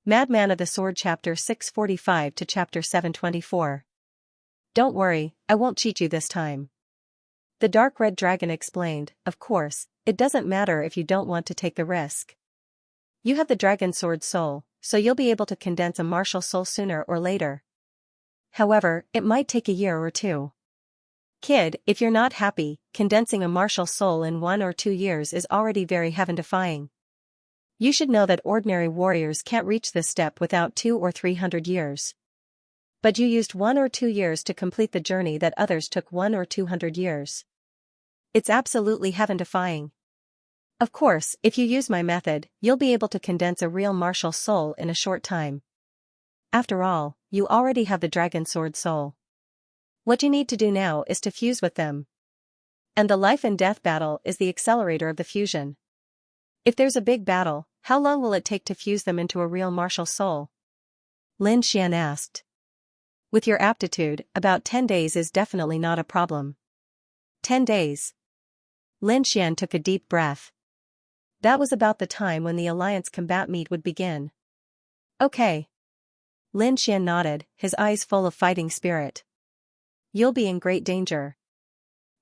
Madman of the Sword Chapter 645 to Chapter 724. Don't worry, I won't cheat you this time. The dark red dragon explained, of course, it doesn't matter if you don't want to take the risk. You have the dragon sword soul, so you'll be able to condense a martial soul sooner or later. However, it might take a year or two. Kid, if you're not happy, condensing a martial soul in 1 or 2 years is already very heaven-defying. You should know that ordinary warriors can't reach this step without 200 or 300 years. But you used 1 or 2 years to complete the journey that others took 100 or 200 years. It's absolutely heaven-defying. Of course, if you use my method, you'll be able to condense a real martial soul in a short time. After all, you already have the dragon sword soul. What you need to do now is to fuse with them. And the life and death battle is the accelerator of the fusion. If there's a big battle, how long will it take to fuse them into a real martial soul? Lin Xian asked. With your aptitude, about 10 days is definitely not a problem. 10 days. Lin Xian took a deep breath. That was about the time when the Alliance combat meet would begin. Okay. Lin Xian nodded, his eyes full of fighting spirit. You'll be in great danger.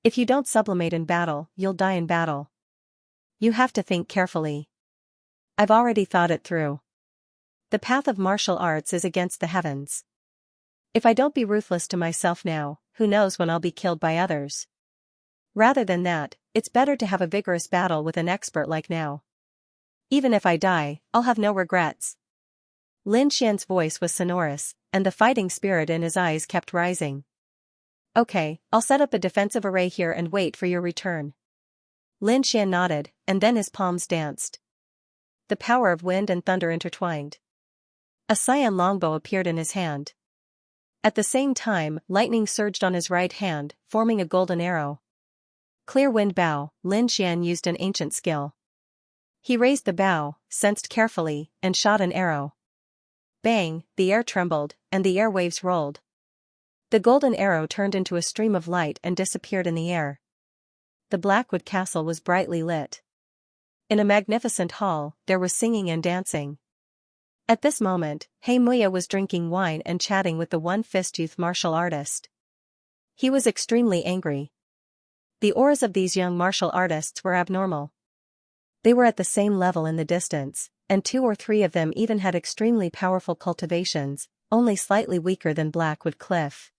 If you don't sublimate in battle, you'll die in battle. You have to think carefully. I've already thought it through. The path of martial arts is against the heavens. If I don't be ruthless to myself now, who knows when I'll be killed by others. Rather than that, it's better to have a vigorous battle with an expert like now. Even if I die, I'll have no regrets. Lin Xian's voice was sonorous, and the fighting spirit in his eyes kept rising. Okay, I'll set up a defensive array here and wait for your return. Lin Xian nodded, and then his palms danced. The power of wind and thunder intertwined. A cyan longbow appeared in his hand. At the same time, lightning surged on his right hand, forming a golden arrow. Clear wind bow, Lin Xian used an ancient skill. He raised the bow, sensed carefully, and shot an arrow. Bang, the air trembled, and the airwaves rolled. The golden arrow turned into a stream of light and disappeared in the air. The Blackwood Castle was brightly lit. In a magnificent hall, there was singing and dancing. At this moment, Xianxia was drinking wine and chatting with the one-fist youth martial artist. He was extremely angry. The auras of these young martial artists were abnormal. They were at the same level in the distance, and 2 or 3 of them even had extremely powerful cultivations, only slightly weaker than Blackwood Cliff.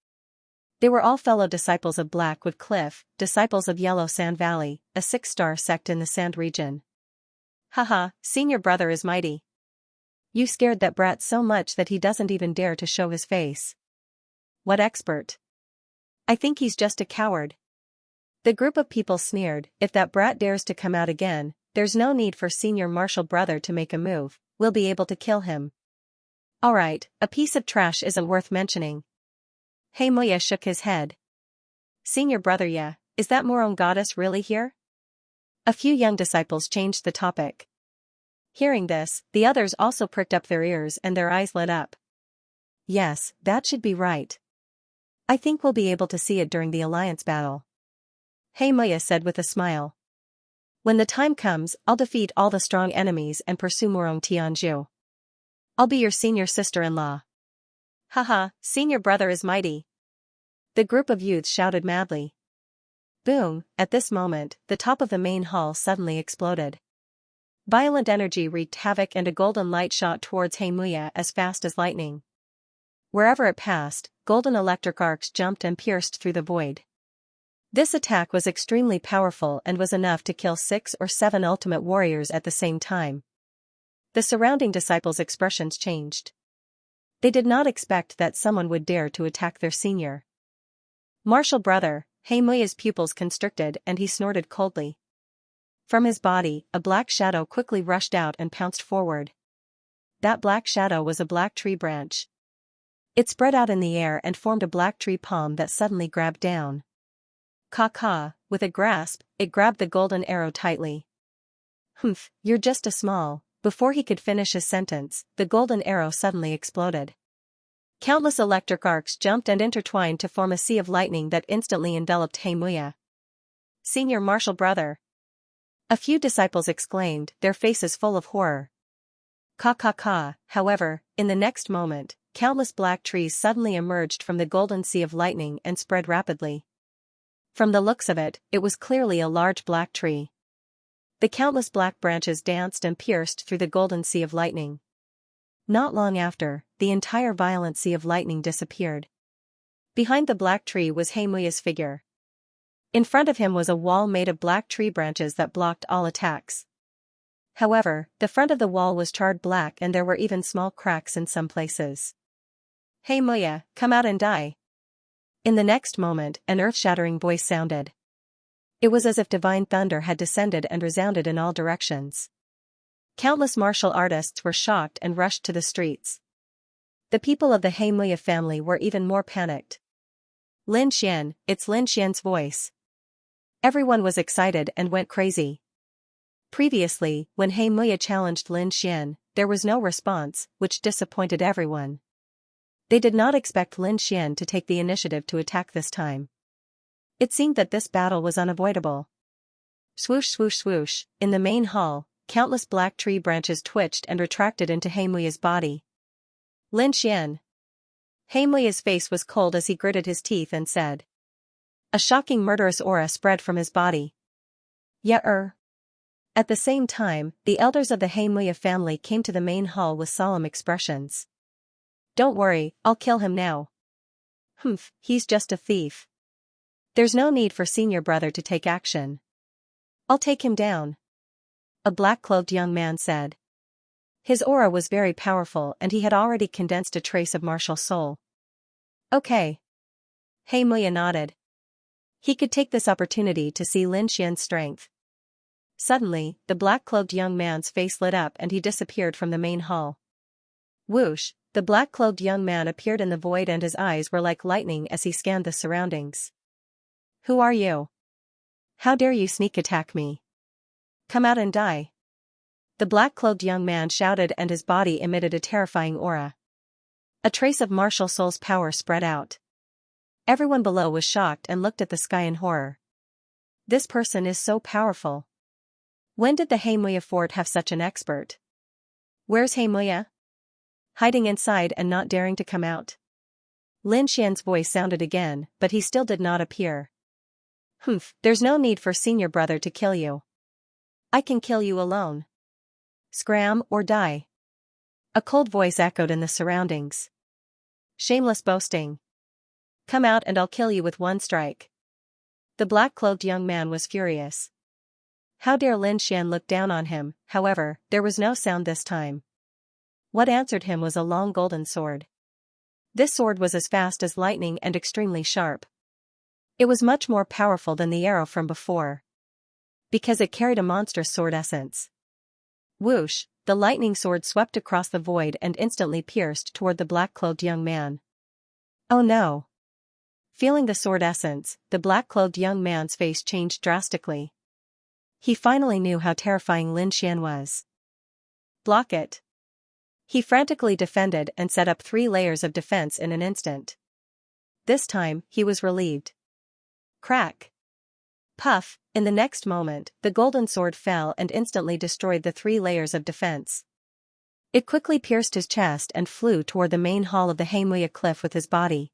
They were all fellow disciples of Blackwood Cliff, disciples of Yellow Sand Valley, a 6-star sect in the Sand region. Haha, senior brother is mighty. You scared that brat so much that he doesn't even dare to show his face. What expert? I think he's just a coward. The group of people sneered, if that brat dares to come out again, there's no need for senior martial brother to make a move, we'll be able to kill him. Alright, a piece of trash isn't worth mentioning. Xianxia shook his head. Senior brother, yeah, is that Moron goddess really here? A few young disciples changed the topic. Hearing this, the others also pricked up their ears and their eyes lit up. Yes, that should be right. I think we'll be able to see it during the Alliance battle. Xianxia said with a smile. When the time comes, I'll defeat all the strong enemies and pursue Morong Tianzhu. I'll be your senior sister-in-law. Haha, senior brother is mighty. The group of youths shouted madly. Boom, at this moment, the top of the main hall suddenly exploded. Violent energy wreaked havoc and a golden light shot towards Xianxia as fast as lightning. Wherever it passed, golden electric arcs jumped and pierced through the void. This attack was extremely powerful and was enough to kill 6 or 7 ultimate warriors at the same time. The surrounding disciples' expressions changed. They did not expect that someone would dare to attack their senior martial brother. Xianxia's pupils constricted and he snorted coldly. From his body, a black shadow quickly rushed out and pounced forward. That black shadow was a black tree branch. It spread out in the air and formed a black tree palm that suddenly grabbed down. Caw-caw, with a grasp, it grabbed the golden arrow tightly. Humph, you're just a small. Before he could finish his sentence, the golden arrow suddenly exploded. Countless electric arcs jumped and intertwined to form a sea of lightning that instantly enveloped Xianxia. Senior martial brother. A few disciples exclaimed, their faces full of horror. Ka ka ka. However, in the next moment, countless black trees suddenly emerged from the golden sea of lightning and spread rapidly. From the looks of it, it was clearly a large black tree. The countless black branches danced and pierced through the golden sea of lightning. Not long after, the entire violent sea of lightning disappeared. Behind the black tree was Xianxia's figure. In front of him was a wall made of black tree branches that blocked all attacks. However, the front of the wall was charred black and there were even small cracks in some places. Xianxia, come out and die. In the next moment, an earth-shattering voice sounded. It was as if divine thunder had descended and resounded in all directions. Countless martial artists were shocked and rushed to the streets. The people of the Xianxia family were even more panicked. Lin Xian, it's Lin Xian's voice. Everyone was excited and went crazy. Previously, when Xianxia challenged Lin Xian, there was no response, which disappointed everyone. They did not expect Lin Xian to take the initiative to attack this time. It seemed that this battle was unavoidable. Swoosh swoosh swoosh, in the main hall, countless black tree branches twitched and retracted into Xianxia's body. Lin Xian. Xianxia's face was cold as he gritted his teeth and said. A shocking murderous aura spread from his body. Yeah. At the same time, the elders of the Xianxia family came to the main hall with solemn expressions. Don't worry, I'll kill him now. Humph, he's just a thief. There's no need for senior brother to take action. I'll take him down. A black-clothed young man said. His aura was very powerful and he had already condensed a trace of martial soul. Okay. Xianxia nodded. He could take this opportunity to see Lin Xian's strength. Suddenly, the black-clothed young man's face lit up and he disappeared from the main hall. Whoosh, the black-clothed young man appeared in the void and his eyes were like lightning as he scanned the surroundings. Who are you? How dare you sneak attack me? Come out and die. The black-clothed young man shouted and his body emitted a terrifying aura. A trace of martial soul's power spread out. Everyone below was shocked and looked at the sky in horror. This person is so powerful. When did the Xianxia fort have such an expert? Where's Xianxia? Hiding inside and not daring to come out. Lin Xian's voice sounded again, but he still did not appear. Humph, there's no need for senior brother to kill you. I can kill you alone. Scram or die. A cold voice echoed in the surroundings. Shameless boasting. Come out and I'll kill you with one strike. The black-clothed young man was furious. How dare Lin Xian look down on him? However, there was no sound this time. What answered him was a long golden sword. This sword was as fast as lightning and extremely sharp. It was much more powerful than the arrow from before. Because it carried a monstrous sword essence. Whoosh, the lightning sword swept across the void and instantly pierced toward the black-clothed young man. Oh no! Feeling the sword essence, the black-clothed young man's face changed drastically. He finally knew how terrifying Lin Xian was. Block it. He frantically defended and set up 3 layers of defense in an instant. This time, he was relieved. Crack. Puff, in the next moment, the golden sword fell and instantly destroyed the 3 layers of defense. It quickly pierced his chest and flew toward the main hall of the Xianxia cliff with his body.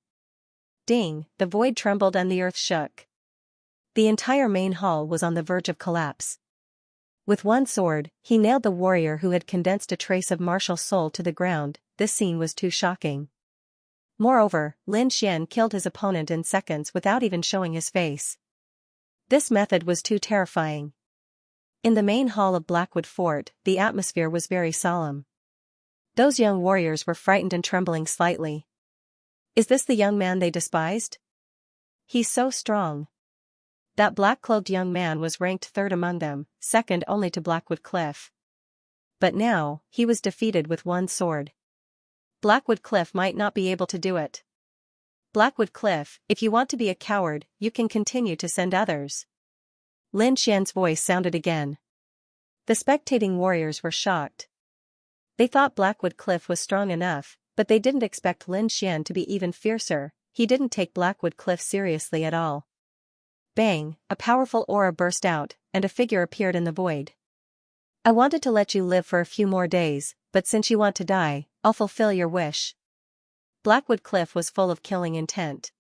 Ding, the void trembled and the earth shook. The entire main hall was on the verge of collapse. With one sword, he nailed the warrior who had condensed a trace of martial soul to the ground. This scene was too shocking. Moreover, Lin Xian killed his opponent in seconds without even showing his face. This method was too terrifying. In the main hall of Blackwood Fort, the atmosphere was very solemn. Those young warriors were frightened and trembling slightly. Is this the young man they despised? He's so strong. That black-clothed young man was ranked 3rd among them, second only to Blackwood Cliff. But now, he was defeated with one sword. Blackwood Cliff might not be able to do it. Blackwood Cliff, if you want to be a coward, you can continue to send others. Lin Xian's voice sounded again. The spectating warriors were shocked. They thought Blackwood Cliff was strong enough, but they didn't expect Lin Xian to be even fiercer. He didn't take Blackwood Cliff seriously at all. Bang, a powerful aura burst out, and a figure appeared in the void. I wanted to let you live for a few more days, but since you want to die, I'll fulfill your wish. Blackwood Cliff was full of killing intent.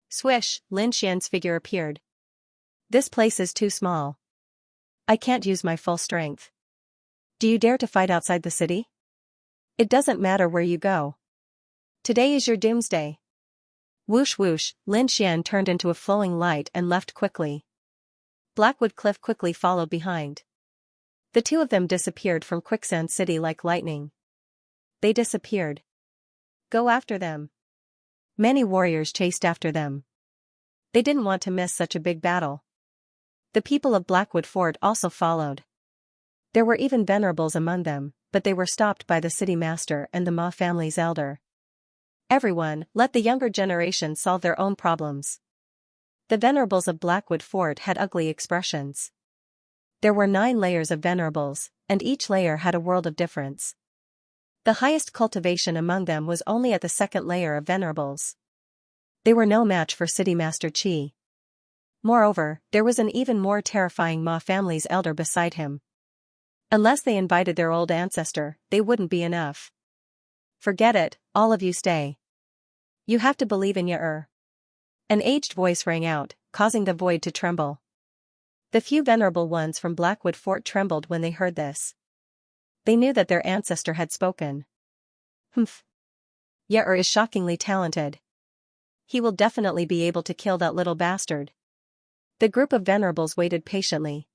Swish, Lin Xian's figure appeared. This place is too small. I can't use my full strength. Do you dare to fight outside the city? It doesn't matter where you go. Today is your doomsday. Whoosh whoosh, Lin Xian turned into a flowing light and left quickly. Blackwood Cliff quickly followed behind. The two of them disappeared from Quicksand City like lightning. They disappeared. Go after them. Many warriors chased after them. They didn't want to miss such a big battle. The people of Blackwood Fort also followed. There were even venerables among them, but they were stopped by the city master and the Ma family's elder. Everyone, let the younger generation solve their own problems. The venerables of Blackwood Fort had ugly expressions. There were 9 layers of venerables, and each layer had a world of difference. The highest cultivation among them was only at the 2nd layer of venerables. They were no match for City Master Qi. Moreover, there was an even more terrifying Ma family's elder beside him. Unless they invited their old ancestor, they wouldn't be enough. Forget it, all of you stay. You have to believe in your. An aged voice rang out, causing the void to tremble. The few venerable ones from Blackwood Fort trembled when they heard this. They knew that their ancestor had spoken. Humph. Yer is shockingly talented. He will definitely be able to kill that little bastard. The group of venerables waited patiently.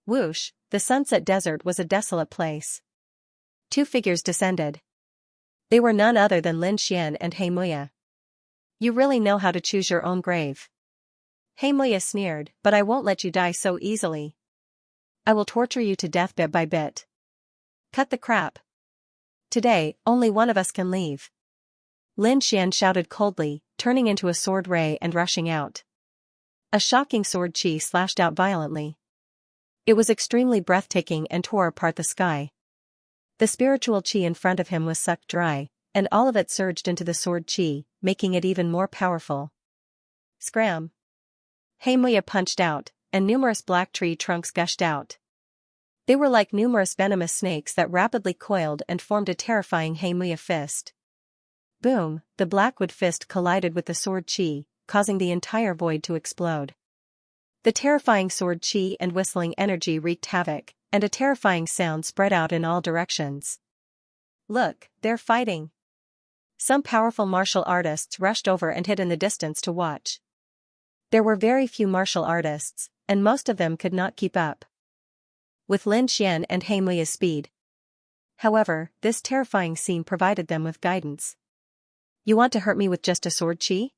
Whoosh, the sunset desert was a desolate place. 2 figures descended. They were none other than Lin Xian and He Muya. You really know how to choose your own grave. He Muya sneered, but I won't let you die so easily. I will torture you to death bit by bit. Cut the crap. Today, only one of us can leave. Lin Xian shouted coldly, turning into a sword ray and rushing out. A shocking sword chi slashed out violently. It was extremely breathtaking and tore apart the sky. The spiritual chi in front of him was sucked dry, and all of it surged into the sword chi, making it even more powerful. Scram! He Muya punched out, and numerous black tree trunks gushed out. They were like numerous venomous snakes that rapidly coiled and formed a terrifying He Muya fist. Boom, the Blackwood fist collided with the sword chi, causing the entire void to explode. The terrifying sword chi and whistling energy wreaked havoc, and a terrifying sound spread out in all directions. Look, they're fighting. Some powerful martial artists rushed over and hid in the distance to watch. There were very few martial artists, and most of them could not keep up with Lin Xian and He Muya's speed. However, this terrifying scene provided them with guidance. You want to hurt me with just a sword chi?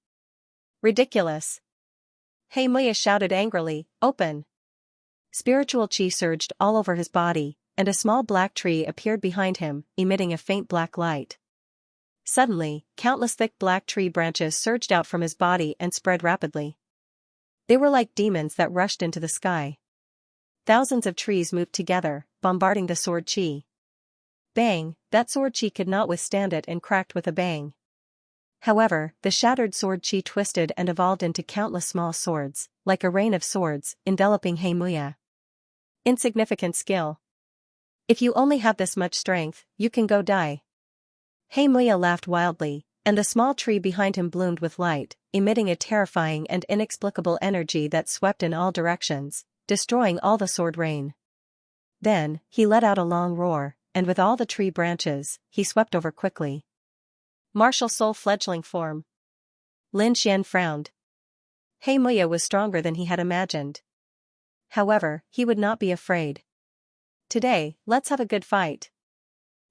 Ridiculous. He Muya shouted angrily, open. Spiritual chi surged all over his body, and a small black tree appeared behind him, emitting a faint black light. Suddenly, countless thick black tree branches surged out from his body and spread rapidly. They were like demons that rushed into the sky. Thousands of trees moved together, bombarding the sword chi. Bang, that sword chi could not withstand it and cracked with a bang. However, the shattered sword chi twisted and evolved into countless small swords, like a rain of swords, enveloping He Muya. Insignificant skill. If you only have this much strength, you can go die. He Muya laughed wildly, and the small tree behind him bloomed with light, emitting a terrifying and inexplicable energy that swept in all directions, destroying all the sword rain. Then, he let out a long roar, and with all the tree branches, he swept over quickly. Martial soul fledgling form. Lin Xian frowned. He Muya was stronger than he had imagined. However, he would not be afraid. Today, let's have a good fight.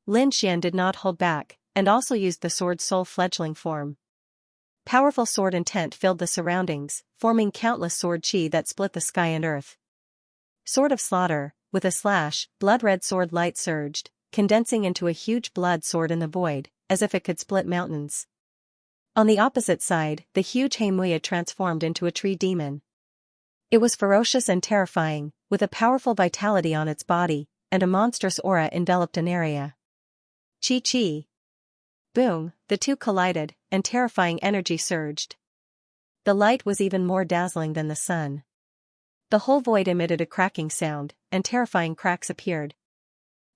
Lin Xian did not hold back, and also used the sword soul fledgling form. Powerful sword intent filled the surroundings, forming countless sword chi that split the sky and earth. Sword of slaughter, with a slash, blood-red sword light surged, condensing into a huge blood sword in the void, as if it could split mountains. On the opposite side, the huge He Muya transformed into a tree demon. It was ferocious and terrifying, with a powerful vitality on its body, and a monstrous aura enveloped an area. Chi. Boom, the two collided, and terrifying energy surged. The light was even more dazzling than the sun. The whole void emitted a cracking sound, and terrifying cracks appeared.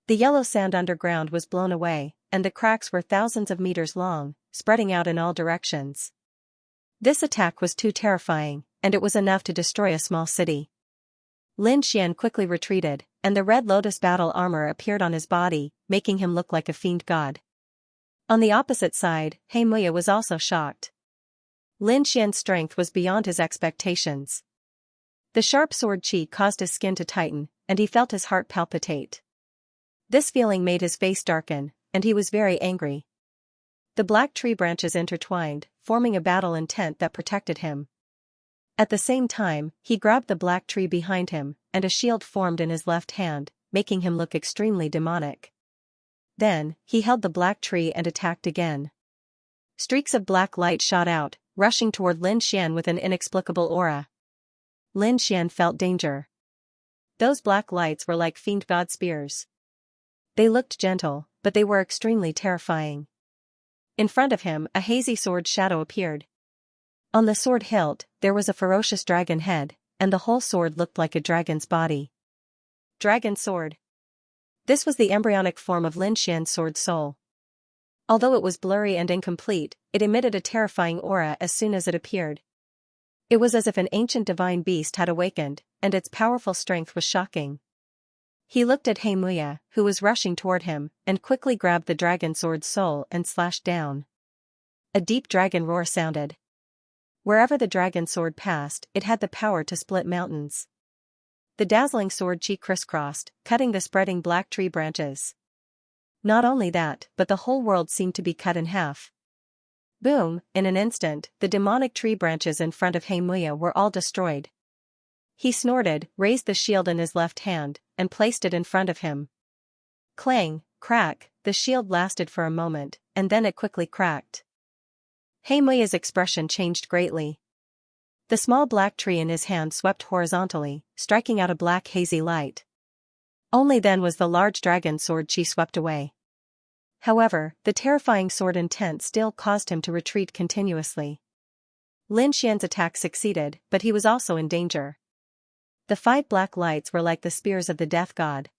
The yellow sand underground was blown away, and the cracks were thousands of meters long, spreading out in all directions. This attack was too terrifying, and it was enough to destroy a small city. Lin Xian quickly retreated, and the Red Lotus battle armor appeared on his body, making him look like a fiend god. On the opposite side, Muya was also shocked. Lin Xian's strength was beyond his expectations. The sharp sword chi caused his skin to tighten, and he felt his heart palpitate. This feeling made his face darken, and he was very angry. The black tree branches intertwined, forming a battle intent that protected him. At the same time, he grabbed the black tree behind him, and a shield formed in his left hand, making him look extremely demonic. Then, he held the black tree and attacked again. Streaks of black light shot out, rushing toward Lin Xian with an inexplicable aura. Lin Xian felt danger. Those black lights were like fiend god spears. They looked gentle, but they were extremely terrifying. In front of him, a hazy sword shadow appeared. On the sword hilt, there was a ferocious dragon head, and the whole sword looked like a dragon's body. Dragon sword. This was the embryonic form of Lin Xian's sword soul. Although it was blurry and incomplete, it emitted a terrifying aura as soon as it appeared. It was as if an ancient divine beast had awakened, and its powerful strength was shocking. He looked at Muya, who was rushing toward him, and quickly grabbed the dragon sword's soul and slashed down. A deep dragon roar sounded. Wherever the dragon sword passed, it had the power to split mountains. The dazzling sword chi crisscrossed, cutting the spreading black tree branches. Not only that, but the whole world seemed to be cut in half. Boom, in an instant, the demonic tree branches in front of Muya were all destroyed. He snorted, raised the shield in his left hand, and placed it in front of him. Clang, crack, the shield lasted for a moment, and then it quickly cracked. Muya's expression changed greatly. The small black tree in his hand swept horizontally, striking out a black hazy light. Only then was the large dragon sword chi swept away. However, the terrifying sword intent still caused him to retreat continuously. Lin Xian's attack succeeded, but he was also in danger. The 5 black lights were like the spears of the death god.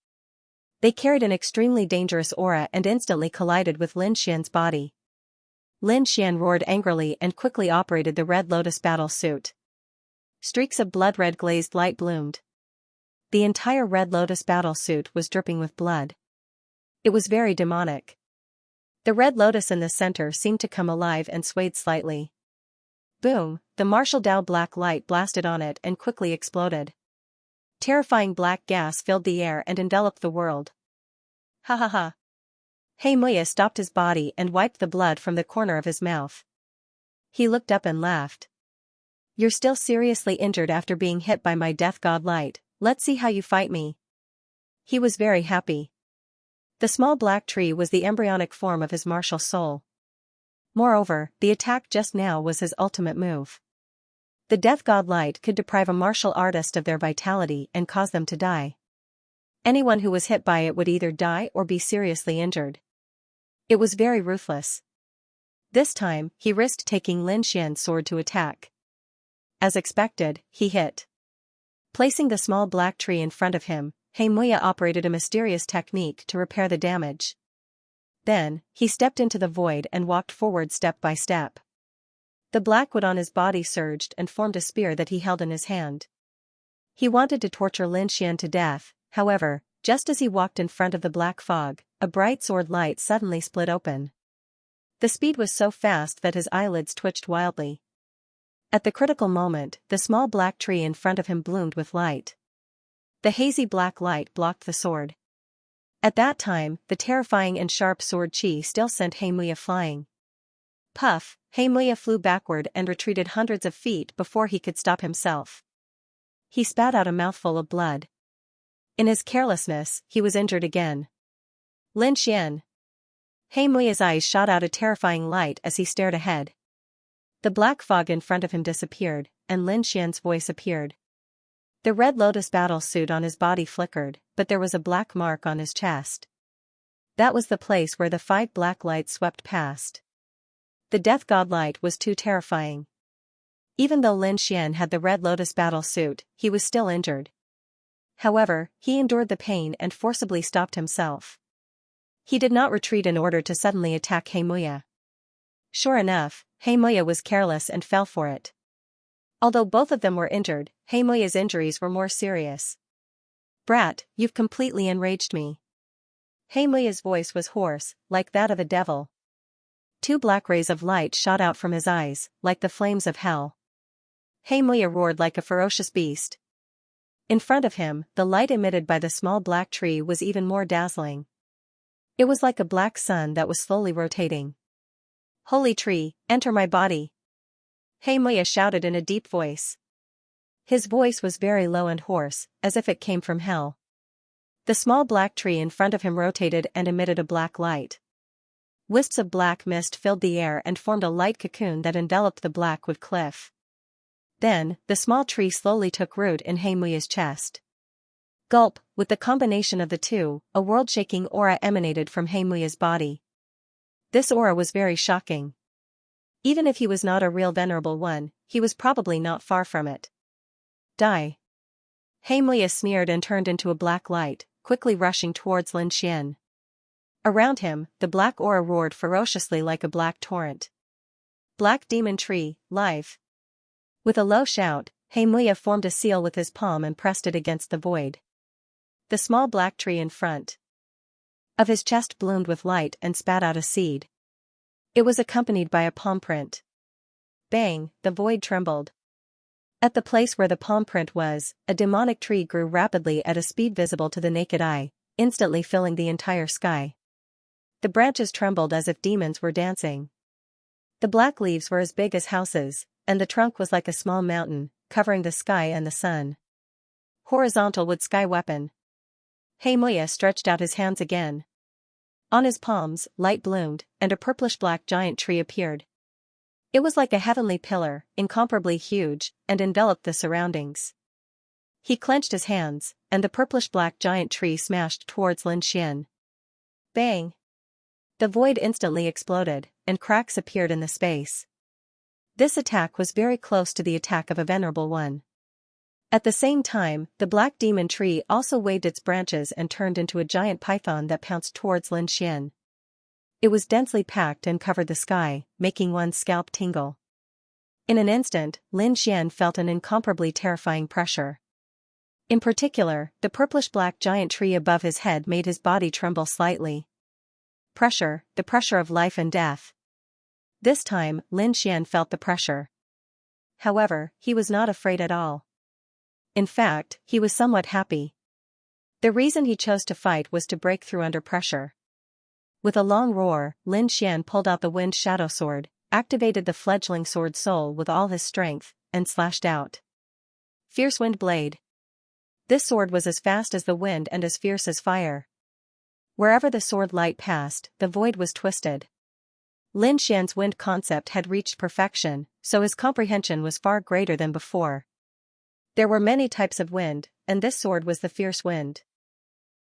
They carried an extremely dangerous aura and instantly collided with Lin Xian's body. Lin Xian roared angrily and quickly operated the Red Lotus battle suit. Streaks of blood-red glazed light bloomed. The entire Red Lotus battle suit was dripping with blood. It was very demonic. The Red Lotus in the center seemed to come alive and swayed slightly. Boom, the martial Dao black light blasted on it and quickly exploded. Terrifying black gas filled the air and enveloped the world. Ha ha ha. Muya stopped his body and wiped the blood from the corner of his mouth. He looked up and laughed. You're still seriously injured after being hit by my death god light, let's see how you fight me. He was very happy. The small black tree was the embryonic form of his martial soul. Moreover, the attack just now was his ultimate move. The death god light could deprive a martial artist of their vitality and cause them to die. Anyone who was hit by it would either die or be seriously injured. It was very ruthless. This time, he risked taking Lin Xian's sword to attack. As expected, he hit. Placing the small black tree in front of him, Muya operated a mysterious technique to repair the damage. Then, he stepped into the void and walked forward step by step. The black wood on his body surged and formed a spear that he held in his hand. He wanted to torture Lin Xian to death, however, just as he walked in front of the black fog, a bright sword light suddenly split open. The speed was so fast that his eyelids twitched wildly. At the critical moment, the small black tree in front of him bloomed with light. The hazy black light blocked the sword. At that time, the terrifying and sharp sword chi still sent Muya flying. Puff, Muya flew backward and retreated hundreds of feet before he could stop himself. He spat out a mouthful of blood. In his carelessness, he was injured again. Lin Xian. Muya's eyes shot out a terrifying light as he stared ahead. The black fog in front of him disappeared, and Lin Xian's voice appeared. The Red Lotus battle suit on his body flickered, but there was a black mark on his chest. That was the place where the 5 black lights swept past. The death god light was too terrifying. Even though Lin Xian had the Red Lotus battle suit, he was still injured. However, he endured the pain and forcibly stopped himself. He did not retreat in order to suddenly attack Xianxia. Sure enough, Xianxia was careless and fell for it. Although both of them were injured, Xianxia's injuries were more serious. "Brat, you've completely enraged me." Xianxia's voice was hoarse, like that of a devil. Two black rays of light shot out from his eyes, like the flames of hell. Xianxia roared like a ferocious beast. In front of him, the light emitted by the small black tree was even more dazzling. It was like a black sun that was slowly rotating. "Holy tree, enter my body!" Xianxia shouted in a deep voice. His voice was very low and hoarse, as if it came from hell. The small black tree in front of him rotated and emitted a black light. Wisps of black mist filled the air and formed a light cocoon that enveloped the blackwood cliff. Then, the small tree slowly took root in Xianxia's chest. Gulp, with the combination of the two, a world-shaking aura emanated from Xianxia's body. This aura was very shocking. Even if he was not a real venerable one, he was probably not far from it. "Die." Xianxia sneered and turned into a black light, quickly rushing towards Lin Xian. Around him, the black aura roared ferociously like a black torrent. "Black demon tree, live." With a low shout, Xianxia formed a seal with his palm and pressed it against the void. The small black tree in front of his chest bloomed with light and spat out a seed. It was accompanied by a palm print. Bang, the void trembled. At the place where the palm print was, a demonic tree grew rapidly at a speed visible to the naked eye, instantly filling the entire sky. The branches trembled as if demons were dancing. The black leaves were as big as houses, and the trunk was like a small mountain, covering the sky and the sun. Horizontal wood sky weapon. Xianxia stretched out his hands again. On his palms, light bloomed, and a purplish-black giant tree appeared. It was like a heavenly pillar, incomparably huge, and enveloped the surroundings. He clenched his hands, and the purplish-black giant tree smashed towards Lin Xian. Bang! The void instantly exploded, and cracks appeared in the space. This attack was very close to the attack of a venerable one. At the same time, the black demon tree also waved its branches and turned into a giant python that pounced towards Lin Xian. It was densely packed and covered the sky, making one's scalp tingle. In an instant, Lin Xian felt an incomparably terrifying pressure. In particular, the purplish-black giant tree above his head made his body tremble slightly. Pressure, the pressure of life and death. This time, Lin Xian felt the pressure. However, he was not afraid at all. In fact, he was somewhat happy. The reason he chose to fight was to break through under pressure. With a long roar, Lin Xian pulled out the wind shadow sword, activated the fledgling sword soul with all his strength, and slashed out. Fierce wind blade. This sword was as fast as the wind and as fierce as fire. Wherever the sword light passed, the void was twisted. Lin Xian's wind concept had reached perfection, so his comprehension was far greater than before. There were many types of wind, and this sword was the fierce wind.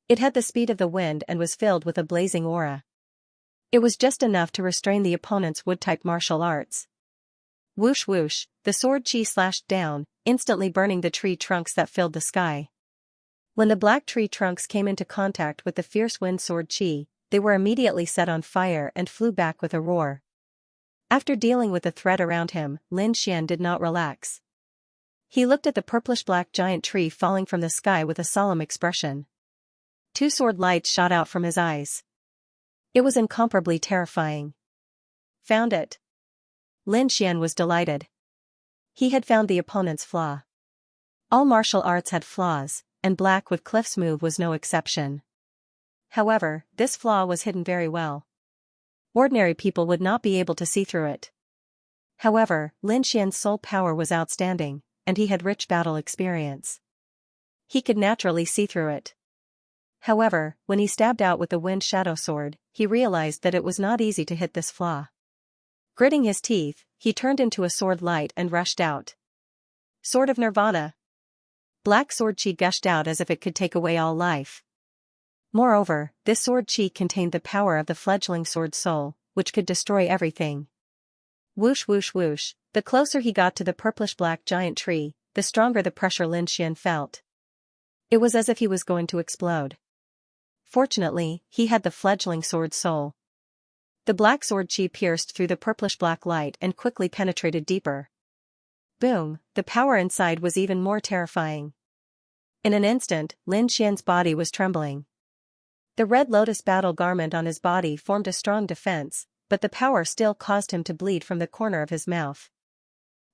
It had the speed of the wind and was filled with a blazing aura. It was just enough to restrain the opponent's wood-type martial arts. Whoosh whoosh, the sword chi slashed down, instantly burning the tree trunks that filled the sky. When the black tree trunks came into contact with the fierce wind sword chi, they were immediately set on fire and flew back with a roar. After dealing with the threat around him, Lin Xian did not relax. He looked at the purplish-black giant tree falling from the sky with a solemn expression. Two sword lights shot out from his eyes. It was incomparably terrifying. Found it. Lin Xian was delighted. He had found the opponent's flaw. All martial arts had flaws, and Blackwood Cliff's move was no exception. However, this flaw was hidden very well. Ordinary people would not be able to see through it. However, Lin Xian's soul power was outstanding, and he had rich battle experience. He could naturally see through it. However, when he stabbed out with the wind shadow sword, he realized that it was not easy to hit this flaw. Gritting his teeth, he turned into a sword light and rushed out. Sword of Nirvana. Black sword chi gushed out as if it could take away all life. Moreover, this sword chi contained the power of the fledgling sword soul, which could destroy everything. Whoosh whoosh whoosh, the closer he got to the purplish-black giant tree, the stronger the pressure Lin Xian felt. It was as if he was going to explode. Fortunately, he had the fledgling sword soul. The black sword chi pierced through the purplish-black light and quickly penetrated deeper. Boom, the power inside was even more terrifying. In an instant, Lin Xian's body was trembling. The red lotus battle garment on his body formed a strong defense, but the power still caused him to bleed from the corner of his mouth.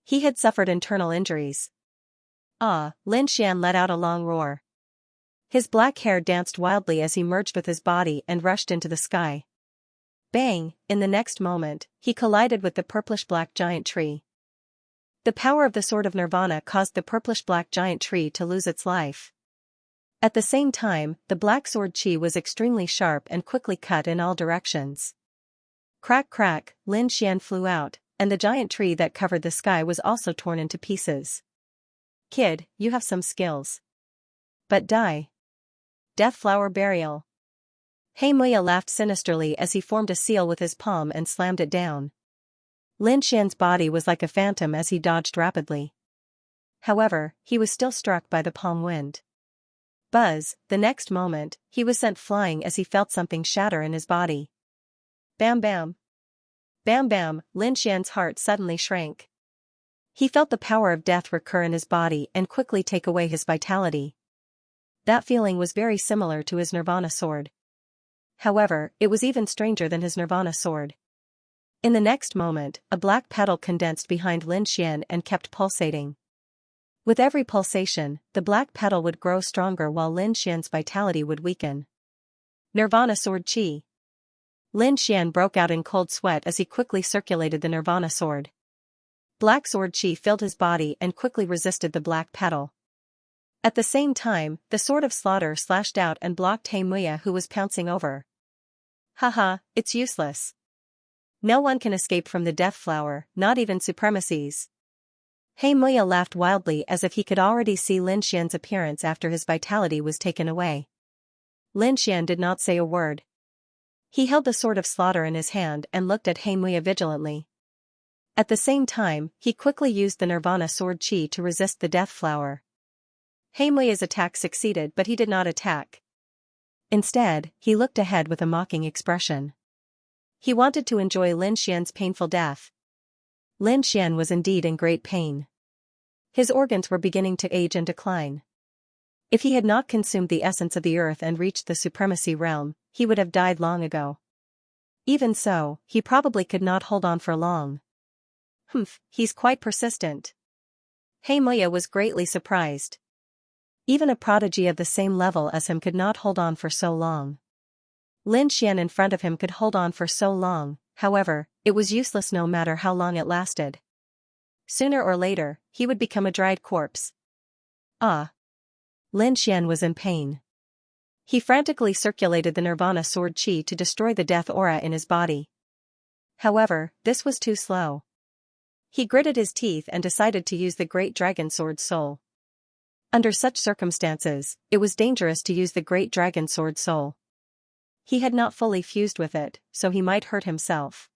He had suffered internal injuries. Ah, Lin Xian let out a long roar. His black hair danced wildly as he merged with his body and rushed into the sky. Bang, in the next moment, he collided with the purplish-black giant tree. The power of the Sword of Nirvana caused the purplish-black giant tree to lose its life. At the same time, the black sword chi was extremely sharp and quickly cut in all directions. Crack crack, Lin Xian flew out, and the giant tree that covered the sky was also torn into pieces. Kid, you have some skills. But die. Death Flower Burial. Xianxia laughed sinisterly as he formed a seal with his palm and slammed it down. Lin Xian's body was like a phantom as he dodged rapidly. However, he was still struck by the palm wind. Buzz, the next moment, he was sent flying as he felt something shatter in his body. Bam bam. Bam bam, Lin Xian's heart suddenly shrank. He felt the power of death recur in his body and quickly take away his vitality. That feeling was very similar to his Nirvana sword. However, it was even stranger than his Nirvana sword. In the next moment, a black petal condensed behind Lin Xian and kept pulsating. With every pulsation, the black petal would grow stronger while Lin Xian's vitality would weaken. Nirvana sword chi. Lin Xian broke out in cold sweat as he quickly circulated the Nirvana sword. Black sword chi filled his body and quickly resisted the black petal. At the same time, the sword of slaughter slashed out and blocked Xianxia, who was pouncing over. Haha, it's useless. No one can escape from the death flower, not even supremacies. Xianxia laughed wildly as if he could already see Lin Xian's appearance after his vitality was taken away. Lin Xian did not say a word. He held the sword of slaughter in his hand and looked at Xianxia vigilantly. At the same time, he quickly used the Nirvana sword chi to resist the death flower. Xianxia's attack succeeded, but he did not attack. Instead, he looked ahead with a mocking expression. He wanted to enjoy Lin Xian's painful death. Lin Xian was indeed in great pain. His organs were beginning to age and decline. If he had not consumed the essence of the earth and reached the supremacy realm, he would have died long ago. Even so, he probably could not hold on for long. Humph, he's quite persistent. Xianxia was greatly surprised. Even a prodigy of the same level as him could not hold on for so long. Lin Xian in front of him could hold on for so long, however, it was useless no matter how long it lasted. Sooner or later, he would become a dried corpse. Ah! Lin Xian was in pain. He frantically circulated the Nirvana sword chi to destroy the death aura in his body. However, this was too slow. He gritted his teeth and decided to use the Great Dragon Sword Soul. Under such circumstances, it was dangerous to use the Great Dragon Sword Soul. He had not fully fused with it, so he might hurt himself.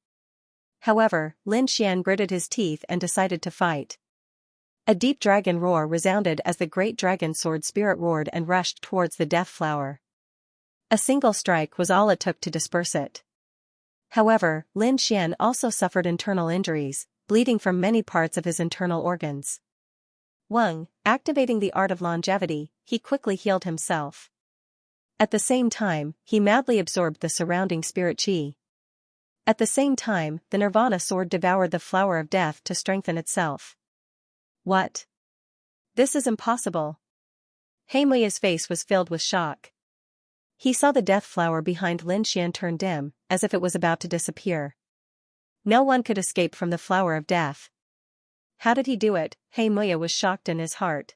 However, Lin Xian gritted his teeth and decided to fight. A deep dragon roar resounded as the Great Dragon Sword Spirit roared and rushed towards the Death Flower. A single strike was all it took to disperse it. However, Lin Xian also suffered internal injuries, bleeding from many parts of his internal organs. Wang, activating the art of longevity, he quickly healed himself. At the same time, he madly absorbed the surrounding spirit chi. At the same time, the Nirvana sword devoured the flower of death to strengthen itself. What? This is impossible. Xianxia's face was filled with shock. He saw the death flower behind Lin Xian turn dim, as if it was about to disappear. No one could escape from the flower of death. How did he do it? Xianxia was shocked in his heart.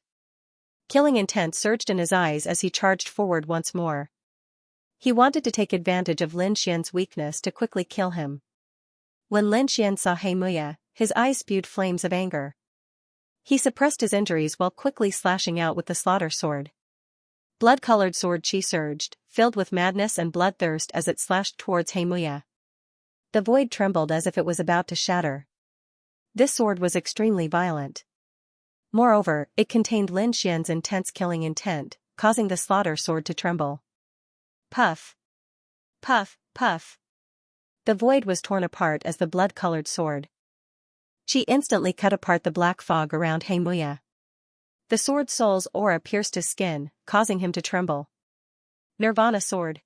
Killing intent surged in his eyes as he charged forward once more. He wanted to take advantage of Lin Xian's weakness to quickly kill him. When Lin Xian saw Xianxia, his eyes spewed flames of anger. He suppressed his injuries while quickly slashing out with the slaughter sword. Blood-colored sword chi surged, filled with madness and bloodthirst as it slashed towards Xianxia. The void trembled as if it was about to shatter. This sword was extremely violent. Moreover, it contained Lin Xian's intense killing intent, causing the slaughter sword to tremble. Puff. Puff, puff. The void was torn apart as the blood-colored sword. She instantly cut apart the black fog around Xianxia. The sword soul's aura pierced his skin, causing him to tremble. Nirvana sword.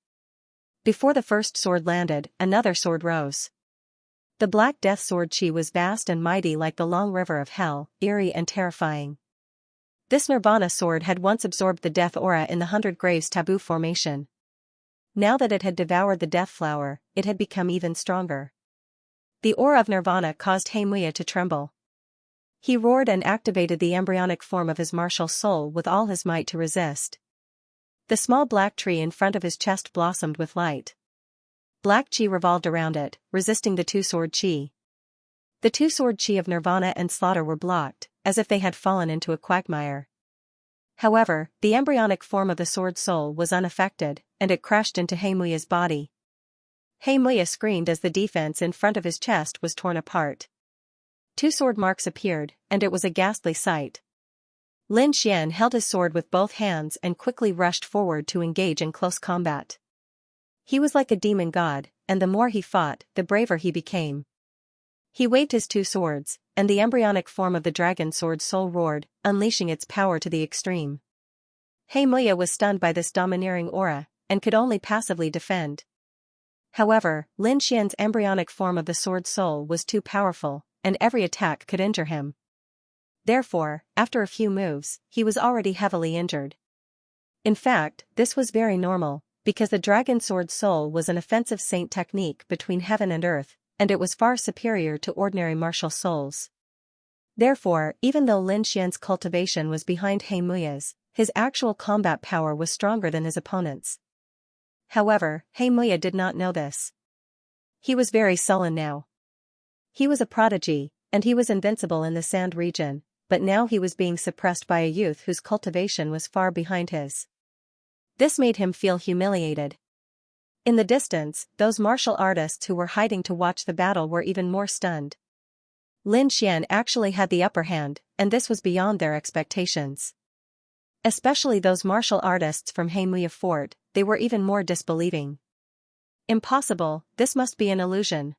Before the first sword landed, another sword rose. The Black Death sword Qi was vast and mighty like the long river of hell, eerie and terrifying. This Nirvana sword had once absorbed the death aura in the 100 Graves taboo formation. Now that it had devoured the death flower, it had become even stronger. The aura of Nirvana caused Xianxia to tremble. He roared and activated the embryonic form of his martial soul with all his might to resist. The small black tree in front of his chest blossomed with light. Black Qi revolved around it, resisting the two-sword Qi. The two-sword Qi of Nirvana and Slaughter were blocked, as if they had fallen into a quagmire. However, the embryonic form of the sword soul was unaffected, and it crashed into Xianxia's body. Xianxia screamed as the defense in front of his chest was torn apart. Two sword marks appeared, and it was a ghastly sight. Lin Xian held his sword with both hands and quickly rushed forward to engage in close combat. He was like a demon god, and the more he fought, the braver he became. He waved his two swords, and the embryonic form of the dragon sword soul roared, unleashing its power to the extreme. Xianxia was stunned by this domineering aura, and could only passively defend. However, Lin Xian's embryonic form of the sword soul was too powerful, and every attack could injure him. Therefore, after a few moves, he was already heavily injured. In fact, this was very normal, because the dragon sword soul was an offensive saint technique between heaven and earth, and it was far superior to ordinary martial souls. Therefore, even though Lin Xian's cultivation was behind Xianxia's, his actual combat power was stronger than his opponent's. However, Xianxia did not know this. He was very sullen now. He was a prodigy, and he was invincible in the sand region, but now he was being suppressed by a youth whose cultivation was far behind his. This made him feel humiliated. In the distance, those martial artists who were hiding to watch the battle were even more stunned. Lin Xian actually had the upper hand, and this was beyond their expectations. Especially those martial artists from Xianxia Fort, they were even more disbelieving. Impossible, this must be an illusion.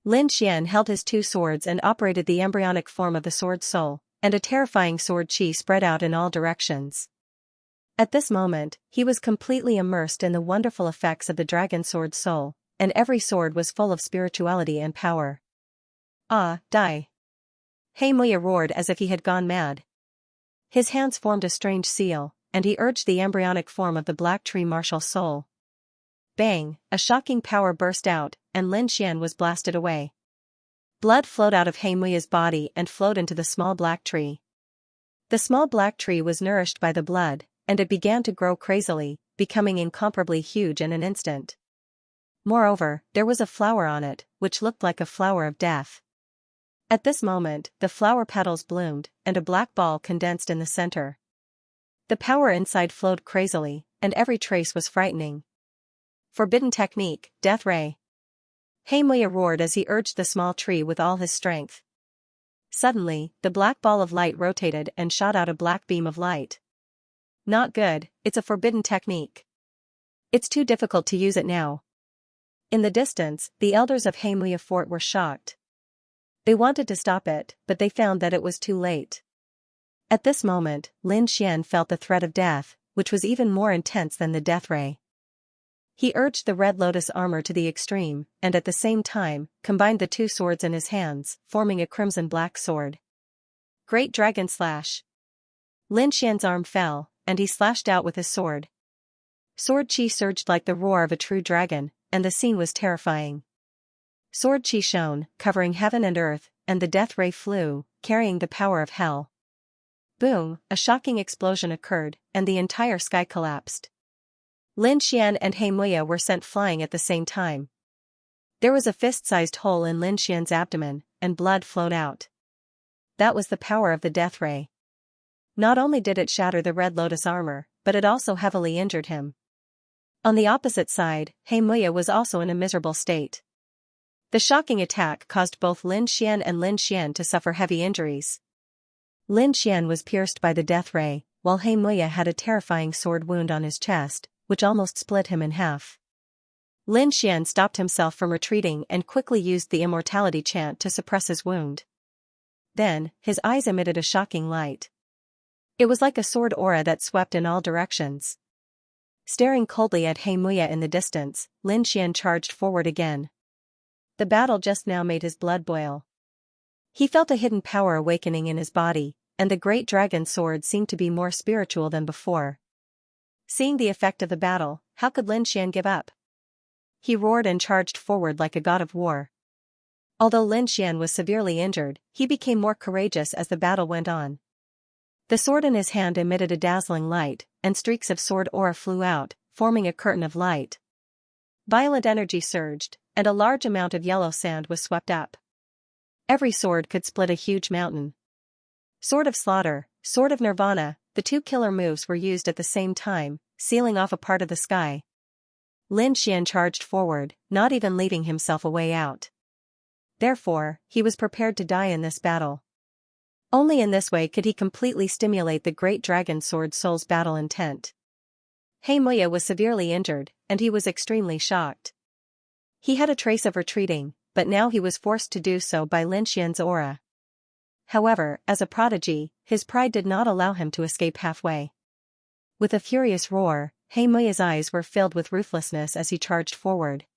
Lin Xian held his two swords and operated the embryonic form of the sword soul, and a terrifying sword Qi spread out in all directions. At this moment, he was completely immersed in the wonderful effects of the dragon sword soul, and every sword was full of spirituality and power. Ah, die! Xianxia roared as if he had gone mad. His hands formed a strange seal, and he urged the embryonic form of the black tree martial soul. Bang! A shocking power burst out, and Lin Xian was blasted away. Blood flowed out of Xianxia's body and flowed into the small black tree. The small black tree was nourished by the blood, and it began to grow crazily, becoming incomparably huge in an instant. Moreover, there was a flower on it, which looked like a flower of death. At this moment, the flower petals bloomed, and a black ball condensed in the center. The power inside flowed crazily, and every trace was frightening. Forbidden technique, Death Ray. Xianxia roared as he urged the small tree with all his strength. Suddenly, the black ball of light rotated and shot out a black beam of light. Not good, it's a forbidden technique. It's too difficult to use it now. In the distance, the elders of Xianxia Fort were shocked. They wanted to stop it, but they found that it was too late. At this moment, Lin Xian felt the threat of death, which was even more intense than the death ray. He urged the red lotus armor to the extreme, and at the same time, combined the two swords in his hands, forming a crimson-black sword. Great Dragon Slash. Lin Xian's arm fell, and he slashed out with his sword. Sword Qi surged like the roar of a true dragon, and the scene was terrifying. Sword Qi shone, covering heaven and earth, and the death ray flew, carrying the power of hell. Boom! A shocking explosion occurred, and the entire sky collapsed. Lin Xian and Xianxia were sent flying at the same time. There was a fist-sized hole in Lin Xian's abdomen, and blood flowed out. That was the power of the death ray. Not only did it shatter the red lotus armor, but it also heavily injured him. On the opposite side, Xianxia was also in a miserable state. The shocking attack caused both Lin Xian and Lin Xian to suffer heavy injuries. Lin Xian was pierced by the death ray, while Xianxia had a terrifying sword wound on his chest, which almost split him in half. Lin Xian stopped himself from retreating and quickly used the immortality chant to suppress his wound. Then, his eyes emitted a shocking light. It was like a sword aura that swept in all directions. Staring coldly at He Muya in the distance, Lin Xian charged forward again. The battle just now made his blood boil. He felt a hidden power awakening in his body, and the great dragon sword seemed to be more spiritual than before. Seeing the effect of the battle, how could Lin Xian give up? He roared and charged forward like a god of war. Although Lin Xian was severely injured, he became more courageous as the battle went on. The sword in his hand emitted a dazzling light, and streaks of sword aura flew out, forming a curtain of light. Violent energy surged, and a large amount of yellow sand was swept up. Every sword could split a huge mountain. Sword of Slaughter, Sword of Nirvana, the two killer moves were used at the same time, sealing off a part of the sky. Lin Xian charged forward, not even leaving himself a way out. Therefore, he was prepared to die in this battle. Only in this way could he completely stimulate the great dragon sword soul's battle intent. He Muya was severely injured, and he was extremely shocked. He had a trace of retreating, but now he was forced to do so by Lin Xian's aura. However, as a prodigy, his pride did not allow him to escape halfway. With a furious roar, He Muya's eyes were filled with ruthlessness as he charged forward.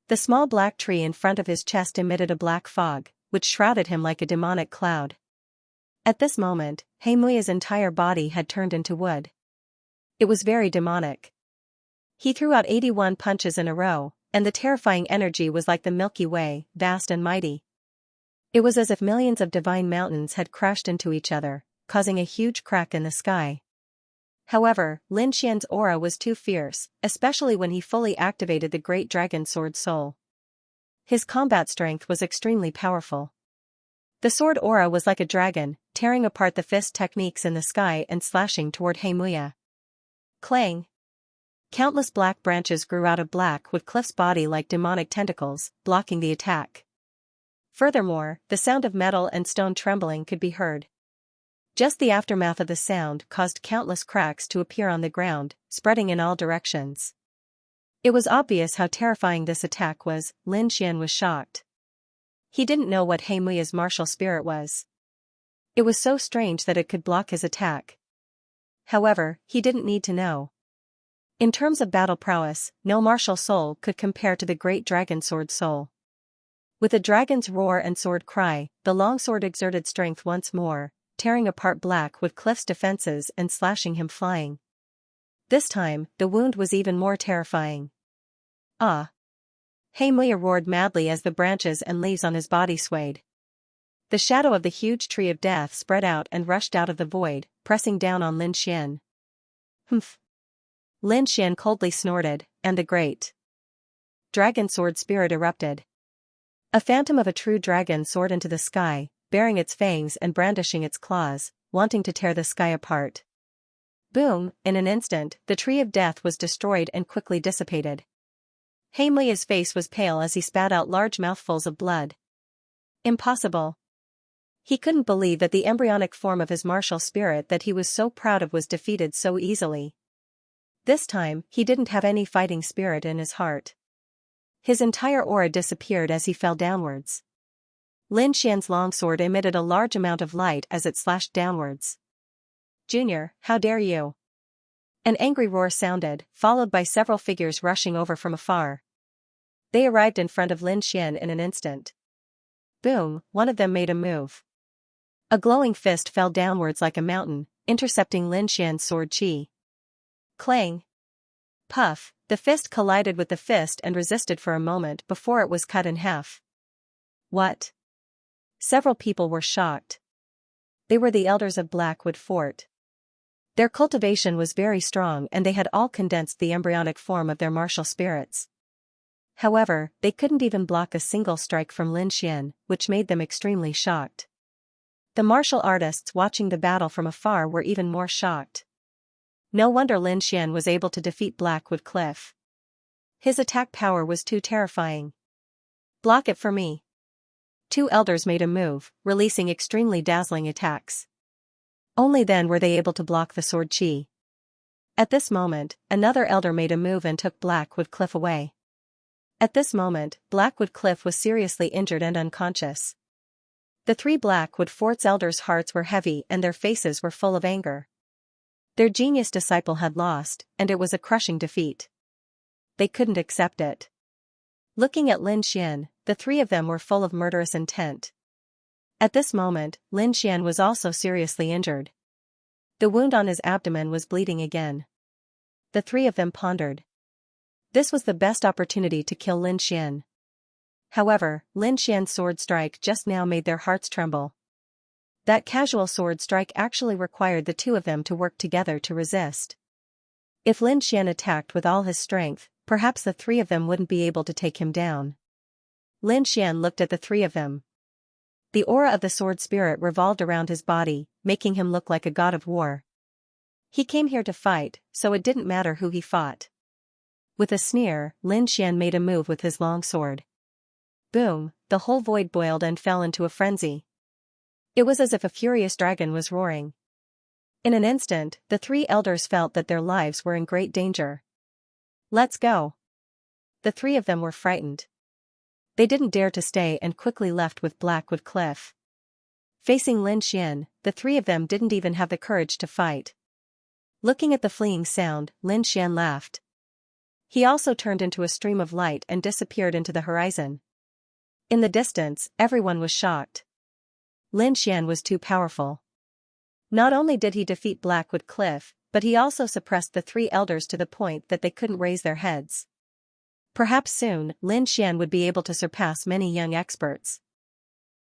The small black tree in front of his chest emitted a black fog, which shrouded him like a demonic cloud. At this moment, He Muya's entire body had turned into wood. It was very demonic. He threw out 81 punches in a row, and the terrifying energy was like the Milky Way, vast and mighty. It was as if millions of divine mountains had crashed into each other, causing a huge crack in the sky. However, Lin Xian's aura was too fierce, especially when he fully activated the great dragon sword soul. His combat strength was extremely powerful. The sword aura was like a dragon, tearing apart the fist techniques in the sky and slashing toward He Muya. Clang! Countless black branches grew out of Cliff's body like demonic tentacles, blocking the attack. Furthermore, the sound of metal and stone trembling could be heard. Just the aftermath of the sound caused countless cracks to appear on the ground, spreading in all directions. It was obvious how terrifying this attack was. Lin Xian was shocked. He didn't know what He Muya's martial spirit was. It was so strange that it could block his attack. However, he didn't need to know. In terms of battle prowess, no martial soul could compare to the great dragon sword soul. With a dragon's roar and sword cry, the longsword exerted strength once more, tearing apart Cliff's defenses and slashing him flying. This time, the wound was even more terrifying. Ah! He Muya roared madly as the branches and leaves on his body swayed. The shadow of the huge tree of death spread out and rushed out of the void, pressing down on Lin Xian. Humph! Lin Xian coldly snorted, and the great dragon sword spirit erupted. A phantom of a true dragon soared into the sky, baring its fangs and brandishing its claws, wanting to tear the sky apart. Boom! In an instant, the tree of death was destroyed and quickly dissipated. He Muya's face was pale as he spat out large mouthfuls of blood. Impossible! He couldn't believe that the embryonic form of his martial spirit that he was so proud of was defeated so easily. This time, he didn't have any fighting spirit in his heart. His entire aura disappeared as he fell downwards. Lin Xian's longsword emitted a large amount of light as it slashed downwards. Junior, how dare you! An angry roar sounded, followed by several figures rushing over from afar. They arrived in front of Lin Xian in an instant. Boom! One of them made a move. A glowing fist fell downwards like a mountain, intercepting Lin Xian's sword chi. Clang! Puff! The fist collided with the fist and resisted for a moment before it was cut in half. What? Several people were shocked. They were the elders of Blackwood Fort. Their cultivation was very strong and they had all condensed the embryonic form of their martial spirits. However, they couldn't even block a single strike from Lin Xian, which made them extremely shocked. The martial artists watching the battle from afar were even more shocked. No wonder Lin Xian was able to defeat Blackwood Cliff. His attack power was too terrifying. Block it for me. Two elders made a move, releasing extremely dazzling attacks. Only then were they able to block the sword chi. At this moment, another elder made a move and took Blackwood Cliff away. At this moment, Blackwood Cliff was seriously injured and unconscious. The three Blackwood Fort's elders' hearts were heavy and their faces were full of anger. Their genius disciple had lost, and it was a crushing defeat. They couldn't accept it. Looking at Lin Xian, the three of them were full of murderous intent. At this moment, Lin Xian was also seriously injured. The wound on his abdomen was bleeding again. The three of them pondered. This was the best opportunity to kill Lin Xian. However, Lin Xian's sword strike just now made their hearts tremble. That casual sword strike actually required the two of them to work together to resist. If Lin Xian attacked with all his strength, perhaps the three of them wouldn't be able to take him down. Lin Xian looked at the three of them. The aura of the sword spirit revolved around his body, making him look like a god of war. He came here to fight, so it didn't matter who he fought. With a sneer, Lin Xian made a move with his long sword. Boom, the whole void boiled and fell into a frenzy. It was as if a furious dragon was roaring. In an instant, the three elders felt that their lives were in great danger. Let's go. The three of them were frightened. They didn't dare to stay and quickly left with Blackwood Cliff. Facing Lin Xian, the three of them didn't even have the courage to fight. Looking at the fleeing sound, Lin Xian laughed. He also turned into a stream of light and disappeared into the horizon. In the distance, everyone was shocked. Lin Xian was too powerful. Not only did he defeat Blackwood Cliff, but he also suppressed the three elders to the point that they couldn't raise their heads. Perhaps soon, Lin Xian would be able to surpass many young experts.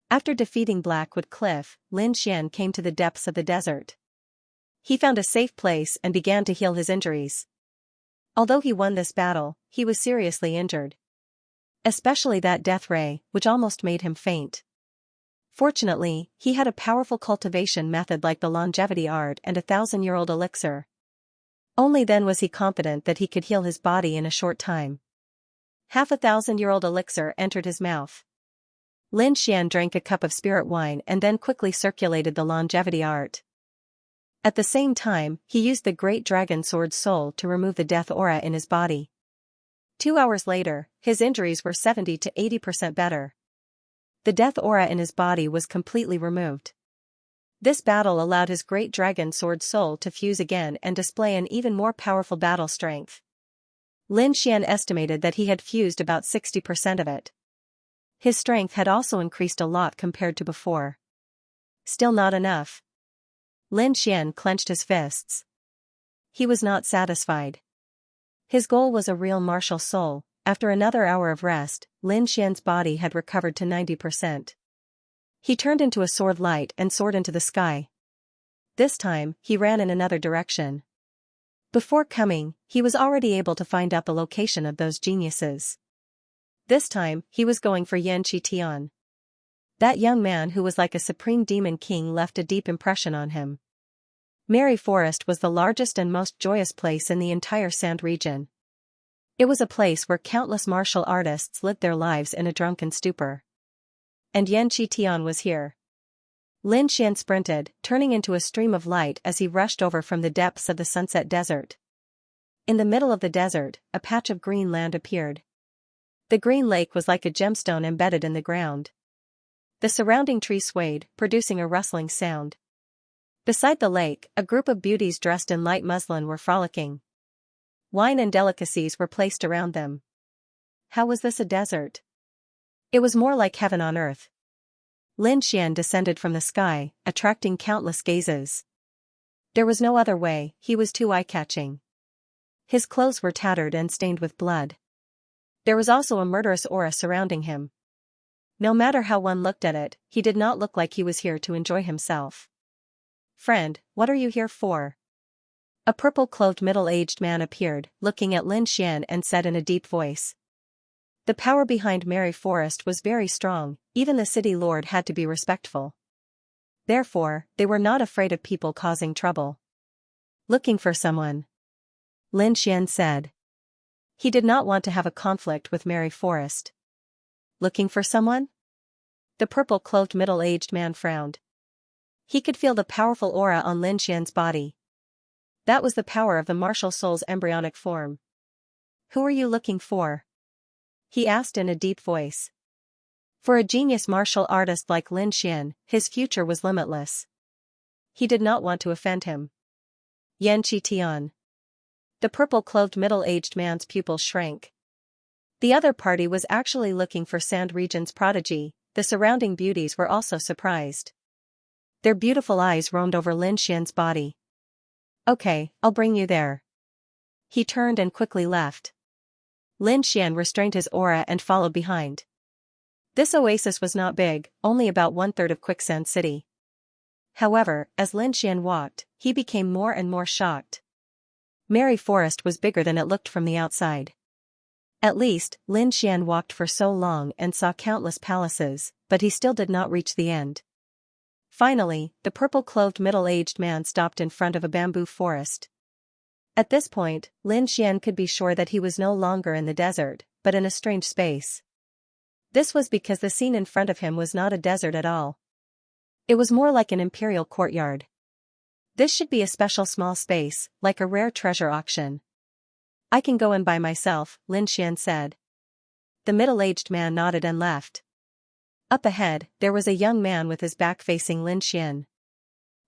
After defeating Blackwood Cliff, Lin Xian came to the depths of the desert. He found a safe place and began to heal his injuries. Although he won this battle, he was seriously injured. Especially that death ray, which almost made him faint. Fortunately, he had a powerful cultivation method like the longevity art and 1,000-year-old elixir. Only then was he confident that he could heal his body in a short time. Half a 1,000-year-old elixir entered his mouth. Lin Xian drank a cup of spirit wine and then quickly circulated the longevity art. At the same time, he used the great dragon sword soul to remove the death aura in his body. 2 hours later, his injuries were 70 to 80% better. The death aura in his body was completely removed. This battle allowed his great dragon sword soul to fuse again and display an even more powerful battle strength. Lin Xian estimated that he had fused about 60% of it. His strength had also increased a lot compared to before. Still not enough. Lin Xian clenched his fists. He was not satisfied. His goal was a real martial soul. After another hour of rest, Lin Xian's body had recovered to 90%. He turned into a sword light and soared into the sky. This time, he ran in another direction. Before coming, he was already able to find out the location of those geniuses. This time, he was going for Xianxia. That young man who was like a supreme demon king left a deep impression on him. Merry Forest was the largest and most joyous place in the entire Sand region. It was a place where countless martial artists lived their lives in a drunken stupor. And Xianxia was here. Lin Xian sprinted, turning into a stream of light as he rushed over from the depths of the Sunset Desert. In the middle of the desert, a patch of green land appeared. The green lake was like a gemstone embedded in the ground. The surrounding trees swayed, producing a rustling sound. Beside the lake, a group of beauties dressed in light muslin were frolicking. Wine and delicacies were placed around them. How was this a desert? It was more like heaven on earth. Lin Xian descended from the sky, attracting countless gazes. There was no other way, he was too eye-catching. His clothes were tattered and stained with blood. There was also a murderous aura surrounding him. No matter how one looked at it, he did not look like he was here to enjoy himself. "Friend, what are you here for?" A purple-clothed middle-aged man appeared, looking at Lin Xian and said in a deep voice. The power behind Merry Forest was very strong, even the city lord had to be respectful. Therefore, they were not afraid of people causing trouble. Looking for someone, Lin Xian said. He did not want to have a conflict with Merry Forest. Looking for someone? The purple-clothed middle-aged man frowned. He could feel the powerful aura on Lin Xian's body. That was the power of the martial soul's embryonic form. "Who are you looking for?" he asked in a deep voice. For a genius martial artist like Lin Xian, his future was limitless. He did not want to offend him. Xianxia. The purple-clothed middle-aged man's pupils shrank. The other party was actually looking for Sand Region's prodigy. The surrounding beauties were also surprised. Their beautiful eyes roamed over Lin Xian's body. "Okay, I'll bring you there." He turned and quickly left. Lin Xian restrained his aura and followed behind. This oasis was not big, only about 1/3 of Quicksand City. However, as Lin Xian walked, he became more and more shocked. Merry Forest was bigger than it looked from the outside. At least, Lin Xian walked for so long and saw countless palaces, but he still did not reach the end. Finally, the purple-clothed middle-aged man stopped in front of a bamboo forest. At this point, Lin Xian could be sure that he was no longer in the desert, but in a strange space. This was because the scene in front of him was not a desert at all. It was more like an imperial courtyard. This should be a special small space, like a rare treasure auction. "I can go in by myself," Lin Xian said. The middle-aged man nodded and left. Up ahead, there was a young man with his back facing Lin Xian.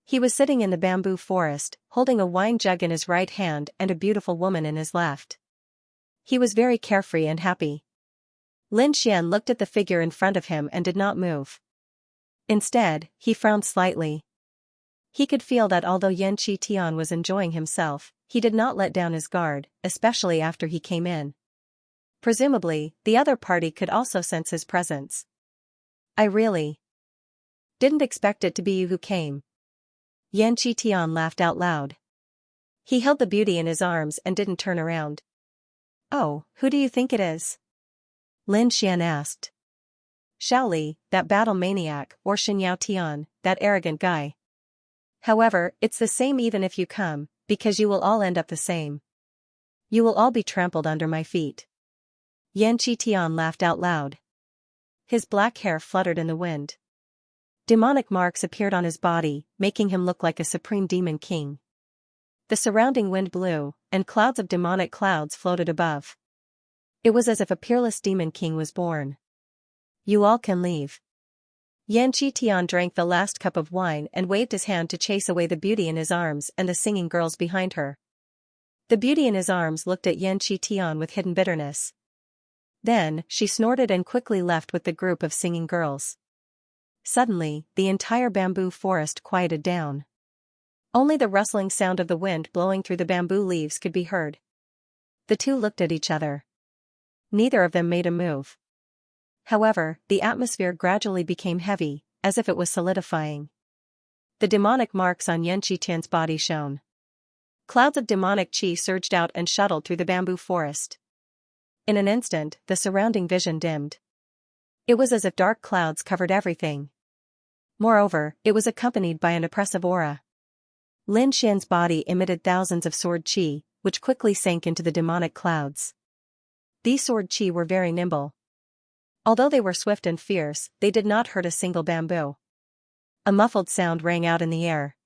He was sitting in the bamboo forest, holding a wine jug in his right hand and a beautiful woman in his left. He was very carefree and happy. Lin Xian looked at the figure in front of him and did not move. Instead, he frowned slightly. He could feel that although Xianxia was enjoying himself, he did not let down his guard, especially after he came in. Presumably, the other party could also sense his presence. "I really didn't expect it to be you who came." Xianxia laughed out loud. He held the beauty in his arms and didn't turn around. "Oh, who do you think it is?" Lin Xian asked. "Shaoli, that battle maniac, or Xianyao Tian, that arrogant guy. However, it's the same even if you come, because you will all end up the same. You will all be trampled under my feet." Xianxia laughed out loud. His black hair fluttered in the wind. Demonic marks appeared on his body, making him look like a supreme demon king. The surrounding wind blew, and clouds of demonic clouds floated above. It was as if a peerless demon king was born. "You all can leave." Xianxia drank the last cup of wine and waved his hand to chase away the beauty in his arms and the singing girls behind her. The beauty in his arms looked at Xianxia with hidden bitterness. Then, she snorted and quickly left with the group of singing girls. Suddenly, the entire bamboo forest quieted down. Only the rustling sound of the wind blowing through the bamboo leaves could be heard. The two looked at each other. Neither of them made a move. However, the atmosphere gradually became heavy, as if it was solidifying. The demonic marks on Xianxia's body shone. Clouds of demonic qi surged out and shuttled through the bamboo forest. In an instant, the surrounding vision dimmed. It was as if dark clouds covered everything. Moreover, it was accompanied by an oppressive aura. Lin Xian's body emitted thousands of sword qi, which quickly sank into the demonic clouds. These sword qi were very nimble. Although they were swift and fierce, they did not hurt a single bamboo. A muffled sound rang out in the air.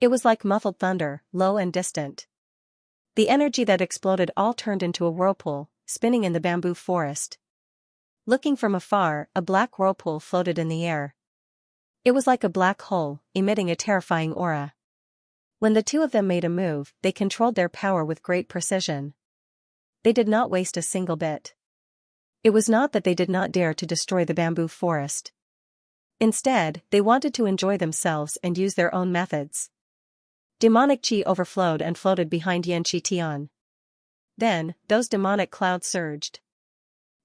It was like muffled thunder, low and distant. The energy that exploded all turned into a whirlpool, spinning in the bamboo forest. Looking from afar, a black whirlpool floated in the air. It was like a black hole, emitting a terrifying aura. When the two of them made a move, they controlled their power with great precision. They did not waste a single bit. It was not that they did not dare to destroy the bamboo forest. Instead, they wanted to enjoy themselves and use their own methods. Demonic qi overflowed and floated behind Xianxia. Then, those demonic clouds surged.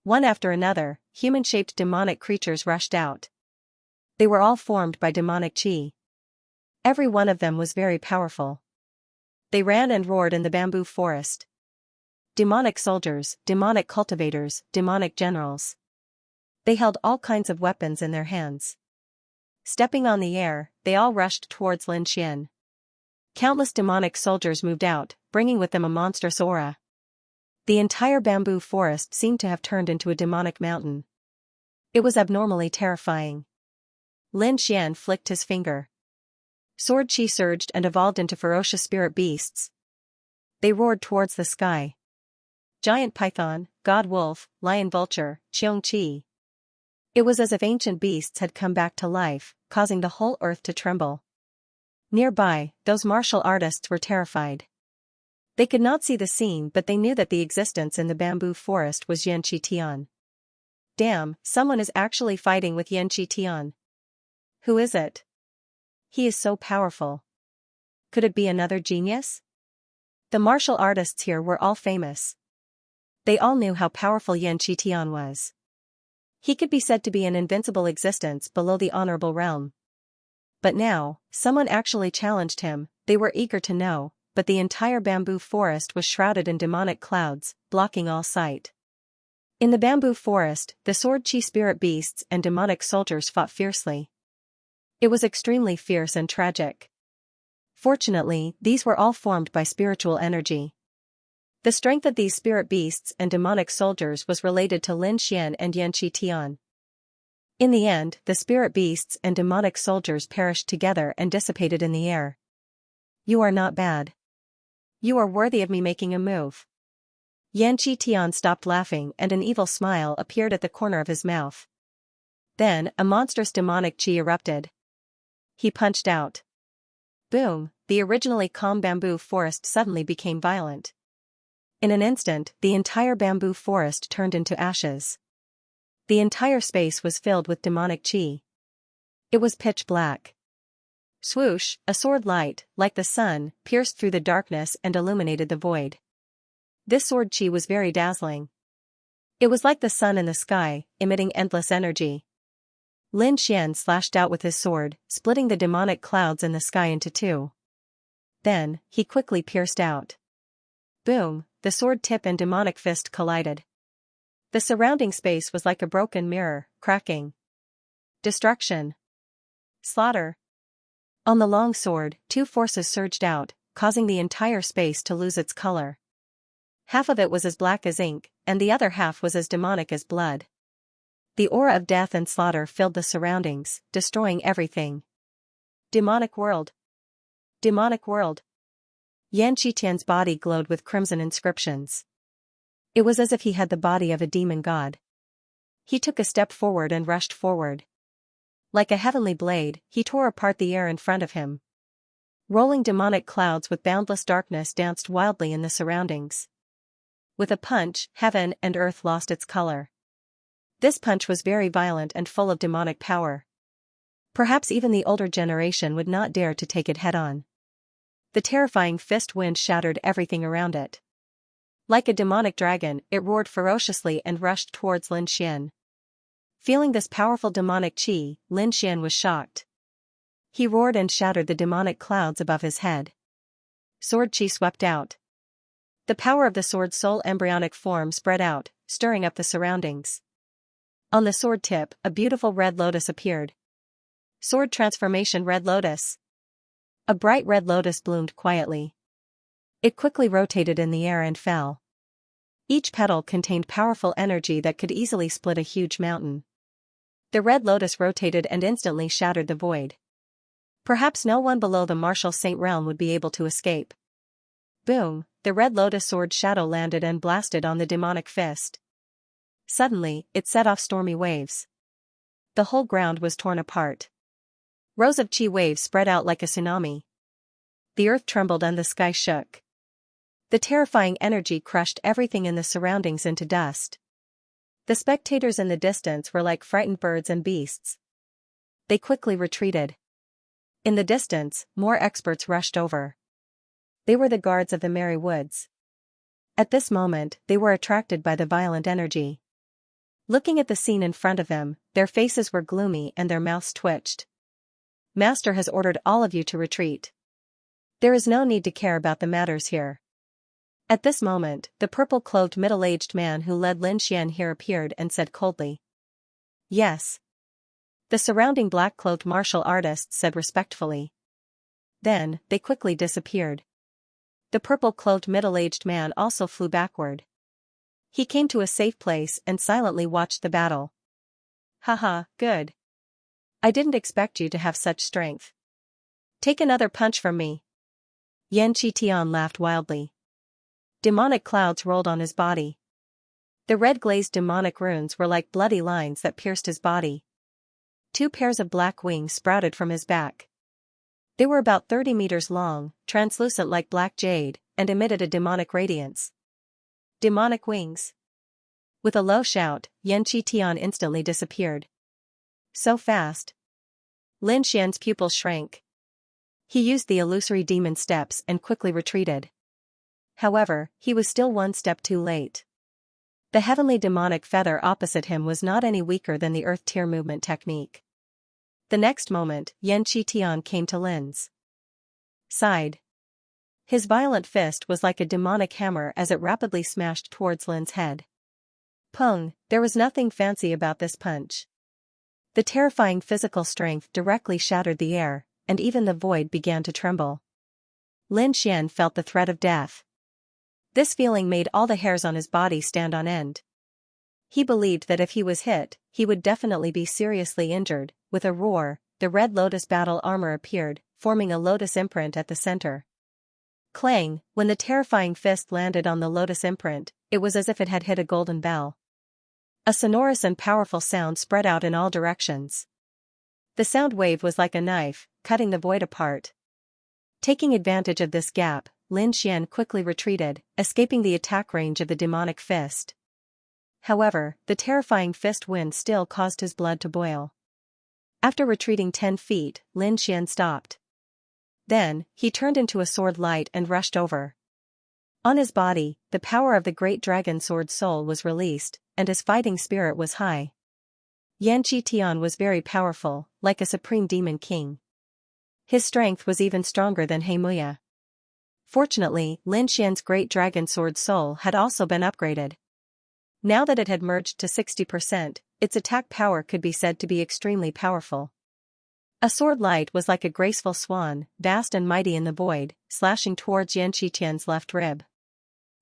One after another, human-shaped demonic creatures rushed out. They were all formed by demonic qi. Every one of them was very powerful. They ran and roared in the bamboo forest. Demonic soldiers, demonic cultivators, demonic generals. They held all kinds of weapons in their hands. Stepping on the air, they all rushed towards Lin Xian. Countless demonic soldiers moved out, bringing with them a monstrous aura. The entire bamboo forest seemed to have turned into a demonic mountain. It was abnormally terrifying. Lin Xian flicked his finger. Sword chi surged and evolved into ferocious spirit beasts. They roared towards the sky. Giant python, god wolf, lion vulture, Xianxia. It was as if ancient beasts had come back to life, causing the whole earth to tremble. Nearby, those martial artists were terrified. They could not see the scene, but they knew that the existence in the bamboo forest was Xianxia. Damn, someone is actually fighting with Xianxia. Who is it? He is so powerful. Could it be another genius? The martial artists here were all famous. They all knew how powerful Xianxia was. He could be said to be an invincible existence below the honorable realm. But now, someone actually challenged him. They were eager to know, but the entire bamboo forest was shrouded in demonic clouds, blocking all sight. In the bamboo forest, the sword chi spirit beasts and demonic soldiers fought fiercely. It was extremely fierce and tragic. Fortunately, these were all formed by spiritual energy. The strength of these spirit beasts and demonic soldiers was related to Lin Xian and Xianxia. In the end, the spirit beasts and demonic soldiers perished together and dissipated in the air. You are not bad. You are worthy of me making a move. Xianxia stopped laughing and an evil smile appeared at the corner of his mouth. Then, a monstrous demonic chi erupted. He punched out. Boom, the originally calm bamboo forest suddenly became violent. In an instant, the entire bamboo forest turned into ashes. The entire space was filled with demonic chi. It was pitch black. Swoosh, a sword light, like the sun, pierced through the darkness and illuminated the void. This sword chi was very dazzling. It was like the sun in the sky, emitting endless energy. Lin Xian slashed out with his sword, splitting the demonic clouds in the sky into two. Then, he quickly pierced out. Boom, the sword tip and demonic fist collided. The surrounding space was like a broken mirror, cracking. Destruction. Slaughter. On the long sword, two forces surged out, causing the entire space to lose its color. Half of it was as black as ink, and the other half was as demonic as blood. The aura of death and slaughter filled the surroundings, destroying everything. Demonic world. Demonic world. Xianxia's body glowed with crimson inscriptions. It was as if he had the body of a demon god. He took a step forward and rushed forward. Like a heavenly blade, he tore apart the air in front of him. Rolling demonic clouds with boundless darkness danced wildly in the surroundings. With a punch, heaven and earth lost its color. This punch was very violent and full of demonic power. Perhaps even the older generation would not dare to take it head-on. The terrifying fist wind shattered everything around it. Like a demonic dragon, it roared ferociously and rushed towards Lin Xian. Feeling this powerful demonic chi, Lin Xian was shocked. He roared and shattered the demonic clouds above his head. Sword chi swept out. The power of the sword's soul embryonic form spread out, stirring up the surroundings. On the sword tip, a beautiful red lotus appeared. Sword transformation red lotus. A bright red lotus bloomed quietly. It quickly rotated in the air and fell. Each petal contained powerful energy that could easily split a huge mountain. The red lotus rotated and instantly shattered the void. Perhaps no one below the martial saint realm would be able to escape. Boom, the red lotus sword shadow landed and blasted on the demonic fist. Suddenly, it set off stormy waves. The whole ground was torn apart. Rows of chi waves spread out like a tsunami. The earth trembled and the sky shook. The terrifying energy crushed everything in the surroundings into dust. The spectators in the distance were like frightened birds and beasts. They quickly retreated. In the distance, more experts rushed over. They were the guards of the Merry Woods. At this moment, they were attracted by the violent energy. Looking at the scene in front of them, their faces were gloomy and their mouths twitched. Master has ordered all of you to retreat. There is no need to care about the matters here. At this moment, the purple-clothed middle-aged man who led Lin Xian here appeared and said coldly. Yes. The surrounding black-clothed martial artists said respectfully. Then, they quickly disappeared. The purple-clothed middle-aged man also flew backward. He came to a safe place and silently watched the battle. Haha, good. I didn't expect you to have such strength. Take another punch from me. Xianxia laughed wildly. Demonic clouds rolled on his body. The red-glazed demonic runes were like bloody lines that pierced his body. 2 pairs of black wings sprouted from his back. They were about 30 meters long, translucent like black jade, and emitted a demonic radiance. Demonic wings. With a low shout, Xianxia instantly disappeared. So fast. Lin Xian's pupils shrank. He used the illusory demon steps and quickly retreated. However, he was still one step too late. The heavenly demonic feather opposite him was not any weaker than the earth tear movement technique. The next moment, Xianxia came to Lin's side. His violent fist was like a demonic hammer as it rapidly smashed towards Lin's head. Pung, there was nothing fancy about this punch. The terrifying physical strength directly shattered the air, and even the void began to tremble. Lin Xian felt the threat of death. This feeling made all the hairs on his body stand on end. He believed that if he was hit, he would definitely be seriously injured. With a roar, the red lotus battle armor appeared, forming a lotus imprint at the center. Clang, when the terrifying fist landed on the lotus imprint, it was as if it had hit a golden bell. A sonorous and powerful sound spread out in all directions. The sound wave was like a knife, cutting the void apart. Taking advantage of this gap, Lin Xian quickly retreated, escaping the attack range of the demonic fist. However, the terrifying fist wind still caused his blood to boil. After retreating 10 feet, Lin Xian stopped. Then, he turned into a sword light and rushed over. On his body, the power of the great dragon sword soul was released, and his fighting spirit was high. Xianxia was very powerful, like a supreme demon king. His strength was even stronger than Heimuya. Fortunately, Lin Xian's great dragon sword soul had also been upgraded. Now that it had merged to 60%, its attack power could be said to be extremely powerful. A sword light was like a graceful swan, vast and mighty in the void, slashing towards Xianxia's left rib.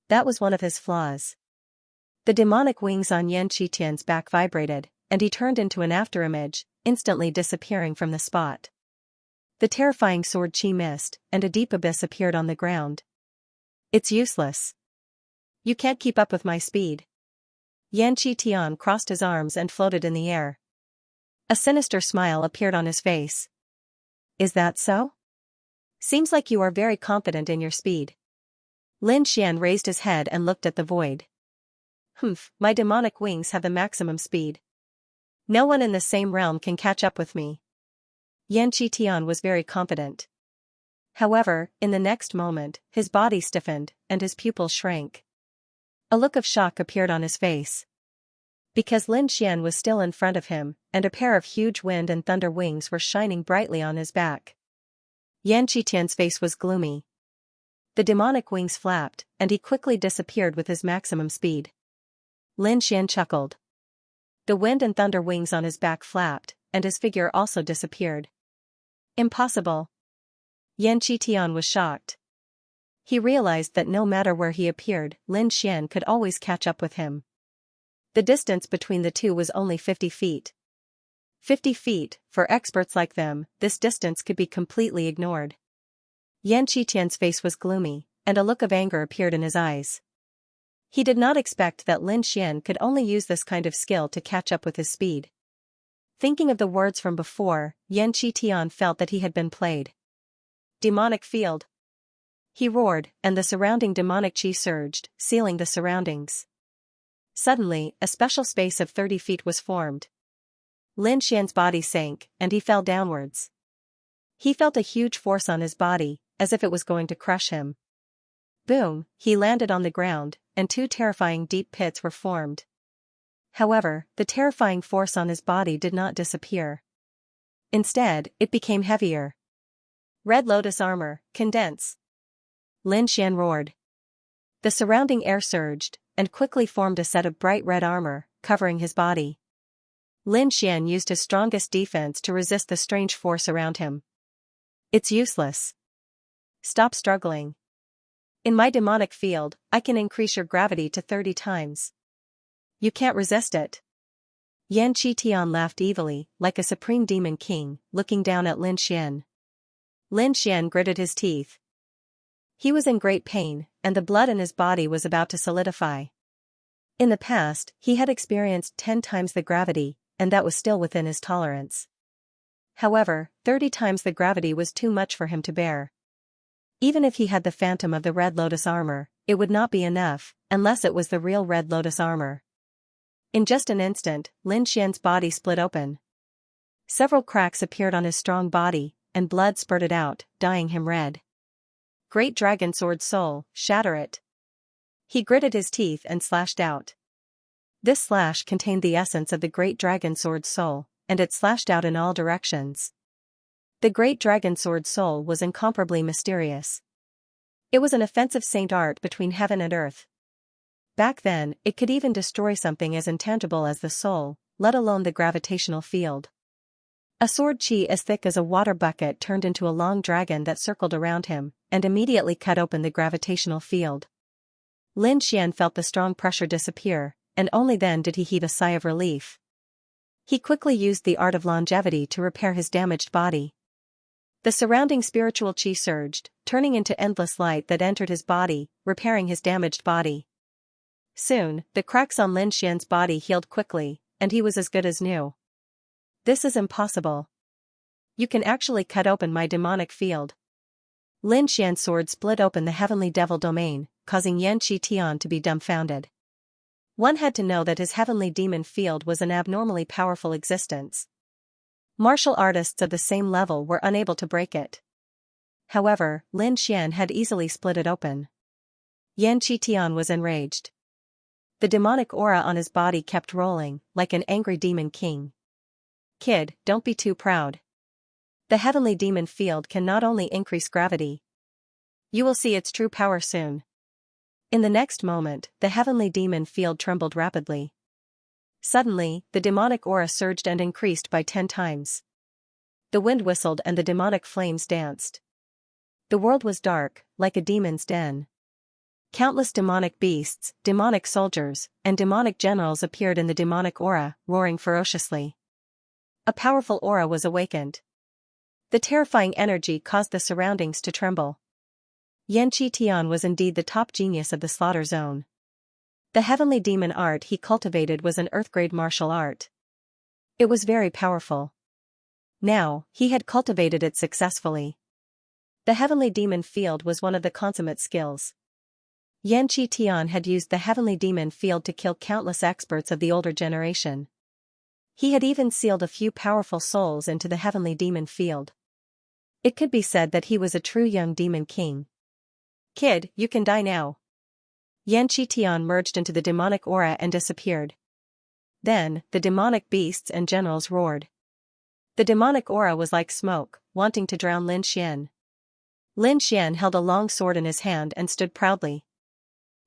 That was one of his flaws. The demonic wings on Xianxia's back vibrated, and he turned into an afterimage, instantly disappearing from the spot. The terrifying sword chi missed, and a deep abyss appeared on the ground. It's useless. You can't keep up with my speed. Xianxia crossed his arms and floated in the air. A sinister smile appeared on his face. Is that so? Seems like you are very confident in your speed. Lin Xian raised his head and looked at the void. Humph, my demonic wings have the maximum speed. No one in the same realm can catch up with me. Xianxia was very confident. However, in the next moment, his body stiffened, and his pupils shrank. A look of shock appeared on his face. Because Lin Xian was still in front of him, and a pair of huge wind and thunder wings were shining brightly on his back. Xianxia's face was gloomy. The demonic wings flapped, and he quickly disappeared with his maximum speed. Lin Xian chuckled. The wind and thunder wings on his back flapped, and his figure also disappeared. Impossible. Xianxia was shocked. He realized that no matter where he appeared, Lin Xian could always catch up with him. The distance between the two was only 50 feet. 50 feet, for experts like them, this distance could be completely ignored. Xianxia's face was gloomy, and a look of anger appeared in his eyes. He did not expect that Lin Xian could only use this kind of skill to catch up with his speed. Thinking of the words from before, Xianxia felt that he had been played. Demonic field. He roared, and the surrounding demonic chi surged, sealing the surroundings. Suddenly, a special space of 30 feet was formed. Lin Xian's body sank, and he fell downwards. He felt a huge force on his body, as if it was going to crush him. Boom, he landed on the ground, and 2 terrifying deep pits were formed. However, the terrifying force on his body did not disappear. Instead, it became heavier. Red Lotus armor, condense. Lin Xian roared. The surrounding air surged, and quickly formed a set of bright red armor, covering his body. Lin Xian used his strongest defense to resist the strange force around him. It's useless. Stop struggling. In my demonic field, I can increase your gravity to 30 times. You can't resist it. Xianxia laughed evilly, like a supreme demon king, looking down at Lin Xian. Lin Xian gritted his teeth. He was in great pain, and the blood in his body was about to solidify. In the past, he had experienced 10 times the gravity, and that was still within his tolerance. However, 30 times the gravity was too much for him to bear. Even if he had the phantom of the Red Lotus armor, it would not be enough, unless it was the real Red Lotus armor. In just an instant, Lin Xian's body split open. Several cracks appeared on his strong body, and blood spurted out, dyeing him red. Great Dragon Sword Soul, shatter it. He gritted his teeth and slashed out. This slash contained the essence of the Great Dragon Sword Soul, and it slashed out in all directions. The Great Dragon Sword Soul was incomparably mysterious. It was an offensive saint art between heaven and earth. Back then, it could even destroy something as intangible as the soul, let alone the gravitational field. A sword chi as thick as a water bucket turned into a long dragon that circled around him, and immediately cut open the gravitational field. Lin Xian felt the strong pressure disappear, and only then did he heave a sigh of relief. He quickly used the art of longevity to repair his damaged body. The surrounding spiritual chi surged, turning into endless light that entered his body, repairing his damaged body. Soon, the cracks on Lin Xian's body healed quickly, and he was as good as new. This is impossible. You can actually cut open my demonic field. Lin Xian's sword split open the heavenly devil domain, causing Xianxia Tian to be dumbfounded. One had to know that his heavenly demon field was an abnormally powerful existence. Martial artists of the same level were unable to break it. However, Lin Xian had easily split it open. Xianxia Tian was enraged. The demonic aura on his body kept rolling, like an angry demon king. Kid, don't be too proud. The heavenly demon field can not only increase gravity. You will see its true power soon. In the next moment, the heavenly demon field trembled rapidly. Suddenly, the demonic aura surged and increased by 10 times. The wind whistled and the demonic flames danced. The world was dark, like a demon's den. Countless demonic beasts, demonic soldiers, and demonic generals appeared in the demonic aura, roaring ferociously. A powerful aura was awakened. The terrifying energy caused the surroundings to tremble. Xianxia Tian was indeed the top genius of the slaughter zone. The heavenly demon art he cultivated was an earth-grade martial art. It was very powerful. Now, he had cultivated it successfully. The heavenly demon field was one of the consummate skills. Xianxia Tian had used the heavenly demon field to kill countless experts of the older generation. He had even sealed a few powerful souls into the heavenly demon field. It could be said that he was a true young demon king. Kid, you can die now. Xianxia Tian merged into the demonic aura and disappeared. Then, the demonic beasts and generals roared. The demonic aura was like smoke, wanting to drown Lin Xian. Lin Xian held a long sword in his hand and stood proudly.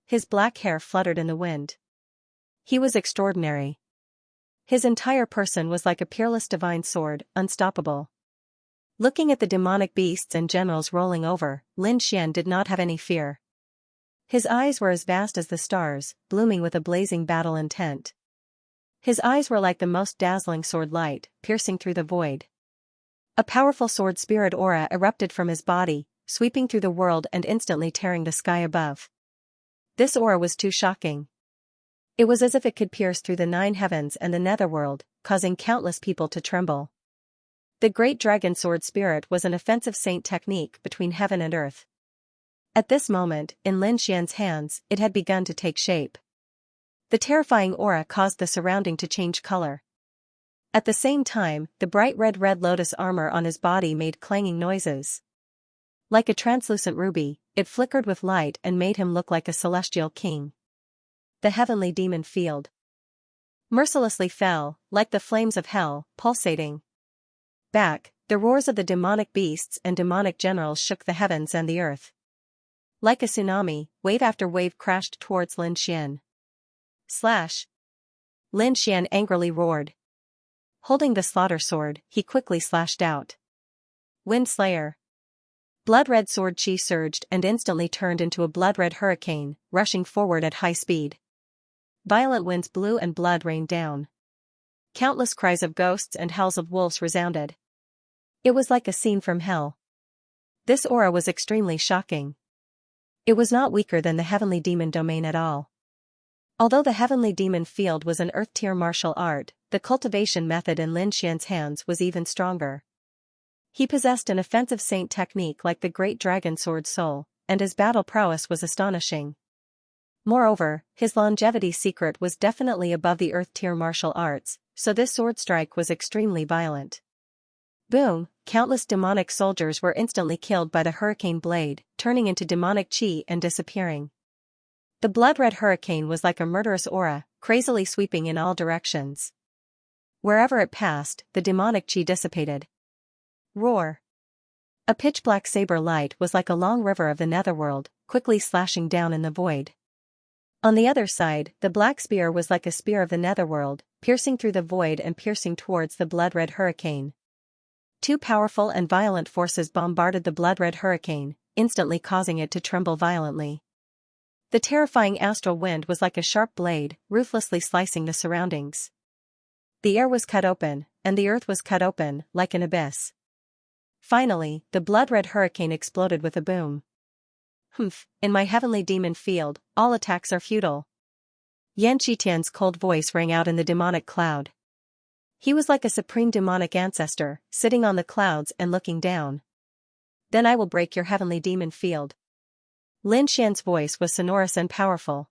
His black hair fluttered in the wind. He was extraordinary. His entire person was like a peerless divine sword, unstoppable. Looking at the demonic beasts and generals rolling over, Lin Xian did not have any fear. His eyes were as vast as the stars, blooming with a blazing battle intent. His eyes were like the most dazzling sword light, piercing through the void. A powerful sword spirit aura erupted from his body, sweeping through the world and instantly tearing the sky above. This aura was too shocking. It was as if it could pierce through the 9 heavens and the netherworld, causing countless people to tremble. The Great Dragon Sword Spirit was an offensive saint technique between heaven and earth. At this moment, in Lin Xian's hands, it had begun to take shape. The terrifying aura caused the surrounding to change color. At the same time, the bright red lotus armor on his body made clanging noises. Like a translucent ruby, it flickered with light and made him look like a celestial king. The heavenly demon field mercilessly fell, like the flames of hell, pulsating. Back, the roars of the demonic beasts and demonic generals shook the heavens and the earth. Like a tsunami, wave after wave crashed towards Lin Xian. Slash! Lin Xian angrily roared. Holding the slaughter sword, he quickly slashed out. Wind Slayer. Blood-red sword chi surged and instantly turned into a blood-red hurricane, rushing forward at high speed. Violent winds blew and blood rained down. Countless cries of ghosts and howls of wolves resounded. It was like a scene from hell. This aura was extremely shocking. It was not weaker than the heavenly demon domain at all. Although the heavenly demon field was an earth-tier martial art, the cultivation method in Lin Xian's hands was even stronger. He possessed an offensive saint technique like the great dragon sword soul, and his battle prowess was astonishing. Moreover, his longevity secret was definitely above the earth-tier martial arts, so this sword strike was extremely violent. Boom! Countless demonic soldiers were instantly killed by the hurricane blade, turning into demonic chi and disappearing. The blood-red hurricane was like a murderous aura, crazily sweeping in all directions. Wherever it passed, the demonic chi dissipated. Roar! A pitch-black saber light was like a long river of the netherworld, quickly slashing down in the void. On the other side, the black spear was like a spear of the netherworld, piercing through the void and piercing towards the blood-red hurricane. Two powerful and violent forces bombarded the blood-red hurricane, instantly causing it to tremble violently. The terrifying astral wind was like a sharp blade, ruthlessly slicing the surroundings. The air was cut open, and the earth was cut open, like an abyss. Finally, the blood-red hurricane exploded with a boom. Humph, in my heavenly demon field, all attacks are futile. Xianxia's cold voice rang out in the demonic cloud. He was like a supreme demonic ancestor, sitting on the clouds and looking down. Then I will break your heavenly demon field. Lin Xian's voice was sonorous and powerful.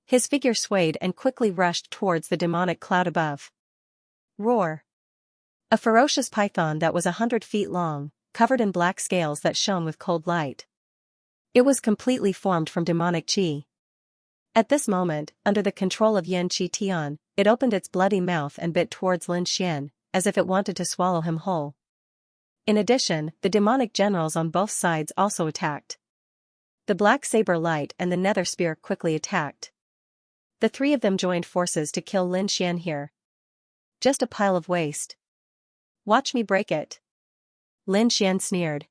His figure swayed and quickly rushed towards the demonic cloud above. Roar! A ferocious python that was 100 feet long, covered in black scales that shone with cold light. It was completely formed from demonic chi. At this moment, under the control of Xianxia, it opened its bloody mouth and bit towards Lin Xian, as if it wanted to swallow him whole. In addition, the demonic generals on both sides also attacked. The black saber light and the nether spear quickly attacked. The three of them joined forces to kill Lin Xian here. Just a pile of waste. Watch me break it. Lin Xian sneered.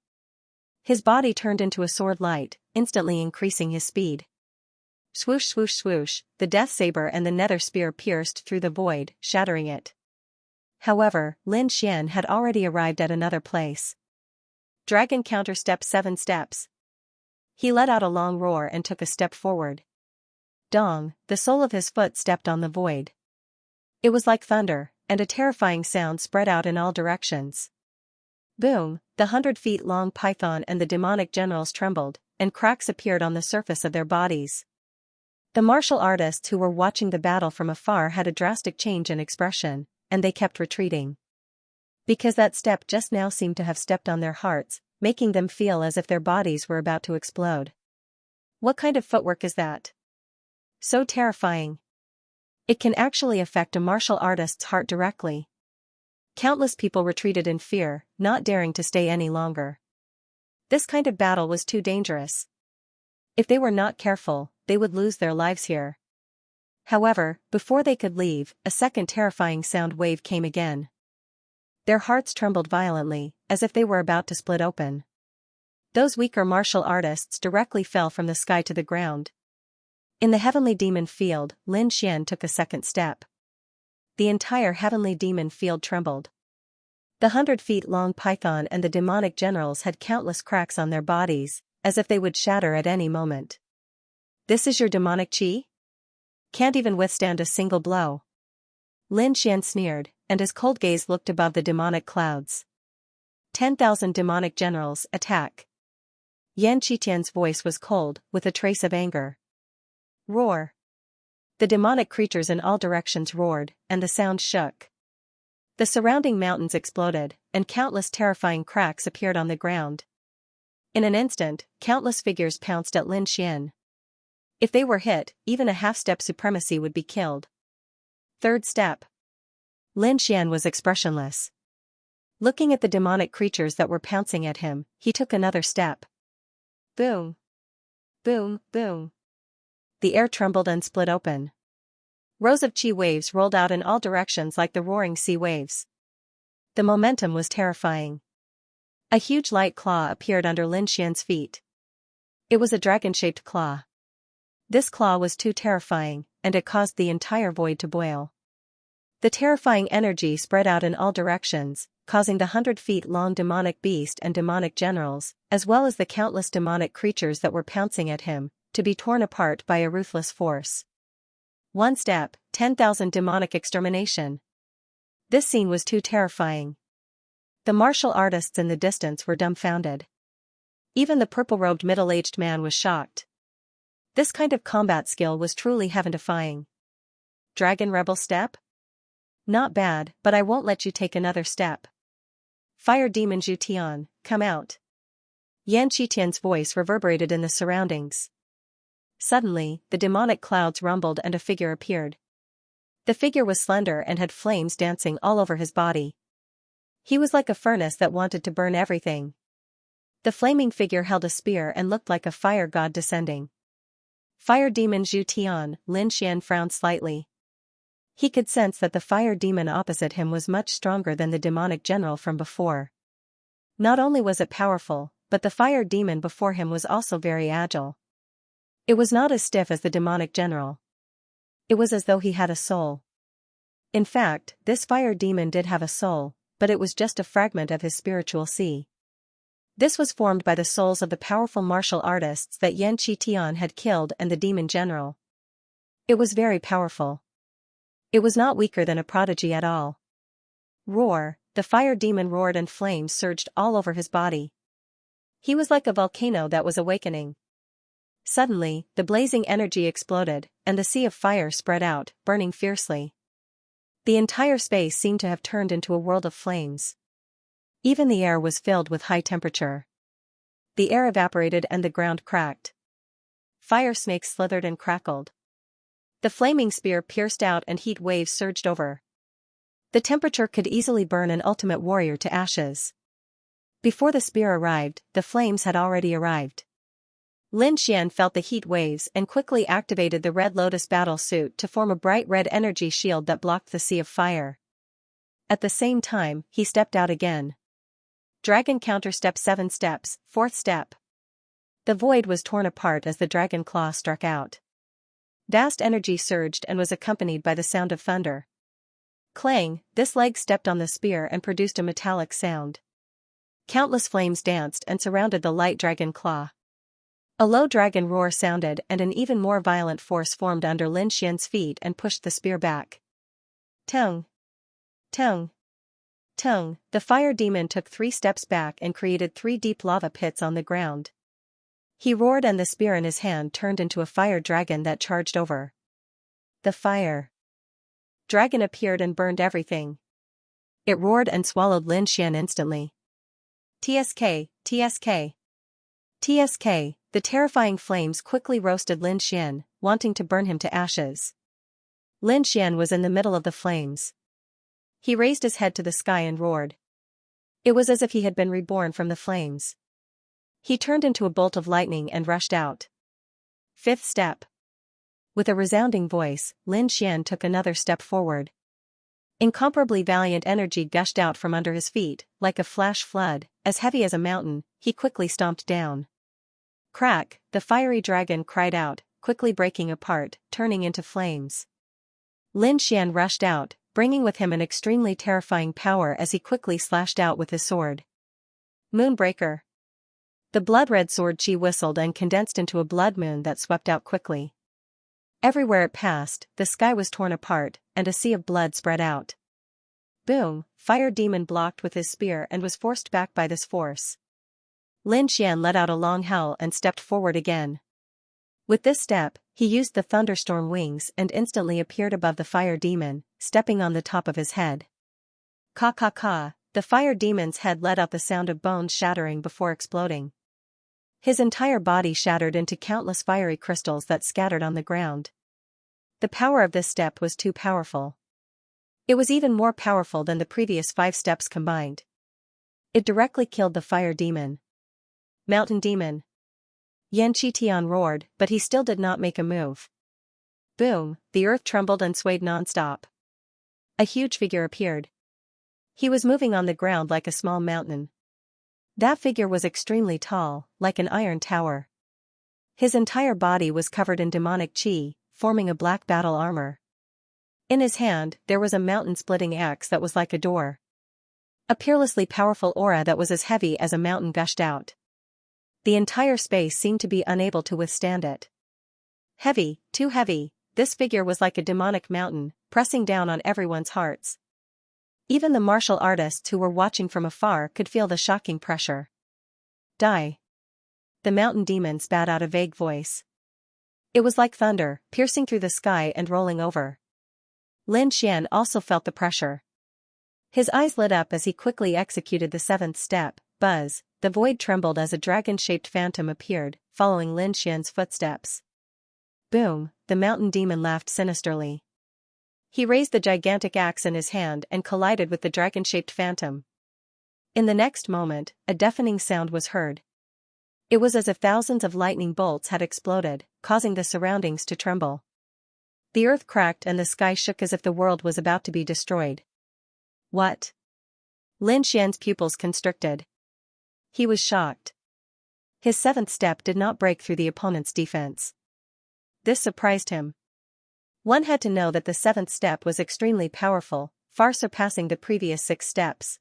His body turned into a sword light, instantly increasing his speed. Swoosh swoosh swoosh, the death saber and the nether spear pierced through the void, shattering it. However, Lin Xian had already arrived at another place. Dragon counter step 7 steps. He let out a long roar and took a step forward. Dong, the sole of his foot stepped on the void. It was like thunder, and a terrifying sound spread out in all directions. Boom, the 100 feet long python and the demonic generals trembled, and cracks appeared on the surface of their bodies. The martial artists who were watching the battle from afar had a drastic change in expression, and they kept retreating. Because that step just now seemed to have stepped on their hearts, making them feel as if their bodies were about to explode. What kind of footwork is that? So terrifying. It can actually affect a martial artist's heart directly. Countless people retreated in fear, not daring to stay any longer. This kind of battle was too dangerous. If they were not careful, they would lose their lives here. However, before they could leave, a second terrifying sound wave came again. Their hearts trembled violently, as if they were about to split open. Those weaker martial artists directly fell from the sky to the ground. In the heavenly demon field, Lin Xian took a second step. The entire heavenly demon field trembled. The 100 feet long python and the demonic generals had countless cracks on their bodies, as if they would shatter at any moment. This is your demonic chi? Can't even withstand a single blow. Lin Xian sneered, and his cold gaze looked above the demonic clouds. 10,000 demonic generals, attack. Xianxia's voice was cold, with a trace of anger. Roar. The demonic creatures in all directions roared, and the sound shook. The surrounding mountains exploded, and countless terrifying cracks appeared on the ground. In an instant, countless figures pounced at Lin Xian. If they were hit, even a half-step supremacy would be killed. Third step. Lin Xian was expressionless. Looking at the demonic creatures that were pouncing at him, he took another step. Boom. Boom, boom. The air trembled and split open. Rows of chi waves rolled out in all directions like the roaring sea waves. The momentum was terrifying. A huge light claw appeared under Lin Xian's feet. It was a dragon-shaped claw. This claw was too terrifying, and it caused the entire void to boil. The terrifying energy spread out in all directions, causing the 100-feet-long demonic beast and demonic generals, as well as the countless demonic creatures that were pouncing at him, to be torn apart by a ruthless force. One step, 10,000 demonic extermination. This scene was too terrifying. The martial artists in the distance were dumbfounded. Even the purple-robed middle-aged man was shocked. This kind of combat skill was truly heaven-defying. Dragon Rebel step? Not bad, but I won't let you take another step. Fire Demon Zhu Tian, come out. Yan Qitian's voice reverberated in the surroundings. Suddenly, the demonic clouds rumbled and a figure appeared. The figure was slender and had flames dancing all over his body. He was like a furnace that wanted to burn everything. The flaming figure held a spear and looked like a fire god descending. Fire Demon Zhu Tian, Lin Xian frowned slightly. He could sense that the fire demon opposite him was much stronger than the demonic general from before. Not only was it powerful, but the fire demon before him was also very agile. It was not as stiff as the demonic general. It was as though he had a soul. In fact, this fire demon did have a soul, but it was just a fragment of his spiritual sea. This was formed by the souls of the powerful martial artists that Yan Qitian had killed and the demon general. It was very powerful. It was not weaker than a prodigy at all. Roar, the fire demon roared and flames surged all over his body. He was like a volcano that was awakening. Suddenly, the blazing energy exploded, and the sea of fire spread out, burning fiercely. The entire space seemed to have turned into a world of flames. Even the air was filled with high temperature. The air evaporated and the ground cracked. Fire snakes slithered and crackled. The flaming spear pierced out and heat waves surged over. The temperature could easily burn an ultimate warrior to ashes. Before the spear arrived, the flames had already arrived. Lin Xian felt the heat waves and quickly activated the Red Lotus battle suit to form a bright red energy shield that blocked the sea of fire. At the same time, he stepped out again. Dragon counter step 7 steps, 4th step. The void was torn apart as the dragon claw struck out. Vast energy surged and was accompanied by the sound of thunder. Clang, this leg stepped on the spear and produced a metallic sound. Countless flames danced and surrounded the light dragon claw. A low dragon roar sounded and an even more violent force formed under Lin Xian's feet and pushed the spear back. Tung! Tung! Tung! The fire demon took 3 steps back and created 3 deep lava pits on the ground. He roared and the spear in his hand turned into a fire dragon that charged over. The fire dragon appeared and burned everything. It roared and swallowed Lin Xian instantly. TSK, TSK. TSK, the terrifying flames quickly roasted Lin Xian, wanting to burn him to ashes. Lin Xian was in the middle of the flames. He raised his head to the sky and roared. It was as if he had been reborn from the flames. He turned into a bolt of lightning and rushed out. 5th step. With a resounding voice, Lin Xian took another step forward. Incomparably valiant energy gushed out from under his feet, like a flash flood, as heavy as a mountain. He quickly stomped down. Crack, the fiery dragon cried out, quickly breaking apart, turning into flames. Lin Xian rushed out, bringing with him an extremely terrifying power as he quickly slashed out with his sword. Moonbreaker. The blood-red sword chi whistled and condensed into a blood moon that swept out quickly. Everywhere it passed, the sky was torn apart, and a sea of blood spread out. Boom, fire demon blocked with his spear and was forced back by this force. Lin Xian let out a long howl and stepped forward again. With this step, he used the thunderstorm wings and instantly appeared above the fire demon, stepping on the top of his head. Ka ka ka, the fire demon's head let out the sound of bones shattering before exploding. His entire body shattered into countless fiery crystals that scattered on the ground. The power of this step was too powerful. It was even more powerful than the previous 5 steps combined. It directly killed the fire demon. Mountain demon. Yan Qitian roared, but he still did not make a move. Boom, the earth trembled and swayed non-stop. A huge figure appeared. He was moving on the ground like a small mountain. That figure was extremely tall, like an iron tower. His entire body was covered in demonic chi, forming a black battle armor. In his hand, there was a mountain-splitting axe that was like a door. A peerlessly powerful aura that was as heavy as a mountain gushed out. The entire space seemed to be unable to withstand it. Heavy, too heavy, this figure was like a demonic mountain, pressing down on everyone's hearts. Even the martial artists who were watching from afar could feel the shocking pressure. Die. The mountain demon spat out a vague voice. It was like thunder, piercing through the sky and rolling over. Lin Xian also felt the pressure. His eyes lit up as he quickly executed the seventh step. Buzz, the void trembled as a dragon-shaped phantom appeared, following Lin Xian's footsteps. Boom, the mountain demon laughed sinisterly. He raised the gigantic axe in his hand and collided with the dragon-shaped phantom. In the next moment, a deafening sound was heard. It was as if thousands of lightning bolts had exploded, causing the surroundings to tremble. The earth cracked and the sky shook as if the world was about to be destroyed. What? Lin Xian's pupils constricted. He was shocked. His seventh step did not break through the opponent's defense. This surprised him. One had to know that the seventh step was extremely powerful, far surpassing the previous 6 steps.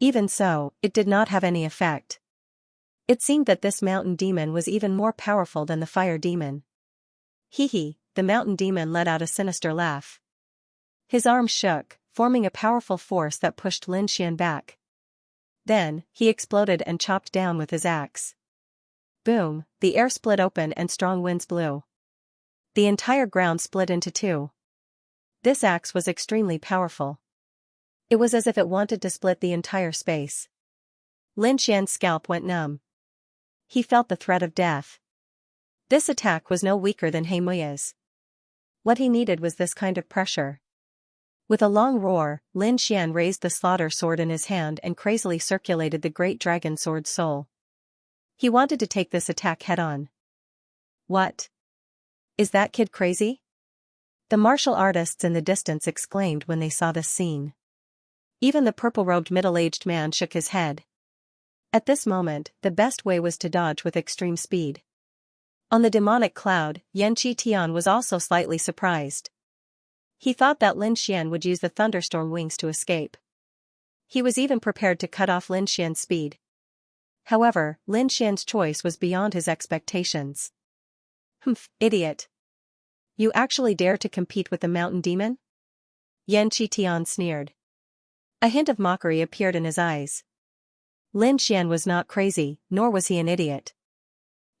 Even so, it did not have any effect. It seemed that this mountain demon was even more powerful than the fire demon. Hee, the mountain demon let out a sinister laugh. His arms shook, forming a powerful force that pushed Lin Xian back. Then, he exploded and chopped down with his axe. Boom, the air split open and strong winds blew. The entire ground split into 2. This axe was extremely powerful. It was as if it wanted to split the entire space. Lin Xian's scalp went numb. He felt the threat of death. This attack was no weaker than He Muya's. What he needed was this kind of pressure. With a long roar, Lin Xian raised the slaughter sword in his hand and crazily circulated the great dragon sword's soul. He wanted to take this attack head-on. What? Is that kid crazy? The martial artists in the distance exclaimed when they saw this scene. Even the purple-robed middle-aged man shook his head. At this moment, the best way was to dodge with extreme speed. On the demonic cloud, Xianxia was also slightly surprised. He thought that Lin Xian would use the thunderstorm wings to escape. He was even prepared to cut off Lin Xian's speed. However, Lin Xian's choice was beyond his expectations. Humph, idiot. You actually dare to compete with the mountain demon? Xianxia sneered. A hint of mockery appeared in his eyes. Lin Xian was not crazy, nor was he an idiot.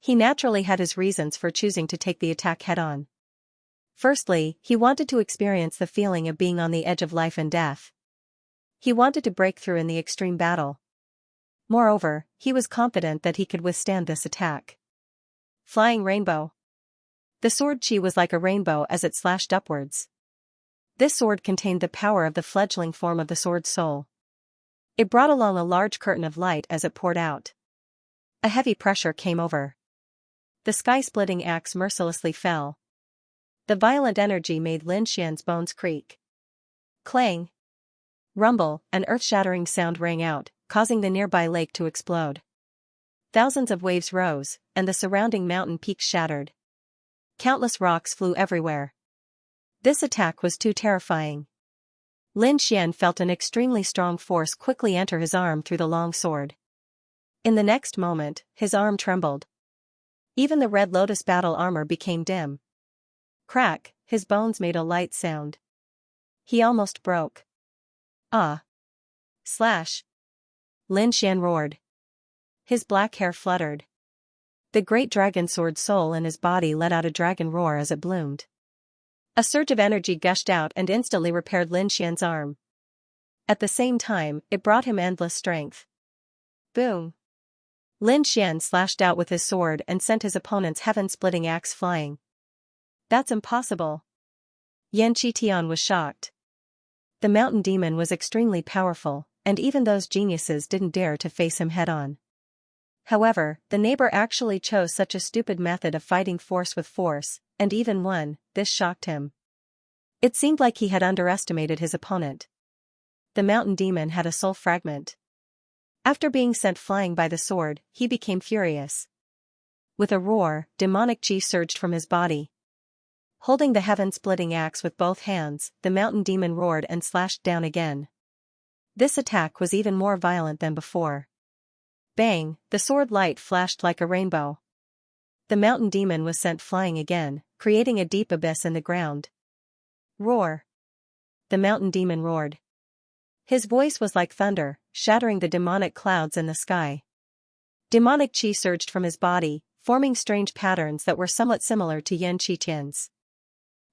He naturally had his reasons for choosing to take the attack head-on. Firstly, he wanted to experience the feeling of being on the edge of life and death. He wanted to break through in the extreme battle. Moreover, he was confident that he could withstand this attack. Flying rainbow. The sword chi was like a rainbow as it slashed upwards. This sword contained the power of the fledgling form of the sword's soul. It brought along a large curtain of light as it poured out. A heavy pressure came over. The sky-splitting axe mercilessly fell. The violent energy made Lin Xian's bones creak. Clang! Rumble, an earth-shattering sound rang out, causing the nearby lake to explode. Thousands of waves rose, and the surrounding mountain peaks shattered. Countless rocks flew everywhere. This attack was too terrifying. Lin Xian felt an extremely strong force quickly enter his arm through the long sword. In the next moment, his arm trembled. Even the red lotus battle armor became dim. Crack, his bones made a light sound. He almost broke. Ah! Slash! Lin Xian roared. His black hair fluttered. The great dragon sword soul in his body let out a dragon roar as it bloomed. A surge of energy gushed out and instantly repaired Lin Xian's arm. At the same time, it brought him endless strength. Boom! Lin Xian slashed out with his sword and sent his opponent's heaven-splitting axe flying. That's impossible. Xianxia was shocked. The mountain demon was extremely powerful, and even those geniuses didn't dare to face him head-on. However, the neighbor actually chose such a stupid method of fighting force with force, and even won. This shocked him. It seemed like he had underestimated his opponent. The mountain demon had a soul fragment. After being sent flying by the sword, he became furious. With a roar, demonic chi surged from his body. Holding the heaven-splitting axe with both hands, the mountain demon roared and slashed down again. This attack was even more violent than before. Bang, the sword light flashed like a rainbow. The mountain demon was sent flying again, creating a deep abyss in the ground. Roar! The mountain demon roared. His voice was like thunder, shattering the demonic clouds in the sky. Demonic chi surged from his body, forming strange patterns that were somewhat similar to Xianxia's.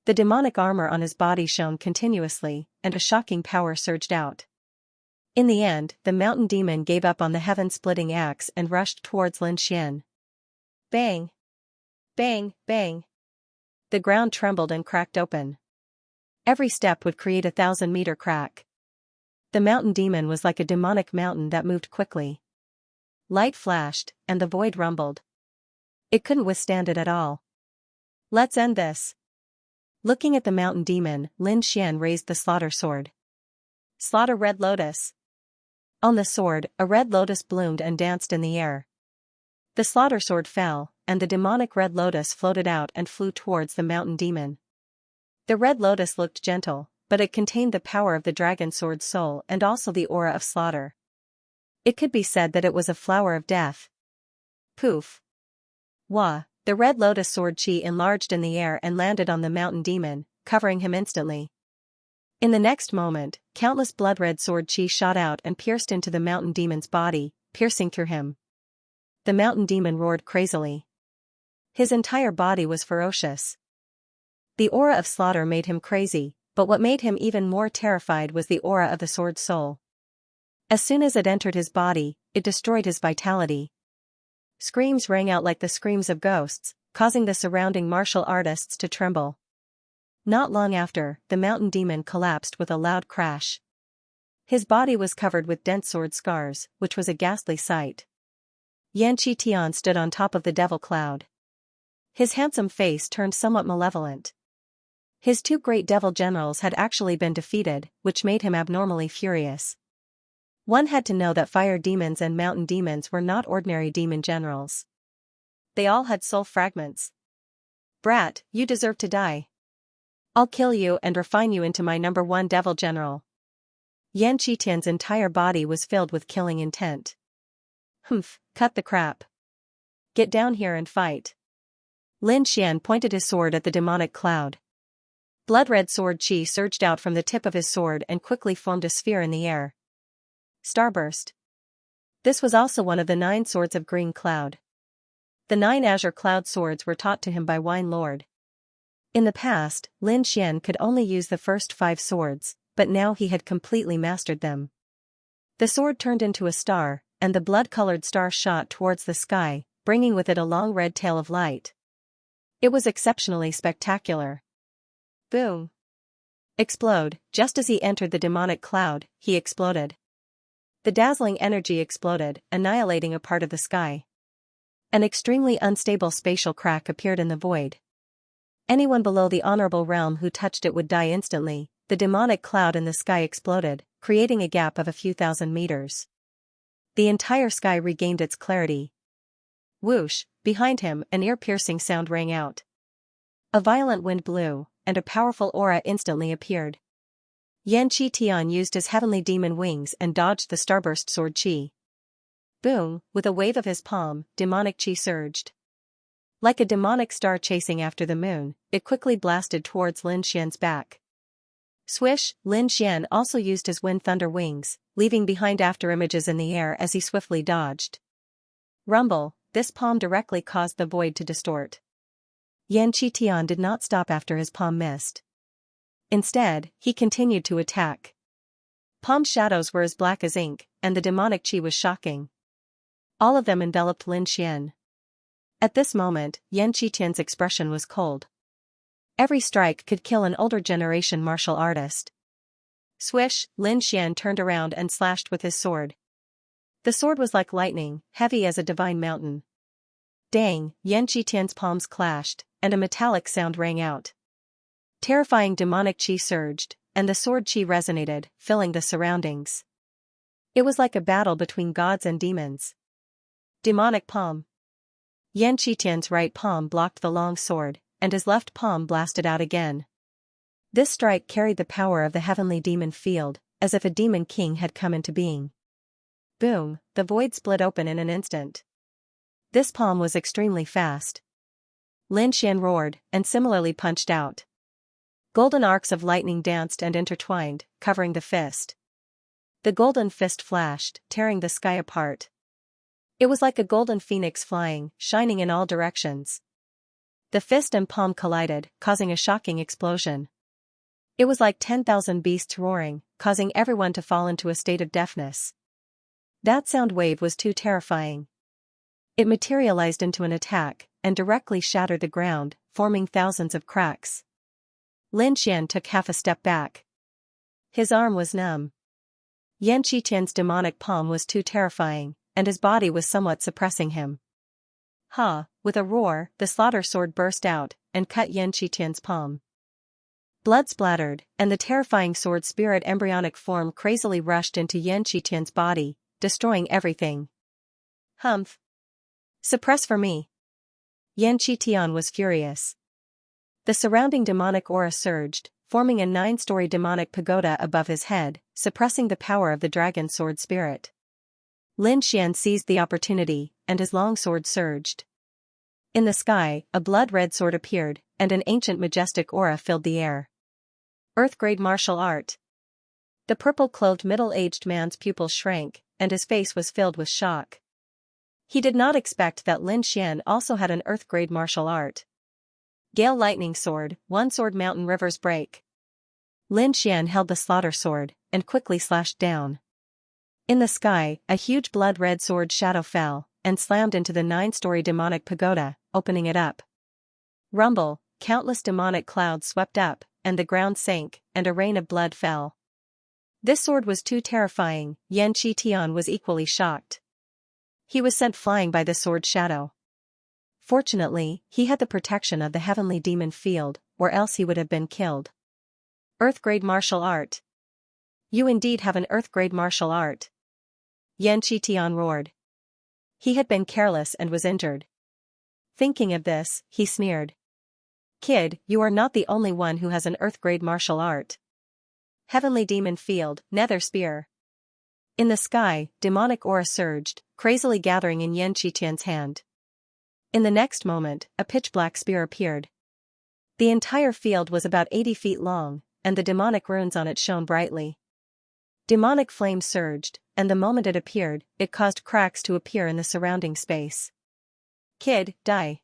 The demonic armor on his body shone continuously, and a shocking power surged out. In the end, the mountain demon gave up on the heaven-splitting axe and rushed towards Lin Xian. Bang! Bang, bang! The ground trembled and cracked open. Every step would create a 1,000-meter crack. The mountain demon was like a demonic mountain that moved quickly. Light flashed, and the void rumbled. It couldn't withstand it at all. Let's end this. Looking at the mountain demon, Lin Xian raised the slaughter sword. Slaughter Red Lotus. On the sword, a red lotus bloomed and danced in the air. The slaughter sword fell, and the demonic red lotus floated out and flew towards the mountain demon. The red lotus looked gentle, but it contained the power of the dragon sword's soul and also the aura of slaughter. It could be said that it was a flower of death. Poof! Wah! The red lotus sword chi enlarged in the air and landed on the mountain demon, covering him instantly. In the next moment, countless blood-red sword chi shot out and pierced into the mountain demon's body, piercing through him. The mountain demon roared crazily. His entire body was ferocious. The aura of slaughter made him crazy, but what made him even more terrified was the aura of the sword's soul. As soon as it entered his body, it destroyed his vitality. Screams rang out like the screams of ghosts, causing the surrounding martial artists to tremble. Not long after, the mountain demon collapsed with a loud crash. His body was covered with dense sword scars, which was a ghastly sight. Xianxia stood on top of the devil cloud. His handsome face turned somewhat malevolent. His two great devil generals had actually been defeated, which made him abnormally furious. One had to know that fire demons and mountain demons were not ordinary demon generals. They all had soul fragments. Brat, you deserve to die. I'll kill you and refine you into my #1 devil general. Xianxia's entire body was filled with killing intent. Humph, cut the crap. Get down here and fight. Lin Xian pointed his sword at the demonic cloud. Blood-red sword chi surged out from the tip of his sword and quickly formed a sphere in the air. Starburst. This was also one of the 9 swords of green cloud. The 9 azure cloud swords were taught to him by Wine Lord. In the past, Lin Xian could only use the first 5 swords, but now he had completely mastered them. The sword turned into a star, and the blood-colored star shot towards the sky, bringing with it a long red tail of light. It was exceptionally spectacular. Boom! Explode. Just as he entered the demonic cloud, he exploded. The dazzling energy exploded, annihilating a part of the sky. An extremely unstable spatial crack appeared in the void. Anyone below the honorable realm who touched it would die instantly. The demonic cloud in the sky exploded, creating a gap of a few thousand meters. The entire sky regained its clarity. Whoosh! Behind him, an ear-piercing sound rang out. A violent wind blew, and a powerful aura instantly appeared. Xianxia used his heavenly demon wings and dodged the starburst sword chi. Boom! With a wave of his palm, demonic chi surged. Like a demonic star chasing after the moon, it quickly blasted towards Lin Xian's back. Swish! Lin Xian also used his wind thunder wings, leaving behind afterimages in the air as he swiftly dodged. Rumble! This palm directly caused the void to distort. Xianxia did not stop after his palm missed. Instead, he continued to attack. Palm's shadows were as black as ink, and the demonic chi was shocking. All of them enveloped Lin Xian. At this moment, Xianxia's expression was cold. Every strike could kill an older generation martial artist. Swish! Lin Xian turned around and slashed with his sword. The sword was like lightning, heavy as a divine mountain. Dang! Xianxia's palms clashed, and a metallic sound rang out. Terrifying demonic chi surged, and the sword chi resonated, filling the surroundings. It was like a battle between gods and demons. Demonic palm. Xianxia's right palm blocked the long sword, and his left palm blasted out again. This strike carried the power of the heavenly demon field, as if a demon king had come into being. Boom, the void split open in an instant. This palm was extremely fast. Lin Xian roared, and similarly punched out. Golden arcs of lightning danced and intertwined, covering the fist. The golden fist flashed, tearing the sky apart. It was like a golden phoenix flying, shining in all directions. The fist and palm collided, causing a shocking explosion. It was like 10,000 beasts roaring, causing everyone to fall into a state of deafness. That sound wave was too terrifying. It materialized into an attack, and directly shattered the ground, forming thousands of cracks. Lin Xian took half a step back. His arm was numb. Yan Qiqian's demonic palm was too terrifying, and his body was somewhat suppressing him. Ha! With a roar, the slaughter sword burst out, and cut Yan Qiqian's palm. Blood splattered, and the terrifying sword spirit embryonic form crazily rushed into Yan Qiqian's body, destroying everything. Humph! Suppress for me! Yan Qiqian was furious. The surrounding demonic aura surged, forming a 9-story demonic pagoda above his head, suppressing the power of the dragon sword spirit. Lin Xian seized the opportunity, and his long sword surged. In the sky, a blood-red sword appeared, and an ancient majestic aura filled the air. Earth-grade martial art. The purple-clothed middle-aged man's pupils shrank, and his face was filled with shock. He did not expect that Lin Xian also had an earth-grade martial art. Gale lightning sword, one sword mountain rivers break. Lin Xian held the slaughter sword, and quickly slashed down. In the sky, a huge blood-red sword shadow fell, and slammed into the 9-story demonic pagoda, opening it up. Rumble, countless demonic clouds swept up, and the ground sank, and a rain of blood fell. This sword was too terrifying. Yan Qiqian was equally shocked. He was sent flying by the sword shadow. Fortunately, he had the protection of the heavenly demon field, or else he would have been killed. Earth-grade martial art. You indeed have an earth-grade martial art. Yan Qiqian roared. He had been careless and was injured. Thinking of this, he sneered. Kid, you are not the only one who has an earth-grade martial art. Heavenly demon field, nether spear. In the sky, demonic aura surged, crazily gathering in Yan Qiqian's hand. In the next moment, a pitch-black spear appeared. The entire field was about 80 feet long, and the demonic runes on it shone brightly. Demonic flame surged, and the moment it appeared, it caused cracks to appear in the surrounding space. Kid, die.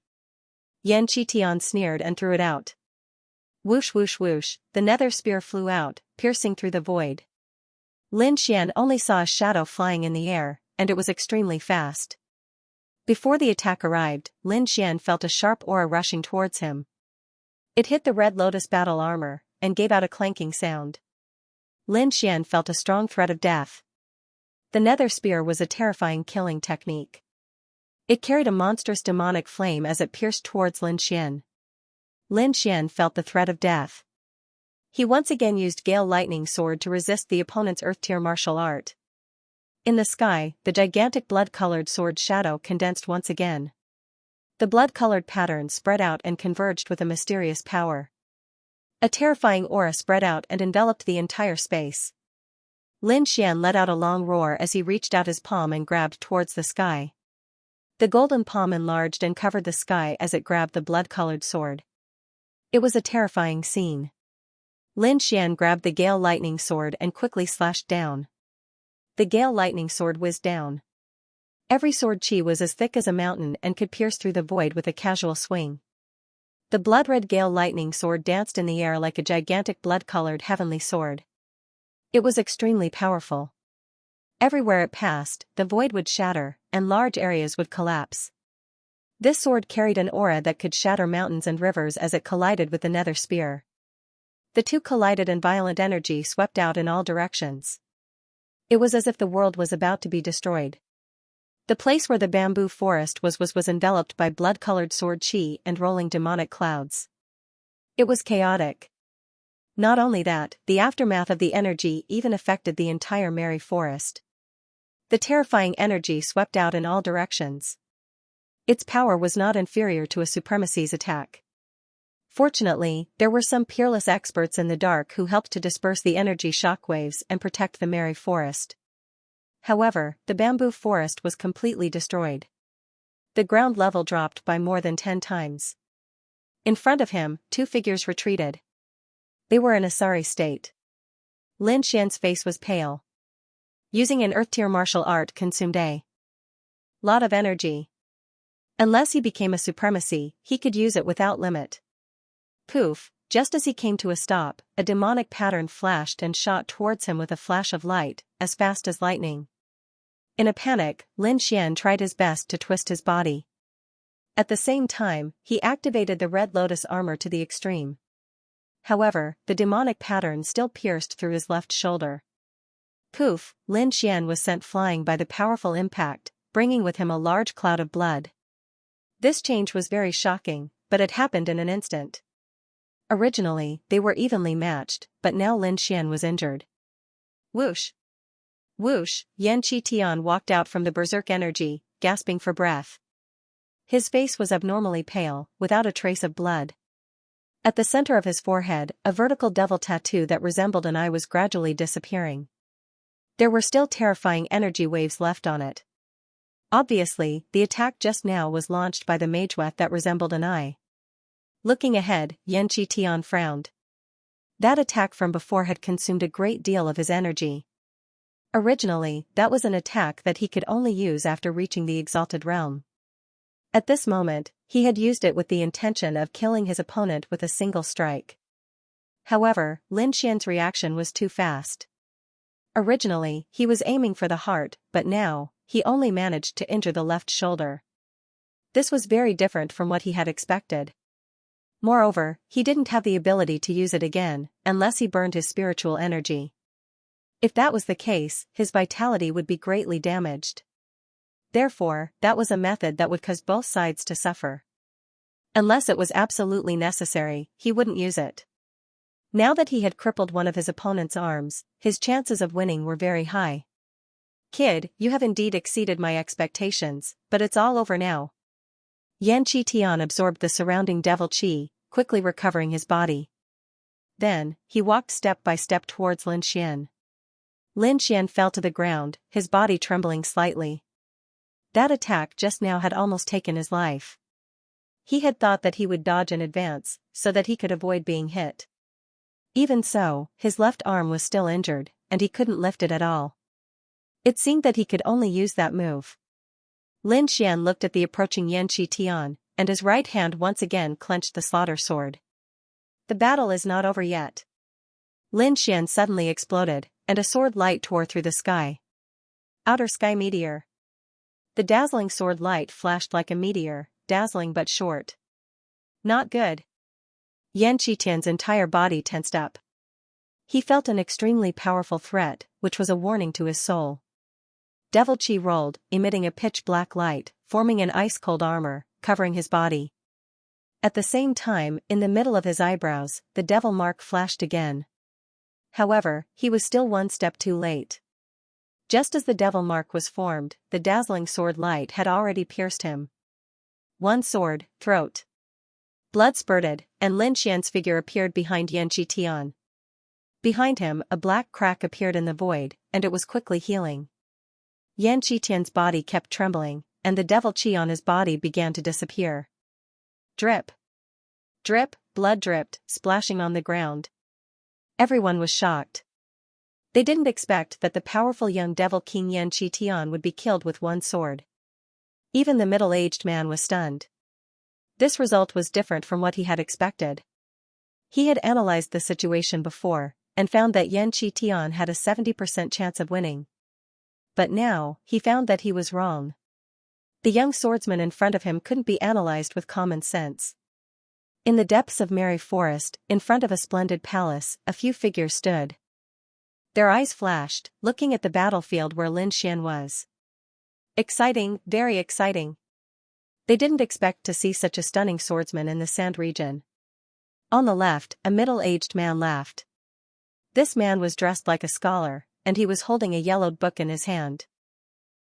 Yan Qiqian sneered and threw it out. Whoosh whoosh whoosh, the nether spear flew out, piercing through the void. Lin Xian only saw a shadow flying in the air, and it was extremely fast. Before the attack arrived, Lin Xian felt a sharp aura rushing towards him. It hit the Red Lotus battle armor, and gave out a clanking sound. Lin Xian felt a strong threat of death. The nether spear was a terrifying killing technique. It carried a monstrous demonic flame as it pierced towards Lin Xian. Lin Xian felt the threat of death. He once again used Gale Lightning Sword to resist the opponent's earth-tier martial art. In the sky, the gigantic blood-colored sword shadow condensed once again. The blood-colored pattern spread out and converged with a mysterious power. A terrifying aura spread out and enveloped the entire space. Lin Xian let out a long roar as he reached out his palm and grabbed towards the sky. The golden palm enlarged and covered the sky as it grabbed the blood-colored sword. It was a terrifying scene. Lin Xian grabbed the Gale Lightning Sword and quickly slashed down. The Gale Lightning Sword whizzed down. Every sword chi was as thick as a mountain and could pierce through the void with a casual swing. The blood-red Gale Lightning Sword danced in the air like a gigantic blood-colored heavenly sword. It was extremely powerful. Everywhere it passed, the void would shatter, and large areas would collapse. This sword carried an aura that could shatter mountains and rivers as it collided with the nether spear. The two collided and violent energy swept out in all directions. It was as if the world was about to be destroyed. The place where the bamboo forest was enveloped by blood-colored sword chi and rolling demonic clouds. It was chaotic. Not only that, the aftermath of the energy even affected the entire merry forest. The terrifying energy swept out in all directions. Its power was not inferior to a supremacy's attack. Fortunately, there were some peerless experts in the dark who helped to disperse the energy shockwaves and protect the merry forest. However, the bamboo forest was completely destroyed. The ground level dropped by more than 10 times. In front of him, 2 figures retreated. They were in a sorry state. Lin Xian's face was pale. Using an earth-tier martial art consumed a lot of energy. Unless he became a supremacy, he could use it without limit. Poof, just as he came to a stop, a demonic pattern flashed and shot towards him with a flash of light, as fast as lightning. In a panic, Lin Xian tried his best to twist his body. At the same time, he activated the Red Lotus armor to the extreme. However, the demonic pattern still pierced through his left shoulder. Poof, Lin Xian was sent flying by the powerful impact, bringing with him a large cloud of blood. This change was very shocking, but it happened in an instant. Originally, they were evenly matched, but now Lin Xian was injured. Whoosh! Whoosh! Yan Qi Tian walked out from the berserk energy, gasping for breath. His face was abnormally pale, without a trace of blood. At the center of his forehead, a vertical devil tattoo that resembled an eye was gradually disappearing. There were still terrifying energy waves left on it. Obviously, the attack just now was launched by the magewet that resembled an eye. Looking ahead, Yan Qi Tian frowned. That attack from before had consumed a great deal of his energy. Originally, that was an attack that he could only use after reaching the exalted realm. At this moment, he had used it with the intention of killing his opponent with a single strike. However, Lin Xian's reaction was too fast. Originally, he was aiming for the heart, but now, he only managed to injure the left shoulder. This was very different from what he had expected. Moreover, he didn't have the ability to use it again, unless he burned his spiritual energy. If that was the case, his vitality would be greatly damaged. Therefore, that was a method that would cause both sides to suffer. Unless it was absolutely necessary, he wouldn't use it. Now that he had crippled one of his opponent's arms, his chances of winning were very high. Kid, you have indeed exceeded my expectations, but it's all over now. Yan Qi Tian absorbed the surrounding devil qi, quickly recovering his body. Then, he walked step by step towards Lin Xian. Lin Xian fell to the ground, his body trembling slightly. That attack just now had almost taken his life. He had thought that he would dodge in advance, so that he could avoid being hit. Even so, his left arm was still injured, and he couldn't lift it at all. It seemed that he could only use that move. Lin Xian looked at the approaching Yan Qi Tian, and his right hand once again clenched the slaughter sword. The battle is not over yet. Lin Xian suddenly exploded, and a sword light tore through the sky. Outer sky meteor. The dazzling sword light flashed like a meteor, dazzling but short. Not good. Yan Qi Tian's entire body tensed up. He felt an extremely powerful threat, which was a warning to his soul. Devil Qi rolled, emitting a pitch-black light, forming an ice-cold armor, covering his body. At the same time, in the middle of his eyebrows, the devil mark flashed again. However, he was still one step too late. Just as the devil mark was formed, the dazzling sword light had already pierced him. One sword, throat. Blood spurted, and Lin Xian's figure appeared behind Yan Qi Tian. Behind him, a black crack appeared in the void, and it was quickly healing. Yan Qi Tian's body kept trembling, and the devil qi on his body began to disappear. Drip. Drip, blood dripped, splashing on the ground. Everyone was shocked. They didn't expect that the powerful young devil king Yan Qi Tian would be killed with one sword. Even the middle-aged man was stunned. This result was different from what he had expected. He had analyzed the situation before, and found that Yan Qi Tian had a 70% chance of winning. But now, he found that he was wrong. The young swordsman in front of him couldn't be analyzed with common sense. In the depths of Merry Forest, in front of a splendid palace, a few figures stood. Their eyes flashed, looking at the battlefield where Lin Xian was. Exciting, very exciting. They didn't expect to see such a stunning swordsman in the sand region. On the left, a middle-aged man laughed. This man was dressed like a scholar, and he was holding a yellowed book in his hand.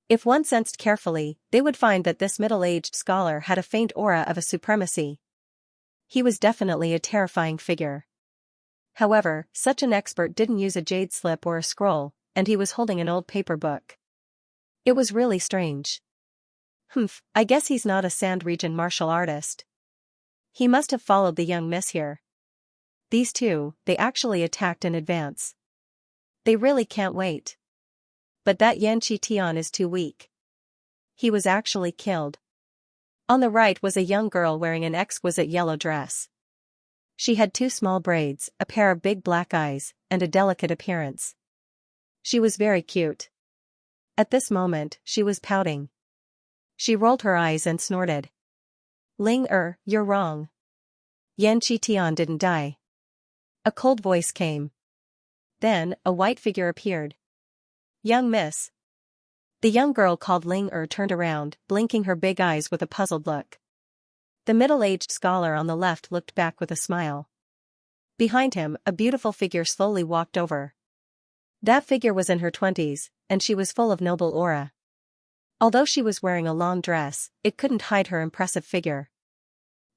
If one sensed carefully, they would find that this middle-aged scholar had a faint aura of a supremacy. He was definitely a terrifying figure. However, such an expert didn't use a jade slip or a scroll, and he was holding an old paper book. It was really strange. I guess he's not a Sand Region martial artist. He must have followed the young miss here. These two, they actually attacked in advance. They really can't wait. But that Xianxia Tian is too weak. He was actually killed. On the right was a young girl wearing an exquisite yellow dress. She had 2 small braids, a pair of big black eyes, and a delicate appearance. She was very cute. At this moment, she was pouting. She rolled her eyes and snorted. Ling you're wrong. Xianxia Tian didn't die. A cold voice came. Then, a white figure appeared. Young miss. The young girl called Ling turned around, blinking her big eyes with a puzzled look. The middle-aged scholar on the left looked back with a smile. Behind him, a beautiful figure slowly walked over. That figure was in her 20s, and she was full of noble aura. Although she was wearing a long dress, it couldn't hide her impressive figure.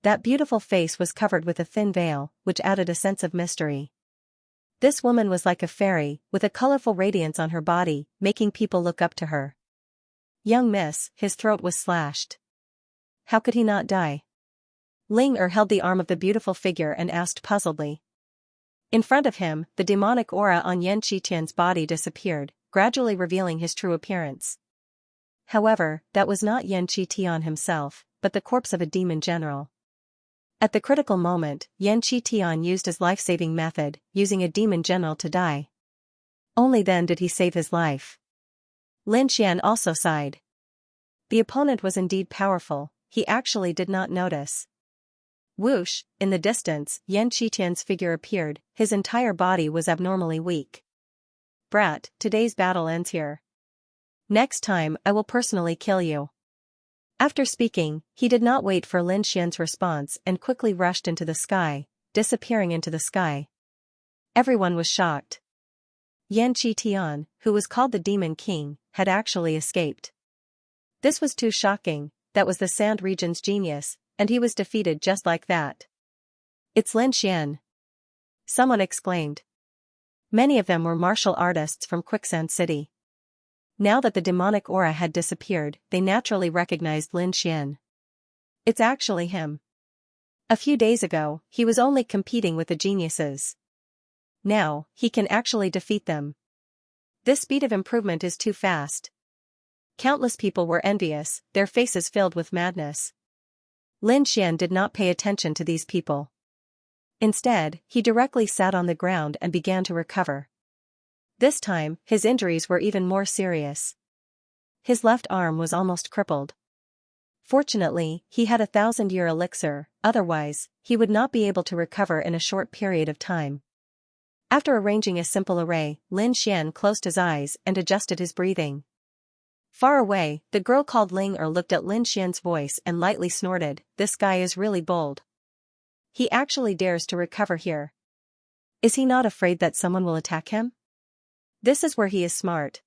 That beautiful face was covered with a thin veil, which added a sense of mystery. This woman was like a fairy, with a colorful radiance on her body, making people look up to her. Young miss, his throat was slashed. How could he not die? Ling held the arm of the beautiful figure and asked puzzledly. In front of him, the demonic aura on Xianxia Tian's body disappeared, gradually revealing his true appearance. However, that was not Xianxia Tian himself, but the corpse of a demon general. At the critical moment, Xianxia Tian used his life-saving method, using a demon general to die. Only then did he save his life. Lin Xian also sighed. The opponent was indeed powerful, he actually did not notice. Whoosh, in the distance, Xianxia Tian's figure appeared, his entire body was abnormally weak. Brat, today's battle ends here. Next time I will personally kill you. After speaking, he did not wait for Lin Xian's response and quickly rushed into the sky, disappearing into the sky. Everyone was shocked. Xianxia Tian, who was called the Demon King, had actually escaped. This was too shocking, that was the Sand Region's genius, and he was defeated just like that. It's Lin Xian. Someone exclaimed. Many of them were martial artists from Quicksand City. Now that the demonic aura had disappeared, they naturally recognized Lin Xian. It's actually him. A few days ago, he was only competing with the geniuses. Now, he can actually defeat them. This speed of improvement is too fast. Countless people were envious, their faces filled with madness. Lin Xian did not pay attention to these people. Instead, he directly sat on the ground and began to recover. This time, his injuries were even more serious. His left arm was almost crippled. Fortunately, he had 1,000-year elixir, otherwise, he would not be able to recover in a short period of time. After arranging a simple array, Lin Xian closed his eyes and adjusted his breathing. Far away, the girl called Ling looked at Lin Xian's voice and lightly snorted, "This guy is really bold. He actually dares to recover here. Is he not afraid that someone will attack him? This is where he is smart."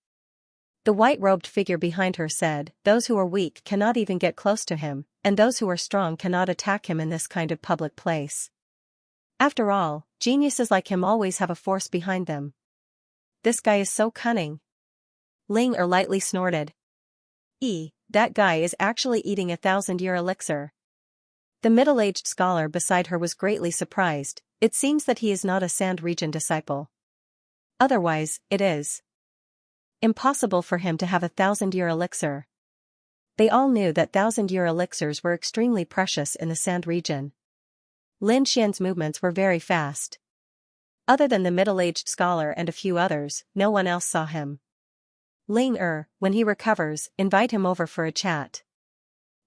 The white-robed figure behind her said, "Those who are weak cannot even get close to him, and those who are strong cannot attack him in this kind of public place. After all, geniuses like him always have a force behind them. This guy is so cunning." Ling lightly snorted. That guy is actually eating 1,000-year elixir. The middle-aged scholar beside her was greatly surprised. It seems that he is not a Sand Region disciple. Otherwise, it is impossible for him to have 1,000-year elixir. They all knew that 1,000-year elixirs were extremely precious in the Sand Region. Lin Xian's movements were very fast. Other than the middle-aged scholar and a few others, no one else saw him. Ling when he recovers, invite him over for a chat.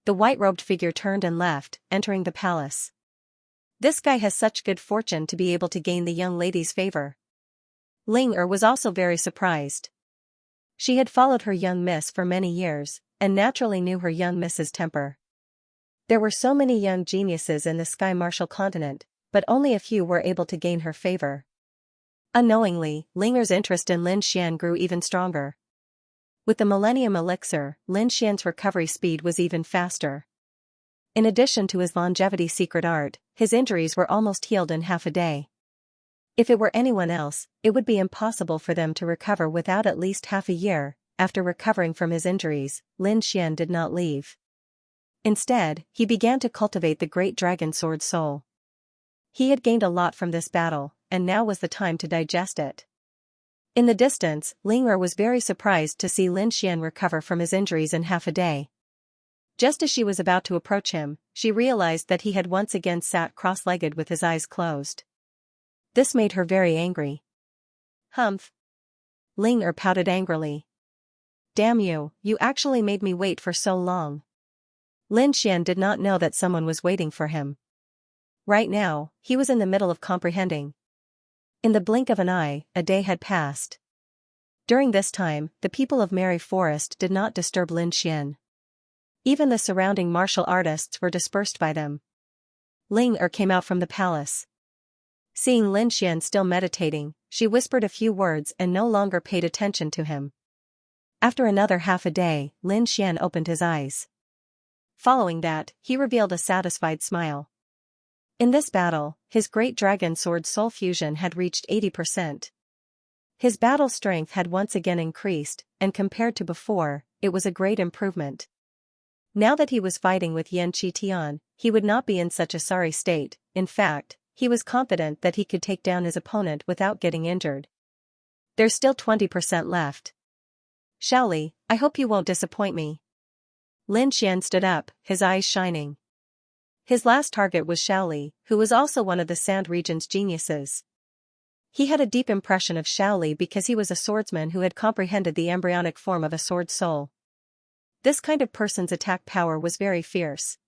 The white-robed figure turned and left, entering the palace. This guy has such good fortune to be able to gain the young lady's favor. Ling was also very surprised. She had followed her young miss for many years, and naturally knew her young miss's temper. There were so many young geniuses in the Sky Martial continent, but only a few were able to gain her favor. Unknowingly, Ling's interest in Lin Xian grew even stronger. With the Millennium Elixir, Lin Xian's recovery speed was even faster. In addition to his longevity secret art, his injuries were almost healed in half a day. If it were anyone else, it would be impossible for them to recover without at least half a year. After recovering from his injuries, Lin Xian did not leave. Instead, he began to cultivate the great dragon sword soul. He had gained a lot from this battle, and now was the time to digest it. In the distance, Ling Er was very surprised to see Lin Xian recover from his injuries in half a day. Just as she was about to approach him, she realized that he had once again sat cross-legged with his eyes closed. This made her very angry. Humph! Ling Er pouted angrily. Damn you, you actually made me wait for so long. Lin Xian did not know that someone was waiting for him. Right now, he was in the middle of comprehending. In the blink of an eye, a day had passed. During this time, the people of Merry Forest did not disturb Lin Xian. Even the surrounding martial artists were dispersed by them. Ling Er came out from the palace. Seeing Lin Xian still meditating, she whispered a few words and no longer paid attention to him. After another half a day, Lin Xian opened his eyes. Following that, he revealed a satisfied smile. In this battle, his great dragon sword soul fusion had reached 80%. His battle strength had once again increased, and compared to before, it was a great improvement. Now that he was fighting with Yan Qitian, he would not be in such a sorry state. In fact, he was confident that he could take down his opponent without getting injured. There's still 20% left. Shaoli, I hope you won't disappoint me. Lin Xian stood up, his eyes shining. His last target was Shaoli, who was also one of the Sand Region's geniuses. He had a deep impression of Shaoli because he was a swordsman who had comprehended the embryonic form of a sword soul. This kind of person's attack power was very fierce.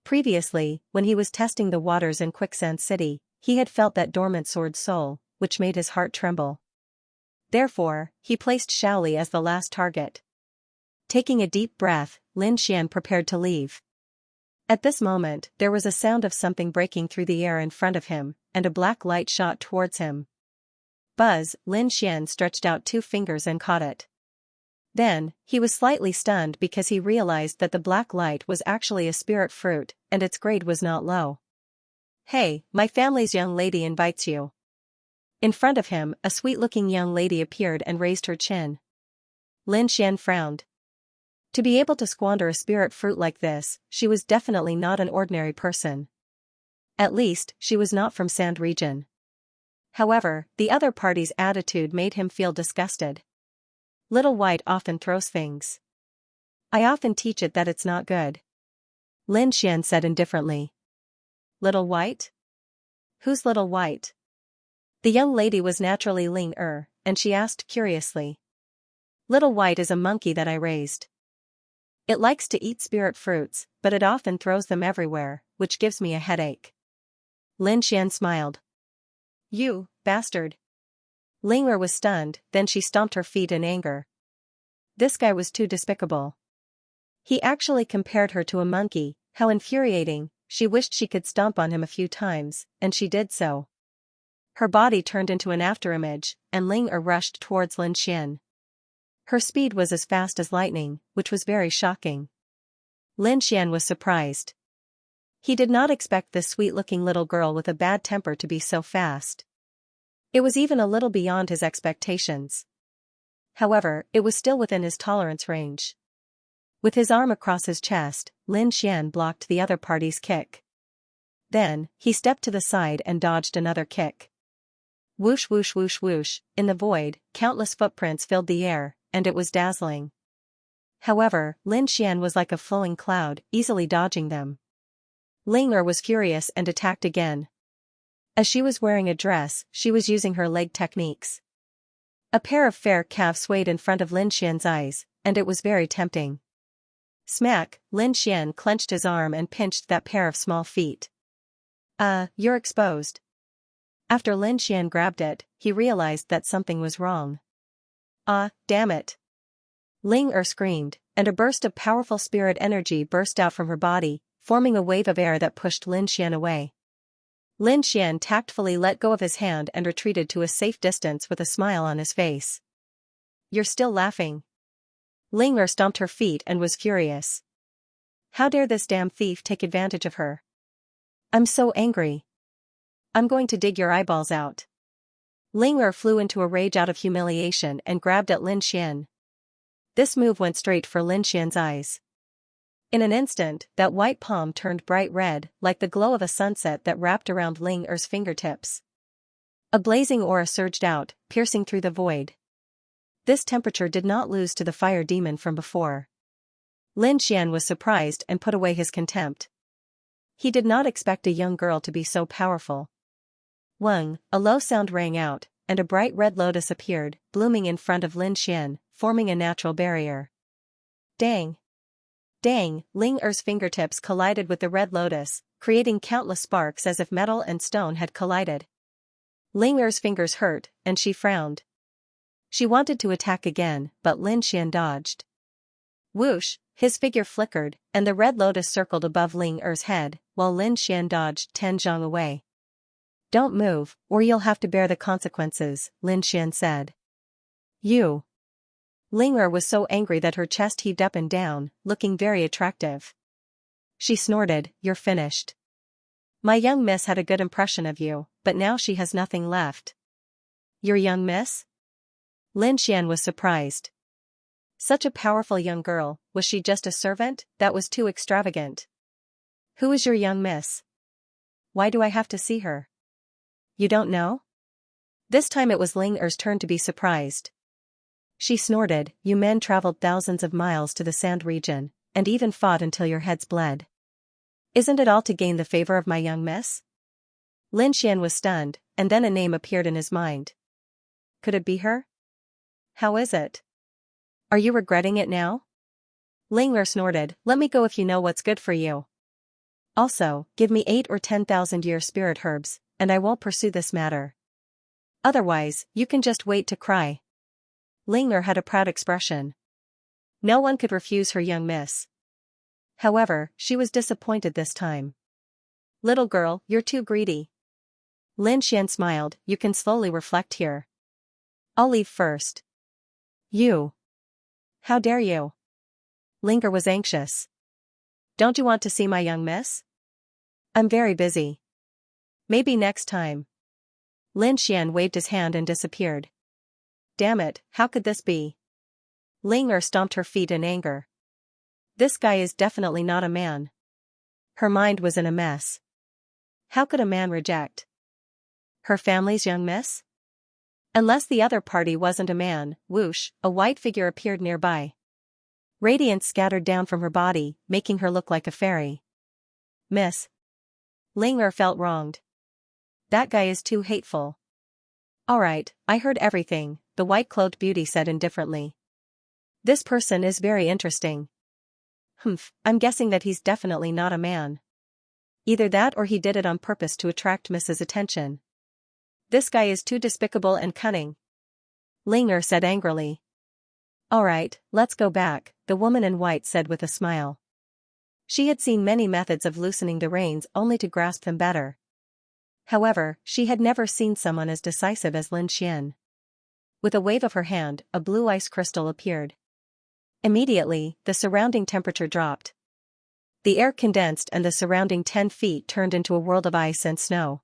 Previously, when he was testing the waters in Quicksand City, he had felt that dormant sword soul, which made his heart tremble. Therefore, he placed Shaoli as the last target. Taking a deep breath, Lin Xian prepared to leave. At this moment, there was a sound of something breaking through the air in front of him, and a black light shot towards him. Buzz, Lin Xian stretched out 2 fingers and caught it. Then, he was slightly stunned because he realized that the black light was actually a spirit fruit, and its grade was not low. Hey, my family's young lady invites you. In front of him, a sweet-looking young lady appeared and raised her chin. Lin Xian frowned. To be able to squander a spirit fruit like this, she was definitely not an ordinary person. At least, she was not from Sand Region. However, the other party's attitude made him feel disgusted. Little White often throws things. I often teach it that it's not good. Lin Xian said indifferently. Little White? Who's Little White? The young lady was naturally Ling Er, and she asked curiously. Little White is a monkey that I raised. It likes to eat spirit fruits, but it often throws them everywhere, which gives me a headache. Lin Xian smiled. You, bastard. Ling Er was stunned, then she stomped her feet in anger. This guy was too despicable. He actually compared her to a monkey. How infuriating. She wished she could stomp on him a few times, and she did so. Her body turned into an afterimage, and Ling Er rushed towards Lin Xian. Her speed was as fast as lightning, which was very shocking. Lin Xian was surprised. He did not expect this sweet-looking little girl with a bad temper to be so fast. It was even a little beyond his expectations. However, it was still within his tolerance range. With his arm across his chest, Lin Xian blocked the other party's kick. Then, he stepped to the side and dodged another kick. Whoosh whoosh whoosh whoosh, in the void, countless footprints filled the air, and it was dazzling. However, Lin Xian was like a flowing cloud, easily dodging them. Ling Er was furious and attacked again. As she was wearing a dress, she was using her leg techniques. A pair of fair calves swayed in front of Lin Xian's eyes, and it was very tempting. Smack, Lin Xian clenched his arm and pinched that pair of small feet. You're exposed. After Lin Xian grabbed it, he realized that something was wrong. Damn it. Ling Er screamed, and a burst of powerful spirit energy burst out from her body, forming a wave of air that pushed Lin Xian away. Lin Xian tactfully let go of his hand and retreated to a safe distance with a smile on his face. You're still laughing. Ling Er stomped her feet and was furious. How dare this damn thief take advantage of her? I'm so angry. I'm going to dig your eyeballs out. Ling Er flew into a rage out of humiliation and grabbed at Lin Xian. This move went straight for Lin Xian's eyes. In an instant, that white palm turned bright red, like the glow of a sunset that wrapped around Ling Er's fingertips. A blazing aura surged out, piercing through the void. This temperature did not lose to the fire demon from before. Lin Xian was surprised and put away his contempt. He did not expect a young girl to be so powerful. Weng, a low sound rang out, and a bright red lotus appeared, blooming in front of Lin Xian, forming a natural barrier. Dang! Dang! Ling Er's fingertips collided with the red lotus, creating countless sparks as if metal and stone had collided. Ling Er's fingers hurt, and she frowned. She wanted to attack again, but Lin Xian dodged. Whoosh! His figure flickered, and the red lotus circled above Ling Er's head, while Lin Xian dodged Zhang away. Don't move, or you'll have to bear the consequences, Lin Xian said. You! Ling Er was so angry that her chest heaved up and down, looking very attractive. She snorted, "You're finished. My young miss had a good impression of you, but now she has nothing left." Your young miss? Lin Xian was surprised. Such a powerful young girl, was she just a servant? That was too extravagant. Who is your young miss? Why do I have to see her? You don't know? This time it was Ling Er's turn to be surprised. She snorted, "You men traveled thousands of miles to the sand region, and even fought until your heads bled. Isn't it all to gain the favor of my young miss?" Lin Xian was stunned, and then a name appeared in his mind. Could it be her? How is it? Are you regretting it now? Ling Er snorted, "Let me go if you know what's good for you. Also, give me 8 or 10,000 year spirit herbs, and I won't pursue this matter. Otherwise, you can just wait to cry." Ling Er had a proud expression. No one could refuse her young miss. However, she was disappointed this time. "Little girl, you're too greedy." Lin Xian smiled, "You can slowly reflect here. I'll leave first." You! How dare you? Ling Er was anxious. Don't you want to see my young miss? I'm very busy. Maybe next time. Lin Xian waved his hand and disappeared. Damn it, how could this be? Ling Er stomped her feet in anger. This guy is definitely not a man. Her mind was in a mess. How could a man reject her family's young miss? Unless the other party wasn't a man. Whoosh, a white figure appeared nearby. Radiance scattered down from her body, making her look like a fairy. Miss. Ling Er felt wronged. That guy is too hateful. Alright, I heard everything, the white-clothed beauty said indifferently. This person is very interesting. Humph, I'm guessing that he's definitely not a man. Either that or he did it on purpose to attract Miss's attention. This guy is too despicable and cunning. Ling Er said angrily. Alright, let's go back, the woman in white said with a smile. She had seen many methods of loosening the reins only to grasp them better. However, she had never seen someone as decisive as Lin Xian. With a wave of her hand, a blue ice crystal appeared. Immediately, the surrounding temperature dropped. The air condensed and the surrounding 10 feet turned into a world of ice and snow.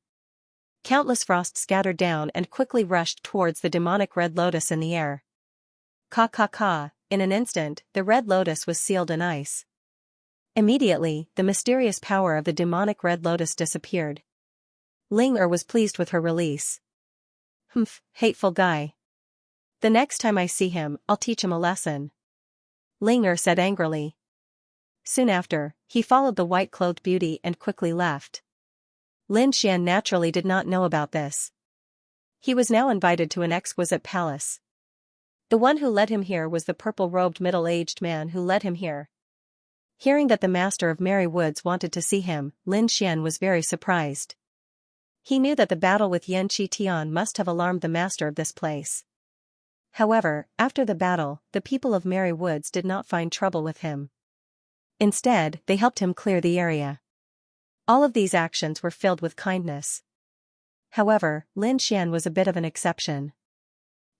Countless frosts scattered down and quickly rushed towards the demonic red lotus in the air. Ka. In an instant, the red lotus was sealed in ice. Immediately, the mysterious power of the demonic red lotus disappeared. Ling Er was pleased with her release. Humph, hateful guy. The next time I see him, I'll teach him a lesson. Ling Er said angrily. Soon after, he followed the white-clothed beauty and quickly left. Lin Xian naturally did not know about this. He was now invited to an exquisite palace. The one who led him here was the purple-robed middle-aged man who led him here. Hearing that the master of Merry Woods wanted to see him, Lin Xian was very surprised. He knew that the battle with Yan Chi Tian must have alarmed the master of this place. However, after the battle, the people of Merry Woods did not find trouble with him. Instead, they helped him clear the area. All of these actions were filled with kindness. However, Lin Xian was a bit of an exception.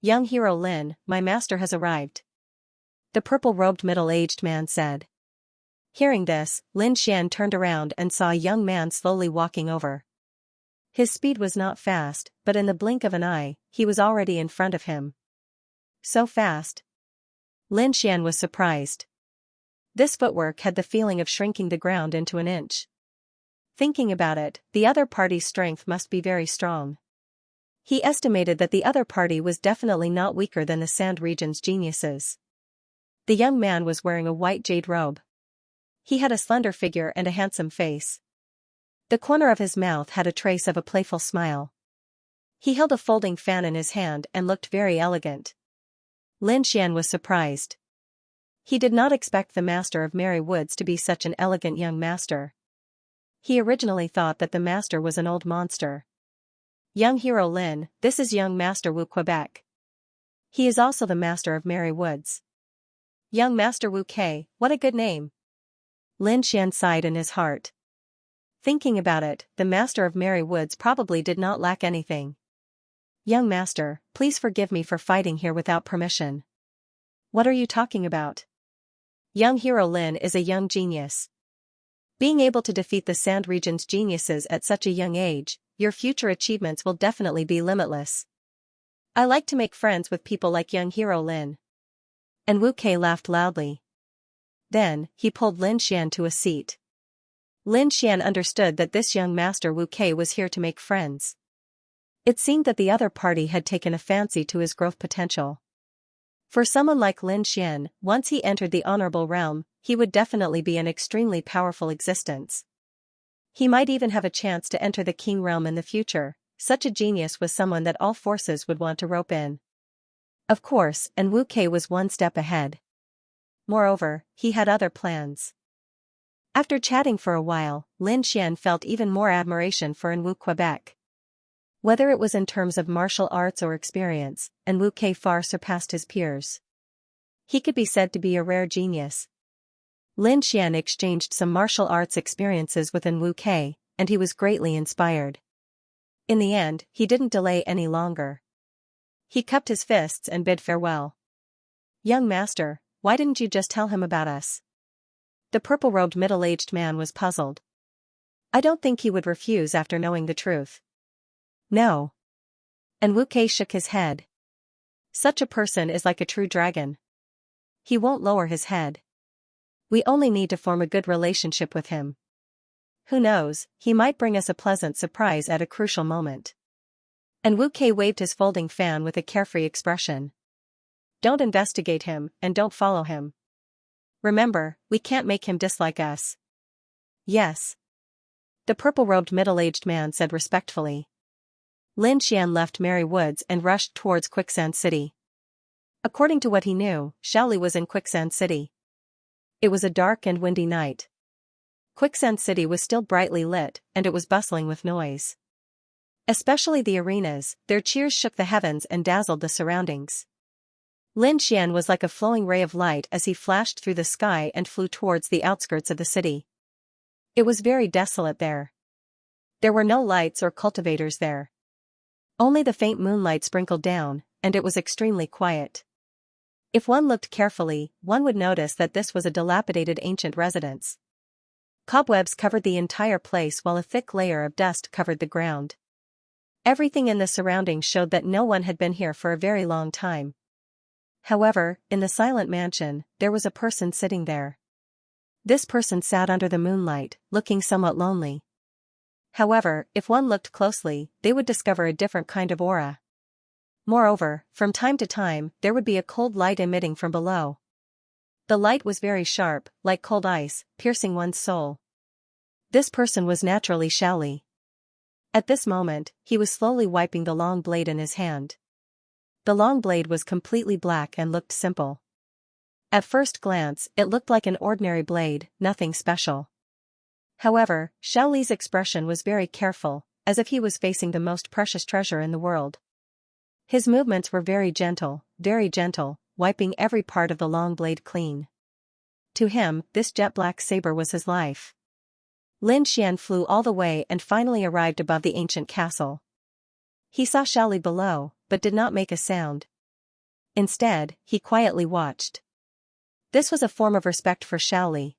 Young hero Lin, my master has arrived. The purple-robed middle-aged man said. Hearing this, Lin Xian turned around and saw a young man slowly walking over. His speed was not fast, but in the blink of an eye, he was already in front of him. So fast. Lin Xian was surprised. This footwork had the feeling of shrinking the ground into an inch. Thinking about it, the other party's strength must be very strong. He estimated that the other party was definitely not weaker than the Sand region's geniuses. The young man was wearing a white jade robe. He had a slender figure and a handsome face. The corner of his mouth had a trace of a playful smile. He held a folding fan in his hand and looked very elegant. Lin Xian was surprised. He did not expect the master of Merry Woods to be such an elegant young master. He originally thought that the master was an old monster. Young hero Lin, this is young master Wu Quebec. He is also the master of Merry Woods. Young master Wu Kei, what a good name. Lin Xian sighed in his heart. Thinking about it, the master of Merry Woods probably did not lack anything. Young master, please forgive me for fighting here without permission. What are you talking about? Young hero Lin is a young genius. Being able to defeat the Sand region's geniuses at such a young age, your future achievements will definitely be limitless. I like to make friends with people like young hero Lin. And Wu Kei laughed loudly. Then, he pulled Lin Xian to a seat. Lin Xian understood that this young master Wu Kei was here to make friends. It seemed that the other party had taken a fancy to his growth potential. For someone like Lin Xian, once he entered the honorable realm, he would definitely be an extremely powerful existence. He might even have a chance to enter the king realm in the future. Such a genius was someone that all forces would want to rope in. Of course, and Wu Kei was one step ahead. Moreover, he had other plans. After chatting for a while, Lin Xian felt even more admiration for Wu Quebec. Whether it was in terms of martial arts or experience, Wu Kei far surpassed his peers. He could be said to be a rare genius. Lin Xian exchanged some martial arts experiences with Wu Kei, and he was greatly inspired. In the end, he didn't delay any longer. He cupped his fists and bid farewell. Young master, why didn't you just tell him about us? The purple-robed middle-aged man was puzzled. I don't think he would refuse after knowing the truth. No. And Wu Kei shook his head. Such a person is like a true dragon. He won't lower his head. We only need to form a good relationship with him. Who knows, he might bring us a pleasant surprise at a crucial moment. And Wu Kei waved his folding fan with a carefree expression. Don't investigate him, and don't follow him. Remember, we can't make him dislike us. Yes. The purple-robed middle-aged man said respectfully. Lin Xian left Merry Woods and rushed towards Quicksand City. According to what he knew, Shaoli was in Quicksand City. It was a dark and windy night. Quicksand City was still brightly lit, and it was bustling with noise. Especially the arenas, their cheers shook the heavens and dazzled the surroundings. Lin Xian was like a flowing ray of light as he flashed through the sky and flew towards the outskirts of the city. It was very desolate there. There were no lights or cultivators there. Only the faint moonlight sprinkled down, and it was extremely quiet. If one looked carefully, one would notice that this was a dilapidated ancient residence. Cobwebs covered the entire place while a thick layer of dust covered the ground. Everything in the surroundings showed that no one had been here for a very long time. However, in the silent mansion, there was a person sitting there. This person sat under the moonlight, looking somewhat lonely. However, if one looked closely, they would discover a different kind of aura. Moreover, from time to time, there would be a cold light emitting from below. The light was very sharp, like cold ice, piercing one's soul. This person was naturally Shaoli. At this moment, he was slowly wiping the long blade in his hand. The long blade was completely black and looked simple. At first glance, it looked like an ordinary blade, nothing special. However, Shaoli's expression was very careful, as if he was facing the most precious treasure in the world. His movements were very gentle, wiping every part of the long blade clean. To him, this jet-black saber was his life. Lin Xian flew all the way and finally arrived above the ancient castle. He saw Shaoli below, but did not make a sound. Instead, he quietly watched. This was a form of respect for Shaoli.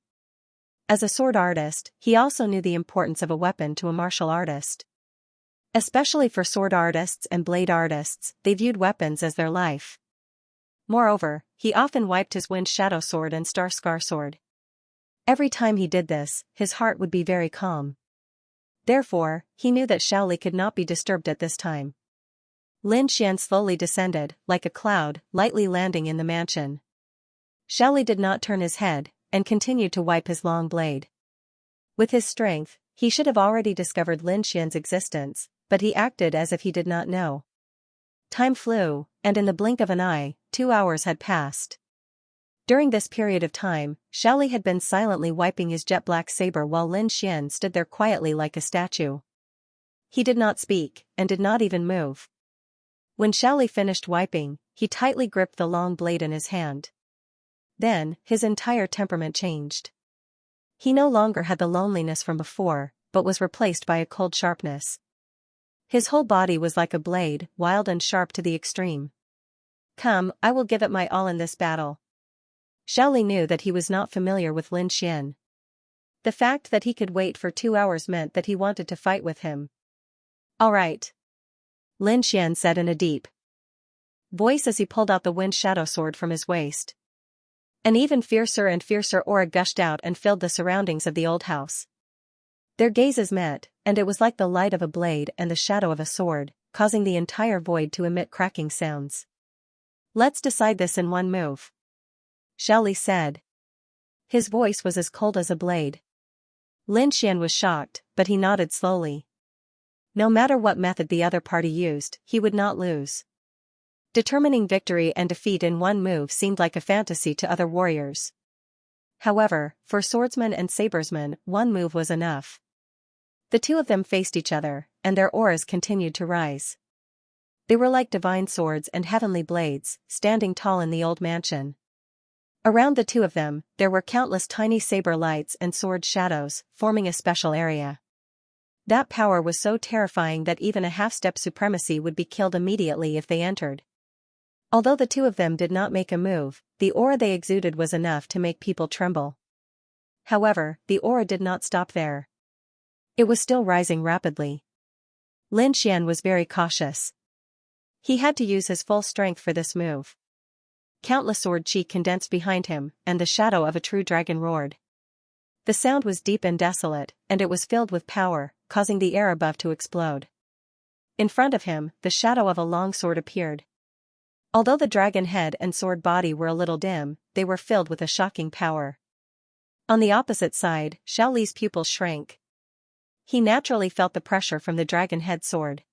As a sword artist, he also knew the importance of a weapon to a martial artist. Especially for sword artists and blade artists, they viewed weapons as their life. Moreover, he often wiped his wind shadow sword and star scar sword. Every time he did this, his heart would be very calm. Therefore, he knew that Xiaoli could not be disturbed at this time. Lin Xian slowly descended, like a cloud, lightly landing in the mansion. Xiaoli did not turn his head, and continued to wipe his long blade. With his strength, he should have already discovered Lin Xian's existence, but he acted as if he did not know. Time flew, and in the blink of an eye, 2 hours had passed. During this period of time, Xiaoli had been silently wiping his jet-black saber while Lin Xian stood there quietly like a statue. He did not speak, and did not even move. When Xiaoli finished wiping, he tightly gripped the long blade in his hand. Then, his entire temperament changed. He no longer had the loneliness from before, but was replaced by a cold sharpness. His whole body was like a blade, wild and sharp to the extreme. Come, I will give it my all in this battle. Xiaoli knew that he was not familiar with Lin Xian. The fact that he could wait for 2 hours meant that he wanted to fight with him. All right. Lin Xian said in a deep voice as he pulled out the wind shadow sword from his waist. An even fiercer and fiercer aura gushed out and filled the surroundings of the old house. Their gazes met, and it was like the light of a blade and the shadow of a sword, causing the entire void to emit cracking sounds. Let's decide this in one move, Xiaoli said. His voice was as cold as a blade. Lin Xian was shocked, but he nodded slowly. No matter what method the other party used, he would not lose. Determining victory and defeat in one move seemed like a fantasy to other warriors. However, for swordsmen and sabresmen, one move was enough. The two of them faced each other, and their auras continued to rise. They were like divine swords and heavenly blades, standing tall in the old mansion. Around the two of them, there were countless tiny saber lights and sword shadows, forming a special area. That power was so terrifying that even a half-step supremacy would be killed immediately if they entered. Although the two of them did not make a move, the aura they exuded was enough to make people tremble. However, the aura did not stop there. It was still rising rapidly. Lin Xian was very cautious. He had to use his full strength for this move. Countless sword chi condensed behind him, and the shadow of a true dragon roared. The sound was deep and desolate, and it was filled with power, causing the air above to explode. In front of him, the shadow of a long sword appeared. Although the dragon head and sword body were a little dim, they were filled with a shocking power. On the opposite side, Xiaoli's pupils shrank. He naturally felt the pressure from the dragon head sword.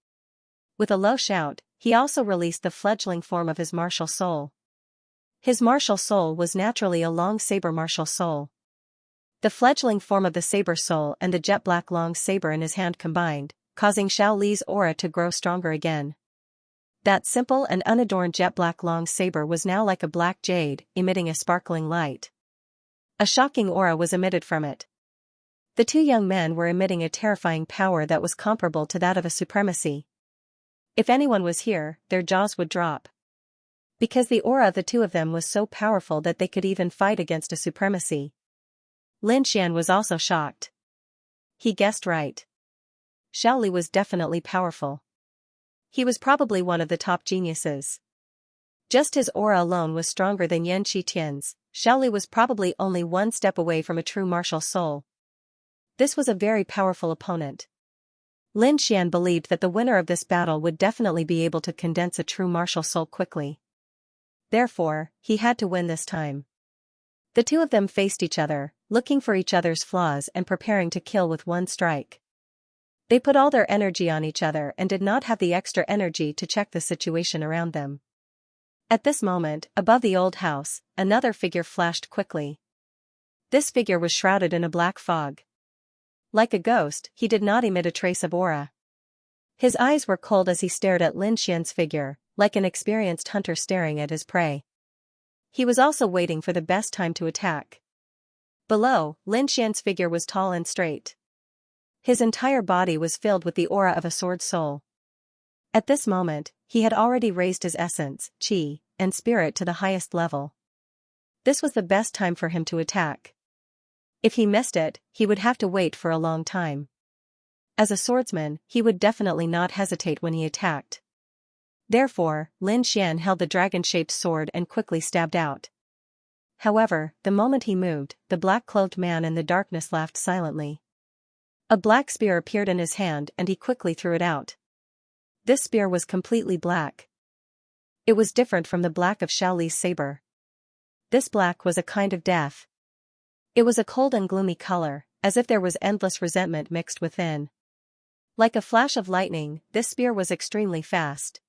With a low shout, he also released the fledgling form of his martial soul. His martial soul was naturally a long saber martial soul. The fledgling form of the saber soul and the jet-black long saber in his hand combined, causing Xiaoli's aura to grow stronger again. That simple and unadorned jet-black long saber was now like a black jade, emitting a sparkling light. A shocking aura was emitted from it. The two young men were emitting a terrifying power that was comparable to that of a supremacy. If anyone was here, their jaws would drop. Because the aura of the two of them was so powerful that they could even fight against a supremacy. Lin Xian was also shocked. He guessed right. Xiaoli was definitely powerful. He was probably one of the top geniuses. Just his aura alone was stronger than Yan Qitian's. Xiaoli was probably only one step away from a true martial soul. This was a very powerful opponent. Lin Xian believed that the winner of this battle would definitely be able to condense a true martial soul quickly. Therefore, he had to win this time. The two of them faced each other, looking for each other's flaws and preparing to kill with one strike. They put all their energy on each other and did not have the extra energy to check the situation around them. At this moment, above the old house, another figure flashed quickly. This figure was shrouded in a black fog. Like a ghost, he did not emit a trace of aura. His eyes were cold as he stared at Lin Xian's figure, like an experienced hunter staring at his prey. He was also waiting for the best time to attack. Below, Lin Xian's figure was tall and straight. His entire body was filled with the aura of a sword soul. At this moment, he had already raised his essence, qi, and spirit to the highest level. This was the best time for him to attack. If he missed it, he would have to wait for a long time. As a swordsman, he would definitely not hesitate when he attacked. Therefore, Lin Xian held the dragon-shaped sword and quickly stabbed out. However, the moment he moved, the black-clothed man in the darkness laughed silently. A black spear appeared in his hand and he quickly threw it out. This spear was completely black. It was different from the black of Xiaoli's saber. This black was a kind of death. It was a cold and gloomy color, as if there was endless resentment mixed within. Like a flash of lightning, this spear was extremely fast.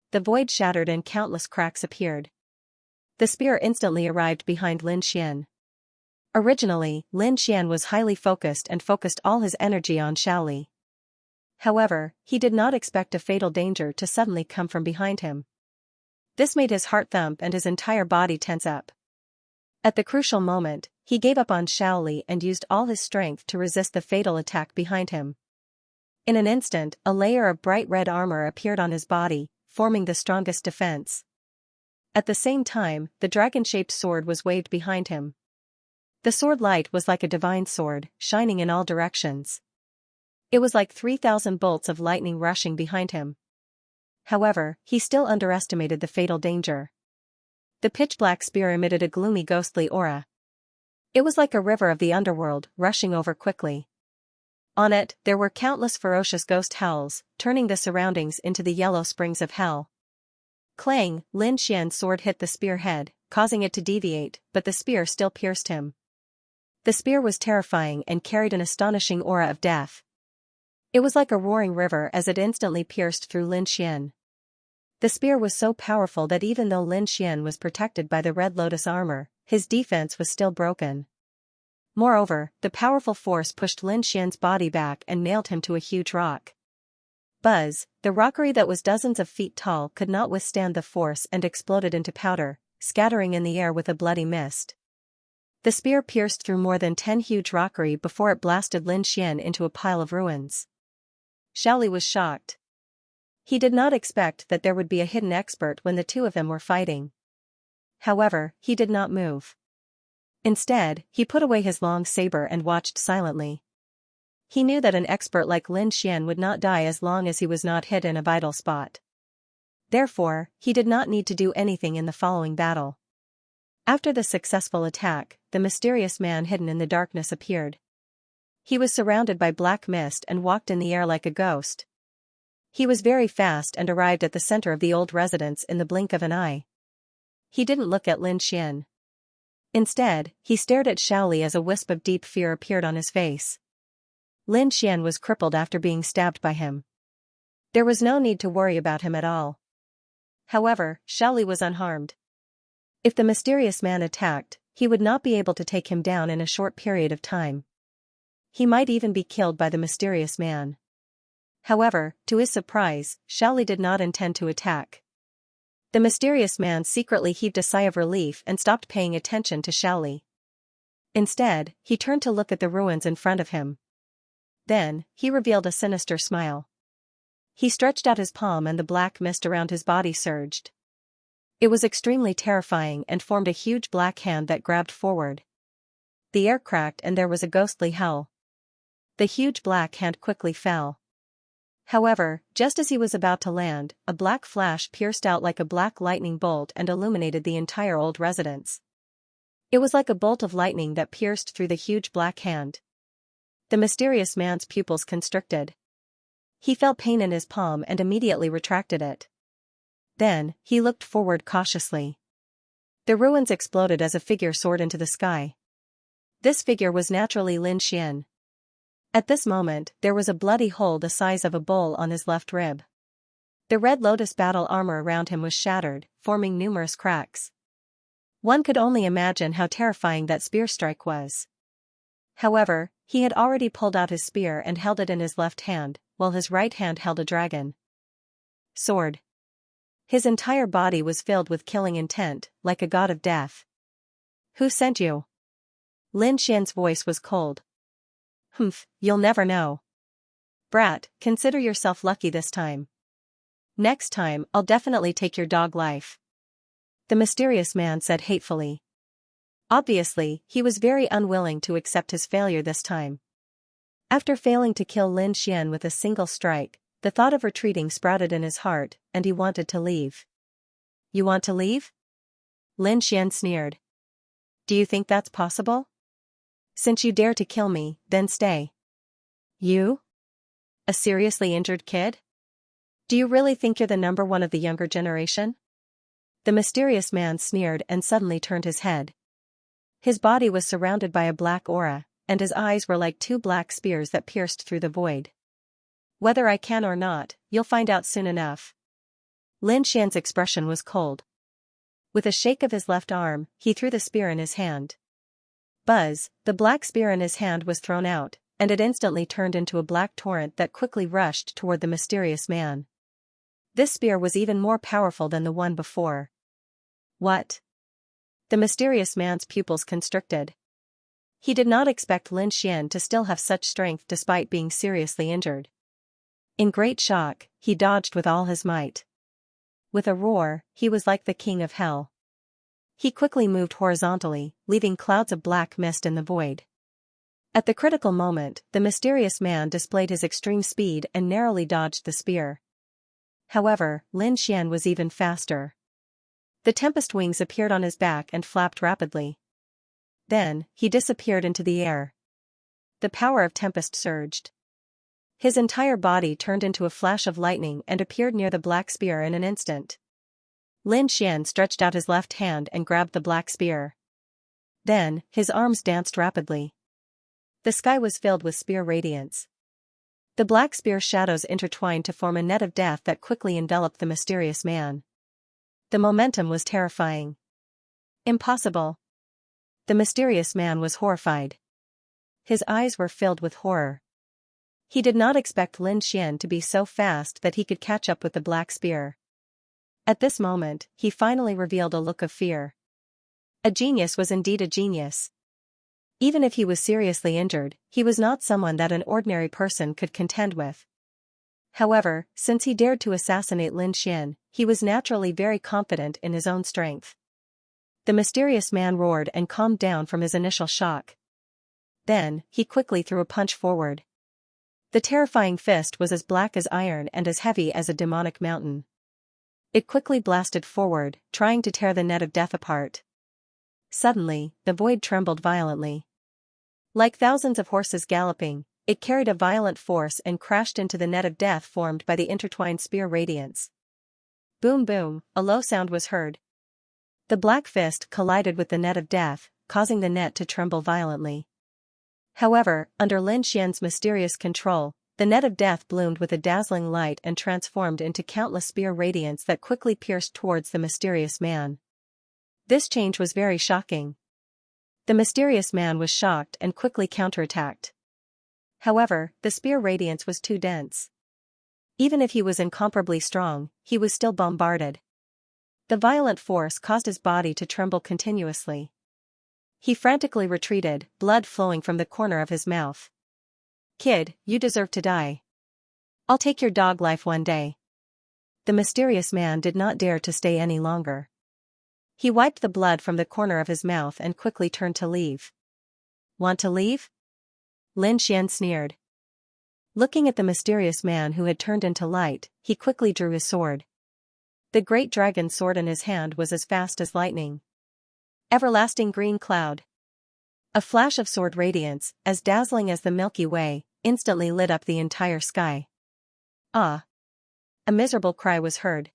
The void shattered and countless cracks appeared. The spear instantly arrived behind Lin Xian. Originally, Lin Xian was highly focused and focused all his energy on Xiaoli. However, he did not expect a fatal danger to suddenly come from behind him. This made his heart thump and his entire body tense up. At the crucial moment, he gave up on Xiaoli and used all his strength to resist the fatal attack behind him. In an instant, a layer of bright red armor appeared on his body, forming the strongest defense. At the same time, the dragon-shaped sword was waved behind him. The sword light was like a divine sword, shining in all directions. It was like 3,000 bolts of lightning rushing behind him. However, he still underestimated the fatal danger. The pitch-black spear emitted a gloomy ghostly aura. It was like a river of the underworld, rushing over quickly. On it, there were countless ferocious ghost howls, turning the surroundings into the yellow springs of hell. Clang, Lin Xian's sword hit the spear head, causing it to deviate, but the spear still pierced him. The spear was terrifying and carried an astonishing aura of death. It was like a roaring river as it instantly pierced through Lin Xian. The spear was so powerful that even though Lin Xian was protected by the Red Lotus armor, his defense was still broken. Moreover, the powerful force pushed Lin Xian's body back and nailed him to a huge rock. Buzz, the rockery that was dozens of feet tall could not withstand the force and exploded into powder, scattering in the air with a bloody mist. The spear pierced through more than 10 huge rockery before it blasted Lin Xian into a pile of ruins. Xiaoli was shocked. He did not expect that there would be a hidden expert when the two of them were fighting. However, he did not move. Instead, he put away his long saber and watched silently. He knew that an expert like Lin Xian would not die as long as he was not hit in a vital spot. Therefore, he did not need to do anything in the following battle. After the successful attack, the mysterious man hidden in the darkness appeared. He was surrounded by black mist and walked in the air like a ghost. He was very fast and arrived at the center of the old residence in the blink of an eye. He didn't look at Lin Xian. Instead, he stared at Xiaoli as a wisp of deep fear appeared on his face. Lin Xian was crippled after being stabbed by him. There was no need to worry about him at all. However, Xiaoli was unharmed. If the mysterious man attacked, he would not be able to take him down in a short period of time. He might even be killed by the mysterious man. However, to his surprise, Xiaoli did not intend to attack. The mysterious man secretly heaved a sigh of relief and stopped paying attention to Xiaoli. Instead, he turned to look at the ruins in front of him. Then, he revealed a sinister smile. He stretched out his palm and the black mist around his body surged. It was extremely terrifying and formed a huge black hand that grabbed forward. The air cracked and there was a ghostly howl. The huge black hand quickly fell. However, just as he was about to land, a black flash pierced out like a black lightning bolt and illuminated the entire old residence. It was like a bolt of lightning that pierced through the huge black hand. The mysterious man's pupils constricted. He felt pain in his palm and immediately retracted it. Then, he looked forward cautiously. The ruins exploded as a figure soared into the sky. This figure was naturally Lin Xian. At this moment, there was a bloody hole the size of a bowl on his left rib. The Red Lotus battle armor around him was shattered, forming numerous cracks. One could only imagine how terrifying that spear strike was. However, he had already pulled out his spear and held it in his left hand, while his right hand held a dragon sword. His entire body was filled with killing intent, like a god of death. "Who sent you?" Lin Xian's voice was cold. "Humph, you'll never know. Brat, consider yourself lucky this time. Next time, I'll definitely take your dog life," the mysterious man said hatefully. Obviously, he was very unwilling to accept his failure this time. After failing to kill Lin Xian with a single strike, the thought of retreating sprouted in his heart, and he wanted to leave. You want to leave? Lin Xian sneered. Do you think that's possible? Since you dare to kill me, then stay. You? A seriously injured kid? Do you really think you're the number one of the younger generation? The mysterious man sneered and suddenly turned his head. His body was surrounded by a black aura, and his eyes were like two black spears that pierced through the void. Whether I can or not, you'll find out soon enough. Lin Xian's expression was cold. With a shake of his left arm, he threw the spear in his hand. Buzz, the black spear in his hand was thrown out, and it instantly turned into a black torrent that quickly rushed toward the mysterious man. This spear was even more powerful than the one before. What? The mysterious man's pupils constricted. He did not expect Lin Xian to still have such strength despite being seriously injured. In great shock, he dodged with all his might. With a roar, he was like the king of hell. He quickly moved horizontally, leaving clouds of black mist in the void. At the critical moment, the mysterious man displayed his extreme speed and narrowly dodged the spear. However, Lin Xian was even faster. The tempest wings appeared on his back and flapped rapidly. Then, he disappeared into the air. The power of tempest surged. His entire body turned into a flash of lightning and appeared near the black spear in an instant. Lin Xian stretched out his left hand and grabbed the black spear. Then, his arms danced rapidly. The sky was filled with spear radiance. The black spear shadows intertwined to form a net of death that quickly enveloped the mysterious man. The momentum was terrifying. Impossible. The mysterious man was horrified. His eyes were filled with horror. He did not expect Lin Xian to be so fast that he could catch up with the black spear. At this moment, he finally revealed a look of fear. A genius was indeed a genius. Even if he was seriously injured, he was not someone that an ordinary person could contend with. However, since he dared to assassinate Lin Xian, he was naturally very confident in his own strength. The mysterious man roared and calmed down from his initial shock. Then, he quickly threw a punch forward. The terrifying fist was as black as iron and as heavy as a demonic mountain. It quickly blasted forward, trying to tear the net of death apart. Suddenly, the void trembled violently. Like thousands of horses galloping, it carried a violent force and crashed into the net of death formed by the intertwined spear radiance. Boom boom, a low sound was heard. The black fist collided with the net of death, causing the net to tremble violently. However, under Lin Xian's mysterious control, the net of death bloomed with a dazzling light and transformed into countless spear radiance that quickly pierced towards the mysterious man. This change was very shocking. The mysterious man was shocked and quickly counterattacked. However, the spear radiance was too dense. Even if he was incomparably strong, he was still bombarded. The violent force caused his body to tremble continuously. He frantically retreated, blood flowing from the corner of his mouth. Kid, you deserve to die. I'll take your dog life one day. The mysterious man did not dare to stay any longer. He wiped the blood from the corner of his mouth and quickly turned to leave. Want to leave? Lin Xian sneered. Looking at the mysterious man who had turned into light, he quickly drew his sword. The great dragon sword in his hand was as fast as lightning. Everlasting green cloud. A flash of sword radiance, as dazzling as the Milky Way, instantly lit up the entire sky. Ah! A miserable cry was heard.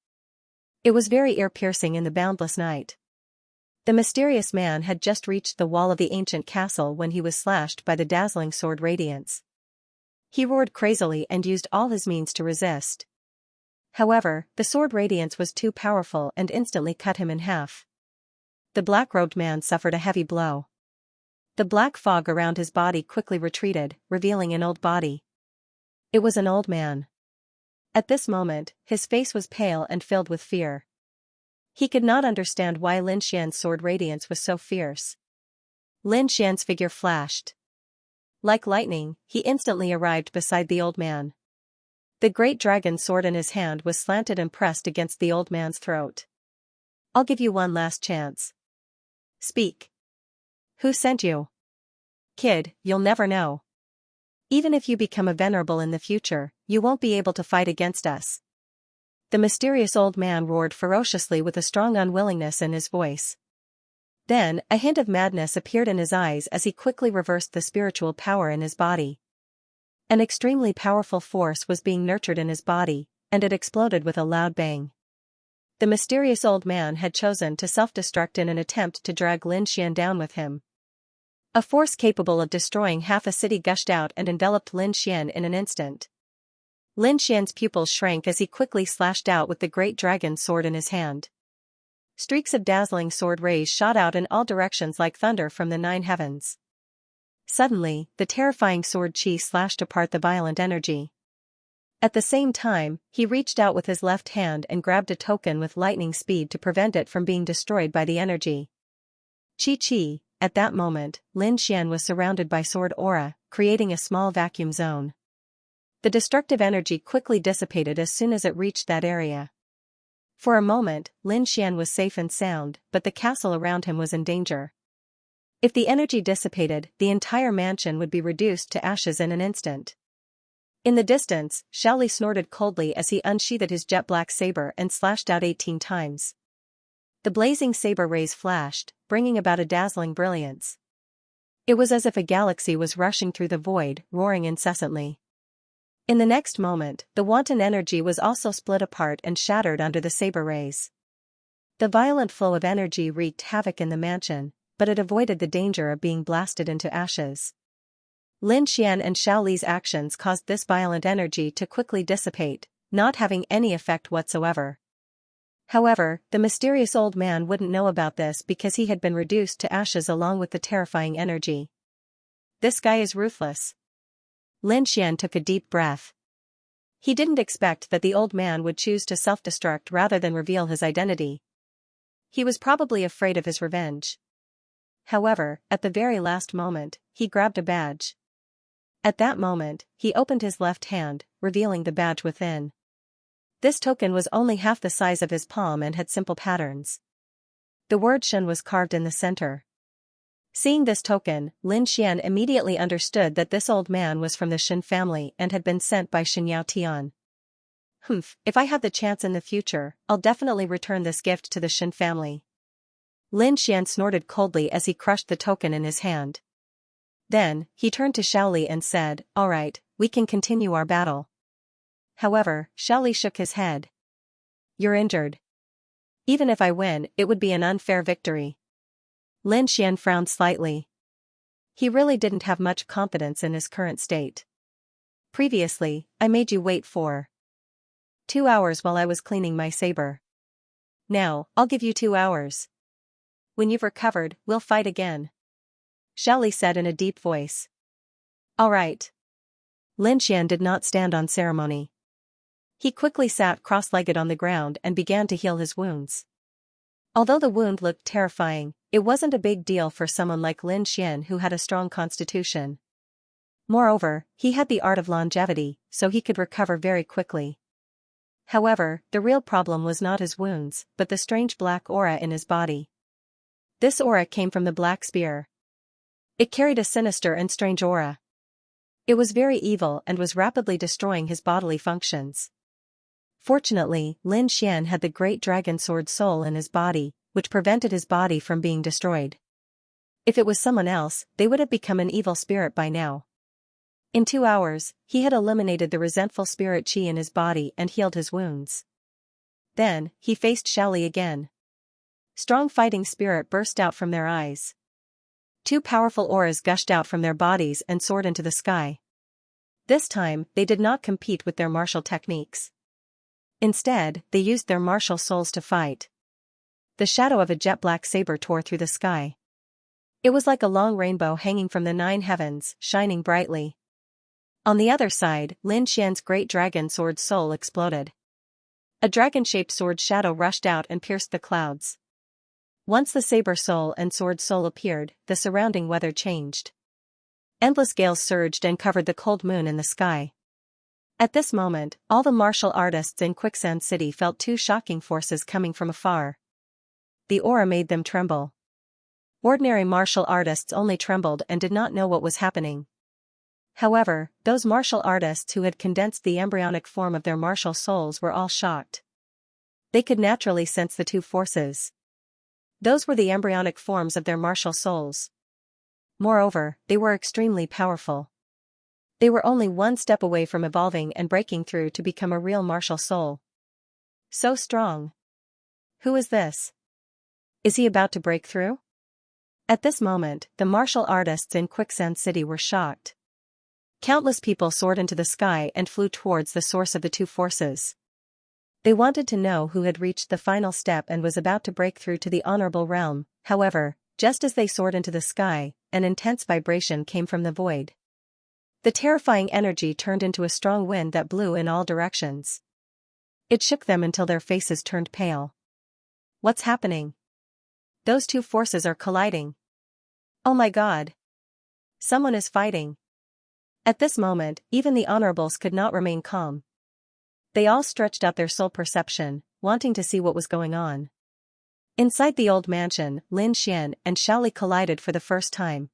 It was very ear-piercing in the boundless night. The mysterious man had just reached the wall of the ancient castle when he was slashed by the dazzling sword radiance. He roared crazily and used all his means to resist. However, the sword radiance was too powerful and instantly cut him in half. The black-robed man suffered a heavy blow. The black fog around his body quickly retreated, revealing an old body. It was an old man. At this moment, his face was pale and filled with fear. He could not understand why Lin Xian's sword radiance was so fierce. Lin Xian's figure flashed. Like lightning, he instantly arrived beside the old man. The great dragon sword in his hand was slanted and pressed against the old man's throat. I'll give you one last chance. Speak. Who sent you? Kid, you'll never know. Even if you become a venerable in the future, you won't be able to fight against us. The mysterious old man roared ferociously with a strong unwillingness in his voice. Then, a hint of madness appeared in his eyes as he quickly reversed the spiritual power in his body. An extremely powerful force was being nurtured in his body, and it exploded with a loud bang. The mysterious old man had chosen to self-destruct in an attempt to drag Lin Xian down with him. A force capable of destroying half a city gushed out and enveloped Lin Xian in an instant. Lin Xian's pupils shrank as he quickly slashed out with the great dragon sword in his hand. Streaks of dazzling sword rays shot out in all directions like thunder from the 9 heavens. Suddenly, the terrifying sword chi slashed apart the violent energy. At the same time, he reached out with his left hand and grabbed a token with lightning speed to prevent it from being destroyed by the energy. Chi. At that moment, Lin Xian was surrounded by sword aura, creating a small vacuum zone. The destructive energy quickly dissipated as soon as it reached that area. For a moment, Lin Xian was safe and sound, but the castle around him was in danger. If the energy dissipated, the entire mansion would be reduced to ashes in an instant. In the distance, Xiaoli snorted coldly as he unsheathed his jet-black saber and slashed out 18 times. The blazing saber rays flashed, bringing about a dazzling brilliance. It was as if a galaxy was rushing through the void, roaring incessantly. In the next moment, the wanton energy was also split apart and shattered under the saber rays. The violent flow of energy wreaked havoc in the mansion, but it avoided the danger of being blasted into ashes. Lin Xian and Xiaoli's actions caused this violent energy to quickly dissipate, not having any effect whatsoever. However, the mysterious old man wouldn't know about this because he had been reduced to ashes along with the terrifying energy. This guy is ruthless. Lin Xian took a deep breath. He didn't expect that the old man would choose to self-destruct rather than reveal his identity. He was probably afraid of his revenge. However, at the very last moment, he grabbed a badge. At that moment, he opened his left hand, revealing the badge within. This token was only half the size of his palm and had simple patterns. The word Shen was carved in the center. Seeing this token, Lin Xian immediately understood that this old man was from the Shen family and had been sent by Xianyao Tian. If I have the chance in the future, I'll definitely return this gift to the Shen family. Lin Xian snorted coldly as he crushed the token in his hand. Then, he turned to Xiaoli and said, "All right, we can continue our battle." However, Xiaoli shook his head. "You're injured. Even if I win, it would be an unfair victory." Lin Xian frowned slightly. He really didn't have much confidence in his current state. "Previously, I made you wait for 2 hours while I was cleaning my saber. Now, I'll give you 2 hours. When you've recovered, we'll fight again," Xiaoli said in a deep voice. "All right." Lin Xian did not stand on ceremony. He quickly sat cross-legged on the ground and began to heal his wounds. Although the wound looked terrifying, it wasn't a big deal for someone like Lin Xian who had a strong constitution. Moreover, he had the art of longevity, so he could recover very quickly. However, the real problem was not his wounds, but the strange black aura in his body. This aura came from the black spear. It carried a sinister and strange aura. It was very evil and was rapidly destroying his bodily functions. Fortunately, Lin Xian had the great dragon sword soul in his body, which prevented his body from being destroyed. If it was someone else, they would have become an evil spirit by now. In 2 hours, he had eliminated the resentful spirit chi in his body and healed his wounds. Then, he faced Xiaoli again. Strong fighting spirit burst out from their eyes. 2 powerful auras gushed out from their bodies and soared into the sky. This time, they did not compete with their martial techniques. Instead, they used their martial souls to fight. The shadow of a jet-black saber tore through the sky. It was like a long rainbow hanging from the 9 heavens, shining brightly. On the other side, Lin Xian's great dragon sword soul exploded. A dragon-shaped sword shadow rushed out and pierced the clouds. Once the saber soul and sword soul appeared, the surrounding weather changed. Endless gales surged and covered the cold moon in the sky. At this moment, all the martial artists in Quicksand City felt 2 shocking forces coming from afar. The aura made them tremble. Ordinary martial artists only trembled and did not know what was happening. However, those martial artists who had condensed the embryonic form of their martial souls were all shocked. They could naturally sense the two forces. Those were the embryonic forms of their martial souls. Moreover, they were extremely powerful. They were only one step away from evolving and breaking through to become a real martial soul. So strong. Who is this? Is he about to break through? At this moment, the martial artists in Quicksand City were shocked. Countless people soared into the sky and flew towards the source of the two forces. They wanted to know who had reached the final step and was about to break through to the honorable realm. However, just as they soared into the sky, an intense vibration came from the void. The terrifying energy turned into a strong wind that blew in all directions. It shook them until their faces turned pale. What's happening? Those two forces are colliding. Oh my God! Someone is fighting. At this moment, even the honorables could not remain calm. They all stretched out their soul perception, wanting to see what was going on. Inside the old mansion, Lin Xian and Xiaoli collided for the first time.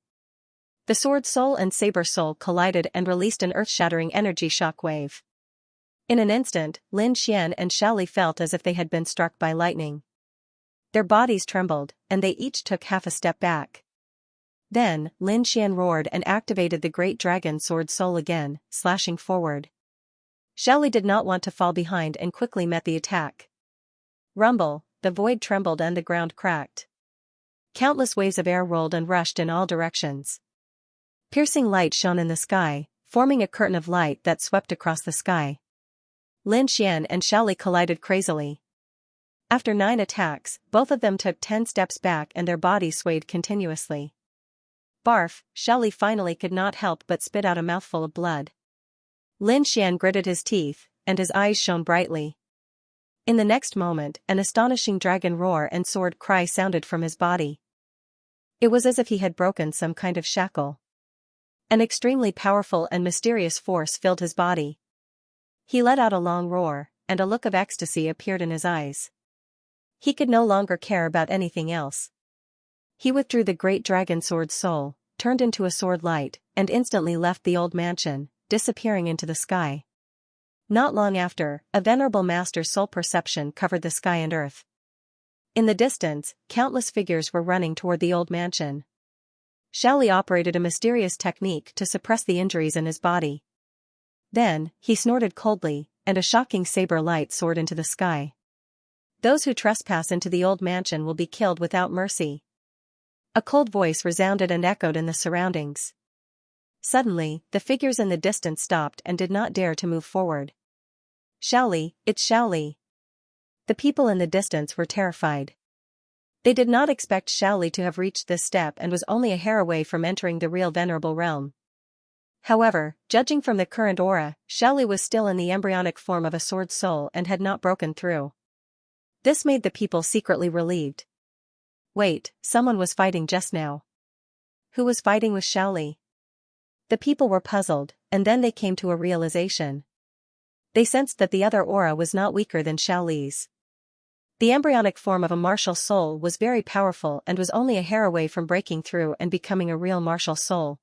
The sword soul and saber soul collided and released an earth-shattering energy shockwave. In an instant, Lin Xian and Xiaoli felt as if they had been struck by lightning. Their bodies trembled, and they each took half a step back. Then, Lin Xian roared and activated the great dragon sword soul again, slashing forward. Xiaoli did not want to fall behind and quickly met the attack. Rumble, the void trembled and the ground cracked. Countless waves of air rolled and rushed in all directions. Piercing light shone in the sky, forming a curtain of light that swept across the sky. Lin Xian and Xiaoli collided crazily. After 9 attacks, both of them took 10 steps back and their bodies swayed continuously. Barf, Xiaoli finally could not help but spit out a mouthful of blood. Lin Xian gritted his teeth, and his eyes shone brightly. In the next moment, an astonishing dragon roar and sword cry sounded from his body. It was as if he had broken some kind of shackle. An extremely powerful and mysterious force filled his body. He let out a long roar, and a look of ecstasy appeared in his eyes. He could no longer care about anything else. He withdrew the great dragon sword soul, turned into a sword light, and instantly left the old mansion, disappearing into the sky. Not long after, a venerable master's soul perception covered the sky and earth. In the distance, countless figures were running toward the old mansion. Xiaoli operated a mysterious technique to suppress the injuries in his body. Then, he snorted coldly, and a shocking saber light soared into the sky. Those who trespass into the old mansion will be killed without mercy. A cold voice resounded and echoed in the surroundings. Suddenly, the figures in the distance stopped and did not dare to move forward. Xiaoli, it's Xiaoli. The people in the distance were terrified. They did not expect Xiaoli to have reached this step and was only a hair away from entering the real venerable realm. However, judging from the current aura, Xiaoli was still in the embryonic form of a sword soul and had not broken through. This made the people secretly relieved. Wait, someone was fighting just now. Who was fighting with Xiaoli? The people were puzzled, and then they came to a realization. They sensed that the other aura was not weaker than Xiaoli's. The embryonic form of a martial soul was very powerful and was only a hair away from breaking through and becoming a real martial soul.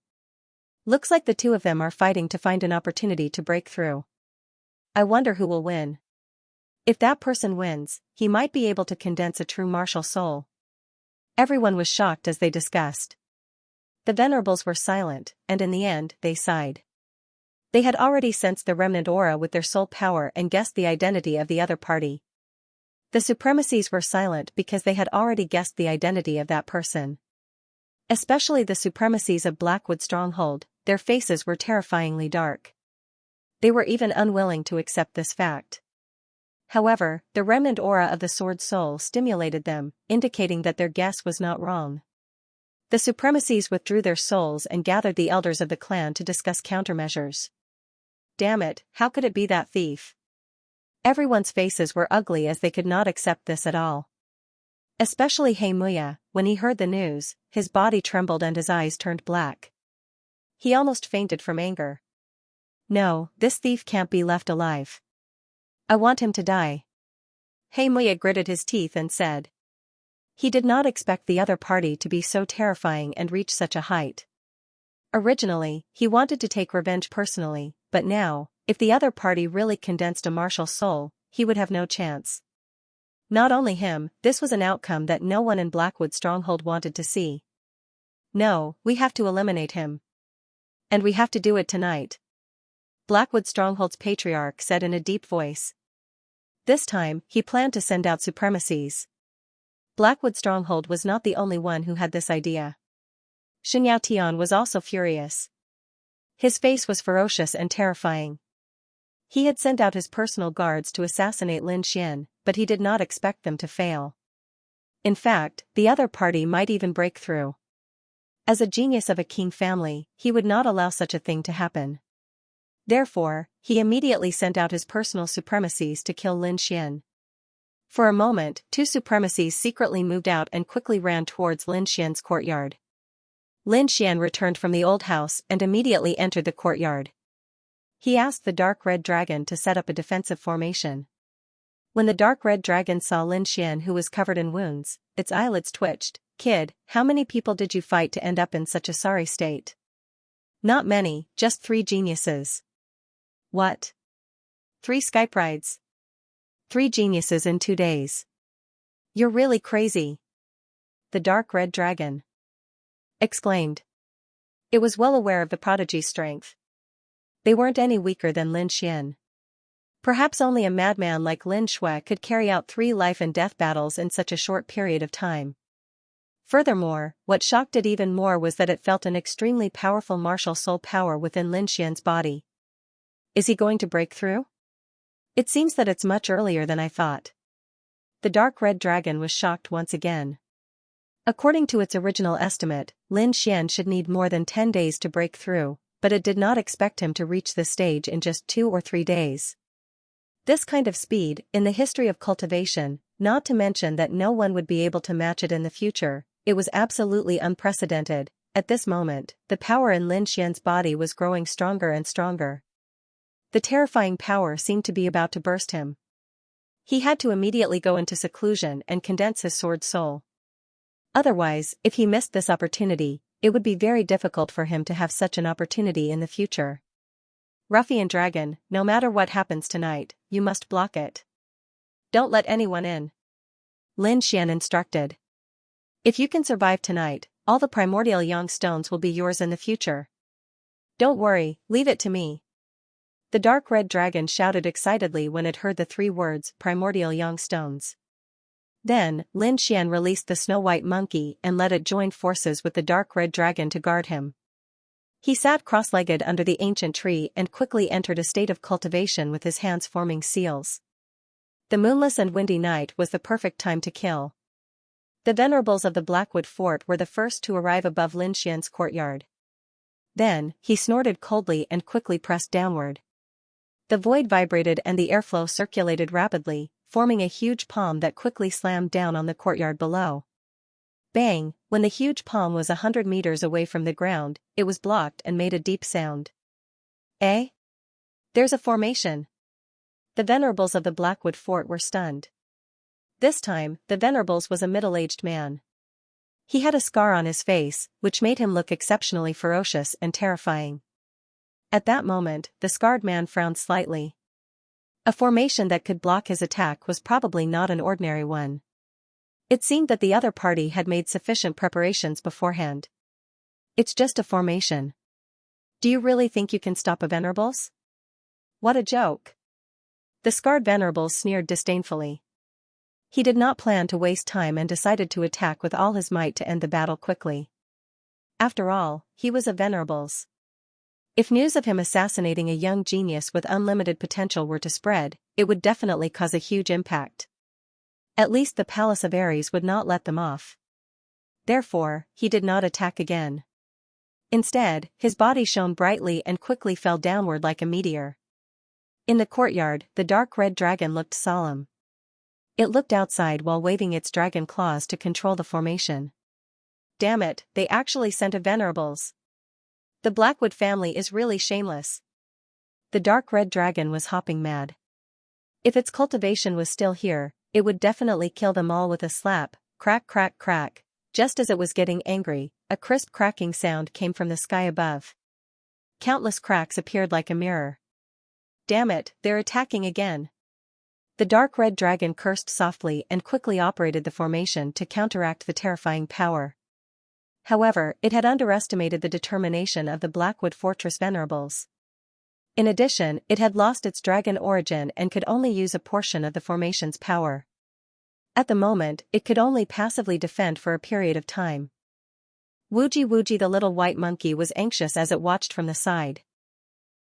Looks like the two of them are fighting to find an opportunity to break through. I wonder who will win. If that person wins, he might be able to condense a true martial soul. Everyone was shocked as they discussed. The venerables were silent, and in the end, they sighed. They had already sensed the remnant aura with their soul power and guessed the identity of the other party. The supremacies were silent because they had already guessed the identity of that person. Especially the supremacies of Blackwood Stronghold, their faces were terrifyingly dark. They were even unwilling to accept this fact. However, the remnant aura of the sword soul stimulated them, indicating that their guess was not wrong. The supremacies withdrew their souls and gathered the elders of the clan to discuss countermeasures. Damn it, how could it be that thief? Everyone's faces were ugly as they could not accept this at all. Especially He Muya, when he heard the news, his body trembled and his eyes turned black. He almost fainted from anger. No, this thief can't be left alive. I want him to die. He Muya gritted his teeth and said. He did not expect the other party to be so terrifying and reach such a height. Originally, he wanted to take revenge personally, but now, if the other party really condensed a martial soul, he would have no chance. Not only him, this was an outcome that no one in Blackwood Stronghold wanted to see. No, we have to eliminate him. And we have to do it tonight. Blackwood Stronghold's patriarch said in a deep voice. This time, he planned to send out supremacies. Blackwood Stronghold was not the only one who had this idea. Xianxia was also furious. His face was ferocious and terrifying. He had sent out his personal guards to assassinate Lin Xian, but he did not expect them to fail. In fact, the other party might even break through. As a genius of a Qing family, he would not allow such a thing to happen. Therefore, he immediately sent out his personal supremacies to kill Lin Xian. For a moment, two supremacies secretly moved out and quickly ran towards Lin Xian's courtyard. Lin Xian returned from the old house and immediately entered the courtyard. He asked the dark red dragon to set up a defensive formation. When the dark red dragon saw Lin Xian, who was covered in wounds, its eyelids twitched. Kid, how many people did you fight to end up in such a sorry state? Not many, just 3 geniuses. What? 3 Skype rides? 3 geniuses in 2 days. You're really crazy. The dark red dragon exclaimed. It was well aware of the prodigy's strength. They weren't any weaker than Lin Xian. Perhaps only a madman like Lin Shui could carry out 3 life and death battles in such a short period of time. Furthermore, what shocked it even more was that it felt an extremely powerful martial soul power within Lin Xian's body. Is he going to break through? It seems that it's much earlier than I thought. The dark red dragon was shocked once again. According to its original estimate, Lin Xian should need more than 10 days to break through, but it did not expect him to reach this stage in just 2 or 3 days. This kind of speed, in the history of cultivation, not to mention that no one would be able to match it in the future, it was absolutely unprecedented. At this moment, the power in Lin Xian's body was growing stronger and stronger. The terrifying power seemed to be about to burst him. He had to immediately go into seclusion and condense his sword soul. Otherwise, if he missed this opportunity, it would be very difficult for him to have such an opportunity in the future. Ruffian dragon, no matter what happens tonight, you must block it. Don't let anyone in. Lin Xian instructed. If you can survive tonight, all the primordial yang stones will be yours in the future. Don't worry, leave it to me. The dark red dragon shouted excitedly when it heard the 3 words, primordial yang stones. Then, Lin Xian released the snow-white monkey and let it join forces with the dark red dragon to guard him. He sat cross-legged under the ancient tree and quickly entered a state of cultivation with his hands forming seals. The moonless and windy night was the perfect time to kill. The venerables of the Blackwood Fort were the first to arrive above Lin Xian's courtyard. Then, he snorted coldly and quickly pressed downward. The void vibrated and the airflow circulated rapidly, forming a huge palm that quickly slammed down on the courtyard below. Bang! When the huge palm was 100 meters away from the ground, it was blocked and made a deep sound. Eh? There's a formation. The venerables of the Blackwood Fort were stunned. This time, the venerables was a middle-aged man. He had a scar on his face, which made him look exceptionally ferocious and terrifying. At that moment, the scarred man frowned slightly. A formation that could block his attack was probably not an ordinary one. It seemed that the other party had made sufficient preparations beforehand. It's just a formation. Do you really think you can stop a venerables? What a joke. The scarred venerables sneered disdainfully. He did not plan to waste time and decided to attack with all his might to end the battle quickly. After all, he was a venerables. If news of him assassinating a young genius with unlimited potential were to spread, it would definitely cause a huge impact. At least the Palace of Ares would not let them off. Therefore, he did not attack again. Instead, his body shone brightly and quickly fell downward like a meteor. In the courtyard, the dark red dragon looked solemn. It looked outside while waving its dragon claws to control the formation. Damn it, they actually sent a venerables. The Blackwood family is really shameless. The dark red dragon was hopping mad. If its cultivation was still here, it would definitely kill them all with a slap, Crack crack crack. Just as it was getting angry, a crisp cracking sound came from the sky above. Countless cracks appeared like a mirror. Damn it, they're attacking again. The dark red dragon cursed softly and quickly operated the formation to counteract the terrifying power. However, it had underestimated the determination of the Blackwood Fortress Venerables. In addition, it had lost its dragon origin and could only use a portion of the formation's power. At the moment, it could only passively defend for a period of time. Woogie Woogie, the little white monkey, was anxious as it watched from the side.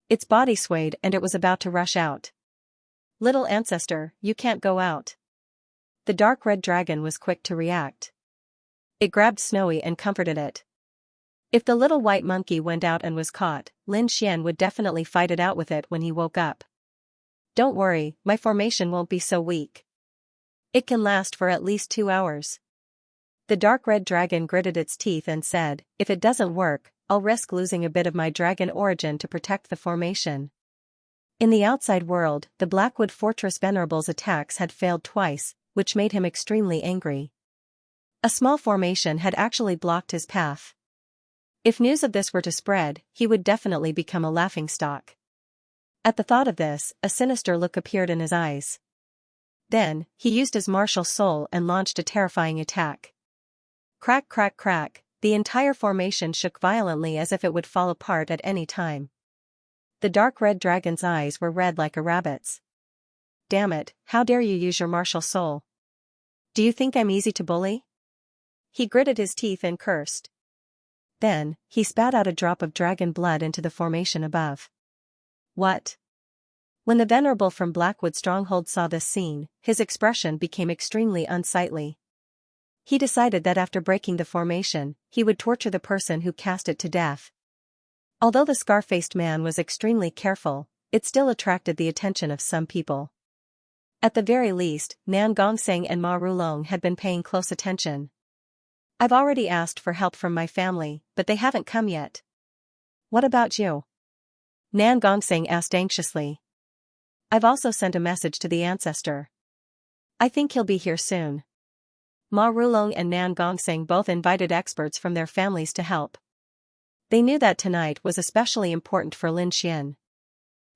Its body swayed and it was about to rush out. Little ancestor, you can't go out. The dark red dragon was quick to react. It grabbed Snowy and comforted it. If the little white monkey went out and was caught, Lin Xian would definitely fight it out with it when he woke up. Don't worry, my formation won't be so weak. It can last for at least 2 hours. The dark red dragon gritted its teeth and said, if it doesn't work, I'll risk losing a bit of my dragon origin to protect the formation. In the outside world, the Blackwood Fortress Venerable's attacks had failed twice, which made him extremely angry. A small formation had actually blocked his path. If news of this were to spread, he would definitely become a laughingstock. At the thought of this, a sinister look appeared in his eyes. Then, he used his martial soul and launched a terrifying attack. Crack crack crack, the entire formation shook violently as if it would fall apart at any time. The dark red dragon's eyes were red like a rabbit's. Damn it, how dare you use your martial soul? Do you think I'm easy to bully? He gritted his teeth and cursed. Then, he spat out a drop of dragon blood into the formation above. What? When the Venerable from Blackwood Stronghold saw this scene, his expression became extremely unsightly. He decided that after breaking the formation, he would torture the person who cast it to death. Although the scar-faced man was extremely careful, it still attracted the attention of some people. At the very least, Nan Gongseng and Ma Rulong had been paying close attention. I've already asked for help from my family, but they haven't come yet. What about you? Nan Gongseng asked anxiously. I've also sent a message to the ancestor. I think he'll be here soon. Ma Rulong and Nan Gongseng both invited experts from their families to help. They knew that tonight was especially important for Lin Xian.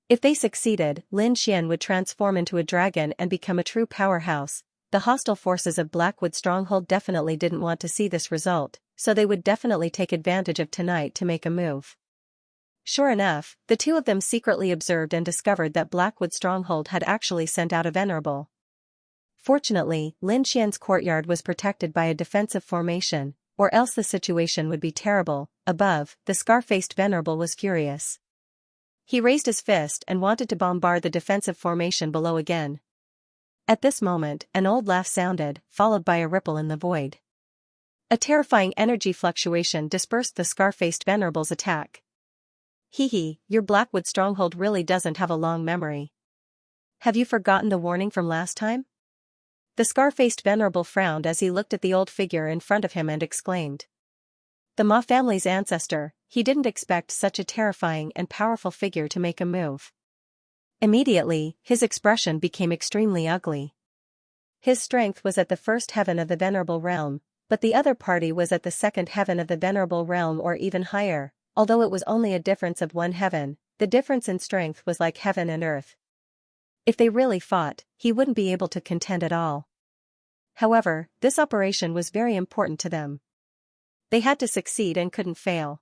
If they succeeded, Lin Xian would transform into a dragon and become a true powerhouse. The hostile forces of Blackwood Stronghold definitely didn't want to see this result, so they would definitely take advantage of tonight to make a move. Sure enough, the two of them secretly observed and discovered that Blackwood Stronghold had actually sent out a Venerable. Fortunately, Lin Xian's courtyard was protected by a defensive formation, or else the situation would be terrible. Above, the scar-faced Venerable was furious. He raised his fist and wanted to bombard the defensive formation below again. At this moment, an old laugh sounded, followed by a ripple in the void. A terrifying energy fluctuation dispersed the scar-faced Venerable's attack. Hee, your Blackwood Stronghold really doesn't have a long memory. Have you forgotten the warning from last time? The scar-faced Venerable frowned as he looked at the old figure in front of him and exclaimed. The Ma family's ancestor, he didn't expect such a terrifying and powerful figure to make a move. Immediately, his expression became extremely ugly. His strength was at the first heaven of the Venerable Realm, but the other party was at the second heaven of the Venerable Realm or even higher. Although it was only a difference of 1 heaven, the difference in strength was like heaven and earth. If they really fought, he wouldn't be able to contend at all. However, this operation was very important to them. They had to succeed and couldn't fail.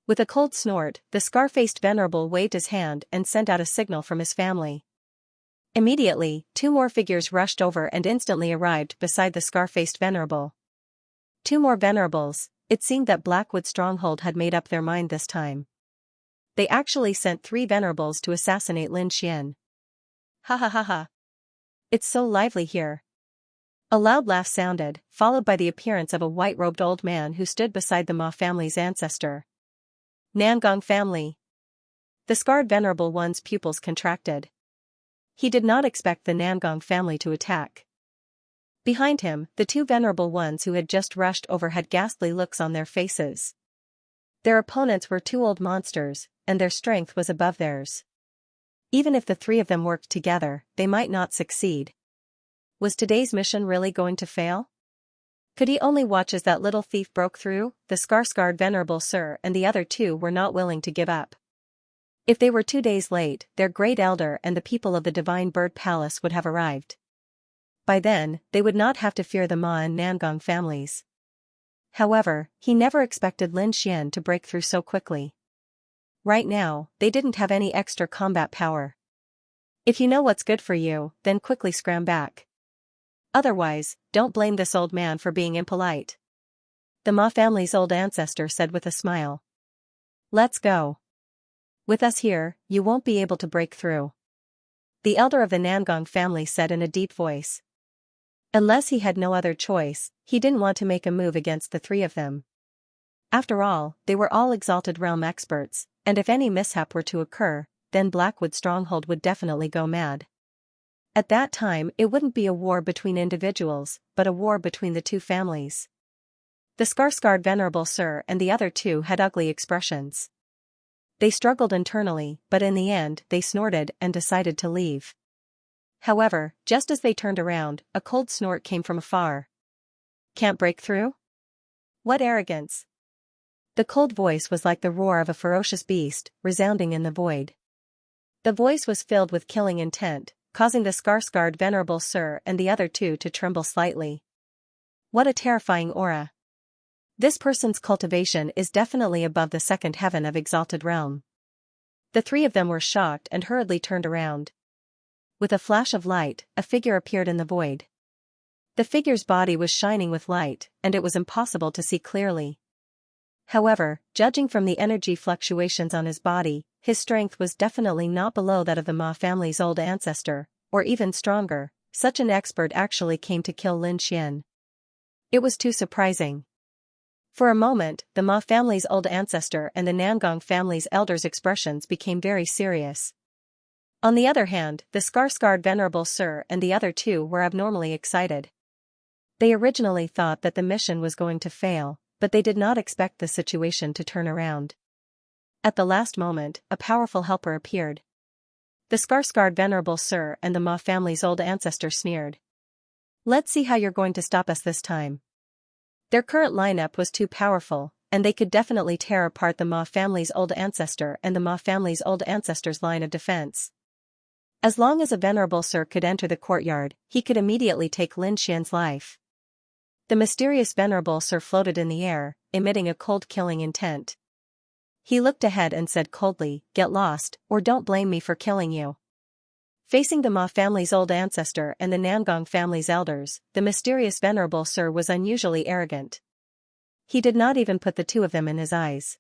With a cold snort, the scar-faced Venerable waved his hand and sent out a signal from his family. Immediately, 2 more figures rushed over and instantly arrived beside the scar-faced Venerable. 2 more Venerables. It seemed that Blackwood Stronghold had made up their mind this time. They actually sent 3 Venerables to assassinate Lin Xian. Ha ha ha ha. It's so lively here. A loud laugh sounded, followed by the appearance of a white-robed old man who stood beside the Ma family's ancestor. Nangong family. The scarred Venerable One's pupils contracted. He did not expect the Nangong family to attack. Behind him, the 2 Venerable Ones who had just rushed over had ghastly looks on their faces. Their opponents were 2 old monsters, and their strength was above theirs. Even if the 3 of them worked together, they might not succeed. Was today's mission really going to fail? Could he only watch as that little thief broke through? The Skarsgård Venerable Sir and the other two were not willing to give up. If they were 2 days late, their great elder and the people of the Divine Bird Palace would have arrived. By then, they would not have to fear the Ma and Nangong families. However, he never expected Lin Xian to break through so quickly. Right now, they didn't have any extra combat power. If you know what's good for you, then quickly scram back. Otherwise, don't blame this old man for being impolite. The Ma family's old ancestor said with a smile. Let's go. With us here, you won't be able to break through. The elder of the Nangong family said in a deep voice. Unless he had no other choice, he didn't want to make a move against the three of them. After all, they were all Exalted Realm experts, and if any mishap were to occur, then Blackwood Stronghold would definitely go mad. At that time it wouldn't be a war between individuals, but a war between the two families. The Skarsgård Venerable Sir and the other two had ugly expressions. They struggled internally, but in the end they snorted and decided to leave. However, just as they turned around, a cold snort came from afar. Can't break through? What arrogance! The cold voice was like the roar of a ferocious beast, resounding in the void. The voice was filled with killing intent, causing the Skarsgård Venerable Sir and the other two to tremble slightly. What a terrifying aura! This person's cultivation is definitely above the second heaven of Exalted Realm. The three of them were shocked and hurriedly turned around. With a flash of light, a figure appeared in the void. The figure's body was shining with light, and it was impossible to see clearly. However, judging from the energy fluctuations on his body, his strength was definitely not below that of the Ma family's old ancestor, or even stronger. Such an expert actually came to kill Lin Xian. It was too surprising. For a moment, the Ma family's old ancestor and the Nangong family's elders' expressions became very serious. On the other hand, the Skarsgård Venerable Sir and the other two were abnormally excited. They originally thought that the mission was going to fail, but they did not expect the situation to turn around. At the last moment, a powerful helper appeared. The Skarsgård Venerable Sir and the Ma family's old ancestor sneered. Let's see how you're going to stop us this time. Their current lineup was too powerful, and they could definitely tear apart the Ma family's old ancestor and the Ma family's old ancestor's line of defense. As long as a Venerable Sir could enter the courtyard, he could immediately take Lin Xian's life. The mysterious Venerable Sir floated in the air, emitting a cold killing intent. He looked ahead and said coldly, "Get lost, or don't blame me for killing you." Facing the Ma family's old ancestor and the Nangong family's elders, the mysterious Venerable Sir was unusually arrogant. He did not even put the two of them in his eyes.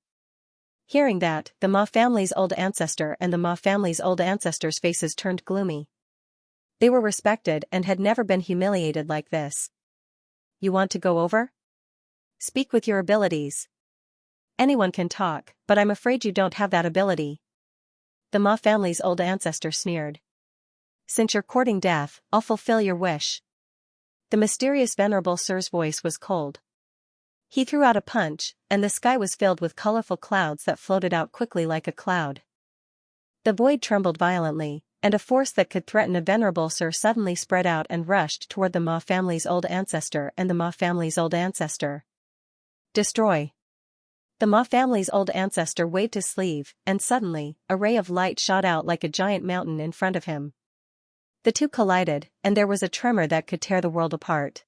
Hearing that, the Ma family's old ancestor and the Ma family's old ancestor's faces turned gloomy. They were respected and had never been humiliated like this. You want to go over? Speak with your abilities. Anyone can talk, but I'm afraid you don't have that ability. The Ma family's old ancestor sneered. Since you're courting death, I'll fulfill your wish. The mysterious Venerable Sir's voice was cold. He threw out a punch, and the sky was filled with colorful clouds that floated out quickly like a cloud. The void trembled violently, and a force that could threaten a Venerable Sir suddenly spread out and rushed toward the Ma family's old ancestor and the Ma family's old ancestor. Destroy! The Ma family's old ancestor waved his sleeve, and suddenly, a ray of light shot out like a giant mountain in front of him. The two collided, and there was a tremor that could tear the world apart.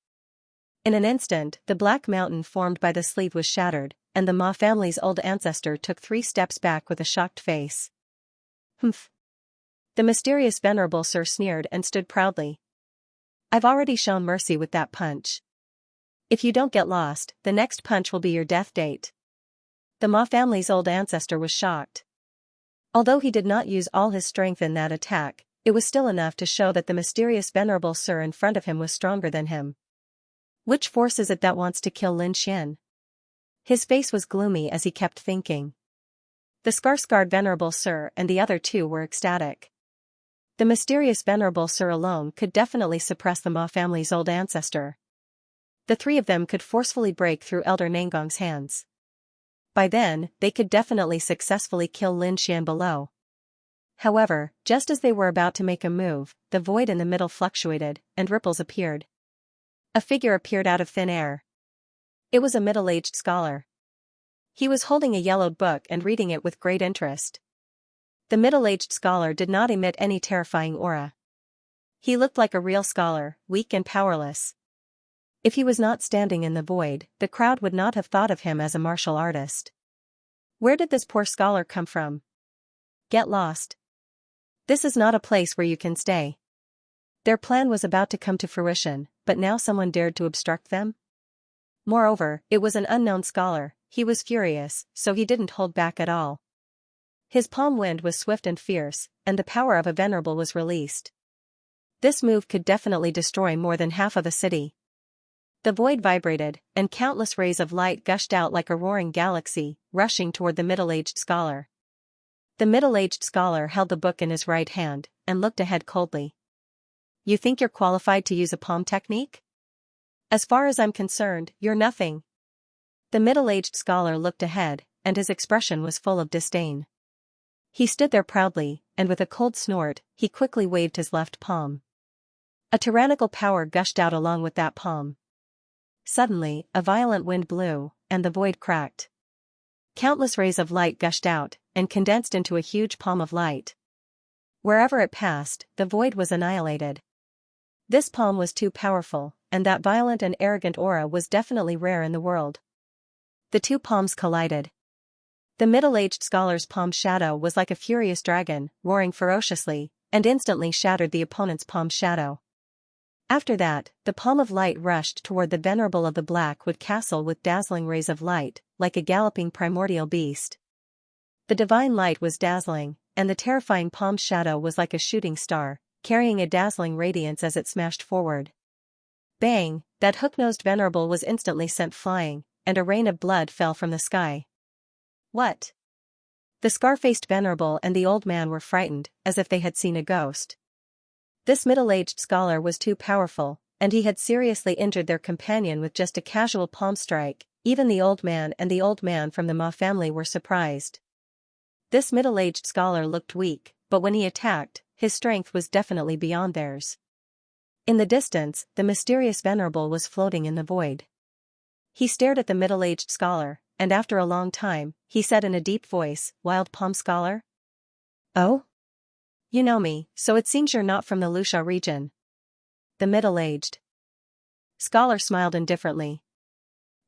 In an instant, the black mountain formed by the sleeve was shattered, and the Ma family's old ancestor took 3 steps back with a shocked face. Humph! The mysterious Venerable Sir sneered and stood proudly. I've already shown mercy with that punch. If you don't get lost, the next punch will be your death date. The Ma family's old ancestor was shocked. Although he did not use all his strength in that attack, it was still enough to show that the mysterious Venerable Sir in front of him was stronger than him. Which force is it that wants to kill Lin Xian? His face was gloomy as he kept thinking. The Skarsgård Venerable Sir and the other two were ecstatic. The mysterious Venerable Sir alone could definitely suppress the Ma family's old ancestor. The three of them could forcefully break through Elder Nangong's hands. By then, they could definitely successfully kill Lin Xian below. However, just as they were about to make a move, the void in the middle fluctuated, and ripples appeared. A figure appeared out of thin air. It was a middle-aged scholar. He was holding a yellowed book and reading it with great interest. The middle-aged scholar did not emit any terrifying aura. He looked like a real scholar, weak and powerless. If he was not standing in the void, the crowd would not have thought of him as a martial artist. Where did this poor scholar come from? Get lost. This is not a place where you can stay. Their plan was about to come to fruition, but now someone dared to obstruct them? Moreover, it was an unknown scholar. He was furious, so he didn't hold back at all. His palm wind was swift and fierce, and the power of a venerable was released. This move could definitely destroy more than half of a city. The void vibrated, and countless rays of light gushed out like a roaring galaxy, rushing toward the middle-aged scholar. The middle-aged scholar held the book in his right hand, and looked ahead coldly. You think you're qualified to use a palm technique? As far as I'm concerned, you're nothing. The middle-aged scholar looked ahead, and his expression was full of disdain. He stood there proudly, and with a cold snort, he quickly waved his left palm. A tyrannical power gushed out along with that palm. Suddenly, a violent wind blew, and the void cracked. Countless rays of light gushed out, and condensed into a huge palm of light. Wherever it passed, the void was annihilated. This palm was too powerful, and that violent and arrogant aura was definitely rare in the world. The two palms collided. The middle-aged scholar's palm shadow was like a furious dragon, roaring ferociously, and instantly shattered the opponent's palm shadow. After that, the palm of light rushed toward the venerable of the Blackwood Castle with dazzling rays of light, like a galloping primordial beast. The divine light was dazzling, and the terrifying palm shadow was like a shooting star, carrying a dazzling radiance as it smashed forward. Bang! That hook-nosed venerable was instantly sent flying, and a rain of blood fell from the sky. What? The scar-faced venerable and the old man were frightened, as if they had seen a ghost. This middle-aged scholar was too powerful, and he had seriously injured their companion with just a casual palm strike. Even the old man and the old man from the Ma family were surprised. This middle-aged scholar looked weak, but when he attacked, his strength was definitely beyond theirs. In the distance, the mysterious venerable was floating in the void. He stared at the middle-aged scholar, and after a long time, he said in a deep voice, "Wild Palm Scholar? Oh? You know me, so it seems you're not from the Luxia region." The middle-aged scholar smiled indifferently.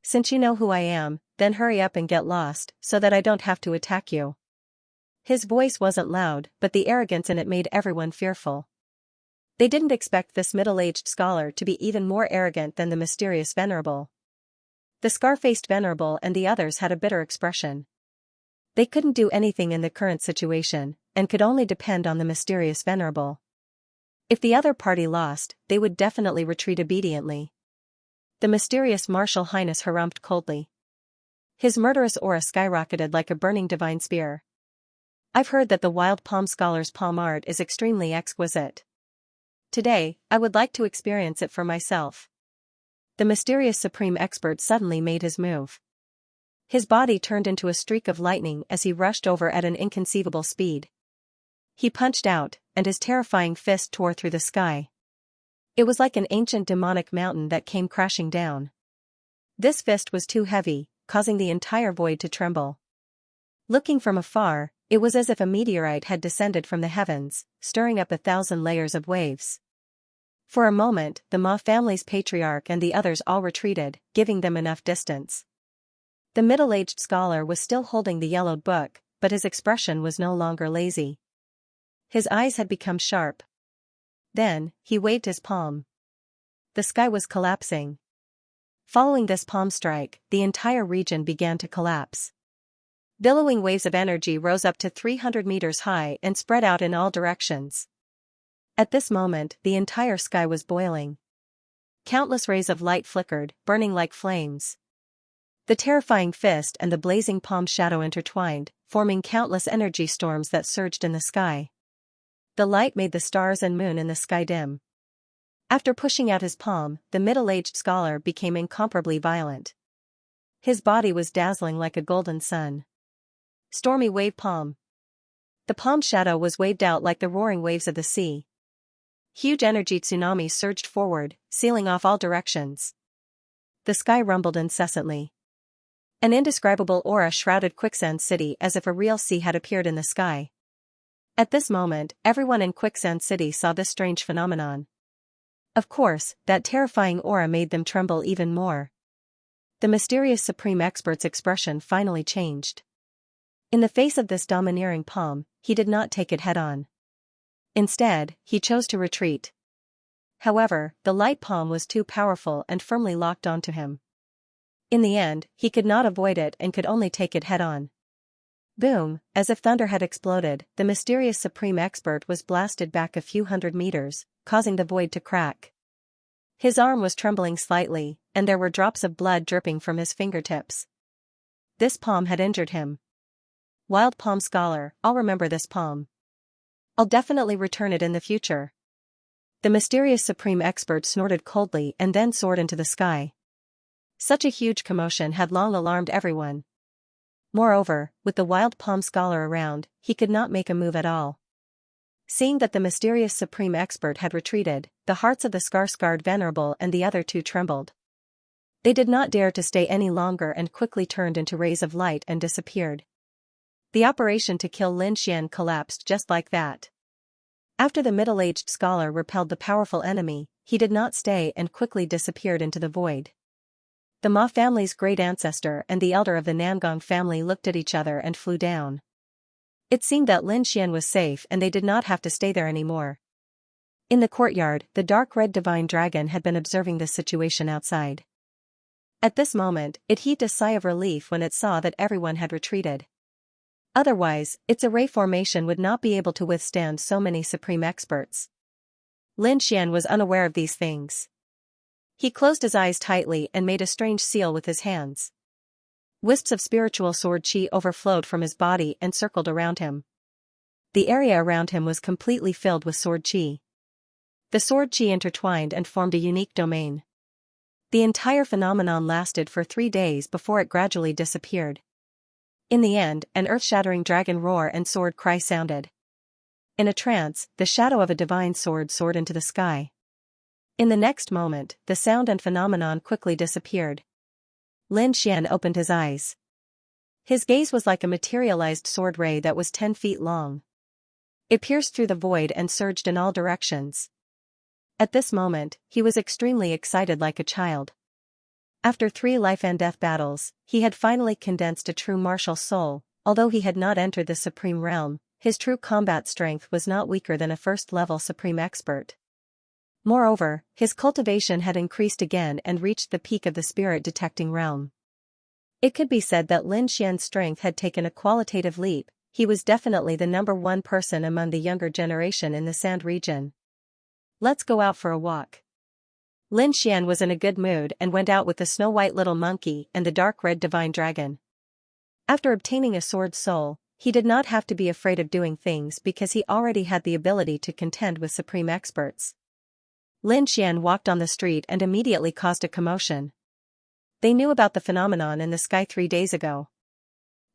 "Since you know who I am, then hurry up and get lost, so that I don't have to attack you." His voice wasn't loud, but the arrogance in it made everyone fearful. They didn't expect this middle-aged scholar to be even more arrogant than the mysterious venerable. The scar-faced venerable and the others had a bitter expression. They couldn't do anything in the current situation, and could only depend on the mysterious venerable. If the other party lost, they would definitely retreat obediently. The mysterious Martial Highness harumphed coldly. His murderous aura skyrocketed like a burning divine spear. "I've heard that the Wild Palm Scholar's palm art is extremely exquisite. Today, I would like to experience it for myself." The mysterious supreme expert suddenly made his move. His body turned into a streak of lightning as he rushed over at an inconceivable speed. He punched out, and his terrifying fist tore through the sky. It was like an ancient demonic mountain that came crashing down. This fist was too heavy, causing the entire void to tremble. Looking from afar, it was as if a meteorite had descended from the heavens, stirring up 1,000 layers of waves. For a moment, the Ma family's patriarch and the others all retreated, giving them enough distance. The middle-aged scholar was still holding the yellowed book, but his expression was no longer lazy. His eyes had become sharp. Then, he waved his palm. The sky was collapsing. Following this palm strike, the entire region began to collapse. Billowing waves of energy rose up to 300 meters high and spread out in all directions. At this moment, the entire sky was boiling. Countless rays of light flickered, burning like flames. The terrifying fist and the blazing palm shadow intertwined, forming countless energy storms that surged in the sky. The light made the stars and moon in the sky dim. After pushing out his palm, the middle-aged scholar became incomparably violent. His body was dazzling like a golden sun. Stormy wave palm. The palm shadow was waved out like the roaring waves of the sea. Huge energy tsunamis surged forward, sealing off all directions. the sky rumbled incessantly. An indescribable aura shrouded Quicksand City as if a real sea had appeared in the sky. At this moment, everyone in Quicksand City saw this strange phenomenon. Of course, that terrifying aura made them tremble even more. The mysterious Supreme Expert's expression finally changed. In the face of this domineering palm, he did not take it head-on. Instead, he chose to retreat. However, the light palm was too powerful and firmly locked onto him. In the end, he could not avoid it and could only take it head-on. Boom, as if thunder had exploded, the mysterious Supreme Expert was blasted back a few hundred meters, causing the void to crack. His arm was trembling slightly, and there were drops of blood dripping from his fingertips. This palm had injured him. Wild Palm Scholar, I'll remember this palm. I'll definitely return it in the future. The mysterious Supreme Expert snorted coldly and then soared into the sky. Such a huge commotion had long alarmed everyone. Moreover, with the Wild Palm Scholar around, he could not make a move at all. Seeing that the mysterious Supreme Expert had retreated, the hearts of the Skarsgård Venerable and the other two trembled. They did not dare to stay any longer and quickly turned into rays of light and disappeared. The operation to kill Lin Xian collapsed just like that. After the middle-aged scholar repelled the powerful enemy, he did not stay and quickly disappeared into the void. The Ma family's great ancestor and the elder of the Nangong family looked at each other and flew down. It seemed that Lin Xian was safe and they did not have to stay there anymore. In the courtyard, the dark red divine dragon had been observing this situation outside. At this moment, it heaved a sigh of relief when it saw that everyone had retreated. Otherwise, its array formation would not be able to withstand so many Supreme Experts. Lin Xian was unaware of these things. He closed his eyes tightly and made a strange seal with his hands. Wisps of spiritual sword chi overflowed from his body and circled around him. The area around him was completely filled with sword chi. The sword chi intertwined and formed a unique domain. The entire phenomenon lasted for 3 days before it gradually disappeared. In the end, an earth-shattering dragon roar and sword cry sounded. In a trance, the shadow of a divine sword soared into the sky. In the next moment, the sound and phenomenon quickly disappeared. Lin Xian opened his eyes. His gaze was like a materialized sword ray that was 10 feet long. It pierced through the void and surged in all directions. At this moment, he was extremely excited like a child. After 3 life and death battles, he had finally condensed a true martial soul. Although he had not entered the Supreme Realm, his true combat strength was not weaker than a first-level Supreme Expert. Moreover, his cultivation had increased again and reached the peak of the spirit-detecting realm. It could be said that Lin Xian's strength had taken a qualitative leap. He was definitely the #1 person among the younger generation in the Sand region. Let's go out for a walk. Lin Xian was in a good mood and went out with the snow-white little monkey and the dark red divine dragon. After obtaining a sword soul, he did not have to be afraid of doing things because he already had the ability to contend with Supreme Experts. Lin Xian walked on the street and immediately caused a commotion. They knew about the phenomenon in the sky 3 days ago.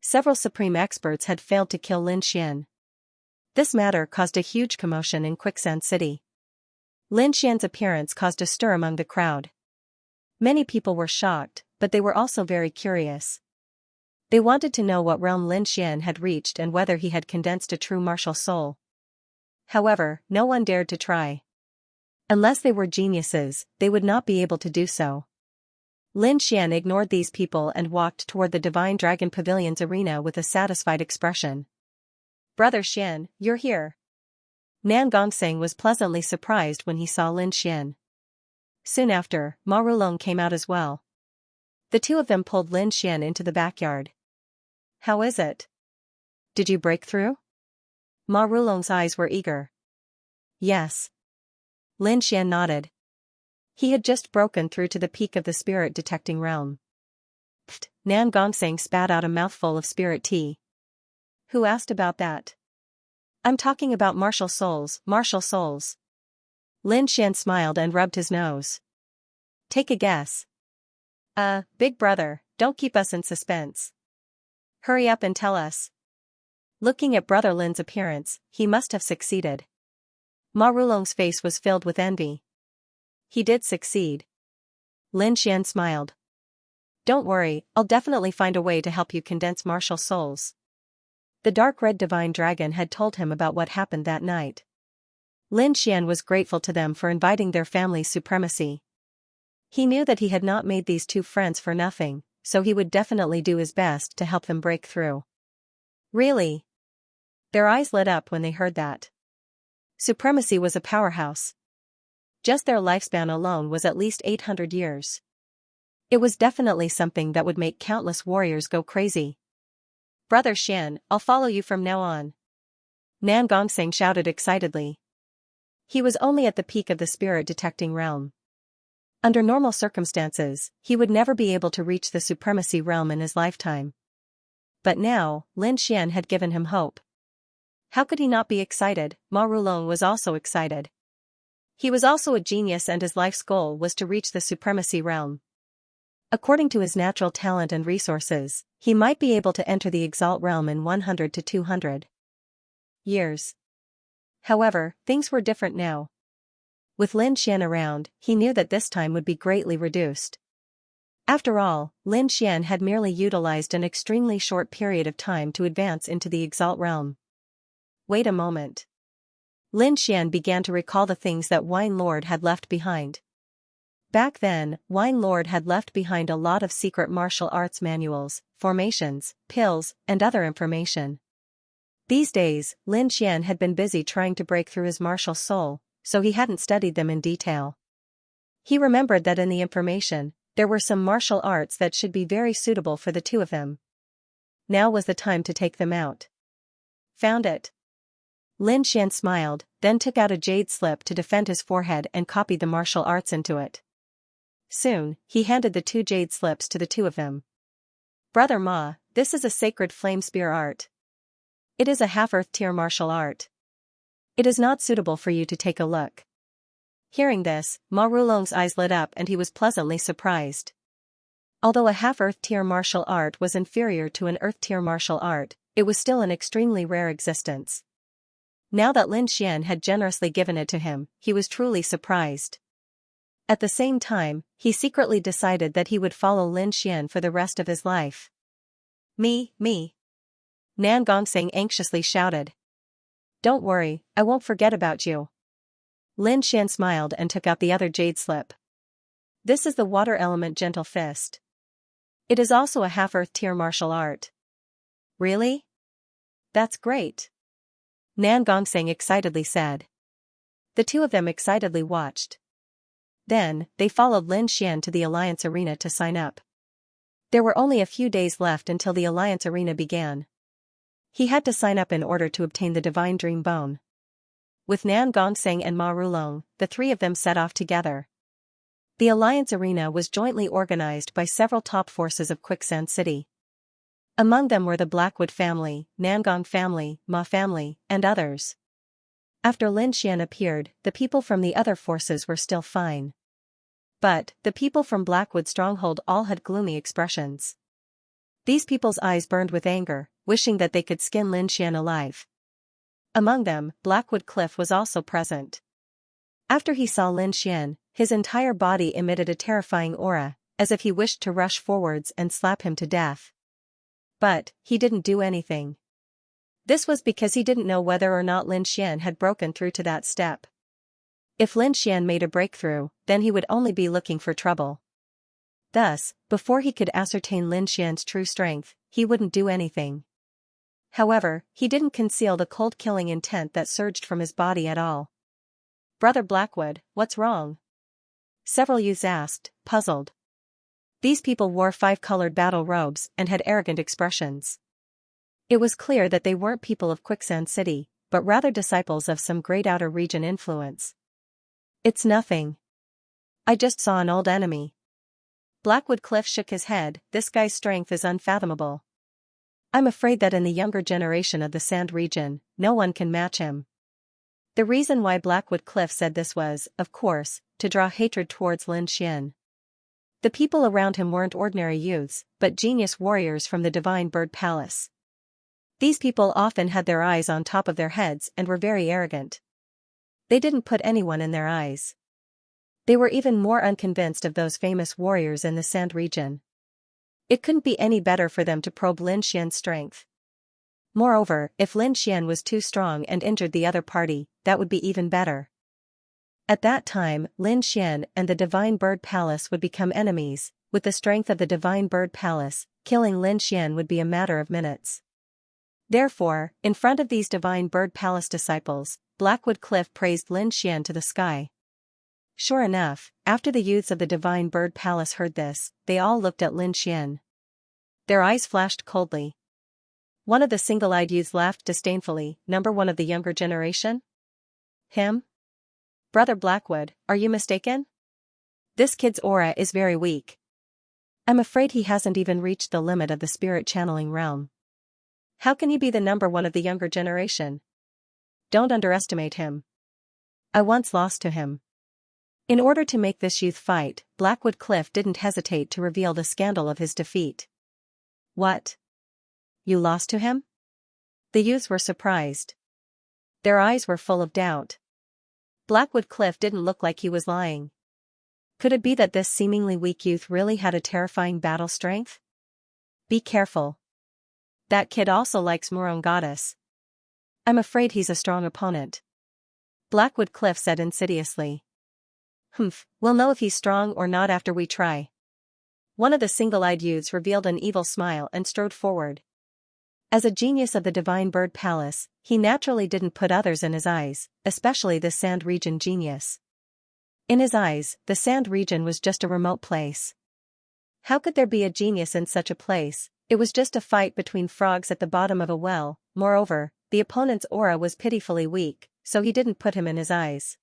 Several Supreme Experts had failed to kill Lin Xian. This matter caused a huge commotion in Quicksand City. Lin Xian's appearance caused a stir among the crowd. Many people were shocked, but they were also very curious. They wanted to know what realm Lin Xian had reached and whether he had condensed a true martial soul. However, no one dared to try. Unless they were geniuses, they would not be able to do so. Lin Xian ignored these people and walked toward the Divine Dragon Pavilion's arena with a satisfied expression. "Brother Xian, you're here." Nan Gongseng was pleasantly surprised when he saw Lin Xian. Soon after, Ma Rulong came out as well. The two of them pulled Lin Xian into the backyard. "How is it? Did you break through?" Ma Rulong's eyes were eager. "Yes." Lin Xian nodded. He had just broken through to the peak of the spirit-detecting realm. Pfft, Nan Gongseng spat out a mouthful of spirit tea. "Who asked about that?" "I'm talking about martial souls, martial souls." Lin Xian smiled and rubbed his nose. "Take a guess." Big brother, don't keep us in suspense. Hurry up and tell us." Looking at Brother Lin's appearance, he must have succeeded. Ma Rulong's face was filled with envy. "He did succeed." Lin Xian smiled. Don't worry, I'll definitely find a way to help you condense martial souls. The dark red divine dragon had told him about what happened that night. Lin Xian was grateful to them for inviting their family's supremacy. He knew that he had not made these two friends for nothing, so he would definitely do his best to help them break through. Really? Their eyes lit up when they heard that. Supremacy was a powerhouse. Just their lifespan alone was at least 800 years. It was definitely something that would make countless warriors go crazy. Brother Xian, I'll follow you from now on. Nan Gongseng shouted excitedly. He was only at the peak of the spirit detecting realm. Under normal circumstances, he would never be able to reach the supremacy realm in his lifetime. But now, Lin Xian had given him hope. How could he not be excited? Ma Rulong was also excited. He was also a genius and his life's goal was to reach the supremacy realm. According to his natural talent and resources, he might be able to enter the Exalt realm in 100 to 200 years. However, things were different now. With Lin Xian around, he knew that this time would be greatly reduced. After all, Lin Xian had merely utilized an extremely short period of time to advance into the Exalt realm. Wait a moment. Lin Xian began to recall the things that Wine Lord had left behind. Back then, Wine Lord had left behind a lot of secret martial arts manuals, formations, pills, and other information. These days, Lin Xian had been busy trying to break through his martial soul, so he hadn't studied them in detail. He remembered that in the information, there were some martial arts that should be very suitable for the two of them. Now was the time to take them out. Found it. Lin Xian smiled, then took out a jade slip to defend his forehead and copied the martial arts into it. Soon, he handed the 2 jade slips to the two of them. Brother Ma, this is a sacred flame spear art. It is a half-earth tier martial art. It is not suitable for you to take a look. Hearing this, Ma Rulong's eyes lit up and he was pleasantly surprised. Although a half-earth tier martial art was inferior to an earth tier martial art, it was still an extremely rare existence. Now that Lin Xian had generously given it to him, he was truly surprised. At the same time, he secretly decided that he would follow Lin Xian for the rest of his life. Me. Nan Gongseng anxiously shouted. Don't worry, I won't forget about you. Lin Xian smiled and took out the other jade slip. This is the water element gentle fist. It is also a half-earth tier martial art. Really? That's great. Nan Gongseng excitedly said. The two of them excitedly watched. Then, they followed Lin Xian to the Alliance Arena to sign up. There were only a few days left until the Alliance Arena began. He had to sign up in order to obtain the Divine Dream Bone. With Nan Gongseng and Ma Rulong, the three of them set off together. The Alliance Arena was jointly organized by several top forces of Quicksand City. Among them were the Blackwood family, Nangong family, Ma family, and others. After Lin Xian appeared, the people from the other forces were still fine. But, the people from Blackwood Stronghold all had gloomy expressions. These people's eyes burned with anger, wishing that they could skin Lin Xian alive. Among them, Blackwood Cliff was also present. After he saw Lin Xian, his entire body emitted a terrifying aura, as if he wished to rush forwards and slap him to death. But, he didn't do anything. This was because he didn't know whether or not Lin Xian had broken through to that step. If Lin Xian made a breakthrough, then he would only be looking for trouble. Thus, before he could ascertain Lin Xian's true strength, he wouldn't do anything. However, he didn't conceal the cold-killing intent that surged from his body at all. Brother Blackwood, what's wrong? Several youths asked, puzzled. These people wore 5-colored battle robes and had arrogant expressions. It was clear that they weren't people of Quicksand City, but rather disciples of some great outer region influence. It's nothing. I just saw an old enemy. Blackwood Cliff shook his head, this guy's strength is unfathomable. I'm afraid that in the younger generation of the Sand region, no one can match him. The reason why Blackwood Cliff said this was, of course, to draw hatred towards Lin Xian. The people around him weren't ordinary youths, but genius warriors from the Divine Bird Palace. These people often had their eyes on top of their heads and were very arrogant. They didn't put anyone in their eyes. They were even more unconvinced of those famous warriors in the Sand region. It couldn't be any better for them to probe Lin Xian's strength. Moreover, if Lin Xian was too strong and injured the other party, that would be even better. At that time, Lin Xian and the Divine Bird Palace would become enemies. With the strength of the Divine Bird Palace, killing Lin Xian would be a matter of minutes. Therefore, in front of these Divine Bird Palace disciples, Blackwood Cliff praised Lin Xian to the sky. Sure enough, after the youths of the Divine Bird Palace heard this, they all looked at Lin Xian. Their eyes flashed coldly. One of the single-eyed youths laughed disdainfully. Number one of the younger generation? Him? Brother Blackwood, are you mistaken? This kid's aura is very weak. I'm afraid he hasn't even reached the limit of the spirit channeling realm. How can he be the number one of the younger generation? Don't underestimate him. I once lost to him. In order to make this youth fight, Blackwood Cliff didn't hesitate to reveal the scandal of his defeat. What? You lost to him? The youths were surprised. Their eyes were full of doubt. Blackwood Cliff didn't look like he was lying. Could it be that this seemingly weak youth really had a terrifying battle strength? Be careful. That kid also likes Murong Goddess. I'm afraid he's a strong opponent. Blackwood Cliff said insidiously. We'll know if he's strong or not after we try. One of the single-eyed youths revealed an evil smile and strode forward. As a genius of the Divine Bird Palace, he naturally didn't put others in his eyes, especially the Sand Region genius. In his eyes, the Sand Region was just a remote place. How could there be a genius in such a place? It was just a fight between frogs at the bottom of a well. Moreover, the opponent's aura was pitifully weak, so he didn't put him in his eyes.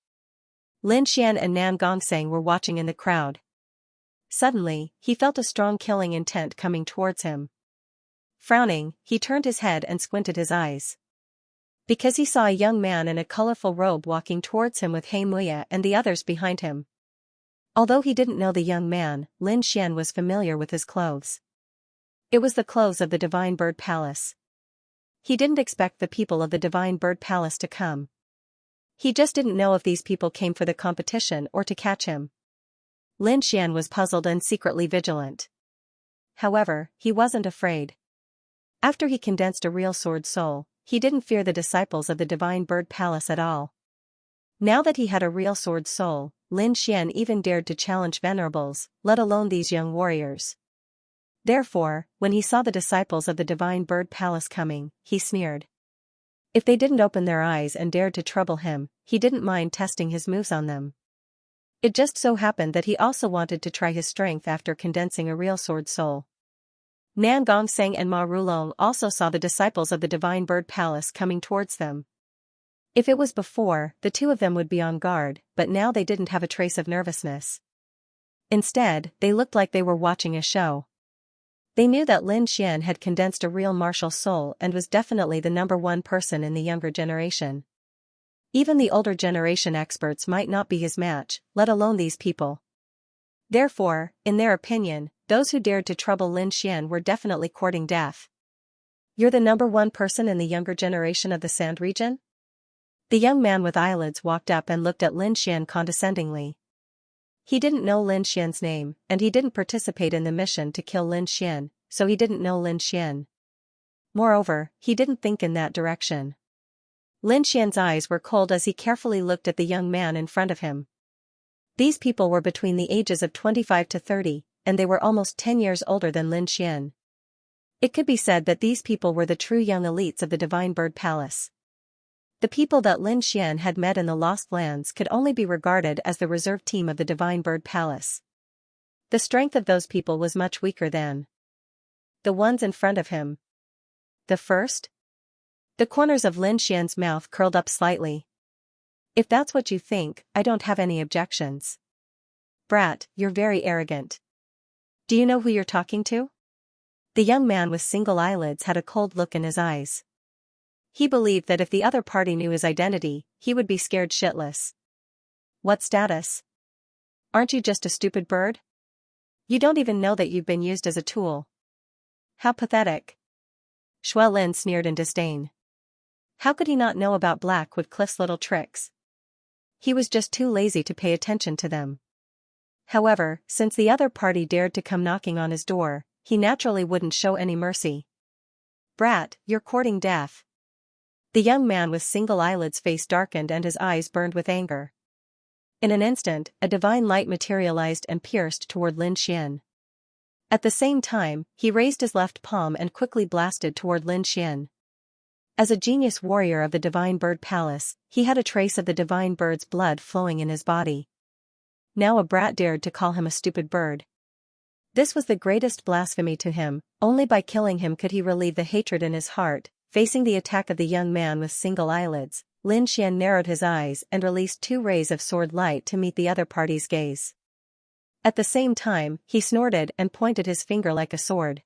Lin Xian and Nan Gongsang were watching in the crowd. Suddenly, he felt a strong killing intent coming towards him. Frowning, he turned his head and squinted his eyes. Because he saw a young man in a colorful robe walking towards him with He Muya and the others behind him. Although he didn't know the young man, Lin Xian was familiar with his clothes. It was the clothes of the Divine Bird Palace. He didn't expect the people of the Divine Bird Palace to come. He just didn't know if these people came for the competition or to catch him. Lin Xian was puzzled and secretly vigilant. However, he wasn't afraid. After he condensed a real sword soul, he didn't fear the disciples of the Divine Bird Palace at all. Now that he had a real sword soul, Lin Xian even dared to challenge venerables, let alone these young warriors. Therefore, when he saw the disciples of the Divine Bird Palace coming, he sneered. If they didn't open their eyes and dared to trouble him, he didn't mind testing his moves on them. It just so happened that he also wanted to try his strength after condensing a real sword soul. Nan Gongsang and Ma Rulong also saw the disciples of the Divine Bird Palace coming towards them. If it was before, the two of them would be on guard, but now they didn't have a trace of nervousness. Instead, they looked like they were watching a show. They knew that Lin Xian had condensed a real martial soul and was definitely the number one person in the younger generation. Even the older generation experts might not be his match, let alone these people. Therefore, in their opinion, those who dared to trouble Lin Xian were definitely courting death. You're the number one person in the younger generation of the Sand Region? The young man with eyelids walked up and looked at Lin Xian condescendingly. He didn't know Lin Xian's name, and he didn't participate in the mission to kill Lin Xian, so he didn't know Lin Xian. Moreover, he didn't think in that direction. Lin Xian's eyes were cold as he carefully looked at the young man in front of him. These people were between the ages of 25 to 30, and they were almost 10 years older than Lin Xian. It could be said that these people were the true young elites of the Divine Bird Palace. The people that Lin Xian had met in the Lost Lands could only be regarded as the reserve team of the Divine Bird Palace. The strength of those people was much weaker than the ones in front of him. The first? The corners of Lin Xian's mouth curled up slightly. If that's what you think, I don't have any objections. Brat, you're very arrogant. Do you know who you're talking to? The young man with single eyelids had a cold look in his eyes. He believed that if the other party knew his identity, he would be scared shitless. What status? Aren't you just a stupid bird? You don't even know that you've been used as a tool. How pathetic. Shui Lin sneered in disdain. How could he not know about Blackwood Cliff's little tricks? He was just too lazy to pay attention to them. However, since the other party dared to come knocking on his door, he naturally wouldn't show any mercy. Brat, you're courting death. The young man with single eyelids' face darkened and his eyes burned with anger. In an instant, a divine light materialized and pierced toward Lin Xian. At the same time, he raised his left palm and quickly blasted toward Lin Xian. As a genius warrior of the Divine Bird Palace, he had a trace of the divine bird's blood flowing in his body. Now a brat dared to call him a stupid bird. This was the greatest blasphemy to him. Only by killing him could he relieve the hatred in his heart. Facing the attack of the young man with single eyelids, Lin Xian narrowed his eyes and released 2 rays of sword light to meet the other party's gaze. At the same time, he snorted and pointed his finger like a sword.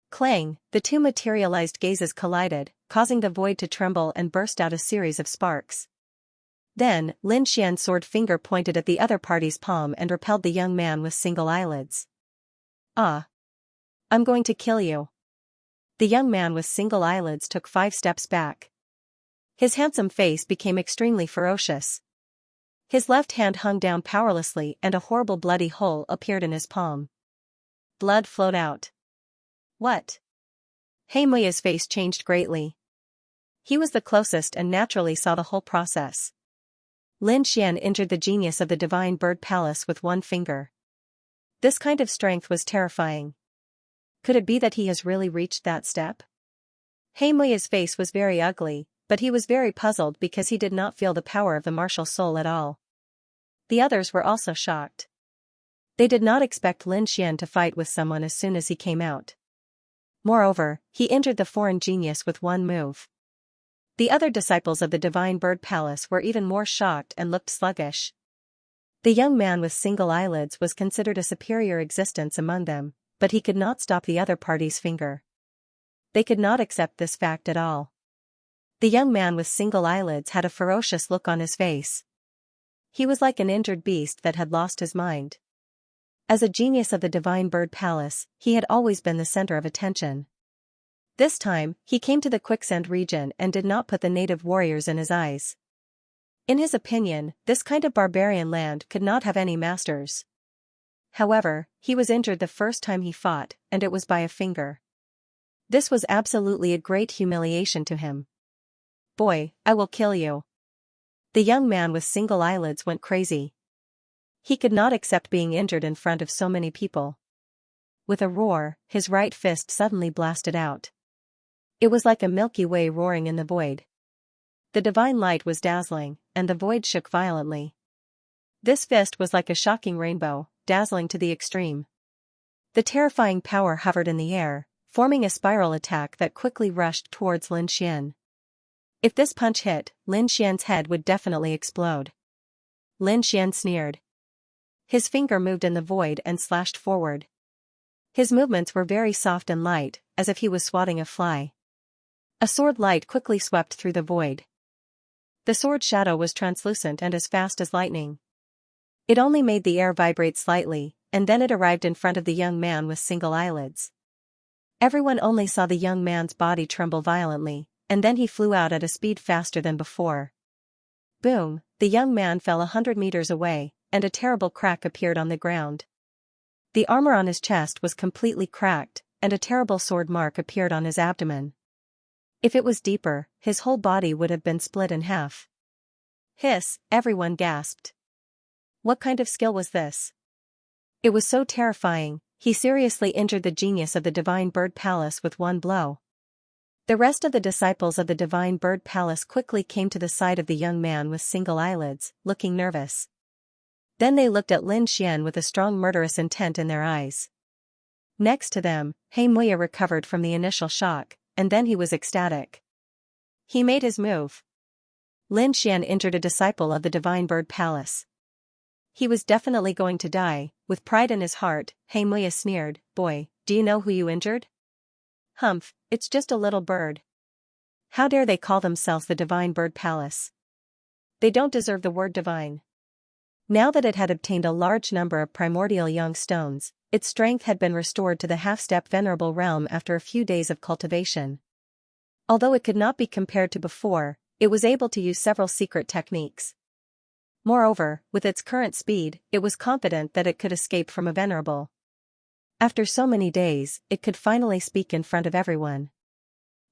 Clang, the 2 materialized gazes collided, causing the void to tremble and burst out a series of sparks. Then, Lin Xian's sword finger pointed at the other party's palm and repelled the young man with single eyelids. Ah! I'm going to kill you. The young man with single eyelids took 5 steps back. His handsome face became extremely ferocious. His left hand hung down powerlessly and a horrible bloody hole appeared in his palm. Blood flowed out. What? Xianxia's face changed greatly. He was the closest and naturally saw the whole process. Lin Xian injured the genius of the Divine Bird Palace with 1 finger. This kind of strength was terrifying. Could it be that he has really reached that step? Xianxia's face was very ugly, but he was very puzzled because he did not feel the power of the martial soul at all. The others were also shocked. They did not expect Lin Xian to fight with someone as soon as he came out. Moreover, he injured the foreign genius with 1 move. The other disciples of the Divine Bird Palace were even more shocked and looked sluggish. The young man with single eyelids was considered a superior existence among them, but he could not stop the other party's finger. They could not accept this fact at all. The young man with single eyelids had a ferocious look on his face. He was like an injured beast that had lost his mind. As a genius of the Divine Bird Palace, he had always been the center of attention. This time, he came to the quicksand region and did not put the native warriors in his eyes. In his opinion, this kind of barbarian land could not have any masters. However, he was injured the first time he fought, and it was by a finger. This was absolutely a great humiliation to him. Boy, I will kill you. The young man with single eyelids went crazy. He could not accept being injured in front of so many people. With a roar, his right fist suddenly blasted out. It was like a Milky Way roaring in the void. The divine light was dazzling, and the void shook violently. This fist was like a shocking rainbow, dazzling to the extreme. The terrifying power hovered in the air, forming a spiral attack that quickly rushed towards Lin Xian. If this punch hit, Lin Xian's head would definitely explode. Lin Xian sneered. His finger moved in the void and slashed forward. His movements were very soft and light, as if he was swatting a fly. A sword light quickly swept through the void. The sword shadow was translucent and as fast as lightning. It only made the air vibrate slightly, and then it arrived in front of the young man with single eyelids. Everyone only saw the young man's body tremble violently, and then he flew out at a speed faster than before. Boom, the young man fell 100 meters away, and a terrible crack appeared on the ground. The armor on his chest was completely cracked, and a terrible sword mark appeared on his abdomen. If it was deeper, his whole body would have been split in half. Hiss, everyone gasped. What kind of skill was this? It was so terrifying, he seriously injured the genius of the Divine Bird Palace with 1 blow. The rest of the disciples of the Divine Bird Palace quickly came to the side of the young man with single eyelids, looking nervous. Then they looked at Lin Xian with a strong murderous intent in their eyes. Next to them, Xianxia recovered from the initial shock, and then he was ecstatic. He made his move. Lin Xian injured a disciple of the Divine Bird Palace. He was definitely going to die. With pride in his heart, Xianxia sneered, "Boy, do you know who you injured? Humph, it's just a little bird. How dare they call themselves the Divine Bird Palace? They don't deserve the word divine." Now that it had obtained a large number of primordial young stones, its strength had been restored to the half-step venerable realm after a few days of cultivation. Although it could not be compared to before, it was able to use several secret techniques. Moreover, with its current speed, it was confident that it could escape from a venerable. After so many days, it could finally speak in front of everyone.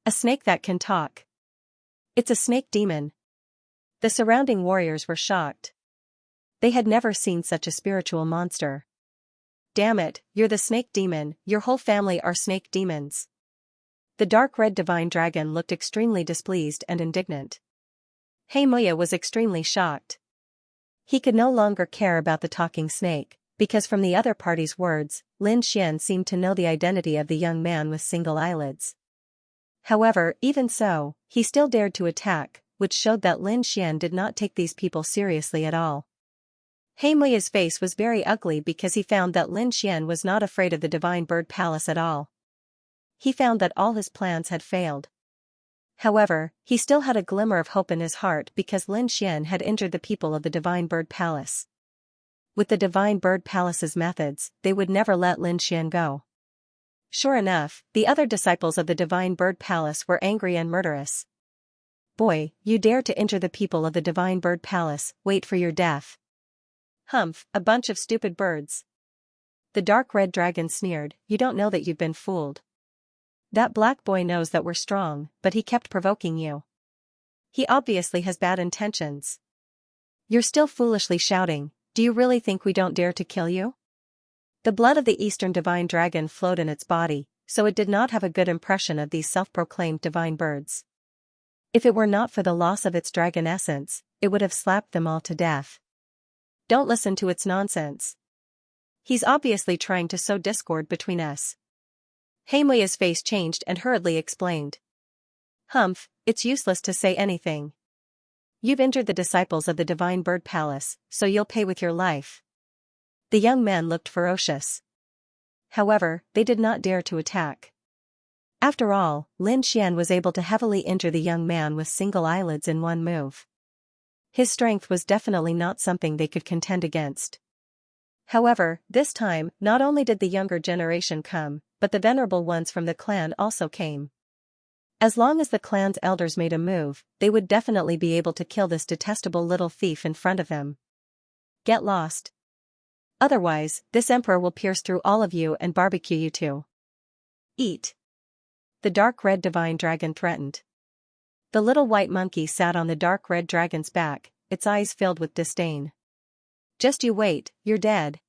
A snake that can talk. It's a snake demon. The surrounding warriors were shocked. They had never seen such a spiritual monster. Damn it, you're the snake demon, your whole family are snake demons. The dark red divine dragon looked extremely displeased and indignant. Xianxia was extremely shocked. He could no longer care about the talking snake, because from the other party's words, Lin Xian seemed to know the identity of the young man with single eyelids. However, even so, he still dared to attack, which showed that Lin Xian did not take these people seriously at all. Xianxia's face was very ugly because he found that Lin Xian was not afraid of the Divine Bird Palace at all. He found that all his plans had failed. However, he still had a glimmer of hope in his heart because Lin Xian had injured the people of the Divine Bird Palace. With the Divine Bird Palace's methods, they would never let Lin Xian go. Sure enough, the other disciples of the Divine Bird Palace were angry and murderous. Boy, you dare to injure the people of the Divine Bird Palace, wait for your death. Humph, a bunch of stupid birds. The dark red dragon sneered, you don't know that you've been fooled. That black boy knows that we're strong, but he kept provoking you. He obviously has bad intentions. You're still foolishly shouting, do you really think we don't dare to kill you? The blood of the Eastern Divine Dragon flowed in its body, so it did not have a good impression of these self-proclaimed divine birds. If it were not for the loss of its dragon essence, it would have slapped them all to death. Don't listen to its nonsense. He's obviously trying to sow discord between us. Xianxia's face changed and hurriedly explained. Humph, it's useless to say anything. You've injured the disciples of the Divine Bird Palace, so you'll pay with your life. The young men looked ferocious. However, they did not dare to attack. After all, Lin Xian was able to heavily injure the young man with single eyelids in one move. His strength was definitely not something they could contend against. However, this time, not only did the younger generation come, but the venerable ones from the clan also came. As long as the clan's elders made a move, they would definitely be able to kill this detestable little thief in front of them. Get lost. Otherwise, this emperor will pierce through all of you and barbecue you too. Eat. The dark red divine dragon threatened. The little white monkey sat on the dark red dragon's back, its eyes filled with disdain. Just you wait, you're dead.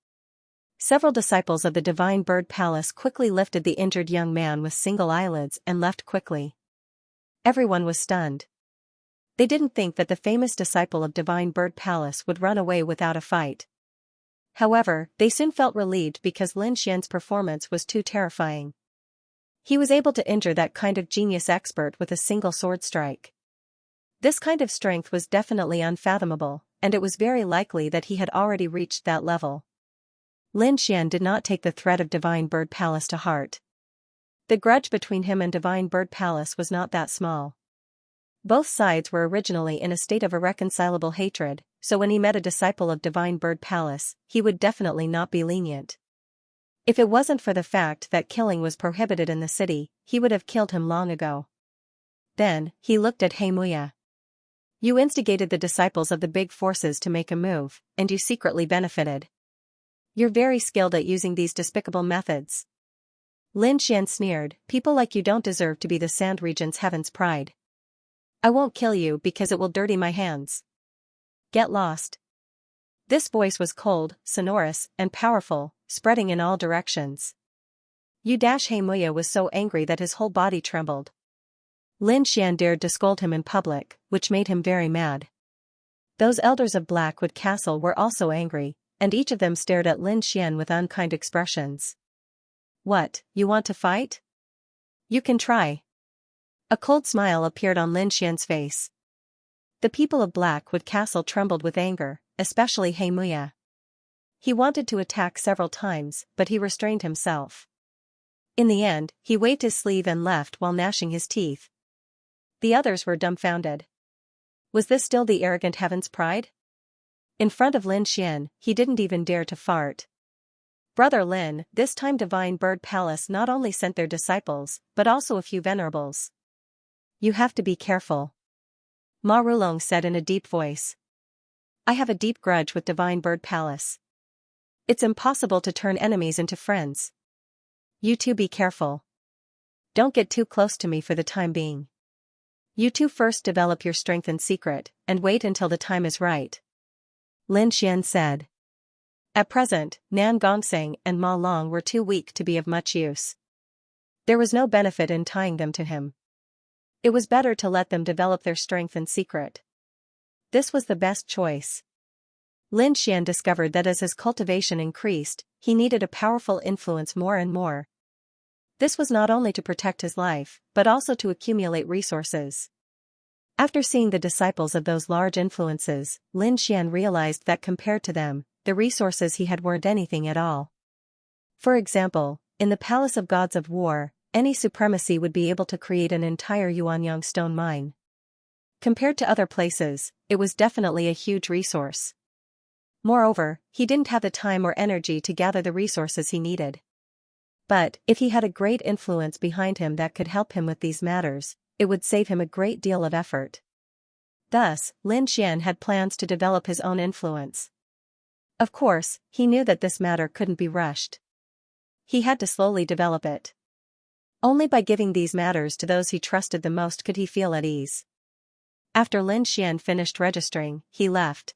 Several disciples of the Divine Bird Palace quickly lifted the injured young man with single eyelids and left quickly. Everyone was stunned. They didn't think that the famous disciple of Divine Bird Palace would run away without a fight. However, they soon felt relieved because Lin Xian's performance was too terrifying. He was able to injure that kind of genius expert with a single sword strike. This kind of strength was definitely unfathomable, and it was very likely that he had already reached that level. Lin Xian did not take the threat of Divine Bird Palace to heart. The grudge between him and Divine Bird Palace was not that small. Both sides were originally in a state of irreconcilable hatred, so when he met a disciple of Divine Bird Palace, he would definitely not be lenient. If it wasn't for the fact that killing was prohibited in the city, he would have killed him long ago. Then, he looked at Xianxia. You instigated the disciples of the big forces to make a move, and you secretly benefited. You're very skilled at using these despicable methods. Lin Xian sneered, people like you don't deserve to be the Sand Region's heaven's pride. I won't kill you because it will dirty my hands. Get lost. This voice was cold, sonorous, and powerful, spreading in all directions. Xianxia was so angry that his whole body trembled. Lin Xian dared to scold him in public, which made him very mad. Those elders of Blackwood Castle were also angry, and each of them stared at Lin Xian with unkind expressions. What, you want to fight? You can try. A cold smile appeared on Lin Xian's face. The people of Blackwood Castle trembled with anger, especially Xianxia. He wanted to attack several times, but he restrained himself. In the end, he waved his sleeve and left while gnashing his teeth. The others were dumbfounded. Was this still the arrogant heaven's pride? In front of Lin Xian, he didn't even dare to fart. Brother Lin, this time Divine Bird Palace not only sent their disciples, but also a few venerables. You have to be careful. Ma Rulong said in a deep voice. I have a deep grudge with Divine Bird Palace. It's impossible to turn enemies into friends. You two be careful. Don't get too close to me for the time being. You two first develop your strength in secret, and wait until the time is right. Lin Xian said. At present, Nan Gongseng and Ma Long were too weak to be of much use. There was no benefit in tying them to him. It was better to let them develop their strength in secret. This was the best choice. Lin Xian discovered that as his cultivation increased, he needed a powerful influence more and more. This was not only to protect his life, but also to accumulate resources. After seeing the disciples of those large influences, Lin Xian realized that compared to them, the resources he had weren't anything at all. For example, in the Palace of Gods of War, any supremacy would be able to create an entire Yuanyang stone mine. Compared to other places, it was definitely a huge resource. Moreover, he didn't have the time or energy to gather the resources he needed. But, if he had a great influence behind him that could help him with these matters, it would save him a great deal of effort. Thus, Lin Xian had plans to develop his own influence. Of course, he knew that this matter couldn't be rushed. He had to slowly develop it. Only by giving these matters to those he trusted the most could he feel at ease. After Lin Xian finished registering, he left.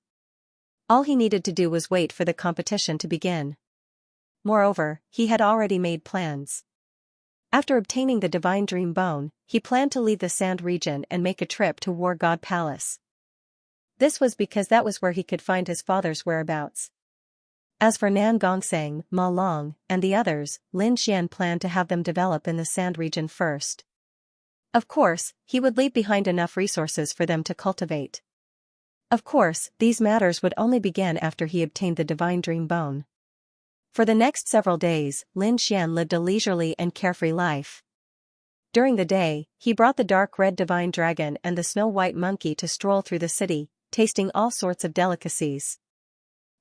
All he needed to do was wait for the competition to begin. Moreover, he had already made plans. After obtaining the divine dream bone, he planned to leave the sand region and make a trip to War God Palace. This was because that was where he could find his father's whereabouts. As for Nan Gongseng, Ma Long, and the others, Lin Xian planned to have them develop in the sand region first. Of course, he would leave behind enough resources for them to cultivate. Of course, these matters would only begin after he obtained the divine dream bone. For the next several days, Lin Xian lived a leisurely and carefree life. During the day, he brought the dark red divine dragon and the snow-white monkey to stroll through the city, tasting all sorts of delicacies.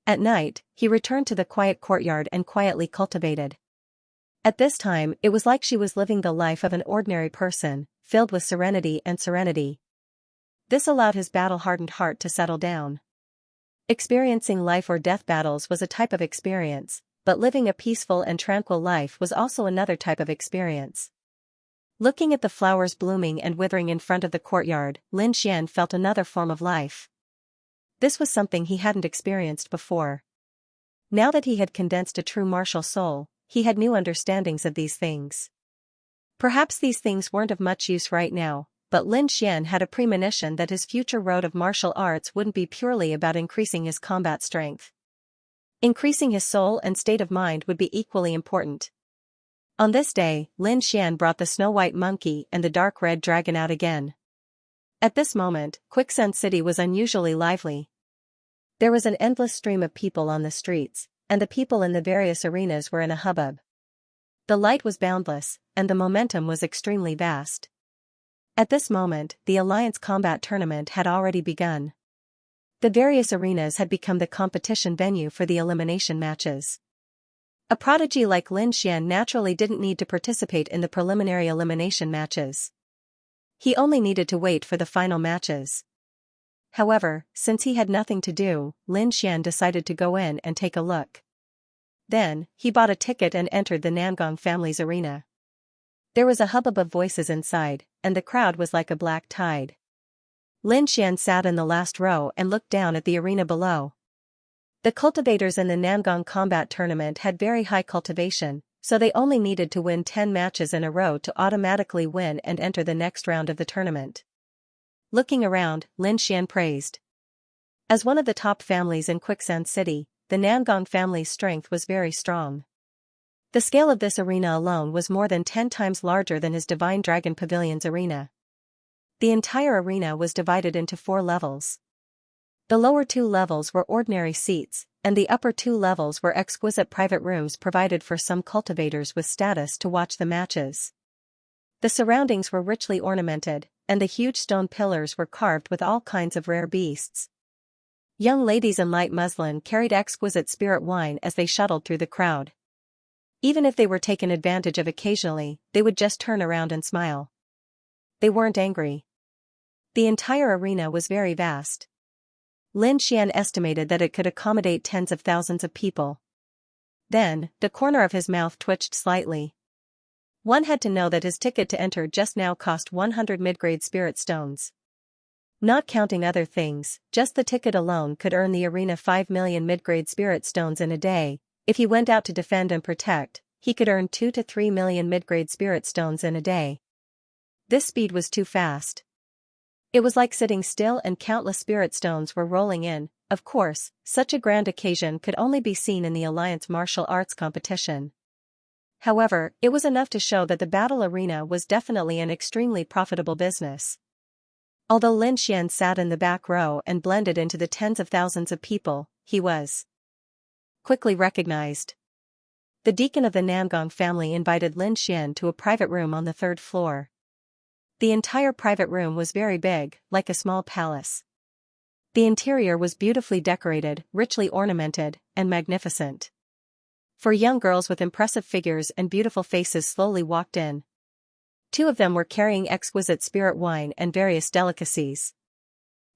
At night, he returned to the quiet courtyard and quietly cultivated. At this time, it was like she was living the life of an ordinary person, filled with serenity and serenity. This allowed his battle-hardened heart to settle down. Experiencing life or death battles was a type of experience, but living a peaceful and tranquil life was also another type of experience. Looking at the flowers blooming and withering in front of the courtyard, Lin Xian felt another form of life. This was something he hadn't experienced before. Now that he had condensed a true martial soul, he had new understandings of these things. Perhaps these things weren't of much use right now, but Lin Xian had a premonition that his future road of martial arts wouldn't be purely about increasing his combat strength. Increasing his soul and state of mind would be equally important. On this day, Lin Xian brought the snow-white monkey and the dark red dragon out again. At this moment, Quicksand City was unusually lively. There was an endless stream of people on the streets, and the people in the various arenas were in a hubbub. The light was boundless, and the momentum was extremely vast. At this moment, the Alliance Combat Tournament had already begun. The various arenas had become the competition venue for the elimination matches. A prodigy like Lin Xian naturally didn't need to participate in the preliminary elimination matches. He only needed to wait for the final matches. However, since he had nothing to do, Lin Xian decided to go in and take a look. Then, he bought a ticket and entered the Nangong family's arena. There was a hubbub of voices inside, and the crowd was like a black tide. Lin Xian sat in the last row and looked down at the arena below. The cultivators in the Nangong combat tournament had very high cultivation, so they only needed to win 10 matches in a row to automatically win and enter the next round of the tournament. Looking around, Lin Xian praised. As one of the top families in Quicksand City, the Nangong family's strength was very strong. The scale of this arena alone was more than 10 times larger than his Divine Dragon Pavilion's arena. The entire arena was divided into 4 levels. The lower 2 levels were ordinary seats, and the upper 2 levels were exquisite private rooms provided for some cultivators with status to watch the matches. The surroundings were richly ornamented, and the huge stone pillars were carved with all kinds of rare beasts. Young ladies in light muslin carried exquisite spirit wine as they shuttled through the crowd. Even if they were taken advantage of occasionally, they would just turn around and smile. They weren't angry. The entire arena was very vast. Lin Xian estimated that it could accommodate tens of thousands of people. Then, the corner of his mouth twitched slightly. One had to know that his ticket to enter just now cost 100 mid-grade spirit stones. Not counting other things, just the ticket alone could earn the arena 5 million mid-grade spirit stones in a day. If he went out to defend and protect, he could earn 2 to 3 million mid-grade spirit stones in a day. This speed was too fast. It was like sitting still and countless spirit stones were rolling in. Of course, such a grand occasion could only be seen in the Alliance martial arts competition. However, it was enough to show that the battle arena was definitely an extremely profitable business. Although Lin Xian sat in the back row and blended into the tens of thousands of people, he was quickly recognized. The deacon of the Nangong family invited Lin Xian to a private room on the third floor. The entire private room was very big, like a small palace. The interior was beautifully decorated, richly ornamented, and magnificent. Four young girls with impressive figures and beautiful faces slowly walked in. Two of them were carrying exquisite spirit wine and various delicacies.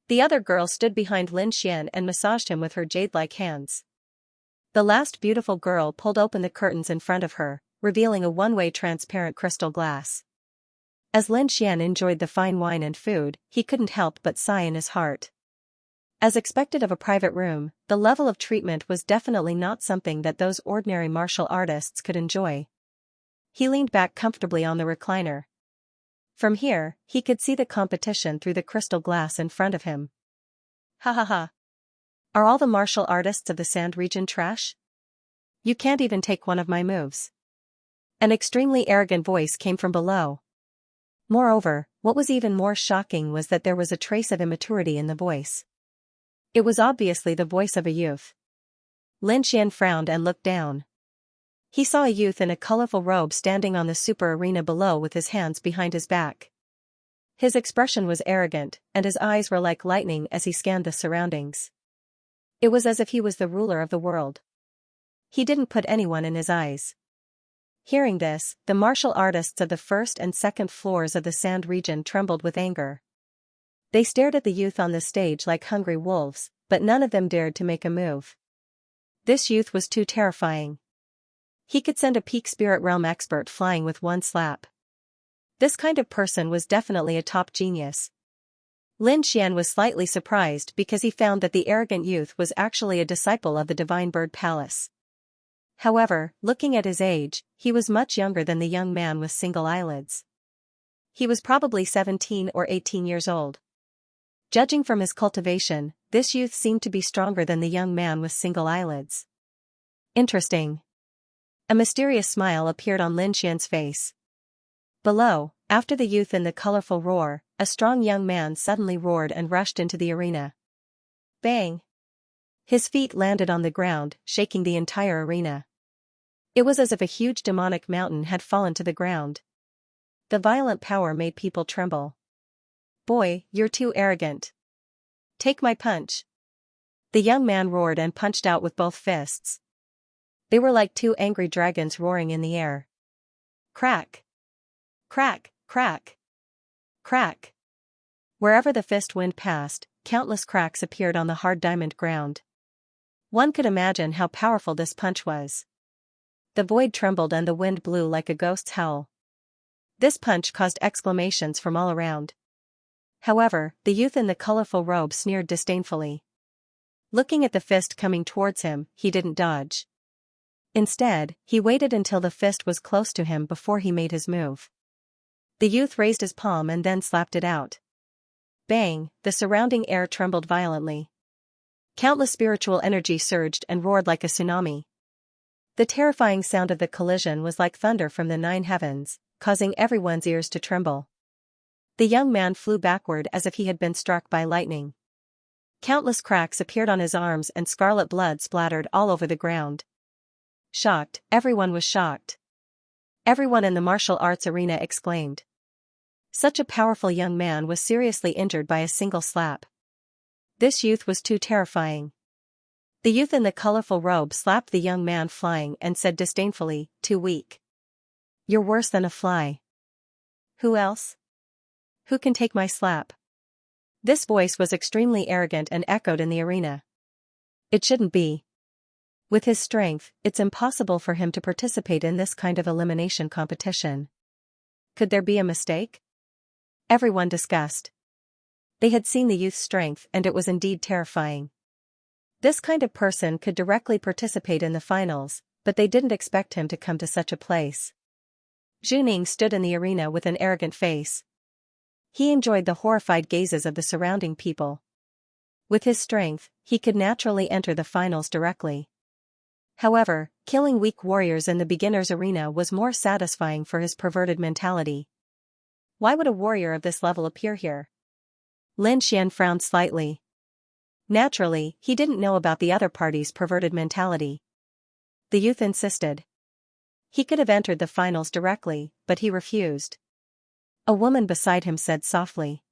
The other girl stood behind Lin Xian and massaged him with her jade-like hands. The last beautiful girl pulled open the curtains in front of her, revealing a one-way transparent crystal glass. As Lin Xian enjoyed the fine wine and food, he couldn't help but sigh in his heart. As expected of a private room, the level of treatment was definitely not something that those ordinary martial artists could enjoy. He leaned back comfortably on the recliner. From here, he could see the competition through the crystal glass in front of him. Ha ha ha. Are all the martial artists of the Sand region trash? You can't even take one of my moves. An extremely arrogant voice came from below. Moreover, what was even more shocking was that there was a trace of immaturity in the voice. It was obviously the voice of a youth. Lin Xian frowned and looked down. He saw a youth in a colorful robe standing on the super arena below with his hands behind his back. His expression was arrogant, and his eyes were like lightning as he scanned the surroundings. It was as if he was the ruler of the world. He didn't put anyone in his eyes. Hearing this, the martial artists of the first and second floors of the Sand region trembled with anger. They stared at the youth on the stage like hungry wolves, but none of them dared to make a move. This youth was too terrifying. He could send a peak spirit realm expert flying with one slap. This kind of person was definitely a top genius. Lin Xian was slightly surprised because he found that the arrogant youth was actually a disciple of the Divine Bird Palace. However, looking at his age, he was much younger than the young man with single eyelids. He was probably 17 or 18 years old. Judging from his cultivation, this youth seemed to be stronger than the young man with single eyelids. Interesting. A mysterious smile appeared on Lin Xian's face. Below, after the youth in the colorful roar, a strong young man suddenly roared and rushed into the arena. Bang! His feet landed on the ground, shaking the entire arena. It was as if a huge demonic mountain had fallen to the ground. The violent power made people tremble. Boy, you're too arrogant. Take my punch. The young man roared and punched out with both fists. They were like two angry dragons roaring in the air. Crack! Crack, crack! Crack! Wherever the fist wind passed, countless cracks appeared on the hard diamond ground. One could imagine how powerful this punch was. The void trembled and the wind blew like a ghost's howl. This punch caused exclamations from all around. However, the youth in the colorful robe sneered disdainfully. Looking at the fist coming towards him, he didn't dodge. Instead, he waited until the fist was close to him before he made his move. The youth raised his palm and then slapped it out. Bang! The surrounding air trembled violently. Countless spiritual energy surged and roared like a tsunami. The terrifying sound of the collision was like thunder from the 9 heavens, causing everyone's ears to tremble. The young man flew backward as if he had been struck by lightning. Countless cracks appeared on his arms and scarlet blood splattered all over the ground. Shocked, everyone was shocked. Everyone in the martial arts arena exclaimed. Such a powerful young man was seriously injured by a single slap. This youth was too terrifying. The youth in the colorful robe slapped the young man flying and said disdainfully, "Too weak. You're worse than a fly. Who else? Who can take my slap?" This voice was extremely arrogant and echoed in the arena. It shouldn't be. With his strength, it's impossible for him to participate in this kind of elimination competition. Could there be a mistake? Everyone discussed. They had seen the youth's strength and it was indeed terrifying. This kind of person could directly participate in the finals, but they didn't expect him to come to such a place. Zhu stood in the arena with an arrogant face. He enjoyed the horrified gazes of the surrounding people. With his strength, he could naturally enter the finals directly. However, killing weak warriors in the beginner's arena was more satisfying for his perverted mentality. Why would a warrior of this level appear here? Lin Xian frowned slightly. Naturally, he didn't know about the other party's perverted mentality. The youth insisted. He could have entered the finals directly, but he refused. A woman beside him said softly.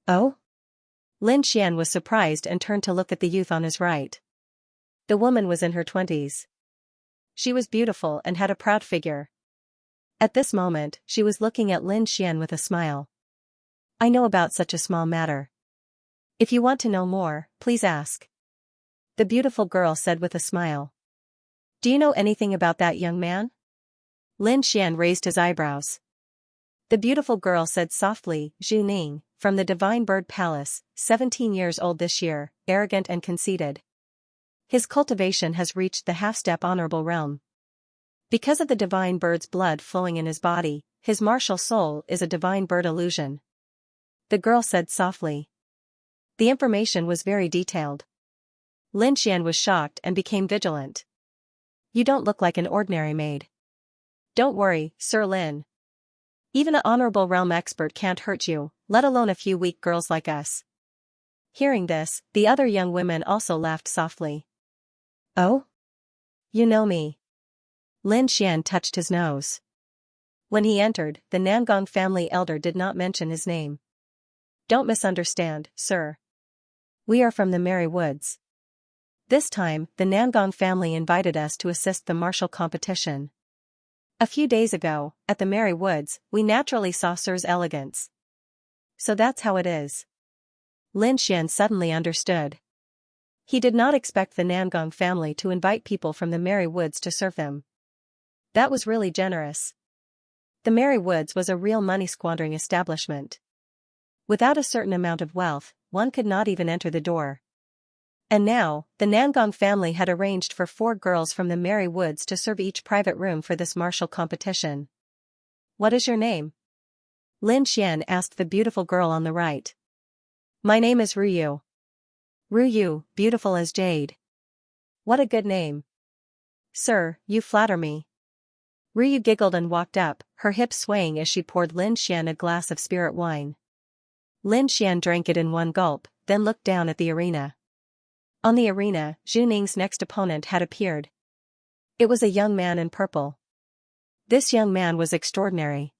Oh? Lin Xian was surprised and turned to look at the youth on his right. The woman was in her 20s. She was beautiful and had a proud figure. At this moment, she was looking at Lin Xian with a smile. I know about such a small matter. If you want to know more, please ask. The beautiful girl said with a smile. Do you know anything about that young man? Lin Xian raised his eyebrows. The beautiful girl said softly, Zhu Ning, from the Divine Bird Palace, 17 years old this year, arrogant and conceited. His cultivation has reached the half-step honorable realm. Because of the divine bird's blood flowing in his body, his martial soul is a divine bird illusion. The girl said softly. The information was very detailed. Lin Xian was shocked and became vigilant. You don't look like an ordinary maid. Don't worry, Sir Lin. Even an honorable realm expert can't hurt you, let alone a few weak girls like us. Hearing this, the other young women also laughed softly. Oh? You know me. Lin Xian touched his nose. When he entered, the Nangong family elder did not mention his name. Don't misunderstand, sir. We are from the Merry Woods. This time, the Nangong family invited us to assist the martial competition. A few days ago, at the Merry Woods, we naturally saw Sir's elegance. So that's how it is. Lin Xian suddenly understood. He did not expect the Nangong family to invite people from the Merry Woods to serve them. That was really generous. The Merry Woods was a real money-squandering establishment. Without a certain amount of wealth, one could not even enter the door. And now, the Nangong family had arranged for 4 girls from the Merry Woods to serve each private room for this martial competition. What is your name? Lin Xian asked the beautiful girl on the right. My name is Ruyu. Ruyu, beautiful as jade. What a good name. Sir, you flatter me. Ruyu giggled and walked up, her hips swaying as she poured Lin Xian a glass of spirit wine. Lin Xian drank it in one gulp, then looked down at the arena. On the arena, Zhu Ning's next opponent had appeared. It was a young man in purple. This young man was extraordinary.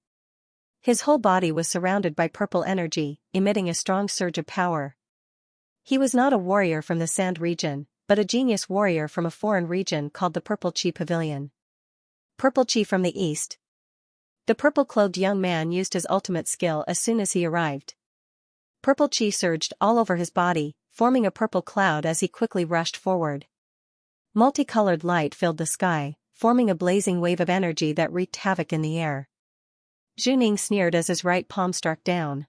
His whole body was surrounded by purple energy, emitting a strong surge of power. He was not a warrior from the Sand region, but a genius warrior from a foreign region called the Purple Chi Pavilion. Purple Chi from the east. The purple-clothed young man used his ultimate skill as soon as he arrived. Purple Chi surged all over his body, forming a purple cloud as he quickly rushed forward. Multicolored light filled the sky, forming a blazing wave of energy that wreaked havoc in the air. Zhu Ning sneered as his right palm struck down.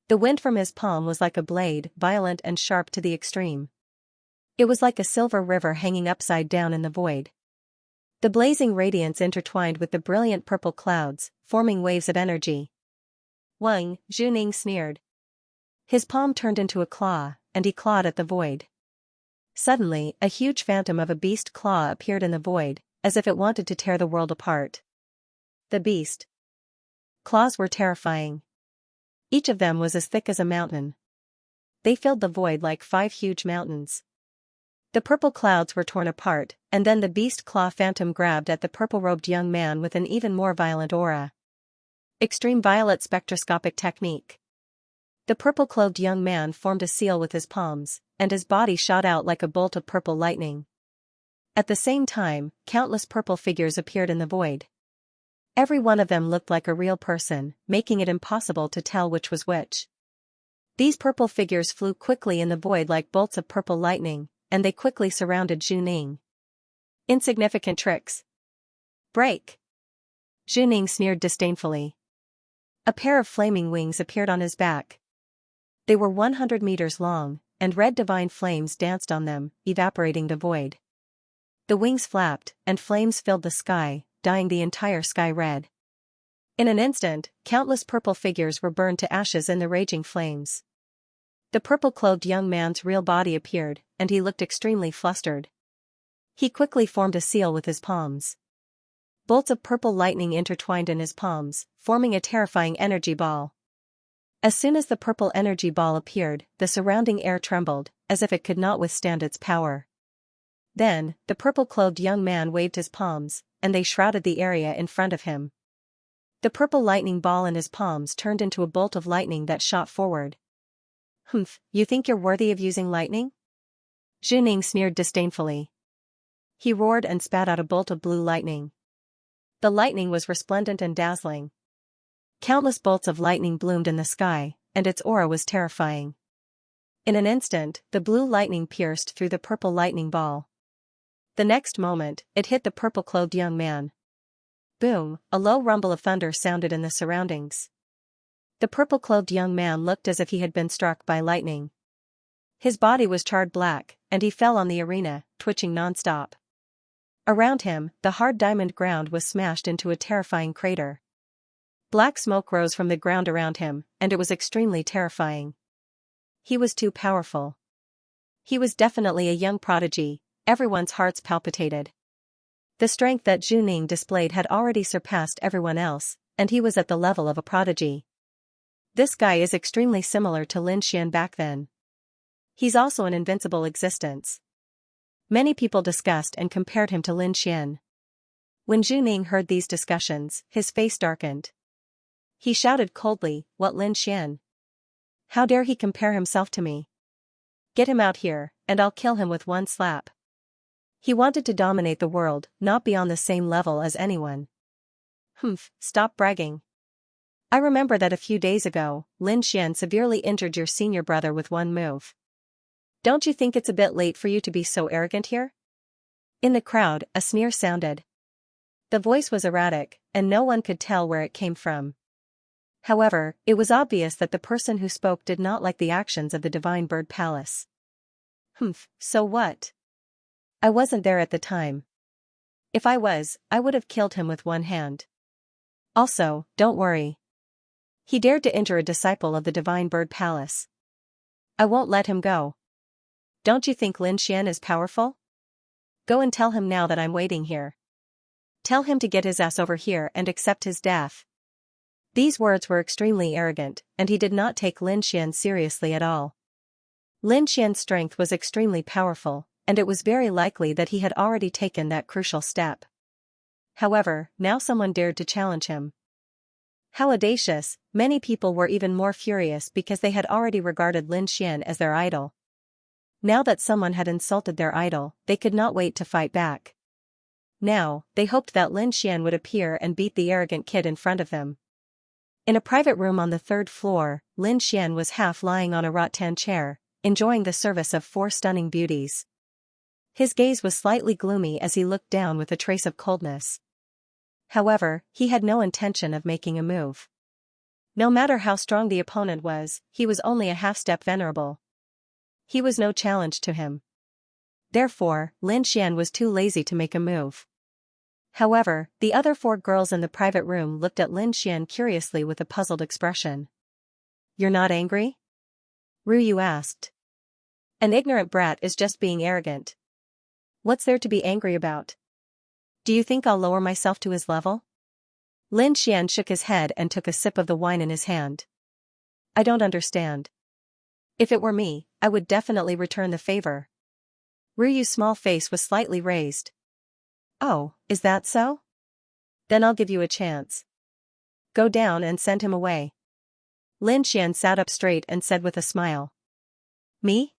The wind from his palm was like a blade, violent and sharp to the extreme. It was like a silver river hanging upside down in the void. The blazing radiance intertwined with the brilliant purple clouds, forming waves of energy. Wang, Zhu Ning sneered. His palm turned into a claw, and he clawed at the void. Suddenly, a huge phantom of a beast claw appeared in the void, as if it wanted to tear the world apart. The beast claws were terrifying. Each of them was as thick as a mountain. They filled the void like 5 huge mountains. The purple clouds were torn apart, and then the beast claw phantom grabbed at the purple-robed young man with an even more violent aura. Extreme violet spectroscopic technique. The purple-clothed young man formed a seal with his palms, and his body shot out like a bolt of purple lightning. At the same time, countless purple figures appeared in the void. Every one of them looked like a real person, making it impossible to tell which was which. These purple figures flew quickly in the void like bolts of purple lightning, and they quickly surrounded Zhu Ning. Insignificant tricks. Break! Zhu Ning sneered disdainfully. A pair of flaming wings appeared on his back. They were 100 meters long, and red divine flames danced on them, evaporating the void. The wings flapped, and flames filled the sky, dyeing the entire sky red. In an instant, countless purple figures were burned to ashes in the raging flames. The purple-clothed young man's real body appeared, and he looked extremely flustered. He quickly formed a seal with his palms. Bolts of purple lightning intertwined in his palms, forming a terrifying energy ball. As soon as the purple energy ball appeared, the surrounding air trembled, as if it could not withstand its power. Then, the purple-clothed young man waved his palms, and they shrouded the area in front of him. The purple lightning ball in his palms turned into a bolt of lightning that shot forward. "Humph, you think you're worthy of using lightning?" Zhu sneered disdainfully. He roared and spat out a bolt of blue lightning. The lightning was resplendent and dazzling. Countless bolts of lightning bloomed in the sky, and its aura was terrifying. In an instant, the blue lightning pierced through the purple lightning ball. The next moment, it hit the purple-clothed young man. Boom, a low rumble of thunder sounded in the surroundings. The purple-clothed young man looked as if he had been struck by lightning. His body was charred black, and he fell on the arena, twitching non-stop. Around him, the hard diamond ground was smashed into a terrifying crater. Black smoke rose from the ground around him, and it was extremely terrifying. He was too powerful. He was definitely a young prodigy. Everyone's hearts palpitated. The strength that Zhu displayed had already surpassed everyone else, and he was at the level of a prodigy. This guy is extremely similar to Lin Xian back then. He's also an invincible existence. Many people discussed and compared him to Lin Xian. When Zhu heard these discussions, his face darkened. He shouted coldly, "What, Lin Xian? How dare he compare himself to me? Get him out here, and I'll kill him with one slap." He wanted to dominate the world, not be on the same level as anyone. "Humph, stop bragging. I remember that a few days ago, Lin Xian severely injured your senior brother with one move. Don't you think it's a bit late for you to be so arrogant here?" In the crowd, a sneer sounded. The voice was erratic, and no one could tell where it came from. However, it was obvious that the person who spoke did not like the actions of the Divine Bird Palace. "Humph, so what? I wasn't there at the time. If I was, I would have killed him with one hand. Also, don't worry. He dared to injure a disciple of the Divine Bird Palace. I won't let him go. Don't you think Lin Xian is powerful? Go and tell him now that I'm waiting here. Tell him to get his ass over here and accept his death." These words were extremely arrogant, and he did not take Lin Xian seriously at all. Lin Xian's strength was extremely powerful, and it was very likely that he had already taken that crucial step. However, now someone dared to challenge him. How audacious! Many people were even more furious because they had already regarded Lin Xian as their idol. Now that someone had insulted their idol, they could not wait to fight back. Now, they hoped that Lin Xian would appear and beat the arrogant kid in front of them. In a private room on the third floor, Lin Xian was half lying on a rattan chair, enjoying the service of 4 stunning beauties. His gaze was slightly gloomy as he looked down with a trace of coldness. However, he had no intention of making a move. No matter how strong the opponent was, he was only a half-step venerable. He was no challenge to him. Therefore, Lin Xian was too lazy to make a move. However, the other 4 girls in the private room looked at Lin Xian curiously with a puzzled expression. "You're not angry?" Ruyu asked. "An ignorant brat is just being arrogant. What's there to be angry about? Do you think I'll lower myself to his level?" Lin Xian shook his head and took a sip of the wine in his hand. "I don't understand. If it were me, I would definitely return the favor." Ryu's small face was slightly raised. "Oh, is that so? Then I'll give you a chance. Go down and send him away." Lin Xian sat up straight and said with a smile. "Me?"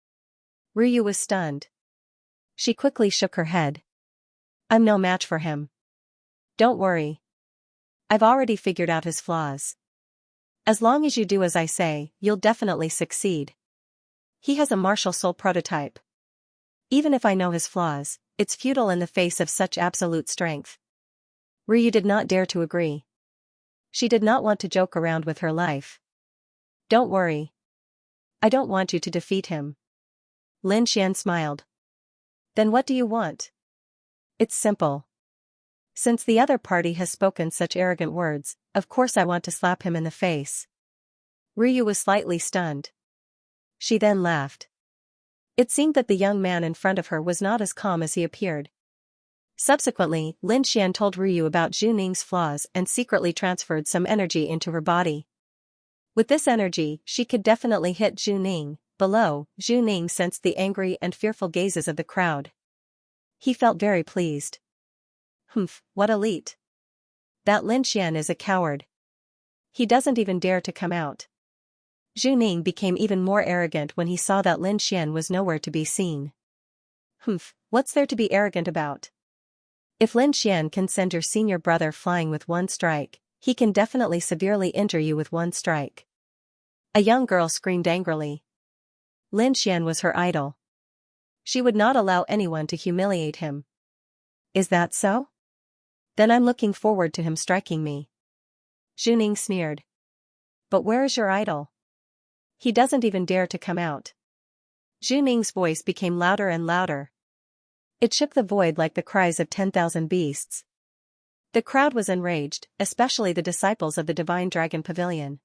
Ryu was stunned. She quickly shook her head. "I'm no match for him. Don't worry. I've already figured out his flaws. As long as you do as I say, you'll definitely succeed. He has a martial soul prototype. Even if I know his flaws, it's futile in the face of such absolute strength." Ryu did not dare to agree. She did not want to joke around with her life. Don't worry. I don't want you to defeat him. Lin Xian smiled. Then what do you want? It's simple. Since the other party has spoken such arrogant words, of course I want to slap him in the face. Ryu was slightly stunned. She then laughed. It seemed that the young man in front of her was not as calm as he appeared. Subsequently, Lin Xian told Ryu about Zhu Ning's flaws and secretly transferred some energy into her body. With this energy, she could definitely hit Zhu Ning. Below, Zhu Ning sensed the angry and fearful gazes of the crowd. He felt very pleased. Humph, what elite. That Lin Xian is a coward. He doesn't even dare to come out. Zhu Ning became even more arrogant when he saw that Lin Xian was nowhere to be seen. Humph, what's there to be arrogant about? If Lin Xian can send your senior brother flying with one strike, he can definitely severely injure you with one strike. A young girl screamed angrily. Lin Xian was her idol. She would not allow anyone to humiliate him. Is that so? Then I'm looking forward to him striking me. Zhu Ning sneered. But where is your idol? He doesn't even dare to come out. Zhu Ning's voice became louder and louder. It shook the void like the cries of 10,000 beasts. The crowd was enraged, especially the disciples of the Divine Dragon Pavilion.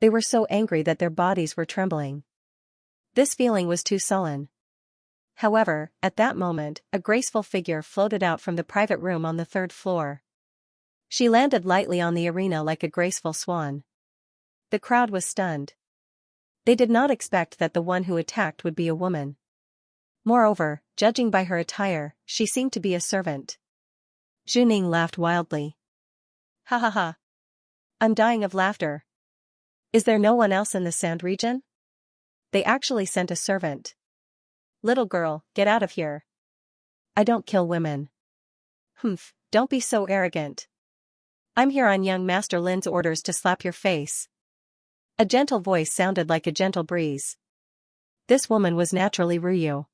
They were so angry that their bodies were trembling. This feeling was too sullen. However, at that moment, a graceful figure floated out from the private room on the 3rd floor. She landed lightly on the arena like a graceful swan. The crowd was stunned. They did not expect that the one who attacked would be a woman. Moreover, judging by her attire, she seemed to be a servant. Zhu Ning laughed wildly. Ha ha ha. I'm dying of laughter. Is there no one else in the sand region? They actually sent a servant. Little girl, get out of here. I don't kill women. Humph, don't be so arrogant. I'm here on young Master Lin's orders to slap your face. A gentle voice sounded like a gentle breeze. This woman was naturally Ryu.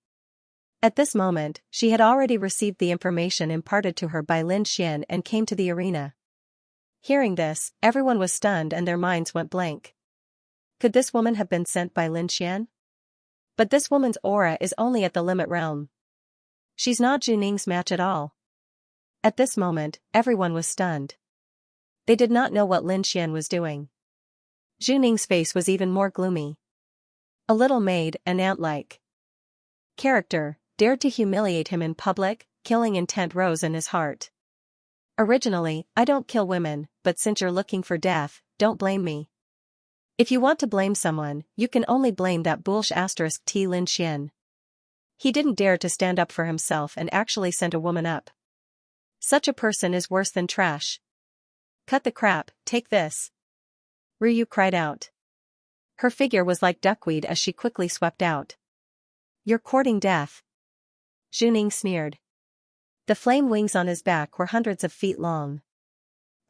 At this moment, she had already received the information imparted to her by Lin Xian and came to the arena. Hearing this, everyone was stunned and their minds went blank. Could this woman have been sent by Lin Xian? But this woman's aura is only at the limit realm. She's not Zhu Ning's match at all. At this moment, everyone was stunned. They did not know what Lin Xian was doing. Zhu Ning's face was even more gloomy. A little maid, an ant-like character, dared to humiliate him in public, killing intent rose in his heart. Originally, I don't kill women, but since you're looking for death, don't blame me. If you want to blame someone, you can only blame that bullsh *T Lin Xian. He didn't dare to stand up for himself and actually sent a woman up. Such a person is worse than trash. Cut the crap, take this. Ryu cried out. Her figure was like duckweed as she quickly swept out. You're courting death. Zhu Ning sneered. The flame wings on his back were hundreds of feet long.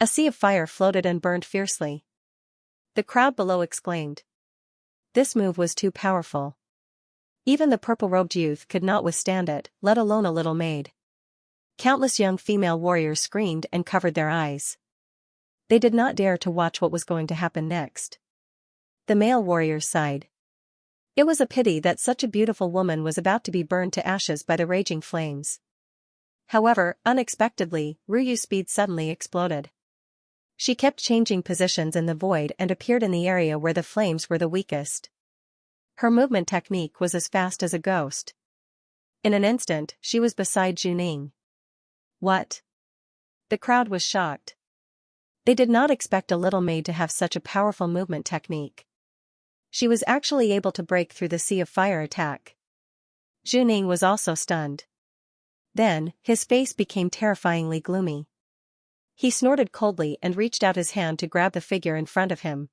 A sea of fire floated and burned fiercely. The crowd below exclaimed. This move was too powerful. Even the purple-robed youth could not withstand it, let alone a little maid. Countless young female warriors screamed and covered their eyes. They did not dare to watch what was going to happen next. The male warriors sighed. It was a pity that such a beautiful woman was about to be burned to ashes by the raging flames. However, unexpectedly, Ryu's speed suddenly exploded. She kept changing positions in the void and appeared in the area where the flames were the weakest. Her movement technique was as fast as a ghost. In an instant, she was beside Zhu Ning. What? The crowd was shocked. They did not expect a little maid to have such a powerful movement technique. She was actually able to break through the sea of fire attack. Zhu Ning was also stunned. Then, his face became terrifyingly gloomy. He snorted coldly and reached out his hand to grab the figure in front of him.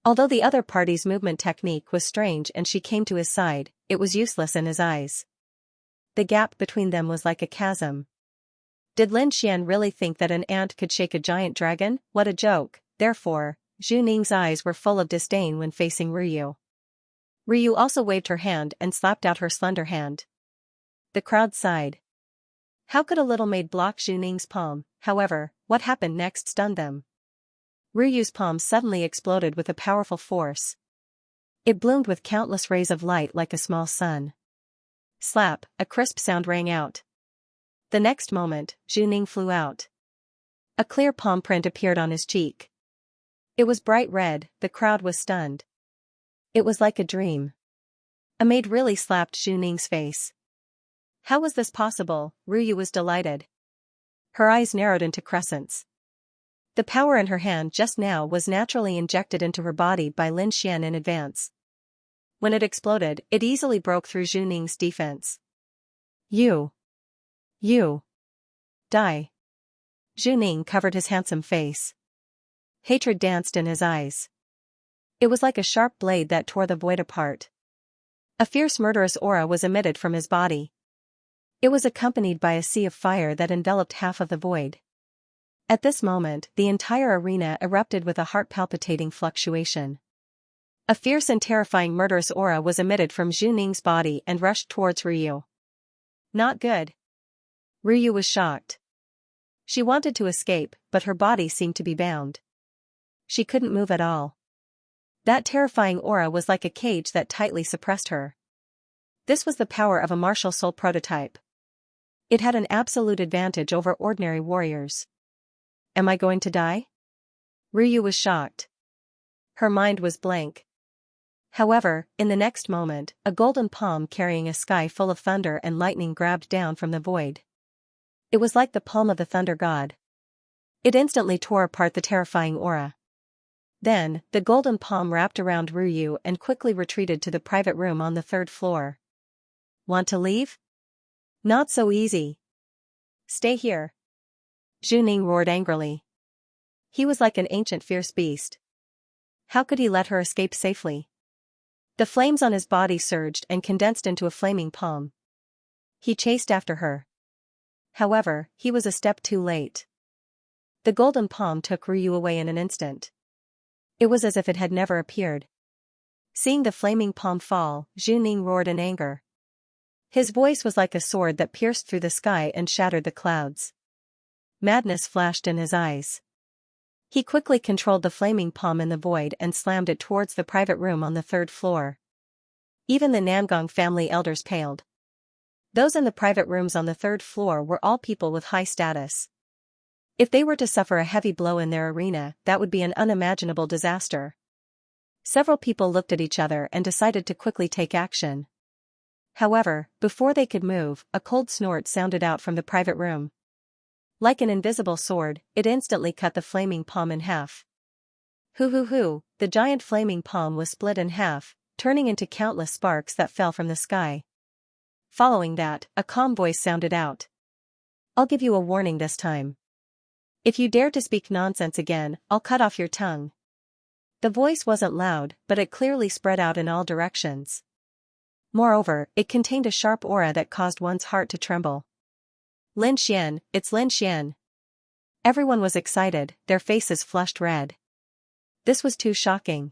Although the other party's movement technique was strange and she came to his side, it was useless in his eyes. The gap between them was like a chasm. Did Lin Xian really think that an ant could shake a giant dragon? What a joke. Therefore, Zhu Ning's eyes were full of disdain when facing Ryu. Ryu also waved her hand and slapped out her slender hand. The crowd sighed. How could a little maid block Zhu Ning's palm? However, what happened next stunned them. Ryu's palm suddenly exploded with a powerful force. It bloomed with countless rays of light like a small sun. Slap, a crisp sound rang out. The next moment, Juning flew out. A clear palm print appeared on his cheek. It was bright red, the crowd was stunned. It was like a dream. A maid really slapped Juning's face. How was this possible? Ryu was delighted. Her eyes narrowed into crescents. The power in her hand just now was naturally injected into her body by Lin Xian in advance. When it exploded, it easily broke through Juning's defense. You. Die. Juning covered his handsome face. Hatred danced in his eyes. It was like a sharp blade that tore the void apart. A fierce murderous aura was emitted from his body. It was accompanied by a sea of fire that enveloped half of the void. At this moment, the entire arena erupted with a heart-palpitating fluctuation. A fierce and terrifying murderous aura was emitted from Juning's body and rushed towards Ryu. Not good. Ryu was shocked. She wanted to escape, but her body seemed to be bound. She couldn't move at all. That terrifying aura was like a cage that tightly suppressed her. This was the power of a martial soul prototype. It had an absolute advantage over ordinary warriors. Am I going to die? Ryu was shocked. Her mind was blank. However, in the next moment, a golden palm carrying a sky full of thunder and lightning grabbed down from the void. It was like the palm of the thunder god. It instantly tore apart the terrifying aura. Then, the golden palm wrapped around Ryu and quickly retreated to the private room on the 3rd floor. Want to leave? Not so easy. Stay here. Juning roared angrily. He was like an ancient fierce beast. How could he let her escape safely? The flames on his body surged and condensed into a flaming palm. He chased after her. However, he was a step too late. The golden palm took Ryu away in an instant. It was as if it had never appeared. Seeing the flaming palm fall, Juning roared in anger. His voice was like a sword that pierced through the sky and shattered the clouds. Madness flashed in his eyes. He quickly controlled the flaming palm in the void and slammed it towards the private room on the 3rd floor. Even the Nangong family elders paled. Those in the private rooms on the 3rd floor were all people with high status. If they were to suffer a heavy blow in their arena, that would be an unimaginable disaster. Several people looked at each other and decided to quickly take action. However, before they could move, a cold snort sounded out from the private room. Like an invisible sword, it instantly cut the flaming palm in half. Hoo, the giant flaming palm was split in half, turning into countless sparks that fell from the sky. Following that, a calm voice sounded out. I'll give you a warning this time. If you dare to speak nonsense again, I'll cut off your tongue. The voice wasn't loud, but it clearly spread out in all directions. Moreover, it contained a sharp aura that caused one's heart to tremble. Lin Xian, it's Lin Xian. Everyone was excited, their faces flushed red. This was too shocking.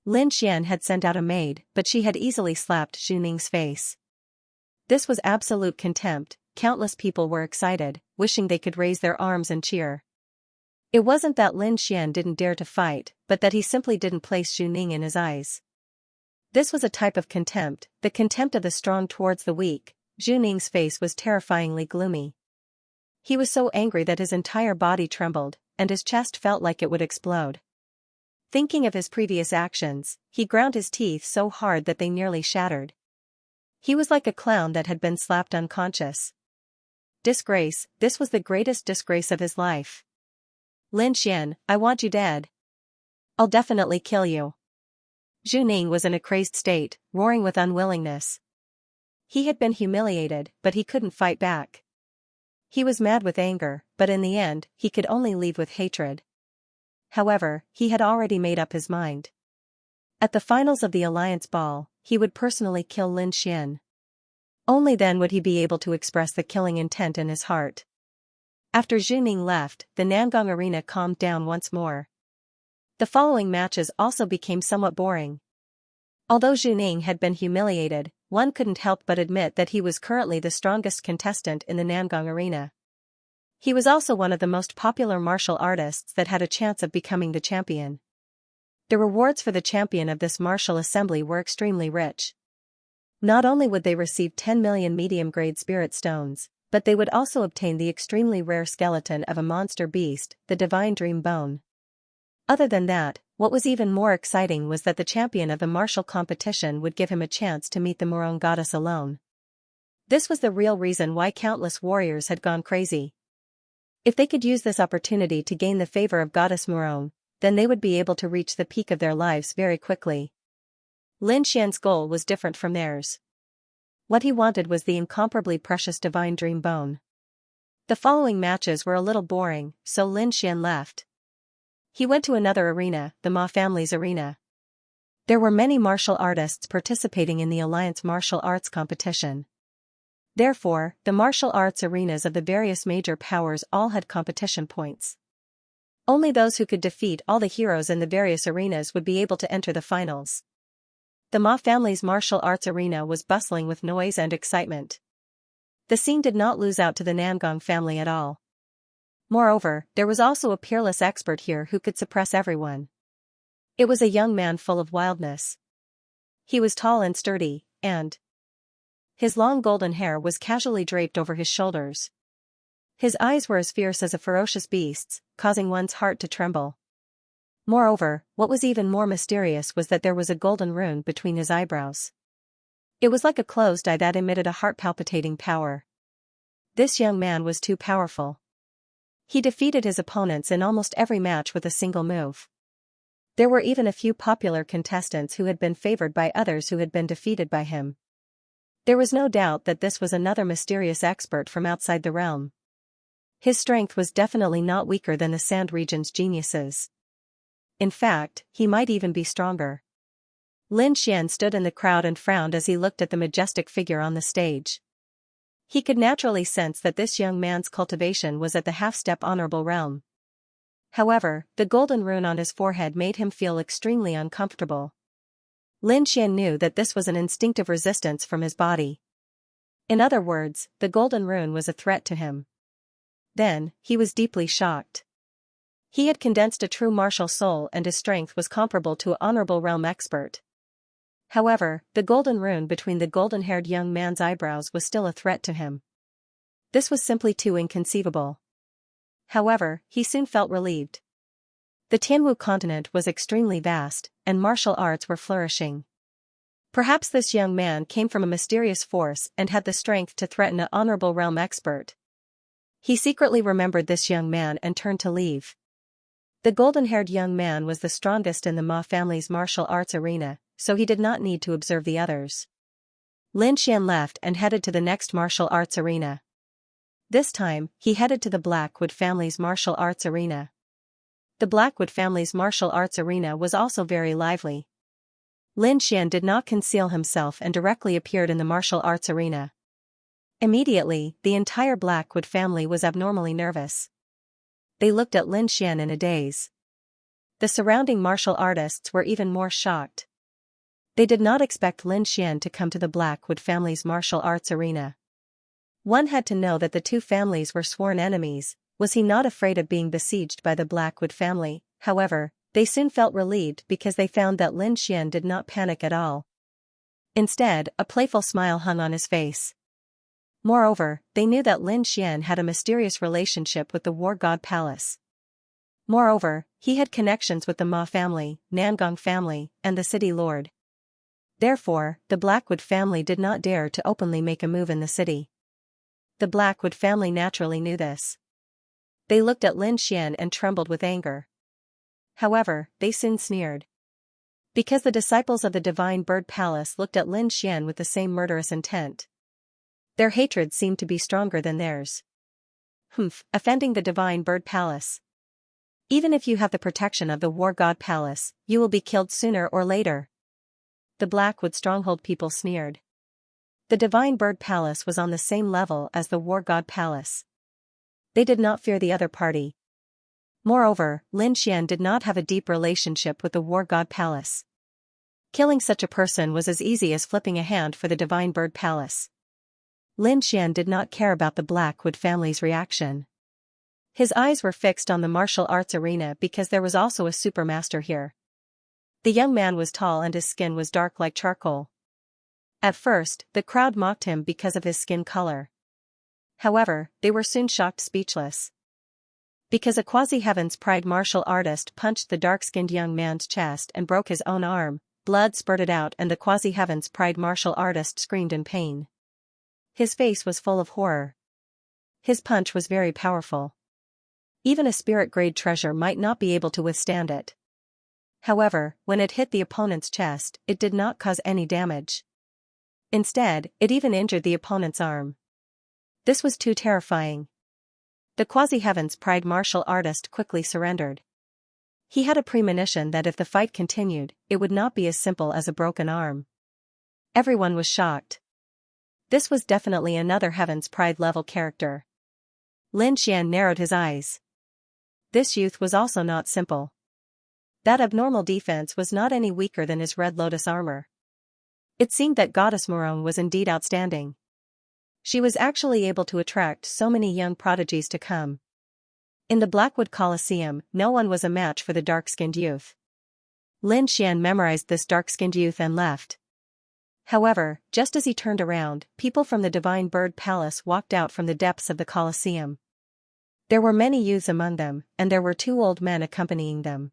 Lin Xian had sent out a maid, but she had easily slapped Juning's face. This was absolute contempt. Countless people were excited, wishing they could raise their arms and cheer. It wasn't that Lin Xian didn't dare to fight, but that he simply didn't place Juning in his eyes. This was a type of contempt, the contempt of the strong towards the weak. Juning's face was terrifyingly gloomy. He was so angry that his entire body trembled, and his chest felt like it would explode. Thinking of his previous actions, he ground his teeth so hard that they nearly shattered. He was like a clown that had been slapped unconscious. Disgrace, this was the greatest disgrace of his life. Lin Xian, I want you dead. I'll definitely kill you. Juning was in a crazed state, roaring with unwillingness. He had been humiliated, but he couldn't fight back. He was mad with anger, but in the end, he could only leave with hatred. However, he had already made up his mind. At the finals of the Alliance Ball, he would personally kill Lin Xian. Only then would he be able to express the killing intent in his heart. After Juning left, the Nangong arena calmed down once more. The following matches also became somewhat boring. Although Juning had been humiliated, one couldn't help but admit that he was currently the strongest contestant in the Nangong arena. He was also one of the most popular martial artists that had a chance of becoming the champion. The rewards for the champion of this martial assembly were extremely rich. Not only would they receive 10 million medium-grade spirit stones, but they would also obtain the extremely rare skeleton of a monster beast, the divine dream bone. Other than that, what was even more exciting was that the champion of the martial competition would give him a chance to meet the Morone goddess alone. This was the real reason why countless warriors had gone crazy. If they could use this opportunity to gain the favor of Goddess Morone, then they would be able to reach the peak of their lives very quickly. Lin Xian's goal was different from theirs. What he wanted was the incomparably precious divine dream bone. The following matches were a little boring, so Lin Xian left. He went to another arena, the Ma family's arena. There were many martial artists participating in the Alliance martial arts competition. Therefore, the martial arts arenas of the various major powers all had competition points. Only those who could defeat all the heroes in the various arenas would be able to enter the finals. The Ma family's martial arts arena was bustling with noise and excitement. The scene did not lose out to the Nangong family at all. Moreover, there was also a peerless expert here who could suppress everyone. It was a young man full of wildness. He was tall and sturdy, and his long golden hair was casually draped over his shoulders. His eyes were as fierce as a ferocious beast's, causing one's heart to tremble. Moreover, what was even more mysterious was that there was a golden rune between his eyebrows. It was like a closed eye that emitted a heart-palpitating power. This young man was too powerful. He defeated his opponents in almost every match with a single move. There were even a few popular contestants who had been favored by others who had been defeated by him. There was no doubt that this was another mysterious expert from outside the realm. His strength was definitely not weaker than the Sand region's geniuses. In fact, he might even be stronger. Lin Xian stood in the crowd and frowned as he looked at the majestic figure on the stage. He could naturally sense that this young man's cultivation was at the half-step honorable realm. However, the golden rune on his forehead made him feel extremely uncomfortable. Lin Xian knew that this was an instinctive resistance from his body. In other words, the golden rune was a threat to him. Then, he was deeply shocked. He had condensed a true martial soul and his strength was comparable to an honorable realm expert. However, the golden rune between the golden-haired young man's eyebrows was still a threat to him. This was simply too inconceivable. However, he soon felt relieved. The Tianwu continent was extremely vast, and martial arts were flourishing. Perhaps this young man came from a mysterious force and had the strength to threaten an honorable realm expert. He secretly remembered this young man and turned to leave. The golden-haired young man was the strongest in the Ma family's martial arts arena, so he did not need to observe the others. Lin Xian left and headed to the next martial arts arena. This time, he headed to the Blackwood family's martial arts arena. The Blackwood family's martial arts arena was also very lively. Lin Xian did not conceal himself and directly appeared in the martial arts arena. Immediately, the entire Blackwood family was abnormally nervous. They looked at Lin Xian in a daze. The surrounding martial artists were even more shocked. They did not expect Lin Xian to come to the Blackwood family's martial arts arena. One had to know that the two families were sworn enemies. Was he not afraid of being besieged by the Blackwood family? However, they soon felt relieved because they found that Lin Xian did not panic at all. Instead, a playful smile hung on his face. Moreover, they knew that Lin Xian had a mysterious relationship with the War God Palace. Moreover, he had connections with the Ma family, Nangong family, and the city lord. Therefore, the Blackwood family did not dare to openly make a move in the city. The Blackwood family naturally knew this. They looked at Lin Xian and trembled with anger. However, they soon sneered. Because the disciples of the Divine Bird Palace looked at Lin Xian with the same murderous intent. Their hatred seemed to be stronger than theirs. Offending the Divine Bird Palace. Even if you have the protection of the War God Palace, you will be killed sooner or later. The Blackwood Stronghold people sneered. The Divine Bird Palace was on the same level as the War God Palace. They did not fear the other party. Moreover, Lin Xian did not have a deep relationship with the War God Palace. Killing such a person was as easy as flipping a hand for the Divine Bird Palace. Lin Xian did not care about the Blackwood family's reaction. His eyes were fixed on the martial arts arena because there was also a supermaster here. The young man was tall and his skin was dark like charcoal. At first, the crowd mocked him because of his skin color. However, they were soon shocked speechless. Because a quasi-heaven's pride martial artist punched the dark-skinned young man's chest and broke his own arm, blood spurted out and the quasi-heaven's pride martial artist screamed in pain. His face was full of horror. His punch was very powerful. Even a spirit-grade treasure might not be able to withstand it. However, when it hit the opponent's chest, it did not cause any damage. Instead, it even injured the opponent's arm. This was too terrifying. The quasi-heaven's pride martial artist quickly surrendered. He had a premonition that if the fight continued, it would not be as simple as a broken arm. Everyone was shocked. This was definitely another heaven's pride level character. Lin Xian narrowed his eyes. This youth was also not simple. That abnormal defense was not any weaker than his red lotus armor. It seemed that Goddess Morone was indeed outstanding. She was actually able to attract so many young prodigies to come. In the Blackwood Coliseum, no one was a match for the dark-skinned youth. Lin Xian memorized this dark-skinned youth and left. However, just as he turned around, people from the Divine Bird Palace walked out from the depths of the Coliseum. There were many youths among them, and there were 2 old men accompanying them.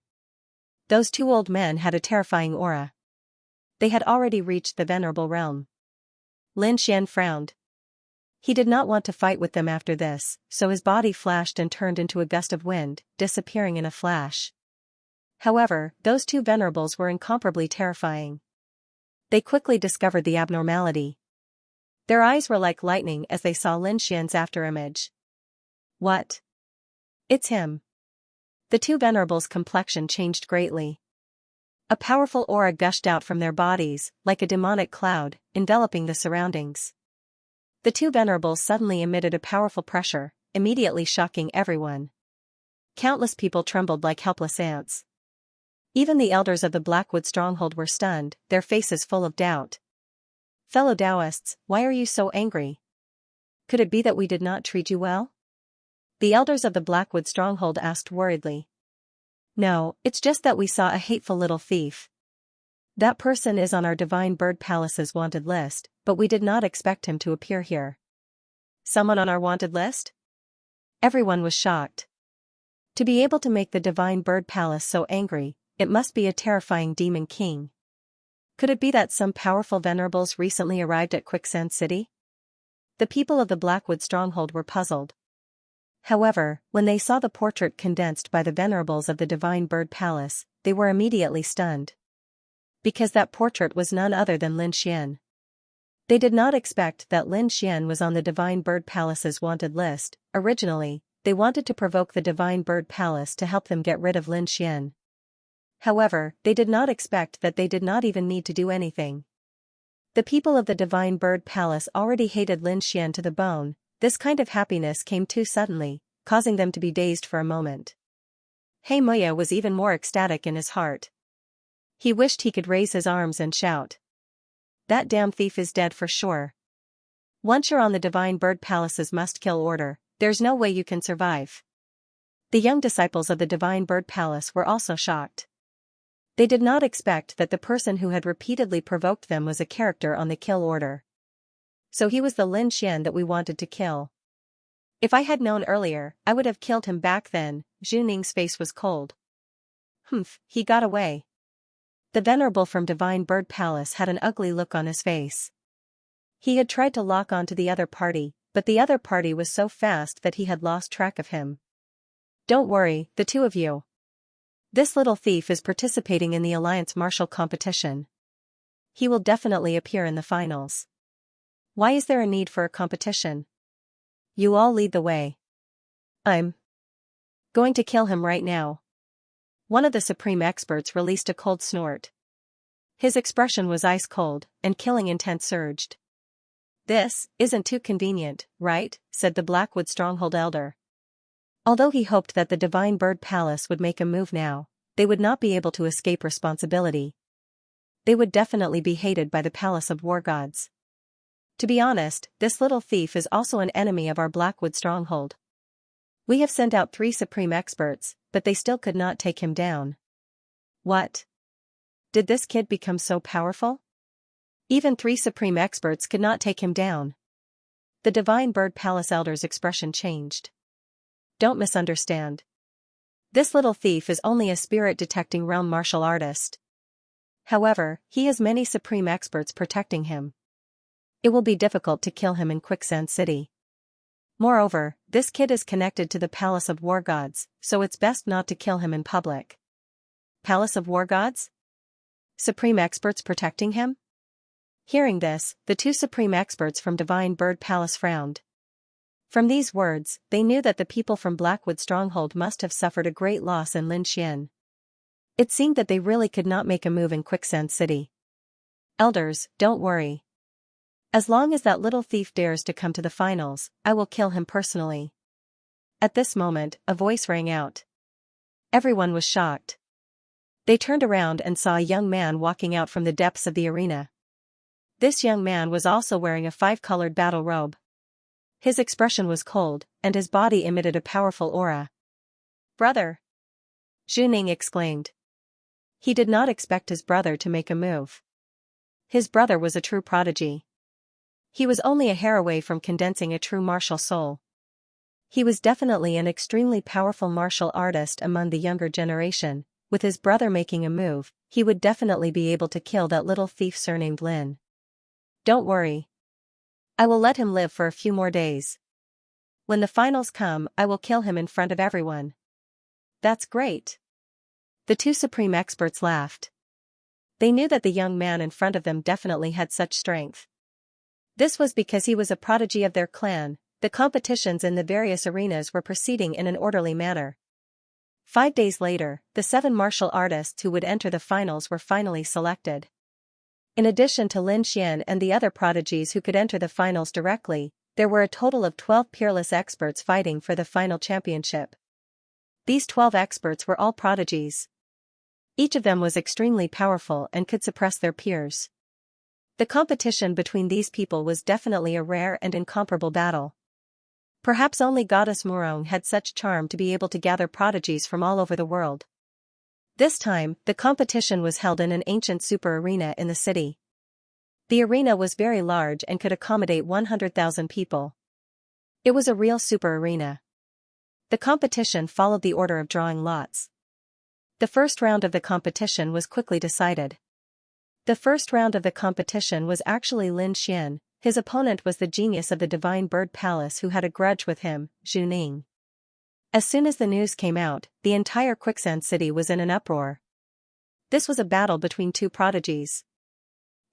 Those 2 old men had a terrifying aura. They had already reached the Venerable Realm. Lin Xian frowned. He did not want to fight with them after this, so his body flashed and turned into a gust of wind, disappearing in a flash. However, those 2 venerables were incomparably terrifying. They quickly discovered the abnormality. Their eyes were like lightning as they saw Lin Xian's afterimage. What? It's him. The 2 venerables' complexion changed greatly. A powerful aura gushed out from their bodies, like a demonic cloud, enveloping the surroundings. The 2 venerables suddenly emitted a powerful pressure, immediately shocking everyone. Countless people trembled like helpless ants. Even the elders of the Blackwood stronghold were stunned, their faces full of doubt. Fellow Taoists, why are you so angry? Could it be that we did not treat you well? The elders of the Blackwood stronghold asked worriedly. No, it's just that we saw a hateful little thief. That person is on our Divine Bird Palace's wanted list, but we did not expect him to appear here. Someone on our wanted list? Everyone was shocked. To be able to make the Divine Bird Palace so angry, it must be a terrifying demon king. Could it be that some powerful venerables recently arrived at Quicksand City? The people of the Blackwood stronghold were puzzled. However, when they saw the portrait condensed by the venerables of the Divine Bird Palace, they were immediately stunned. Because that portrait was none other than Lin Xian. They did not expect that Lin Xian was on the Divine Bird Palace's wanted list. Originally, they wanted to provoke the Divine Bird Palace to help them get rid of Lin Xian. However, they did not expect that they did not even need to do anything. The people of the Divine Bird Palace already hated Lin Xian to the bone. This kind of happiness came too suddenly, causing them to be dazed for a moment. He Muya was even more ecstatic in his heart. He wished he could raise his arms and shout. That damn thief is dead for sure. Once you're on the Divine Bird Palace's must-kill order, there's no way you can survive. The young disciples of the Divine Bird Palace were also shocked. They did not expect that the person who had repeatedly provoked them was a character on the kill order. So he was the Lin Xian that we wanted to kill. If I had known earlier, I would have killed him back then. Zhu Ning's face was cold. Humph, he got away. The venerable from Divine Bird Palace had an ugly look on his face. He had tried to lock on to the other party, but the other party was so fast that he had lost track of him. Don't worry, the 2 of you. This little thief is participating in the Alliance Martial competition. He will definitely appear in the finals. Why is there a need for a competition? You all lead the way. I'm going to kill him right now. One of the supreme experts released a cold snort. His expression was ice cold, and killing intent surged. This isn't too convenient, right? Said the Blackwood stronghold elder. Although he hoped that the Divine Bird Palace would make a move now, they would not be able to escape responsibility. They would definitely be hated by the Palace of War Gods. To be honest, this little thief is also an enemy of our Blackwood stronghold. We have sent out 3 supreme experts, but they still could not take him down. What? Did this kid become so powerful? Even 3 supreme experts could not take him down. The Divine Bird Palace Elder's expression changed. Don't misunderstand. This little thief is only a spirit-detecting realm martial artist. However, he has many supreme experts protecting him. It will be difficult to kill him in Quicksand City. Moreover, this kid is connected to the Palace of War Gods, so it's best not to kill him in public. Palace of War Gods? Supreme experts protecting him? Hearing this, the 2 supreme experts from Divine Bird Palace frowned. From these words, they knew that the people from Blackwood Stronghold must have suffered a great loss in Linxian. It seemed that they really could not make a move in Quicksand City. Elders, don't worry. As long as that little thief dares to come to the finals, I will kill him personally. At this moment, a voice rang out. Everyone was shocked. They turned around and saw a young man walking out from the depths of the arena. This young man was also wearing a 5-colored battle robe. His expression was cold, and his body emitted a powerful aura. Brother! Zhu Ning exclaimed. He did not expect his brother to make a move. His brother was a true prodigy. He was only a hair away from condensing a true martial soul. He was definitely an extremely powerful martial artist among the younger generation. With his brother making a move, he would definitely be able to kill that little thief surnamed Lin. Don't worry. I will let him live for a few more days. When the finals come, I will kill him in front of everyone. That's great. The 2 supreme experts laughed. They knew that the young man in front of them definitely had such strength. This was because he was a prodigy of their clan. The competitions in the various arenas were proceeding in an orderly manner. 5 days later, the 7 martial artists who would enter the finals were finally selected. In addition to Lin Xian and the other prodigies who could enter the finals directly, there were a total of 12 peerless experts fighting for the final championship. These 12 experts were all prodigies. Each of them was extremely powerful and could suppress their peers. The competition between these people was definitely a rare and incomparable battle. Perhaps only Goddess Murong had such charm to be able to gather prodigies from all over the world. This time, the competition was held in an ancient super arena in the city. The arena was very large and could accommodate 100,000 people. It was a real super arena. The competition followed the order of drawing lots. The first round of the competition was quickly decided. The first round of the competition was actually Lin Xian. His opponent was the genius of the Divine Bird Palace who had a grudge with him, Zhu Ning. As soon as the news came out, the entire Quicksand City was in an uproar. This was a battle between 2 prodigies.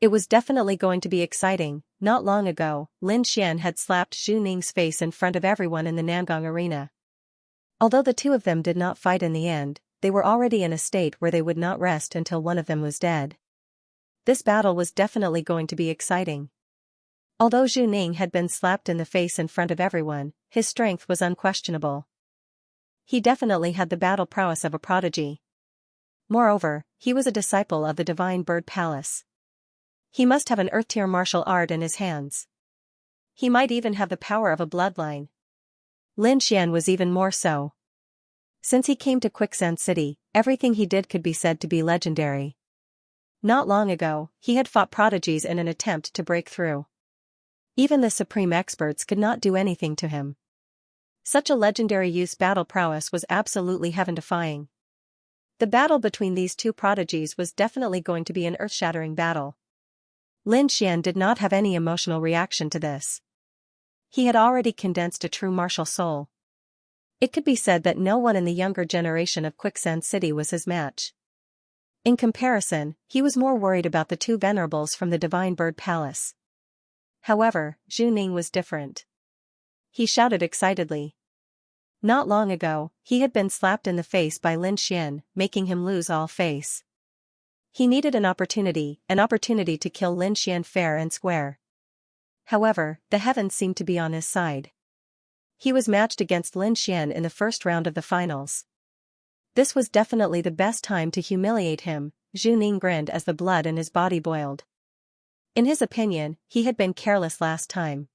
It was definitely going to be exciting. Not long ago, Lin Xian had slapped Zhu Ning's face in front of everyone in the Nangong arena. Although the 2 of them did not fight in the end, they were already in a state where they would not rest until one of them was dead. This battle was definitely going to be exciting. Although Zhu Ning had been slapped in the face in front of everyone, his strength was unquestionable. He definitely had the battle prowess of a prodigy. Moreover, he was a disciple of the Divine Bird Palace. He must have an earth-tier martial art in his hands. He might even have the power of a bloodline. Lin Xian was even more so. Since he came to Quicksand City, everything he did could be said to be legendary. Not long ago, he had fought prodigies in an attempt to break through. Even the supreme experts could not do anything to him. Such a legendary youth's battle prowess was absolutely heaven-defying. The battle between these 2 prodigies was definitely going to be an earth-shattering battle. Lin Xian did not have any emotional reaction to this. He had already condensed a true martial soul. It could be said that no one in the younger generation of Quicksand City was his match. In comparison, he was more worried about the 2 venerables from the Divine Bird Palace. However, Zhu Ning was different. He shouted excitedly. Not long ago, he had been slapped in the face by Lin Xian, making him lose all face. He needed an opportunity to kill Lin Xian fair and square. However, the heavens seemed to be on his side. He was matched against Lin Xian in the first round of the finals. This was definitely the best time to humiliate him. Zhu Ning grinned as the blood in his body boiled. In his opinion, he had been careless last time.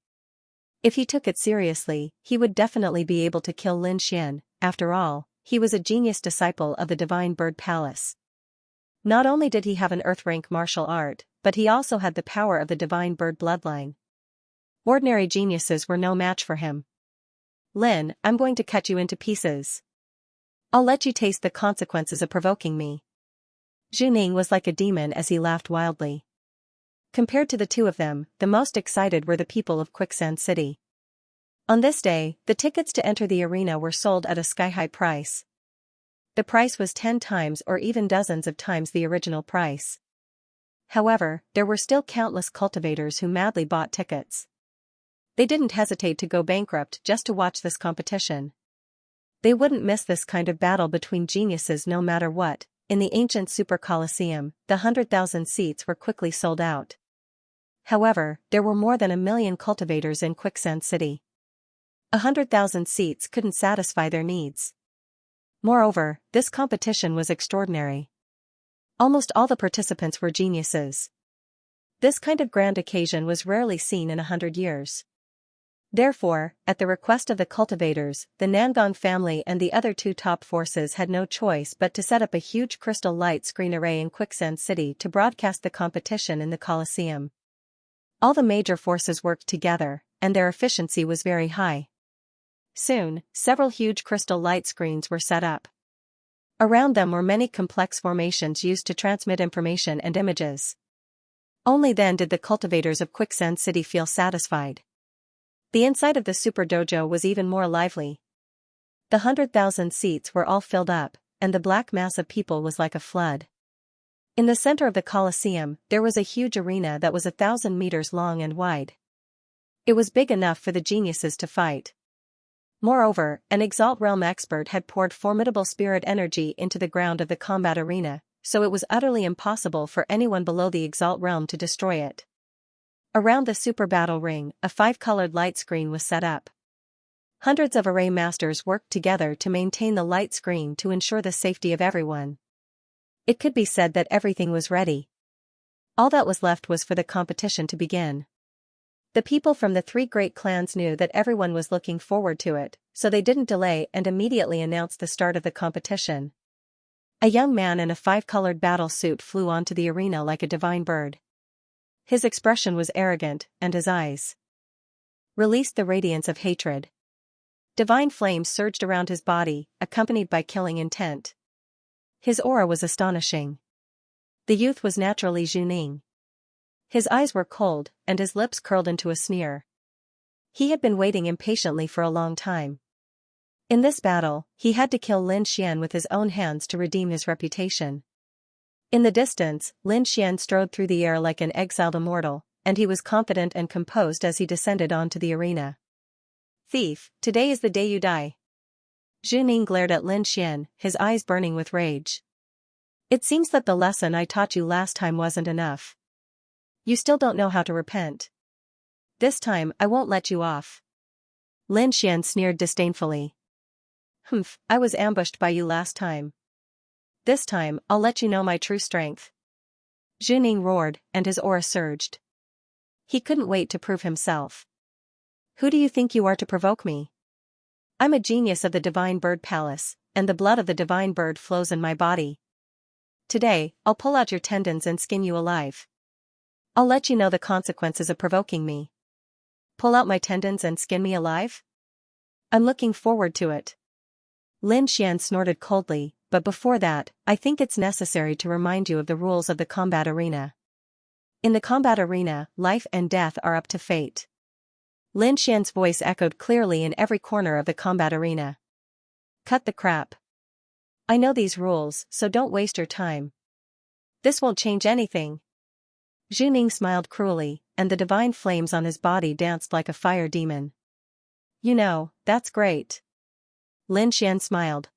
If he took it seriously, he would definitely be able to kill Lin Xian. After all, he was a genius disciple of the Divine Bird Palace. Not only did he have an Earth-rank martial art, but he also had the power of the Divine Bird bloodline. Ordinary geniuses were no match for him. Lin, I'm going to cut you into pieces. I'll let you taste the consequences of provoking me. Zhu Ning was like a demon as he laughed wildly. Compared to the two of them, the most excited were the people of Quicksand City. On this day, the tickets to enter the arena were sold at a sky-high price. The price was 10 times or even dozens of times the original price. However, there were still countless cultivators who madly bought tickets. They didn't hesitate to go bankrupt just to watch this competition. They wouldn't miss this kind of battle between geniuses no matter what. In the ancient Super Colosseum, the 100,000 seats were quickly sold out. However, there were more than 1 million cultivators in Quicksand City. 100,000 seats couldn't satisfy their needs. Moreover, this competition was extraordinary. Almost all the participants were geniuses. This kind of grand occasion was rarely seen in 100 years. Therefore, at the request of the cultivators, the Nangong family and the other two top forces had no choice but to set up a huge crystal light screen array in Quicksand City to broadcast the competition in the Colosseum. All the major forces worked together, and their efficiency was very high. Soon, several huge crystal light screens were set up. Around them were many complex formations used to transmit information and images. Only then did the cultivators of Quicksand City feel satisfied. The inside of the Super Dojo was even more lively. The 100,000 seats were all filled up, and the black mass of people was like a flood. In the center of the Colosseum, there was a huge arena that was 1,000 meters long and wide. It was big enough for the geniuses to fight. Moreover, an Exalt Realm expert had poured formidable spirit energy into the ground of the combat arena, so it was utterly impossible for anyone below the Exalt Realm to destroy it. Around the super battle ring, a 5-colored light screen was set up. Hundreds of array masters worked together to maintain the light screen to ensure the safety of everyone. It could be said that everything was ready. All that was left was for the competition to begin. The people from the 3 great clans knew that everyone was looking forward to it, so they didn't delay and immediately announced the start of the competition. A young man in a 5-colored battle suit flew onto the arena like a divine bird. His expression was arrogant, and his eyes released the radiance of hatred. Divine flames surged around his body, accompanied by killing intent. His aura was astonishing. The youth was naturally Zhu Ning. His eyes were cold, and his lips curled into a sneer. He had been waiting impatiently for a long time. In this battle, he had to kill Lin Xian with his own hands to redeem his reputation. In the distance, Lin Xian strode through the air like an exiled immortal, and he was confident and composed as he descended onto the arena. "Thief, today is the day you die." Zhu Ning glared at Lin Xian, his eyes burning with rage. "It seems that the lesson I taught you last time wasn't enough. You still don't know how to repent. This time I won't let you off." Lin Xian sneered disdainfully. "Humph, I was ambushed by you last time. This time, I'll let you know my true strength." Zhu Ning roared, and his aura surged. He couldn't wait to prove himself. "Who do you think you are to provoke me? I'm a genius of the Divine Bird Palace, and the blood of the Divine Bird flows in my body. Today, I'll pull out your tendons and skin you alive. I'll let you know the consequences of provoking me." "Pull out my tendons and skin me alive? I'm looking forward to it." Lin Xian snorted coldly, "But before that, I think it's necessary to remind you of the rules of the combat arena. In the combat arena, life and death are up to fate." Lin Xian's voice echoed clearly in every corner of the combat arena. "Cut the crap. I know these rules, so don't waste your time. This won't change anything." Zhu Ning smiled cruelly, and the divine flames on his body danced like a fire demon. "You know, that's great." Lin Xian smiled.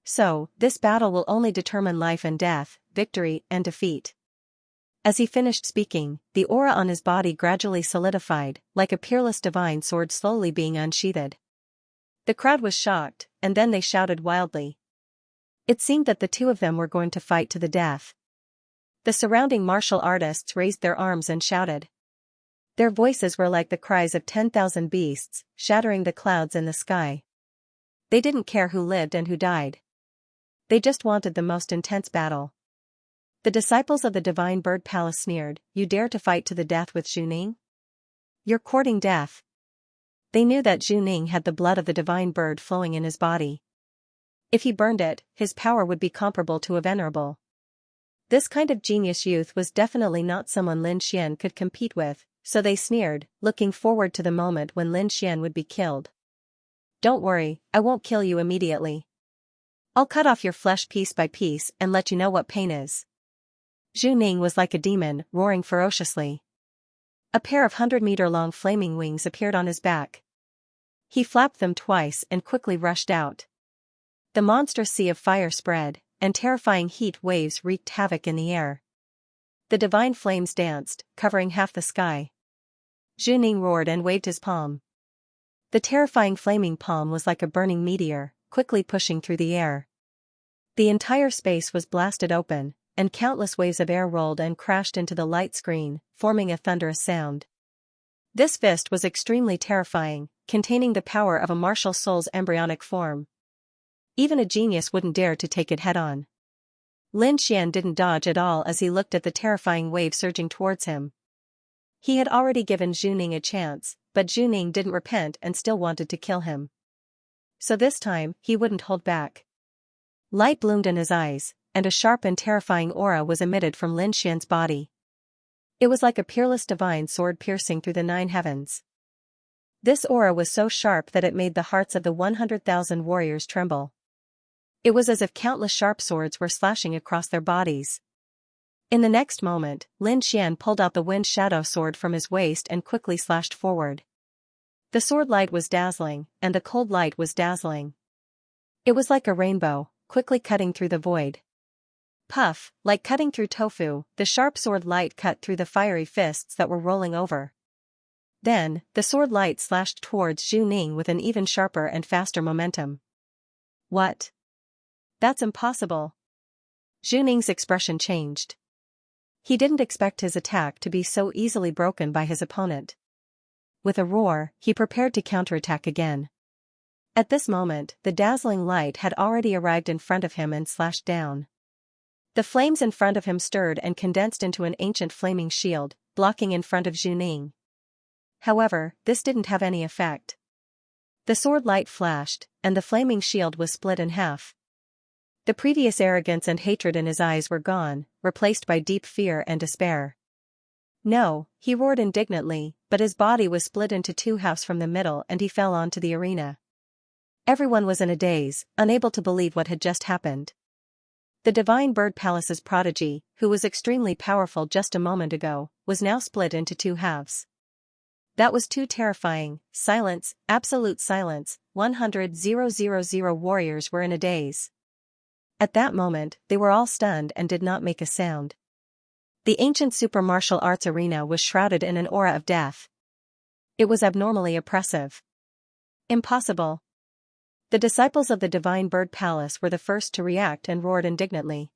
"So, this battle will only determine life and death, victory and defeat." As he finished speaking, the aura on his body gradually solidified, like a peerless divine sword slowly being unsheathed. The crowd was shocked, and then they shouted wildly. It seemed that the two of them were going to fight to the death. The surrounding martial artists raised their arms and shouted. Their voices were like the cries of 10,000 beasts, shattering the clouds in the sky. They didn't care who lived and who died. They just wanted the most intense battle. The disciples of the Divine Bird Palace sneered, "You dare to fight to the death with Zhu Ning? You're courting death." They knew that Zhu Ning had the blood of the divine bird flowing in his body. If he burned it, his power would be comparable to a venerable. This kind of genius youth was definitely not someone Lin Xian could compete with, so they sneered, looking forward to the moment when Lin Xian would be killed. "Don't worry, I won't kill you immediately. I'll cut off your flesh piece by piece and let you know what pain is." Zhu Ning was like a demon, roaring ferociously. A pair of 100-meter-long flaming wings appeared on his back. He flapped them twice and quickly rushed out. The monstrous sea of fire spread, and terrifying heat waves wreaked havoc in the air. The divine flames danced, covering half the sky. Zhu Ning roared and waved his palm. The terrifying flaming palm was like a burning meteor, quickly pushing through the air. The entire space was blasted open, and countless waves of air rolled and crashed into the light screen, forming a thunderous sound. This fist was extremely terrifying, containing the power of a martial soul's embryonic form. Even a genius wouldn't dare to take it head-on. Lin Xian didn't dodge at all as he looked at the terrifying wave surging towards him. He had already given Zhu Ning a chance, but Zhu Ning didn't repent and still wanted to kill him. So this time, he wouldn't hold back. Light bloomed in his eyes, and a sharp and terrifying aura was emitted from Lin Xian's body. It was like a peerless divine sword piercing through the 9 heavens. This aura was so sharp that it made the hearts of the 100,000 warriors tremble. It was as if countless sharp swords were slashing across their bodies. In the next moment, Lin Xian pulled out the wind shadow sword from his waist and quickly slashed forward. The sword light was dazzling, and the cold light was dazzling. It was like a rainbow, quickly cutting through the void. Puff, like cutting through tofu, the sharp sword light cut through the fiery fists that were rolling over. Then, the sword light slashed towards Zhu Ning with an even sharper and faster momentum. "What? That's impossible." Zhu Ning's expression changed. He didn't expect his attack to be so easily broken by his opponent. With a roar, he prepared to counterattack again. At this moment, the dazzling light had already arrived in front of him and slashed down. The flames in front of him stirred and condensed into an ancient flaming shield, blocking in front of Zhu Ning. However, this didn't have any effect. The sword light flashed, and the flaming shield was split in half. The previous arrogance and hatred in his eyes were gone, replaced by deep fear and despair. "No," he roared indignantly, but his body was split into 2 halves from the middle and he fell onto the arena. Everyone was in a daze, unable to believe what had just happened. The Divine Bird Palace's prodigy, who was extremely powerful just a moment ago, was now split into 2 halves. That was too terrifying. Silence, absolute silence. 100,000 warriors were in a daze. At that moment, they were all stunned and did not make a sound. The ancient super martial arts arena was shrouded in an aura of death. It was abnormally oppressive. Impossible. The disciples of the Divine Bird Palace were the first to react and roared indignantly.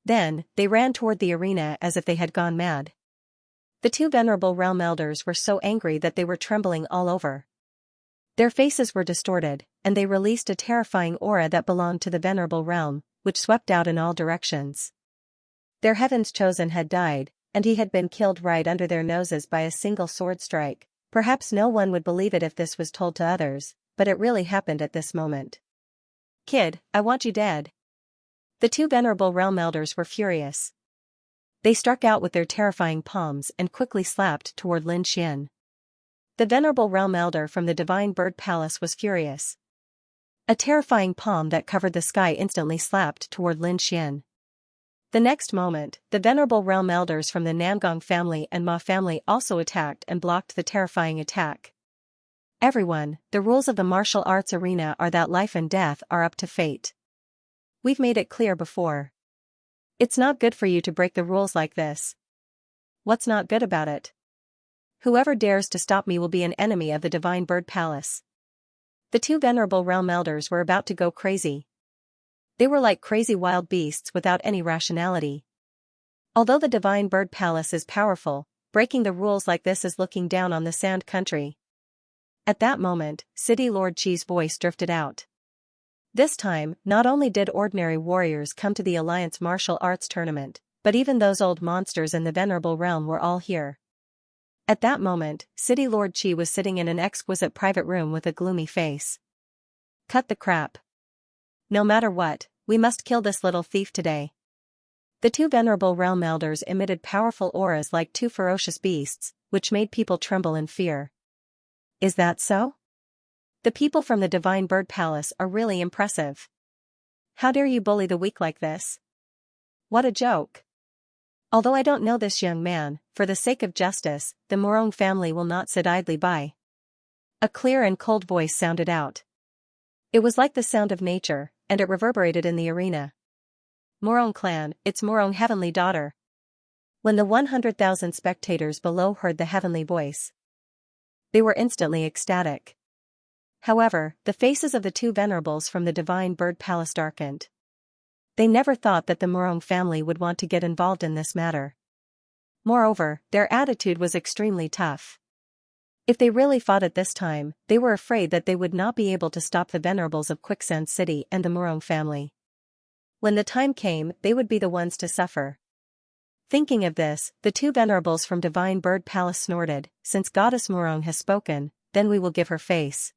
Then, they ran toward the arena as if they had gone mad. The 2 venerable realm elders were so angry that they were trembling all over. Their faces were distorted, and they released a terrifying aura that belonged to the venerable realm, which swept out in all directions. Their heaven's chosen had died, and he had been killed right under their noses by a single sword strike. Perhaps no one would believe it if this was told to others, but it really happened at this moment. "Kid, I want you dead." The 2 venerable realm elders were furious. They struck out with their terrifying palms and quickly slapped toward Lin Xian. The venerable realm elder from the Divine Bird Palace was furious. A terrifying palm that covered the sky instantly slapped toward Lin Xian. The next moment, the venerable realm elders from the Nangong family and Ma family also attacked and blocked the terrifying attack. "Everyone, the rules of the martial arts arena are that life and death are up to fate. We've made it clear before. It's not good for you to break the rules like this." "What's not good about it? Whoever dares to stop me will be an enemy of the Divine Bird Palace." The 2 venerable realm elders were about to go crazy. They were like crazy wild beasts without any rationality. Although the Divine Bird Palace is powerful, breaking the rules like this is looking down on the Sand Country. At that moment, City Lord Qi's voice drifted out. This time, not only did ordinary warriors come to the Alliance martial arts tournament, but even those old monsters in the Venerable Realm were all here. At that moment, City Lord Qi was sitting in an exquisite private room with a gloomy face. Cut the crap. No matter what, we must kill this little thief today. The two Venerable Realm Elders emitted powerful auras like two ferocious beasts, which made people tremble in fear. Is that so? The people from the Divine Bird Palace are really impressive. How dare you bully the weak like this? What a joke. Although I don't know this young man, for the sake of justice, the Morong family will not sit idly by. A clear and cold voice sounded out. It was like the sound of nature, and it reverberated in the arena. Morong clan, it's Morong heavenly daughter. When the 100,000 spectators below heard the heavenly voice, they were instantly ecstatic. However, the faces of the two venerables from the Divine Bird Palace darkened. They never thought that the Morong family would want to get involved in this matter. Moreover, their attitude was extremely tough. If they really fought at this time, they were afraid that they would not be able to stop the venerables of Quicksand City and the Morong family. When the time came, they would be the ones to suffer. Thinking of this, the two venerables from Divine Bird Palace snorted, since Goddess Morong has spoken, then we will give her face.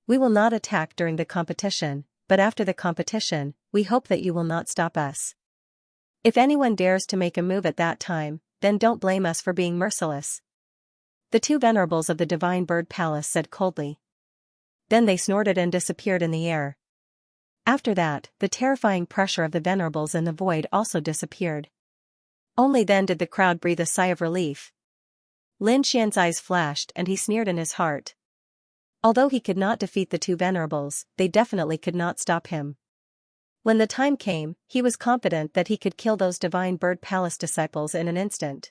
We will not attack during the competition, but after the competition, we hope that you will not stop us. If anyone dares to make a move at that time, then don't blame us for being merciless. The two venerables of the Divine Bird Palace said coldly. Then they snorted and disappeared in the air. After that, the terrifying pressure of the venerables in the void also disappeared. Only then did the crowd breathe a sigh of relief. Lin Xian's eyes flashed and he sneered in his heart. Although he could not defeat the two venerables, they definitely could not stop him. When the time came, he was confident that he could kill those Divine Bird Palace disciples in an instant.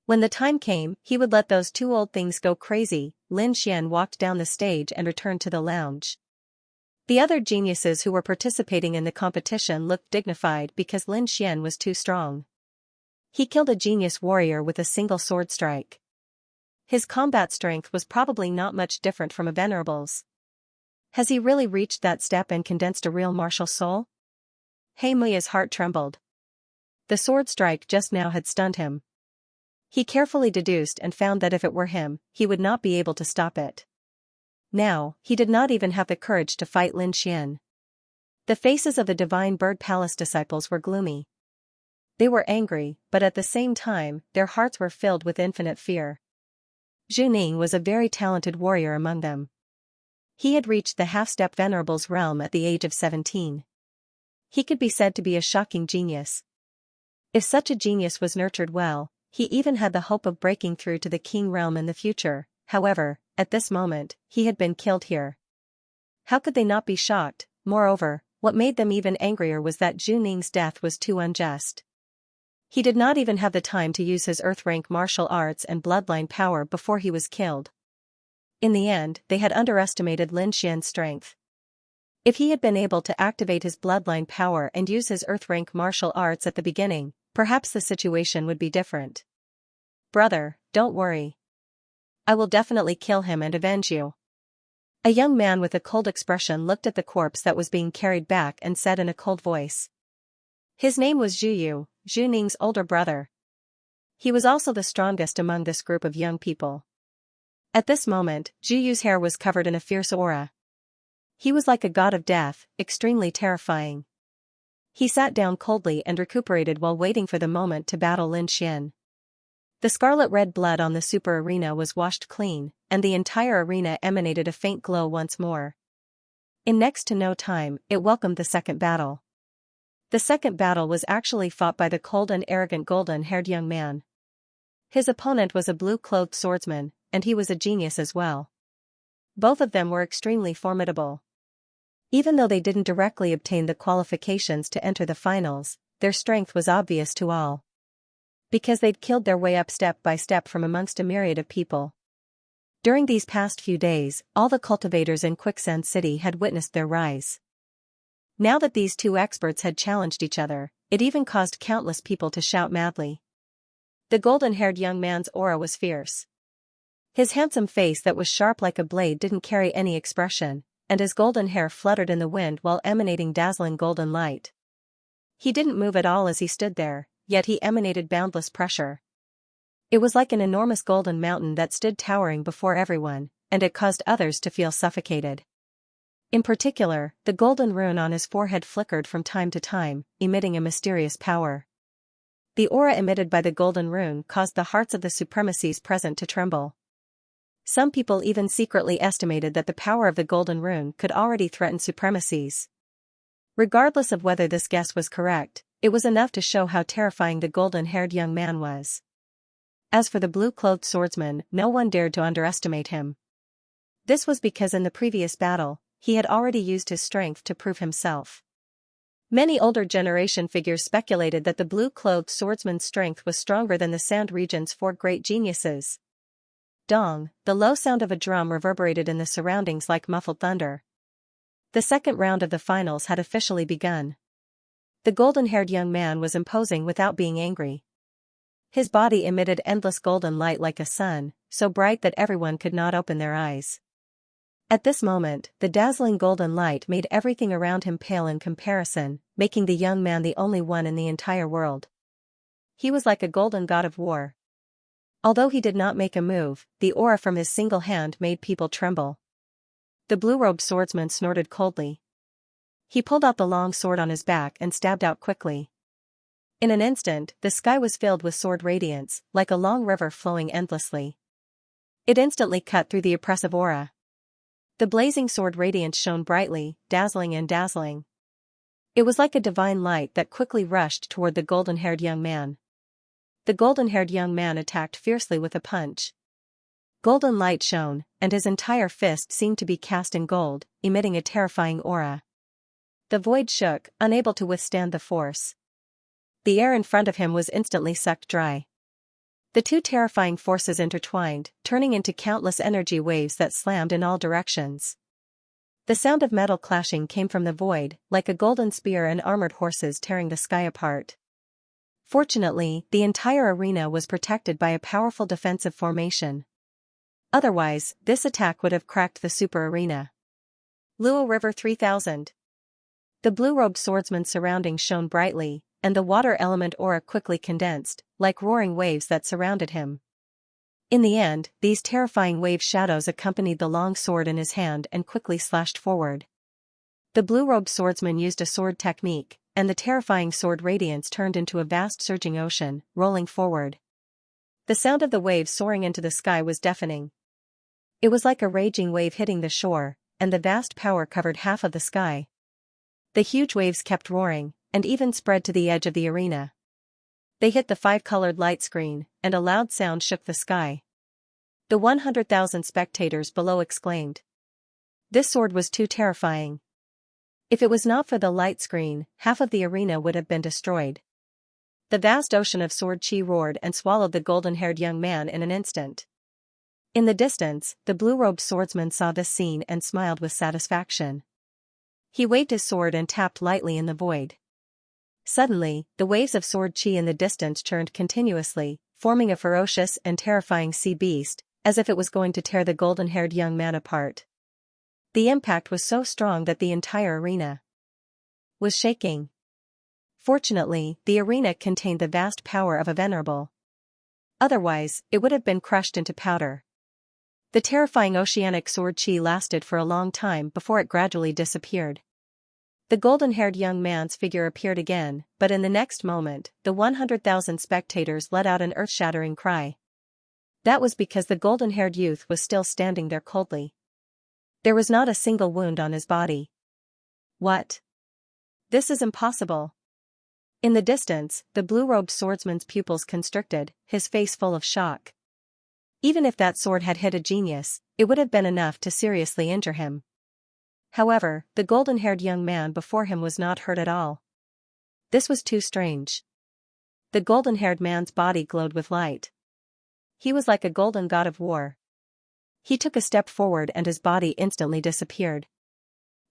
When the time came, he would let those two old things go crazy. Lin Xian walked down the stage and returned to the lounge. The other geniuses who were participating in the competition looked dignified because Lin Xian was too strong. He killed a genius warrior with a single sword strike. His combat strength was probably not much different from a venerable's. Has he really reached that step and condensed a real martial soul? He Mui's heart trembled. The sword strike just now had stunned him. He carefully deduced and found that if it were him, he would not be able to stop it. Now, he did not even have the courage to fight Lin Xian. The faces of the Divine Bird Palace disciples were gloomy. They were angry, but at the same time, their hearts were filled with infinite fear. Zhu Ning was a very talented warrior among them. He had reached the half-step venerable's realm at the age of 17. He could be said to be a shocking genius. If such a genius was nurtured well, he even had the hope of breaking through to the king realm in the future. However, at this moment, he had been killed here. How could they not be shocked? Moreover, what made them even angrier was that Zhu Ning's death was too unjust. He did not even have the time to use his earth-rank martial arts and bloodline power before he was killed. In the end, they had underestimated Lin Xian's strength. If he had been able to activate his bloodline power and use his earth-rank martial arts at the beginning, perhaps the situation would be different. Brother, don't worry. I will definitely kill him and avenge you. A young man with a cold expression looked at the corpse that was being carried back and said in a cold voice. His name was Zhu Yu, Zhu Ning's older brother. He was also the strongest among this group of young people. At this moment, Zhu Yu's hair was covered in a fierce aura. He was like a god of death, extremely terrifying. He sat down coldly and recuperated while waiting for the moment to battle Lin Xian. The scarlet-red blood on the super arena was washed clean, and the entire arena emanated a faint glow once more. In next to no time, it welcomed the second battle. The second battle was actually fought by the cold and arrogant golden-haired young man. His opponent was a blue-clothed swordsman, and he was a genius as well. Both of them were extremely formidable. Even though they didn't directly obtain the qualifications to enter the finals, their strength was obvious to all. Because they'd killed their way up step by step from amongst a myriad of people. During these past few days, all the cultivators in Quicksand City had witnessed their rise. Now that these two experts had challenged each other, it even caused countless people to shout madly. The golden-haired young man's aura was fierce. His handsome face that was sharp like a blade didn't carry any expression, and his golden hair fluttered in the wind while emanating dazzling golden light. He didn't move at all as he stood there, yet he emanated boundless pressure. It was like an enormous golden mountain that stood towering before everyone, and it caused others to feel suffocated. In particular, the golden rune on his forehead flickered from time to time, emitting a mysterious power. The aura emitted by the golden rune caused the hearts of the supremacies present to tremble. Some people even secretly estimated that the power of the golden rune could already threaten supremacies. Regardless of whether this guess was correct, it was enough to show how terrifying the golden-haired young man was. As for the blue-clothed swordsman, no one dared to underestimate him. This was because in the previous battle, he had already used his strength to prove himself. Many older generation figures speculated that the blue-clothed swordsman's strength was stronger than the Sand region's 4 great geniuses. Dong, the low sound of a drum reverberated in the surroundings like muffled thunder. The second round of the finals had officially begun. The golden-haired young man was imposing without being angry. His body emitted endless golden light like a sun, so bright that everyone could not open their eyes. At this moment, the dazzling golden light made everything around him pale in comparison, making the young man the only one in the entire world. He was like a golden god of war. Although he did not make a move, the aura from his single hand made people tremble. The blue-robed swordsman snorted coldly. He pulled out the long sword on his back and stabbed out quickly. In an instant, the sky was filled with sword radiance, like a long river flowing endlessly. It instantly cut through the oppressive aura. The blazing sword radiance shone brightly, dazzling and dazzling. It was like a divine light that quickly rushed toward the golden-haired young man. The golden-haired young man attacked fiercely with a punch. Golden light shone, and his entire fist seemed to be cast in gold, emitting a terrifying aura. The void shook, unable to withstand the force. The air in front of him was instantly sucked dry. The two terrifying forces intertwined, turning into countless energy waves that slammed in all directions. The sound of metal clashing came from the void, like a golden spear and armored horses tearing the sky apart. Fortunately, the entire arena was protected by a powerful defensive formation. Otherwise, this attack would have cracked the super arena. Luo River 3000. The blue-robed swordsman's surroundings shone brightly, and the water element aura quickly condensed, like roaring waves that surrounded him. In the end, these terrifying wave shadows accompanied the long sword in his hand and quickly slashed forward. The blue-robed swordsman used a sword technique, and the terrifying sword radiance turned into a vast surging ocean, rolling forward. The sound of the waves soaring into the sky was deafening. It was like a raging wave hitting the shore, and the vast power covered half of the sky. The huge waves kept roaring, and even spread to the edge of the arena. They hit the 5-colored light screen, and a loud sound shook the sky. The 100,000 spectators below exclaimed. This sword was too terrifying. If it was not for the light screen, half of the arena would have been destroyed. The vast ocean of sword chi roared and swallowed the golden-haired young man in an instant. In the distance, the blue-robed swordsman saw this scene and smiled with satisfaction. He waved his sword and tapped lightly in the void. Suddenly, the waves of sword chi in the distance churned continuously, forming a ferocious and terrifying sea beast, as if it was going to tear the golden-haired young man apart. The impact was so strong that the entire arena was shaking. Fortunately, the arena contained the vast power of a venerable. Otherwise, it would have been crushed into powder. The terrifying oceanic sword chi lasted for a long time before it gradually disappeared. The golden-haired young man's figure appeared again, but in the next moment, the 100,000 spectators let out an earth-shattering cry. That was because the golden-haired youth was still standing there coldly. There was not a single wound on his body. What? This is impossible. In the distance, the blue-robed swordsman's pupils constricted, his face full of shock. Even if that sword had hit a genius, it would have been enough to seriously injure him. However, the golden-haired young man before him was not hurt at all. This was too strange. The golden-haired man's body glowed with light. He was like a golden god of war. He took a step forward and his body instantly disappeared.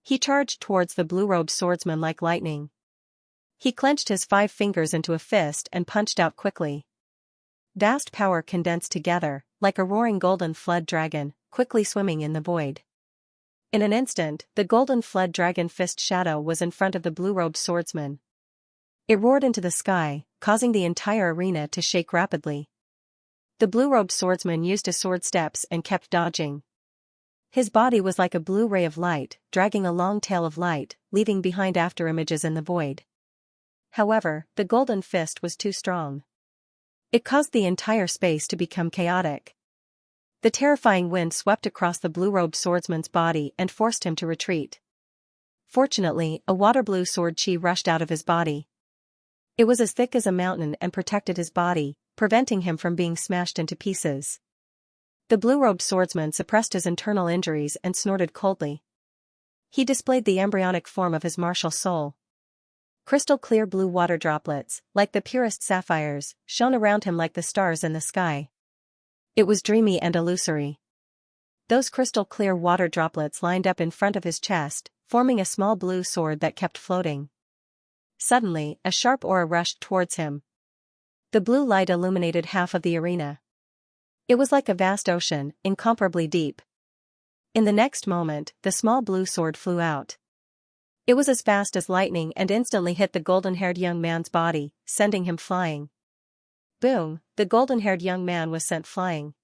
He charged towards the blue-robed swordsman like lightning. He clenched his 5 fingers into a fist and punched out quickly. Vast power condensed together, like a roaring golden flood dragon, quickly swimming in the void. In an instant, the golden flood dragon fist shadow was in front of the blue-robed swordsman. It roared into the sky, causing the entire arena to shake rapidly. The blue-robed swordsman used his sword steps and kept dodging. His body was like a blue ray of light, dragging a long tail of light, leaving behind afterimages in the void. However, the golden fist was too strong. It caused the entire space to become chaotic. The terrifying wind swept across the blue-robed swordsman's body and forced him to retreat. Fortunately, a water-blue sword chi rushed out of his body. It was as thick as a mountain and protected his body, preventing him from being smashed into pieces. The blue-robed swordsman suppressed his internal injuries and snorted coldly. He displayed the embryonic form of his martial soul. Crystal-clear blue water droplets, like the purest sapphires, shone around him like the stars in the sky. It was dreamy and illusory. Those crystal-clear water droplets lined up in front of his chest, forming a small blue sword that kept floating. Suddenly, a sharp aura rushed towards him. The blue light illuminated half of the arena. It was like a vast ocean, incomparably deep. In the next moment, the small blue sword flew out. It was as fast as lightning and instantly hit the golden-haired young man's body, sending him flying. Boom, the golden-haired young man was sent flying.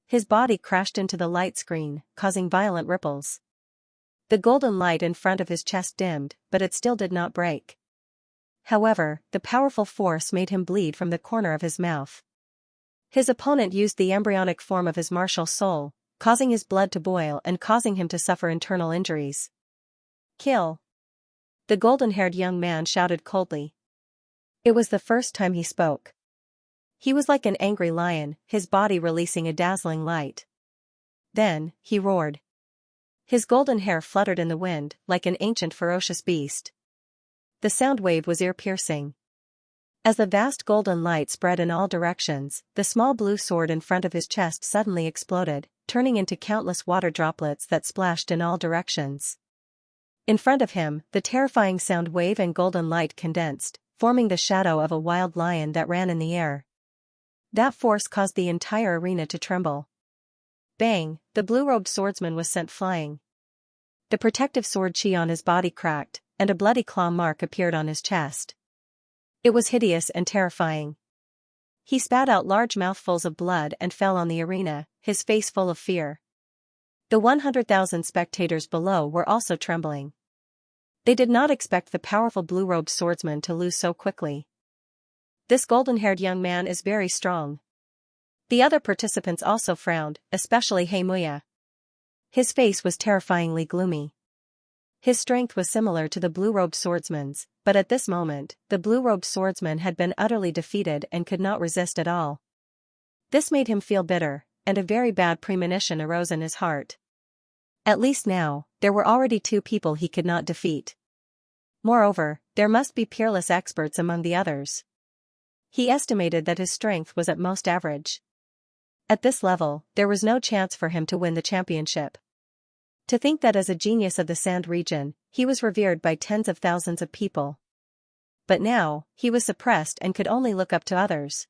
His body crashed into the light screen, causing violent ripples. The golden light in front of his chest dimmed, but it still did not break. However, the powerful force made him bleed from the corner of his mouth. His opponent used the embryonic form of his martial soul, causing his blood to boil and causing him to suffer internal injuries. Kill! The golden-haired young man shouted coldly. It was the first time he spoke. He was like an angry lion, his body releasing a dazzling light. Then, he roared. His golden hair fluttered in the wind, like an ancient ferocious beast. The sound wave was ear-piercing. As the vast golden light spread in all directions, the small blue sword in front of his chest suddenly exploded, turning into countless water droplets that splashed in all directions. In front of him, the terrifying sound wave and golden light condensed, forming the shadow of a wild lion that ran in the air. That force caused the entire arena to tremble. Bang, the blue-robed swordsman was sent flying. The protective sword chi on his body cracked, and a bloody claw mark appeared on his chest. It was hideous and terrifying. He spat out large mouthfuls of blood and fell on the arena, his face full of fear. The 100,000 spectators below were also trembling. They did not expect the powerful blue-robed swordsman to lose so quickly. This golden-haired young man is very strong. The other participants also frowned, especially Heimuya. His face was terrifyingly gloomy. His strength was similar to the blue-robed swordsman's, but at this moment, the blue-robed swordsman had been utterly defeated and could not resist at all. This made him feel bitter, and a very bad premonition arose in his heart. At least now, there were already 2 people he could not defeat. Moreover, there must be peerless experts among the others. He estimated that his strength was at most average. At this level, there was no chance for him to win the championship. To think that as a genius of the Sand region, he was revered by tens of thousands of people. But now, he was suppressed and could only look up to others.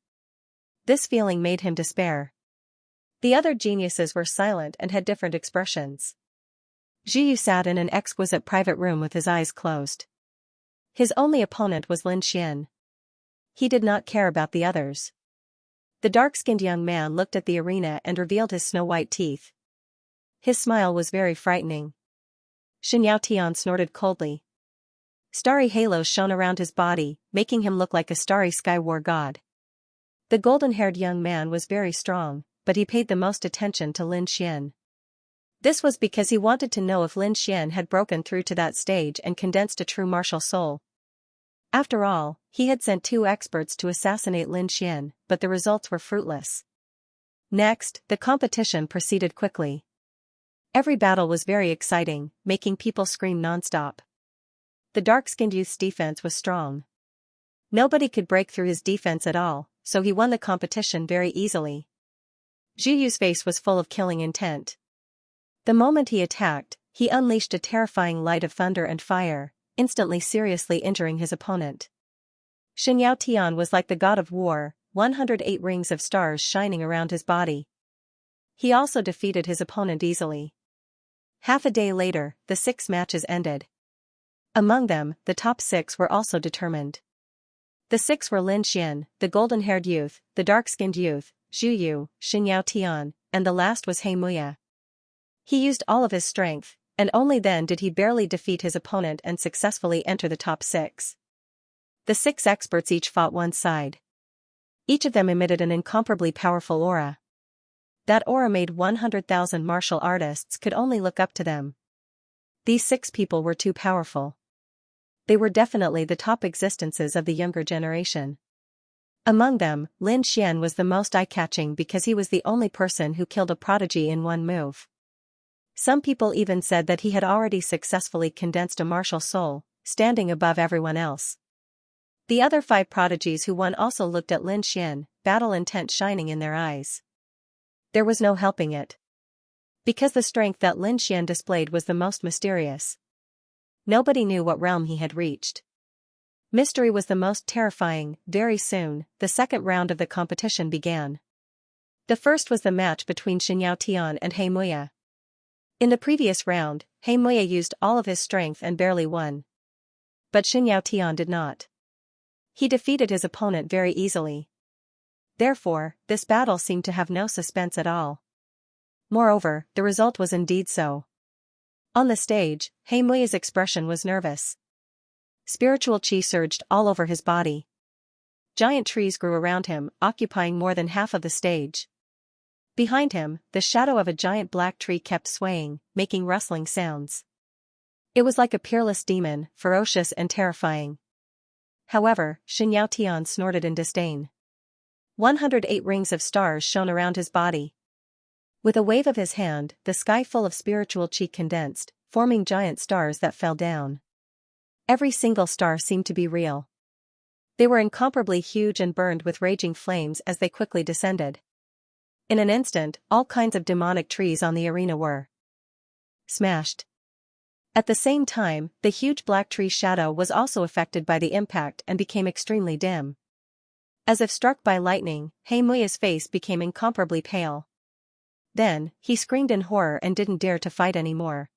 This feeling made him despair. The other geniuses were silent and had different expressions. Zhiyu sat in an exquisite private room with his eyes closed. His only opponent was Lin Xian. He did not care about the others. The dark-skinned young man looked at the arena and revealed his snow-white teeth. His smile was very frightening. Xianxia snorted coldly. Starry halos shone around his body, making him look like a starry sky war god. The golden-haired young man was very strong, but he paid the most attention to Lin Xian. This was because he wanted to know if Lin Xian had broken through to that stage and condensed a true martial soul. After all, he had sent 2 experts to assassinate Lin Xian, but the results were fruitless. Next, the competition proceeded quickly. Every battle was very exciting, making people scream non-stop. The dark-skinned youth's defense was strong. Nobody could break through his defense at all, so he won the competition very easily. Zhiyu's face was full of killing intent. The moment he attacked, he unleashed a terrifying light of thunder and fire, instantly seriously injuring his opponent. Xianxia was like the god of war, 108 rings of stars shining around his body. He also defeated his opponent easily. Half a day later, the 6 matches ended. Among them, the top 6 were also determined. The 6 were Lin Xian, the golden-haired youth, the dark-skinned youth, Zhu Yu, Xianxia, and the last was Xianxia. He used all of his strength, and only then did he barely defeat his opponent and successfully enter the top 6. The 6 experts each fought one side. Each of them emitted an incomparably powerful aura. That aura made 100,000 martial artists could only look up to them. These 6 people were too powerful. They were definitely the top existences of the younger generation. Among them, Lin Xian was the most eye-catching because he was the only person who killed a prodigy in one move. Some people even said that he had already successfully condensed a martial soul, standing above everyone else. The other 5 prodigies who won also looked at Lin Xian, battle intent shining in their eyes. There was no helping it. Because the strength that Lin Xian displayed was the most mysterious. Nobody knew what realm he had reached. Mystery was the most terrifying. Very soon, the second round of the competition began. The first was the match between Xianxia and Xianxia. In the previous round, Xianxia used all of his strength and barely won. But Xianxia did not. He defeated his opponent very easily. Therefore, this battle seemed to have no suspense at all. Moreover, the result was indeed so. On the stage, Xianxia's expression was nervous. Spiritual qi surged all over his body. Giant trees grew around him, occupying more than half of the stage. Behind him, the shadow of a giant black tree kept swaying, making rustling sounds. It was like a peerless demon, ferocious and terrifying. However, Xianxia snorted in disdain. 108 rings of stars shone around his body. With a wave of his hand, the sky full of spiritual qi condensed, forming giant stars that fell down. Every single star seemed to be real. They were incomparably huge and burned with raging flames as they quickly descended. In an instant, all kinds of demonic trees on the arena were smashed. At the same time, the huge black tree shadow was also affected by the impact and became extremely dim. As if struck by lightning, Xianxia's face became incomparably pale. Then, he screamed in horror and didn't dare to fight anymore.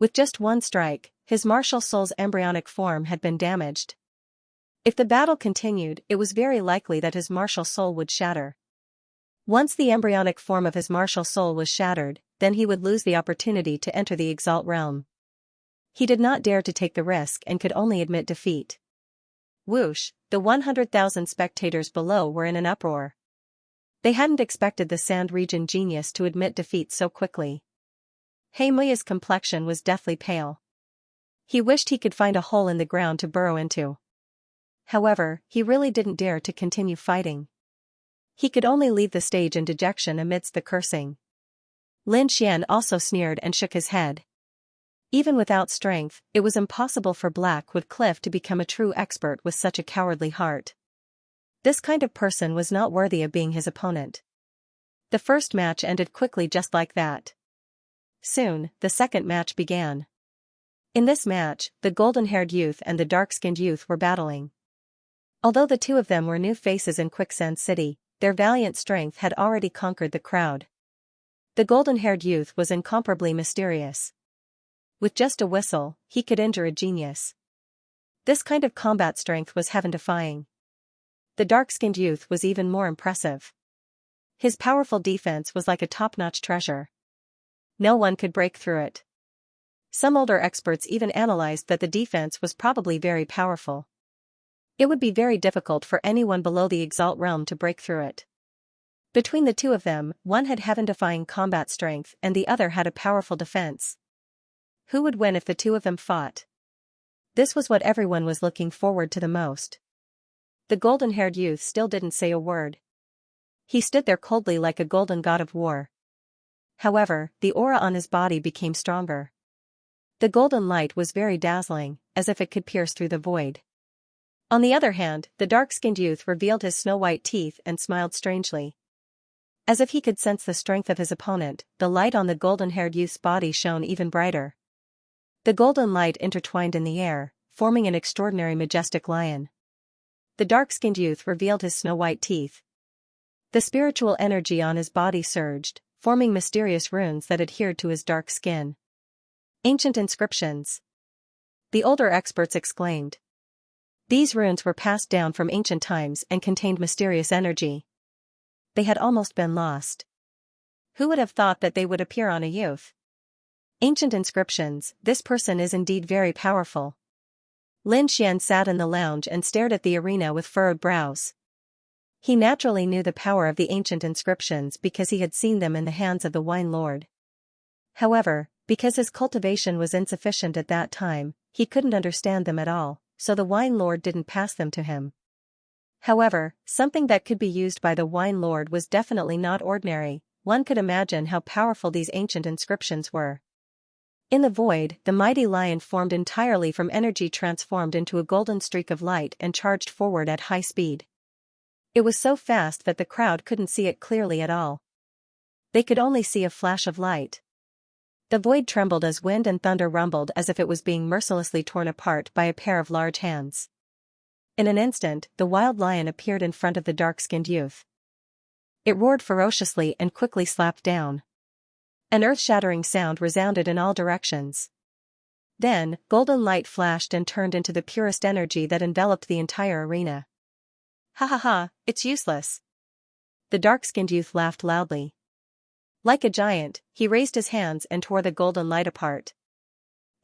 With just one strike, his martial soul's embryonic form had been damaged. If the battle continued, it was very likely that his martial soul would shatter. Once the embryonic form of his martial soul was shattered, then he would lose the opportunity to enter the Exalt realm. He did not dare to take the risk and could only admit defeat. Whoosh, the 100,000 spectators below were in an uproar. They hadn't expected the Sand Region genius to admit defeat so quickly. Xianxia's complexion was deathly pale. He wished he could find a hole in the ground to burrow into. However, he really didn't dare to continue fighting. He could only leave the stage in dejection amidst the cursing. Lin Xian also sneered and shook his head. Even without strength, it was impossible for Blackwood Cliff to become a true expert with such a cowardly heart. This kind of person was not worthy of being his opponent. The first match ended quickly just like that. Soon, the second match began. In this match, the golden-haired youth and the dark-skinned youth were battling. Although the two of them were new faces in Quicksand City, their valiant strength had already conquered the crowd. The golden-haired youth was incomparably mysterious. With just a whistle, he could injure a genius. This kind of combat strength was heaven-defying. The dark-skinned youth was even more impressive. His powerful defense was like a top-notch treasure. No one could break through it. Some older experts even analyzed that the defense was probably very powerful. It would be very difficult for anyone below the Exalt realm to break through it. Between the two of them, one had heaven-defying combat strength and the other had a powerful defense. Who would win if the two of them fought? This was what everyone was looking forward to the most. The golden-haired youth still didn't say a word. He stood there coldly like a golden god of war. However, the aura on his body became stronger. The golden light was very dazzling, as if it could pierce through the void. On the other hand, the dark-skinned youth revealed his snow-white teeth and smiled strangely. As if he could sense the strength of his opponent, the light on the golden-haired youth's body shone even brighter. The golden light intertwined in the air, forming an extraordinary majestic lion. the dark-skinned youth revealed his snow-white teeth. The spiritual energy on his body surged, forming mysterious runes that adhered to his dark skin. Ancient inscriptions. The older experts exclaimed. These runes were passed down from ancient times and contained mysterious energy. They had almost been lost. Who would have thought that they would appear on a youth? Ancient inscriptions, this person is indeed very powerful. Lin Xian sat in the lounge and stared at the arena with furrowed brows. He naturally knew the power of the ancient inscriptions because he had seen them in the hands of the Wine Lord. However, because his cultivation was insufficient at that time, he couldn't understand them at all, so the Wine Lord didn't pass them to him. However, something that could be used by the Wine Lord was definitely not ordinary. One could imagine how powerful these ancient inscriptions were. In the void, the mighty lion formed entirely from energy transformed into a golden streak of light and charged forward at high speed. It was so fast that the crowd couldn't see it clearly at all. They could only see a flash of light. The void trembled as wind and thunder rumbled as if it was being mercilessly torn apart by a pair of large hands. In an instant, the wild lion appeared in front of the dark-skinned youth. It roared ferociously and quickly slapped down. An earth-shattering sound resounded in all directions. Then, golden light flashed and turned into the purest energy that enveloped the entire arena. Ha ha ha, it's useless. The dark-skinned youth laughed loudly. Like a giant, he raised his hands and tore the golden light apart.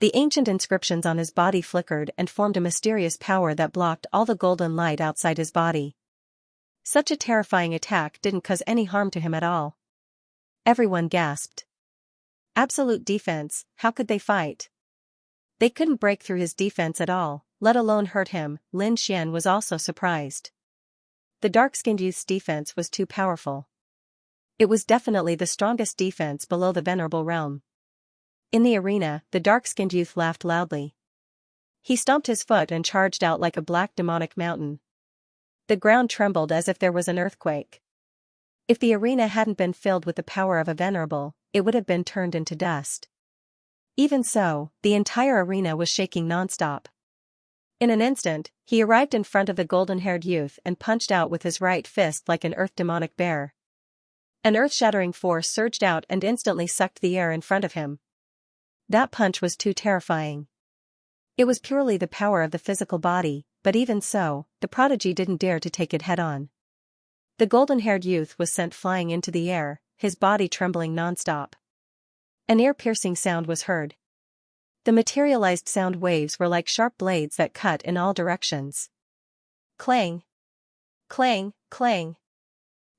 The ancient inscriptions on his body flickered and formed a mysterious power that blocked all the golden light outside his body. Such a terrifying attack didn't cause any harm to him at all. Everyone gasped. Absolute defense, how could they fight? They couldn't break through his defense at all, let alone hurt him. Lin Xian was also surprised. The dark-skinned youth's defense was too powerful. It was definitely the strongest defense below the venerable realm. In the arena, the dark-skinned youth laughed loudly. He stomped his foot and charged out like a black demonic mountain. The ground trembled as if there was an earthquake. If the arena hadn't been filled with the power of a venerable, it would have been turned into dust. Even so, the entire arena was shaking non-stop. In an instant, he arrived in front of the golden-haired youth and punched out with his right fist like an earth-demonic bear. An earth-shattering force surged out and instantly sucked the air in front of him. That punch was too terrifying. It was purely the power of the physical body, but even so, the prodigy didn't dare to take it head-on. The golden-haired youth was sent flying into the air, his body trembling non-stop. An ear-piercing sound was heard. The materialized sound waves were like sharp blades that cut in all directions. Clang! Clang! Clang!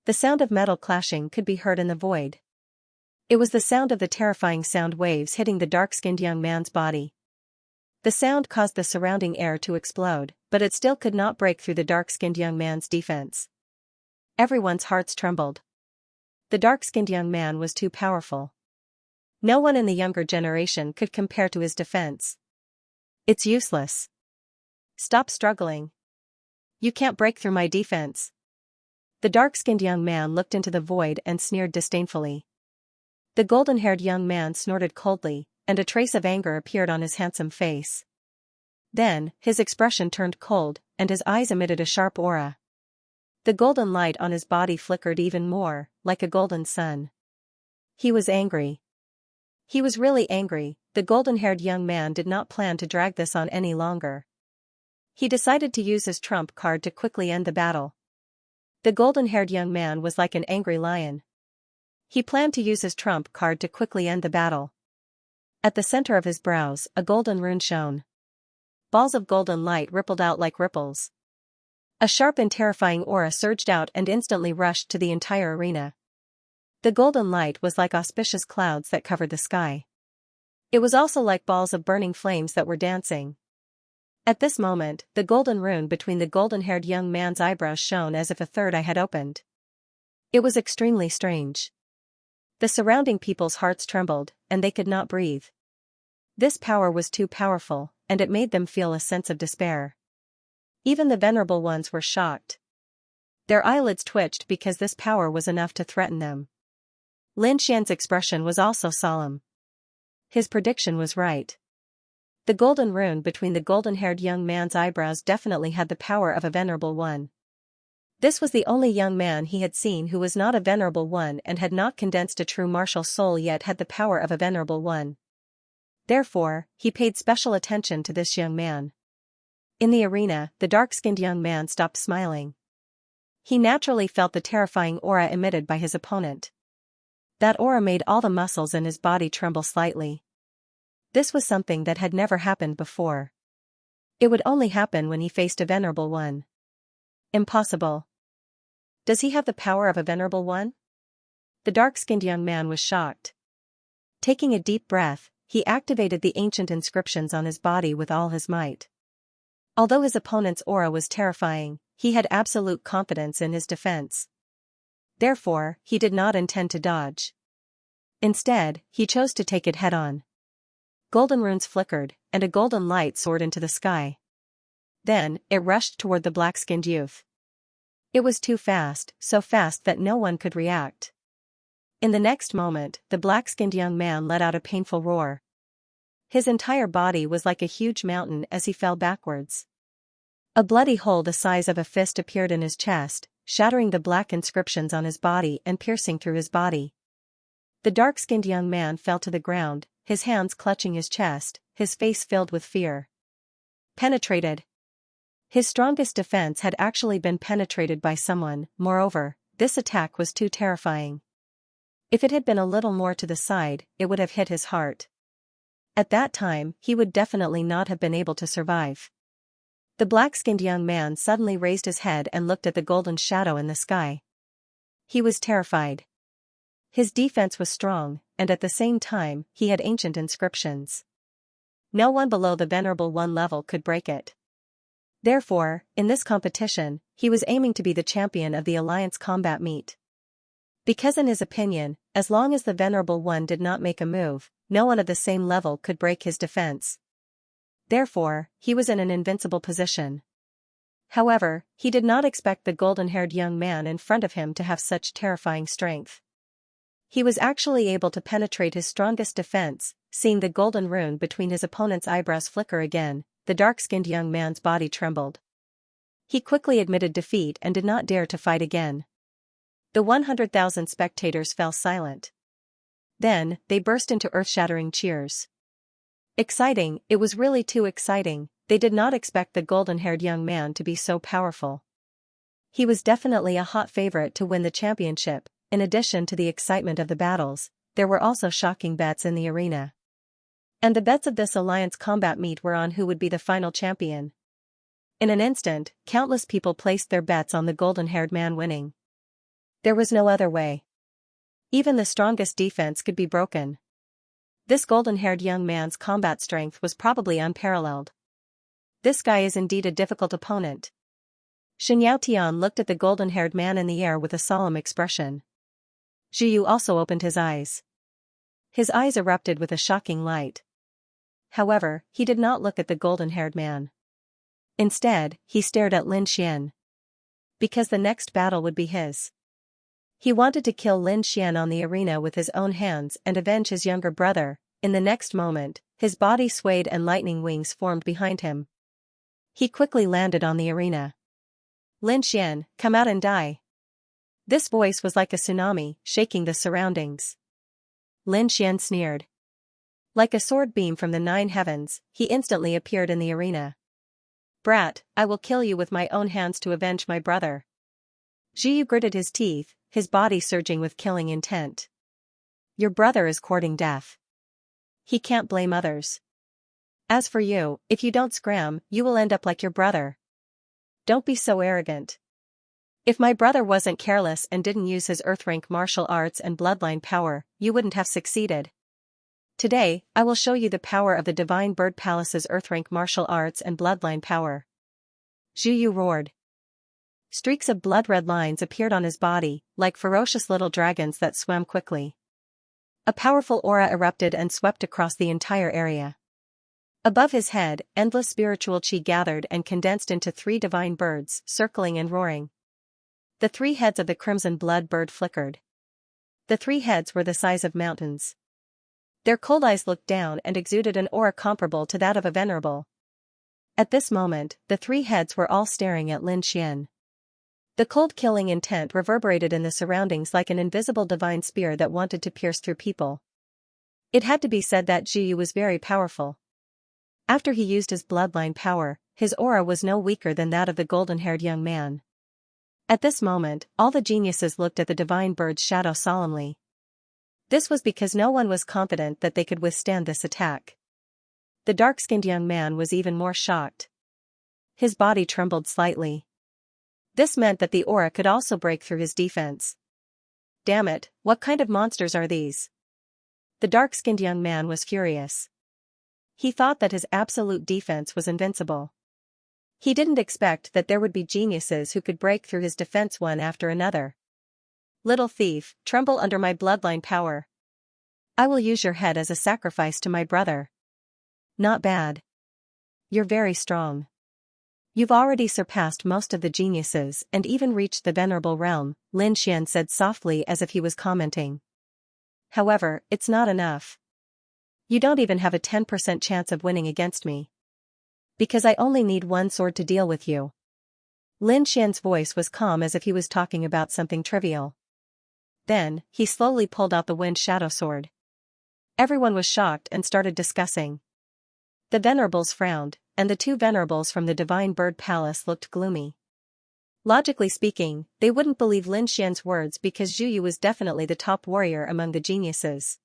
The sound of metal clashing could be heard in the void. It was the sound of the terrifying sound waves hitting the dark-skinned young man's body. The sound caused the surrounding air to explode, but it still could not break through the dark-skinned young man's defense. Everyone's hearts trembled. The dark-skinned young man was too powerful. No one in the younger generation could compare to his defense. It's useless. Stop struggling. You can't break through my defense. The dark-skinned young man looked into the void and sneered disdainfully. The golden-haired young man snorted coldly, and a trace of anger appeared on his handsome face. Then, his expression turned cold, and his eyes emitted a sharp aura. The golden light on his body flickered even more, like a golden sun. He was angry. He was really angry. The golden-haired young man did not plan to drag this on any longer. He decided to use his trump card to quickly end the battle. The golden-haired young man was like an angry lion. He planned to use his trump card to quickly end the battle. At the center of his brows, a golden rune shone. Balls of golden light rippled out like ripples. A sharp and terrifying aura surged out and instantly rushed to the entire arena. The golden light was like auspicious clouds that covered the sky. It was also like balls of burning flames that were dancing. At this moment, the golden rune between the golden-haired young man's eyebrows shone as if a third eye had opened. It was extremely strange. The surrounding people's hearts trembled, and they could not breathe. This power was too powerful, and it made them feel a sense of despair. Even the venerable ones were shocked. Their eyelids twitched because this power was enough to threaten them. Lin Xian's expression was also solemn. His prediction was right. The golden rune between the golden-haired young man's eyebrows definitely had the power of a venerable one. This was the only young man he had seen who was not a venerable one and had not condensed a true martial soul yet had the power of a venerable one. Therefore, he paid special attention to this young man. In the arena, the dark-skinned young man stopped smiling. He naturally felt the terrifying aura emitted by his opponent. That aura made all the muscles in his body tremble slightly. This was something that had never happened before. It would only happen when he faced a venerable one. Impossible. Does he have the power of a venerable one? The dark-skinned young man was shocked. Taking a deep breath, he activated the ancient inscriptions on his body with all his might. Although his opponent's aura was terrifying, he had absolute confidence in his defense. Therefore, he did not intend to dodge. Instead, he chose to take it head-on. Golden runes flickered, and a golden light soared into the sky. Then, it rushed toward the black-skinned youth. It was too fast, so fast that no one could react. In the next moment, the black-skinned young man let out a painful roar. His entire body was like a huge mountain as he fell backwards. A bloody hole the size of a fist appeared in his chest, shattering the black inscriptions on his body and piercing through his body. The dark-skinned young man fell to the ground, his hands clutching his chest, his face filled with fear. Penetrated. His strongest defense had actually been penetrated by someone. Moreover, this attack was too terrifying. If it had been a little more to the side, it would have hit his heart. At that time, he would definitely not have been able to survive. The black-skinned young man suddenly raised his head and looked at the golden shadow in the sky. He was terrified. His defense was strong, and at the same time, he had ancient inscriptions. No one below the Venerable One level could break it. Therefore, in this competition, he was aiming to be the champion of the Alliance combat meet. Because in his opinion, as long as the Venerable One did not make a move, no one of the same level could break his defense. Therefore, he was in an invincible position. However, he did not expect the golden-haired young man in front of him to have such terrifying strength. He was actually able to penetrate his strongest defense. Seeing the golden rune between his opponent's eyebrows flicker again, the dark-skinned young man's body trembled. He quickly admitted defeat and did not dare to fight again. The 100,000 spectators fell silent. Then, they burst into earth-shattering cheers. Exciting, it was really too exciting. They did not expect the golden-haired young man to be so powerful. He was definitely a hot favorite to win the championship. In addition to the excitement of the battles, there were also shocking bets in the arena. And the bets of this alliance combat meet were on who would be the final champion. In an instant, countless people placed their bets on the golden-haired man winning. There was no other way. Even the strongest defense could be broken. This golden-haired young man's combat strength was probably unparalleled. This guy is indeed a difficult opponent. Xianxia looked at the golden-haired man in the air with a solemn expression. Zhiyu also opened his eyes. His eyes erupted with a shocking light. However, he did not look at the golden-haired man. Instead, he stared at Lin Xian. Because the next battle would be his. He wanted to kill Lin Xian on the arena with his own hands and avenge his younger brother. In the next moment, his body swayed and lightning wings formed behind him. He quickly landed on the arena. Lin Xian, come out and die. This voice was like a tsunami, shaking the surroundings. Lin Xian sneered. Like a sword beam from the 9 heavens, he instantly appeared in the arena. Brat, I will kill you with my own hands to avenge my brother. Zhiyu gritted his teeth, his body surging with killing intent. Your brother is courting death. He can't blame others. As for you, if you don't scram, you will end up like your brother. Don't be so arrogant. If my brother wasn't careless and didn't use his earth-rank martial arts and bloodline power, you wouldn't have succeeded. Today, I will show you the power of the Divine Bird Palace's earth-rank martial arts and bloodline power. Zhiyu roared. Streaks of blood-red lines appeared on his body, like ferocious little dragons that swam quickly. A powerful aura erupted and swept across the entire area. Above his head, endless spiritual chi gathered and condensed into 3 divine birds, circling and roaring. The 3 heads of the crimson blood bird flickered. The 3 heads were the size of mountains. Their cold eyes looked down and exuded an aura comparable to that of a venerable. At this moment, the three heads were all staring at Lin Xian. The cold killing intent reverberated in the surroundings like an invisible divine spear that wanted to pierce through people. It had to be said that Zhu Yu was very powerful. After he used his bloodline power, his aura was no weaker than that of the golden-haired young man. At this moment, all the geniuses looked at the divine bird's shadow solemnly. This was because no one was confident that they could withstand this attack. The dark-skinned young man was even more shocked. His body trembled slightly. This meant that the aura could also break through his defense. Damn it, what kind of monsters are these? The dark-skinned young man was furious. He thought that his absolute defense was invincible. He didn't expect that there would be geniuses who could break through his defense one after another. Little thief, tremble under my bloodline power. I will use your head as a sacrifice to my brother. Not bad. You're very strong. You've already surpassed most of the geniuses and even reached the venerable realm, Lin Xian said softly as if he was commenting. However, it's not enough. You don't even have a 10% chance of winning against me. Because I only need one sword to deal with you. Lin Xian's voice was calm as if he was talking about something trivial. Then, he slowly pulled out the wind shadow sword. Everyone was shocked and started discussing. The venerables frowned, and the two venerables from the Divine Bird Palace looked gloomy. Logically speaking, they wouldn't believe Lin Xian's words because Zhu Yu was definitely the top warrior among the geniuses.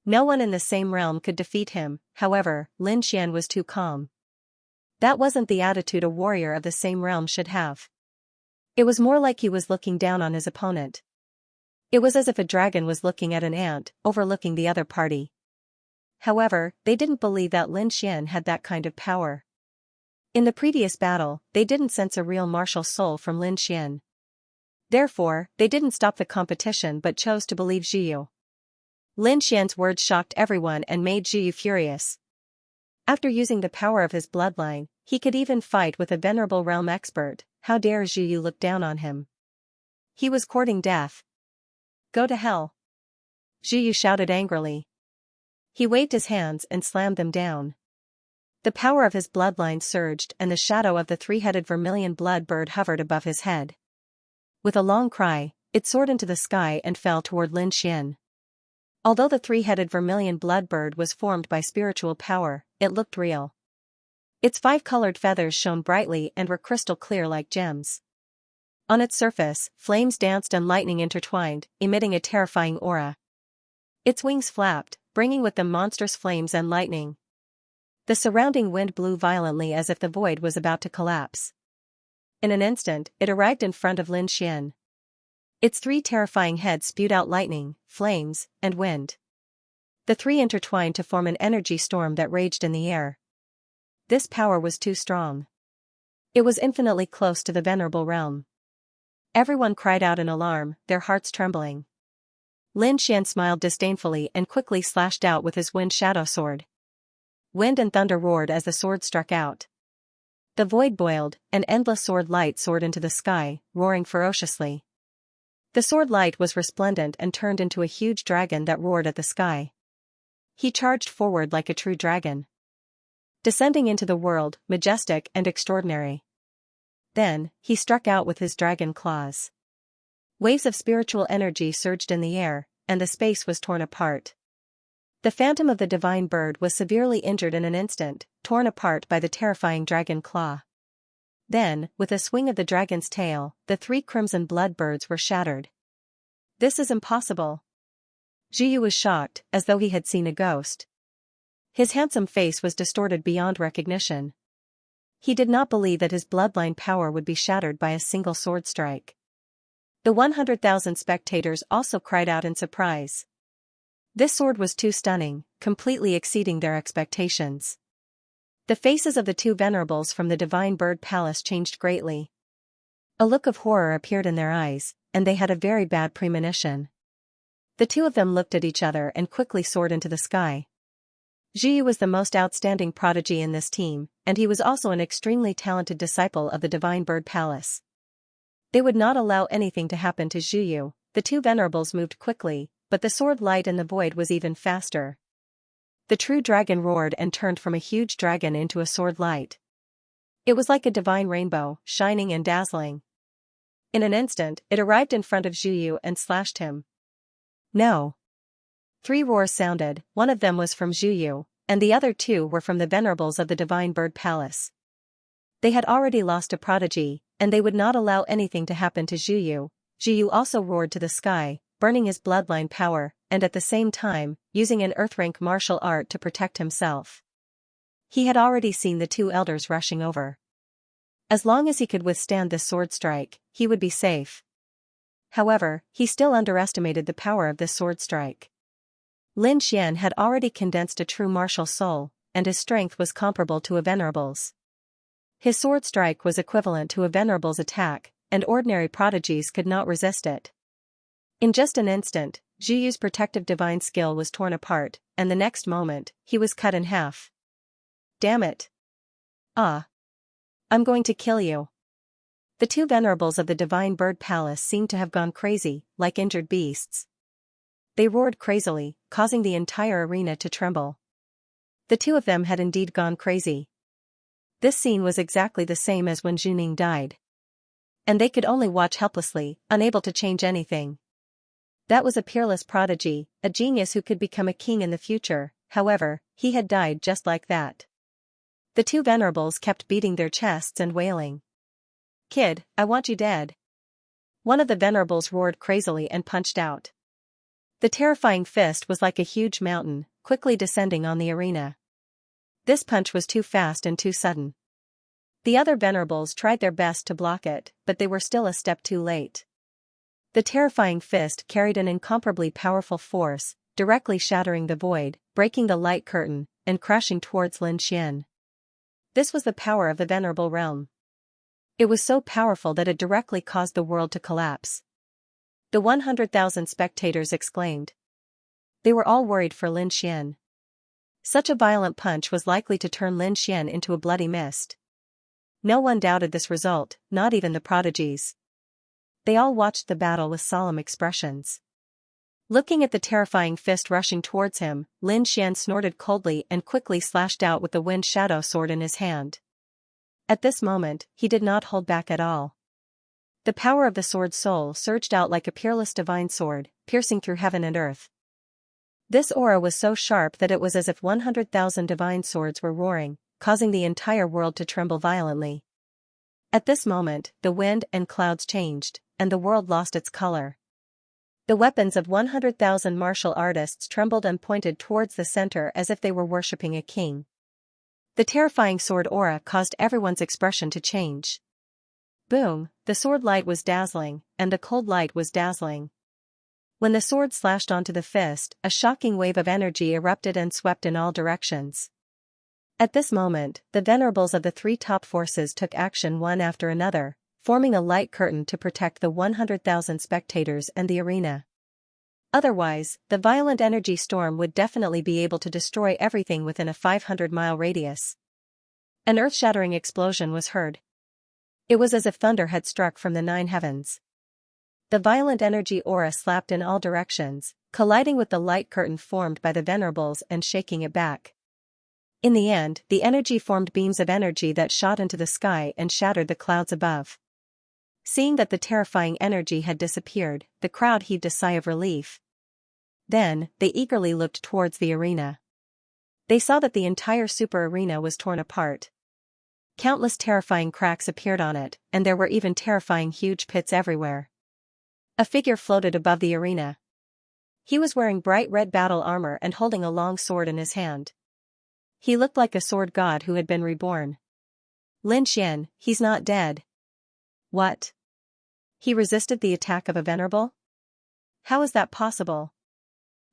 No one in the same realm could defeat him, however, Lin Xian was too calm. That wasn't the attitude a warrior of the same realm should have. It was more like he was looking down on his opponent. It was as if a dragon was looking at an ant, overlooking the other party. However, they didn't believe that Lin Xian had that kind of power. In the previous battle, they didn't sense a real martial soul from Lin Xian. Therefore, they didn't stop the competition but chose to believe Zhu Yu. Lin Xian's words shocked everyone and made Zhu Yu furious. After using the power of his bloodline, he could even fight with a venerable realm expert. How dare Zhu Yu look down on him? He was courting death. Go to hell. Zhu Yu shouted angrily. He waved his hands and slammed them down. The power of his bloodline surged and the shadow of the three-headed vermilion blood bird hovered above his head. With a long cry, it soared into the sky and fell toward Lin Xian. Although the three-headed vermilion blood bird was formed by spiritual power, it looked real. Its 5-colored feathers shone brightly and were crystal clear like gems. On its surface, flames danced and lightning intertwined, emitting a terrifying aura. Its wings flapped, bringing with them monstrous flames and lightning. The surrounding wind blew violently as if the void was about to collapse. In an instant, it arrived in front of Lin Xian. Its 3 terrifying heads spewed out lightning, flames, and wind. The 3 intertwined to form an energy storm that raged in the air. This power was too strong. It was infinitely close to the venerable realm. Everyone cried out in alarm, their hearts trembling. Lin Xian smiled disdainfully and quickly slashed out with his wind shadow sword. Wind and thunder roared as the sword struck out. The void boiled, and endless sword light soared into the sky, roaring ferociously. The sword light was resplendent and turned into a huge dragon that roared at the sky. He charged forward like a true dragon, descending into the world, majestic and extraordinary. Then, he struck out with his dragon claws. Waves of spiritual energy surged in the air, and the space was torn apart. The phantom of the divine bird was severely injured in an instant, torn apart by the terrifying dragon claw. Then, with a swing of the dragon's tail, the 3 crimson blood birds were shattered. This is impossible. Zhu Yu was shocked, as though he had seen a ghost. His handsome face was distorted beyond recognition. He did not believe that his bloodline power would be shattered by a single sword strike. The 100,000 spectators also cried out in surprise. This sword was too stunning, completely exceeding their expectations. The faces of the 2 venerables from the Divine Bird Palace changed greatly. A look of horror appeared in their eyes, and they had a very bad premonition. The 2 of them looked at each other and quickly soared into the sky. Zhu Yu was the most outstanding prodigy in this team, and he was also an extremely talented disciple of the Divine Bird Palace. They would not allow anything to happen to Zhu Yu. The 2 venerables moved quickly, but the sword light in the void was even faster. The true dragon roared and turned from a huge dragon into a sword light. It was like a divine rainbow, shining and dazzling. In an instant, it arrived in front of Zhu Yu and slashed him. No. 3 roars sounded, one of them was from Zhu Yu, and the other 2 were from the venerables of the Divine Bird Palace. They had already lost a prodigy, and they would not allow anything to happen to Zhu Yu. Zhu Yu also roared to the sky, burning his bloodline power, and at the same time, using an earth-rank martial art to protect himself. He had already seen the 2 elders rushing over. As long as he could withstand this sword strike, he would be safe. However, he still underestimated the power of this sword strike. Lin Xian had already condensed a true martial soul, and his strength was comparable to a venerable's. His sword strike was equivalent to a venerable's attack, and ordinary prodigies could not resist it. In just an instant, Zhu Yu's protective divine skill was torn apart, and the next moment, he was cut in half. Damn it! Ah! I'm going to kill you. The 2 venerables of the Divine Bird Palace seemed to have gone crazy, like injured beasts. They roared crazily, causing the entire arena to tremble. The 2 of them had indeed gone crazy. This scene was exactly the same as when Juning died. And they could only watch helplessly, unable to change anything. That was a peerless prodigy, a genius who could become a king in the future. However, he had died just like that. The 2 venerables kept beating their chests and wailing. Kid, I want you dead. One of the venerables roared crazily and punched out. The terrifying fist was like a huge mountain, quickly descending on the arena. This punch was too fast and too sudden. The other venerables tried their best to block it, but they were still a step too late. The terrifying fist carried an incomparably powerful force, directly shattering the void, breaking the light curtain, and crashing towards Lin Xian. This was the power of the venerable realm. It was so powerful that it directly caused the world to collapse. The 100,000 spectators exclaimed. They were all worried for Lin Xian. Such a violent punch was likely to turn Lin Xian into a bloody mist. No one doubted this result, not even the prodigies. They all watched the battle with solemn expressions. Looking at the terrifying fist rushing towards him, Lin Xian snorted coldly and quickly slashed out with the wind shadow sword in his hand. At this moment, he did not hold back at all. The power of the sword soul surged out like a peerless divine sword, piercing through heaven and earth. This aura was so sharp that it was as if 100,000 divine swords were roaring, causing the entire world to tremble violently. At this moment, the wind and clouds changed, and the world lost its color. The weapons of 100,000 martial artists trembled and pointed towards the center as if they were worshipping a king. The terrifying sword aura caused everyone's expression to change. Boom, the sword light was dazzling, and the cold light was dazzling. When the sword slashed onto the fist, a shocking wave of energy erupted and swept in all directions. At this moment, the venerables of the 3 top forces took action one after another, forming a light curtain to protect the 100,000 spectators and the arena. Otherwise, the violent energy storm would definitely be able to destroy everything within a 500-mile radius. An earth-shattering explosion was heard. It was as if thunder had struck from the 9 heavens. The violent energy aura slapped in all directions, colliding with the light curtain formed by the venerables and shaking it back. In the end, the energy formed beams of energy that shot into the sky and shattered the clouds above. Seeing that the terrifying energy had disappeared, the crowd heaved a sigh of relief. Then, they eagerly looked towards the arena. They saw that the entire super arena was torn apart. Countless terrifying cracks appeared on it, and there were even terrifying huge pits everywhere. A figure floated above the arena. He was wearing bright red battle armor and holding a long sword in his hand. He looked like a sword god who had been reborn. Lin Xian, he's not dead. What? He resisted the attack of a venerable? How is that possible?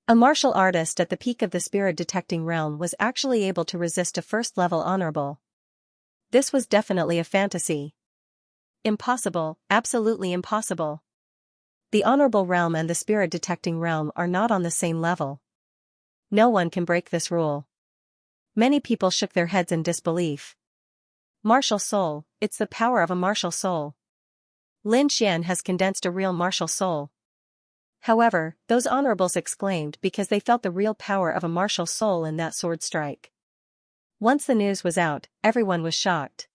A martial artist at the peak of the spirit-detecting realm was actually able to resist a first-level honorable. This was definitely a fantasy. Impossible, absolutely impossible. The honorable realm and the spirit-detecting realm are not on the same level. No one can break this rule. Many people shook their heads in disbelief. Martial soul, it's the power of a martial soul. Lin Xian has condensed a real martial soul. However, those honorables exclaimed because they felt the real power of a martial soul in that sword strike. Once the news was out, everyone was shocked.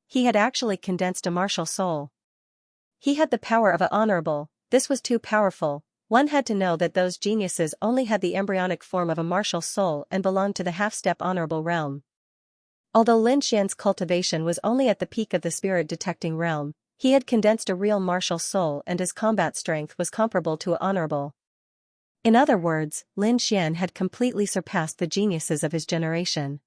He had actually condensed a martial soul. He had the power of an honorable. This was too powerful. One had to know that those geniuses only had the embryonic form of a martial soul and belonged to the half-step honorable realm. Although Lin Xian's cultivation was only at the peak of the spirit-detecting realm, he had condensed a real martial soul and his combat strength was comparable to an honorable. In other words, Lin Xian had completely surpassed the geniuses of his generation.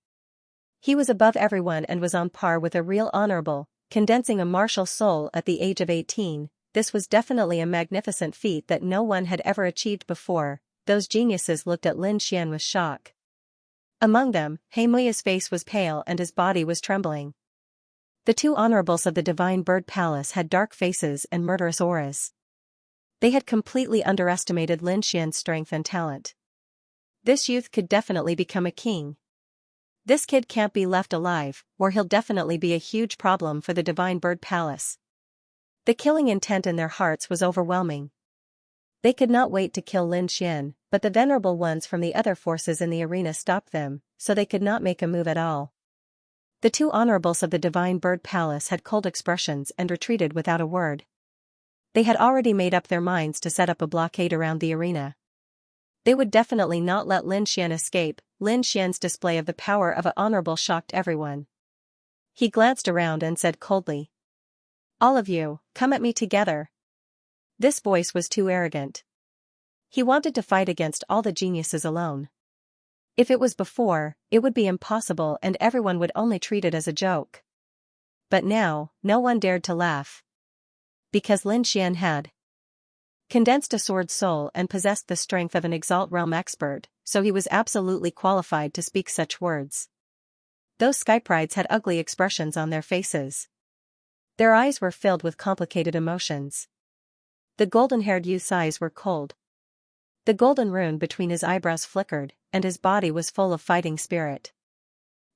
He was above everyone and was on par with a real honorable, condensing a martial soul at the age of 18. This was definitely a magnificent feat that no one had ever achieved before. Those geniuses looked at Lin Xian with shock. Among them, Heimui's face was pale and his body was trembling. The two honorables of the Divine Bird Palace had dark faces and murderous auras. They had completely underestimated Lin Xian's strength and talent. This youth could definitely become a king. This kid can't be left alive, or he'll definitely be a huge problem for the Divine Bird Palace. The killing intent in their hearts was overwhelming. They could not wait to kill Lin Xian, but the venerable ones from the other forces in the arena stopped them, so they could not make a move at all. The two honorables of the Divine Bird Palace had cold expressions and retreated without a word. They had already made up their minds to set up a blockade around the arena. They would definitely not let Lin Xian escape. Lin Xian's display of the power of an honorable shocked everyone. He glanced around and said coldly, "All of you, come at me together." This voice was too arrogant. He wanted to fight against all the geniuses alone. If it was before, it would be impossible and everyone would only treat it as a joke. But now, no one dared to laugh. Because Lin Xian had condensed a sword soul and possessed the strength of an Exalt Realm expert, so he was absolutely qualified to speak such words. Those Skyprides had ugly expressions on their faces. Their eyes were filled with complicated emotions. The golden-haired youth's eyes were cold. The golden rune between his eyebrows flickered, and his body was full of fighting spirit.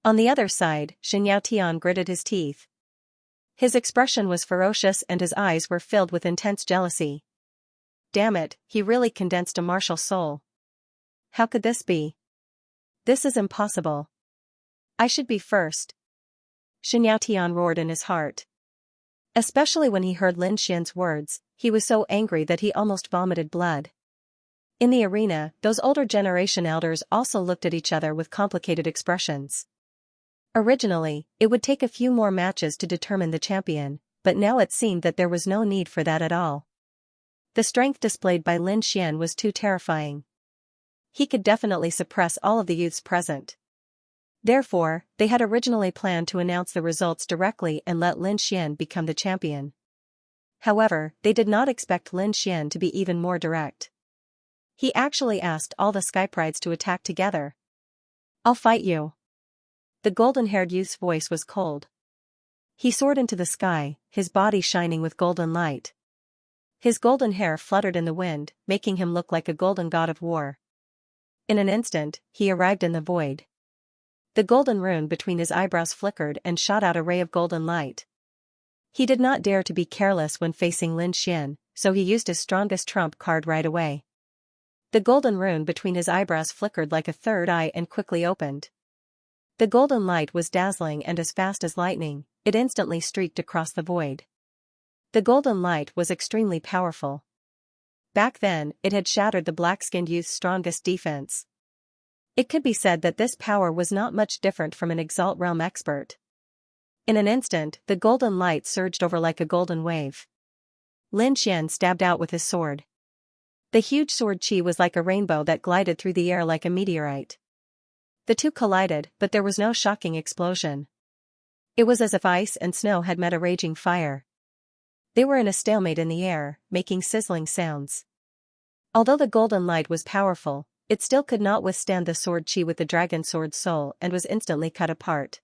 On the other side, Xianxia gritted his teeth. His expression was ferocious and his eyes were filled with intense jealousy. Damn it, he really condensed a martial soul. How could this be? This is impossible. I should be first. Xianxia roared in his heart. Especially when he heard Lin Xian's words, he was so angry that he almost vomited blood. In the arena, those older generation elders also looked at each other with complicated expressions. Originally, it would take a few more matches to determine the champion, but now it seemed that there was no need for that at all. The strength displayed by Lin Xian was too terrifying. He could definitely suppress all of the youths present. Therefore, they had originally planned to announce the results directly and let Lin Xian become the champion. However, they did not expect Lin Xian to be even more direct. He actually asked all the Skyprides to attack together. "I'll fight you." The golden-haired youth's voice was cold. He soared into the sky, his body shining with golden light. His golden hair fluttered in the wind, making him look like a golden god of war. In an instant, he arrived in the void. The golden rune between his eyebrows flickered and shot out a ray of golden light. He did not dare to be careless when facing Lin Xian, so he used his strongest trump card right away. The golden rune between his eyebrows flickered like a third eye and quickly opened. The golden light was dazzling and as fast as lightning, it instantly streaked across the void. The golden light was extremely powerful. Back then, it had shattered the black-skinned youth's strongest defense. It could be said that this power was not much different from an Exalt Realm expert. In an instant, the golden light surged over like a golden wave. Lin Xian stabbed out with his sword. The huge sword chi was like a rainbow that glided through the air like a meteorite. The two collided, but there was no shocking explosion. It was as if ice and snow had met a raging fire. They were in a stalemate in the air, making sizzling sounds. Although the golden light was powerful, it still could not withstand the sword chi with the dragon sword soul and was instantly cut apart.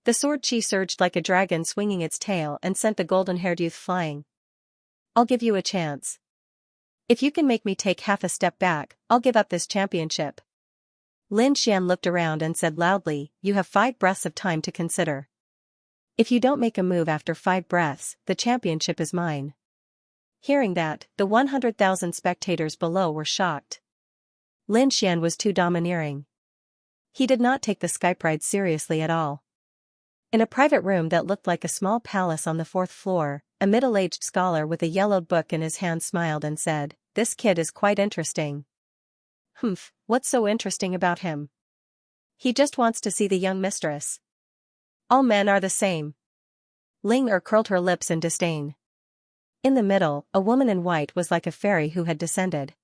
The sword chi surged like a dragon swinging its tail and sent the golden-haired youth flying. "I'll give you a chance. If you can make me take half a step back, I'll give up this championship." Lin Xian looked around and said loudly, "You have 5 breaths of time to consider. If you don't make a move after 5 breaths, the championship is mine." Hearing that, the 100,000 spectators below were shocked. Lin Xian was too domineering. He did not take the Skype ride seriously at all. In a private room that looked like a small palace on the 4th floor, a middle-aged scholar with a yellowed book in his hand smiled and said, "This kid is quite interesting." "Humph, what's so interesting about him?" "He just wants to see the young mistress." "All men are the same." Ling curled her lips in disdain. In the middle, a woman in white was like a fairy who had descended.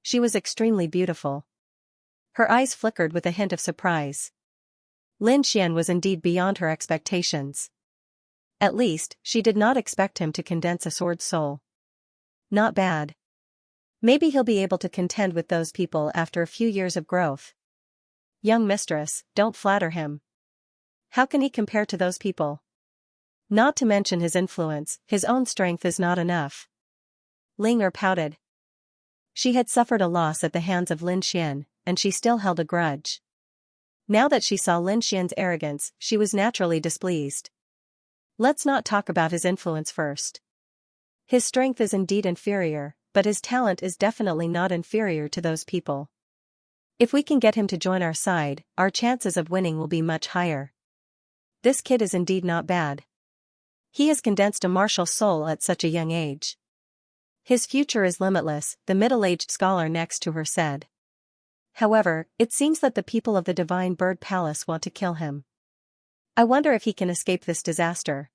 She was extremely beautiful. Her eyes flickered with a hint of surprise. Lin Xian was indeed beyond her expectations. At least, she did not expect him to condense a sword soul. Not bad. Maybe he'll be able to contend with those people after a few years of growth. Young mistress, don't flatter him. How can he compare to those people? Not to mention his influence, his own strength is not enough. Ling pouted. She had suffered a loss at the hands of Lin Xian, and she still held a grudge. Now that she saw Lin Xian's arrogance, she was naturally displeased. Let's not talk about his influence first. His strength is indeed inferior, but his talent is definitely not inferior to those people. If we can get him to join our side, our chances of winning will be much higher. This kid is indeed not bad. He has condensed a martial soul at such a young age. His future is limitless, the middle-aged scholar next to her said. However, it seems that the people of the Divine Bird Palace want to kill him. I wonder if he can escape this disaster.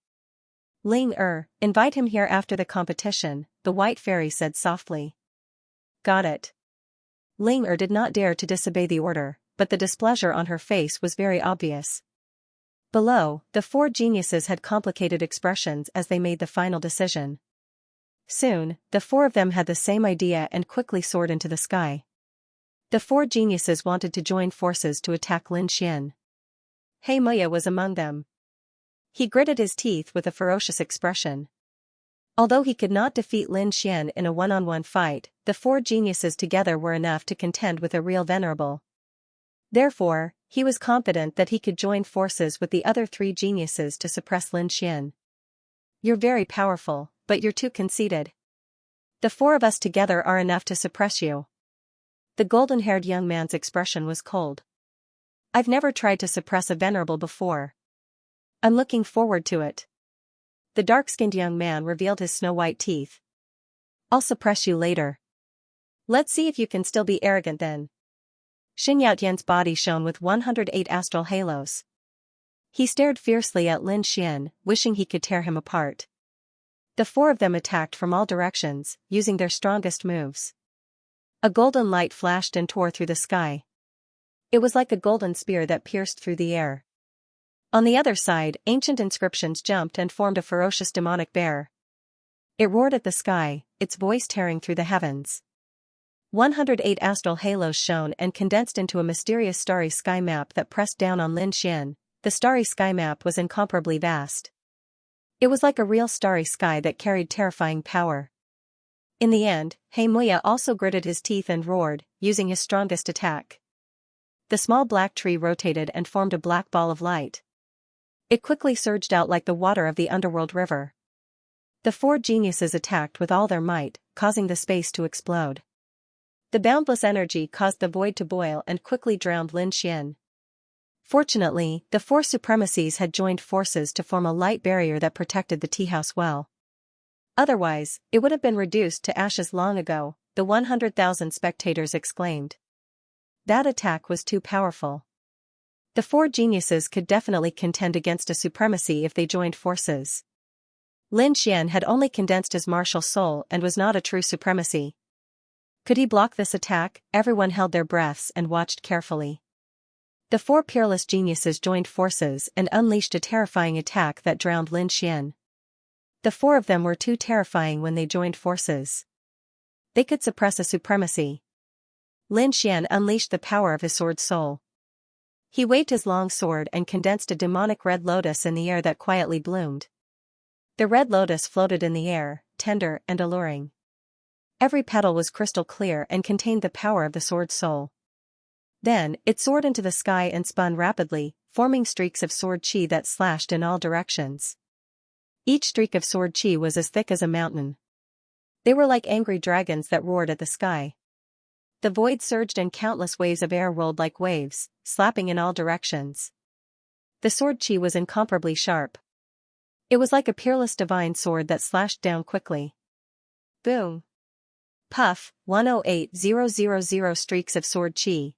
Ling invite him here after the competition, the white fairy said softly. Got it. Ling did not dare to disobey the order, but the displeasure on her face was very obvious. Below, the 4 geniuses had complicated expressions as they made the final decision. Soon, the 4 of them had the same idea and quickly soared into the sky. The 4 geniuses wanted to join forces to attack Lin Xian. Xianxia was among them. He gritted his teeth with a ferocious expression. Although he could not defeat Lin Xian in a one-on-one fight, the 4 geniuses together were enough to contend with a real venerable. Therefore, he was confident that he could join forces with the other 3 geniuses to suppress Lin Xian. You're very powerful, but you're too conceited. The 4 of us together are enough to suppress you. The golden-haired young man's expression was cold. I've never tried to suppress a venerable before. I'm looking forward to it. The dark-skinned young man revealed his snow-white teeth. I'll suppress you later. Let's see if you can still be arrogant then. Xianxia body shone with 108 astral halos. He stared fiercely at Lin Xian, wishing he could tear him apart. The 4 of them attacked from all directions, using their strongest moves. A golden light flashed and tore through the sky. It was like a golden spear that pierced through the air. On the other side, ancient inscriptions jumped and formed a ferocious demonic bear. It roared at the sky, its voice tearing through the heavens. 108 astral halos shone and condensed into a mysterious starry sky map that pressed down on Lin Xian. The starry sky map was incomparably vast. It was like a real starry sky that carried terrifying power. In the end, Xianxia also gritted his teeth and roared, using his strongest attack. The small black tree rotated and formed a black ball of light. It quickly surged out like the water of the underworld river. The 4 geniuses attacked with all their might, causing the space to explode. The boundless energy caused the void to boil and quickly drowned Lin Xian. Fortunately, the 4 supremacies had joined forces to form a light barrier that protected the tea house well. Otherwise, it would have been reduced to ashes long ago, the 100,000 spectators exclaimed. That attack was too powerful. The 4 geniuses could definitely contend against a supremacy if they joined forces. Lin Xian had only condensed his martial soul and was not a true supremacy. Could he block this attack? Everyone held their breaths and watched carefully. The 4 peerless geniuses joined forces and unleashed a terrifying attack that drowned Lin Xian. The 4 of them were too terrifying when they joined forces. They could suppress a supremacy. Lin Xian unleashed the power of his sword soul. He waved his long sword and condensed a demonic red lotus in the air that quietly bloomed. The red lotus floated in the air, tender and alluring. Every petal was crystal clear and contained the power of the sword soul. Then, it soared into the sky and spun rapidly, forming streaks of sword chi that slashed in all directions. Each streak of sword chi was as thick as a mountain. They were like angry dragons that roared at the sky. The void surged and countless waves of air rolled like waves, slapping in all directions. The sword chi was incomparably sharp. It was like a peerless divine sword that slashed down quickly. Boom. Puff, 108,000 streaks of sword chi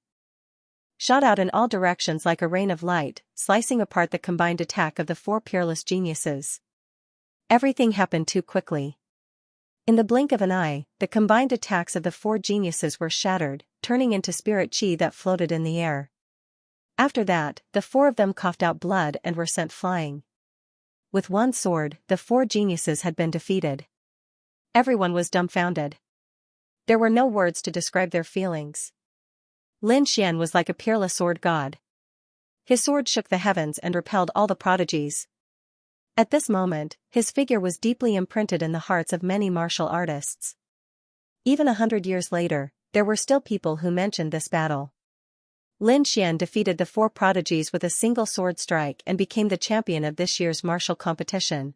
shot out in all directions like a rain of light, slicing apart the combined attack of the four peerless geniuses. Everything happened too quickly. In the blink of an eye, the combined attacks of the four geniuses were shattered, turning into spirit chi that floated in the air. After that, the four of them coughed out blood and were sent flying. With one sword, the four geniuses had been defeated. Everyone was dumbfounded. There were no words to describe their feelings. Lin Xian was like a peerless sword god. His sword shook the heavens and repelled all the prodigies. At this moment, his figure was deeply imprinted in the hearts of many martial artists. Even 100 years later, there were still people who mentioned this battle. Lin Xian defeated the four prodigies with a single sword strike and became the champion of this year's martial competition.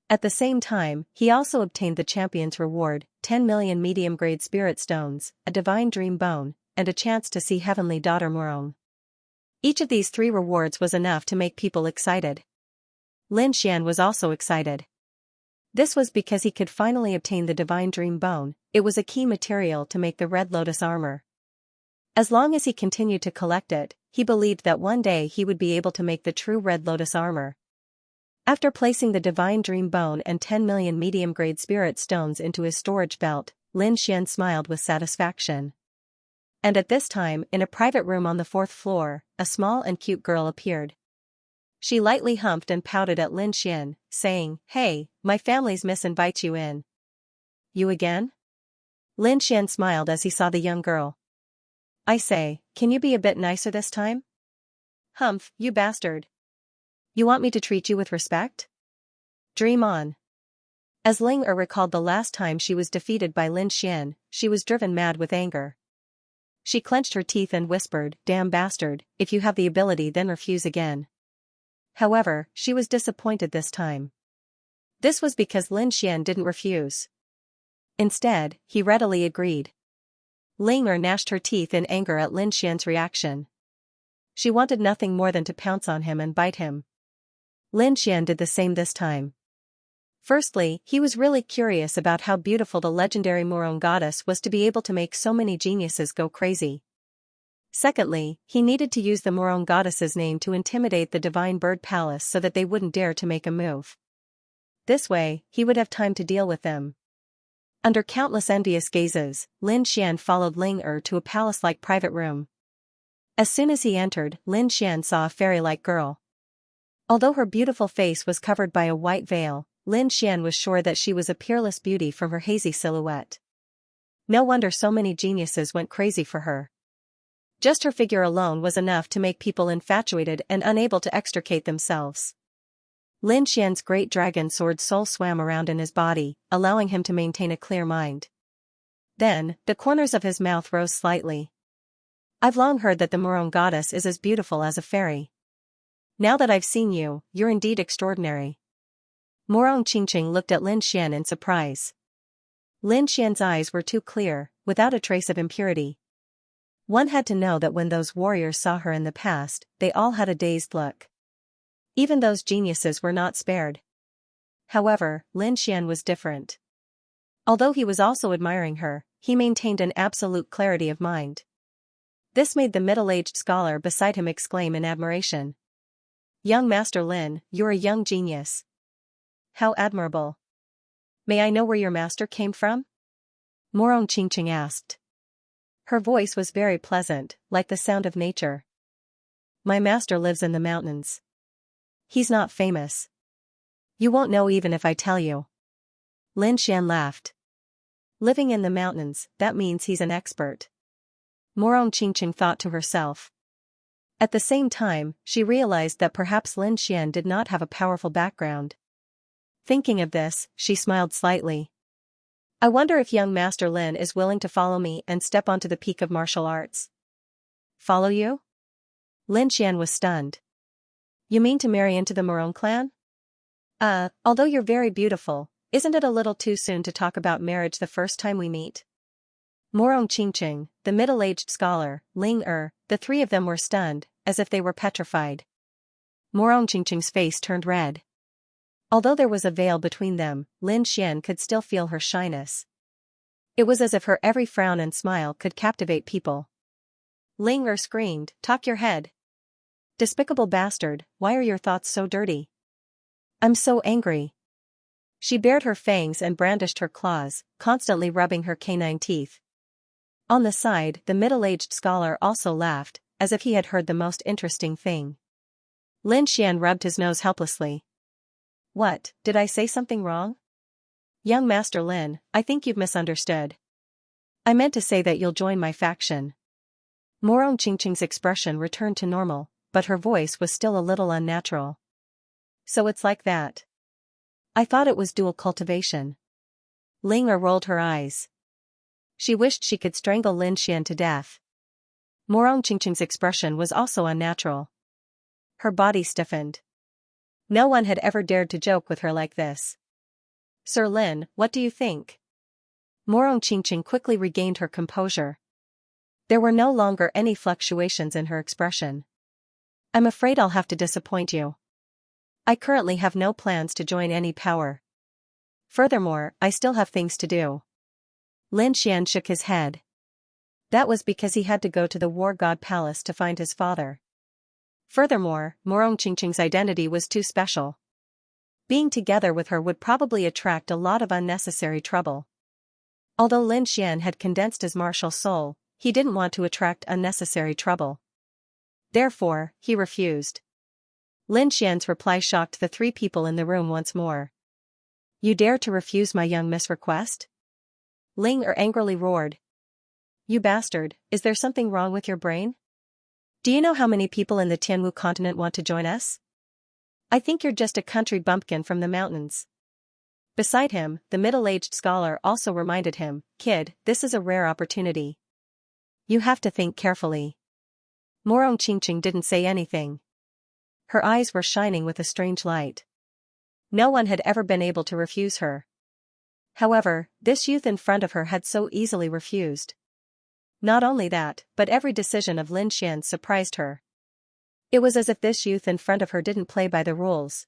At the same time, he also obtained the champion's reward, 10 million medium-grade spirit stones, a divine dream bone, and a chance to see heavenly daughter Murong. Each of these three rewards was enough to make people excited. Lin Xian was also excited. This was because he could finally obtain the divine dream bone. It was a key material to make the Red Lotus armor. As long as he continued to collect it, he believed that one day he would be able to make the true Red Lotus armor. After placing the divine dream bone and 10 million medium-grade spirit stones into his storage belt, Lin Xian smiled with satisfaction. And at this time, in a private room on the 4th floor, a small and cute girl appeared. She lightly humped and pouted at Lin Xian, saying, "Hey, my family's miss invites you in." "You again?" Lin Xian smiled as he saw the young girl. "I say, can you be a bit nicer this time?" "Humph, you bastard. You want me to treat you with respect? Dream on." As Ling recalled the last time she was defeated by Lin Xian, she was driven mad with anger. She clenched her teeth and whispered, "Damn bastard, if you have the ability then refuse again." However, she was disappointed this time. This was because Lin Xian didn't refuse. Instead, he readily agreed. Ling gnashed her teeth in anger at Lin Xian's reaction. She wanted nothing more than to pounce on him and bite him. Lin Xian did the same this time. Firstly, he was really curious about how beautiful the legendary Murong goddess was to be able to make so many geniuses go crazy. Secondly, he needed to use the Murong goddess's name to intimidate the divine bird palace so that they wouldn't dare to make a move. This way, he would have time to deal with them. Under countless envious gazes, Lin Xian followed Ling to a palace-like private room. As soon as he entered, Lin Xian saw a fairy-like girl. Although her beautiful face was covered by a white veil, Lin Xian was sure that she was a peerless beauty from her hazy silhouette. No wonder so many geniuses went crazy for her. Just her figure alone was enough to make people infatuated and unable to extricate themselves. Lin Xian's great dragon sword soul swam around in his body, allowing him to maintain a clear mind. Then, the corners of his mouth rose slightly. "I've long heard that the Murong goddess is as beautiful as a fairy. Now that I've seen you, you're indeed extraordinary." Murong Qingqing looked at Lin Xian in surprise. Lin Xian's eyes were too clear, without a trace of impurity. One had to know that when those warriors saw her in the past, they all had a dazed look. Even those geniuses were not spared. However, Lin Xian was different. Although he was also admiring her, he maintained an absolute clarity of mind. This made the middle-aged scholar beside him exclaim in admiration. "Young Master Lin, you're a young genius. How admirable. May I know where your master came from?" Murong Qingqing asked. Her voice was very pleasant, like the sound of nature. "My master lives in the mountains. He's not famous. You won't know even if I tell you." Lin Xian laughed. "Living in the mountains, that means he's an expert." Murong Qingqing thought to herself. At the same time, she realized that perhaps Lin Xian did not have a powerful background. Thinking of this, she smiled slightly. "I wonder if young Master Lin is willing to follow me and step onto the peak of martial arts." "Follow you?" Lin Xian was stunned. "You mean to marry into the Murong clan?" Although you're very beautiful, isn't it a little too soon to talk about marriage the first time we meet? Morong Qingqing, the middle-aged scholar, Ling the three of them were stunned, as if they were petrified. Morong Qingqing's face turned red. Although there was a veil between them, Lin Xian could still feel her shyness. It was as if her every frown and smile could captivate people. Ling screamed, "Talk your head! Despicable bastard, why are your thoughts so dirty? I'm so angry." She bared her fangs and brandished her claws, constantly rubbing her canine teeth. On the side, the middle-aged scholar also laughed, as if he had heard the most interesting thing. Lin Xian rubbed his nose helplessly. "What, did I say something wrong? Young Master Lin, I think you've misunderstood. I meant to say that you'll join my faction." Morong Qingqing's expression returned to normal, but her voice was still a little unnatural. "So it's like that. I thought it was dual cultivation." Ling rolled her eyes. She wished she could strangle Lin Xian to death. Morong Qingqing's expression was also unnatural. Her body stiffened. No one had ever dared to joke with her like this. "Sir Lin, what do you think?" Morong Qingqing quickly regained her composure. There were no longer any fluctuations in her expression. "I'm afraid I'll have to disappoint you. I currently have no plans to join any power. Furthermore, I still have things to do." Lin Xian shook his head. That was because he had to go to the War God Palace to find his father. Furthermore, Morong Qingqing's identity was too special. Being together with her would probably attract a lot of unnecessary trouble. Although Lin Xian had condensed his martial soul, he didn't want to attract unnecessary trouble. Therefore, he refused. Lin Xian's reply shocked the three people in the room once more. "You dare to refuse my young miss request?" Ling angrily roared. "You bastard, is there something wrong with your brain? Do you know how many people in the Tianwu continent want to join us? I think you're just a country bumpkin from the mountains." Beside him, the middle-aged scholar also reminded him, "Kid, this is a rare opportunity. You have to think carefully." Morong Qingqing didn't say anything. Her eyes were shining with a strange light. No one had ever been able to refuse her. However, this youth in front of her had so easily refused. Not only that, but every decision of Lin Xian's surprised her. It was as if this youth in front of her didn't play by the rules.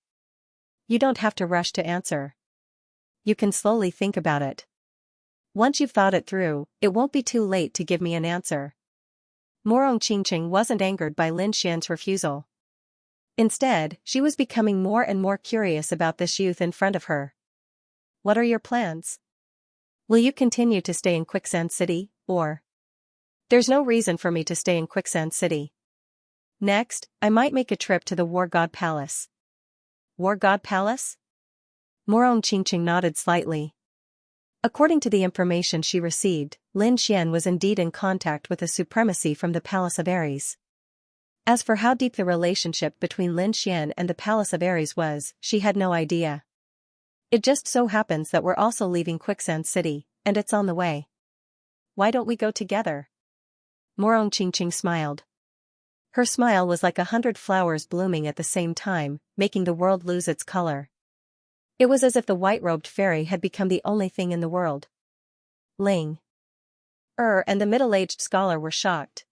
"You don't have to rush to answer. You can slowly think about it. Once you've thought it through, it won't be too late to give me an answer." Morong Qingqing wasn't angered by Lin Xian's refusal. Instead, she was becoming more and more curious about this youth in front of her. "What are your plans? Will you continue to stay in Quicksand City, or?" "There's no reason for me to stay in Quicksand City. Next, I might make a trip to the War God Palace." "War God Palace?" Morong Qingqing nodded slightly. According to the information she received, Lin Xian was indeed in contact with a supremacy from the Palace of Ares. As for how deep the relationship between Lin Xian and the Palace of Ares was, she had no idea. "It just so happens that we're also leaving Quicksand City, and it's on the way. Why don't we go together?" Morong Qingqing smiled. Her smile was like 100 flowers blooming at the same time, making the world lose its color. It was as if the white-robed fairy had become the only thing in the world. Ling and the middle-aged scholar were shocked.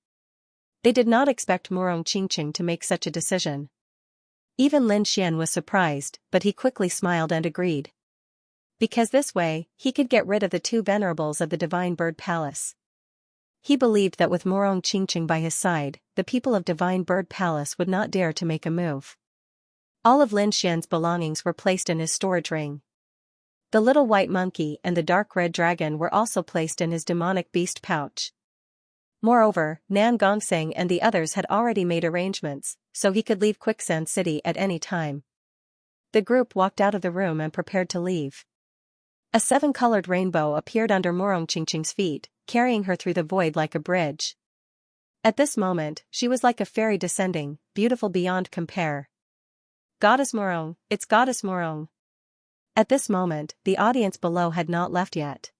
They did not expect Morong Qingqing to make such a decision. Even Lin Xian was surprised, but he quickly smiled and agreed. Because this way, he could get rid of the two venerables of the Divine Bird Palace. He believed that with Morong Qingqing by his side, the people of Divine Bird Palace would not dare to make a move. All of Lin Xian's belongings were placed in his storage ring. The little white monkey and the dark red dragon were also placed in his demonic beast pouch. Moreover, Nan Gongseng and the others had already made arrangements, so he could leave Quicksand City at any time. The group walked out of the room and prepared to leave. A 7-colored rainbow appeared under Morong Qingqing's feet, carrying her through the void like a bridge. At this moment, she was like a fairy descending, beautiful beyond compare. "Goddess Morong, it's Goddess Morong." At this moment, the audience below had not left yet.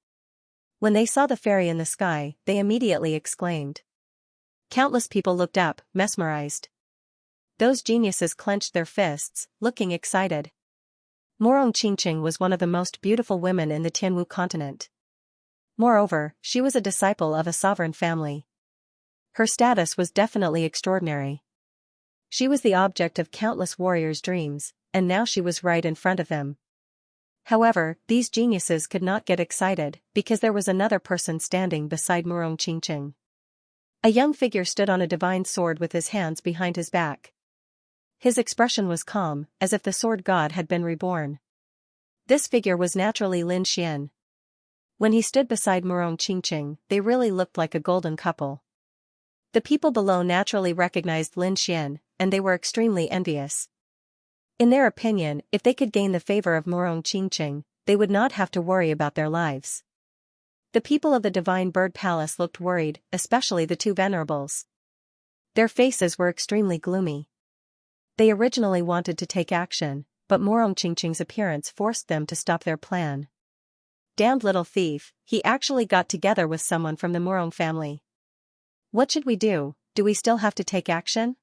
When they saw the fairy in the sky, they immediately exclaimed. Countless people looked up, mesmerized. Those geniuses clenched their fists, looking excited. Morong Qingqing was one of the most beautiful women in the Tianwu continent. Moreover, she was a disciple of a sovereign family. Her status was definitely extraordinary. She was the object of countless warriors' dreams, and now she was right in front of them. However, these geniuses could not get excited, because there was another person standing beside Morong Qingqing. A young figure stood on a divine sword with his hands behind his back. His expression was calm, as if the sword god had been reborn. This figure was naturally Lin Xian. When he stood beside Morong Qingqing, they really looked like a golden couple. The people below naturally recognized Lin Xian, and they were extremely envious. In their opinion, if they could gain the favor of Morong Qingqing, they would not have to worry about their lives. The people of the Divine Bird Palace looked worried, especially the two venerables. Their faces were extremely gloomy. They originally wanted to take action, but Morong Qingqing's appearance forced them to stop their plan. Damned little thief, he actually got together with someone from the Morong family. What should we do? Do we still have to take action?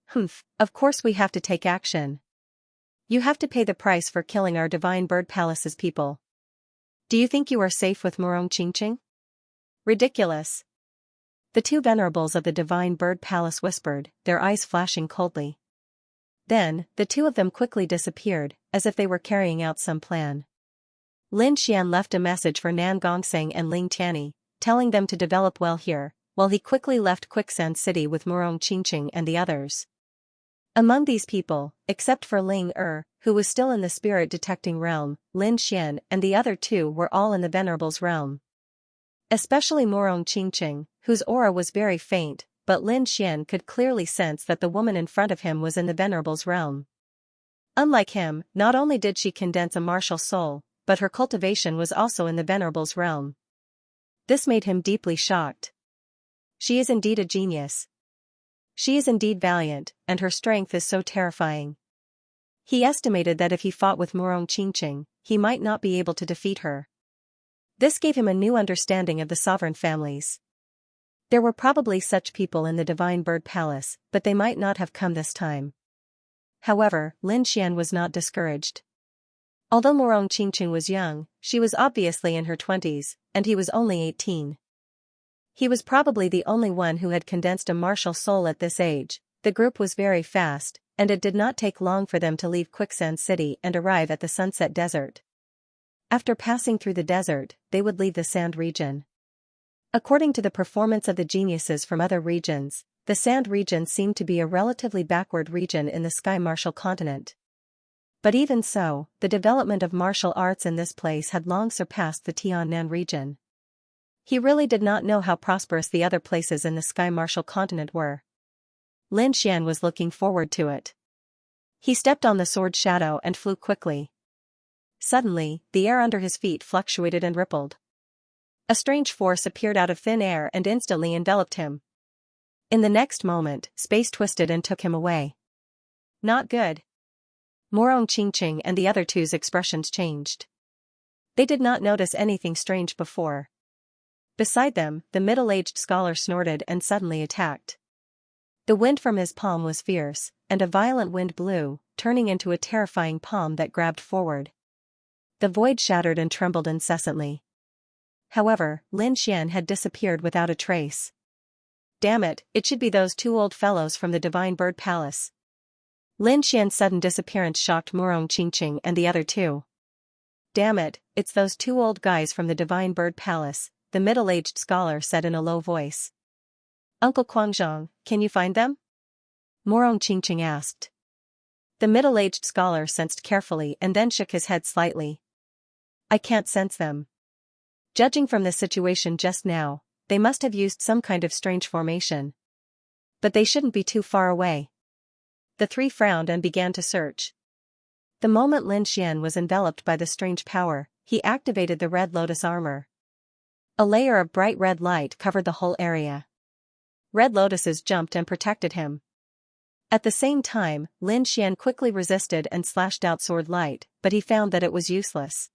Humph, of course we have to take action. You have to pay the price for killing our Divine Bird Palace's people. Do you think you are safe with Morong Qingqing? Ridiculous. The two venerables of the Divine Bird Palace whispered, their eyes flashing coldly. Then, the two of them quickly disappeared, as if they were carrying out some plan. Lin Xian left a message for Nan Gongxing and Ling Tianyi, telling them to develop well here, while he quickly left Quicksand City with Morong Qingqing and the others. Among these people, except for Ling who was still in the spirit detecting realm, Lin Xian and the other two were all in the Venerable's realm. Especially Morong Qingqing, whose aura was very faint, but Lin Xian could clearly sense that the woman in front of him was in the Venerable's realm. Unlike him, not only did she condense a martial soul, but her cultivation was also in the Venerable's realm. This made him deeply shocked. She is indeed a genius. She is indeed valiant, and her strength is so terrifying. He estimated that if he fought with Morong Qingqing, he might not be able to defeat her. This gave him a new understanding of the sovereign families. There were probably such people in the Divine Bird Palace, but they might not have come this time. However, Lin Xian was not discouraged. Although Morong Qingqing was young, she was obviously in her 20s, and he was only 18. He was probably the only one who had condensed a martial soul at this age. The group was very fast, and it did not take long for them to leave Quicksand City and arrive at the Sunset Desert. After passing through the desert, they would leave the Sand region. According to the performance of the geniuses from other regions, the Sand region seemed to be a relatively backward region in the Sky Martial continent. But even so, the development of martial arts in this place had long surpassed the Tiannan region. He really did not know how prosperous the other places in the Sky Martial continent were. Lin Xian was looking forward to it. He stepped on the sword shadow and flew quickly. Suddenly, the air under his feet fluctuated and rippled. A strange force appeared out of thin air and instantly enveloped him. In the next moment, space twisted and took him away. Not good. Morong Qingqing and the other two's expressions changed. They did not notice anything strange before. Beside them, the middle-aged scholar snorted and suddenly attacked. The wind from his palm was fierce, and a violent wind blew, turning into a terrifying palm that grabbed forward. The void shattered and trembled incessantly. However, Lin Xian had disappeared without a trace. Damn it, it should be those two old fellows from the Divine Bird Palace. Lin Xian's sudden disappearance shocked Morong Qingqing and the other two. Damn it, it's those two old guys from the Divine Bird Palace, the middle-aged scholar said in a low voice. Uncle Guangzhong, can you find them? Morong Qingqing asked. The middle-aged scholar sensed carefully and then shook his head slightly. I can't sense them. Judging from the situation just now, they must have used some kind of strange formation. But they shouldn't be too far away. The three frowned and began to search. The moment Lin Xian was enveloped by the strange power, he activated the Red Lotus armor. A layer of bright red light covered the whole area. Red lotuses jumped and protected him. At the same time, Lin Xian quickly resisted and slashed out sword light, but he found that it was useless.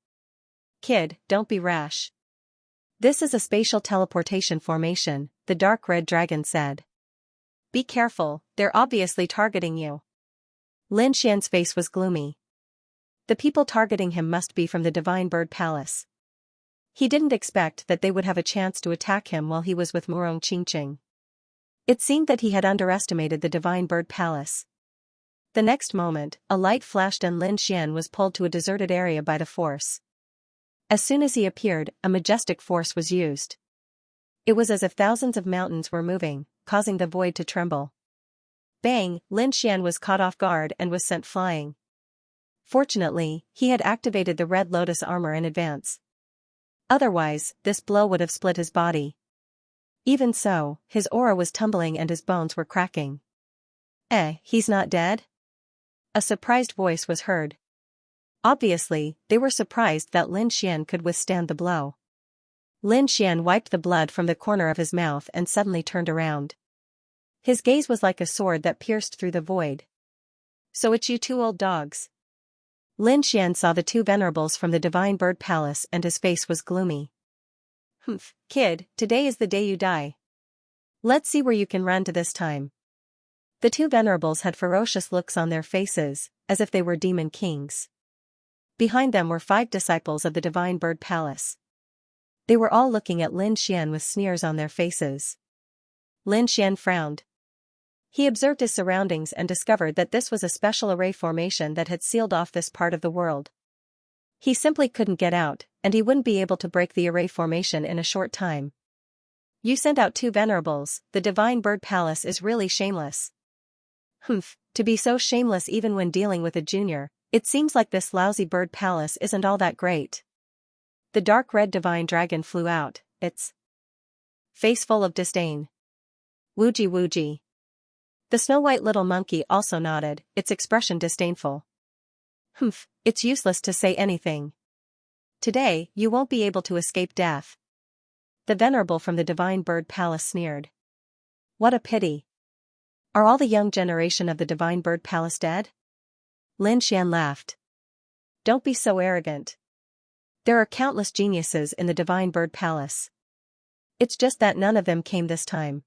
Kid, don't be rash. This is a spatial teleportation formation, the dark red dragon said. Be careful, they're obviously targeting you. Lin Xian's face was gloomy. The people targeting him must be from the Divine Bird Palace. He didn't expect that they would have a chance to attack him while he was with Murong Qingqing. It seemed that he had underestimated the Divine Bird Palace. The next moment, a light flashed and Lin Xian was pulled to a deserted area by the force. As soon as he appeared, a majestic force was used. It was as if thousands of mountains were moving, causing the void to tremble. Bang! Lin Xian was caught off guard and was sent flying. Fortunately, he had activated the Red Lotus armor in advance. Otherwise, this blow would have split his body. Even so, his aura was tumbling and his bones were cracking. He's not dead? A surprised voice was heard. Obviously, they were surprised that Lin Xian could withstand the blow. Lin Xian wiped the blood from the corner of his mouth and suddenly turned around. His gaze was like a sword that pierced through the void. So it's you two old dogs. Lin Xian saw the two venerables from the Divine Bird Palace and his face was gloomy. Humph, kid, today is the day you die. Let's see where you can run to this time. The two venerables had ferocious looks on their faces, as if they were demon kings. Behind them were 5 disciples of the Divine Bird Palace. They were all looking at Lin Xian with sneers on their faces. Lin Xian frowned. He observed his surroundings and discovered that this was a special array formation that had sealed off this part of the world. He simply couldn't get out, and he wouldn't be able to break the array formation in a short time. You sent out 2 venerables, the Divine Bird Palace is really shameless. Humph, to be so shameless even when dealing with a junior, it seems like this lousy bird palace isn't all that great. The dark red divine dragon flew out, its face full of disdain. Wooji wooji. The snow-white little monkey also nodded, its expression disdainful. Humph, it's useless to say anything. Today, you won't be able to escape death. The venerable from the Divine Bird Palace sneered. What a pity. Are all the young generation of the Divine Bird Palace dead? Lin Xian laughed. Don't be so arrogant. There are countless geniuses in the Divine Bird Palace. It's just that none of them came this time.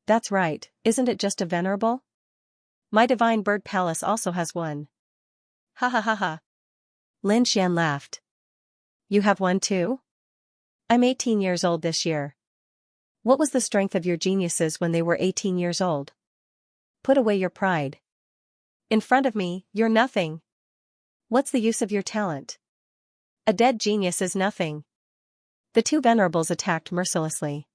That's right, isn't it just a venerable? My Divine Bird Palace also has one. Ha ha ha ha. Lin Xian laughed. You have one too? I'm 18 years old this year. What was the strength of your geniuses when they were 18 years old? Put away your pride. In front of me, you're nothing. What's the use of your talent? A dead genius is nothing. The 2 venerables attacked mercilessly.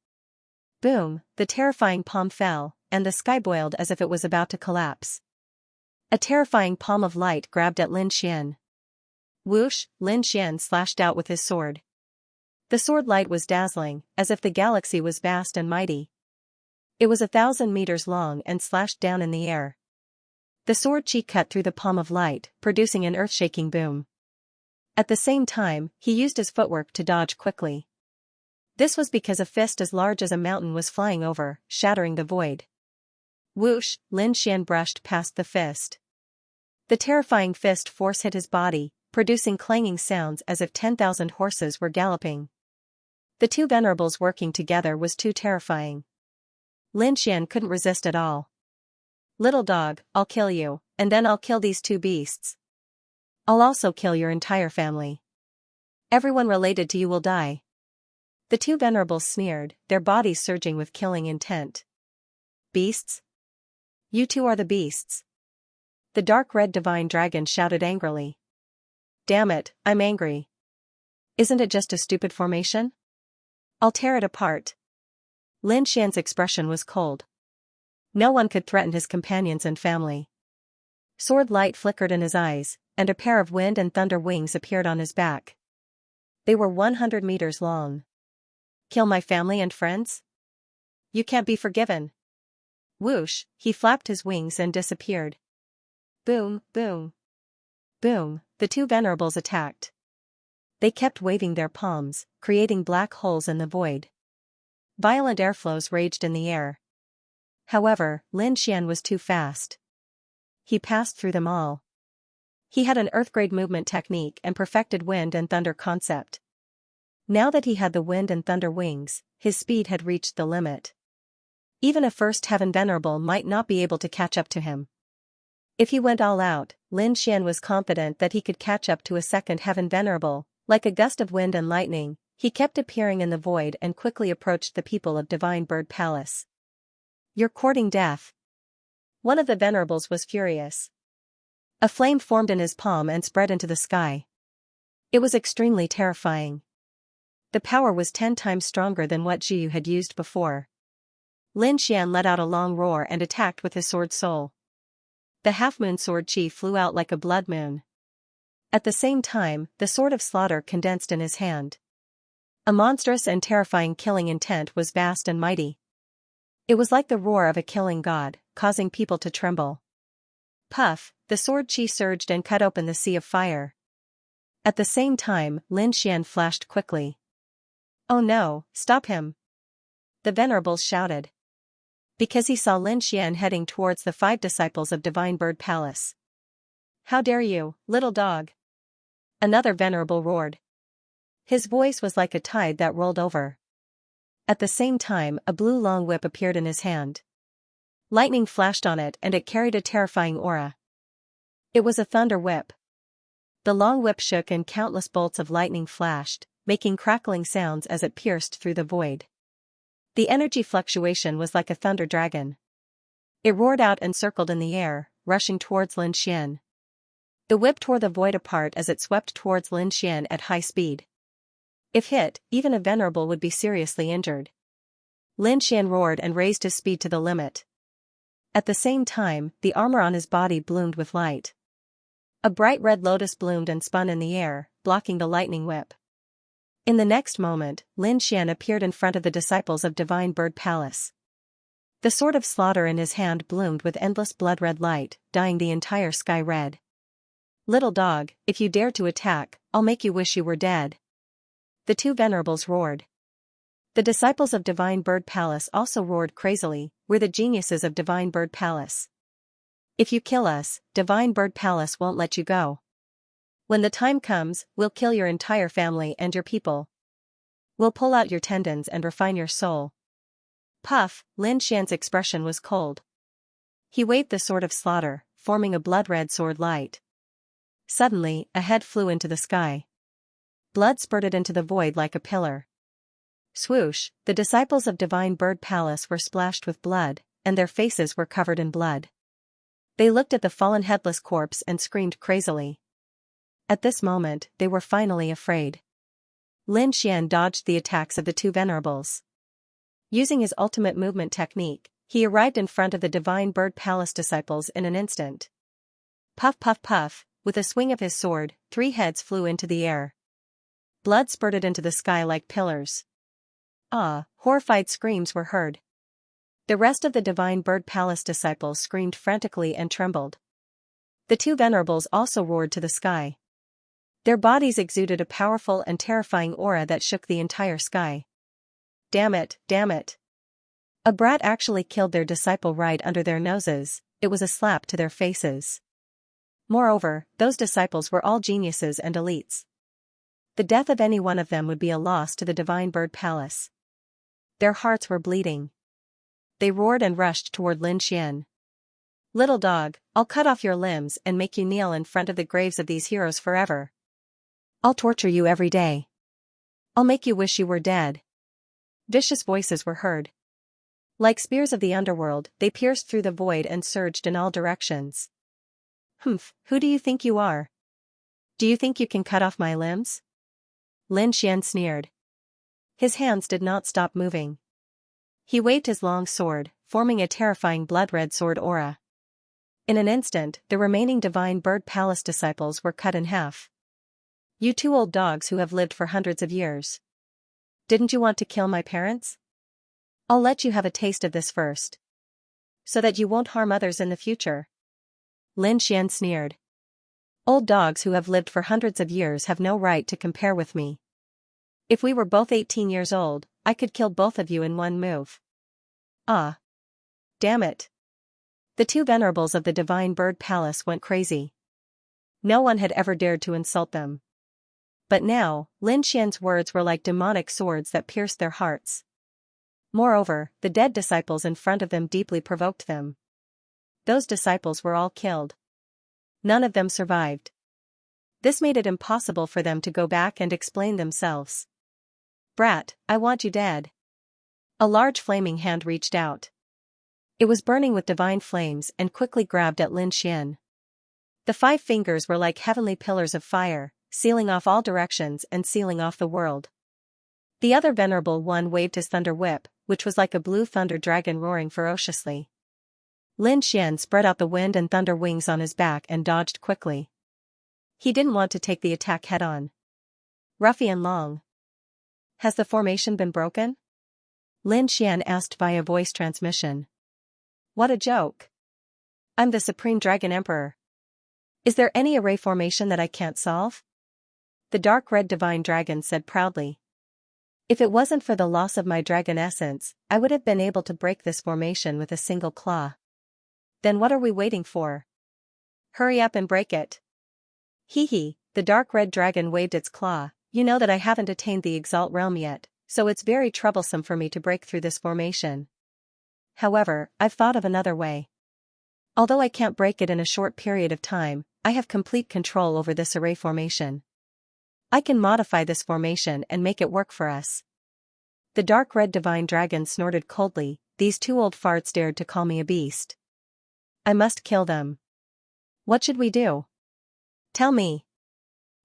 Boom, the terrifying palm fell, and the sky boiled as if it was about to collapse. A terrifying palm of light grabbed at Lin Xian. Whoosh, Lin Xian slashed out with his sword. The sword light was dazzling, as if the galaxy was vast and mighty. It was 1,000 meters long and slashed down in the air. The sword chi cut through the palm of light, producing an earth-shaking boom. At the same time, he used his footwork to dodge quickly. This was because a fist as large as a mountain was flying over, shattering the void. Whoosh, Lin Xian brushed past the fist. The terrifying fist force hit his body, producing clanging sounds as if 10,000 horses were galloping. The 2 venerables working together was too terrifying. Lin Xian couldn't resist at all. Little dog, I'll kill you, and then I'll kill these 2 beasts. I'll also kill your entire family. Everyone related to you will die. The 2 venerables sneered, their bodies surging with killing intent. Beasts? You 2 are the beasts. The dark red divine dragon shouted angrily. Damn it, I'm angry. Isn't it just a stupid formation? I'll tear it apart. Lin Xian's expression was cold. No one could threaten his companions and family. Sword light flickered in his eyes, and a pair of wind and thunder wings appeared on his back. They were 100 meters long. Kill my family and friends? You can't be forgiven. Whoosh, he flapped his wings and disappeared. Boom, boom. Boom, the 2 venerables attacked. They kept waving their palms, creating black holes in the void. Violent airflows raged in the air. However, Lin Xian was too fast. He passed through them all. He had an earthgrade movement technique and perfected wind and thunder concept. Now that he had the wind and thunder wings, his speed had reached the limit. Even a first heaven venerable might not be able to catch up to him. If he went all out, Lin Xian was confident that he could catch up to a second heaven venerable. Like a gust of wind and lightning, he kept appearing in the void and quickly approached the people of Divine Bird Palace. "You're courting death." One of the venerables was furious. A flame formed in his palm and spread into the sky. It was extremely terrifying. The power was 10 times stronger than what Jiu had used before. Lin Xian let out a long roar and attacked with his sword soul. The half-moon sword chi flew out like a blood moon. At the same time, the sword of slaughter condensed in his hand. A monstrous and terrifying killing intent was vast and mighty. It was like the roar of a killing god, causing people to tremble. Puff, the sword chi surged and cut open the sea of fire. At the same time, Lin Xian flashed quickly. "Oh no, stop him!" the venerables shouted. Because he saw Lin Xian heading towards the 5 disciples of Divine Bird Palace. "How dare you, little dog!" another venerable roared. His voice was like a tide that rolled over. At the same time, a blue long whip appeared in his hand. Lightning flashed on it and it carried a terrifying aura. It was a thunder whip. The long whip shook and countless bolts of lightning flashed, making crackling sounds as it pierced through the void. The energy fluctuation was like a thunder dragon. It roared out and circled in the air, rushing towards Lin Xian. The whip tore the void apart as it swept towards Lin Xian at high speed. If hit, even a venerable would be seriously injured. Lin Xian roared and raised his speed to the limit. At the same time, the armor on his body bloomed with light. A bright red lotus bloomed and spun in the air, blocking the lightning whip. In the next moment, Lin Xian appeared in front of the disciples of Divine Bird Palace. The sword of slaughter in his hand bloomed with endless blood-red light, dyeing the entire sky red. "Little dog, if you dare to attack, I'll make you wish you were dead," the 2 venerables roared. The disciples of Divine Bird Palace also roared crazily. "We're the geniuses of Divine Bird Palace. If you kill us, Divine Bird Palace won't let you go. When the time comes, we'll kill your entire family and your people. We'll pull out your tendons and refine your soul." Puff, Lin Xian's expression was cold. He waved the sword of slaughter, forming a blood-red sword light. Suddenly, a head flew into the sky. Blood spurted into the void like a pillar. Swoosh, the disciples of Divine Bird Palace were splashed with blood, and their faces were covered in blood. They looked at the fallen headless corpse and screamed crazily. At this moment, they were finally afraid. Lin Xian dodged the attacks of the 2 venerables. Using his ultimate movement technique, he arrived in front of the Divine Bird Palace disciples in an instant. Puff puff puff, with a swing of his sword, 3 heads flew into the air. Blood spurted into the sky like pillars. Horrified screams were heard. The rest of the Divine Bird Palace disciples screamed frantically and trembled. The 2 venerables also roared to the sky. Their bodies exuded a powerful and terrifying aura that shook the entire sky. Damn it, damn it. A brat actually killed their disciple right under their noses. It was a slap to their faces. Moreover, those disciples were all geniuses and elites. The death of any one of them would be a loss to the Divine Bird Palace. Their hearts were bleeding. They roared and rushed toward Lin Xian. "Little dog, I'll cut off your limbs and make you kneel in front of the graves of these heroes forever. I'll torture you every day. I'll make you wish you were dead." Vicious voices were heard. Like spears of the underworld, they pierced through the void and surged in all directions. "Humph, who do you think you are? Do you think you can cut off my limbs?" Lin Xian sneered. His hands did not stop moving. He waved his long sword, forming a terrifying blood-red sword aura. In an instant, the remaining Divine Bird Palace disciples were cut in half. "You 2 old dogs who have lived for hundreds of years. Didn't you want to kill my parents? I'll let you have a taste of this first. So that you won't harm others in the future." Lin Xian sneered. "Old dogs who have lived for hundreds of years have no right to compare with me. If we were both 18 years old, I could kill both of you in one move." Damn it. The 2 venerables of the Divine Bird Palace went crazy. No one had ever dared to insult them. But now, Lin Xian's words were like demonic swords that pierced their hearts. Moreover, the dead disciples in front of them deeply provoked them. Those disciples were all killed. None of them survived. This made it impossible for them to go back and explain themselves. Brat, I want you dead. A large flaming hand reached out. It was burning with divine flames and quickly grabbed at Lin Xian. The 5 fingers were like heavenly pillars of fire, sealing off all directions and sealing off the world. The other venerable one waved his thunder whip, which was like a blue thunder dragon roaring ferociously. Lin Xian spread out the wind and thunder wings on his back and dodged quickly. He didn't want to take the attack head-on. Ruffian Long. Has the formation been broken? Lin Xian asked via voice transmission. What a joke. I'm the Supreme Dragon Emperor. Is there any array formation that I can't solve? The dark red divine dragon said proudly. If it wasn't for the loss of my dragon essence, I would have been able to break this formation with a single claw. Then what are we waiting for? Hurry up and break it. Hee hee, the dark red dragon waved its claw. You know that I haven't attained the Exalt realm yet, so it's very troublesome for me to break through this formation. However, I've thought of another way. Although I can't break it in a short period of time, I have complete control over this array formation. I can modify this formation and make it work for us. The dark red divine dragon snorted coldly. These 2 old farts dared to call me a beast. I must kill them. What should we do? Tell me.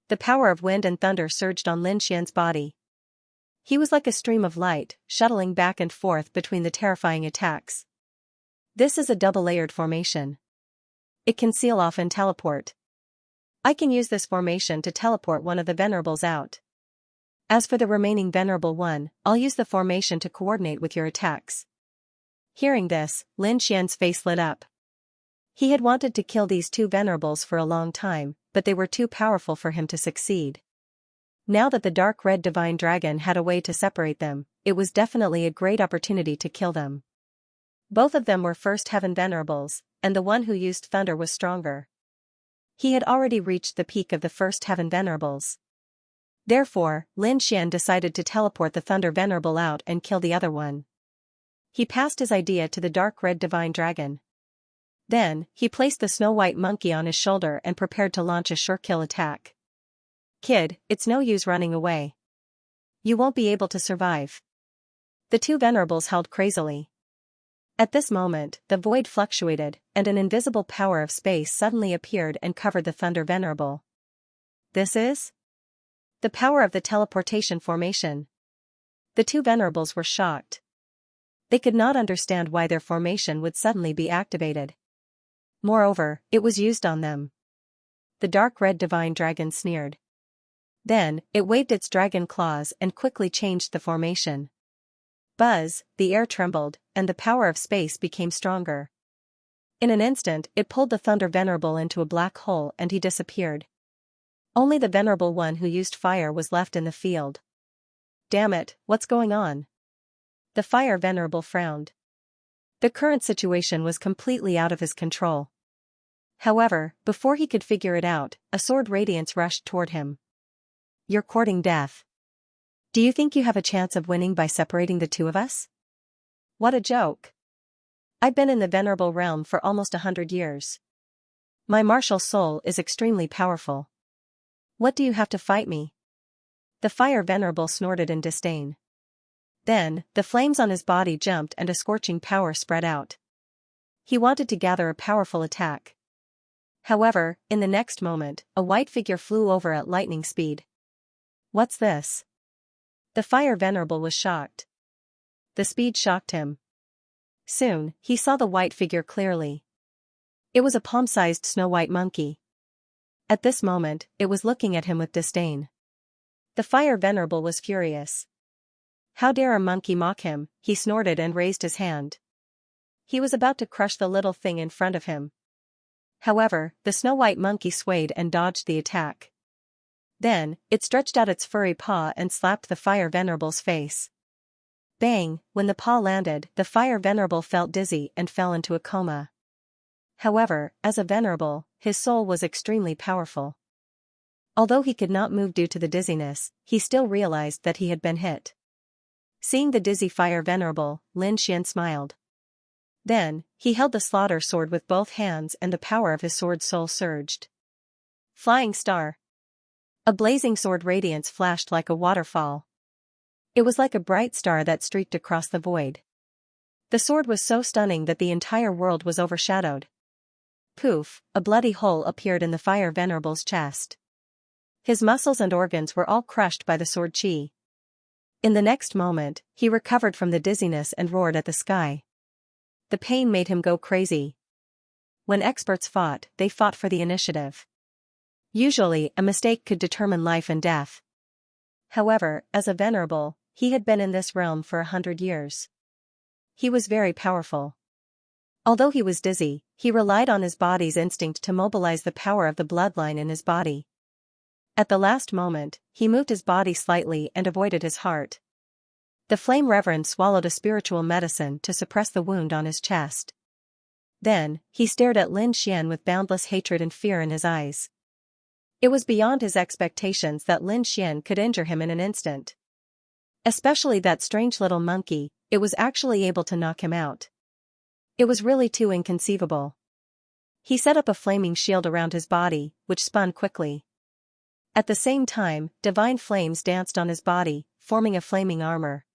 The power of wind and thunder surged on Lin Xian's body. He was like a stream of light, shuttling back and forth between the terrifying attacks. This is a double-layered formation. It can seal off and teleport. I can use this formation to teleport one of the venerables out. As for the remaining venerable one, I'll use the formation to coordinate with your attacks. Hearing this, Lin Xian's face lit up. He had wanted to kill these 2 venerables for a long time, but they were too powerful for him to succeed. Now that the dark red divine dragon had a way to separate them, it was definitely a great opportunity to kill them. Both of them were first heaven venerables, and the one who used thunder was stronger. He had already reached the peak of the first heaven venerables. Therefore, Lin Xian decided to teleport the thunder venerable out and kill the other one. He passed his idea to the dark red divine dragon. Then, he placed the snow-white monkey on his shoulder and prepared to launch a sure-kill attack. Kid, it's no use running away. You won't be able to survive. The 2 venerables held crazily. At this moment, the void fluctuated, and an invisible power of space suddenly appeared and covered the thunder venerable. This is the power of the teleportation formation. The 2 venerables were shocked. They could not understand why their formation would suddenly be activated. Moreover, it was used on them. The dark red divine dragon sneered. Then, it waved its dragon claws and quickly changed the formation. Buzz, the air trembled, and the power of space became stronger. In an instant, it pulled the thunder venerable into a black hole and he disappeared. Only the venerable one who used fire was left in the field. Damn it, what's going on? The fire venerable frowned. The current situation was completely out of his control. However, before he could figure it out, a sword radiance rushed toward him. You're courting death. Do you think you have a chance of winning by separating the 2 of us? What a joke. I've been in the venerable realm for almost 100 years. My martial soul is extremely powerful. What do you have to fight me? The fire venerable snorted in disdain. Then, the flames on his body jumped and a scorching power spread out. He wanted to gather a powerful attack. However, in the next moment, a white figure flew over at lightning speed. What's this? The fire venerable was shocked. The speed shocked him. Soon, he saw the white figure clearly. It was a palm-sized snow-white monkey. At this moment, it was looking at him with disdain. The fire venerable was furious. How dare a monkey mock him, he snorted and raised his hand. He was about to crush the little thing in front of him. However, the snow-white monkey swayed and dodged the attack. Then, it stretched out its furry paw and slapped the fire venerable's face. Bang, when the paw landed, the fire venerable felt dizzy and fell into a coma. However, as a venerable, his soul was extremely powerful. Although he could not move due to the dizziness, he still realized that he had been hit. Seeing the dizzy fire venerable, Lin Xian smiled. Then, he held the slaughter sword with both hands and the power of his sword soul surged. Flying star. A blazing sword radiance flashed like a waterfall. It was like a bright star that streaked across the void. The sword was so stunning that the entire world was overshadowed. Poof, a bloody hole appeared in the Fire Venerable's chest. His muscles and organs were all crushed by the sword chi. In the next moment, he recovered from the dizziness and roared at the sky. The pain made him go crazy. When experts fought, they fought for the initiative. Usually, a mistake could determine life and death. However, as a venerable, he had been in this realm for 100 years. He was very powerful. Although he was dizzy, he relied on his body's instinct to mobilize the power of the bloodline in his body. At the last moment, he moved his body slightly and avoided his heart. The Flame Reverend swallowed a spiritual medicine to suppress the wound on his chest. Then, he stared at Lin Xian with boundless hatred and fear in his eyes. It was beyond his expectations that Lin Xian could injure him in an instant. Especially that strange little monkey, it was actually able to knock him out. It was really too inconceivable. He set up a flaming shield around his body, which spun quickly. At the same time, divine flames danced on his body, forming a flaming armor.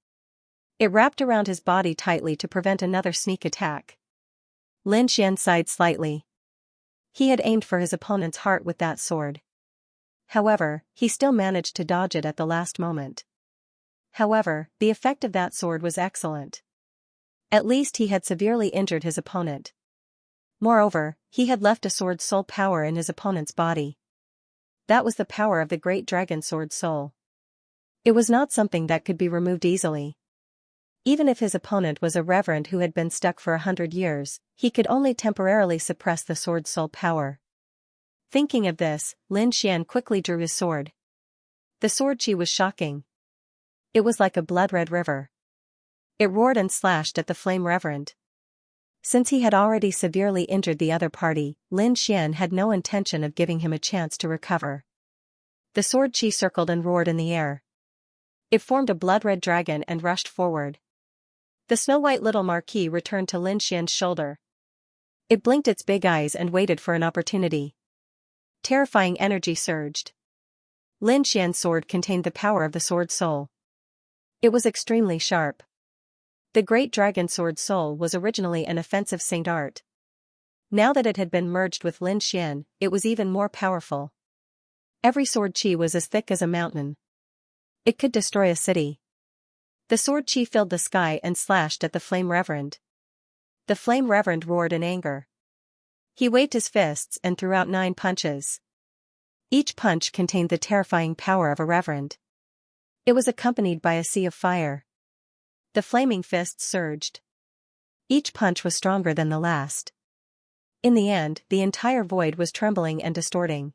It wrapped around his body tightly to prevent another sneak attack. Lin Xian sighed slightly. He had aimed for his opponent's heart with that sword. However, he still managed to dodge it at the last moment. However, the effect of that sword was excellent. At least he had severely injured his opponent. Moreover, he had left a sword soul power in his opponent's body. That was the power of the great dragon sword soul. It was not something that could be removed easily. Even if his opponent was a reverend who had been stuck for 100 years, he could only temporarily suppress the sword soul power. Thinking of this, Lin Xian quickly drew his sword. The sword chi was shocking. It was like a blood-red river. It roared and slashed at the Flame Reverend. Since he had already severely injured the other party, Lin Xian had no intention of giving him a chance to recover. The sword chi circled and roared in the air. It formed a blood-red dragon and rushed forward. The snow-white little marquis returned to Lin Xian's shoulder. It blinked its big eyes and waited for an opportunity. Terrifying energy surged. Lin Xian's sword contained the power of the sword soul. It was extremely sharp. The great dragon sword soul was originally an offensive saint art. Now that it had been merged with Lin Xian, it was even more powerful. Every sword chi was as thick as a mountain. It could destroy a city. The sword chi filled the sky and slashed at the Flame Reverend. The Flame Reverend roared in anger. He waved his fists and threw out 9 punches. Each punch contained the terrifying power of a reverend. It was accompanied by a sea of fire. The flaming fists surged. Each punch was stronger than the last. In the end, the entire void was trembling and distorting.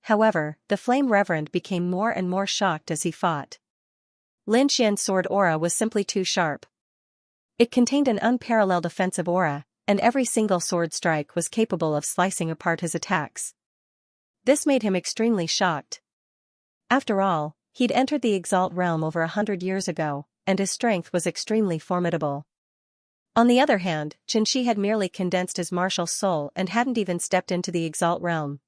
However, the Flame Reverend became more and more shocked as he fought. Lin Xian's sword aura was simply too sharp. It contained an unparalleled offensive aura, and every single sword strike was capable of slicing apart his attacks. This made him extremely shocked. After all, he'd entered the Exalt realm over 100 years ago, and his strength was extremely formidable. On the other hand, Xianxia had merely condensed his martial soul and hadn't even stepped into the Exalt realm.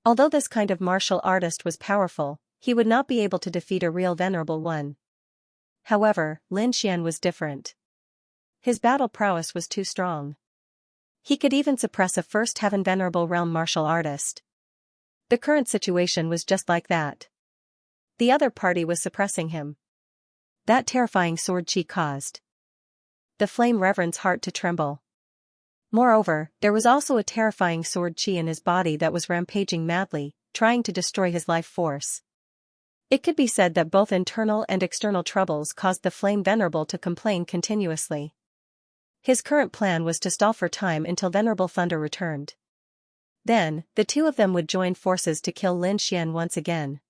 Although this kind of martial artist was powerful, he would not be able to defeat a real venerable one. However, Lin Xian was different. His battle prowess was too strong. He could even suppress a first heaven venerable realm martial artist. The current situation was just like that. The other party was suppressing him. That terrifying sword chi caused the Flame Reverend's heart to tremble. Moreover, there was also a terrifying sword chi in his body that was rampaging madly, trying to destroy his life force. It could be said that both internal and external troubles caused the Flame Venerable to complain continuously. His current plan was to stall for time until Venerable Thunder returned. Then, the two of them would join forces to kill Lin Xian once again.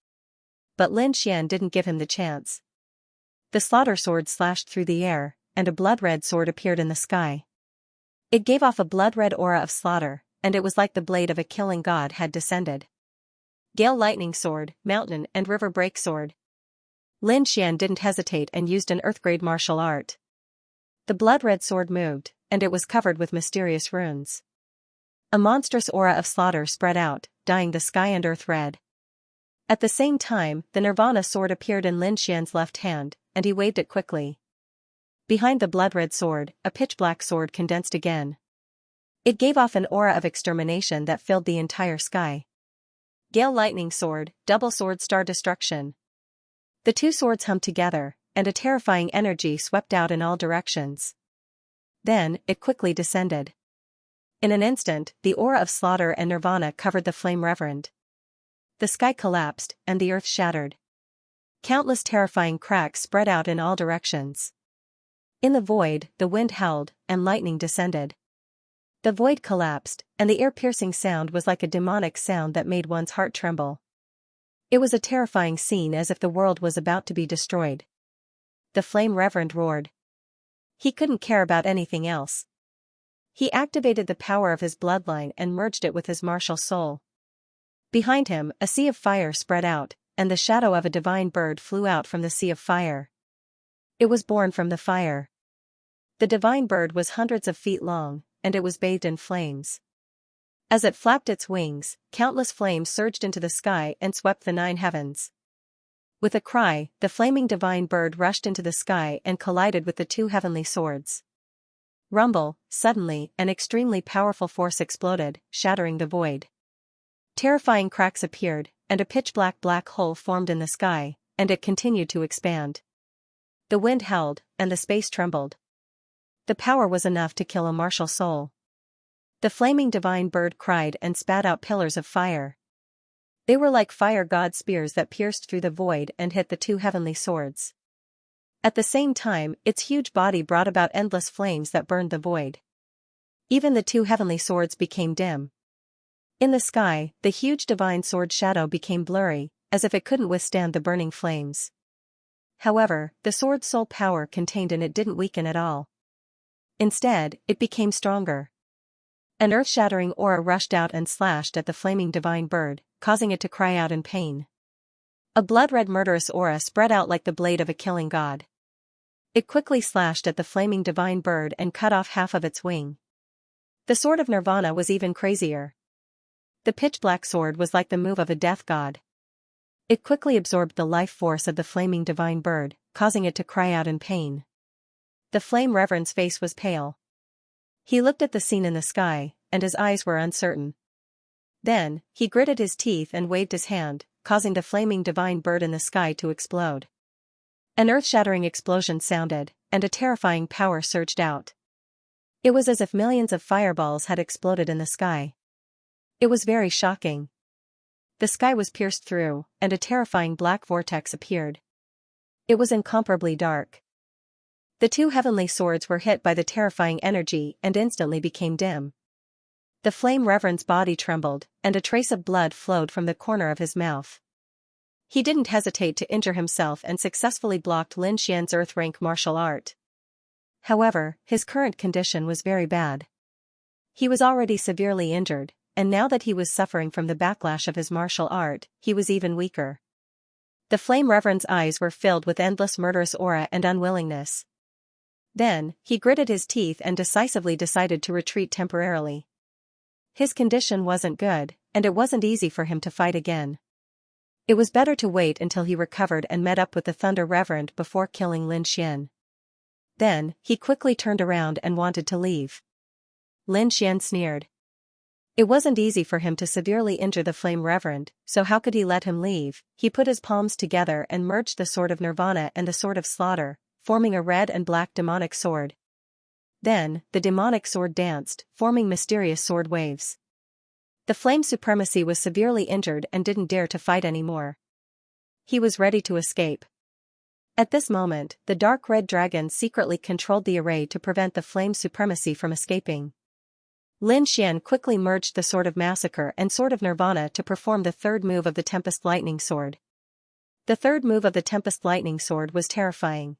But Lin Xian didn't give him the chance. The slaughter sword slashed through the air, and a blood-red sword appeared in the sky. It gave off a blood-red aura of slaughter, and it was like the blade of a killing god had descended. Gale Lightning Sword, Mountain and River Break Sword. Lin Xian didn't hesitate and used an earth-grade martial art. The blood-red sword moved, and it was covered with mysterious runes. A monstrous aura of slaughter spread out, dyeing the sky and earth red. At the same time, the Nirvana sword appeared in Lin Xian's left hand, and he waved it quickly. Behind the blood-red sword, a pitch-black sword condensed again. It gave off an aura of extermination that filled the entire sky. Gale Lightning Sword, Double Sword Star Destruction. The two swords hummed together, and a terrifying energy swept out in all directions. Then, it quickly descended. In an instant, the aura of slaughter and nirvana covered the Flame Reverend. The sky collapsed, and the earth shattered. Countless terrifying cracks spread out in all directions. In the void, the wind howled, and lightning descended. The void collapsed, and the ear-piercing sound was like a demonic sound that made one's heart tremble. It was a terrifying scene, as if the world was about to be destroyed. The Flame Reverend roared. He couldn't care about anything else. He activated the power of his bloodline and merged it with his martial soul. Behind him, a sea of fire spread out, and the shadow of a divine bird flew out from the sea of fire. It was born from the fire. The divine bird was hundreds of feet long, and it was bathed in flames. As it flapped its wings, countless flames surged into the sky and swept the 9 heavens. With a cry, the flaming divine bird rushed into the sky and collided with the 2 heavenly swords. Rumble, suddenly, an extremely powerful force exploded, shattering the void. Terrifying cracks appeared, and a pitch-black black hole formed in the sky, and it continued to expand. The wind howled, and the space trembled. The power was enough to kill a martial soul. The flaming divine bird cried and spat out pillars of fire. They were like fire god spears that pierced through the void and hit the 2 heavenly swords. At the same time, its huge body brought about endless flames that burned the void. Even the 2 heavenly swords became dim. In the sky, the huge divine sword shadow became blurry, as if it couldn't withstand the burning flames. However, the sword's soul power contained in it didn't weaken at all. Instead, it became stronger. An earth-shattering aura rushed out and slashed at the flaming divine bird, causing it to cry out in pain. A blood-red murderous aura spread out like the blade of a killing god. It quickly slashed at the flaming divine bird and cut off half of its wing. The sword of Nirvana was even crazier. The pitch-black sword was like the move of a death god. It quickly absorbed the life force of the flaming divine bird, causing it to cry out in pain. The Flame Reverend's face was pale. He looked at the scene in the sky, and his eyes were uncertain. Then, he gritted his teeth and waved his hand, causing the flaming divine bird in the sky to explode. An earth-shattering explosion sounded, and a terrifying power surged out. It was as if millions of fireballs had exploded in the sky. It was very shocking. The sky was pierced through, and a terrifying black vortex appeared. It was incomparably dark. The 2 heavenly swords were hit by the terrifying energy and instantly became dim. The Flame Reverend's body trembled, and a trace of blood flowed from the corner of his mouth. He didn't hesitate to injure himself and successfully blocked Lin Xian's earth-rank martial art. However, his current condition was very bad. He was already severely injured, and now that he was suffering from the backlash of his martial art, he was even weaker. The Flame Reverend's eyes were filled with endless murderous aura and unwillingness. Then, he gritted his teeth and decisively decided to retreat temporarily. His condition wasn't good, and it wasn't easy for him to fight again. It was better to wait until he recovered and met up with the Thunder Reverend before killing Lin Xian. Then, he quickly turned around and wanted to leave. Lin Xian sneered. It wasn't easy for him to severely injure the Flame Reverend, so how could he let him leave? He put his palms together and merged the Sword of Nirvana and the Sword of Slaughter, forming a red and black demonic sword. Then, the demonic sword danced, forming mysterious sword waves. The Flame Supremacy was severely injured and didn't dare to fight anymore. He was ready to escape. At this moment, the dark red dragon secretly controlled the array to prevent the Flame Supremacy from escaping. Lin Xian quickly merged the Sword of Massacre and Sword of Nirvana to perform the 3rd move of the Tempest Lightning Sword. The 3rd move of the Tempest Lightning Sword was terrifying.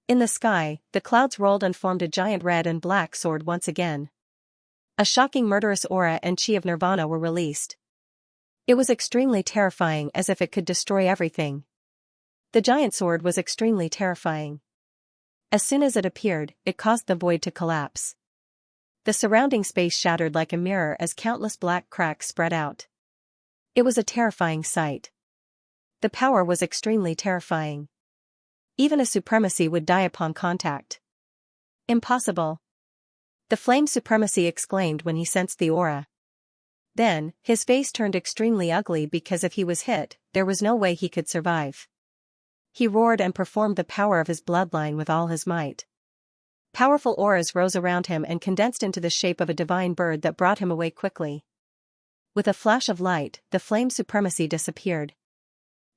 In the sky, the clouds rolled and formed a giant red and black sword once again. A shocking murderous aura and chi of Nirvana were released. It was extremely terrifying, as if it could destroy everything. The giant sword was extremely terrifying. As soon as it appeared, it caused the void to collapse. The surrounding space shattered like a mirror as countless black cracks spread out. It was a terrifying sight. The power was extremely terrifying. Even a supremacy would die upon contact. Impossible. The flame supremacy exclaimed when he sensed the aura. Then, his face turned extremely ugly because if he was hit, there was no way he could survive. He roared and performed the power of his bloodline with all his might. Powerful auras rose around him and condensed into the shape of a divine bird that brought him away quickly. With a flash of light, the flame supremacy disappeared.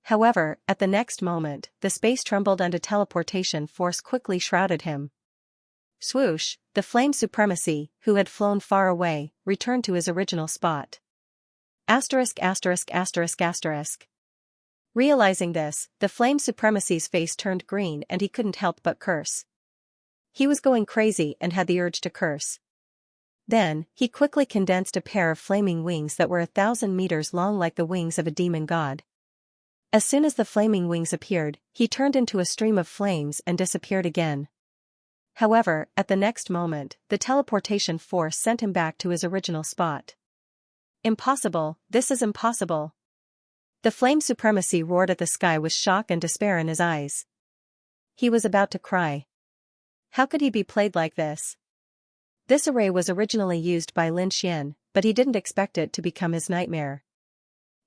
However, at the next moment, the space trembled and a teleportation force quickly shrouded him. Swoosh, the flame supremacy, who had flown far away, returned to his original spot. Asterisk asterisk asterisk asterisk. Realizing this, the flame supremacy's face turned green and he couldn't help but curse. He was going crazy and had the urge to curse. Then, he quickly condensed a pair of flaming wings that were 1,000 meters long like the wings of a demon god. As soon as the flaming wings appeared, he turned into a stream of flames and disappeared again. However, at the next moment, the teleportation force sent him back to his original spot. Impossible, this is impossible. The flame supremacy roared at the sky with shock and despair in his eyes. He was about to cry. How could he be played like this? This array was originally used by Lin Xian, but he didn't expect it to become his nightmare.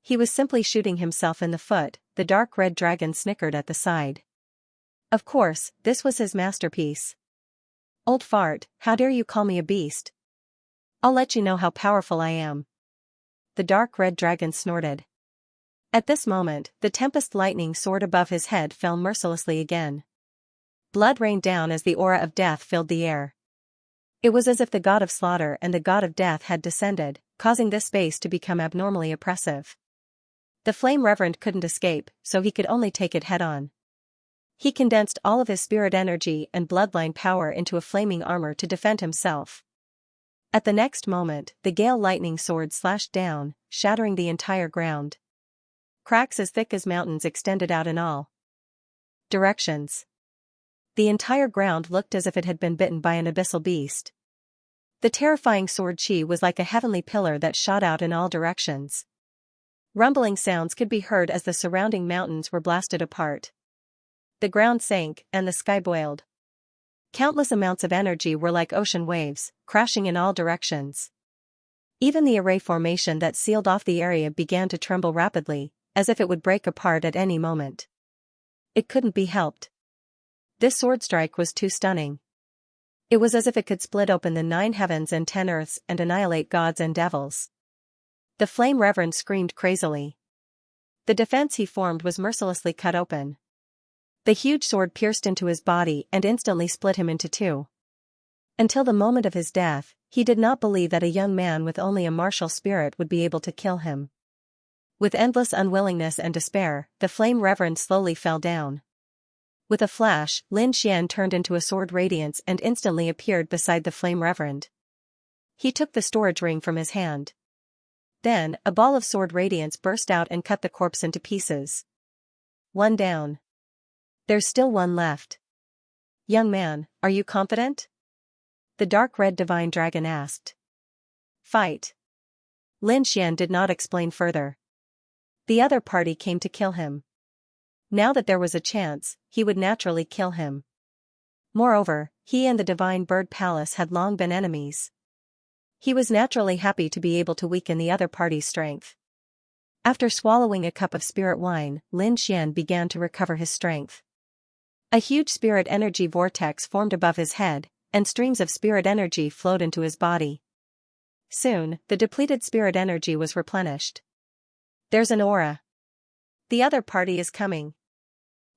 He was simply shooting himself in the foot. The dark red dragon snickered at the side. Of course, this was his masterpiece. Old fart, how dare you call me a beast? I'll let you know how powerful I am. The dark red dragon snorted. At this moment, the tempest lightning soared above his head fell mercilessly again. Blood rained down as the aura of death filled the air. It was as if the god of slaughter and the god of death had descended, causing this space to become abnormally oppressive. The flame reverend couldn't escape, so he could only take it head-on. He condensed all of his spirit energy and bloodline power into a flaming armor to defend himself. At the next moment, the gale lightning sword slashed down, shattering the entire ground. Cracks as thick as mountains extended out in all directions. The entire ground looked as if it had been bitten by an abyssal beast. The terrifying sword chi was like a heavenly pillar that shot out in all directions. Rumbling sounds could be heard as the surrounding mountains were blasted apart. The ground sank, and the sky boiled. Countless amounts of energy were like ocean waves, crashing in all directions. Even the array formation that sealed off the area began to tremble rapidly, as if it would break apart at any moment. It couldn't be helped. This sword strike was too stunning. It was as if it could split open the 9 heavens and 10 earths and annihilate gods and devils. The flame reverend screamed crazily. The defense he formed was mercilessly cut open. The huge sword pierced into his body and instantly split him into 2. Until the moment of his death, he did not believe that a young man with only a martial spirit would be able to kill him. With endless unwillingness and despair, the flame reverend slowly fell down. With a flash, Lin Xian turned into a sword radiance and instantly appeared beside the flame reverend. He took the storage ring from his hand. Then, a ball of sword radiance burst out and cut the corpse into pieces. One down. There's still one left. Young man, are you confident? The dark red divine dragon asked. Fight. Lin Xian did not explain further. The other party came to kill him. Now that there was a chance, he would naturally kill him. Moreover, he and the Divine Bird Palace had long been enemies. He was naturally happy to be able to weaken the other party's strength. After swallowing a cup of spirit wine, Lin Xian began to recover his strength. A huge spirit energy vortex formed above his head, and streams of spirit energy flowed into his body. Soon, the depleted spirit energy was replenished. There's an aura. The other party is coming.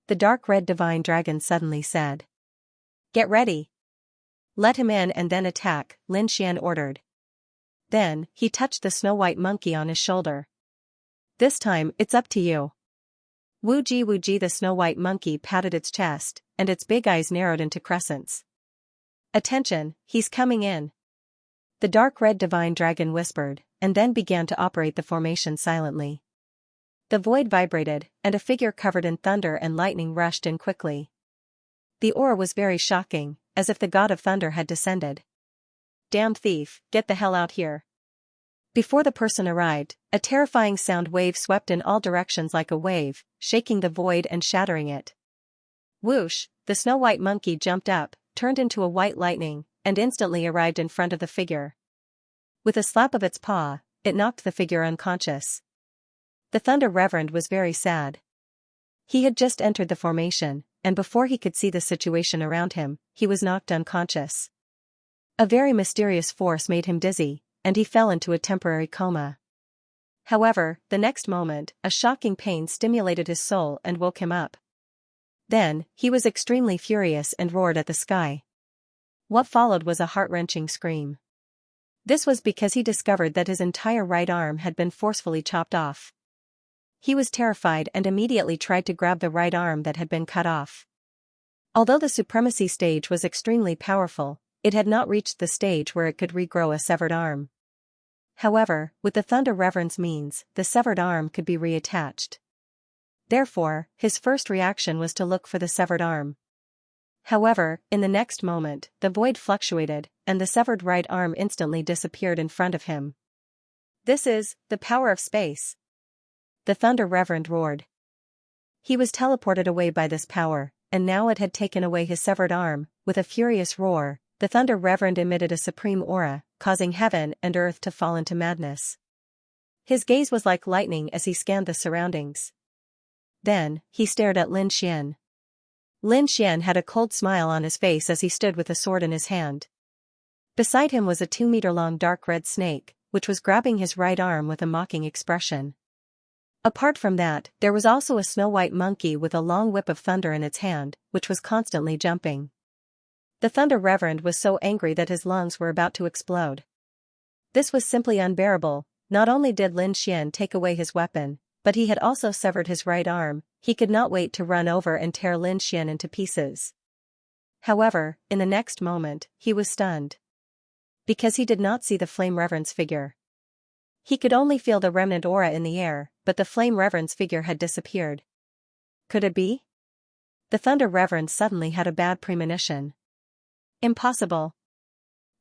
The dark red divine dragon suddenly said. Get ready. Let him in and then attack, Lin Xian ordered. Then, he touched the snow-white monkey on his shoulder. This time, it's up to you. Wu ji the snow-white monkey patted its chest, and its big eyes narrowed into crescents. Attention, he's coming in. The dark red divine dragon whispered, and then began to operate the formation silently. The void vibrated, and a figure covered in thunder and lightning rushed in quickly. The aura was very shocking, as if the god of thunder had descended. damn thief, get the hell out here. Before the person arrived, a terrifying sound wave swept in all directions like a wave, shaking the void and shattering it. Whoosh, the snow-white monkey jumped up, turned into a white lightning, and instantly arrived in front of the figure. With a slap of its paw, it knocked the figure unconscious. The Thunder Reverend was very sad. He had just entered the formation, and before he could see the situation around him, he was knocked unconscious. A very mysterious force made him dizzy, and he fell into a temporary coma. However, the next moment, a shocking pain stimulated his soul and woke him up. Then, he was extremely furious and roared at the sky. What followed was a heart-wrenching scream. This was because he discovered that his entire right arm had been forcefully chopped off. He was terrified and immediately tried to grab the right arm that had been cut off. Although the supremacy stage was extremely powerful, it had not reached the stage where it could regrow a severed arm. However, with the Thunder Reverend's means, the severed arm could be reattached. Therefore, his first reaction was to look for the severed arm. However, in the next moment, the void fluctuated, and the severed right arm instantly disappeared in front of him. This is the power of space. The Thunder Reverend roared. He was teleported away by this power, and now it had taken away his severed arm. With a furious roar, the Thunder Reverend emitted a supreme aura, causing heaven and earth to fall into madness. His gaze was like lightning as he scanned the surroundings. Then, he stared at Lin Xian. Lin Xian had a cold smile on his face as he stood with a sword in his hand. Beside him was a 2-meter-long dark red snake, which was grabbing his right arm with a mocking expression. Apart from that, there was also a snow-white monkey with a long whip of thunder in its hand, which was constantly jumping. The Thunder Reverend was so angry that his lungs were about to explode. This was simply unbearable. Not only did Lin Xian take away his weapon, but he had also severed his right arm. He could not wait to run over and tear Lin Xian into pieces. However, in the next moment, he was stunned. Because he did not see the Flame Reverend's figure. He could only feel the remnant aura in the air, but the Flame Reverend's figure had disappeared. Could it be? The Thunder Reverend suddenly had a bad premonition. Impossible.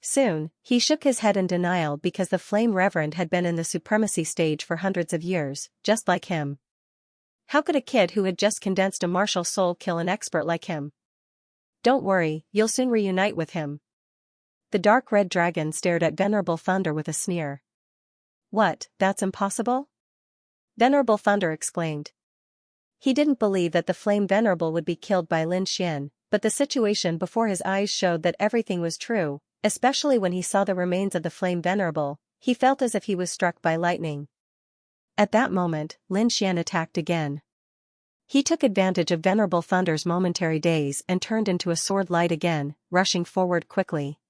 Soon, he shook his head in denial because the Flame Reverend had been in the supremacy stage for hundreds of years, just like him. How could a kid who had just condensed a martial soul kill an expert like him? Don't worry, you'll soon reunite with him. The dark red dragon stared at Venerable Thunder with a sneer. What, that's impossible? Venerable Thunder exclaimed. He didn't believe that the Flame Venerable would be killed by Lin Xian, but the situation before his eyes showed that everything was true, especially when he saw the remains of the Flame Venerable. He felt as if he was struck by lightning. At that moment, Lin Xian attacked again. He took advantage of Venerable Thunder's momentary daze and turned into a sword light again, rushing forward quickly.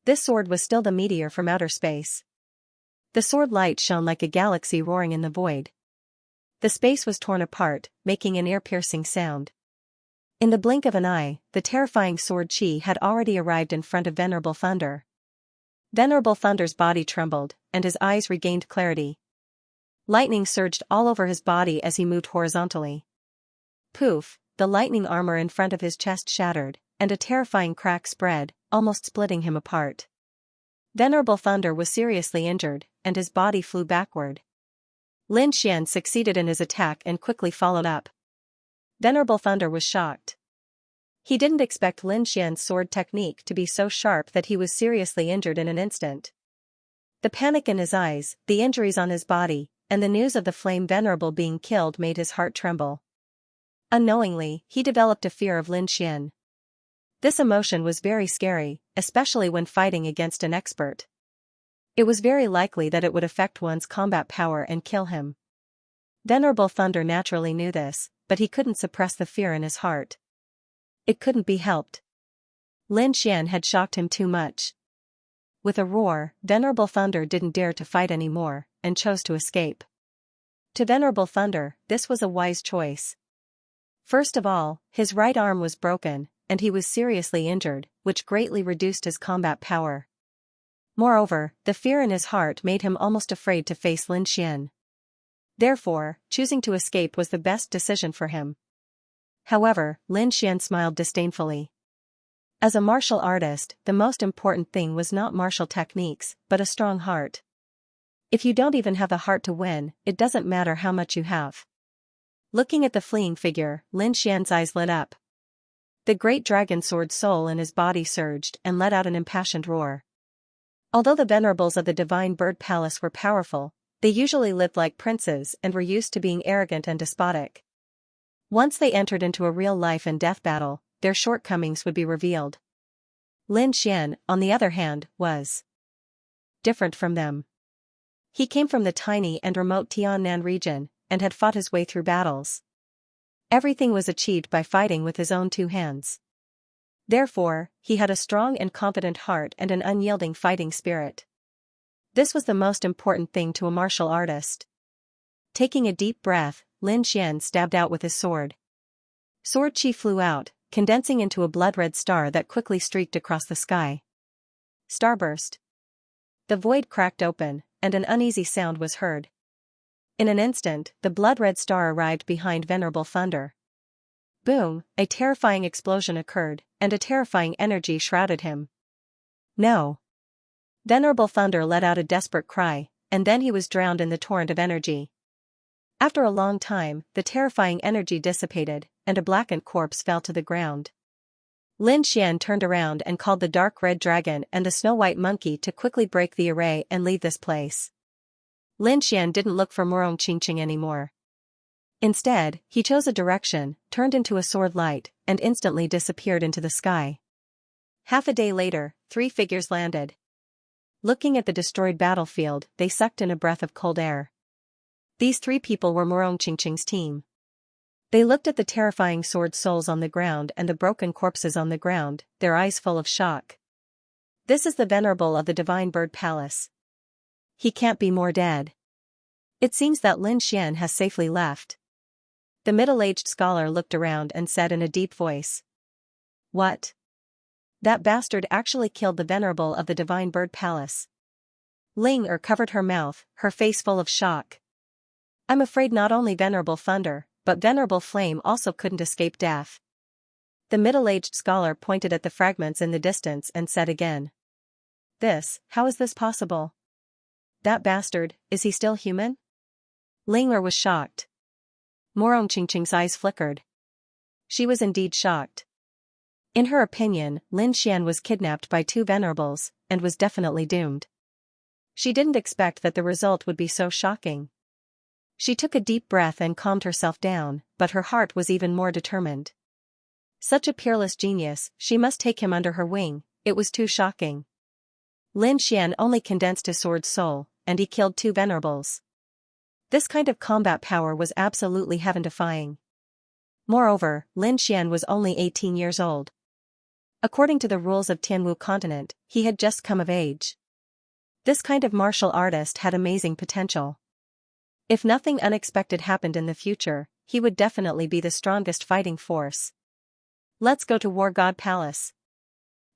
This sword was still the meteor from outer space. The sword light shone like a galaxy roaring in the void. The space was torn apart, making an ear-piercing sound. In the blink of an eye, the terrifying sword chi had already arrived in front of Venerable Thunder. Venerable Thunder's body trembled, and his eyes regained clarity. Lightning surged all over his body as he moved horizontally. Poof, the lightning armor in front of his chest shattered, and a terrifying crack spread, almost splitting him apart. Venerable Thunder was seriously injured, and his body flew backward. Lin Xian succeeded in his attack and quickly followed up. Venerable Thunder was shocked. He didn't expect Lin Xian's sword technique to be so sharp that he was seriously injured in an instant. The panic in his eyes, the injuries on his body, and the news of the Flame Venerable being killed made his heart tremble. Unknowingly, he developed a fear of Lin Xian. This emotion was very scary, especially when fighting against an expert. It was very likely that it would affect one's combat power and kill him. Venerable Thunder naturally knew this, but he couldn't suppress the fear in his heart. It couldn't be helped. Lin Xian had shocked him too much. With a roar, Venerable Thunder didn't dare to fight anymore, and chose to escape. To Venerable Thunder, this was a wise choice. First of all, his right arm was broken, and he was seriously injured, which greatly reduced his combat power. Moreover, the fear in his heart made him almost afraid to face Lin Xian. Therefore, choosing to escape was the best decision for him. However, Lin Xian smiled disdainfully. As a martial artist, the most important thing was not martial techniques, but a strong heart. If you don't even have a heart to win, it doesn't matter how much you have. Looking at the fleeing figure, Lin Xian's eyes lit up. The great dragon sword soul in his body surged and let out an impassioned roar. Although the venerables of the divine bird palace were powerful, they usually lived like princes and were used to being arrogant and despotic. Once they entered into a real life and death battle, their shortcomings would be revealed. Lin Xian, on the other hand, was different from them. He came from the tiny and remote Tiannan region, and had fought his way through battles. Everything was achieved by fighting with his own two hands. Therefore, he had a strong and confident heart and an unyielding fighting spirit. This was the most important thing to a martial artist. Taking a deep breath, Lin Xian stabbed out with his sword. Sword chi flew out, condensing into a blood-red star that quickly streaked across the sky. Starburst. The void cracked open, and an uneasy sound was heard. In an instant, the blood-red star arrived behind Venerable Thunder. Boom, a terrifying explosion occurred, and a terrifying energy shrouded him. No! Venerable Thunder let out a desperate cry, and then he was drowned in the torrent of energy. After a long time, the terrifying energy dissipated, and a blackened corpse fell to the ground. Lin Xian turned around and called the dark red dragon and the snow-white monkey to quickly break the array and leave this place. Lin Xian didn't look for Murong Qingqing anymore. Instead, he chose a direction, turned into a sword light, and instantly disappeared into the sky. Half a day later, 3 figures landed. Looking at the destroyed battlefield, they sucked in a breath of cold air. These 3 people were Murong Qingqing's team. They looked at the terrifying sword souls on the ground and the broken corpses on the ground, their eyes full of shock. This is the venerable of the divine bird palace. He can't be more dead. It seems that Lin Xian has safely left. The middle-aged scholar looked around and said in a deep voice. What? That bastard actually killed the venerable of the divine bird palace. Ling Er covered her mouth, her face full of shock. I'm afraid not only Venerable Thunder, but Venerable Flame also couldn't escape death. The middle-aged scholar pointed at the fragments in the distance and said again. How is this possible? That bastard, is he still human? Ling Er was shocked. Murong Qingqing's eyes flickered. She was indeed shocked. In her opinion, Lin Xian was kidnapped by 2 venerables, and was definitely doomed. She didn't expect that the result would be so shocking. She took a deep breath and calmed herself down, but her heart was even more determined. Such a peerless genius, she must take him under her wing, it was too shocking. Lin Xian only condensed his sword's soul, and he killed 2 venerables. This kind of combat power was absolutely heaven-defying. Moreover, Lin Xian was only 18 years old. According to the rules of Tianwu continent, he had just come of age. This kind of martial artist had amazing potential. If nothing unexpected happened in the future, he would definitely be the strongest fighting force. Let's go to War God Palace.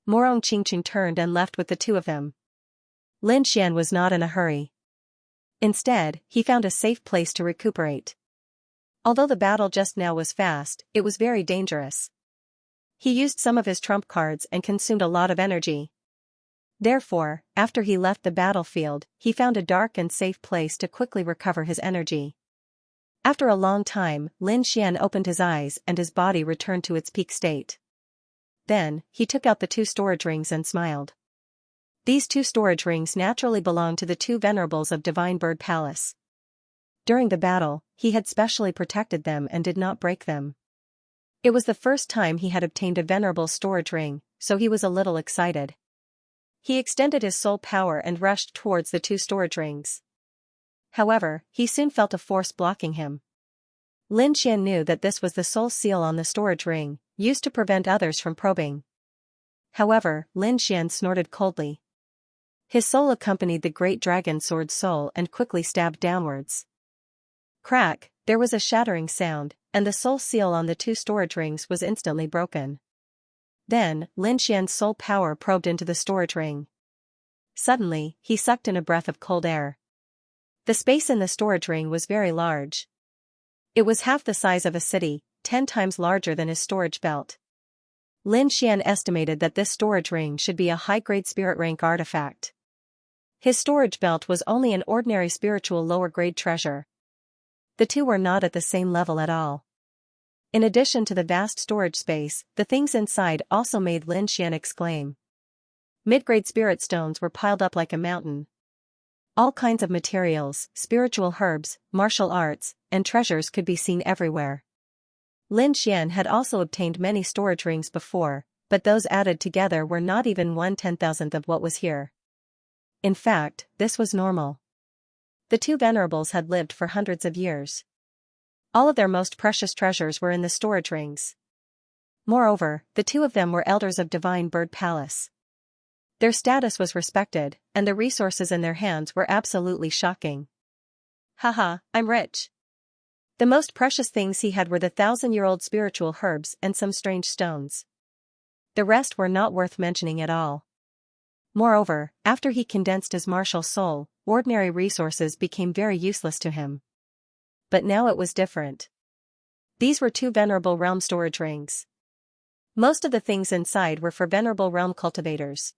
Murong Qingqing turned and left with the 2 of them. Lin Xian was not in a hurry. Instead, he found a safe place to recuperate. Although the battle just now was fast, it was very dangerous. He used some of his trump cards and consumed a lot of energy. Therefore, after he left the battlefield, he found a dark and safe place to quickly recover his energy. After a long time, Lin Xian opened his eyes and his body returned to its peak state. Then, he took out the 2 storage rings and smiled. These 2 storage rings naturally belonged to the 2 venerables of Divine Bird Palace. During the battle, he had specially protected them and did not break them. It was the first time he had obtained a venerable storage ring, so he was a little excited. He extended his soul power and rushed towards the 2 storage rings. However, he soon felt a force blocking him. Lin Xian knew that this was the soul seal on the storage ring, used to prevent others from probing. However, Lin Xian snorted coldly. His soul accompanied the great dragon sword soul and quickly stabbed downwards. Crack, there was a shattering sound, and the soul seal on the 2 storage rings was instantly broken. Then, Lin Xian's soul power probed into the storage ring. Suddenly, he sucked in a breath of cold air. The space in the storage ring was very large. It was half the size of a city, 10 times larger than his storage belt. Lin Xian estimated that this storage ring should be a high-grade spirit rank artifact. His storage belt was only an ordinary spiritual lower-grade treasure. The two were not at the same level at all. In addition to the vast storage space, the things inside also made Lin Xian exclaim. Mid-grade spirit stones were piled up like a mountain. All kinds of materials, spiritual herbs, martial arts, and treasures could be seen everywhere. Lin Xian had also obtained many storage rings before, but those added together were not even 1/10,000th of what was here. In fact, this was normal. The two venerables had lived for hundreds of years. All of their most precious treasures were in the storage rings. Moreover, the two of them were elders of Divine Bird Palace. Their status was respected, and the resources in their hands were absolutely shocking. Haha, I'm rich. The most precious things he had were the 1,000-year-old spiritual herbs and some strange stones. The rest were not worth mentioning at all. Moreover, after he condensed his martial soul, ordinary resources became very useless to him. But now it was different. These were two venerable realm storage rings. Most of the things inside were for venerable realm cultivators.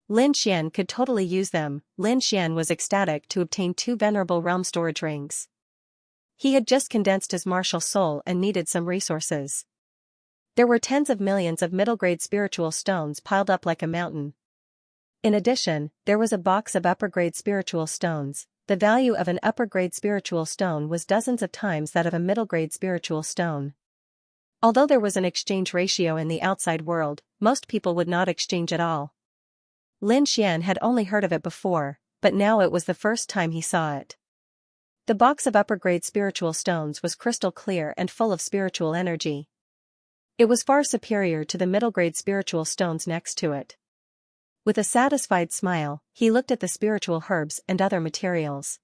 Lin Xian could totally use them. Lin Xian was ecstatic to obtain two venerable realm storage rings. He had just condensed his martial soul and needed some resources. There were tens of millions of middle-grade spiritual stones piled up like a mountain. In addition, there was a box of upper-grade spiritual stones. The value of an upper-grade spiritual stone was dozens of times that of a middle-grade spiritual stone. Although there was an exchange ratio in the outside world, most people would not exchange at all. Lin Xian had only heard of it before, but now it was the first time he saw it. The box of upper-grade spiritual stones was crystal clear and full of spiritual energy. It was far superior to the middle-grade spiritual stones next to it. With a satisfied smile, he looked at the spiritual herbs and other materials.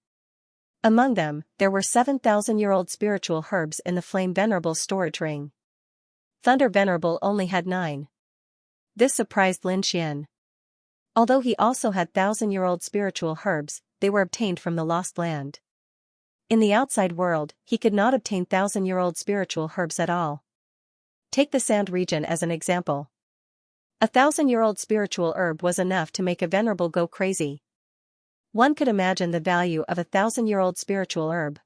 Among them, there were 7,000-year-old spiritual herbs in the Flame Venerable's storage ring. Thunder Venerable only had 9. This surprised Lin Xian. Although he also had 1,000-year-old spiritual herbs, they were obtained from the Lost Land. In the outside world, he could not obtain 1,000-year-old spiritual herbs at all. Take the Sand region as an example. A 1,000-year-old spiritual herb was enough to make a venerable go crazy. One could imagine the value of a 1,000-year-old spiritual herb.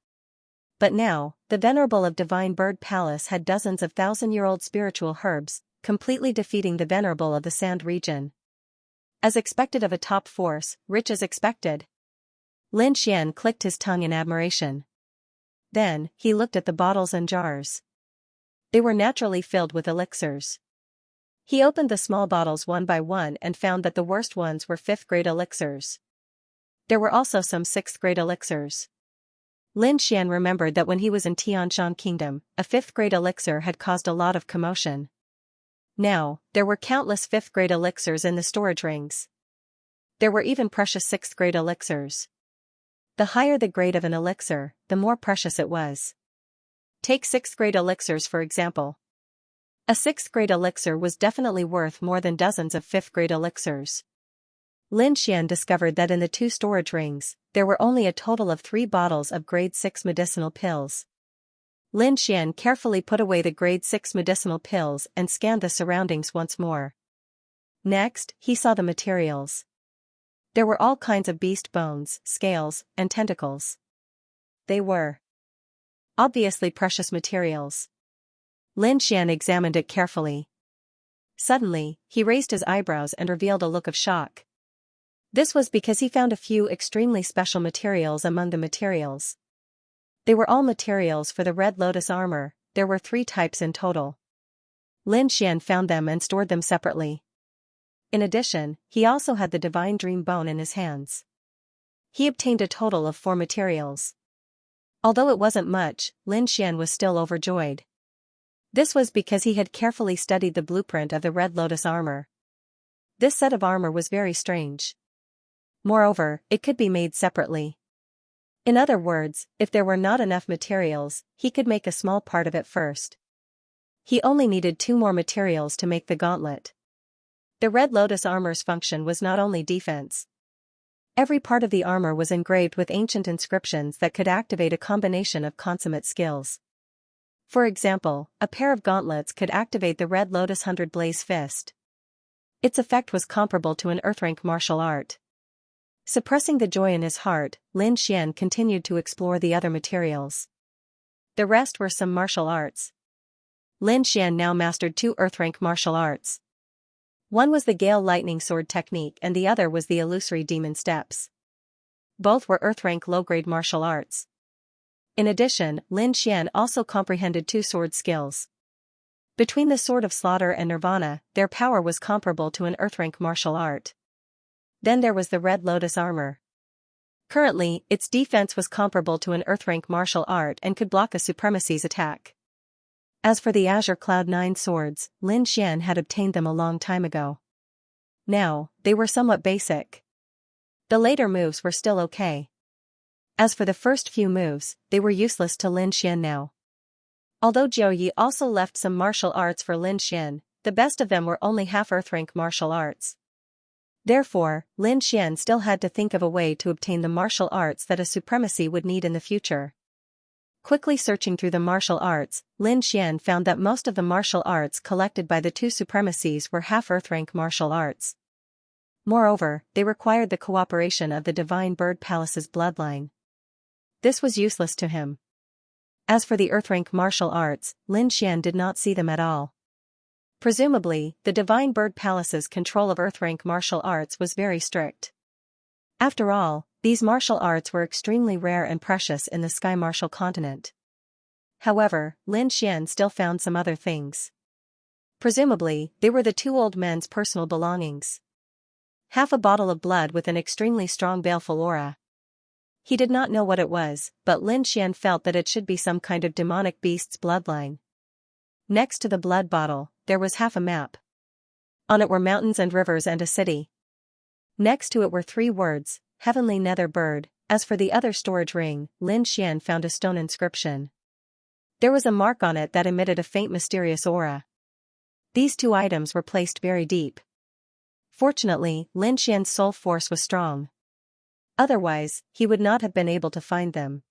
But now, the venerable of Divine Bird Palace had dozens of 1,000-year-old spiritual herbs, completely defeating the venerable of the Sand region. As expected of a top force, rich as expected. Lin Xian clicked his tongue in admiration. Then, he looked at the bottles and jars. They were naturally filled with elixirs. He opened the small bottles one by one and found that the worst ones were 5th-grade elixirs. There were also some 6th-grade elixirs. Lin Xian remembered that when he was in Tianshan Kingdom, a 5th-grade elixir had caused a lot of commotion. Now, there were countless 5th-grade elixirs in the storage rings. There were even precious 6th-grade elixirs. The higher the grade of an elixir, the more precious it was. Take 6th-grade elixirs for example. A 6th-grade elixir was definitely worth more than dozens of 5th-grade elixirs. Lin Xian discovered that in the two storage rings, there were only a total of 3 bottles of grade 6 medicinal pills. Lin Xian carefully put away the grade 6 medicinal pills and scanned the surroundings once more. Next, he saw the materials. There were all kinds of beast bones, scales, and tentacles. They were obviously precious materials. Lin Xian examined it carefully. Suddenly, he raised his eyebrows and revealed a look of shock. This was because he found a few extremely special materials among the materials. They were all materials for the Red Lotus armor. There were 3 types in total. Lin Xian found them and stored them separately. In addition, he also had the Divine Dream Bone in his hands. He obtained a total of 4 materials. Although it wasn't much, Lin Xian was still overjoyed. This was because he had carefully studied the blueprint of the Red Lotus armor. This set of armor was very strange. Moreover, it could be made separately. In other words, if there were not enough materials, he could make a small part of it first. He only needed 2 more materials to make the gauntlet. The Red Lotus armor's function was not only defense. Every part of the armor was engraved with ancient inscriptions that could activate a combination of consummate skills. For example, a pair of gauntlets could activate the Red Lotus 100 Blaze Fist. Its effect was comparable to an Earth-rank martial art. Suppressing the joy in his heart, Lin Xian continued to explore the other materials. The rest were some martial arts. Lin Xian now mastered 2 Earth-rank martial arts. One was the Gale Lightning Sword technique and the other was the Illusory Demon Steps. Both were Earth-rank low-grade martial arts. In addition, Lin Xian also comprehended 2 sword skills. Between the Sword of Slaughter and Nirvana, their power was comparable to an Earth-rank martial art. Then there was the Red Lotus armor. Currently, its defense was comparable to an Earth-rank martial art and could block a Supremacy's attack. As for the Azure Cloud 9 swords, Lin Xian had obtained them a long time ago. Now, they were somewhat basic. The later moves were still okay. As for the first few moves, they were useless to Lin Xian now. Although Jiao Yi also left some martial arts for Lin Xian, the best of them were only half Earth-rank martial arts. Therefore, Lin Xian still had to think of a way to obtain the martial arts that a Supremacy would need in the future. Quickly searching through the martial arts, Lin Xian found that most of the martial arts collected by the 2 Supremacies were half Earth-rank martial arts. Moreover, they required the cooperation of the Divine Bird Palace's bloodline. This was useless to him. As for the Earth-rank martial arts, Lin Xian did not see them at all. Presumably, the Divine Bird Palace's control of Earth-rank martial arts was very strict. After all, these martial arts were extremely rare and precious in the Sky Martial continent. However, Lin Xian still found some other things. Presumably, they were the 2 old men's personal belongings. Half a bottle of blood with an extremely strong baleful aura. He did not know what it was, but Lin Xian felt that it should be some kind of demonic beast's bloodline. Next to the blood bottle, there was half a map. On it were mountains and rivers and a city. Next to it were 3 words, Heavenly Nether Bird. As for the other storage ring, Lin Xian found a stone inscription. There was a mark on it that emitted a faint mysterious aura. These 2 items were placed very deep. Fortunately, Lin Xian's soul force was strong. Otherwise, he would not have been able to find them.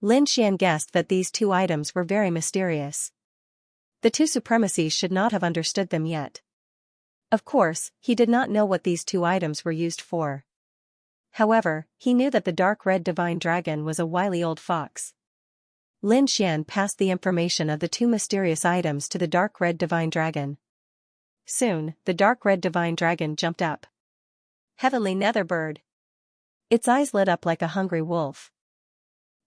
Lin Xian guessed that these 2 items were very mysterious. The 2 Supremacies should not have understood them yet. Of course, he did not know what these 2 items were used for. However, he knew that the dark red divine dragon was a wily old fox. Lin Xian passed the information of the 2 mysterious items to the dark red divine dragon. Soon, the dark red divine dragon jumped up. Heavenly Nether Bird. Its eyes lit up like a hungry wolf.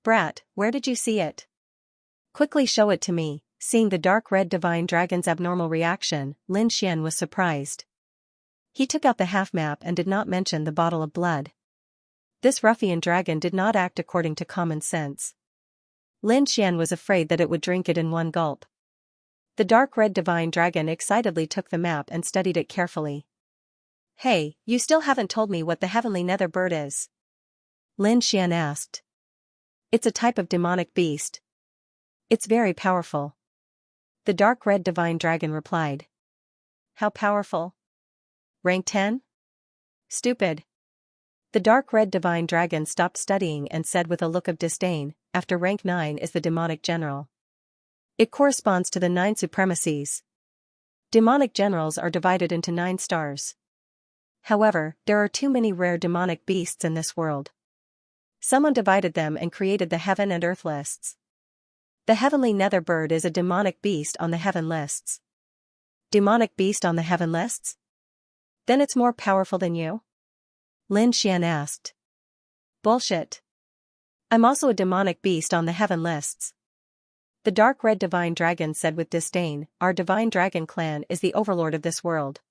Brat, where did you see it? Quickly show it to me. Seeing the dark red divine dragon's abnormal reaction, Lin Xian was surprised. He took out the half map and did not mention the bottle of blood. This ruffian dragon did not act according to common sense. Lin Xian was afraid that it would drink it in one gulp. The dark red divine dragon excitedly took the map and studied it carefully. Hey, you still haven't told me what the Heavenly Nether Bird is? Lin Xian asked. It's a type of demonic beast. It's very powerful. The dark red divine dragon replied. How powerful? Rank 10? Stupid. The dark red divine dragon stopped studying and said with a look of disdain, after rank 9 is the demonic general. It corresponds to the 9 supremacies. Demonic generals are divided into 9 stars. However, there are too many rare demonic beasts in this world. Someone divided them and created the heaven and earth lists. The Heavenly Nether Bird is a demonic beast on the heaven lists. Demonic beast on the heaven lists? Then it's more powerful than you? Lin Xian asked. Bullshit. I'm also a demonic beast on the heaven lists. The dark red divine dragon said with disdain, our divine dragon clan is the overlord of this world.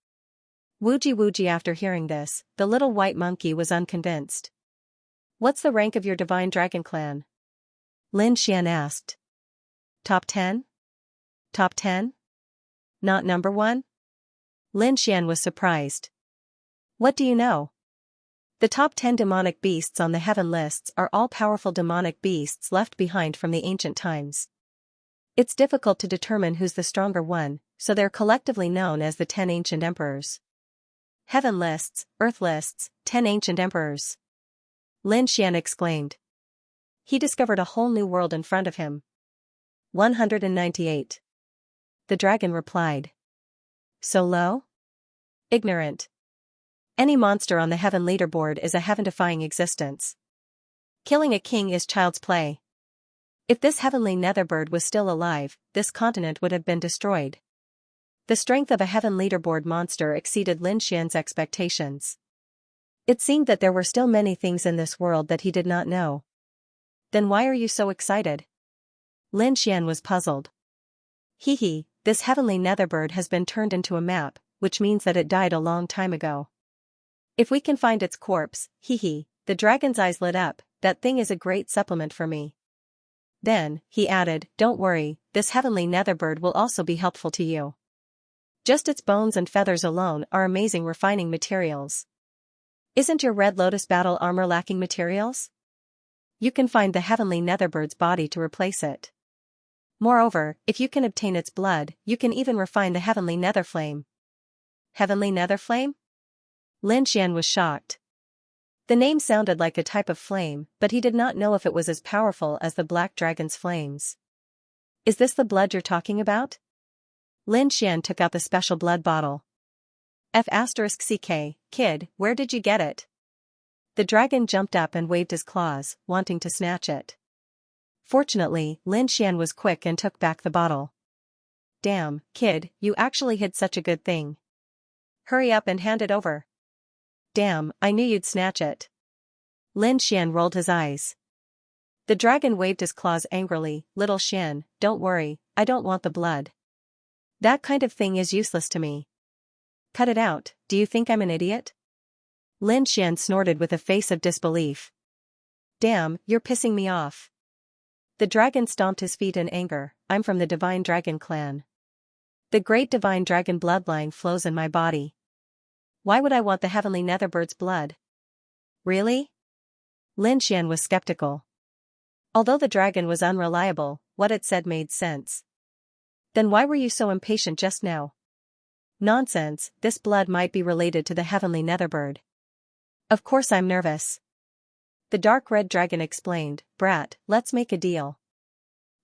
Wooji after hearing this, the little white monkey was unconvinced. What's the rank of your divine dragon clan? Lin Xian asked. Top 10? Top 10? Not number 1? Lin Xian was surprised. What do you know? The top 10 demonic beasts on the heaven lists are all powerful demonic beasts left behind from the ancient times. It's difficult to determine who's the stronger one, so they're collectively known as the 10 ancient emperors. Heaven lists, earth lists, 10 ancient emperors. Lin Xian exclaimed. He discovered a whole new world in front of him. 198. The dragon replied. So low? Ignorant. Any monster on the heaven leaderboard is a heaven-defying existence. Killing a king is child's play. If this heavenly netherbird was still alive, this continent would have been destroyed. The strength of a heaven leaderboard monster exceeded Lin Xian's expectations. It seemed that there were still many things in this world that he did not know. Then why are you so excited? Lin Xian was puzzled. Hee, this heavenly netherbird has been turned into a map, which means that it died a long time ago. If we can find its corpse, the dragon's eyes lit up, that thing is a great supplement for me. Then, he added, don't worry, this heavenly netherbird will also be helpful to you. Just its bones and feathers alone are amazing refining materials. Isn't your Red Lotus battle armor lacking materials? You can find the heavenly netherbird's body to replace it. Moreover, if you can obtain its blood, you can even refine the heavenly nether flame. Heavenly nether flame? Lin Xian was shocked. The name sounded like a type of flame, but he did not know if it was as powerful as the black dragon's flames. Is this the blood you're talking about? Lin Xian took out the special blood bottle. F***CK, kid, where did you get it? The dragon jumped up and waved his claws, wanting to snatch it. Fortunately, Lin Xian was quick and took back the bottle. Damn, kid, you actually hid such a good thing. Hurry up and hand it over. Damn, I knew you'd snatch it. Lin Xian rolled his eyes. The dragon waved his claws angrily. Little Xian, don't worry, I don't want the blood. That kind of thing is useless to me. Cut it out, do you think I'm an idiot? Lin Xian snorted with a face of disbelief. Damn, you're pissing me off. The dragon stomped his feet in anger. I'm from the Divine Dragon clan. The great Divine Dragon bloodline flows in my body. Why would I want the heavenly netherbird's blood? Really? Lin Xian was skeptical. Although the dragon was unreliable, what it said made sense. Then why were you so impatient just now? Nonsense, this blood might be related to the heavenly netherbird. Of course I'm nervous. The dark red dragon explained, Brat, let's make a deal.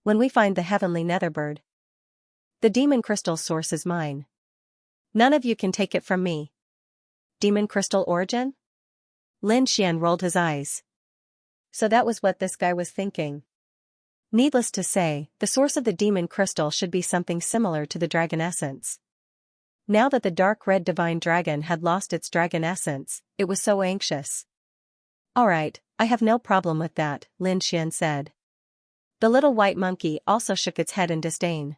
When we find the heavenly netherbird, the demon crystal source is mine. None of you can take it from me. Demon crystal origin? Lin Xian rolled his eyes. So that was what this guy was thinking. Needless to say, the source of the demon crystal should be something similar to the dragon essence. Now that the dark red divine dragon had lost its dragon essence, it was so anxious. Alright, I have no problem with that, Lin Xian said. The little white monkey also shook its head in disdain.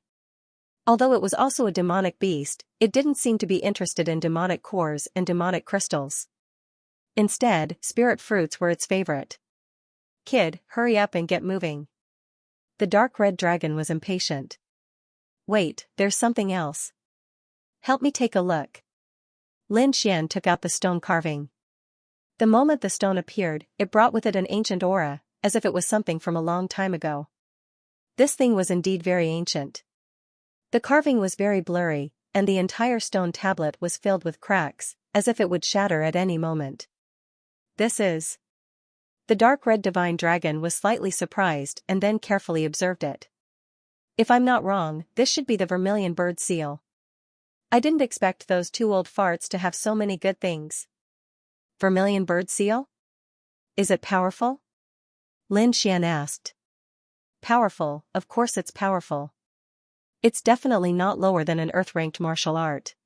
Although it was also a demonic beast, it didn't seem to be interested in demonic cores and demonic crystals. Instead, spirit fruits were its favorite. Kid, hurry up and get moving. The dark red dragon was impatient. Wait, there's something else. Help me take a look. Lin Xian took out the stone carving. The moment the stone appeared, it brought with it an ancient aura, as if it was something from a long time ago. This thing was indeed very ancient. The carving was very blurry, and the entire stone tablet was filled with cracks, as if it would shatter at any moment. This is... The dark red divine dragon was slightly surprised and then carefully observed it. If I'm not wrong, this should be the vermilion bird seal. I didn't expect those two old farts to have so many good things. Vermilion bird seal? Is it powerful? Lin Xian asked. Powerful, of course it's powerful. It's definitely not lower than an earth-ranked martial art.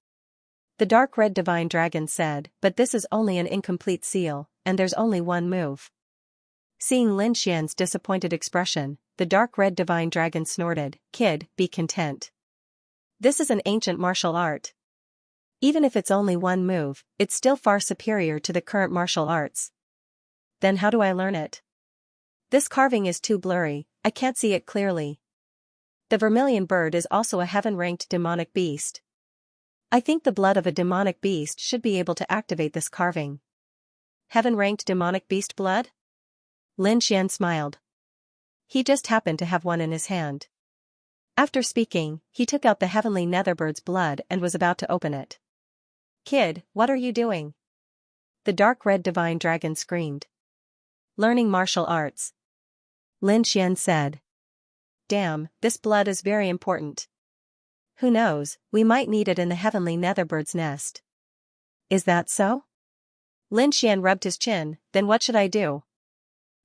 The dark red divine dragon said, but this is only an incomplete seal, and there's only one move. Seeing Lin Xian's disappointed expression, the dark red divine dragon snorted, Kid, be content. This is an ancient martial art. Even if it's only one move, it's still far superior to the current martial arts. Then how do I learn it? This carving is too blurry, I can't see it clearly. The vermilion bird is also a heaven-ranked demonic beast. I think the blood of a demonic beast should be able to activate this carving. Heaven-ranked demonic beast blood? Lin Xian smiled. He just happened to have one in his hand. After speaking, he took out the heavenly netherbird's blood and was about to open it. Kid, what are you doing? The dark red divine dragon screamed. Learning martial arts. Lin Xian said. Damn, this blood is very important. Who knows, we might need it in the heavenly netherbird's nest. Is that so? Lin Xian rubbed his chin, then what should I do?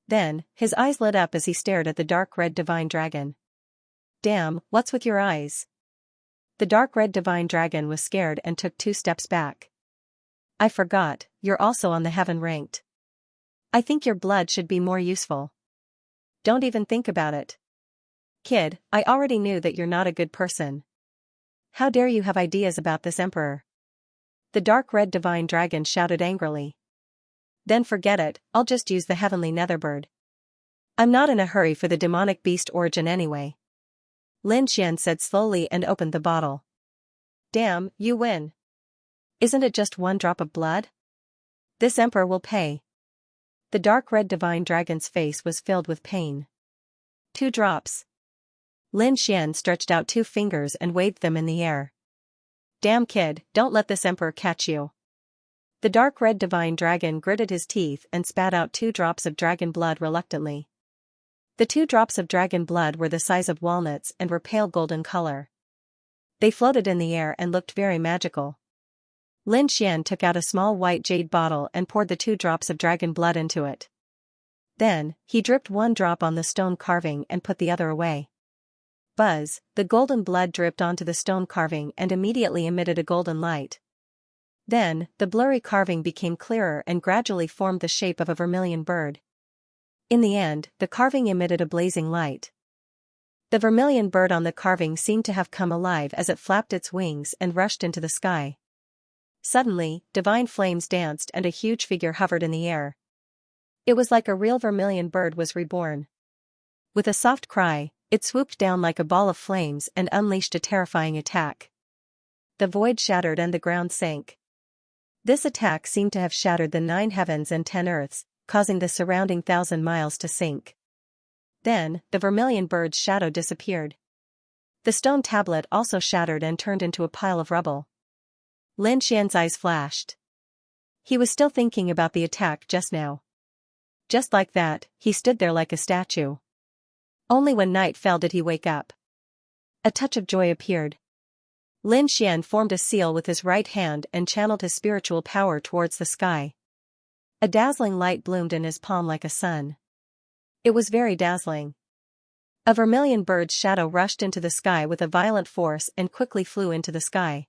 Then, his eyes lit up as he stared at the dark red divine dragon. Damn, what's with your eyes? The dark red divine dragon was scared and took 2 steps back. I forgot, you're also on the heaven ranked. I think your blood should be more useful. Don't even think about it. Kid, I already knew that you're not a good person. How dare you have ideas about this emperor? The dark red divine dragon shouted angrily. Then forget it, I'll just use the heavenly netherbird. I'm not in a hurry for the demonic beast origin anyway. Lin Xian said slowly and opened the bottle. Damn, you win. Isn't it just 1 drop of blood? This emperor will pay. The dark red divine dragon's face was filled with pain. 2 drops. Lin Xian stretched out 2 fingers and waved them in the air. Damn kid, don't let this emperor catch you. The dark red divine dragon gritted his teeth and spat out 2 drops of dragon blood reluctantly. The 2 drops of dragon blood were the size of walnuts and were pale golden color. They floated in the air and looked very magical. Lin Xian took out a small white jade bottle and poured the 2 drops of dragon blood into it. Then, he dripped 1 drop on the stone carving and put the other away. Buzz, the golden blood dripped onto the stone carving and immediately emitted a golden light. Then, the blurry carving became clearer and gradually formed the shape of a vermilion bird. In the end, the carving emitted a blazing light. The vermilion bird on the carving seemed to have come alive as it flapped its wings and rushed into the sky. Suddenly, divine flames danced and a huge figure hovered in the air. It was like a real vermilion bird was reborn. With a soft cry, it swooped down like a ball of flames and unleashed a terrifying attack. The void shattered and the ground sank. This attack seemed to have shattered the 9 heavens and 10 earths, causing the surrounding 1,000 miles to sink. Then, the vermilion bird's shadow disappeared. The stone tablet also shattered and turned into a pile of rubble. Lin Xian's eyes flashed. He was still thinking about the attack just now. Just like that, he stood there like a statue. Only when night fell did he wake up. A touch of joy appeared. Lin Xian formed a seal with his right hand and channeled his spiritual power towards the sky. A dazzling light bloomed in his palm like a sun. It was very dazzling. A vermilion bird's shadow rushed into the sky with a violent force and quickly flew into the sky.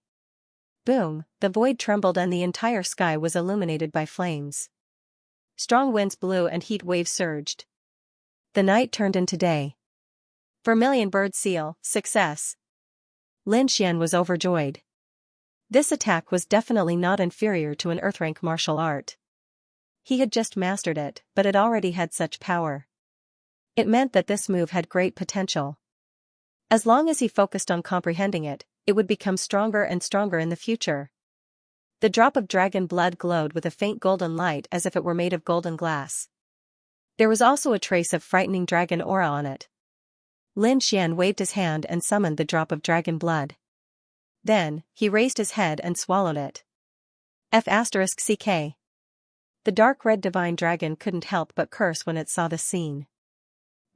Boom, the void trembled and the entire sky was illuminated by flames. Strong winds blew and heat waves surged. The night turned into day. Vermilion bird seal, success. Lin Xian was overjoyed. This attack was definitely not inferior to an earth-rank martial art. He had just mastered it, but it already had such power. It meant that this move had great potential. As long as he focused on comprehending it, it would become stronger and stronger in the future. The drop of dragon blood glowed with a faint golden light as if it were made of golden glass. There was also a trace of frightening dragon aura on it. Lin Xian waved his hand and summoned the drop of dragon blood. Then, he raised his head and swallowed it. F***ck. The dark red divine dragon couldn't help but curse when it saw the scene.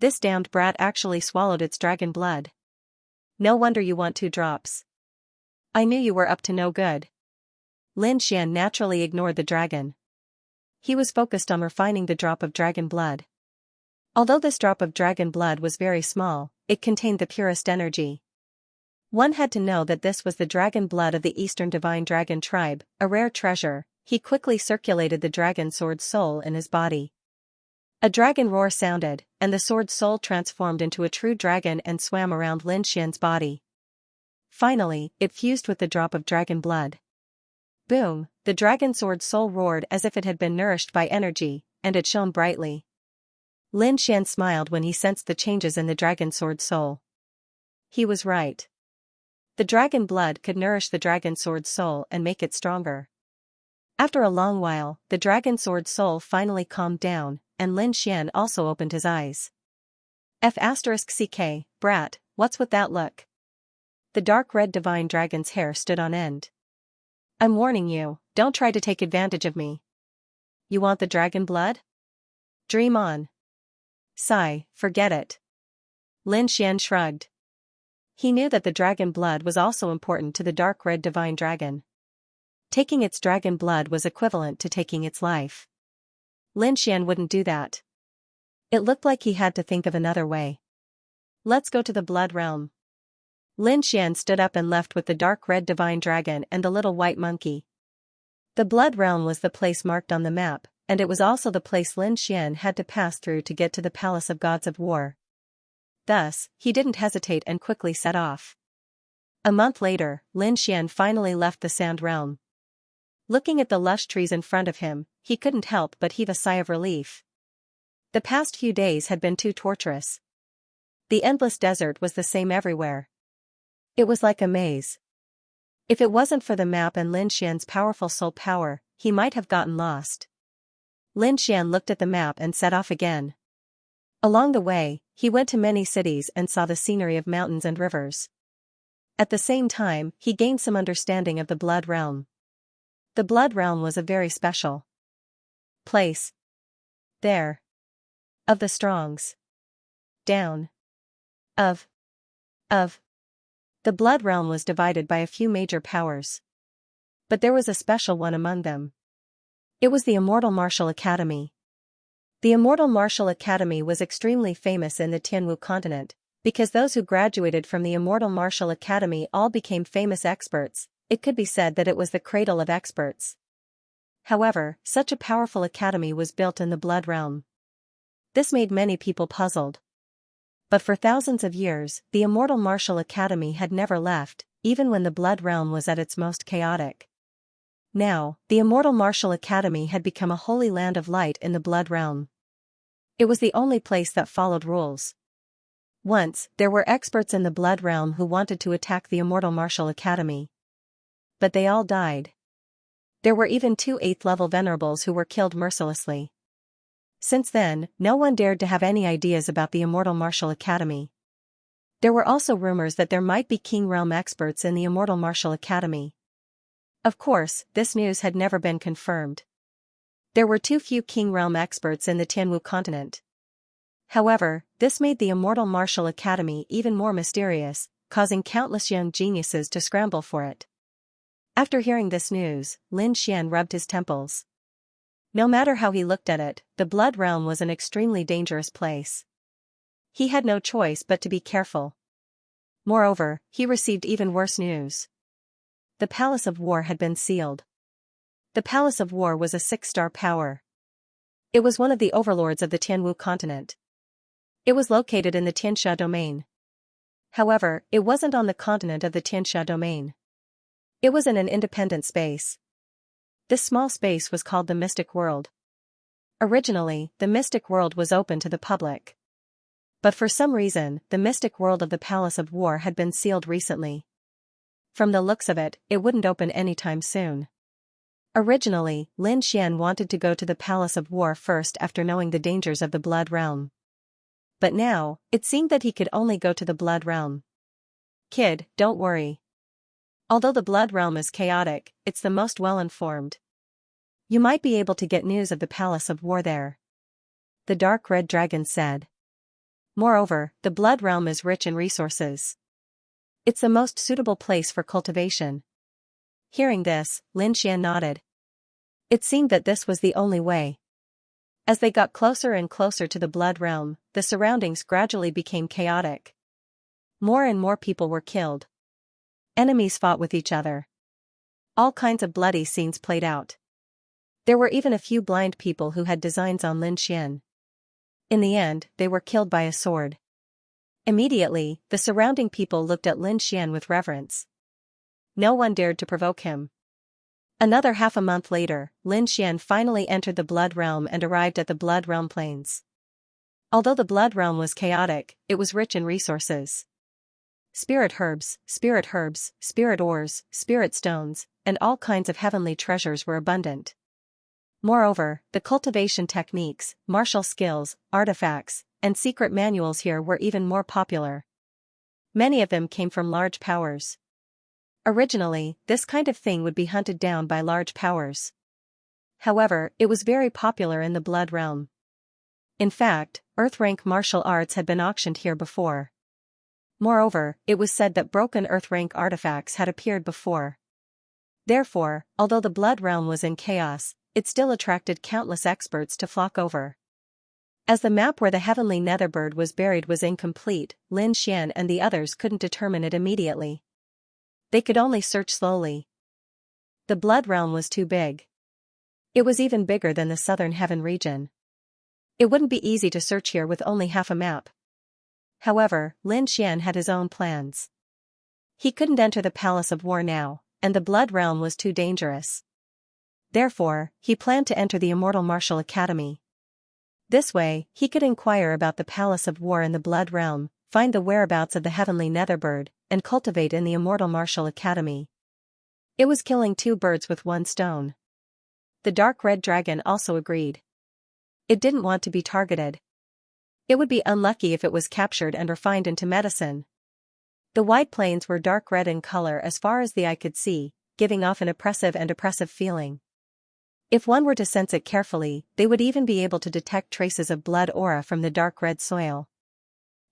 This damned brat actually swallowed its dragon blood. No wonder you want 2 drops. I knew you were up to no good. Lin Xian naturally ignored the dragon. He was focused on refining the drop of dragon blood. Although this drop of dragon blood was very small, it contained the purest energy. One had to know that this was the dragon blood of the Eastern Divine Dragon tribe, a rare treasure. He quickly circulated the dragon sword soul in his body. A dragon roar sounded, and the sword soul transformed into a true dragon and swam around Lin Xian's body. Finally, it fused with the drop of dragon blood. Boom, the dragon sword soul roared as if it had been nourished by energy, and it shone brightly. Lin Xian smiled when he sensed the changes in the dragon sword soul. He was right. The dragon blood could nourish the dragon sword soul and make it stronger. After a long while, the dragon sword soul finally calmed down, and Lin Xian also opened his eyes. F***ck, brat, what's with that look? The dark red divine dragon's hair stood on end. I'm warning you, don't try to take advantage of me. You want the dragon blood? Dream on. Sigh, forget it. Lin Xian shrugged. He knew that the dragon blood was also important to the dark red divine dragon. Taking its dragon blood was equivalent to taking its life. Lin Xian wouldn't do that. It looked like he had to think of another way. Let's go to the blood realm. Lin Xian stood up and left with the dark red divine dragon and the little white monkey. The blood realm was the place marked on the map, and it was also the place Lin Xian had to pass through to get to the Palace of Gods of War. Thus, he didn't hesitate and quickly set off. A month later, Lin Xian finally left the Sand Realm. Looking at the lush trees in front of him, he couldn't help but heave a sigh of relief. The past few days had been too torturous. The endless desert was the same everywhere. It was like a maze. If it wasn't for the map and Lin Xian's powerful soul power, he might have gotten lost. Lin Xian looked at the map and set off again. Along the way, he went to many cities and saw the scenery of mountains and rivers. At the same time, he gained some understanding of the Blood Realm. The Blood Realm was a very special place. There. Of the Strongs. Down. Of. The Blood Realm was divided by a few major powers. But there was a special one among them. It was the Immortal Martial Academy. The Immortal Martial Academy was extremely famous in the Tianwu continent, because those who graduated from the Immortal Martial Academy all became famous experts. It could be said that it was the cradle of experts. However, such a powerful academy was built in the Blood Realm. This made many people puzzled. But for thousands of years, the Immortal Martial Academy had never left, even when the Blood Realm was at its most chaotic. Now, the Immortal Martial Academy had become a holy land of light in the Blood Realm. It was the only place that followed rules. Once, there were experts in the Blood Realm who wanted to attack the Immortal Martial Academy. But they all died. There were even 2 8th-level venerables who were killed mercilessly. Since then, no one dared to have any ideas about the Immortal Martial Academy. There were also rumors that there might be King Realm experts in the Immortal Martial Academy. Of course, this news had never been confirmed. There were too few King Realm experts in the Tianwu continent. However, this made the Immortal Martial Academy even more mysterious, causing countless young geniuses to scramble for it. After hearing this news, Lin Xian rubbed his temples. No matter how he looked at it, the Blood Realm was an extremely dangerous place. He had no choice but to be careful. Moreover, he received even worse news. The Palace of War had been sealed. The Palace of War was a 6-star power. It was one of the overlords of the Tianwu continent. It was located in the Xianxia domain. However, it wasn't on the continent of the Xianxia domain. It was in an independent space. This small space was called the Mystic World. Originally, the Mystic World was open to the public. But for some reason, the Mystic World of the Palace of War had been sealed recently. From the looks of it, it wouldn't open anytime soon. Originally, Lin Xian wanted to go to the Palace of War first after knowing the dangers of the Blood Realm. But now, it seemed that he could only go to the Blood Realm. Kid, don't worry. Although the Blood Realm is chaotic, it's the most well-informed. You might be able to get news of the Palace of War there. The Dark Red Dragon said. Moreover, the Blood Realm is rich in resources. It's the most suitable place for cultivation. Hearing this, Lin Xian nodded. It seemed that this was the only way. As they got closer and closer to the Blood Realm, the surroundings gradually became chaotic. More and more people were killed. Enemies fought with each other. All kinds of bloody scenes played out. There were even a few blind people who had designs on Lin Xian. In the end, they were killed by a sword. Immediately, the surrounding people looked at Lin Xian with reverence. No one dared to provoke him. Another half a month later, Lin Xian finally entered the Blood Realm and arrived at the Blood Realm Plains. Although the Blood Realm was chaotic, it was rich in resources. Spirit herbs, spirit ores, spirit stones, and all kinds of heavenly treasures were abundant. Moreover, the cultivation techniques, martial skills, artifacts, and secret manuals here were even more popular. Many of them came from large powers. Originally, this kind of thing would be hunted down by large powers. However, it was very popular in the Blood Realm. In fact, Earth-rank martial arts had been auctioned here before. Moreover, it was said that broken Earth-rank artifacts had appeared before. Therefore, although the Blood Realm was in chaos, it still attracted countless experts to flock over. As the map where the heavenly Netherbird was buried was incomplete, Lin Xian and the others couldn't determine it immediately. They could only search slowly. The Blood Realm was too big. It was even bigger than the southern heaven region. It wouldn't be easy to search here with only half a map. However, Lin Xian had his own plans. He couldn't enter the Palace of War now, and the Blood Realm was too dangerous. Therefore, he planned to enter the Immortal Martial Academy. This way, he could inquire about the Palace of War in the Blood Realm, find the whereabouts of the heavenly Netherbird, and cultivate in the Immortal Martial Academy. It was killing two birds with one stone. The dark red dragon also agreed. It didn't want to be targeted. It would be unlucky if it was captured and refined into medicine. The wide plains were dark red in color as far as the eye could see, giving off an oppressive feeling. If one were to sense it carefully, they would even be able to detect traces of blood aura from the dark red soil.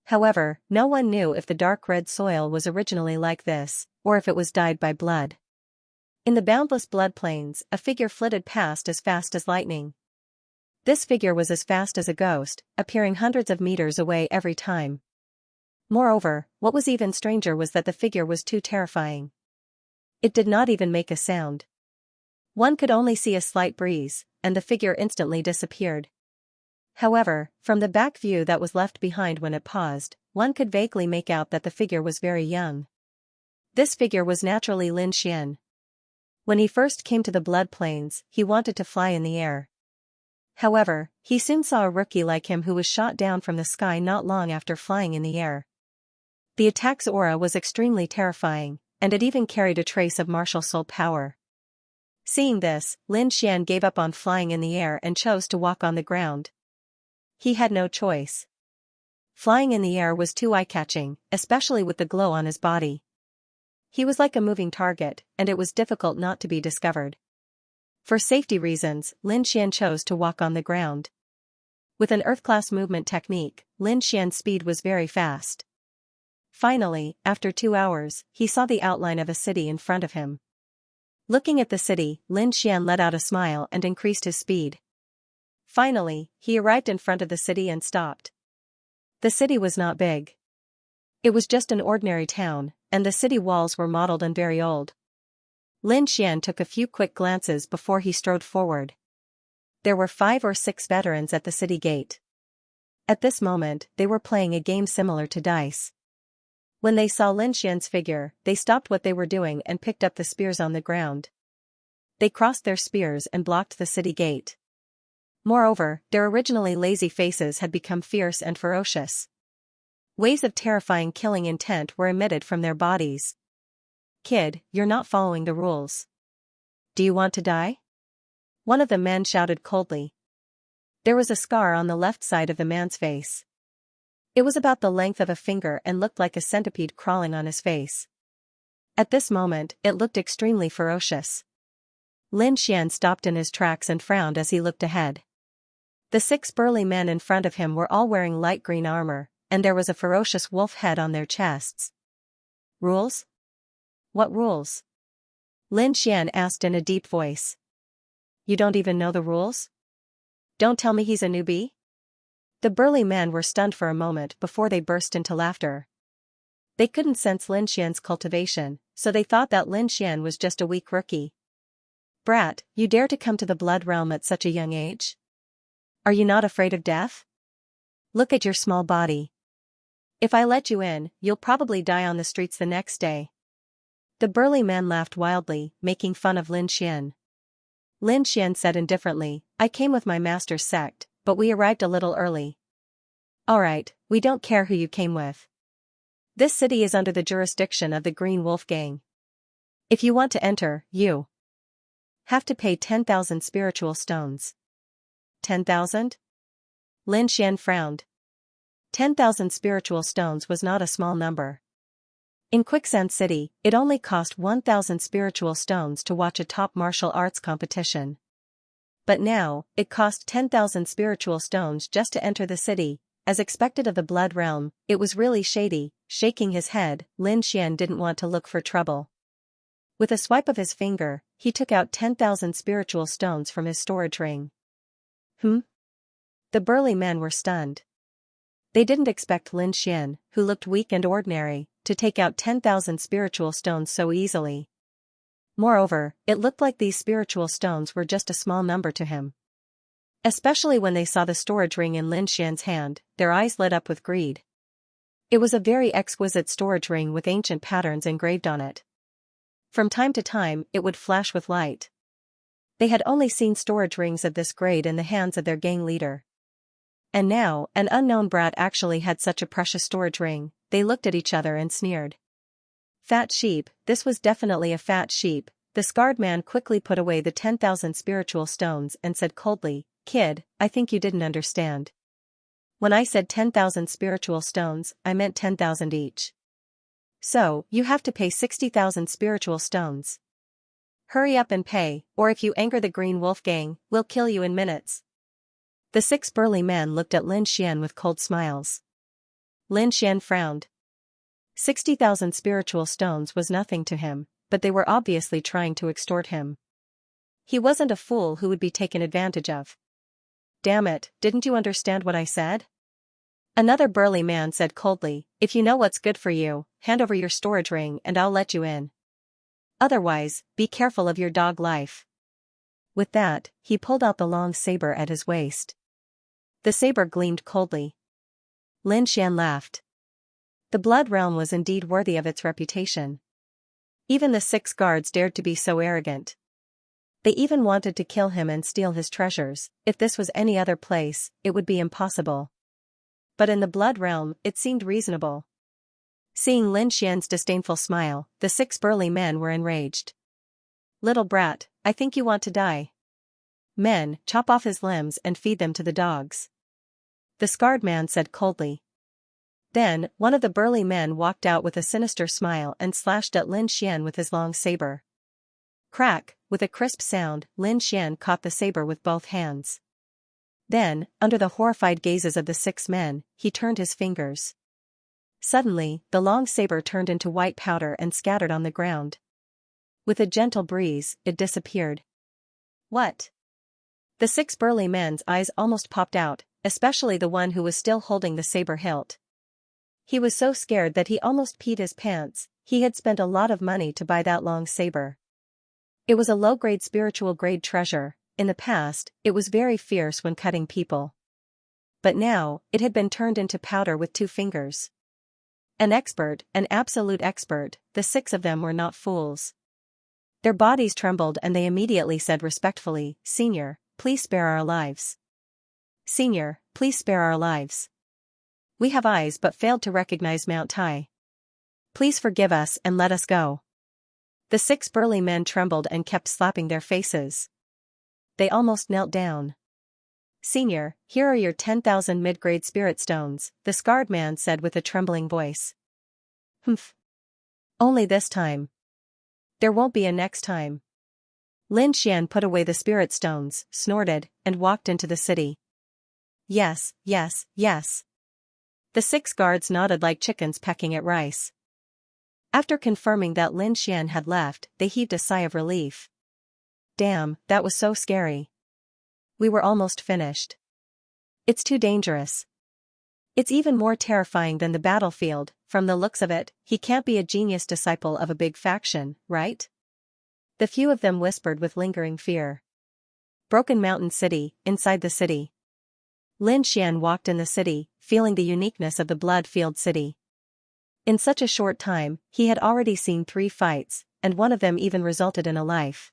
However, no one knew if the dark red soil was originally like this, or if it was dyed by blood. In the boundless blood plains, a figure flitted past as fast as lightning. This figure was as fast as a ghost, appearing hundreds of meters away every time. Moreover, what was even stranger was that the figure was too terrifying. It did not even make a sound. One could only see a slight breeze, and the figure instantly disappeared. However, from the back view that was left behind when it paused, one could vaguely make out that the figure was very young. This figure was naturally Lin Xian. When he first came to the blood plains, he wanted to fly in the air. However, he soon saw a rookie like him who was shot down from the sky not long after flying in the air. The attack's aura was extremely terrifying, and it even carried a trace of martial soul power. Seeing this, Lin Xian gave up on flying in the air and chose to walk on the ground. He had no choice. Flying in the air was too eye-catching, especially with the glow on his body. He was like a moving target, and it was difficult not to be discovered. For safety reasons, Lin Xian chose to walk on the ground. With an Earth-class movement technique, Lin Xian's speed was very fast. Finally, after 2 hours, he saw the outline of a city in front of him. Looking at the city, Lin Xian let out a smile and increased his speed. Finally, he arrived in front of the city and stopped. The city was not big. It was just an ordinary town, and the city walls were mottled and very old. Lin Xian took a few quick glances before he strode forward. There were 5 or 6 veterans at the city gate. At this moment, they were playing a game similar to dice. When they saw Lin Xian's figure, they stopped what they were doing and picked up the spears on the ground. They crossed their spears and blocked the city gate. Moreover, their originally lazy faces had become fierce and ferocious. Waves of terrifying killing intent were emitted from their bodies. "Kid, you're not following the rules. Do you want to die?" One of the men shouted coldly. There was a scar on the left side of the man's face. It was about the length of a finger and looked like a centipede crawling on his face. At this moment, it looked extremely ferocious. Lin Xian stopped in his tracks and frowned as he looked ahead. The 6 burly men in front of him were all wearing light green armor, and there was a ferocious wolf head on their chests. "Rules? What rules?" Lin Xian asked in a deep voice. "You don't even know the rules? Don't tell me he's a newbie?" The burly men were stunned for a moment before they burst into laughter. They couldn't sense Lin Xian's cultivation, so they thought that Lin Xian was just a weak rookie. "Brat, you dare to come to the Blood Realm at such a young age? Are you not afraid of death? Look at your small body. If I let you in, you'll probably die on the streets the next day." The burly man laughed wildly, making fun of Lin Xian. Lin Xian said indifferently, "I came with my master's sect, but we arrived a little early." "Alright, we don't care who you came with. This city is under the jurisdiction of the Green Wolf Gang. If you want to enter, you have to pay 10,000 spiritual stones." 10,000? Lin Xian frowned. 10,000 spiritual stones was not a small number. In Quicksand City, it only cost 1,000 spiritual stones to watch a top martial arts competition. But now, it cost 10,000 spiritual stones just to enter the city. As expected of the Blood Realm, it was really shady, shaking his head. Lin Xian didn't want to look for trouble. With a swipe of his finger, he took out 10,000 spiritual stones from his storage ring. The burly men were stunned. They didn't expect Lin Xian, who looked weak and ordinary, to take out 10,000 spiritual stones so easily. Moreover, it looked like these spiritual stones were just a small number to him. Especially when they saw the storage ring in Lin Xian's hand, their eyes lit up with greed. It was a very exquisite storage ring with ancient patterns engraved on it. From time to time, it would flash with light. They had only seen storage rings of this grade in the hands of their gang leader. And now, an unknown brat actually had such a precious storage ring. They looked at each other and sneered. Fat sheep, this was definitely a fat sheep. The scarred man quickly put away the 10,000 spiritual stones and said coldly, "Kid, I think you didn't understand. When I said 10,000 spiritual stones, I meant 10,000 each. So, you have to pay 60,000 spiritual stones. Hurry up and pay, or if you anger the Green Wolf Gang, we'll kill you in minutes." The 6 burly men looked at Lin Xian with cold smiles. Lin Xian frowned. 60,000 spiritual stones was nothing to him, but they were obviously trying to extort him. He wasn't a fool who would be taken advantage of. "Damn it, didn't you understand what I said?" Another burly man said coldly, "If you know what's good for you, hand over your storage ring and I'll let you in. Otherwise, be careful of your dog life." With that, he pulled out the long saber at his waist. The saber gleamed coldly. Lin Xian laughed. The blood realm was indeed worthy of its reputation. Even the 6 guards dared to be so arrogant. They even wanted to kill him and steal his treasures. If this was any other place, it would be impossible. But in the blood realm, it seemed reasonable. Seeing Lin Xian's disdainful smile, the 6 burly men were enraged. "Little brat, I think you want to die. Men, chop off his limbs and feed them to the dogs," the scarred man said coldly. Then, one of the burly men walked out with a sinister smile and slashed at Lin Xian with his long saber. Crack, with a crisp sound, Lin Xian caught the saber with both hands. Then, under the horrified gazes of the 6 men, he turned his fingers. Suddenly, the long saber turned into white powder and scattered on the ground. With a gentle breeze, it disappeared. "What?" The 6 burly men's eyes almost popped out, especially the one who was still holding the saber hilt. He was so scared that he almost peed his pants. He had spent a lot of money to buy that long saber. It was a low-grade spiritual grade treasure. In the past, it was very fierce when cutting people. But now, it had been turned into powder with 2 fingers. An expert, an absolute expert, the 6 of them were not fools. Their bodies trembled and they immediately said respectfully, "Senior, please spare our lives. Senior, please spare our lives. We have eyes but failed to recognize Mount Tai. Please forgive us and let us go." The 6 burly men trembled and kept slapping their faces. They almost knelt down. "Senior, here are your 10,000 mid-grade spirit stones," the scarred man said with a trembling voice. "Humph. Only this time. There won't be a next time." Lin Xian put away the spirit stones, snorted, and walked into the city. "Yes, yes, yes." The 6 guards nodded like chickens pecking at rice. After confirming that Lin Xian had left, they heaved a sigh of relief. "Damn, that was so scary. We were almost finished. It's too dangerous. It's even more terrifying than the battlefield. From the looks of it, he can't be a genius disciple of a big faction, right?" The few of them whispered with lingering fear. Broken Mountain City, inside the city. Lin Xian walked in the city, feeling the uniqueness of the blood-filled city. In such a short time, he had already seen 3 fights, and one of them even resulted in a life.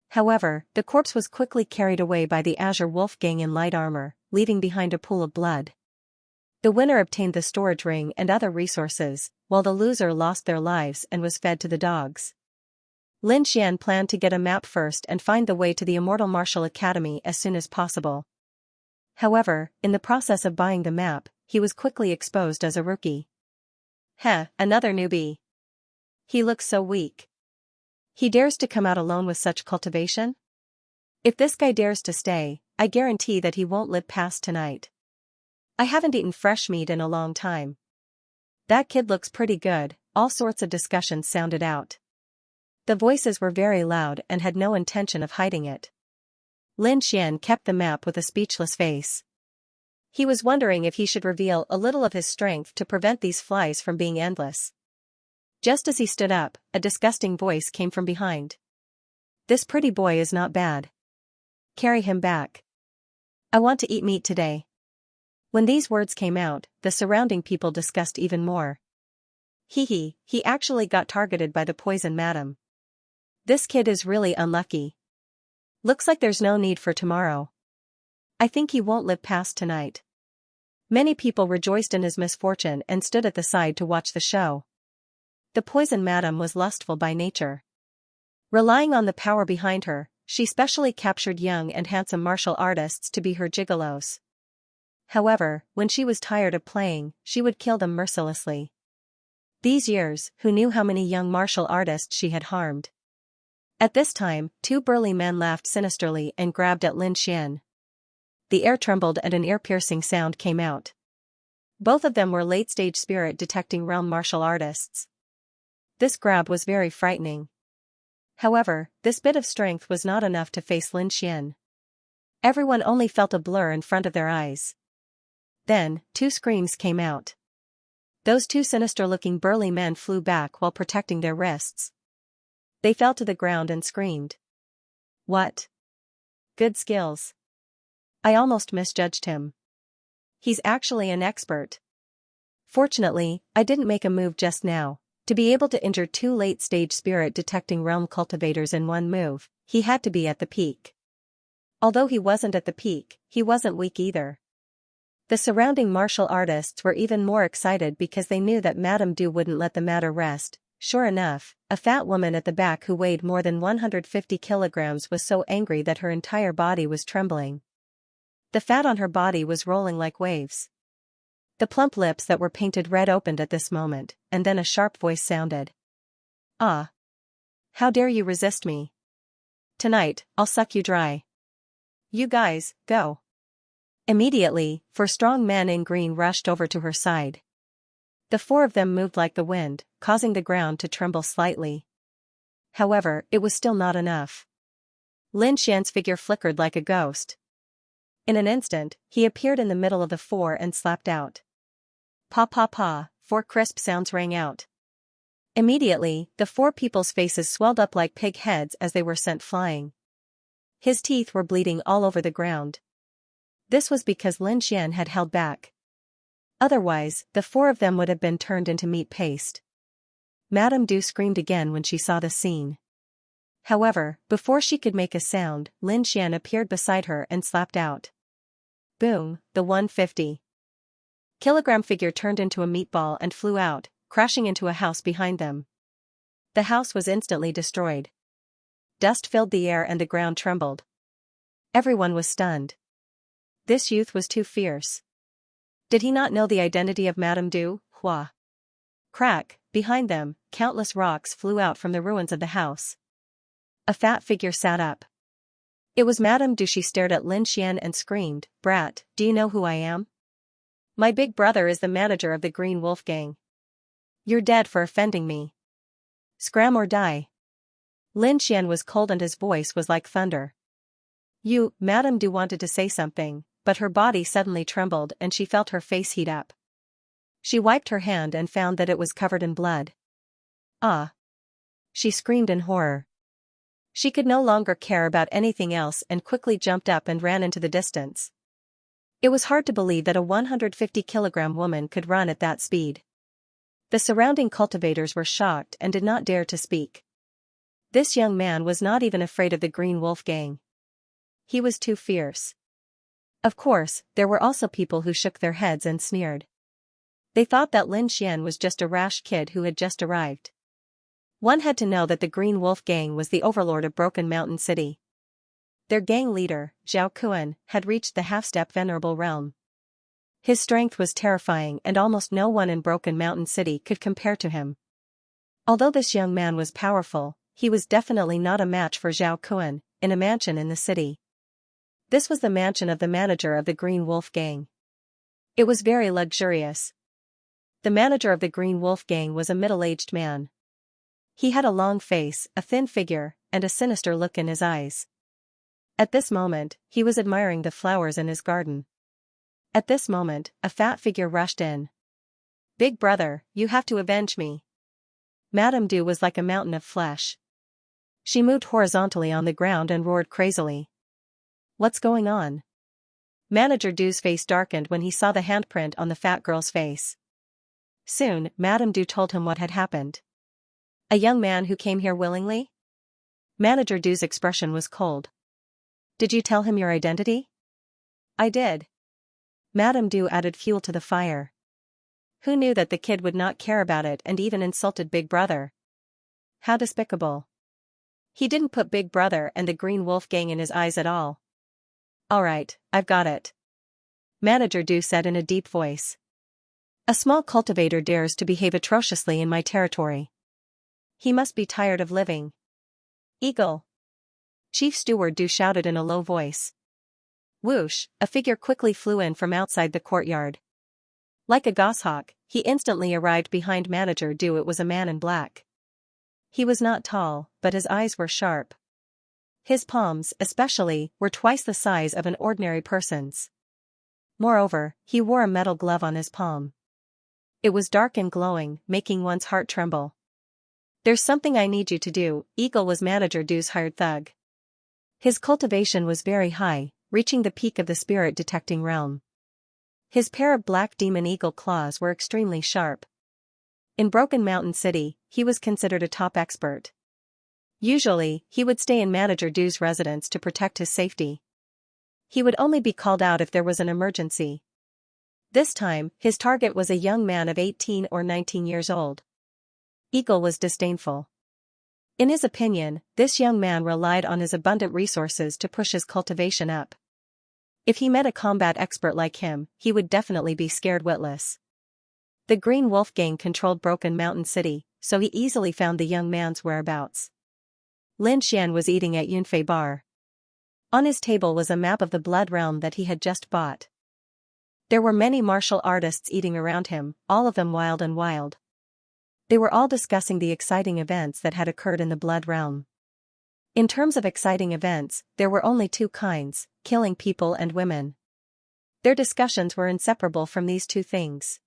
However, the corpse was quickly carried away by the Azure Wolf Gang in light armor, leaving behind a pool of blood. The winner obtained the storage ring and other resources, while the loser lost their lives and was fed to the dogs. Lin Xian planned to get a map first and find the way to the Immortal Martial Academy as soon as possible. However, in the process of buying the map, he was quickly exposed as a rookie. Another newbie. He looks so weak. He dares to come out alone with such cultivation? If this guy dares to stay, I guarantee that he won't live past tonight. I haven't eaten fresh meat in a long time. That kid looks pretty good, all sorts of discussions sounded out. The voices were very loud and had no intention of hiding it. Lin Xian kept the map with a speechless face. He was wondering if he should reveal a little of his strength to prevent these flies from being endless. Just as he stood up, a disgusting voice came from behind. This pretty boy is not bad. Carry him back. I want to eat meat today. When these words came out, the surrounding people discussed even more. He actually got targeted by the poison madam. This kid is really unlucky. Looks like there's no need for tomorrow. I think he won't live past tonight. Many people rejoiced in his misfortune and stood at the side to watch the show. The poison madam was lustful by nature. Relying on the power behind her, she specially captured young and handsome martial artists to be her gigolos. However, when she was tired of playing, she would kill them mercilessly. These years, who knew how many young martial artists she had harmed? At this time, two burly men laughed sinisterly and grabbed at Lin Xian. The air trembled and an ear-piercing sound came out. Both of them were late-stage spirit-detecting realm martial artists. This grab was very frightening. However, this bit of strength was not enough to face Lin Xian. Everyone only felt a blur in front of their eyes. Then, two screams came out. Those two sinister-looking burly men flew back while protecting their wrists. They fell to the ground and screamed. What? Good skills. I almost misjudged him. He's actually an expert. Fortunately, I didn't make a move just now. To be able to injure two late-stage spirit-detecting realm cultivators in one move, he had to be at the peak. Although he wasn't at the peak, he wasn't weak either. The surrounding martial artists were even more excited because they knew that Madame Du wouldn't let the matter rest. Sure enough, a fat woman at the back who weighed more than 150 kilograms was so angry that her entire body was trembling. The fat on her body was rolling like waves. The plump lips that were painted red opened at this moment, and then a sharp voice sounded. Ah! How dare you resist me? Tonight, I'll suck you dry. You guys, go. Immediately, four strong men in green rushed over to her side. The four of them moved like the wind, causing the ground to tremble slightly. However, it was still not enough. Lin Xian's figure flickered like a ghost. In an instant, he appeared in the middle of the four and slapped out. Pa pa pa, four crisp sounds rang out. Immediately, the four people's faces swelled up like pig heads as they were sent flying. His teeth were bleeding all over the ground. This was because Lin Xian had held back. Otherwise, the four of them would have been turned into meat paste. Madame Du screamed again when she saw the scene. However, before she could make a sound, Lin Xian appeared beside her and slapped out. Boom, the 150-kilogram figure turned into a meatball and flew out, crashing into a house behind them. The house was instantly destroyed. Dust filled the air and the ground trembled. Everyone was stunned. This youth was too fierce. Did he not know the identity of Madame Du? Hua! Crack, behind them, countless rocks flew out from the ruins of the house. A fat figure sat up. It was Madame Du. She stared at Lin Xian and screamed, "Brat, do you know who I am? My big brother is the manager of the Green Wolf Gang. You're dead for offending me. Scram or die." Lin Xian was cold and his voice was like thunder. Madame Du wanted to say something, but her body suddenly trembled and she felt her face heat up. She wiped her hand and found that it was covered in blood. Ah! She screamed in horror. She could no longer care about anything else and quickly jumped up and ran into the distance. It was hard to believe that a 150-kilogram woman could run at that speed. The surrounding cultivators were shocked and did not dare to speak. This young man was not even afraid of the Green Wolf Gang. He was too fierce. Of course, there were also people who shook their heads and sneered. They thought that Lin Xian was just a rash kid who had just arrived. One had to know that the Green Wolf Gang was the overlord of Broken Mountain City. Their gang leader, Zhao Kuan, had reached the half-step venerable realm. His strength was terrifying and almost no one in Broken Mountain City could compare to him. Although this young man was powerful, he was definitely not a match for Zhao Kuan, in a mansion in the city. This was the mansion of the manager of the Green Wolf Gang. It was very luxurious. The manager of the Green Wolf gang was a middle-aged man. He had a long face, a thin figure, and a sinister look in his eyes. At this moment, he was admiring the flowers in his garden. At this moment, a fat figure rushed in. "Big brother, you have to avenge me." Madame Du was like a mountain of flesh. She moved horizontally on the ground and roared crazily. "What's going on?" Manager Du's face darkened when he saw the handprint on the fat girl's face. Soon, Madame Du told him what had happened. "A young man who came here willingly?" Manager Du's expression was cold. "Did you tell him your identity?" "I did." Madame Du added fuel to the fire. Who knew that the kid would not care about it and even insulted Big Brother? How despicable. He didn't put Big Brother and the Green Wolf gang in his eyes at all. "All right, I've got it," Manager Du said in a deep voice. "A small cultivator dares to behave atrociously in my territory. He must be tired of living." "Eagle!" Chief Steward Du shouted in a low voice. Whoosh, a figure quickly flew in from outside the courtyard. Like a goshawk, he instantly arrived behind Manager Du. It was a man in black. He was not tall, but his eyes were sharp. His palms, especially, were twice the size of an ordinary person's. Moreover, he wore a metal glove on his palm. It was dark and glowing, making one's heart tremble. "There's something I need you to do." Eagle was Manager Du's hired thug. His cultivation was very high, reaching the peak of the spirit detecting realm. His pair of black demon eagle claws were extremely sharp. In Broken Mountain City, he was considered a top expert. Usually, he would stay in Manager Du's residence to protect his safety. He would only be called out if there was an emergency. This time, his target was a young man of 18 or 19 years old. Eagle was disdainful. In his opinion, this young man relied on his abundant resources to push his cultivation up. If he met a combat expert like him, he would definitely be scared witless. The Green Wolf gang controlled Broken Mountain City, so he easily found the young man's whereabouts. Lin Xian was eating at Yunfei Bar. On his table was a map of the Blood Realm that he had just bought. There were many martial artists eating around him, all of them wild and wild. They were all discussing the exciting events that had occurred in the Blood Realm. In terms of exciting events, there were only two kinds: killing people and women. Their discussions were inseparable from these two things.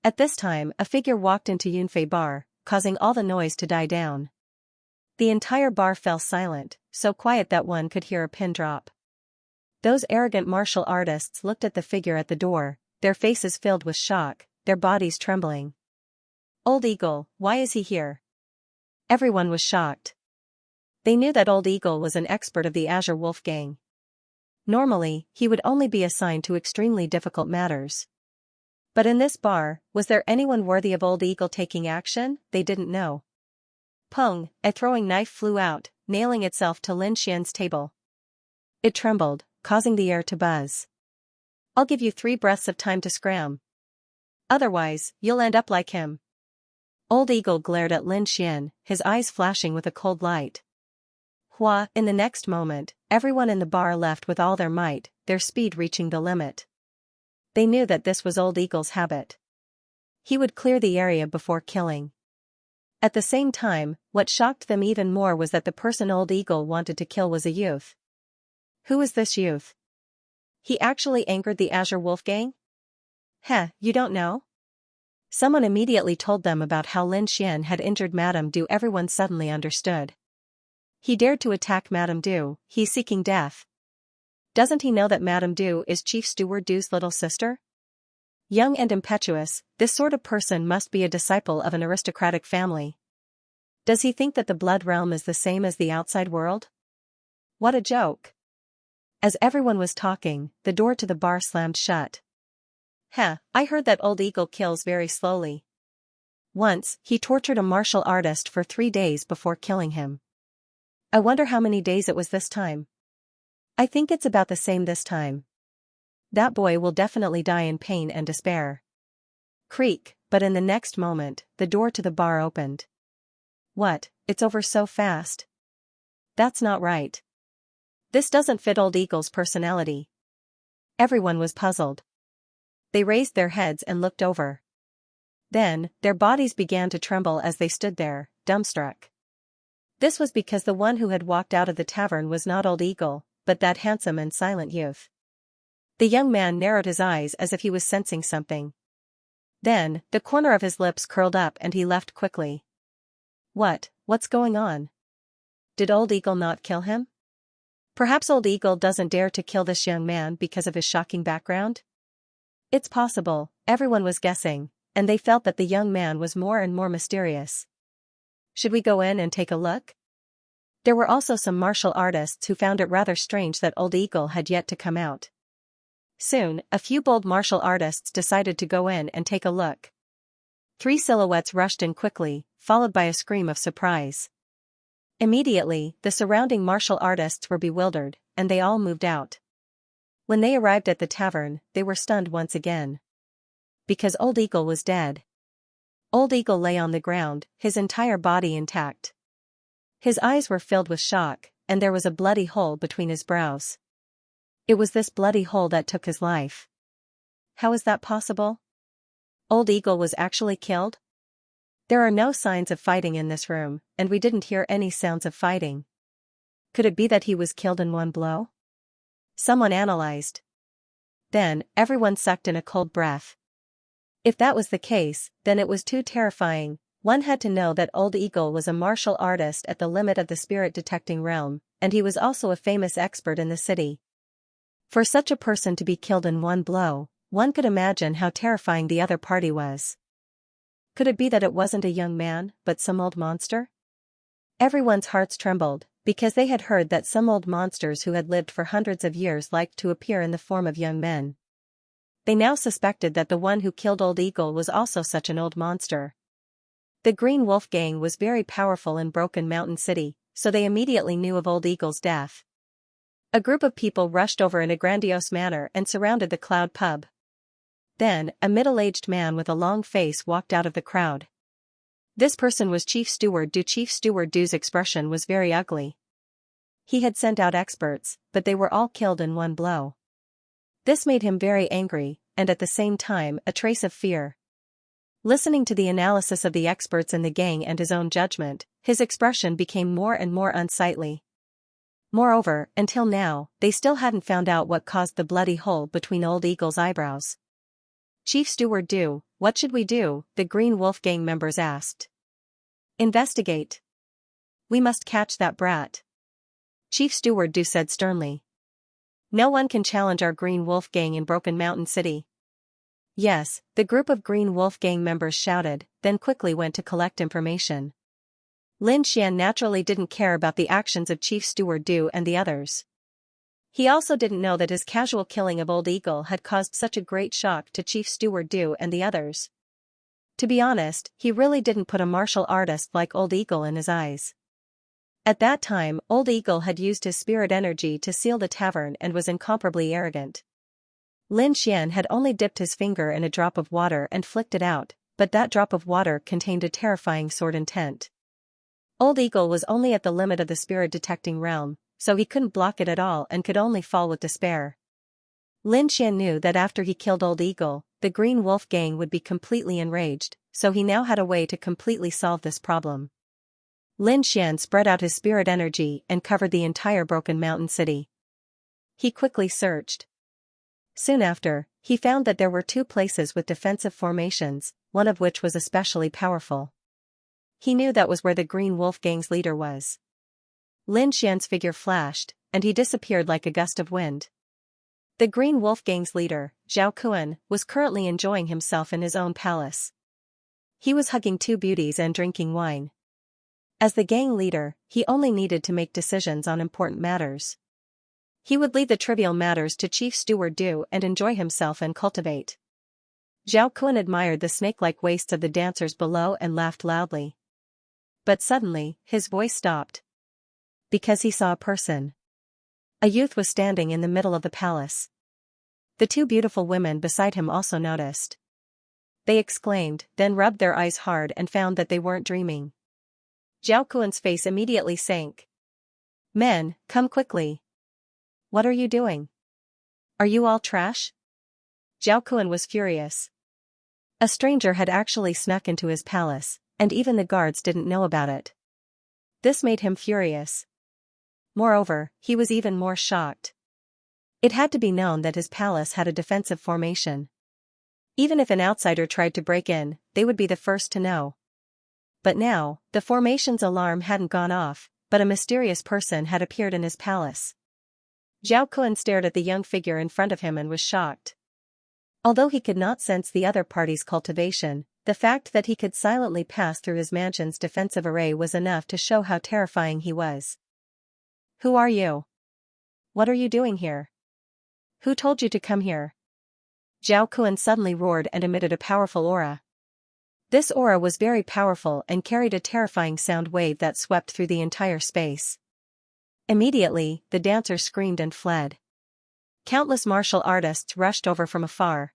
At this time, a figure walked into Yunfei Bar, causing all the noise to die down. The entire bar fell silent, so quiet that one could hear a pin drop. Those arrogant martial artists looked at the figure at the door, their faces filled with shock, their bodies trembling. "Old Eagle, why is he here?" Everyone was shocked. They knew that Old Eagle was an expert of the Azure Wolf gang. Normally, he would only be assigned to extremely difficult matters. But in this bar, was there anyone worthy of Old Eagle taking action? They didn't know. Pung, a throwing knife flew out, nailing itself to Lin Xian's table. It trembled, causing the air to buzz. "I'll give you 3 breaths of time to scram. Otherwise, you'll end up like him." Old Eagle glared at Lin Xian, his eyes flashing with a cold light. Hua! In the next moment, everyone in the bar left with all their might, their speed reaching the limit. They knew that this was Old Eagle's habit. He would clear the area before killing. At the same time, what shocked them even more was that the person Old Eagle wanted to kill was a youth. Who was this youth? He actually angered the Azure Wolf gang? Heh, you don't know? Someone immediately told them about how Lin Xian had injured Madame Du. Everyone suddenly understood. He dared to attack Madame Du, he's seeking death. Doesn't he know that Madame Du is Chief Steward Du's little sister? Young and impetuous, this sort of person must be a disciple of an aristocratic family. Does he think that the Blood Realm is the same as the outside world? What a joke. As everyone was talking, the door to the bar slammed shut. Heh, I heard that Old Eagle kills very slowly. Once, he tortured a martial artist for 3 days before killing him. I wonder how many days it was this time. I think it's about the same this time. That boy will definitely die in pain and despair. Creak, but in the next moment, the door to the bar opened. What, it's over so fast? That's not right. This doesn't fit Old Eagle's personality. Everyone was puzzled. They raised their heads and looked over. Then, their bodies began to tremble as they stood there, dumbstruck. This was because the one who had walked out of the tavern was not Old Eagle, but that handsome and silent youth. The young man narrowed his eyes as if he was sensing something. Then, the corner of his lips curled up and he left quickly. What's going on? Did Old Eagle not kill him? Perhaps Old Eagle doesn't dare to kill this young man because of his shocking background? It's possible, everyone was guessing, and they felt that the young man was more and more mysterious. Should we go in and take a look? There were also some martial artists who found it rather strange that Old Eagle had yet to come out. Soon, a few bold martial artists decided to go in and take a look. 3 silhouettes rushed in quickly, followed by a scream of surprise. Immediately, the surrounding martial artists were bewildered, and they all moved out. When they arrived at the tavern, they were stunned once again. Because Old Eagle was dead. Old Eagle lay on the ground, his entire body intact. His eyes were filled with shock, and there was a bloody hole between his brows. It was this bloody hole that took his life. How is that possible? Old Eagle was actually killed? There are no signs of fighting in this room, and we didn't hear any sounds of fighting. Could it be that he was killed in one blow? Someone analyzed. Then, everyone sucked in a cold breath. If that was the case, then it was too terrifying. One had to know that Old Eagle was a martial artist at the limit of the spirit-detecting realm, and he was also a famous expert in the city. For such a person to be killed in one blow, one could imagine how terrifying the other party was. Could it be that it wasn't a young man, but some old monster? Everyone's hearts trembled, because they had heard that some old monsters who had lived for hundreds of years liked to appear in the form of young men. They now suspected that the one who killed Old Eagle was also such an old monster. The Green Wolf Gang was very powerful in Broken Mountain City, so they immediately knew of Old Eagle's death. A group of people rushed over in a grandiose manner and surrounded the Cloud Pub. Then, a middle-aged man with a long face walked out of the crowd. This person was Chief Steward Du. Chief Steward Du's expression was very ugly. He had sent out experts, but they were all killed in one blow. This made him very angry, and at the same time, a trace of fear. Listening to the analysis of the experts in the gang and his own judgment, his expression became more and more unsightly. Moreover, until now, they still hadn't found out what caused the bloody hole between Old Eagle's eyebrows. Chief Steward Du, what should we do? The Green Wolf Gang members asked. Investigate. We must catch that brat. Chief Steward Du said sternly. No one can challenge our Green Wolf Gang in Broken Mountain City. Yes, the group of Green Wolf Gang members shouted, then quickly went to collect information. Lin Xian naturally didn't care about the actions of Chief Steward Du and the others. He also didn't know that his casual killing of Old Eagle had caused such a great shock to Chief Steward Du and the others. To be honest, he really didn't put a martial artist like Old Eagle in his eyes. At that time, Old Eagle had used his spirit energy to seal the tavern and was incomparably arrogant. Lin Xian had only dipped his finger in a drop of water and flicked it out, but that drop of water contained a terrifying sword intent. Old Eagle was only at the limit of the spirit-detecting realm, so he couldn't block it at all and could only fall with despair. Lin Xian knew that after he killed Old Eagle, the Green Wolf Gang would be completely enraged, so he now had a way to completely solve this problem. Lin Xian spread out his spirit energy and covered the entire Broken Mountain City. He quickly searched. Soon after, he found that there were 2 places with defensive formations, one of which was especially powerful. He knew that was where the Green Wolf Gang's leader was. Lin Xian's figure flashed, and he disappeared like a gust of wind. The Green Wolf Gang's leader, Zhao Kuan, was currently enjoying himself in his own palace. He was hugging 2 beauties and drinking wine. As the gang leader, he only needed to make decisions on important matters. He would leave the trivial matters to Chief Steward Du and enjoy himself and cultivate. Zhao Kuan admired the snake-like waists of the dancers below and laughed loudly. But suddenly, his voice stopped. Because he saw a person. A youth was standing in the middle of the palace. The 2 beautiful women beside him also noticed. They exclaimed, then rubbed their eyes hard and found that they weren't dreaming. Zhao Kuan's face immediately sank. Men, come quickly. What are you doing? Are you all trash? Zhao Kuan was furious. A stranger had actually snuck into his palace, and even the guards didn't know about it. This made him furious. Moreover, he was even more shocked. It had to be known that his palace had a defensive formation. Even if an outsider tried to break in, they would be the first to know. But now, the formation's alarm hadn't gone off, but a mysterious person had appeared in his palace. Zhao Kun stared at the young figure in front of him and was shocked. Although he could not sense the other party's cultivation, the fact that he could silently pass through his mansion's defensive array was enough to show how terrifying he was. "Who are you? What are you doing here? Who told you to come here?" Zhao Kun suddenly roared and emitted a powerful aura. This aura was very powerful and carried a terrifying sound wave that swept through the entire space. Immediately, the dancers screamed and fled. Countless martial artists rushed over from afar.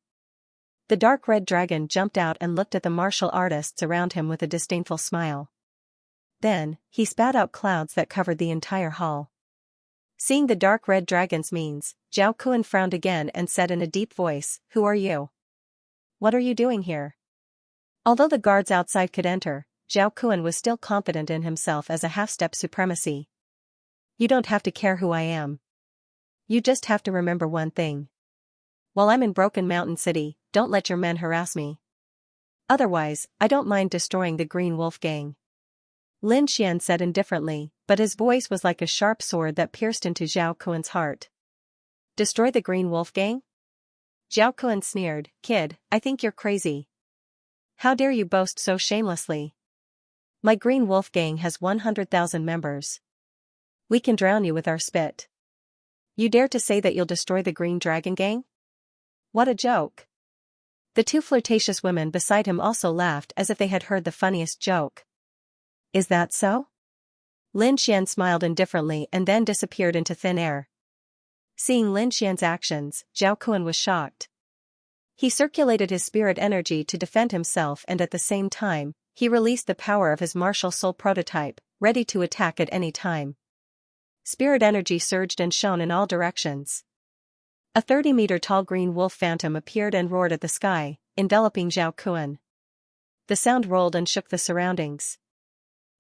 The dark red dragon jumped out and looked at the martial artists around him with a disdainful smile. Then, he spat out clouds that covered the entire hall. Seeing the dark red dragon's means, Zhao Kun frowned again and said in a deep voice, "Who are you? What are you doing here?" Although the guards outside could enter, Zhao Kun was still confident in himself as a half-step supremacy. "You don't have to care who I am. You just have to remember one thing. While I'm in Broken Mountain City, don't let your men harass me. Otherwise, I don't mind destroying the Green Wolf Gang." Lin Xian said indifferently, but his voice was like a sharp sword that pierced into Zhao Kun's heart. "Destroy the Green Wolf Gang?" Zhao Kun sneered, "Kid, I think you're crazy. How dare you boast so shamelessly? My Green Wolf Gang has 100,000 members. We can drown you with our spit. You dare to say that you'll destroy the Green Dragon Gang? What a joke." The two flirtatious women beside him also laughed as if they had heard the funniest joke. "Is that so?" Lin Xian smiled indifferently and then disappeared into thin air. Seeing Lin Xian's actions, Zhao Kun was shocked. He circulated his spirit energy to defend himself, and at the same time, he released the power of his martial soul prototype, ready to attack at any time. Spirit energy surged and shone in all directions. A 30-meter-tall green wolf phantom appeared and roared at the sky, enveloping Zhao Kun. The sound rolled and shook the surroundings.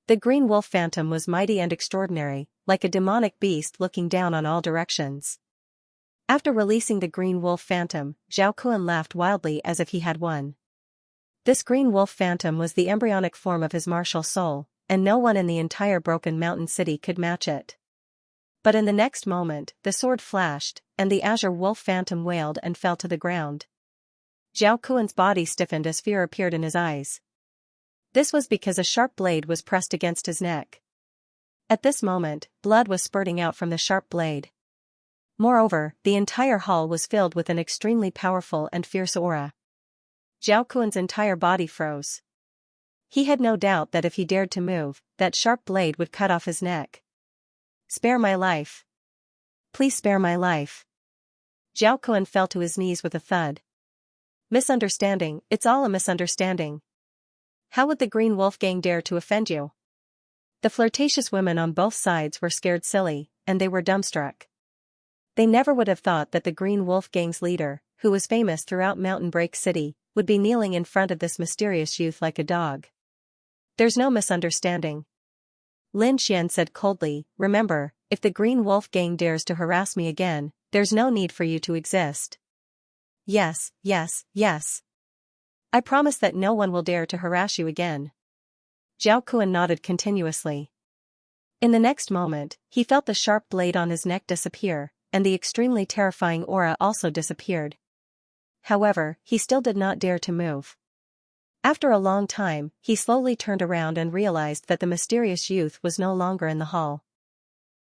The green wolf phantom was mighty and extraordinary, like a demonic beast looking down on all directions. After releasing the green wolf phantom, Zhao Kun laughed wildly as if he had won. This green wolf phantom was the embryonic form of his martial soul, and no one in the entire Broken Mountain City could match it. But in the next moment, the sword flashed, and the azure wolf phantom wailed and fell to the ground. Zhao Kun's body stiffened as fear appeared in his eyes. This was because a sharp blade was pressed against his neck. At this moment, blood was spurting out from the sharp blade. Moreover, the entire hall was filled with an extremely powerful and fierce aura. Zhao Kun's entire body froze. He had no doubt that if he dared to move, that sharp blade would cut off his neck. "Spare my life. Please spare my life." Zhao Kun fell to his knees with a thud. "Misunderstanding, it's all a misunderstanding. How would the Green Wolf Gang dare to offend you?" The flirtatious women on both sides were scared silly, and they were dumbstruck. They never would have thought that the Green Wolf Gang's leader, who was famous throughout Mountain Break City, would be kneeling in front of this mysterious youth like a dog. "There's no misunderstanding," Lin Xian said coldly. "Remember, if the Green Wolf Gang dares to harass me again, there's no need for you to exist." "Yes, yes, yes. I promise that no one will dare to harass you again." Zhao Kun nodded continuously. In the next moment, he felt the sharp blade on his neck disappear, and the extremely terrifying aura also disappeared. However, he still did not dare to move. After a long time, he slowly turned around and realized that the mysterious youth was no longer in the hall.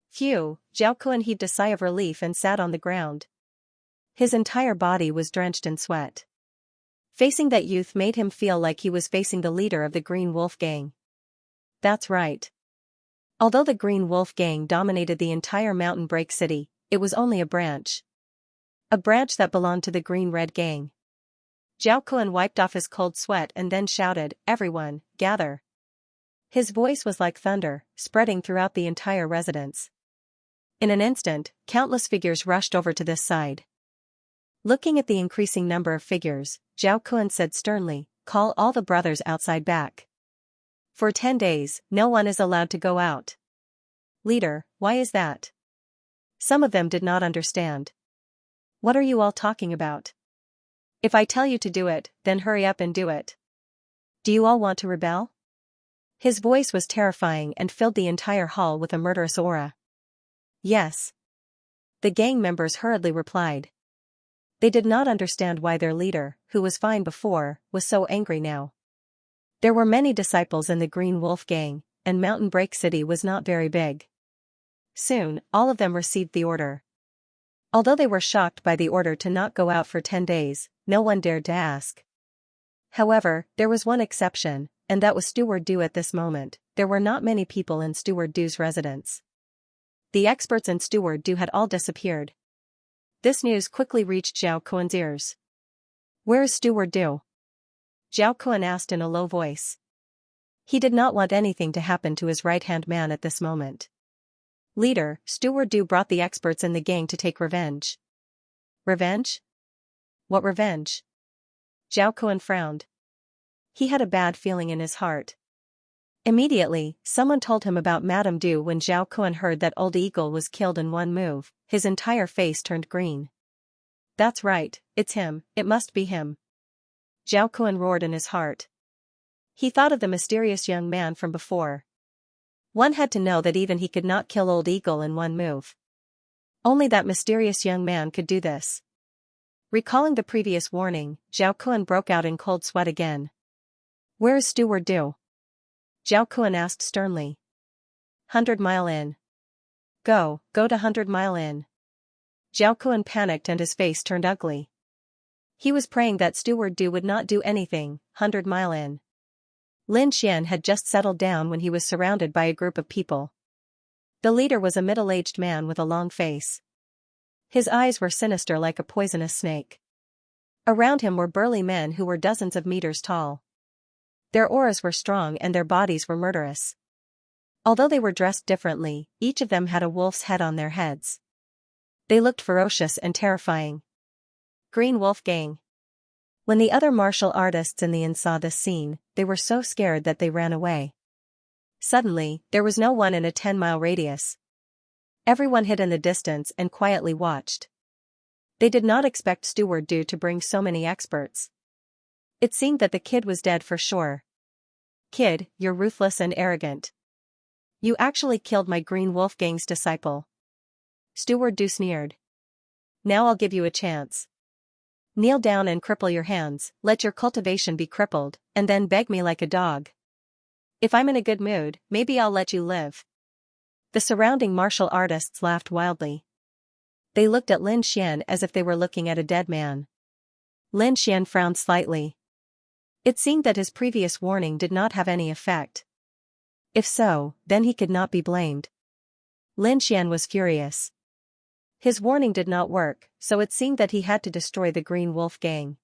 Phew, Zhao Kun heaved a sigh of relief and sat on the ground. His entire body was drenched in sweat. Facing that youth made him feel like he was facing the leader of the Green Wolf Gang. That's right. Although the Green Wolf Gang dominated the entire Mountain Break City, it was only a branch. A branch that belonged to the Green Red Gang. Zhao Kun wiped off his cold sweat and then shouted, "Everyone, gather." His voice was like thunder, spreading throughout the entire residence. In an instant, countless figures rushed over to this side. Looking at the increasing number of figures, Zhao Kun said sternly, "Call all the brothers outside back. For 10 days, no one is allowed to go out." "Leader, why is that?" Some of them did not understand. "What are you all talking about? If I tell you to do it, then hurry up and do it. Do you all want to rebel?" His voice was terrifying and filled the entire hall with a murderous aura. "Yes." The gang members hurriedly replied. They did not understand why their leader, who was fine before, was so angry now. There were many disciples in the Green Wolf gang, and Mountain Break City was not very big. Soon, all of them received the order. Although they were shocked by the order to not go out for 10 days, no one dared to ask. However, there was one exception, and that was Steward Du. At this moment, there were not many people in Steward Du's residence. The experts in Steward Du had all disappeared. This news quickly reached Zhao Kuan's ears. "Where is Steward Du?" Zhao Kuan asked in a low voice. He did not want anything to happen to his right-hand man at this moment. "Leader, Steward Du brought the experts in the gang to take revenge." "Revenge? What revenge?" Zhao Kuan frowned. He had a bad feeling in his heart. Immediately, someone told him about Madame Du. When Zhao Kuan heard that Old Eagle was killed in one move, his entire face turned green. "That's right, it's him, it must be him." Zhao Kuan roared in his heart. He thought of the mysterious young man from before. One had to know that even he could not kill Old Eagle in one move. Only that mysterious young man could do this. Recalling the previous warning, Zhao Kuan broke out in cold sweat again. "Where is Steward Du?" Zhao Kuan asked sternly. 100 Mile Inn. Go to 100 Mile Inn." Zhao Kuan panicked and his face turned ugly. He was praying that Steward Du would not do anything. 100 Mile Inn. Lin Xian had just settled down when he was surrounded by a group of people. The leader was a middle-aged man with a long face. His eyes were sinister like a poisonous snake. Around him were burly men who were dozens of meters tall. Their auras were strong and their bodies were murderous. Although they were dressed differently, each of them had a wolf's head on their heads. They looked ferocious and terrifying. Green Wolf Gang. When the other martial artists in the inn saw this scene, they were so scared that they ran away. Suddenly, there was no one in a 10-mile radius. Everyone hid in the distance and quietly watched. They did not expect Steward Du to bring so many experts. It seemed that the kid was dead for sure. "Kid, you're ruthless and arrogant. You actually killed my Green Wolf Gang's disciple." Steward Du sneered. "Now I'll give you a chance. Kneel down and cripple your hands, let your cultivation be crippled, and then beg me like a dog. If I'm in a good mood, maybe I'll let you live." The surrounding martial artists laughed wildly. They looked at Lin Xian as if they were looking at a dead man. Lin Xian frowned slightly. It seemed that his previous warning did not have any effect. If so, then he could not be blamed. Lin Xian was furious. His warning did not work, so it seemed that he had to destroy the Green Wolf Gang.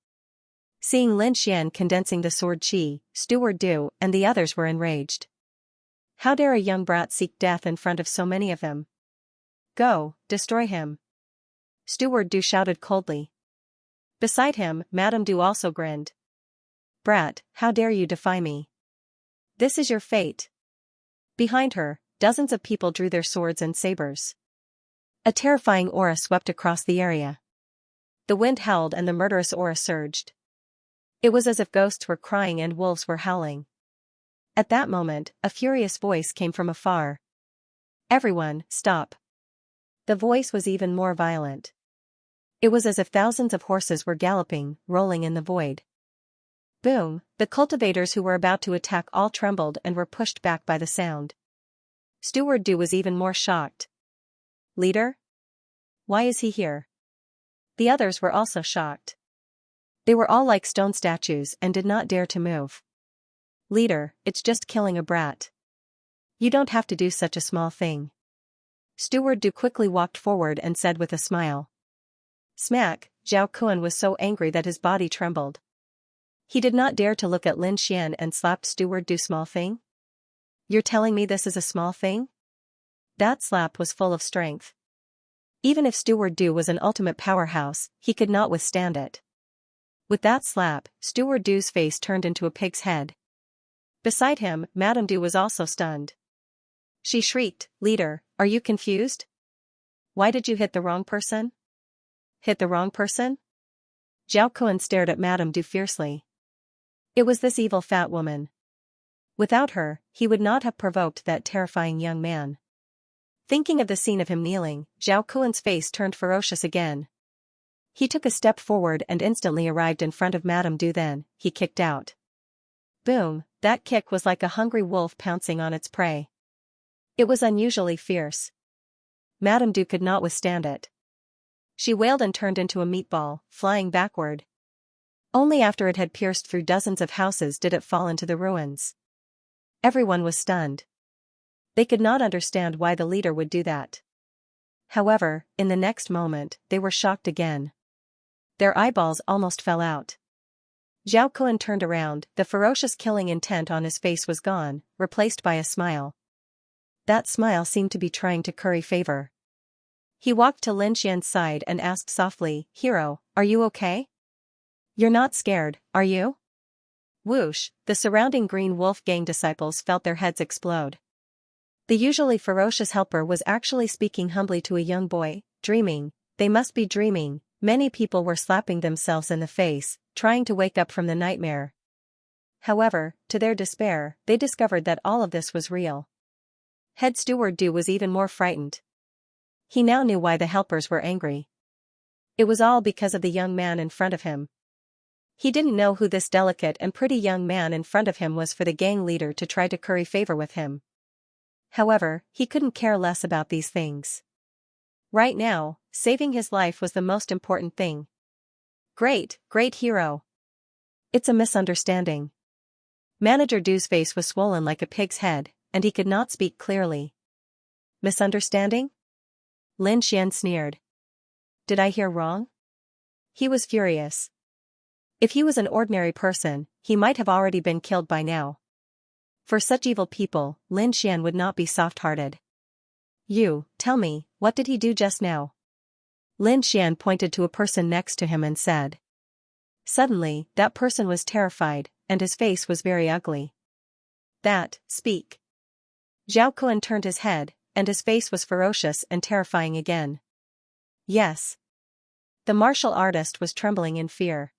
Seeing Lin Xian condensing the sword chi, Steward Du and the others were enraged. How dare a young brat seek death in front of so many of them? "Go, destroy him." Steward Du shouted coldly. Beside him, Madame Du also grinned. "Brat, how dare you defy me? This is your fate." Behind her, dozens of people drew their swords and sabers. A terrifying aura swept across the area. The wind howled and the murderous aura surged. It was as if ghosts were crying and wolves were howling. At that moment, a furious voice came from afar. "Everyone, stop." The voice was even more violent. It was as if thousands of horses were galloping, rolling in the void. Boom! The cultivators who were about to attack all trembled and were pushed back by the sound. Steward Du was even more shocked. "Leader? Why is he here?" The others were also shocked. They were all like stone statues and did not dare to move. "Leader, it's just killing a brat. You don't have to do such a small thing." Steward Du quickly walked forward and said with a smile. Smack! Zhao Kuan was so angry that his body trembled. He did not dare to look at Lin Xian and slapped Steward Du. "Small thing? You're telling me this is a small thing?" That slap was full of strength. Even if Steward Du was an ultimate powerhouse, he could not withstand it. With that slap, Steward Du's face turned into a pig's head. Beside him, Madame Du was also stunned. She shrieked, "Leader, are you confused? Why did you hit the wrong person?" Hit the wrong person? Zhao Kun stared at Madame Du fiercely. It was this evil fat woman. Without her, he would not have provoked that terrifying young man. Thinking of the scene of him kneeling, Zhao Kun's face turned ferocious again. He took a step forward and instantly arrived in front of Madame Du. Then, he kicked out. Boom, that kick was like a hungry wolf pouncing on its prey. It was unusually fierce. Madame Du could not withstand it. She wailed and turned into a meatball, flying backward. Only after it had pierced through dozens of houses did it fall into the ruins. Everyone was stunned. They could not understand why the leader would do that. However, in the next moment, they were shocked again. Their eyeballs almost fell out. Zhao Kun turned around, the ferocious killing intent on his face was gone, replaced by a smile. That smile seemed to be trying to curry favor. He walked to Lin Xian's side and asked softly, "Hero, are you okay? You're not scared, are you?" Whoosh, the surrounding Green Wolf gang disciples felt their heads explode. The usually ferocious helper was actually speaking humbly to a young boy, dreaming, they must be dreaming. Many people were slapping themselves in the face, trying to wake up from the nightmare. However, to their despair, they discovered that all of this was real. Head Steward Du was even more frightened. He now knew why the helpers were angry. It was all because of the young man in front of him. He didn't know who this delicate and pretty young man in front of him was for the gang leader to try to curry favor with him. However, he couldn't care less about these things. Right now, saving his life was the most important thing. Great hero. It's a misunderstanding. Manager Du's face was swollen like a pig's head, and he could not speak clearly. Misunderstanding? Lin Xian sneered. Did I hear wrong? He was furious. If he was an ordinary person, he might have already been killed by now. For such evil people, Lin Xian would not be soft-hearted. You, tell me, what did he do just now? Lin Xian pointed to a person next to him and said. Suddenly, that person was terrified, and his face was very ugly. Speak. Zhao Kun turned his head, and his face was ferocious and terrifying again. Yes. The martial artist was trembling in fear.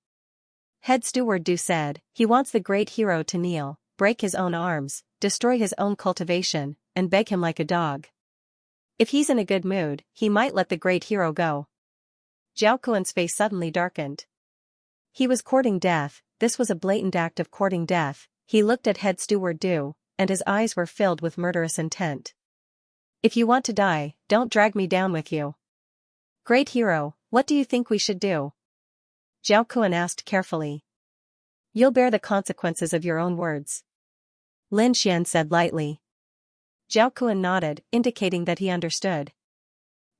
Head Steward Du said, he wants the great hero to kneel, break his own arms, destroy his own cultivation, and beg him like a dog. If he's in a good mood, he might let the great hero go. Zhao Kun's face suddenly darkened. He was courting death. This was a blatant act of courting death. He looked at Head Steward Du, and his eyes were filled with murderous intent. If you want to die, don't drag me down with you. Great hero, what do you think we should do? Zhao Kun asked carefully. You'll bear the consequences of your own words. Lin Xian said lightly. Zhao Kun nodded, indicating that he understood.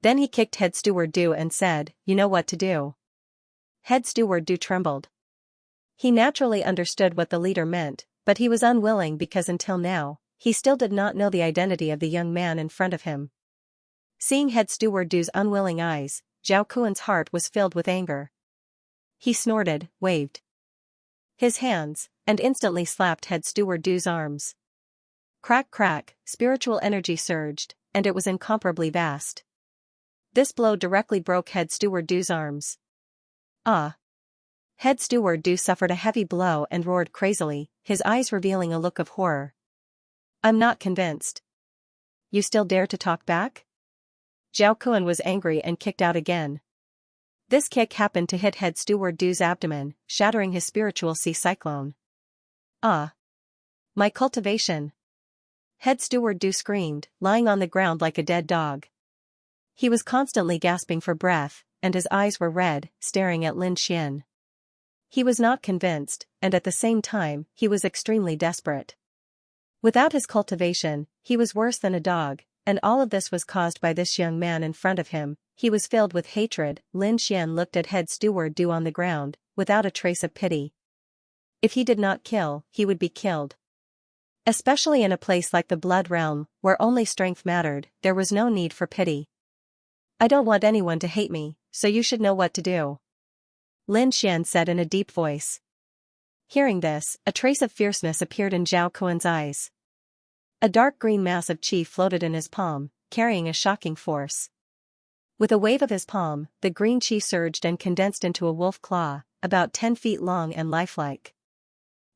Then he kicked Head Steward Du and said, you know what to do. Head Steward Du trembled. He naturally understood what the leader meant, but he was unwilling because until now, he still did not know the identity of the young man in front of him. Seeing Head Steward Du's unwilling eyes, Zhao Kun's heart was filled with anger. He snorted, waved his hands, and instantly slapped Head Steward Du's arms. Crack crack, spiritual energy surged, and it was incomparably vast. This blow directly broke Head Steward Du's arms. Ah! Head Steward Du suffered a heavy blow and roared crazily, his eyes revealing a look of horror. I'm not convinced. You still dare to talk back? Zhao Kun was angry and kicked out again. This kick happened to hit Head Steward Du's abdomen, shattering his spiritual sea cyclone. Ah! My cultivation! Head Steward Du screamed, lying on the ground like a dead dog. He was constantly gasping for breath, and his eyes were red, staring at Lin Xian. He was not convinced, and at the same time, he was extremely desperate. Without his cultivation, he was worse than a dog, and all of this was caused by this young man in front of him. He was filled with hatred. Lin Xian looked at Head Steward Du on the ground, without a trace of pity. If he did not kill, he would be killed. Especially in a place like the Blood Realm, where only strength mattered, there was no need for pity. I don't want anyone to hate me, so you should know what to do. Lin Xian said in a deep voice. Hearing this, a trace of fierceness appeared in Zhao Kuan's eyes. A dark green mass of qi floated in his palm, carrying a shocking force. With a wave of his palm, the green qi surged and condensed into a wolf claw, about 10 feet long and lifelike.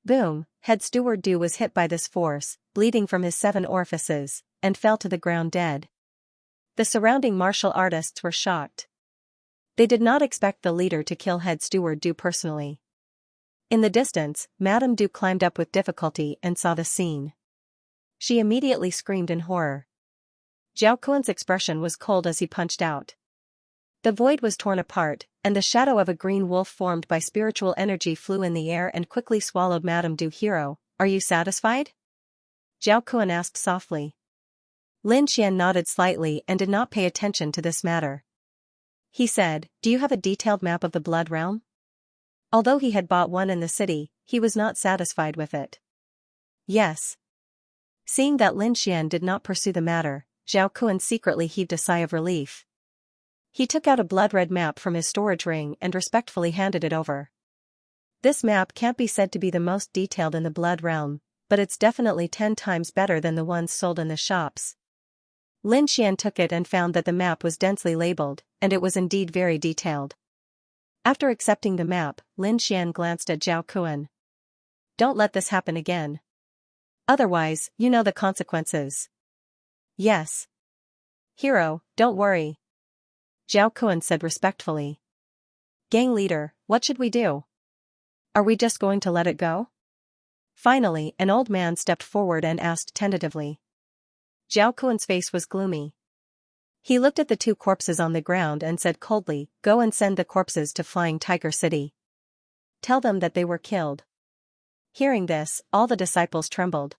Boom, head steward Du was hit by this force, bleeding from his 7 orifices, and fell to the ground dead. The surrounding martial artists were shocked. They did not expect the leader to kill head steward Du personally. In the distance, Madame Du climbed up with difficulty and saw the scene. She immediately screamed in horror. Zhao Kuan's expression was cold as he punched out. The void was torn apart, and the shadow of a green wolf formed by spiritual energy flew in the air and quickly swallowed Madame Du. Hero, are you satisfied? Zhao Kuan asked softly. Lin Xian nodded slightly and did not pay attention to this matter. He said, do you have a detailed map of the Blood Realm? Although he had bought one in the city, he was not satisfied with it. Yes. Seeing that Lin Xian did not pursue the matter, Zhao Kuan secretly heaved a sigh of relief. He took out a blood-red map from his storage ring and respectfully handed it over. This map can't be said to be the most detailed in the Blood Realm, but it's definitely 10 times better than the ones sold in the shops. Lin Xian took it and found that the map was densely labeled, and it was indeed very detailed. After accepting the map, Lin Xian glanced at Zhao Kuan. Don't let this happen again. Otherwise, you know the consequences. Yes. Hero, don't worry. Zhao Kuan said respectfully. Gang leader, what should we do? Are we just going to let it go? Finally, an old man stepped forward and asked tentatively. Zhao Kuan's face was gloomy. He looked at the 2 corpses on the ground and said coldly, go and send the corpses to Flying Tiger City. Tell them that they were killed. Hearing this, all the disciples trembled.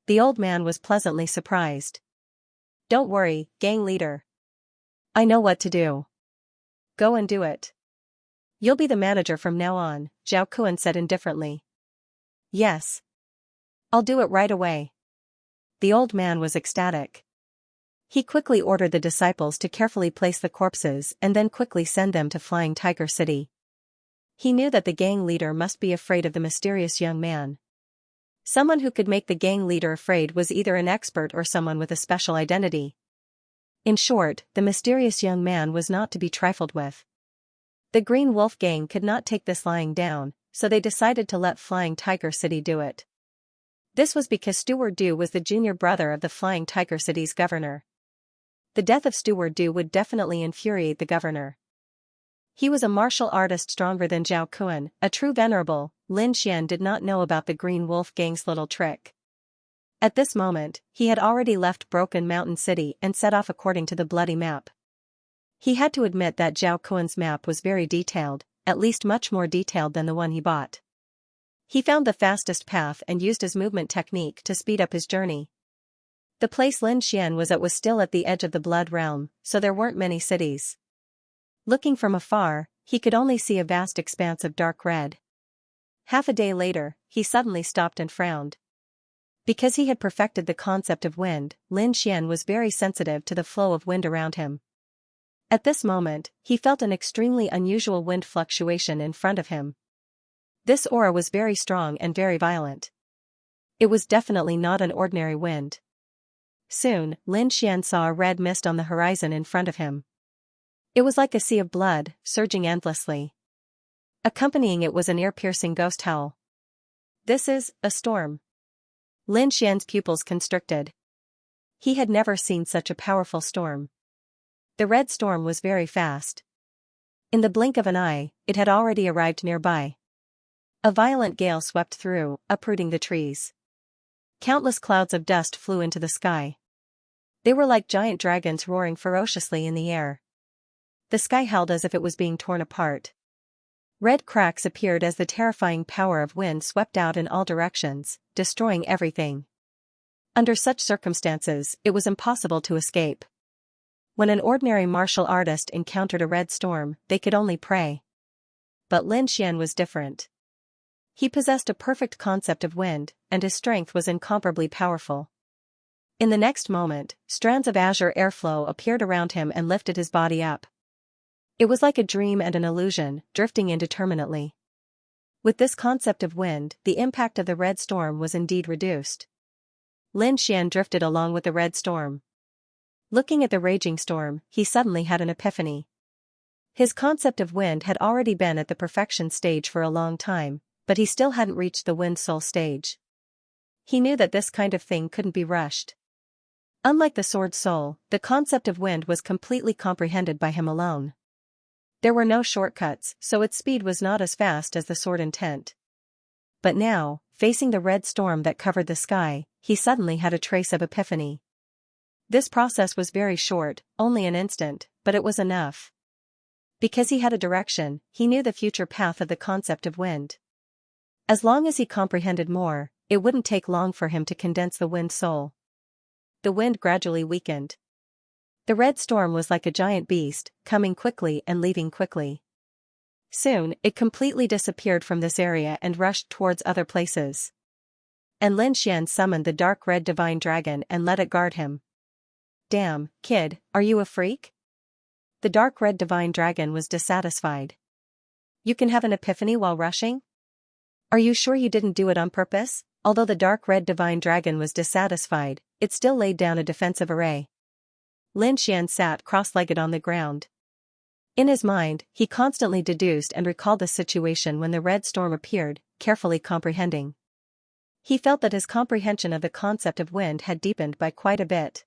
The old man was pleasantly surprised. Don't worry, gang leader. I know what to do. Go and do it. You'll be the manager from now on, Zhao Kuan said indifferently. Yes. I'll do it right away. The old man was ecstatic. He quickly ordered the disciples to carefully place the corpses and then quickly send them to Flying Tiger City. He knew that the gang leader must be afraid of the mysterious young man. Someone who could make the gang leader afraid was either an expert or someone with a special identity. In short, the mysterious young man was not to be trifled with. The Green Wolf gang could not take this lying down, so they decided to let Flying Tiger City do it. This was because Steward Du was the junior brother of the Flying Tiger City's governor. The death of Steward Du would definitely infuriate the governor. He was a martial artist stronger than Zhao Kuan, a true venerable. Lin Xian did not know about the Green Wolf gang's little trick. At this moment, he had already left Broken Mountain City and set off according to the bloody map. He had to admit that Zhao Kuan's map was very detailed, at least much more detailed than the one he bought. He found the fastest path and used his movement technique to speed up his journey. The place Lin Xian was at was still at the edge of the Blood Realm, so there weren't many cities. Looking from afar, he could only see a vast expanse of dark red. Half a day later, he suddenly stopped and frowned. Because he had perfected the concept of wind, Lin Xian was very sensitive to the flow of wind around him. At this moment, he felt an extremely unusual wind fluctuation in front of him. This aura was very strong and very violent. It was definitely not an ordinary wind. Soon, Lin Xian saw a red mist on the horizon in front of him. It was like a sea of blood, surging endlessly. Accompanying it was an ear-piercing ghost howl. This is a storm. Lin Xian's pupils constricted. He had never seen such a powerful storm. The red storm was very fast. In the blink of an eye, it had already arrived nearby. A violent gale swept through, uprooting the trees. Countless clouds of dust flew into the sky. They were like giant dragons roaring ferociously in the air. The sky held as if it was being torn apart. Red cracks appeared as the terrifying power of wind swept out in all directions, destroying everything. Under such circumstances, it was impossible to escape. When an ordinary martial artist encountered a red storm, they could only pray. But Lin Xian was different. He possessed a perfect concept of wind, and his strength was incomparably powerful. In the next moment, strands of azure airflow appeared around him and lifted his body up. It was like a dream and an illusion, drifting indeterminately. With this concept of wind, the impact of the red storm was indeed reduced. Lin Xian drifted along with the red storm. Looking at the raging storm, he suddenly had an epiphany. His concept of wind had already been at the perfection stage for a long time, but he still hadn't reached the wind soul stage. He knew that this kind of thing couldn't be rushed. Unlike the sword soul, the concept of wind was completely comprehended by him alone. There were no shortcuts, so its speed was not as fast as the sword intent. But now, facing the red storm that covered the sky, he suddenly had a trace of epiphany. This process was very short, only an instant, but it was enough. Because he had a direction, he knew the future path of the concept of wind. As long as he comprehended more, it wouldn't take long for him to condense the wind soul. The wind gradually weakened. The red storm was like a giant beast, coming quickly and leaving quickly. Soon, it completely disappeared from this area and rushed towards other places. And Lin Xian summoned the dark red divine dragon and let it guard him. "Damn, kid, are you a freak?" The dark red divine dragon was dissatisfied. "You can have an epiphany while rushing? Are you sure you didn't do it on purpose?" Although the dark red divine dragon was dissatisfied, it still laid down a defensive array. Lin Xian sat cross-legged on the ground. In his mind, he constantly deduced and recalled the situation when the red storm appeared, carefully comprehending. He felt that his comprehension of the concept of wind had deepened by quite a bit.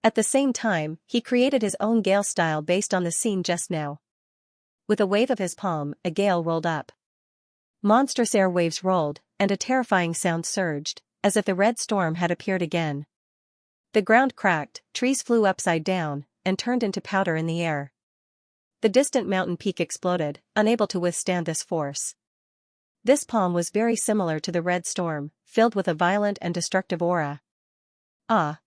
At the same time, he created his own gale style based on the scene just now. With a wave of his palm, a gale rolled up. Monstrous air waves rolled, and a terrifying sound surged, as if the red storm had appeared again. The ground cracked, trees flew upside down, and turned into powder in the air. The distant mountain peak exploded, unable to withstand this force. This palm was very similar to the red storm, filled with a violent and destructive aura. "Ah!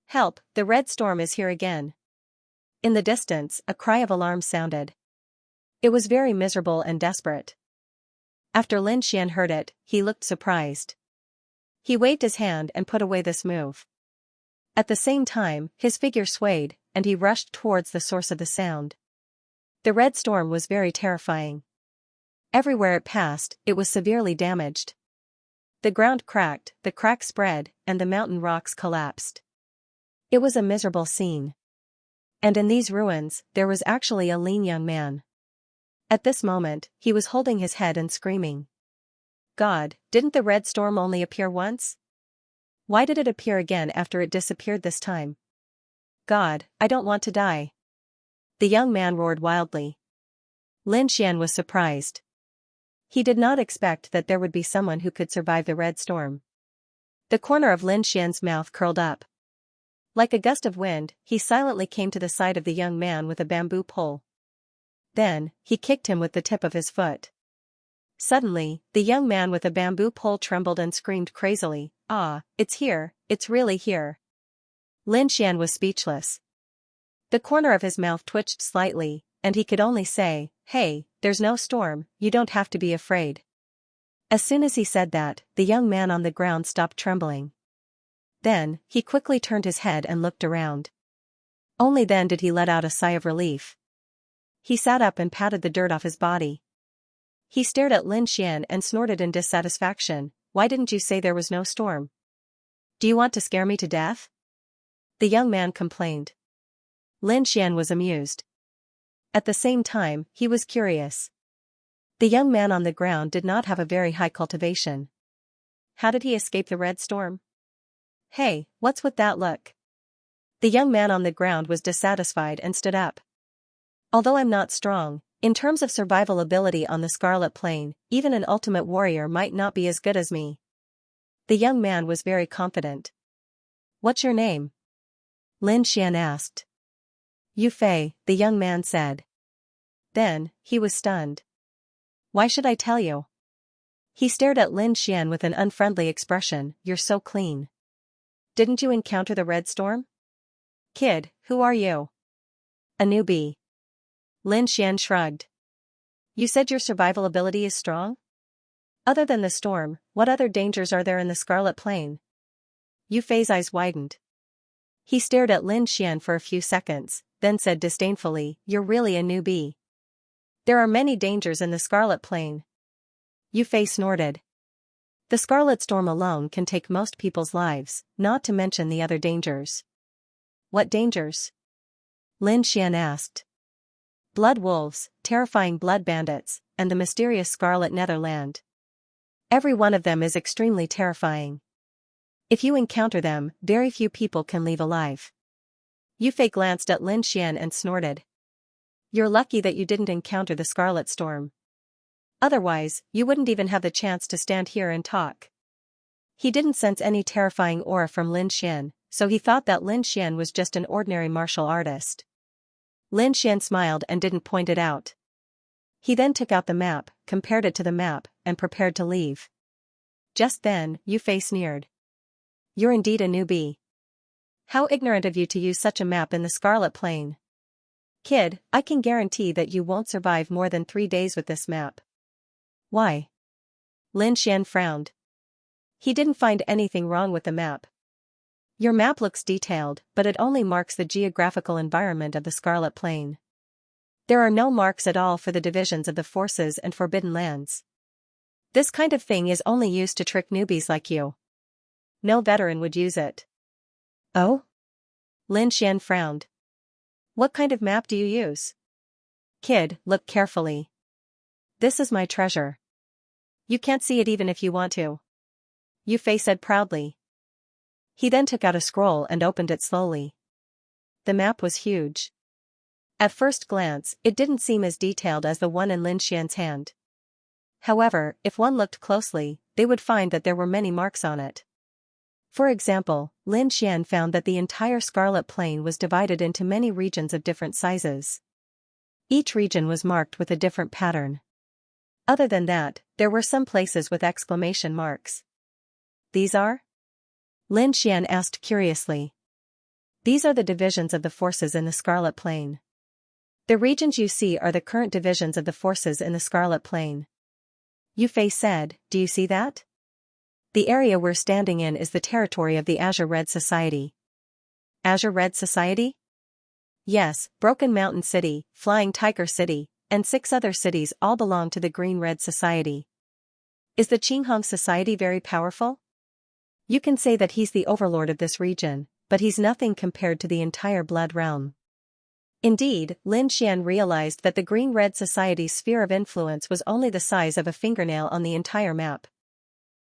Help, the red storm is here again." In the distance, a cry of alarm sounded. It was very miserable and desperate. After Lin Xian heard it, he looked surprised. He waved his hand and put away this move. At the same time, his figure swayed, and he rushed towards the source of the sound. The red storm was very terrifying. Everywhere it passed, it was severely damaged. The ground cracked, the cracks spread, and the mountain rocks collapsed. It was a miserable scene. And in these ruins, there was actually a lean young man. At this moment, he was holding his head and screaming. "God, didn't the red storm only appear once? Why did it appear again after it disappeared this time? God, I don't want to die." The young man roared wildly. Lin Xian was surprised. He did not expect that there would be someone who could survive the red storm. The corner of Lin Xian's mouth curled up. Like a gust of wind, he silently came to the side of the young man with a bamboo pole. Then, he kicked him with the tip of his foot. Suddenly, the young man with a bamboo pole trembled and screamed crazily, "Ah, it's here, it's really here." Lin Xian was speechless. The corner of his mouth twitched slightly, and he could only say, "Hey, there's no storm, you don't have to be afraid." As soon as he said that, the young man on the ground stopped trembling. Then, he quickly turned his head and looked around. Only then did he let out a sigh of relief. He sat up and patted the dirt off his body. He stared at Lin Xian and snorted in dissatisfaction. "Why didn't you say there was no storm? Do you want to scare me to death?" The young man complained. Lin Xian was amused. At the same time, he was curious. The young man on the ground did not have a very high cultivation. How did he escape the red storm? "Hey, what's with that look?" The young man on the ground was dissatisfied and stood up. "Although I'm not strong, in terms of survival ability on the Scarlet Plain, even an ultimate warrior might not be as good as me." The young man was very confident. "What's your name?" Lin Xian asked. "Yu Fei," the young man said. Then, he was stunned. "Why should I tell you?" He stared at Lin Xian with an unfriendly expression. "You're so clean. Didn't you encounter the red storm?" "Kid, who are you?" "A newbie." Lin Xian shrugged. "You said your survival ability is strong? Other than the storm, what other dangers are there in the Scarlet Plain?" Yu Fei's eyes widened. He stared at Lin Xian for a few seconds, then said disdainfully, "You're really a newbie. There are many dangers in the Scarlet Plain." Yu Fei snorted. The Scarlet Storm alone can take most people's lives, not to mention the other dangers. What dangers? Lin Xian asked. Blood wolves, terrifying blood bandits, and the mysterious Scarlet Netherland. Every one of them is extremely terrifying. If you encounter them, very few people can leave alive. Yu Fei glanced at Lin Xian and snorted. You're lucky that you didn't encounter the Scarlet Storm. Otherwise, you wouldn't even have the chance to stand here and talk. He didn't sense any terrifying aura from Lin Xian, so he thought that Lin Xian was just an ordinary martial artist. Lin Xian smiled and didn't point it out. He then took out the map, compared it to the map, and prepared to leave. Just then, Yu Fei sneered. You're indeed a newbie. How ignorant of you to use such a map in the Scarlet Plain. Kid, I can guarantee that you won't survive more than 3 days with this map. Why? Lin Xian frowned. He didn't find anything wrong with the map. Your map looks detailed, but it only marks the geographical environment of the Scarlet Plain. There are no marks at all for the divisions of the forces and forbidden lands. This kind of thing is only used to trick newbies like you. No veteran would use it. Oh? Lin Xian frowned. What kind of map do you use? Kid, look carefully. This is my treasure. You can't see it even if you want to. Yu Fei said proudly. He then took out a scroll and opened it slowly. The map was huge. At first glance, it didn't seem as detailed as the one in Lin Xian's hand. However, if one looked closely, they would find that there were many marks on it. For example, Lin Xian found that the entire Scarlet Plain was divided into many regions of different sizes. Each region was marked with a different pattern. Other than that, there were some places with exclamation marks. These are? Lin Xian asked curiously. These are the divisions of the forces in the Scarlet Plain. The regions you see are the current divisions of the forces in the Scarlet Plain. Yu Fei said, do you see that? The area we're standing in is the territory of the Azure Red Society. Azure Red Society? Yes, Broken Mountain City, Flying Tiger City, and 6 other cities all belong to the Green Red Society. Is the Qinghong Society very powerful? You can say that he's the overlord of this region, but he's nothing compared to the entire Blood Realm. Indeed, Lin Xian realized that the Green Red Society's sphere of influence was only the size of a fingernail on the entire map.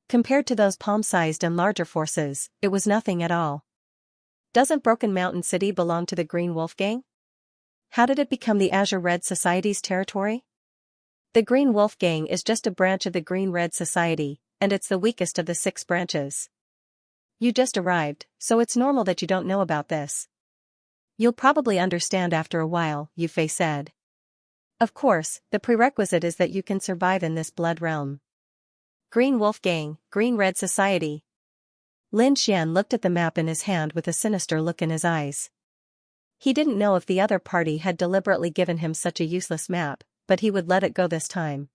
Compared to those palm-sized and larger forces, it was nothing at all. Doesn't Broken Mountain City belong to the Green Wolf Gang? How did it become the Azure Red Society's territory? The Green Wolf Gang is just a branch of the Green Red Society, and it's the weakest of the 6 branches. You just arrived, so it's normal that you don't know about this. You'll probably understand after a while, Yu Fei said. Of course, the prerequisite is that you can survive in this Blood Realm. Green Wolf Gang, Green Red Society. Lin Xian looked at the map in his hand with a sinister look in his eyes. He didn't know if the other party had deliberately given him such a useless map, but he would let it go this time.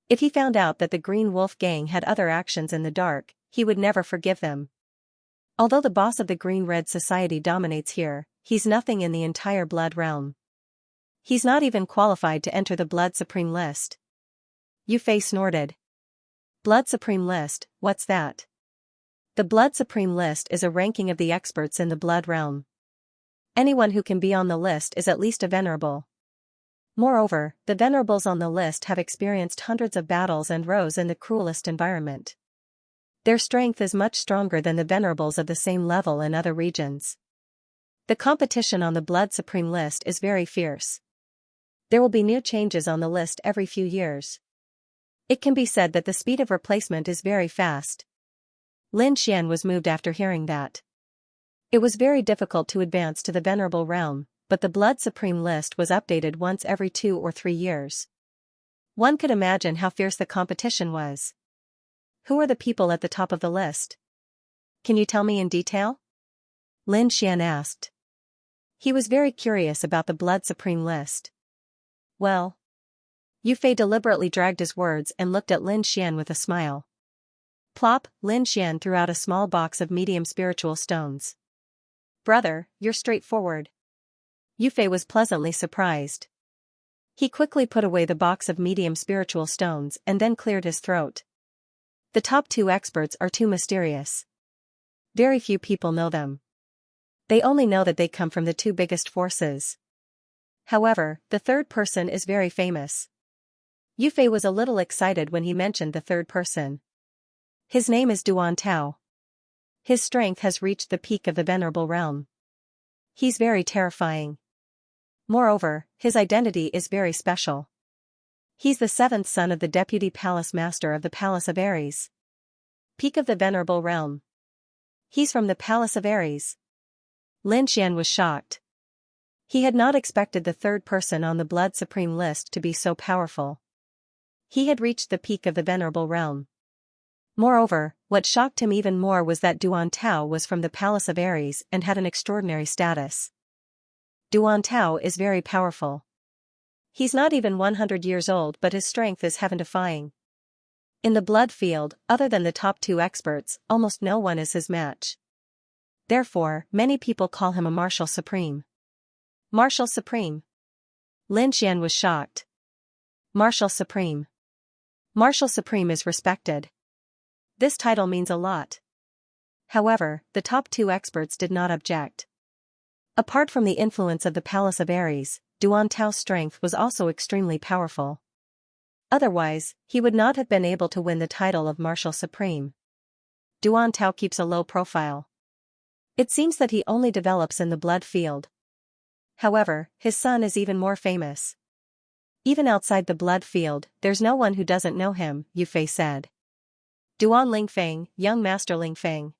If he found out that the Green Wolf Gang had other actions in the dark, he would never forgive them. Although the boss of the Green Red Society dominates here, he's nothing in the entire Blood Realm. He's not even qualified to enter the Blood Supreme List. Yu Fei snorted. Blood Supreme List, what's that? The Blood Supreme List is a ranking of the experts in the Blood Realm. Anyone who can be on the list is at least a venerable. Moreover, the venerables on the list have experienced hundreds of battles and rose in the cruelest environment. Their strength is much stronger than the venerables of the same level in other regions. The competition on the Blood Supreme List is very fierce. There will be new changes on the list every few years. It can be said that the speed of replacement is very fast. Lin Xian was moved after hearing that. It was very difficult to advance to the Venerable Realm, but the Blood Supreme List was updated once every 2 or 3 years. One could imagine how fierce the competition was. Who are the people at the top of the list? Can you tell me in detail? Lin Xian asked. He was very curious about the Blood Supreme List. Well. Yu Fei deliberately dragged his words and looked at Lin Xian with a smile. Plop, Lin Xian threw out a small box of medium spiritual stones. Brother, you're straightforward. Yufei was pleasantly surprised. He quickly put away the box of medium spiritual stones and then cleared his throat. The top two experts are too mysterious. Very few people know them. They only know that they come from the two biggest forces. However, the third person is very famous. Yufei was a little excited when he mentioned the third person. His name is Duan Tao. His strength has reached the peak of the Venerable Realm. He's very terrifying. Moreover, his identity is very special. He's the seventh son of the Deputy Palace Master of the Palace of Ares. Peak of the Venerable Realm. He's from the Palace of Ares. Lin Xian was shocked. He had not expected the third person on the Blood Supreme list to be so powerful. He had reached the peak of the Venerable Realm. Moreover, what shocked him even more was that Duan Tao was from the Palace of Ares and had an extraordinary status. Duan Tao is very powerful. He's not even 100 years old, but his strength is heaven-defying. In the blood field, other than the top two experts, almost no one is his match. Therefore, many people call him a Martial Supreme. Martial Supreme. Lin Xian was shocked. Martial Supreme. Martial Supreme is respected. This title means a lot. However, the top two experts did not object. Apart from the influence of the Palace of Ares, Duan Tao's strength was also extremely powerful. Otherwise, he would not have been able to win the title of Martial Supreme. Duan Tao keeps a low profile. It seems that he only develops in the blood field. However, his son is even more famous. Even outside the blood field, there's no one who doesn't know him, Yufei said. Duan Lingfeng, young Master Lingfeng.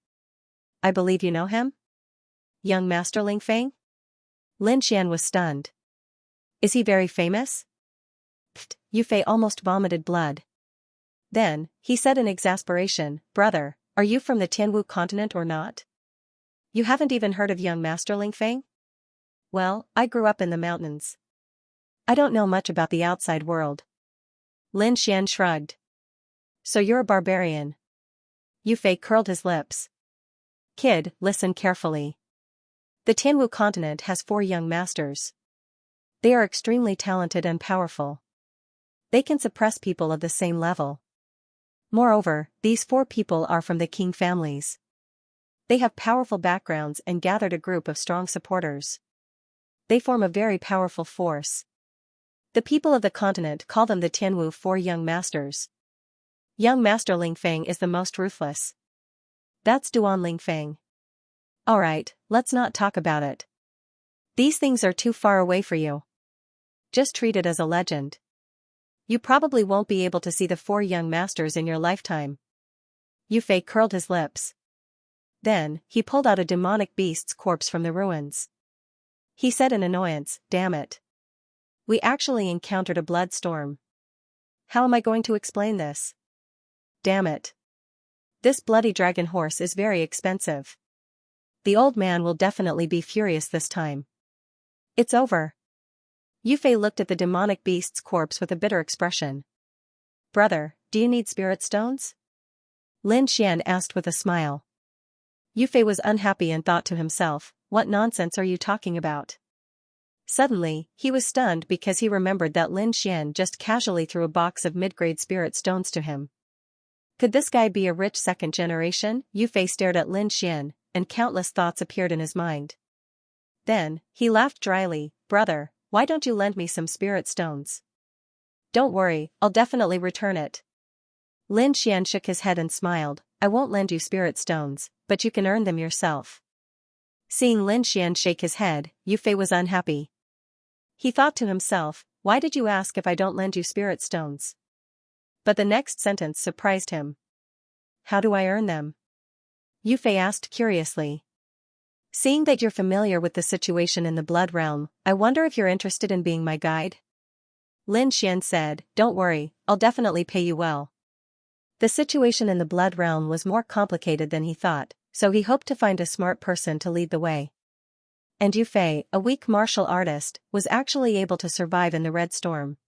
I believe you know him? Young Master Lingfeng? Lin Xian was stunned. Is he very famous? Pfft, Yufei almost vomited blood. Then, he said in exasperation, Brother, are you from the Tianwu continent or not? You haven't even heard of young Master Lingfeng? Well, I grew up in the mountains. I don't know much about the outside world. Lin Xian shrugged. So you're a barbarian. Yufei curled his lips. Kid, listen carefully. The Tianwu continent has 4 young masters. They are extremely talented and powerful. They can suppress people of the same level. Moreover, these 4 people are from the king families. They have powerful backgrounds and gathered a group of strong supporters. They form a very powerful force. The people of the continent call them the Tianwu 4 young masters. Young Master Lingfeng is the most ruthless. That's Duan Lingfeng. Alright, let's not talk about it. These things are too far away for you. Just treat it as a legend. You probably won't be able to see the 4 young masters in your lifetime. Yufei curled his lips. Then, he pulled out a demonic beast's corpse from the ruins. He said in annoyance, Damn it. We actually encountered a blood storm. How am I going to explain this? Damn it. This bloody dragon horse is very expensive. The old man will definitely be furious this time. It's over. Yufei looked at the demonic beast's corpse with a bitter expression. Brother, do you need spirit stones? Lin Xian asked with a smile. Yufei was unhappy and thought to himself, what nonsense are you talking about? Suddenly, he was stunned because he remembered that Lin Xian just casually threw a box of mid-grade spirit stones to him. Could this guy be a rich second generation? Yufei stared at Lin Xian, and countless thoughts appeared in his mind. Then, he laughed dryly, Brother, why don't you lend me some spirit stones? Don't worry, I'll definitely return it. Lin Xian shook his head and smiled, I won't lend you spirit stones, but you can earn them yourself. Seeing Lin Xian shake his head, Yufei was unhappy. He thought to himself, why did you ask if I don't lend you spirit stones? But the next sentence surprised him. How do I earn them? Yufei asked curiously. Seeing that you're familiar with the situation in the blood realm, I wonder if you're interested in being my guide? Lin Xian said, Don't worry, I'll definitely pay you well. The situation in the blood realm was more complicated than he thought, so he hoped to find a smart person to lead the way. And Yufei, a weak martial artist, was actually able to survive in the Red Storm.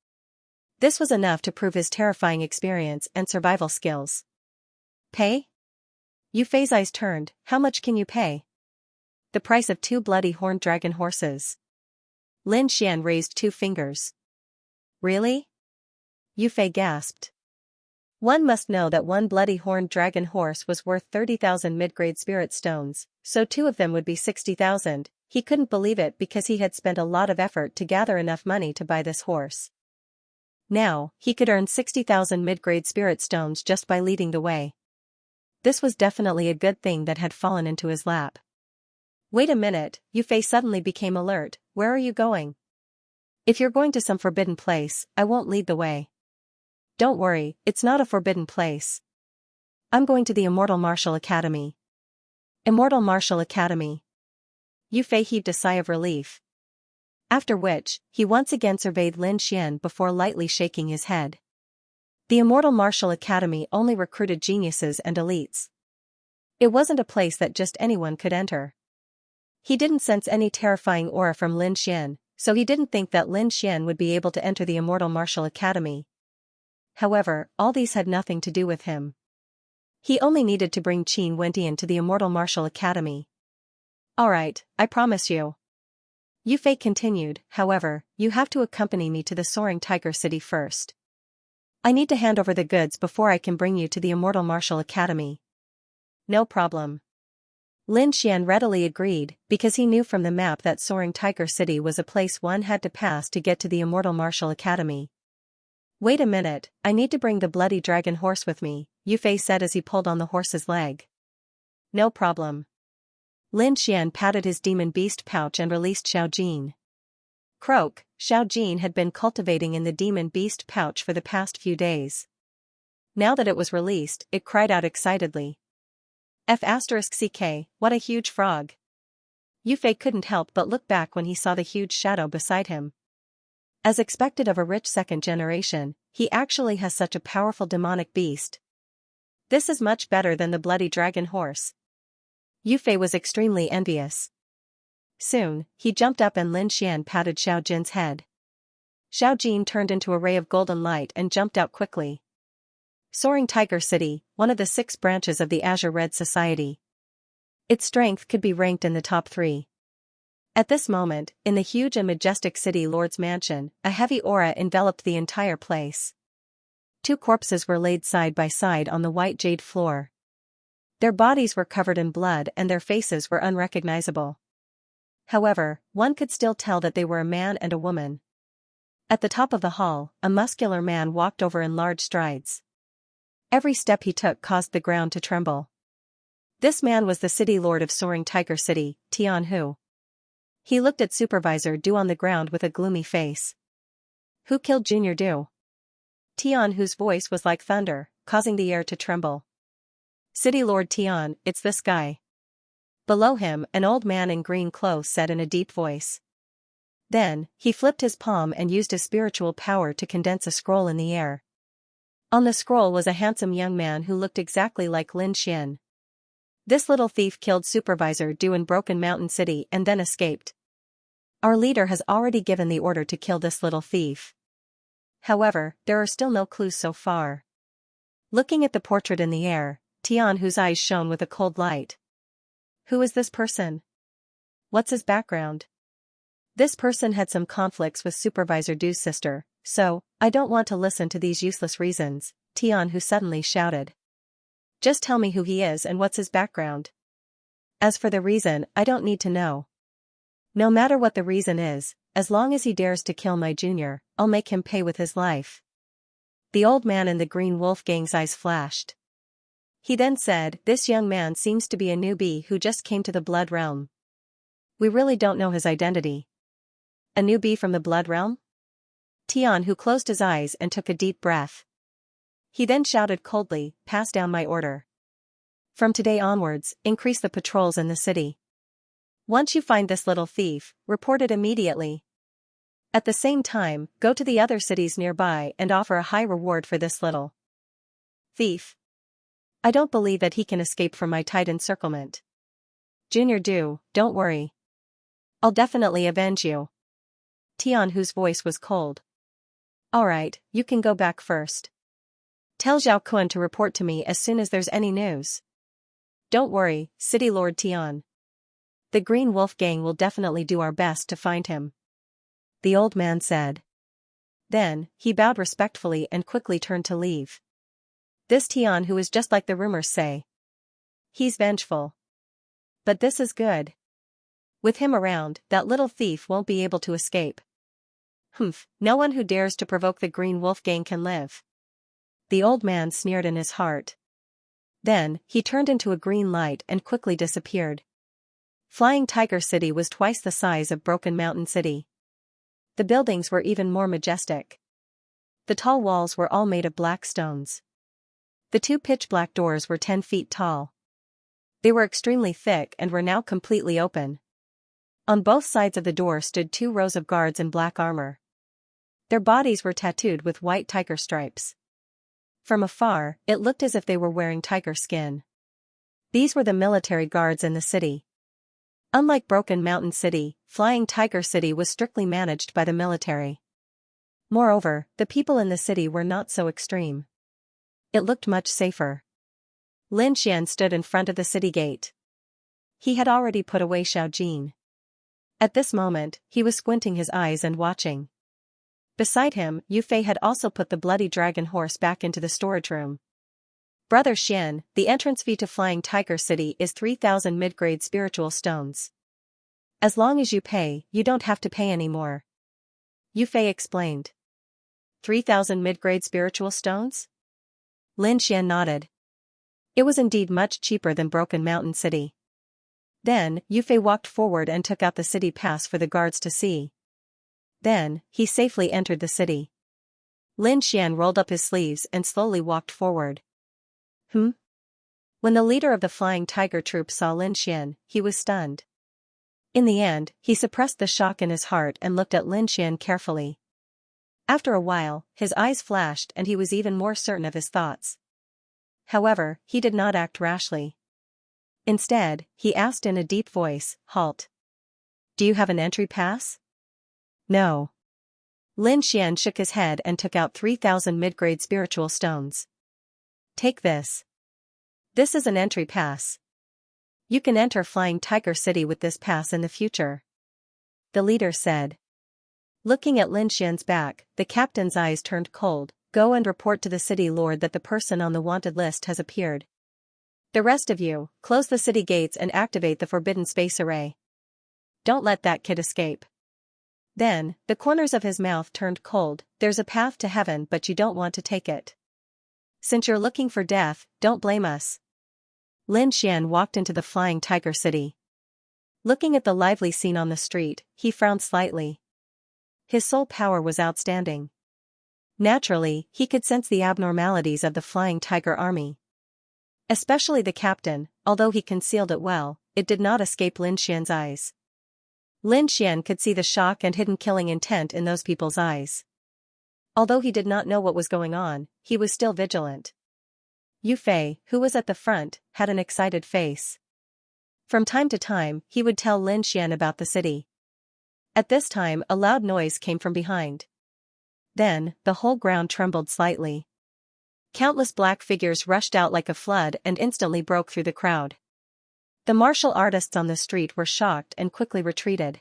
This was enough to prove his terrifying experience and survival skills. Pay? Yu Fei's eyes turned. How much can you pay? The price of 2 bloody horned dragon horses. Lin Xian raised 2 fingers. Really? Yu Fei gasped. One must know that 1 bloody horned dragon horse was worth 30,000 mid-grade spirit stones, so 2 of them would be 60,000. He couldn't believe it because he had spent a lot of effort to gather enough money to buy this horse. Now, he could earn 60,000 mid-grade spirit stones just by leading the way. This was definitely a good thing that had fallen into his lap. Wait a minute, Yu Fei suddenly became alert. Where are you going? If you're going to some forbidden place, I won't lead the way. Don't worry, it's not a forbidden place. I'm going to the Immortal Martial Academy. Immortal Martial Academy. Yu Fei heaved a sigh of relief. After which, he once again surveyed Lin Xian before lightly shaking his head. The Immortal Martial Academy only recruited geniuses and elites. It wasn't a place that just anyone could enter. He didn't sense any terrifying aura from Lin Xian, so he didn't think that Lin Xian would be able to enter the Immortal Martial Academy. However, all these had nothing to do with him. He only needed to bring Qin Wendian to the Immortal Martial Academy. Alright, I promise you. Yu Fei continued, however, you have to accompany me to the Soaring Tiger City first. I need to hand over the goods before I can bring you to the Immortal Martial Academy. No problem. Lin Xian readily agreed, because he knew from the map that Soaring Tiger City was a place one had to pass to get to the Immortal Martial Academy. Wait a minute, I need to bring the bloody dragon horse with me, Yu Fei said as he pulled on the horse's leg. No problem. Lin Xian patted his demon beast pouch and released Xiao Jin. Croak, Xiao Jin had been cultivating in the demon beast pouch for the past few days. Now that it was released, it cried out excitedly. F*CK, what a huge frog. Yu Fei couldn't help but look back when he saw the huge shadow beside him. As expected of a rich second generation, he actually has such a powerful demonic beast. This is much better than the bloody dragon horse. Yu Fei was extremely envious. Soon, he jumped up and Lin Xian patted Xiao Jin's head. Xiao Jin turned into a ray of golden light and jumped out quickly. Soaring Tiger City, one of the 6 branches of the Azure Red Society. Its strength could be ranked in the top 3. At this moment, in the huge and majestic city lord's mansion, a heavy aura enveloped the entire place. 2 corpses were laid side by side on the white jade floor. Their bodies were covered in blood and their faces were unrecognizable. However, one could still tell that they were a man and a woman. At the top of the hall, a muscular man walked over in large strides. Every step he took caused the ground to tremble. This man was the city lord of Soaring Tiger City, Tian Hu. He looked at Supervisor Du on the ground with a gloomy face. Who killed Junior Du? Tian Hu's voice was like thunder, causing the air to tremble. City Lord Tian, it's this guy. Below him, an old man in green clothes said in a deep voice. Then, he flipped his palm and used his spiritual power to condense a scroll in the air. On the scroll was a handsome young man who looked exactly like Lin Xian. This little thief killed Supervisor Du in Broken Mountain City and then escaped. Our leader has already given the order to kill this little thief. However, there are still no clues so far. Looking at the portrait in the air, Tian Hu's eyes shone with a cold light. Who is this person? What's his background? This person had some conflicts with Supervisor Du's sister, so, I don't want to listen to these useless reasons, Tian Hu suddenly shouted. Just tell me who he is and what's his background. As for the reason, I don't need to know. No matter what the reason is, as long as he dares to kill my junior, I'll make him pay with his life. The old man in the green wolf gang's eyes flashed. He then said, this young man seems to be a newbie who just came to the Blood Realm. We really don't know his identity. A newbie from the Blood Realm? Tian Hu closed his eyes and took a deep breath. He then shouted coldly, pass down my order. From today onwards, increase the patrols in the city. Once you find this little thief, report it immediately. At the same time, go to the other cities nearby and offer a high reward for this little thief. I don't believe that he can escape from my tight encirclement. Junior Du, don't worry. I'll definitely avenge you. Tian Hu's voice was cold. Alright, you can go back first. Tell Zhao Kun to report to me as soon as there's any news. Don't worry, City Lord Tian. The Green Wolf Gang will definitely do our best to find him. The old man said. Then, he bowed respectfully and quickly turned to leave. This Tian who is just like the rumors say. He's vengeful. But this is good. With him around, that little thief won't be able to escape. Humph, no one who dares to provoke the Green Wolf Gang can live. The old man sneered in his heart. Then, he turned into a green light and quickly disappeared. Flying Tiger City was twice the size of Broken Mountain City. The buildings were even more majestic. The tall walls were all made of black stones. The two pitch-black doors were 10 feet tall. They were extremely thick and were now completely open. On both sides of the door stood 2 rows of guards in black armor. Their bodies were tattooed with white tiger stripes. From afar, it looked as if they were wearing tiger skin. These were the military guards in the city. Unlike Broken Mountain City, Flying Tiger City was strictly managed by the military. Moreover, the people in the city were not so extreme. It looked much safer. Lin Xian stood in front of the city gate. He had already put away Xiao Jin. At this moment, he was squinting his eyes and watching. Beside him, Yu Fei had also put the bloody dragon horse back into the storage room. Brother Xian, the entrance fee to Flying Tiger City is 3,000 mid-grade spiritual stones. As long as you pay, you don't have to pay anymore. Yu Fei explained. 3,000 mid-grade spiritual stones? Lin Xian nodded. It was indeed much cheaper than Broken Mountain City. Then, Yu Fei walked forward and took out the city pass for the guards to see. Then, he safely entered the city. Lin Xian rolled up his sleeves and slowly walked forward. When the leader of the Flying Tiger Troop saw Lin Xian, he was stunned. In the end, he suppressed the shock in his heart and looked at Lin Xian carefully. After a while, his eyes flashed and he was even more certain of his thoughts. However, he did not act rashly. Instead, he asked in a deep voice, "Halt. Do you have an entry pass?" "No." Lin Xian shook his head and took out 3,000 mid-grade spiritual stones. "Take this. This is an entry pass. You can enter Flying Tiger City with this pass in the future," the leader said. Looking at Lin Xian's back, the captain's eyes turned cold. "Go and report to the city lord that the person on the wanted list has appeared. The rest of you, close the city gates and activate the forbidden space array. Don't let that kid escape." Then, the corners of his mouth turned cold. "There's a path to heaven but you don't want to take it. Since you're looking for death, don't blame us." Lin Xian walked into the Flying Tiger City. Looking at the lively scene on the street, he frowned slightly. His soul power was outstanding. Naturally, he could sense the abnormalities of the Flying Tiger Army. Especially the captain, although he concealed it well, it did not escape Lin Xian's eyes. Lin Xian could see the shock and hidden killing intent in those people's eyes. Although he did not know what was going on, he was still vigilant. Yu Fei, who was at the front, had an excited face. From time to time, he would tell Lin Xian about the city. At this time, a loud noise came from behind. Then, the whole ground trembled slightly. Countless black figures rushed out like a flood and instantly broke through the crowd. The martial artists on the street were shocked and quickly retreated.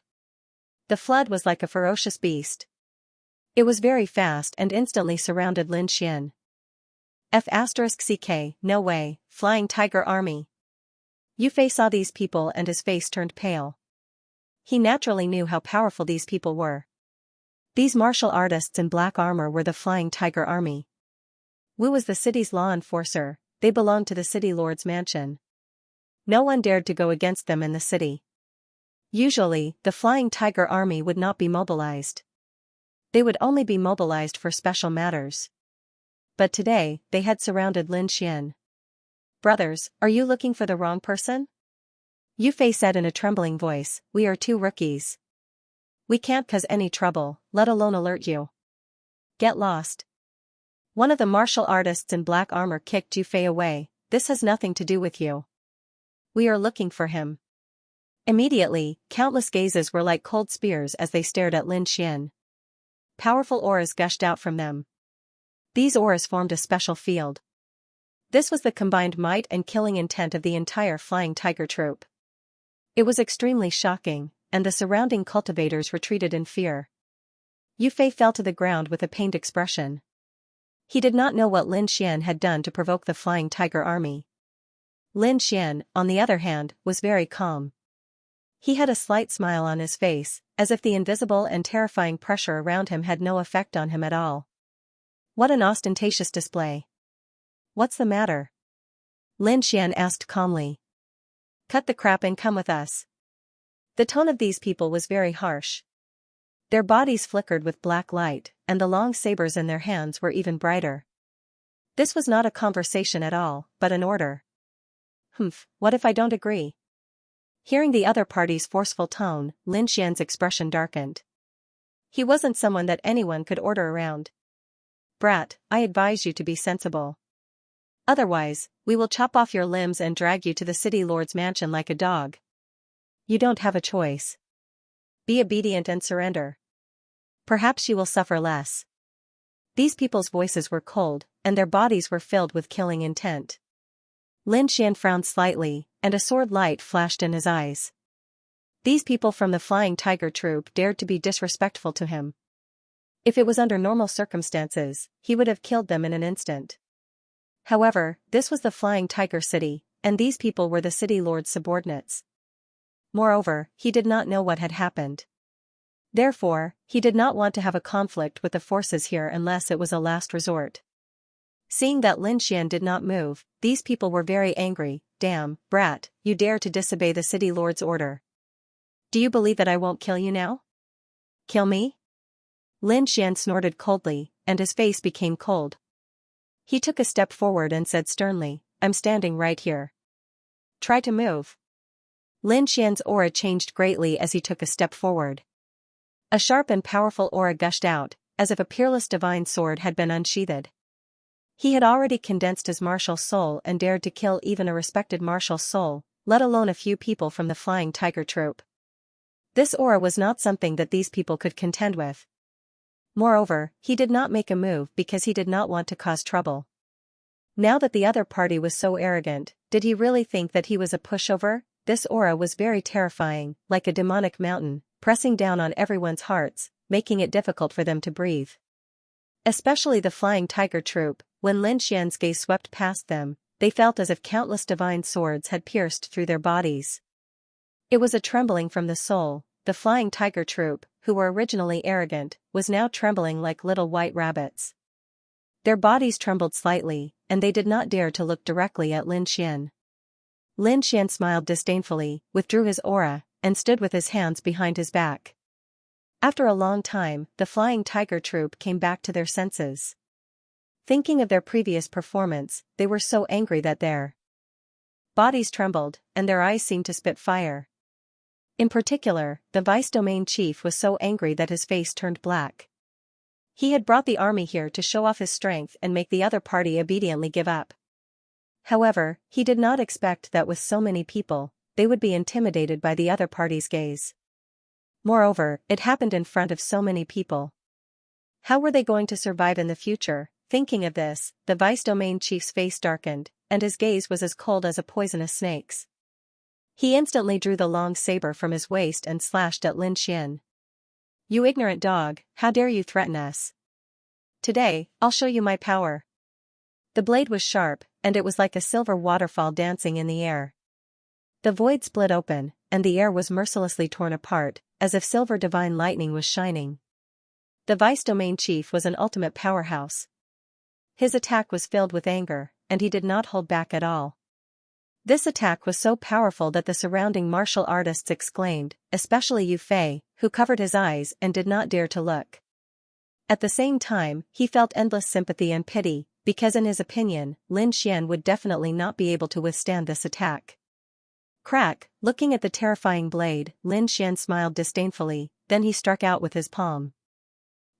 The flood was like a ferocious beast. It was very fast and instantly surrounded Lin Xian. F***ck, no way, Flying Tiger Army. Yu Fei saw these people and his face turned pale. He naturally knew how powerful these people were. These martial artists in black armor were the Flying Tiger Army. Wu was the city's law enforcer. They belonged to the city lord's mansion. No one dared to go against them in the city. Usually, the Flying Tiger Army would not be mobilized. They would only be mobilized for special matters. But today, they had surrounded Lin Xian. "Brothers, are you looking for the wrong person?" Yu Fei said in a trembling voice, "We are 2 rookies. We can't cause any trouble, let alone alert you. Get lost." One of the martial artists in black armor kicked Yu Fei away. "This has nothing to do with you. We are looking for him." Immediately, countless gazes were like cold spears as they stared at Lin Xian. Powerful auras gushed out from them. These auras formed a special field. This was the combined might and killing intent of the entire flying tiger troop. It was extremely shocking, and the surrounding cultivators retreated in fear. Yu Fei fell to the ground with a pained expression. He did not know what Lin Xian had done to provoke the flying tiger army. Lin Xian, on the other hand, was very calm. He had a slight smile on his face, as if the invisible and terrifying pressure around him had no effect on him at all. What an ostentatious display. What's the matter? Lin Xian asked calmly. Cut the crap and come with us. The tone of these people was very harsh. Their bodies flickered with black light, and the long sabers in their hands were even brighter. This was not a conversation at all, but an order. What if I don't agree? Hearing the other party's forceful tone, Lin Xian's expression darkened. He wasn't someone that anyone could order around. Brat, I advise you to be sensible. Otherwise, we will chop off your limbs and drag you to the city lord's mansion like a dog. You don't have a choice. Be obedient and surrender. Perhaps you will suffer less. These people's voices were cold, and their bodies were filled with killing intent. Lin Xian frowned slightly, and a sword light flashed in his eyes. These people from the Flying Tiger Troop dared to be disrespectful to him. If it was under normal circumstances, he would have killed them in an instant. However, this was the Flying Tiger City, and these people were the city lord's subordinates. Moreover, he did not know what had happened. Therefore, he did not want to have a conflict with the forces here unless it was a last resort. Seeing that Lin Xian did not move, these people were very angry. Damn, brat, you dare to disobey the city lord's order. Do you believe that I won't kill you now? Kill me? Lin Xian snorted coldly, and his face became cold. He took a step forward and said sternly, I'm standing right here. Try to move. Lin Xian's aura changed greatly as he took a step forward. A sharp and powerful aura gushed out, as if a peerless divine sword had been unsheathed. He had already condensed his martial soul and dared to kill even a respected martial soul, let alone a few people from the Flying Tiger Troop. This aura was not something that these people could contend with. Moreover, he did not make a move because he did not want to cause trouble. Now that the other party was so arrogant, did he really think that he was a pushover? This aura was very terrifying, like a demonic mountain, pressing down on everyone's hearts, making it difficult for them to breathe. Especially the Flying Tiger Troop, when Lin Xian's gaze swept past them, they felt as if countless divine swords had pierced through their bodies. It was a trembling from the soul. The Flying Tiger Troop, who were originally arrogant, was now trembling like little white rabbits. Their bodies trembled slightly, and they did not dare to look directly at Lin Xian. Lin Xian smiled disdainfully, withdrew his aura, and stood with his hands behind his back. After a long time, the Flying Tiger Troop came back to their senses. Thinking of their previous performance, they were so angry that their bodies trembled, and their eyes seemed to spit fire. In particular, the vice domain chief was so angry that his face turned black. He had brought the army here to show off his strength and make the other party obediently give up. However, he did not expect that with so many people, they would be intimidated by the other party's gaze. Moreover, it happened in front of so many people. How were they going to survive in the future? Thinking of this, the vice domain chief's face darkened, and his gaze was as cold as a poisonous snake's. He instantly drew the long saber from his waist and slashed at Lin Xian. You ignorant dog, how dare you threaten us? Today, I'll show you my power. The blade was sharp, and it was like a silver waterfall dancing in the air. The void split open, and the air was mercilessly torn apart, as if silver divine lightning was shining. The vice domain chief was an ultimate powerhouse. His attack was filled with anger, and he did not hold back at all. This attack was so powerful that the surrounding martial artists exclaimed, especially Yu Fei, who covered his eyes and did not dare to look. At the same time, he felt endless sympathy and pity, because in his opinion, Lin Xian would definitely not be able to withstand this attack. Crack, looking at the terrifying blade, Lin Xian smiled disdainfully, then he struck out with his palm.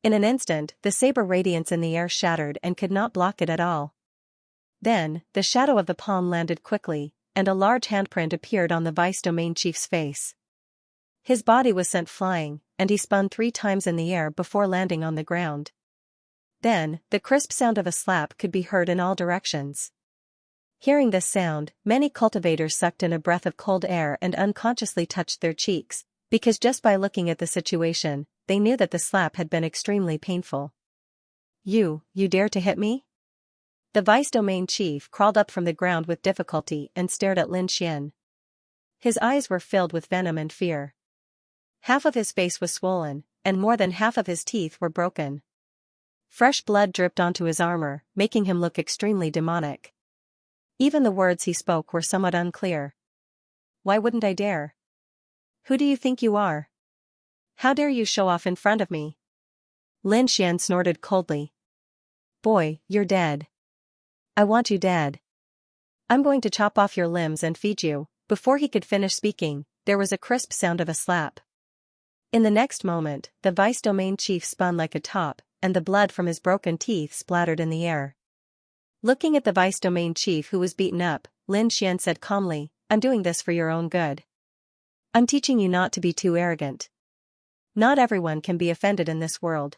In an instant, the saber radiance in the air shattered and could not block it at all. Then, the shadow of the palm landed quickly, and a large handprint appeared on the vice domain chief's face. His body was sent flying, and he spun 3 times in the air before landing on the ground. Then, the crisp sound of a slap could be heard in all directions. Hearing this sound, many cultivators sucked in a breath of cold air and unconsciously touched their cheeks, because just by looking at the situation, they knew that the slap had been extremely painful. You dare to hit me? The vice domain chief crawled up from the ground with difficulty and stared at Lin Xian. His eyes were filled with venom and fear. Half of his face was swollen, and more than half of his teeth were broken. Fresh blood dripped onto his armor, making him look extremely demonic. Even the words he spoke were somewhat unclear. Why wouldn't I dare? Who do you think you are? How dare you show off in front of me? Lin Xian snorted coldly. Boy, you're dead. I want you dead. I'm going to chop off your limbs and feed you. Before he could finish speaking, there was a crisp sound of a slap. In the next moment, the vice domain chief spun like a top, and the blood from his broken teeth splattered in the air. Looking at the vice domain chief who was beaten up, Lin Xian said calmly, I'm doing this for your own good. I'm teaching you not to be too arrogant. Not everyone can be offended in this world.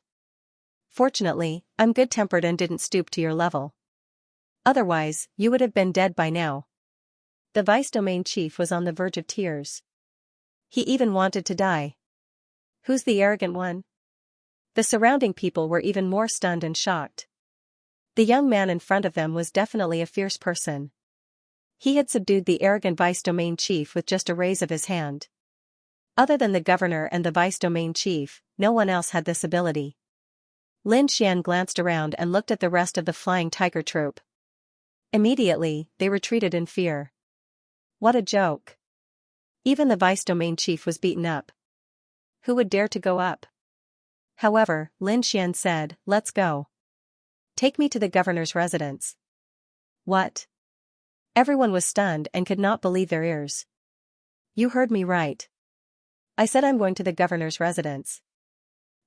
Fortunately, I'm good-tempered and didn't stoop to your level. Otherwise, you would have been dead by now. The vice domain chief was on the verge of tears. He even wanted to die. Who's the arrogant one? The surrounding people were even more stunned and shocked. The young man in front of them was definitely a fierce person. He had subdued the arrogant vice domain chief with just a raise of his hand. Other than the governor and the vice domain chief, no one else had this ability. Lin Xian glanced around and looked at the rest of the flying tiger troop. Immediately, they retreated in fear. What a joke. Even the vice domain chief was beaten up. Who would dare to go up? However, Lin Xian said, let's go. Take me to the governor's residence. What? Everyone was stunned and could not believe their ears. You heard me right. I said I'm going to the governor's residence.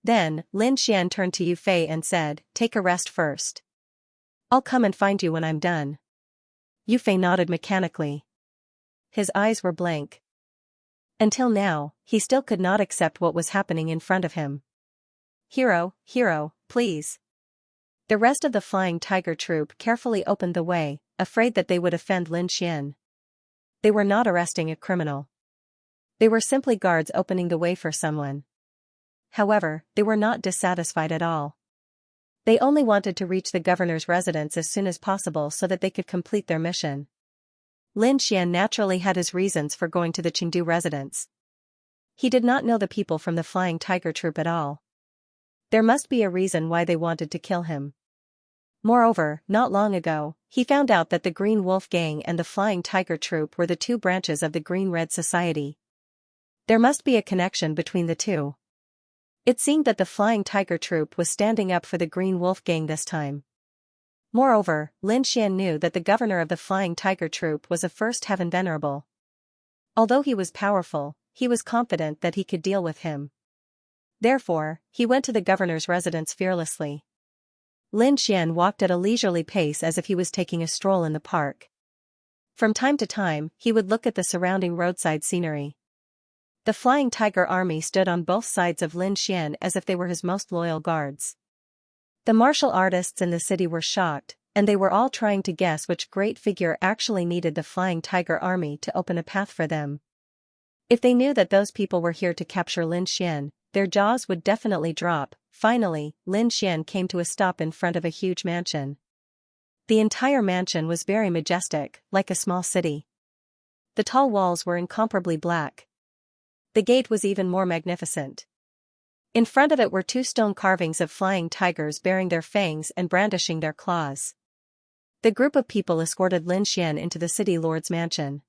Then, Lin Xian turned to Yu Fei and said, take a rest first. I'll come and find you when I'm done. Yu Fei nodded mechanically. His eyes were blank. Until now, he still could not accept what was happening in front of him. Hero, please. The rest of the flying tiger troop carefully opened the way, afraid that they would offend Lin Xian. They were not arresting a criminal. They were simply guards opening the way for someone. However, they were not dissatisfied at all. They only wanted to reach the governor's residence as soon as possible so that they could complete their mission. Lin Xian naturally had his reasons for going to the Chengdu residence. He did not know the people from the flying tiger troop at all. There must be a reason why they wanted to kill him. Moreover, not long ago, he found out that the Green Wolf Gang and the Flying Tiger Troop were the two branches of the Green-Red Society. There must be a connection between the two. It seemed that the Flying Tiger Troop was standing up for the Green Wolf Gang this time. Moreover, Lin Xian knew that the governor of the Flying Tiger Troop was a First Heaven Venerable. Although he was powerful, he was confident that he could deal with him. Therefore, he went to the governor's residence fearlessly. Lin Xian walked at a leisurely pace as if he was taking a stroll in the park. From time to time, he would look at the surrounding roadside scenery. The Flying Tiger Army stood on both sides of Lin Xian as if they were his most loyal guards. The martial artists in the city were shocked, and they were all trying to guess which great figure actually needed the Flying Tiger Army to open a path for them. If they knew that those people were here to capture Lin Xian, their jaws would definitely drop. Finally, Lin Xian came to a stop in front of a huge mansion. The entire mansion was very majestic, like a small city. The tall walls were incomparably black. The gate was even more magnificent. In front of it were two stone carvings of flying tigers baring their fangs and brandishing their claws. The group of people escorted Lin Xian into the city lord's mansion.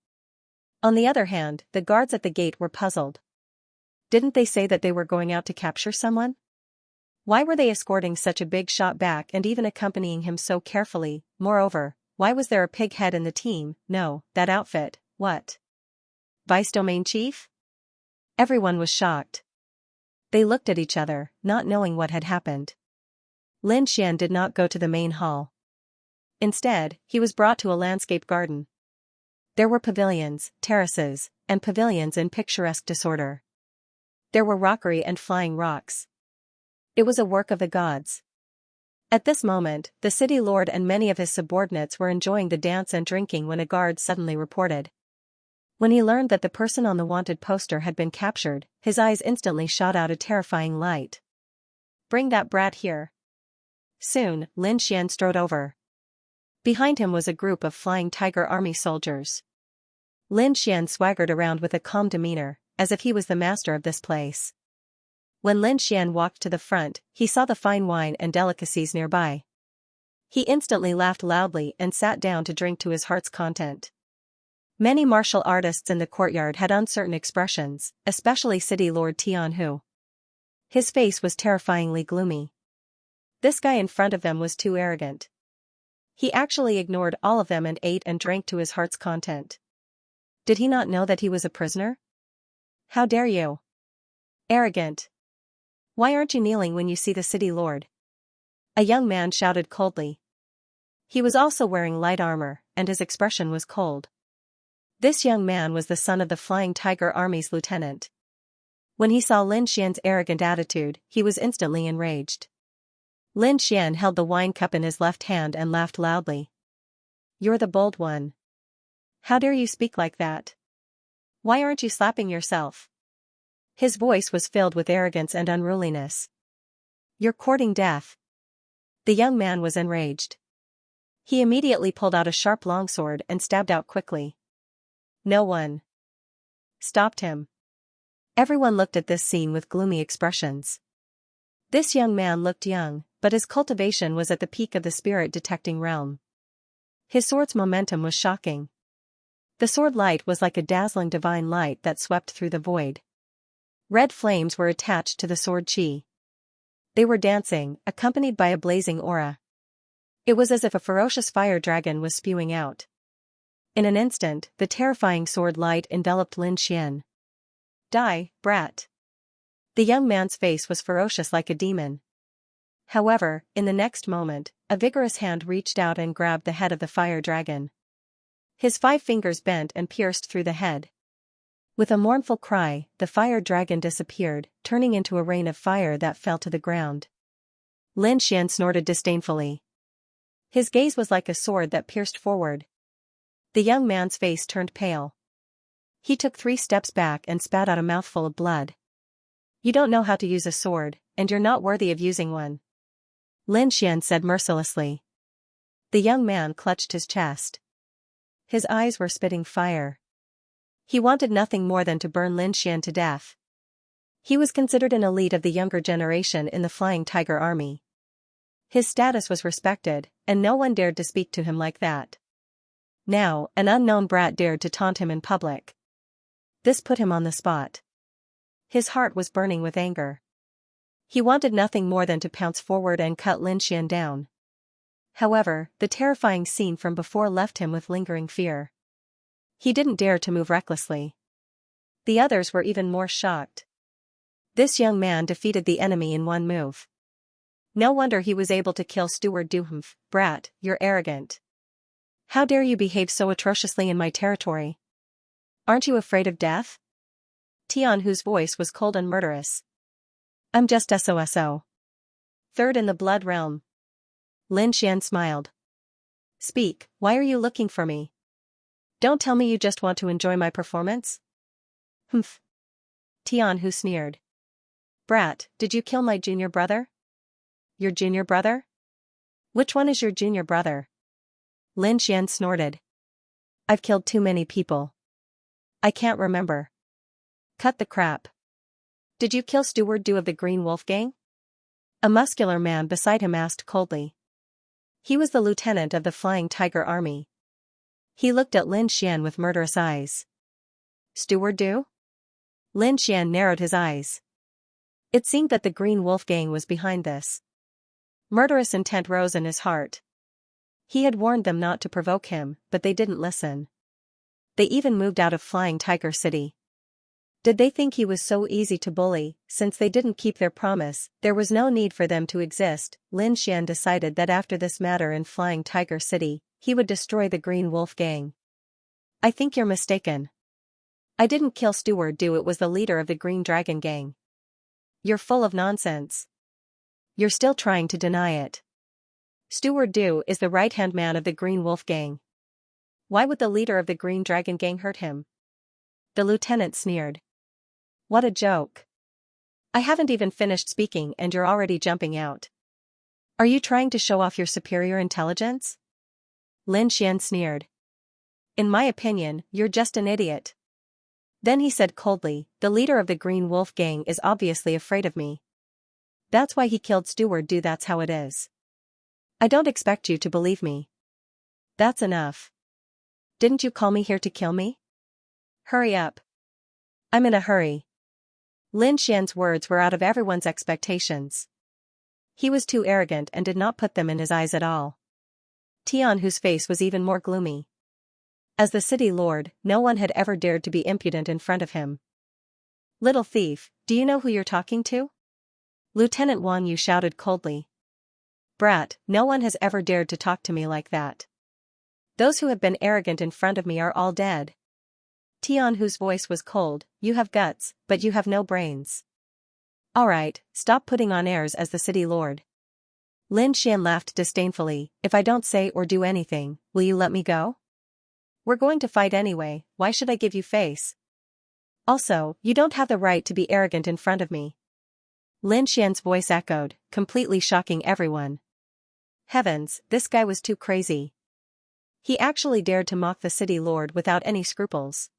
On the other hand, the guards at the gate were puzzled. Didn't they say that they were going out to capture someone? Why were they escorting such a big shot back and even accompanying him so carefully? Moreover, why was there a pig head in the team? No, that outfit, what? Vice Domain Chief? Everyone was shocked. They looked at each other, not knowing what had happened. Lin Xian did not go to the main hall. Instead, he was brought to a landscape garden. There were pavilions, terraces, and pavilions in picturesque disorder. There were rockery and flying rocks. It was a work of the gods. At this moment, the city lord and many of his subordinates were enjoying the dance and drinking when a guard suddenly reported. When he learned that the person on the wanted poster had been captured, his eyes instantly shot out a terrifying light. "Bring that brat here." Soon, Lin Xian strode over. Behind him was a group of Flying Tiger Army soldiers. Lin Xian swaggered around with a calm demeanor, as if he was the master of this place. When Lin Xian walked to the front, he saw the fine wine and delicacies nearby. He instantly laughed loudly and sat down to drink to his heart's content. Many martial artists in the courtyard had uncertain expressions, especially City Lord Tianhu. His face was terrifyingly gloomy. This guy in front of them was too arrogant. He actually ignored all of them and ate and drank to his heart's content. Did he not know that he was a prisoner? "How dare you? Arrogant. Why aren't you kneeling when you see the city lord?" A young man shouted coldly. He was also wearing light armor, and his expression was cold. This young man was the son of the Flying Tiger Army's lieutenant. When he saw Lin Xian's arrogant attitude, he was instantly enraged. Lin Xian held the wine cup in his left hand and laughed loudly. "You're the bold one. How dare you speak like that? Why aren't you slapping yourself?" His voice was filled with arrogance and unruliness. "You're courting death." The young man was enraged. He immediately pulled out a sharp longsword and stabbed out quickly. No one stopped him. Everyone looked at this scene with gloomy expressions. This young man looked young, but his cultivation was at the peak of the spirit-detecting realm. His sword's momentum was shocking. The sword light was like a dazzling divine light that swept through the void. Red flames were attached to the sword chi. They were dancing, accompanied by a blazing aura. It was as if a ferocious fire dragon was spewing out. In an instant, the terrifying sword light enveloped Lin Xian. "Die, brat." The young man's face was ferocious like a demon. However, in the next moment, a vigorous hand reached out and grabbed the head of the fire dragon. His 5 fingers bent and pierced through the head. With a mournful cry, the fire dragon disappeared, turning into a rain of fire that fell to the ground. Lin Xian snorted disdainfully. His gaze was like a sword that pierced forward. The young man's face turned pale. He took 3 steps back and spat out a mouthful of blood. "You don't know how to use a sword, and you're not worthy of using one," Lin Xian said mercilessly. The young man clutched his chest. His eyes were spitting fire. He wanted nothing more than to burn Lin Xian to death. He was considered an elite of the younger generation in the Flying Tiger Army. His status was respected, and no one dared to speak to him like that. Now, an unknown brat dared to taunt him in public. This put him on the spot. His heart was burning with anger. He wanted nothing more than to pounce forward and cut Lin Xian down. However, the terrifying scene from before left him with lingering fear. He didn't dare to move recklessly. The others were even more shocked. This young man defeated the enemy in one move. No wonder he was able to kill Steward Duhumph. "Brat, you're arrogant. How dare you behave so atrociously in my territory? Aren't you afraid of death?" Tianhu's voice was cold and murderous. "I'm just SOSO. Third in the blood realm." Lin Xian smiled. "Speak, why are you looking for me? Don't tell me you just want to enjoy my performance?" "Humph." Tianhu sneered. "Brat, did you kill my junior brother?" "Your junior brother? Which one is your junior brother?" Lin Xian snorted. "I've killed too many people. I can't remember." "Cut the crap. Did you kill Steward Du of the Green Wolf Gang?" A muscular man beside him asked coldly. He was the lieutenant of the Flying Tiger Army. He looked at Lin Xian with murderous eyes. "Steward Du?" Lin Xian narrowed his eyes. It seemed that the Green Wolf Gang was behind this. Murderous intent rose in his heart. He had warned them not to provoke him, but they didn't listen. They even moved out of Flying Tiger City. Did they think he was so easy to bully? Since they didn't keep their promise, there was no need for them to exist. Lin Xian decided that after this matter in Flying Tiger City, he would destroy the Green Wolf Gang. "I think you're mistaken. I didn't kill Steward Du, it was the leader of the Green Dragon Gang." "You're full of nonsense. You're still trying to deny it." Steward Du is the right-hand man of the Green Wolf Gang. Why would the leader of the Green Dragon Gang hurt him? The lieutenant sneered. What a joke. I haven't even finished speaking and you're already jumping out. Are you trying to show off your superior intelligence? Lin Xian sneered. In my opinion, you're just an idiot. Then he said coldly, the leader of the Green Wolf Gang is obviously afraid of me. That's why he killed Steward Du. That's how it is. I don't expect you to believe me. That's enough. Didn't you call me here to kill me? Hurry up. I'm in a hurry. Lin Xian's words were out of everyone's expectations. He was too arrogant and did not put them in his eyes at all. Tian, whose face was even more gloomy. As the city lord, no one had ever dared to be impudent in front of him. Little thief, do you know who you're talking to? Lieutenant Wang Yu shouted coldly. Brat, no one has ever dared to talk to me like that. Those who have been arrogant in front of me are all dead. Tian, whose voice was cold, you have guts, but you have no brains. Alright, stop putting on airs as the city lord. Lin Xian laughed disdainfully, if I don't say or do anything, will you let me go? We're going to fight anyway, why should I give you face? Also, you don't have the right to be arrogant in front of me. Lin Xian's voice echoed, completely shocking everyone. Heavens, this guy was too crazy. He actually dared to mock the city lord without any scruples.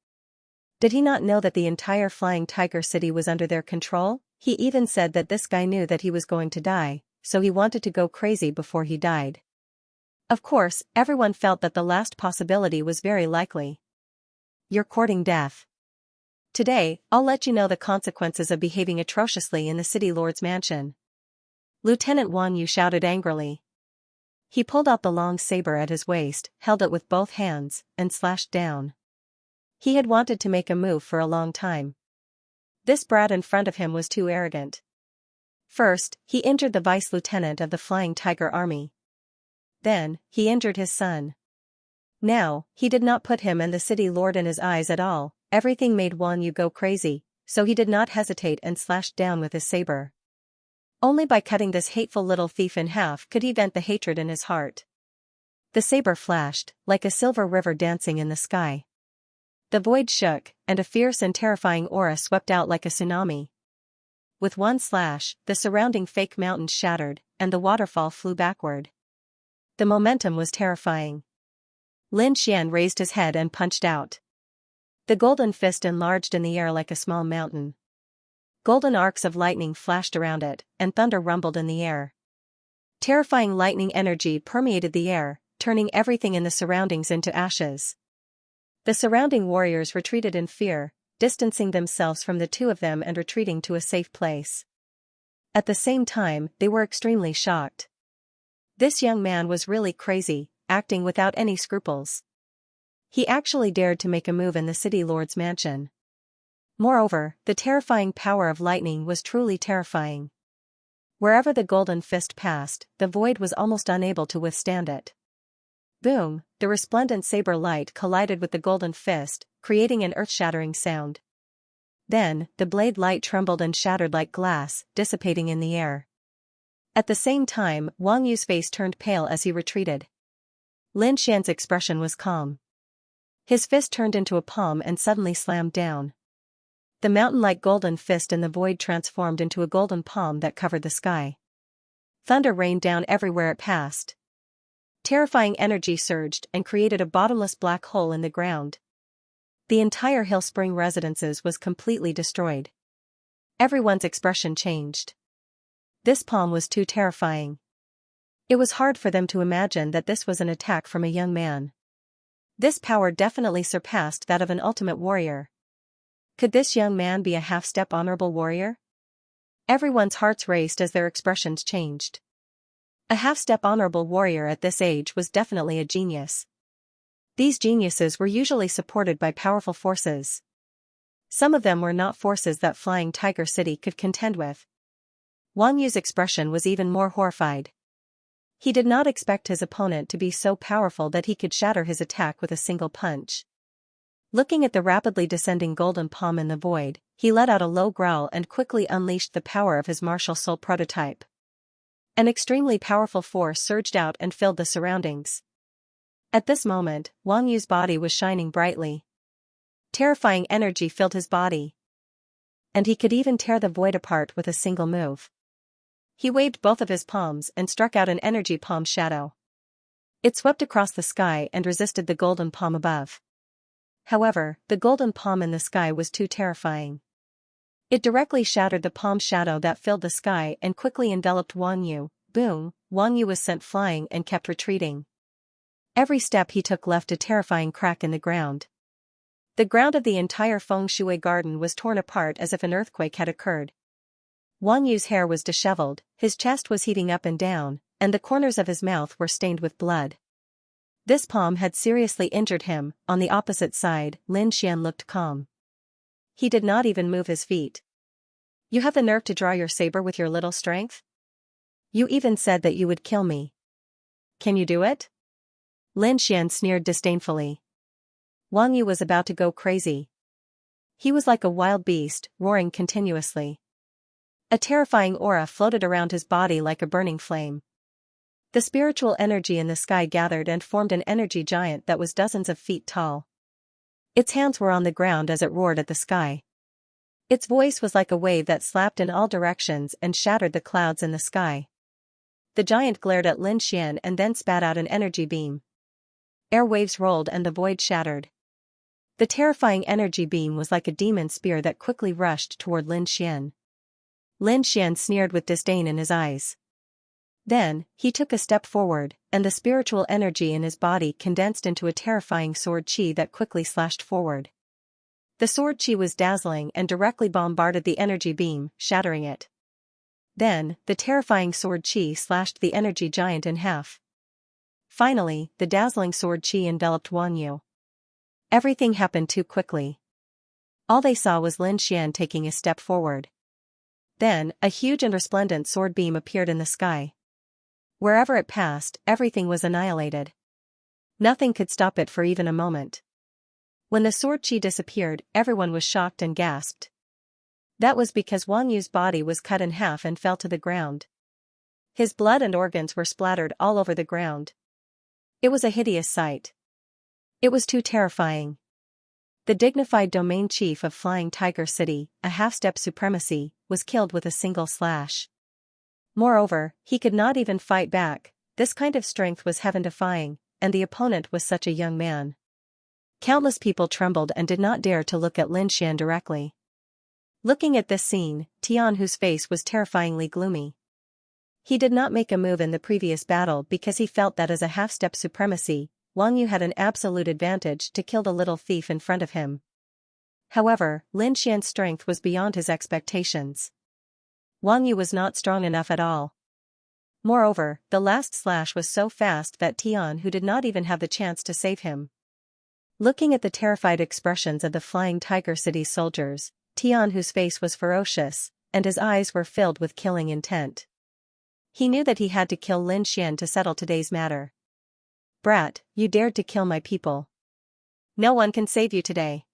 Did he not know that the entire Flying Tiger City was under their control? He even said that this guy knew that he was going to die, so he wanted to go crazy before he died. Of course, everyone felt that the last possibility was very likely. You're courting death. Today, I'll let you know the consequences of behaving atrociously in the city lord's mansion. Lieutenant Wang Yu shouted angrily. He pulled out the long saber at his waist, held it with both hands, and slashed down. He had wanted to make a move for a long time. This brat in front of him was too arrogant. First, he injured the vice lieutenant of the Flying Tiger Army. Then, he injured his son. Now, he did not put him and the city lord in his eyes at all. Everything made Wang Yu go crazy, so he did not hesitate and slashed down with his saber. Only by cutting this hateful little thief in half could he vent the hatred in his heart. The saber flashed, like a silver river dancing in the sky. The void shook, and a fierce and terrifying aura swept out like a tsunami. With one slash, the surrounding fake mountains shattered, and the waterfall flew backward. The momentum was terrifying. Lin Xian raised his head and punched out. The golden fist enlarged in the air like a small mountain. Golden arcs of lightning flashed around it, and thunder rumbled in the air. Terrifying lightning energy permeated the air, turning everything in the surroundings into ashes. The surrounding warriors retreated in fear, distancing themselves from the two of them and retreating to a safe place. At the same time, they were extremely shocked. This young man was really crazy, acting without any scruples. He actually dared to make a move in the city lord's mansion. Moreover, the terrifying power of lightning was truly terrifying. Wherever the golden fist passed, the void was almost unable to withstand it. Boom, the resplendent saber light collided with the golden fist, creating an earth-shattering sound. Then, the blade light trembled and shattered like glass, dissipating in the air. At the same time, Wang Yu's face turned pale as he retreated. Lin Xian's expression was calm. His fist turned into a palm and suddenly slammed down. The mountain-like golden fist in the void transformed into a golden palm that covered the sky. Thunder rained down everywhere it passed. Terrifying energy surged and created a bottomless black hole in the ground. The entire Hill Spring residences was completely destroyed. Everyone's expression changed. This palm was too terrifying. It was hard for them to imagine that this was an attack from a young man. This power definitely surpassed that of an ultimate warrior. Could this young man be a half-step honorable warrior? Everyone's hearts raced as their expressions changed. A half-step honorable warrior at this age was definitely a genius. These geniuses were usually supported by powerful forces. Some of them were not forces that Flying Tiger City could contend with. Wang Yu's expression was even more horrified. He did not expect his opponent to be so powerful that he could shatter his attack with a single punch. Looking at the rapidly descending golden palm in the void, he let out a low growl and quickly unleashed the power of his martial soul prototype. An extremely powerful force surged out and filled the surroundings. At this moment, Wang Yu's body was shining brightly. Terrifying energy filled his body. And he could even tear the void apart with a single move. He waved both of his palms and struck out an energy palm shadow. It swept across the sky and resisted the golden palm above. However, the golden palm in the sky was too terrifying. It directly shattered the palm shadow that filled the sky and quickly enveloped Wang Yu. Boom, Wang Yu was sent flying and kept retreating. Every step he took left a terrifying crack in the ground. The ground of the entire feng shui garden was torn apart as if an earthquake had occurred. Wang Yu's hair was disheveled, his chest was heaving up and down, and the corners of his mouth were stained with blood. This palm had seriously injured him. On the opposite side, Lin Xian looked calm. He did not even move his feet. You have the nerve to draw your saber with your little strength? You even said that you would kill me. Can you do it? Lin Xian sneered disdainfully. Wang Yu was about to go crazy. He was like a wild beast, roaring continuously. A terrifying aura floated around his body like a burning flame. The spiritual energy in the sky gathered and formed an energy giant that was dozens of feet tall. Its hands were on the ground as it roared at the sky. Its voice was like a wave that slapped in all directions and shattered the clouds in the sky. The giant glared at Lin Xian and then spat out an energy beam. Air waves rolled and the void shattered. The terrifying energy beam was like a demon spear that quickly rushed toward Lin Xian. Lin Xian sneered with disdain in his eyes. Then, he took a step forward, and the spiritual energy in his body condensed into a terrifying sword qi that quickly slashed forward. The sword qi was dazzling and directly bombarded the energy beam, shattering it. Then, the terrifying sword qi slashed the energy giant in half. Finally, the dazzling sword qi enveloped Wang Yu. Everything happened too quickly. All they saw was Lin Xian taking a step forward. Then, a huge and resplendent sword beam appeared in the sky. Wherever it passed, everything was annihilated. Nothing could stop it for even a moment. When the sword qi disappeared, everyone was shocked and gasped. That was because Wang Yu's body was cut in half and fell to the ground. His blood and organs were splattered all over the ground. It was a hideous sight. It was too terrifying. The dignified domain chief of Flying Tiger City, a half-step supremacy, was killed with a single slash. Moreover, he could not even fight back. This kind of strength was heaven-defying, and the opponent was such a young man. Countless people trembled and did not dare to look at Lin Xian directly. Looking at this scene, Tian, whose face was terrifyingly gloomy. He did not make a move in the previous battle because he felt that as a half-step supremacy, Wang Yu had an absolute advantage to kill the little thief in front of him. However, Lin Xian's strength was beyond his expectations. Wang Yu was not strong enough at all. Moreover, the last slash was so fast that Tian, who did not even have the chance to save him. Looking at the terrified expressions of the Flying Tiger City soldiers, Tian, whose face was ferocious, and his eyes were filled with killing intent. He knew that he had to kill Lin Xian to settle today's matter. Brat, you dared to kill my people. No one can save you today.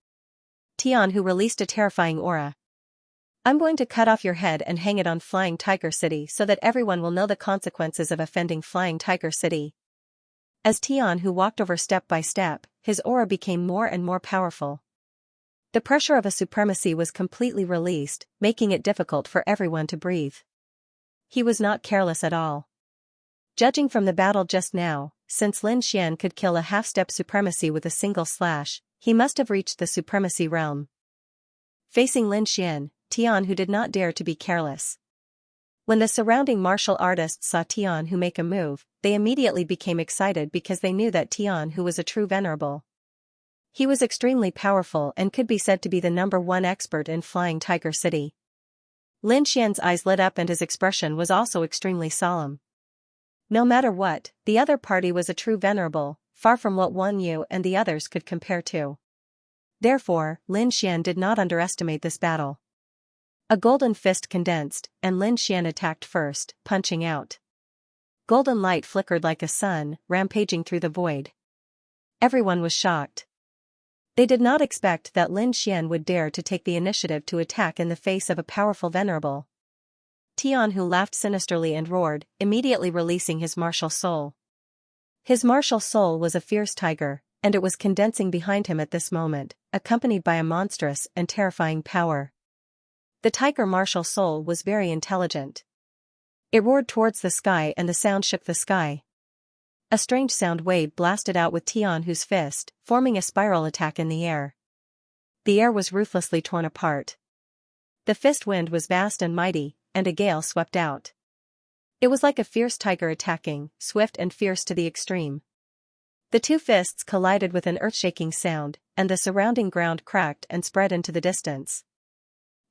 Tian, who released a terrifying aura. I'm going to cut off your head and hang it on Flying Tiger City so that everyone will know the consequences of offending Flying Tiger City. As Tian, who walked over step by step, his aura became more and more powerful. The pressure of a supremacy was completely released, making it difficult for everyone to breathe. He was not careless at all. Judging from the battle just now, since Lin Xian could kill a half-step supremacy with a single slash, he must have reached the supremacy realm. Facing Lin Xian, Tian, who did not dare to be careless. When the surrounding martial artists saw Tian, who make a move, they immediately became excited because they knew that Tian, who was a true venerable. He was extremely powerful and could be said to be the #1 expert in Flying Tiger City. Lin Xian's eyes lit up and his expression was also extremely solemn. No matter what, the other party was a true venerable, far from what Wang Yu and the others could compare to. Therefore, Lin Xian did not underestimate this battle. A golden fist condensed, and Lin Xian attacked first, punching out. Golden light flickered like a sun, rampaging through the void. Everyone was shocked. They did not expect that Lin Xian would dare to take the initiative to attack in the face of a powerful venerable. Tianhu laughed sinisterly and roared, immediately releasing his martial soul. His martial soul was a fierce tiger, and it was condensing behind him at this moment, accompanied by a monstrous and terrifying power. The tiger martial soul was very intelligent. It roared towards the sky and the sound shook the sky. A strange sound wave blasted out with Tianhu's fist, forming a spiral attack in the air. The air was ruthlessly torn apart. The fist wind was vast and mighty, and a gale swept out. It was like a fierce tiger attacking, swift and fierce to the extreme. The two fists collided with an earth-shaking sound, and the surrounding ground cracked and spread into the distance.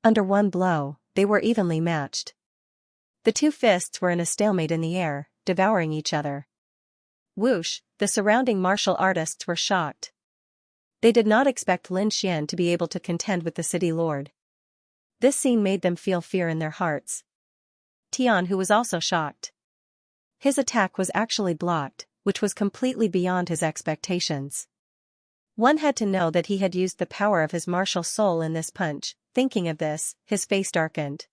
Under one blow, they were evenly matched. The two fists were in a stalemate in the air, devouring each other. Whoosh, the surrounding martial artists were shocked. They did not expect Lin Xian to be able to contend with the city lord. This scene made them feel fear in their hearts. Tianhu was also shocked. His attack was actually blocked, which was completely beyond his expectations. One had to know that he had used the power of his martial soul in this punch. Thinking of this, his face darkened.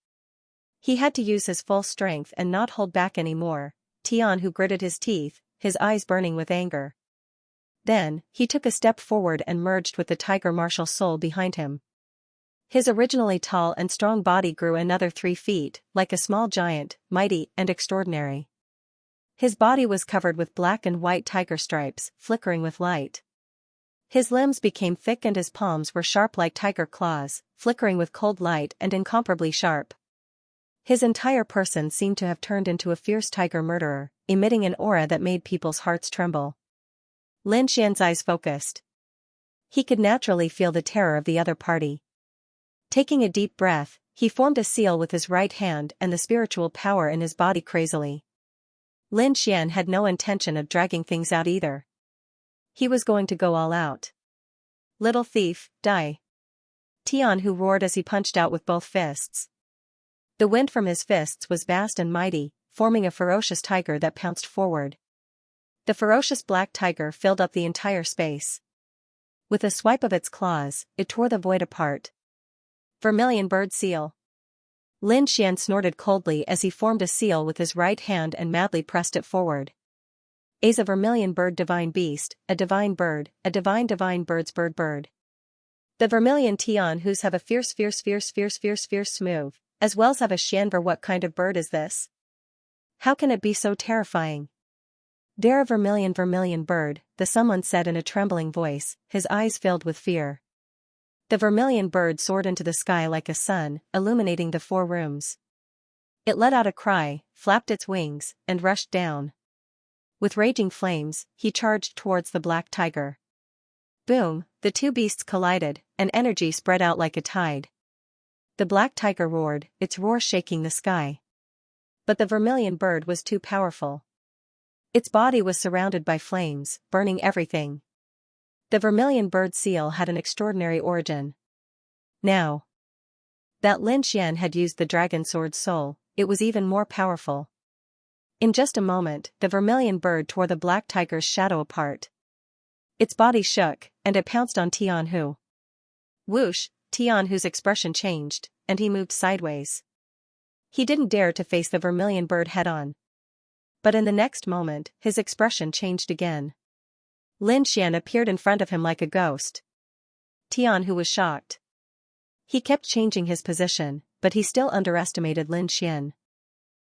He had to use his full strength and not hold back anymore. Tianhu gritted his teeth, his eyes burning with anger. Then, he took a step forward and merged with the tiger martial soul behind him. His originally tall and strong body grew another 3 feet, like a small giant, mighty and extraordinary. His body was covered with black and white tiger stripes, flickering with light. His limbs became thick and his palms were sharp like tiger claws, flickering with cold light and incomparably sharp. His entire person seemed to have turned into a fierce tiger murderer, emitting an aura that made people's hearts tremble. Lin Xian's eyes focused. He could naturally feel the terror of the other party. Taking a deep breath, he formed a seal with his right hand and the spiritual power in his body crazily. Lin Xian had no intention of dragging things out either. He was going to go all out. Little thief, die. Tianhu roared as he punched out with both fists. The wind from his fists was vast and mighty, forming a ferocious tiger that pounced forward. The ferocious black tiger filled up the entire space. With a swipe of its claws, it tore the void apart. Vermilion bird seal. Lin Xian snorted coldly as he formed a seal with his right hand and madly pressed it forward. A's a vermilion bird divine beast, a divine bird, a divine bird's bird. The vermilion Tianhus have a fierce move, as well as have a Xianver. What kind of bird is this? How can it be so terrifying? Dare a vermilion bird, the someone said in a trembling voice, his eyes filled with fear. The vermilion bird soared into the sky like a sun, illuminating the 4 rooms. It let out a cry, flapped its wings, and rushed down. With raging flames, he charged towards the black tiger. Boom, the two beasts collided, and energy spread out like a tide. The black tiger roared, its roar shaking the sky. But the vermilion bird was too powerful. Its body was surrounded by flames, burning everything. The vermilion bird seal had an extraordinary origin. Now that Lin Xian had used the dragon sword soul, it was even more powerful. In just a moment, the vermilion bird tore the black tiger's shadow apart. Its body shook, and it pounced on Tianhu. Whoosh, Tianhu's expression changed, and he moved sideways. He didn't dare to face the vermilion bird head-on. But in the next moment, his expression changed again. Lin Xian appeared in front of him like a ghost. Tianhu was shocked. He kept changing his position, but he still underestimated Lin Xian.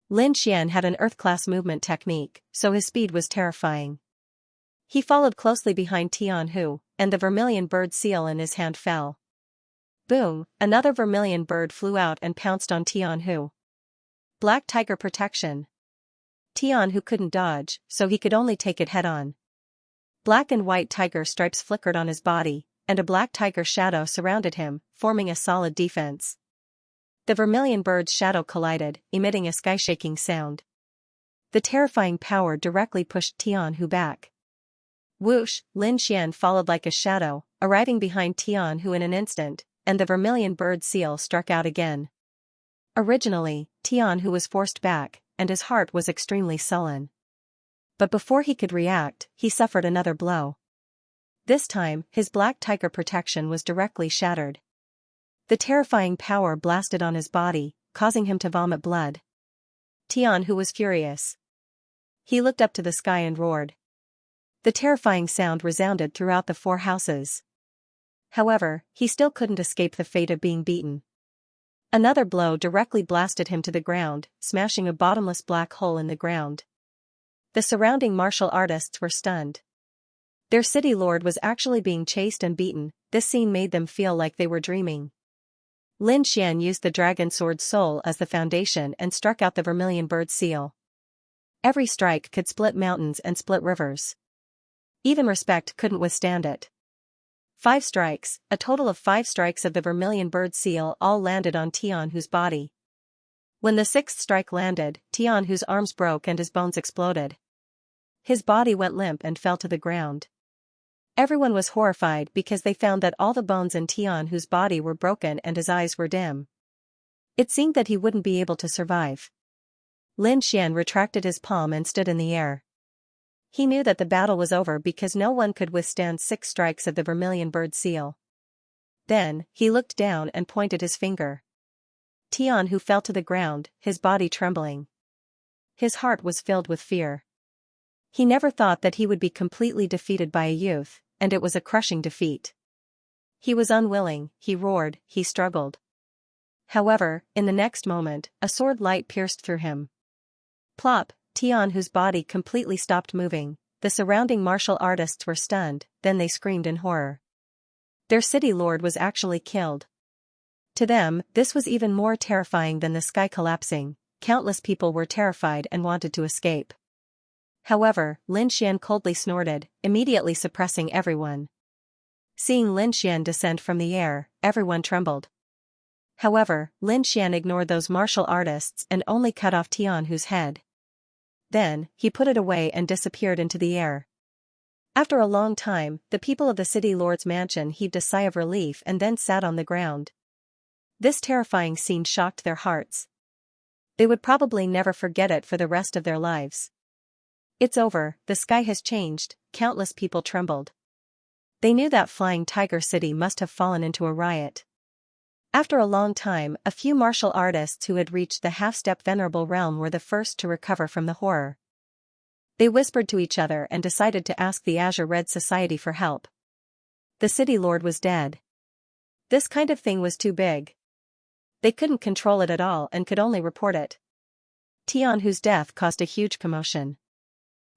Lin Xian had an Earth-class movement technique, so his speed was terrifying. He followed closely behind Tianhu, and the vermilion bird seal in his hand fell. Boom, another vermilion bird flew out and pounced on Tianhu. Black tiger protection. Tianhu couldn't dodge, so he could only take it head-on. Black and white tiger stripes flickered on his body, and a black tiger shadow surrounded him, forming a solid defense. The vermilion bird's shadow collided, emitting a sky-shaking sound. The terrifying power directly pushed Tianhu back. Whoosh, Lin Xian followed like a shadow, arriving behind Tianhu in an instant, and the vermilion bird seal struck out again. Originally, Tianhu was forced back, and his heart was extremely sullen. But before he could react, he suffered another blow. This time, his black tiger protection was directly shattered. The terrifying power blasted on his body, causing him to vomit blood. Tian, who was furious. He looked up to the sky and roared. The terrifying sound resounded throughout the 4 houses. However, he still couldn't escape the fate of being beaten. Another blow directly blasted him to the ground, smashing a bottomless black hole in the ground. The surrounding martial artists were stunned. Their city lord was actually being chased and beaten. This scene made them feel like they were dreaming. Lin Xian used the dragon sword soul as the foundation and struck out the vermilion bird seal. Every strike could split mountains and split rivers. Even respect couldn't withstand it. 5 strikes, a total of 5 strikes of the vermilion bird seal, all landed on Tianhu's body. When the 6th strike landed, Tianhu's arms broke and his bones exploded. His body went limp and fell to the ground. Everyone was horrified because they found that all the bones in Tianhu's body were broken and his eyes were dim. It seemed that he wouldn't be able to survive. Lin Xian retracted his palm and stood in the air. He knew that the battle was over because no one could withstand 6 strikes of the vermilion bird seal. Then, he looked down and pointed his finger. Tianhu fell to the ground, his body trembling. His heart was filled with fear. He never thought that he would be completely defeated by a youth, and it was a crushing defeat. He was unwilling, he roared, he struggled. However, in the next moment, a sword light pierced through him. Plop! Tianhu's body completely stopped moving. The surrounding martial artists were stunned, then they screamed in horror. Their city lord was actually killed. To them, this was even more terrifying than the sky collapsing. Countless people were terrified and wanted to escape. However, Lin Xian coldly snorted, immediately suppressing everyone. Seeing Lin Xian descend from the air, everyone trembled. However, Lin Xian ignored those martial artists and only cut off Tianhu's head. Then, he put it away and disappeared into the air. After a long time, the people of the city lord's mansion heaved a sigh of relief and then sat on the ground. This terrifying scene shocked their hearts. They would probably never forget it for the rest of their lives. It's over, the sky has changed, countless people trembled. They knew that Flying Tiger City must have fallen into a riot. After a long time, a few martial artists who had reached the half-step venerable realm were the first to recover from the horror. They whispered to each other and decided to ask the Azure Red Society for help. The city lord was dead. This kind of thing was too big. They couldn't control it at all and could only report it. Tianhu's death caused a huge commotion.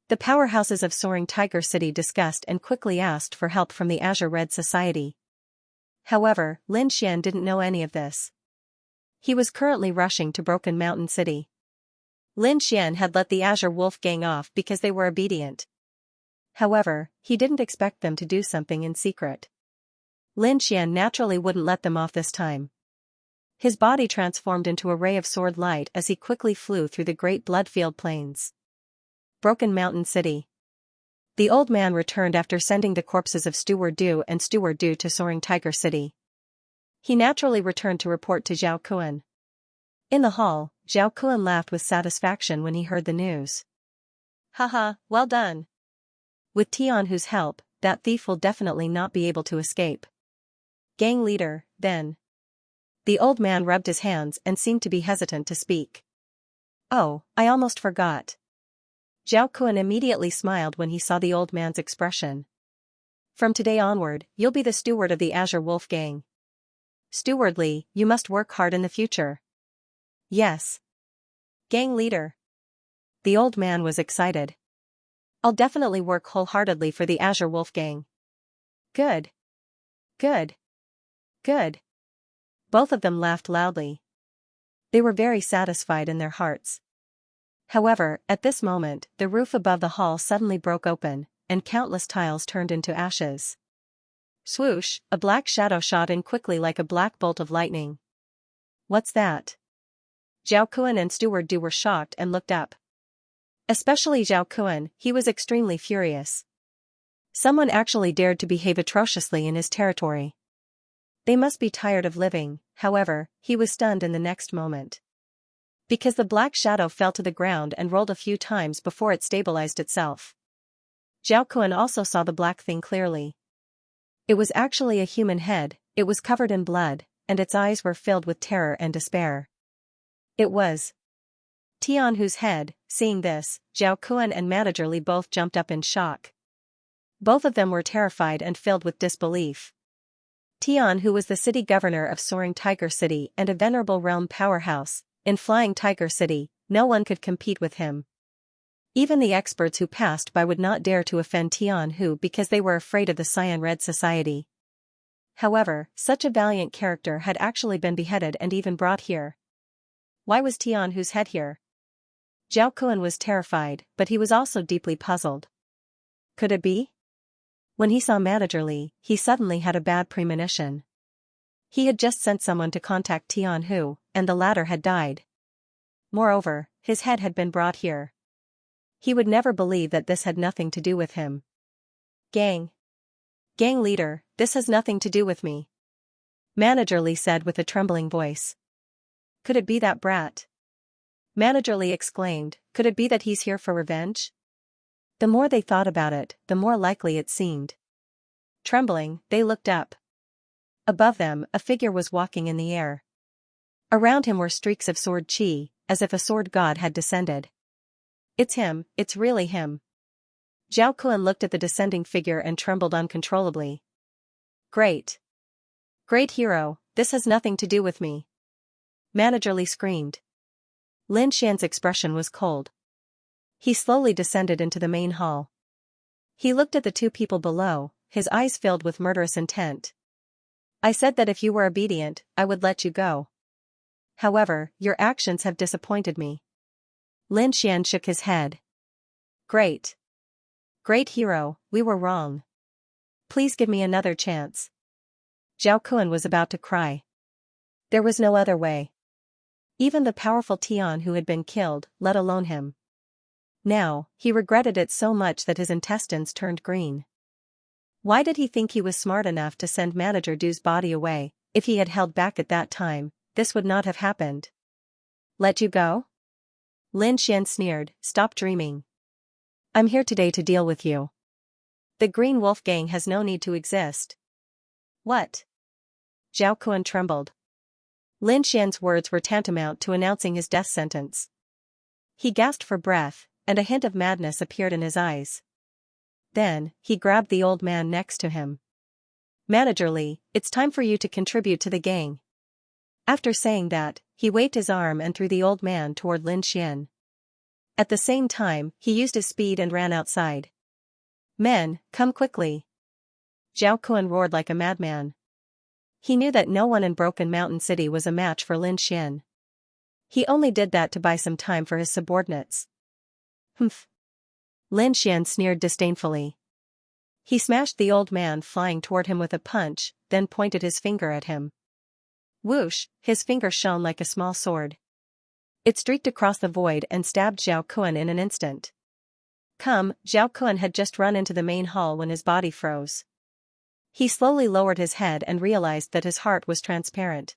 The powerhouses of Soaring Tiger City discussed and quickly asked for help from the Azure Red Society. However, Lin Xian didn't know any of this. He was currently rushing to Broken Mountain City. Lin Xian had let the Azure Wolf gang off because they were obedient. However, he didn't expect them to do something in secret. Lin Xian naturally wouldn't let them off this time. His body transformed into a ray of sword light as he quickly flew through the great blood-filled plains. Broken Mountain City. The old man returned after sending the corpses of Steward Du and Steward Du to Soaring Tiger City. He naturally returned to report to Zhao Kuan. In the hall, Zhao Kuan laughed with satisfaction when he heard the news. Haha, well done. With Tianhu's help, that thief will definitely not be able to escape. Gang leader, then. The old man rubbed his hands and seemed to be hesitant to speak. Oh, I almost forgot. Zhao Kuan immediately smiled when he saw the old man's expression. From today onward, you'll be the steward of the Azure Wolf gang. Stewardly, you must work hard in the future. Yes. Gang leader. The old man was excited. I'll definitely work wholeheartedly for the Azure Wolf gang. Good. Good. Good. Both of them laughed loudly. They were very satisfied in their hearts. However, at this moment, the roof above the hall suddenly broke open, and countless tiles turned into ashes. Swoosh, a black shadow shot in quickly like a black bolt of lightning. What's that? Zhao Kuan and Steward Du were shocked and looked up. Especially Zhao Kuan, he was extremely furious. Someone actually dared to behave atrociously in his territory. They must be tired of living. However, he was stunned in the next moment. Because the black shadow fell to the ground and rolled a few times before it stabilized itself. Zhao Kuan also saw the black thing clearly. It was actually a human head, it was covered in blood, and its eyes were filled with terror and despair. It was Tianhu's head, seeing this, Zhao Kuan and Manager Li both jumped up in shock. Both of them were terrified and filled with disbelief. Tianhu was the city governor of Soaring Tiger City and a venerable realm powerhouse. In Flying Tiger City, no one could compete with him. Even the experts who passed by would not dare to offend Tianhu because they were afraid of the Cyan Red Society. However, such a valiant character had actually been beheaded and even brought here. Why was Tianhu's head here? Zhao Kuan was terrified, but he was also deeply puzzled. Could it be? When he saw Manager Li, he suddenly had a bad premonition. He had just sent someone to contact Tianhu, and the latter had died. Moreover, his head had been brought here. He would never believe that this had nothing to do with him. Gang leader, this has nothing to do with me. Manager Li said with a trembling voice. Could it be that brat? Manager Li exclaimed, could it be that he's here for revenge? The more they thought about it, the more likely it seemed. Trembling, they looked up. Above them, a figure was walking in the air. Around him were streaks of sword chi, as if a sword god had descended. It's him, it's really him. Zhao Kuan looked at the descending figure and trembled uncontrollably. Great hero, this has nothing to do with me. Manager Li screamed. Lin Xian's expression was cold. He slowly descended into the main hall. He looked at the two people below, his eyes filled with murderous intent. I said that if you were obedient, I would let you go. However, your actions have disappointed me. Lin Xian shook his head. Great hero, we were wrong. Please give me another chance. Zhao Kuan was about to cry. There was no other way. Even the powerful Tian who had been killed, let alone him. Now, he regretted it so much that his intestines turned green. Why did he think he was smart enough to send Manager Du's body away? If he had held back at that time, this would not have happened. Let you go? Lin Xian sneered, stop dreaming. I'm here today to deal with you. The Green Wolf Gang has no need to exist. What? Zhao Kuan trembled. Lin Xian's words were tantamount to announcing his death sentence. He gasped for breath, and a hint of madness appeared in his eyes. Then, he grabbed the old man next to him. Manager Li, it's time for you to contribute to the gang. After saying that, he waved his arm and threw the old man toward Lin Xian. At the same time, he used his speed and ran outside. Men, come quickly. Zhao Kuan roared like a madman. He knew that no one in Broken Mountain City was a match for Lin Xian. He only did that to buy some time for his subordinates. Humph. Lin Xian sneered disdainfully. He smashed the old man flying toward him with a punch, then pointed his finger at him. Whoosh, his finger shone like a small sword. It streaked across the void and stabbed Zhao Kuan in an instant. Zhao Kuan had just run into the main hall when his body froze. He slowly lowered his head and realized that his heart was transparent.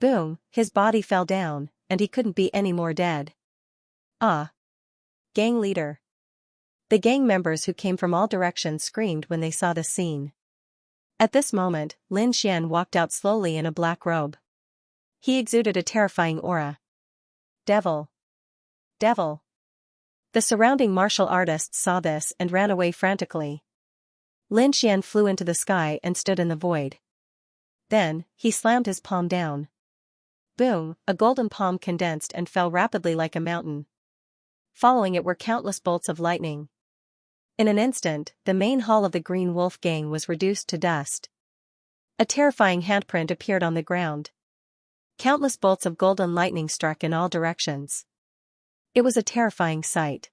Boom, his body fell down, and he couldn't be any more dead. Ah! Gang leader. The gang members who came from all directions screamed when they saw the scene. At this moment, Lin Xian walked out slowly in a black robe. He exuded a terrifying aura. Devil! The surrounding martial artists saw this and ran away frantically. Lin Xian flew into the sky and stood in the void. Then, he slammed his palm down. Boom, a golden palm condensed and fell rapidly like a mountain. Following it were countless bolts of lightning. In an instant, the main hall of the Green Wolf Gang was reduced to dust. A terrifying handprint appeared on the ground. Countless bolts of golden lightning struck in all directions. It was a terrifying sight.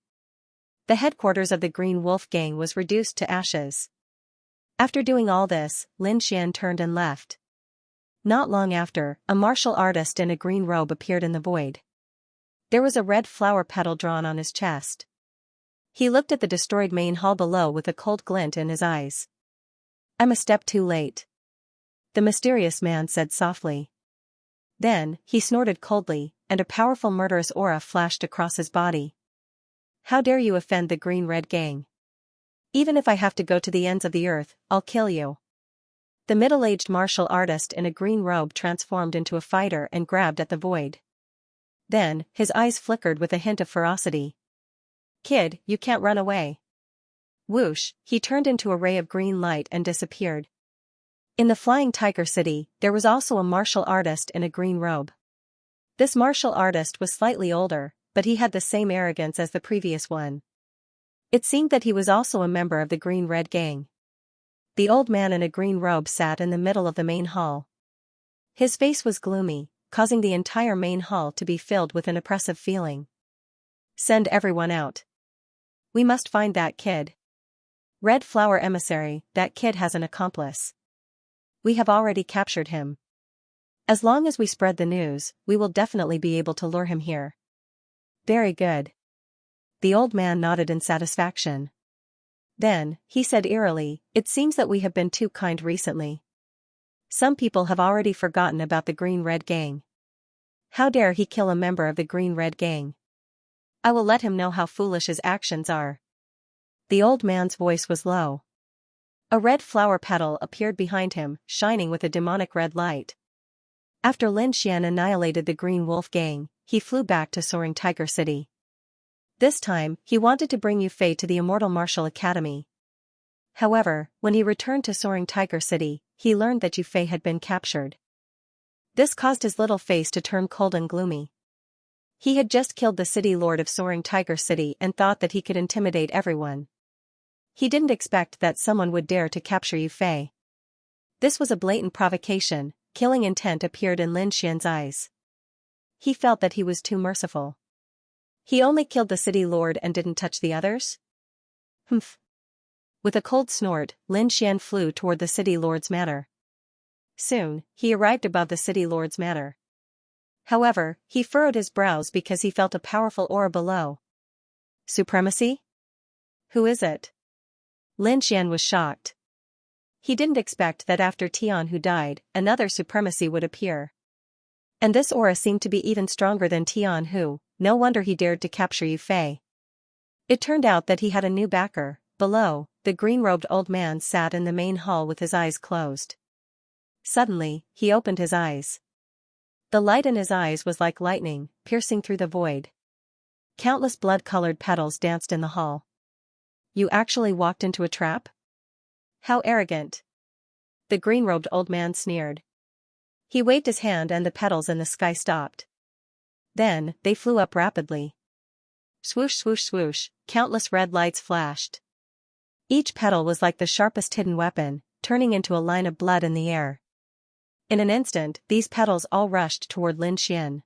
The headquarters of the Green Wolf Gang was reduced to ashes. After doing all this, Lin Xian turned and left. Not long after, a martial artist in a green robe appeared in the void. There was a red flower petal drawn on his chest. He looked at the destroyed main hall below with a cold glint in his eyes. I'm a step too late. The mysterious man said softly. Then, he snorted coldly, and a powerful murderous aura flashed across his body. How dare you offend the Green-Red Gang? Even if I have to go to the ends of the earth, I'll kill you. The middle-aged martial artist in a green robe transformed into a fighter and grabbed at the void. Then, his eyes flickered with a hint of ferocity. "Kid, you can't run away." Whoosh, he turned into a ray of green light and disappeared. In the Flying Tiger City, there was also a martial artist in a green robe. This martial artist was slightly older, but he had the same arrogance as the previous one. It seemed that he was also a member of the Green-Red Gang. The old man in a green robe sat in the middle of the main hall. His face was gloomy, causing the entire main hall to be filled with an oppressive feeling. "Send everyone out. We must find that kid. Red Flower Emissary, that kid has an accomplice. We have already captured him. As long as we spread the news, we will definitely be able to lure him here." "Very good." The old man nodded in satisfaction. Then, he said eerily, "It seems that we have been too kind recently. Some people have already forgotten about the Green-Red Gang. How dare he kill a member of the Green-Red Gang? I will let him know how foolish his actions are." The old man's voice was low. A red flower petal appeared behind him, shining with a demonic red light. After Lin Xian annihilated the Green Wolf Gang, he flew back to Soaring Tiger City. This time, he wanted to bring Yu Fei to the Immortal Martial Academy. However, when he returned to Soaring Tiger City, he learned that Yu Fei had been captured. This caused his little face to turn cold and gloomy. He had just killed the city lord of Soaring Tiger City and thought that he could intimidate everyone. He didn't expect that someone would dare to capture Yu Fei. This was a blatant provocation. Killing intent appeared in Lin Xian's eyes. He felt that he was too merciful. He only killed the city lord and didn't touch the others? Humph. With a cold snort, Lin Xian flew toward the city lord's manor. Soon, he arrived above the city lord's manor. However, he furrowed his brows because he felt a powerful aura below. Supremacy? Who is it? Lin Xian was shocked. He didn't expect that after Tian Hu died, another supremacy would appear. And this aura seemed to be even stronger than Tian Hu. No wonder he dared to capture Yu Fei. It turned out that he had a new backer. Below, the green-robed old man sat in the main hall with his eyes closed. Suddenly, he opened his eyes. The light in his eyes was like lightning, piercing through the void. Countless blood-colored petals danced in the hall. "You actually walked into a trap? How arrogant." The green-robed old man sneered. He waved his hand and the petals in the sky stopped. Then, they flew up rapidly. Swoosh swoosh swoosh, countless red lights flashed. Each petal was like the sharpest hidden weapon, turning into a line of blood in the air. In an instant, these petals all rushed toward Lin Xian.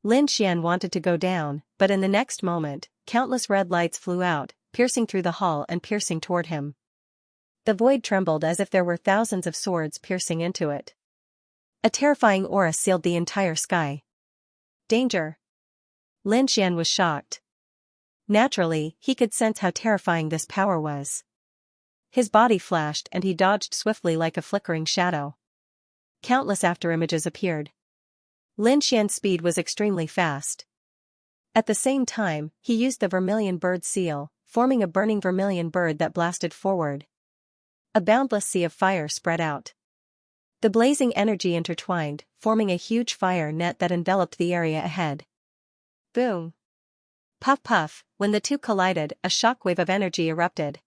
Lin Xian wanted to go down, but in the next moment, countless red lights flew out, piercing through the hall and piercing toward him. The void trembled as if there were thousands of swords piercing into it. A terrifying aura sealed the entire sky. Danger! Lin Xian was shocked. Naturally, he could sense how terrifying this power was. His body flashed and he dodged swiftly like a flickering shadow. Countless afterimages appeared. Lin Xian's speed was extremely fast. At the same time, he used the vermilion bird seal, forming a burning vermilion bird that blasted forward. A boundless sea of fire spread out. The blazing energy intertwined, forming a huge fire net that enveloped the area ahead. Boom! Puff puff, when the two collided, a shockwave of energy erupted.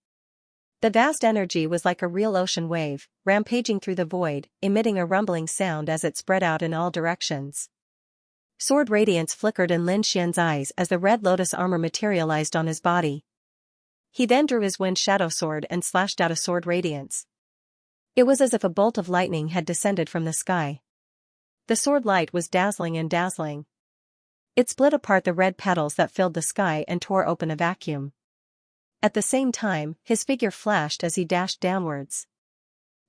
The vast energy was like a real ocean wave, rampaging through the void, emitting a rumbling sound as it spread out in all directions. Sword radiance flickered in Lin Xian's eyes as the red lotus armor materialized on his body. He then drew his wind shadow sword and slashed out a sword radiance. It was as if a bolt of lightning had descended from the sky. The sword light was dazzling and dazzling. It split apart the red petals that filled the sky and tore open a vacuum. At the same time, his figure flashed as he dashed downwards.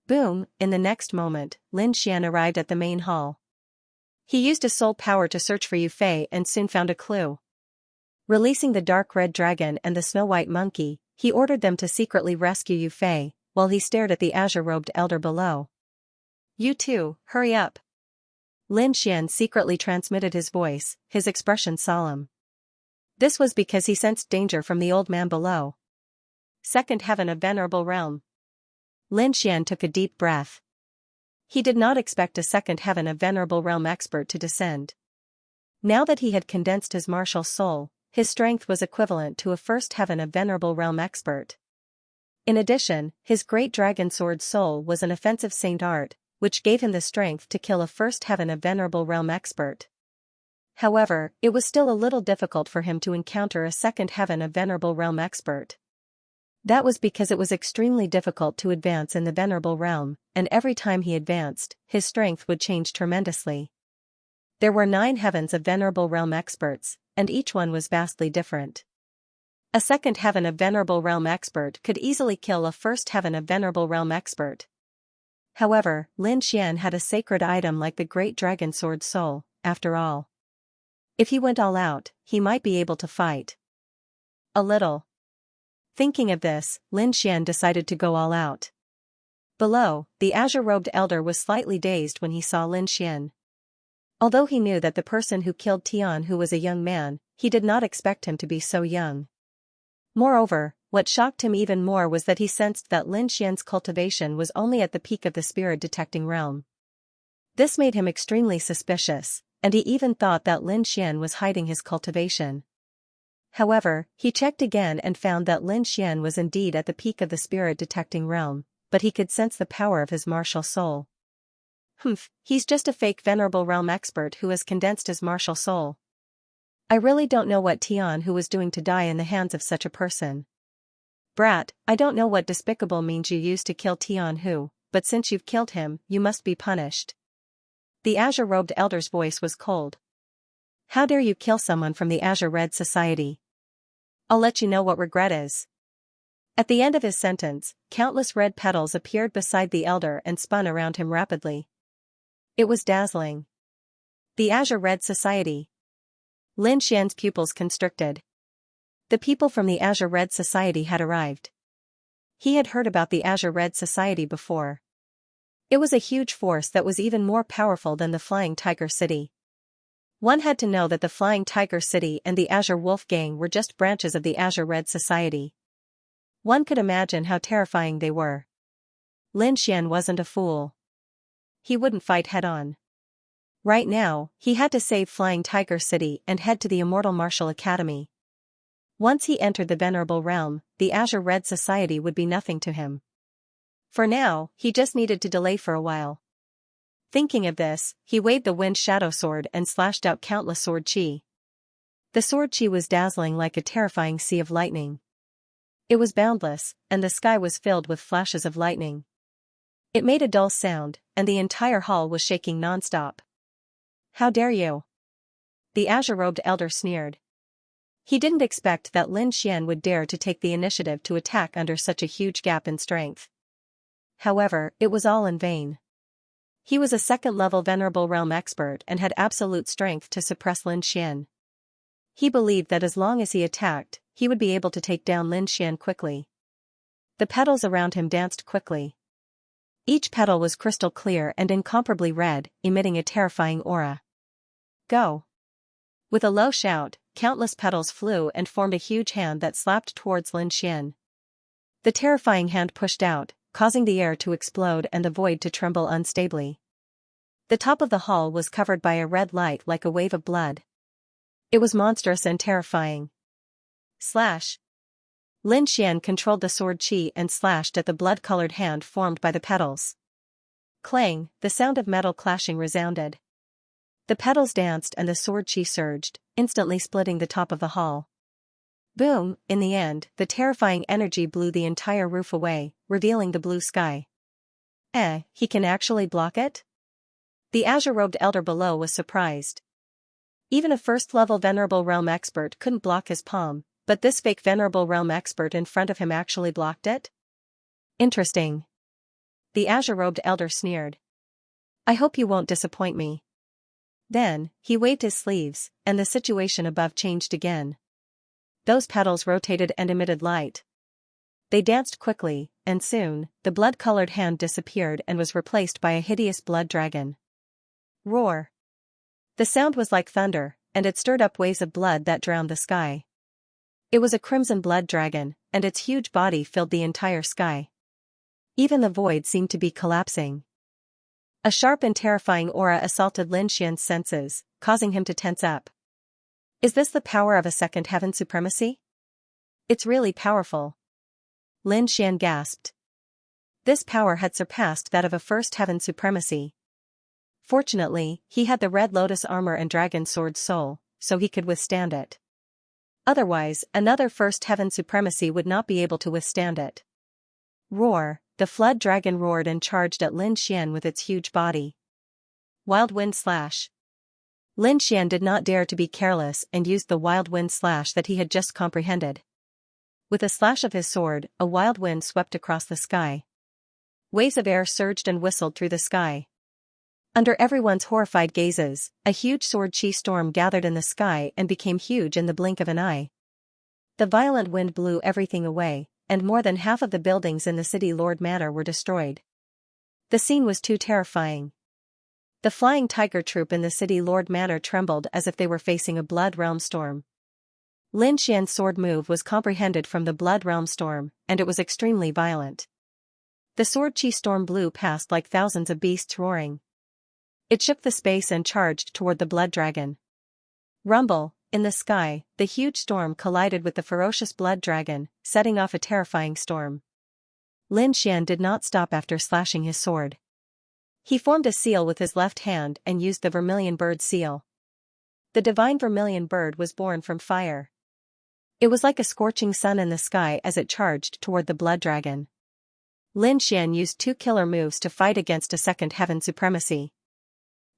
Boom! In the next moment, Lin Xian arrived at the main hall. He used his soul power to search for Yu Fei and soon found a clue. Releasing the dark red dragon and the snow-white monkey, he ordered them to secretly rescue Yu Fei, while he stared at the azure-robed elder below. "You two, hurry up." Lin Xian secretly transmitted his voice, his expression solemn. This was because he sensed danger from the old man below. Second heaven of venerable realm. Lin Xian took a deep breath. He did not expect a second heaven of venerable realm expert to descend. Now that he had condensed his martial soul, his strength was equivalent to a first heaven of Venerable Realm expert. In addition, his great dragon sword soul was an offensive saint art, which gave him the strength to kill a first heaven of Venerable Realm expert. However, it was still a little difficult for him to encounter a second heaven of Venerable Realm expert. That was because it was extremely difficult to advance in the Venerable Realm, and every time he advanced, his strength would change tremendously. There were 9 heavens of Venerable Realm experts, and each one was vastly different. A second heaven of Venerable Realm expert could easily kill a first heaven of Venerable Realm expert. However, Lin Xian had a sacred item like the Great Dragon Sword Soul, after all. If he went all out, he might be able to fight. A little. Thinking of this, Lin Xian decided to go all out. Below, the azure-robed elder was slightly dazed when he saw Lin Xian. Although he knew that the person who killed Tian Hu was a young man, he did not expect him to be so young. Moreover, what shocked him even more was that he sensed that Lin Xian's cultivation was only at the peak of the spirit-detecting realm. This made him extremely suspicious, and he even thought that Lin Xian was hiding his cultivation. However, he checked again and found that Lin Xian was indeed at the peak of the spirit-detecting realm, but he could sense the power of his martial soul. He's just a fake Venerable Realm expert who has condensed his martial soul. I really don't know what Tian Hu was doing to die in the hands of such a person. Brat, I don't know what despicable means you used to kill Tian Hu, but since you've killed him, you must be punished. The azure-robed elder's voice was cold. How dare you kill someone from the Azure Red Society? I'll let you know what regret is. At the end of his sentence, countless red petals appeared beside the elder and spun around him rapidly. It was dazzling. The Azure Red Society. Lin Xian's pupils constricted. The people from the Azure Red Society had arrived. He had heard about the Azure Red Society before. It was a huge force that was even more powerful than the Flying Tiger City. One had to know that the Flying Tiger City and the Azure Wolf Gang were just branches of the Azure Red Society. One could imagine how terrifying they were. Lin Xian wasn't a fool. He wouldn't fight head-on. Right now, he had to save Flying Tiger City and head to the Immortal Martial Academy. Once he entered the Venerable Realm, the Azure Red Society would be nothing to him. For now, he just needed to delay for a while. Thinking of this, he waved the Wind Shadow Sword and slashed out countless sword chi. The sword chi was dazzling like a terrifying sea of lightning. It was boundless, and the sky was filled with flashes of lightning. It made a dull sound, and the entire hall was shaking non-stop. How dare you? The azure-robed elder sneered. He didn't expect that Lin Xian would dare to take the initiative to attack under such a huge gap in strength. However, it was all in vain. He was a second-level Venerable Realm expert and had absolute strength to suppress Lin Xian. He believed that as long as he attacked, he would be able to take down Lin Xian quickly. The petals around him danced quickly. Each petal was crystal clear and incomparably red, emitting a terrifying aura. Go! With a low shout, countless petals flew and formed a huge hand that slapped towards Lin Xian. The terrifying hand pushed out, causing the air to explode and the void to tremble unstably. The top of the hall was covered by a red light like a wave of blood. It was monstrous and terrifying. Slash! Lin Xian controlled the sword chi and slashed at the blood-colored hand formed by the petals. Clang, the sound of metal clashing resounded. The petals danced and the sword chi surged, instantly splitting the top of the hall. Boom, in the end, the terrifying energy blew the entire roof away, revealing the blue sky. He can actually block it? The azure-robed elder below was surprised. Even a first-level Venerable Realm expert couldn't block his palm, but this fake Venerable Realm expert in front of him actually blocked it? Interesting. The azure-robed elder sneered. I hope you won't disappoint me. Then, he waved his sleeves, and the situation above changed again. Those petals rotated and emitted light. They danced quickly, and soon, the blood-colored hand disappeared and was replaced by a hideous blood dragon. Roar! The sound was like thunder, and it stirred up waves of blood that drowned the sky. It was a crimson blood dragon, and its huge body filled the entire sky. Even the void seemed to be collapsing. A sharp and terrifying aura assaulted Lin Xian's senses, causing him to tense up. Is this the power of a second heaven supremacy? It's really powerful. Lin Xian gasped. This power had surpassed that of a first heaven supremacy. Fortunately, he had the Red Lotus armor and Dragon Sword soul, so he could withstand it. Otherwise, another first heaven supremacy would not be able to withstand it. Roar, the flood dragon roared and charged at Lin Xian with its huge body. Wild Wind Slash. Lin Xian did not dare to be careless and used the Wild Wind Slash that he had just comprehended. With a slash of his sword, a wild wind swept across the sky. Waves of air surged and whistled through the sky. Under everyone's horrified gazes, a huge sword-chi storm gathered in the sky and became huge in the blink of an eye. The violent wind blew everything away, and more than half of the buildings in the city Lord Manor were destroyed. The scene was too terrifying. The flying tiger troop in the city Lord Manor trembled as if they were facing a Blood Realm storm. Lin Xian's sword move was comprehended from the Blood Realm storm, and it was extremely violent. The sword-chi storm blew past like thousands of beasts roaring. It shook the space and charged toward the blood dragon. Rumble, in the sky, the huge storm collided with the ferocious blood dragon, setting off a terrifying storm. Lin Xian did not stop after slashing his sword. He formed a seal with his left hand and used the vermilion bird seal. The divine vermilion bird was born from fire. It was like a scorching sun in the sky as it charged toward the blood dragon. Lin Xian used 2 killer moves to fight against a second heaven supremacy.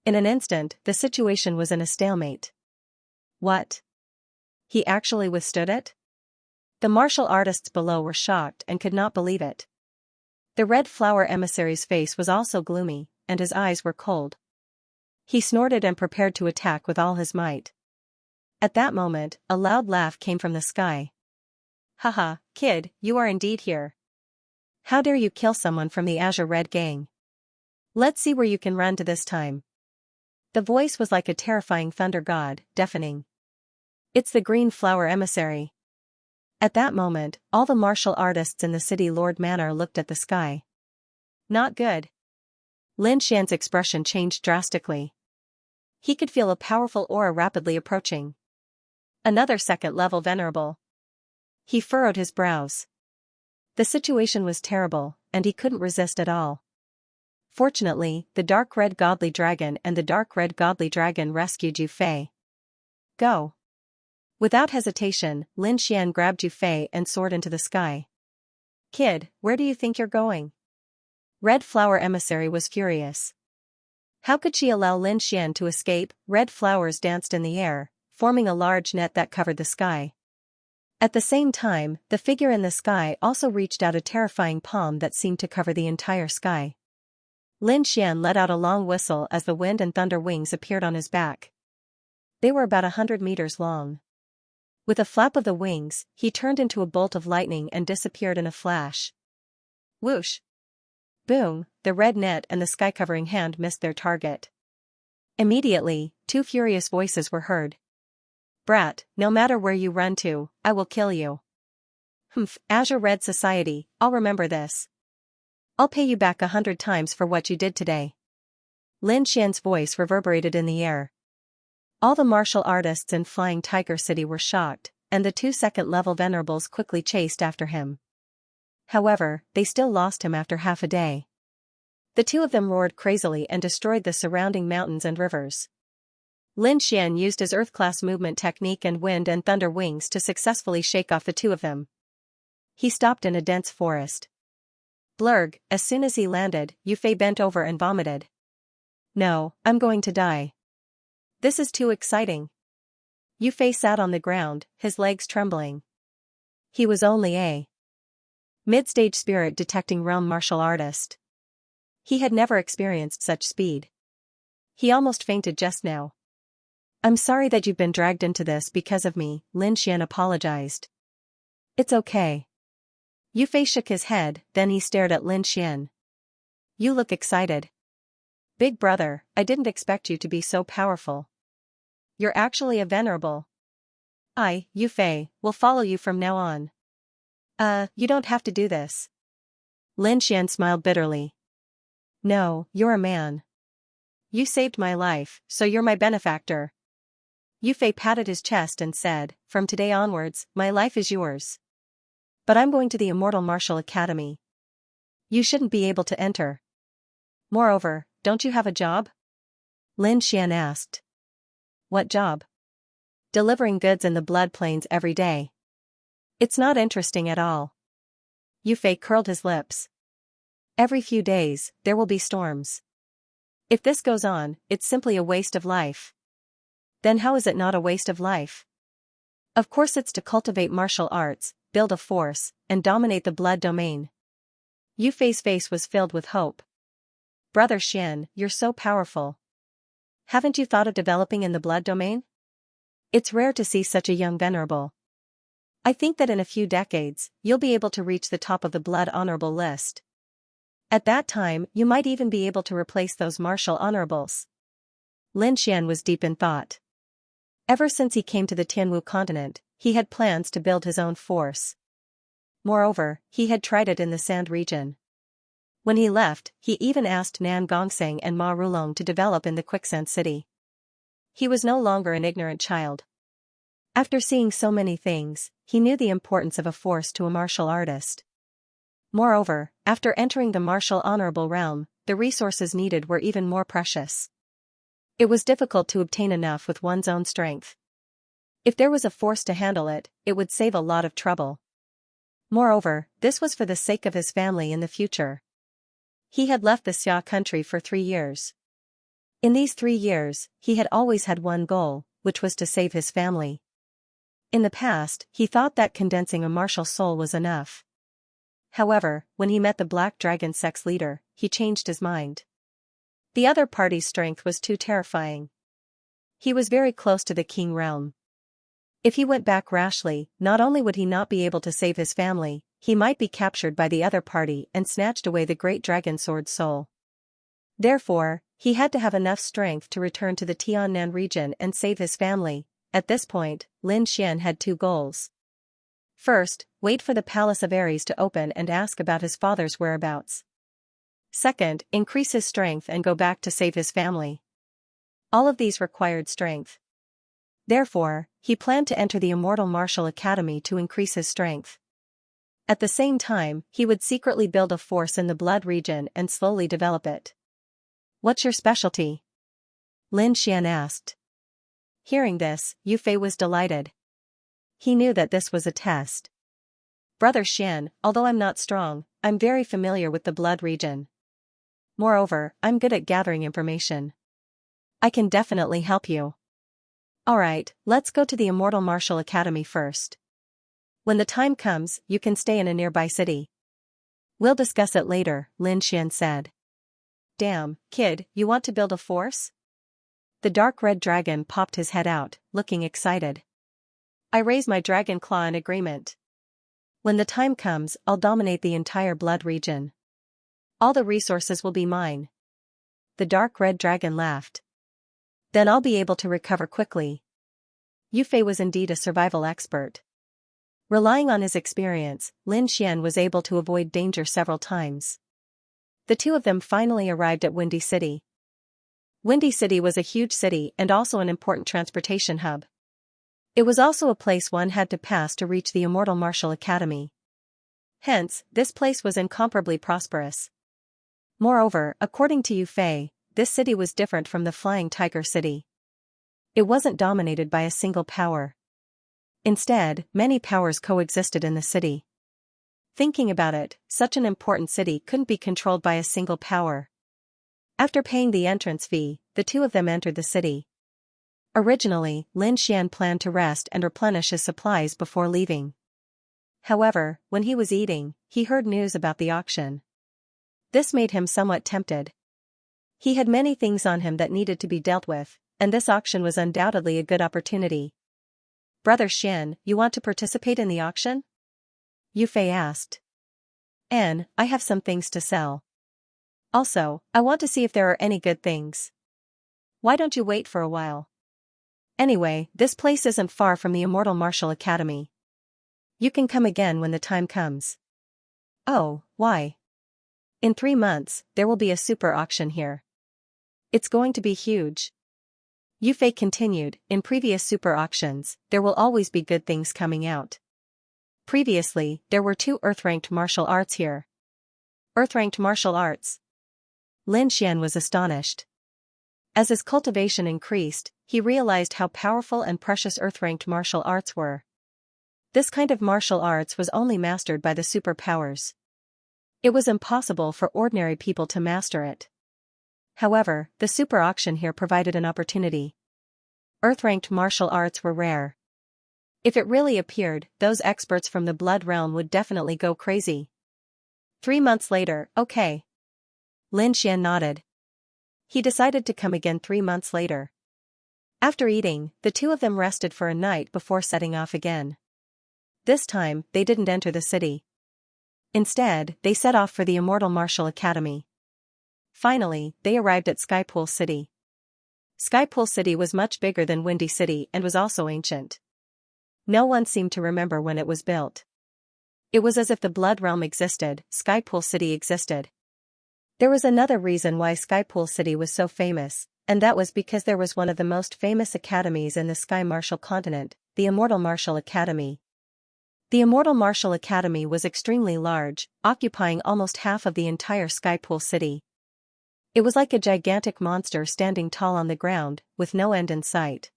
In an instant, the situation was in a stalemate. What? He actually withstood it? The martial artists below were shocked and could not believe it. The red flower emissary's face was also gloomy, and his eyes were cold. He snorted and prepared to attack with all his might. At that moment, a loud laugh came from the sky. Haha, kid, you are indeed here. How dare you kill someone from the Azure Red Gang? Let's see where you can run to this time. The voice was like a terrifying thunder god, deafening. It's the green flower emissary. At that moment, all the martial artists in the city Lord Manor looked at the sky. Not good. Lin Xian's expression changed drastically. He could feel a powerful aura rapidly approaching. Another second-level venerable. He furrowed his brows. The situation was terrible, and he couldn't resist at all. Fortunately, the dark red godly dragon and the dark red godly dragon rescued Yu Fei. Go. Without hesitation, Lin Xian grabbed Yu Fei and soared into the sky. Kid, where do you think you're going? Red Flower Emissary was furious. How could she allow Lin Xian to escape? Red flowers danced in the air, forming a large net that covered the sky. At the same time, the figure in the sky also reached out a terrifying palm that seemed to cover the entire sky. Lin Xian let out a long whistle as the wind and thunder wings appeared on his back. They were about 100 meters long. With a flap of the wings, he turned into a bolt of lightning and disappeared in a flash. Whoosh! Boom, the red net and the sky-covering hand missed their target. Immediately, 2 furious voices were heard. Brat, no matter where you run to, I will kill you. Humph, Azure Red Society, I'll remember this. I'll pay you back 100 times for what you did today. Lin Xian's voice reverberated in the air. All the martial artists in Flying Tiger City were shocked, and the 2 second-level venerables quickly chased after him. However, they still lost him after half a day. The 2 of them roared crazily and destroyed the surrounding mountains and rivers. Lin Xian used his Earth-class movement technique and wind and thunder wings to successfully shake off the 2 of them. He stopped in a dense forest. Blurg, as soon as he landed, Yu Fei bent over and vomited. No, I'm going to die. This is too exciting. Yu Fei sat on the ground, his legs trembling. He was only a mid-stage spirit detecting realm martial artist. He had never experienced such speed. He almost fainted just now. I'm sorry that you've been dragged into this because of me, Lin Xian apologized. It's okay. Yu Fei shook his head, then he stared at Lin Xian. You look excited. Big brother, I didn't expect you to be so powerful. You're actually a venerable. I, Yu Fei, will follow you from now on. You don't have to do this. Lin Xian smiled bitterly. No, you're a man. You saved my life, so you're my benefactor. Yufei patted his chest and said, from today onwards, my life is yours. But I'm going to the Immortal Martial Academy. You shouldn't be able to enter. Moreover, don't you have a job? Lin Xian asked. What job? Delivering goods in the blood plains every day. It's not interesting at all. Yufei curled his lips. Every few days, there will be storms. If this goes on, it's simply a waste of life. Then how is it not a waste of life? Of course it's to cultivate martial arts, build a force, and dominate the blood domain. Yufei's face was filled with hope. Brother Xian, you're so powerful. Haven't you thought of developing in the blood domain? It's rare to see such a young venerable. I think that in a few decades, you'll be able to reach the top of the blood honorable list. At that time, you might even be able to replace those martial honorables. Lin Xian was deep in thought. Ever since he came to the Tianwu continent, he had plans to build his own force. Moreover, he had tried it in the Sand region. When he left, he even asked Nan Gongseng and Ma Rulong to develop in the Quicksand City. He was no longer an ignorant child. After seeing so many things, he knew the importance of a force to a martial artist. Moreover, after entering the martial honorable realm, the resources needed were even more precious. It was difficult to obtain enough with one's own strength. If there was a force to handle it, it would save a lot of trouble. Moreover, this was for the sake of his family in the future. He had left the Xia country for 3 years. In these 3 years, he had always had one goal, which was to save his family. In the past, he thought that condensing a martial soul was enough. However, when he met the Black Dragon sect's leader, he changed his mind. The other party's strength was too terrifying. He was very close to the King realm. If he went back rashly, not only would he not be able to save his family, he might be captured by the other party and snatched away the great dragon sword soul. Therefore, he had to have enough strength to return to the Tiannan region and save his family. At this point, Lin Xian had 2 goals. First, wait for the Palace of Ares to open and ask about his father's whereabouts. Second, increase his strength and go back to save his family. All of these required strength. Therefore, he planned to enter the Immortal Martial Academy to increase his strength. At the same time, he would secretly build a force in the blood region and slowly develop it. What's your specialty? Lin Xian asked. Hearing this, Yufei was delighted. He knew that this was a test. Brother Xian, although I'm not strong, I'm very familiar with the blood region. Moreover, I'm good at gathering information. I can definitely help you. Alright, let's go to the Immortal Martial Academy first. When the time comes, you can stay in a nearby city. We'll discuss it later, Lin Xian said. Damn, kid, you want to build a force? The dark red dragon popped his head out, looking excited. I raise my dragon claw in agreement. When the time comes, I'll dominate the entire blood region. All the resources will be mine. The dark red dragon laughed. Then I'll be able to recover quickly. Yufei was indeed a survival expert. Relying on his experience, Lin Xian was able to avoid danger several times. The 2 of them finally arrived at Windy City. Windy City was a huge city and also an important transportation hub. It was also a place one had to pass to reach the Immortal Martial Academy. Hence, this place was incomparably prosperous. Moreover, according to Yufei, this city was different from the Flying Tiger City. It wasn't dominated by a single power. Instead, many powers coexisted in the city. Thinking about it, such an important city couldn't be controlled by a single power. After paying the entrance fee, the 2 of them entered the city. Originally, Lin Xian planned to rest and replenish his supplies before leaving. However, when he was eating, he heard news about the auction. This made him somewhat tempted. He had many things on him that needed to be dealt with, and this auction was undoubtedly a good opportunity. Brother Xian, you want to participate in the auction? Yufei asked. I have some things to sell. Also, I want to see if there are any good things. Why don't you wait for a while? Anyway, this place isn't far from the Immortal Martial Academy. You can come again when the time comes. Oh, why? In 3 months, there will be a super auction here. It's going to be huge. Yufei continued, in previous super auctions, there will always be good things coming out. Previously, there were 2 Earth-ranked martial arts here. Earth-ranked martial arts? Lin Xian was astonished. As his cultivation increased, he realized how powerful and precious Earth-ranked martial arts were. This kind of martial arts was only mastered by the superpowers. It was impossible for ordinary people to master it. However, the super auction here provided an opportunity. Earth-ranked martial arts were rare. If it really appeared, those experts from the Blood Realm would definitely go crazy. 3 months later, okay. Lin Xian nodded. He decided to come again 3 months later. After eating, the 2 of them rested for a night before setting off again. This time, they didn't enter the city. Instead, they set off for the Immortal Martial Academy. Finally, they arrived at Skypool City. Skypool City was much bigger than Windy City and was also ancient. No one seemed to remember when it was built. It was as if the Blood Realm existed, Skypool City existed. There was another reason why Skypool City was so famous, and that was because there was one of the most famous academies in the Sky Martial Continent, the Immortal Martial Academy. The Immortal Martial Academy was extremely large, occupying almost half of the entire Skypool City. It was like a gigantic monster standing tall on the ground, with no end in sight.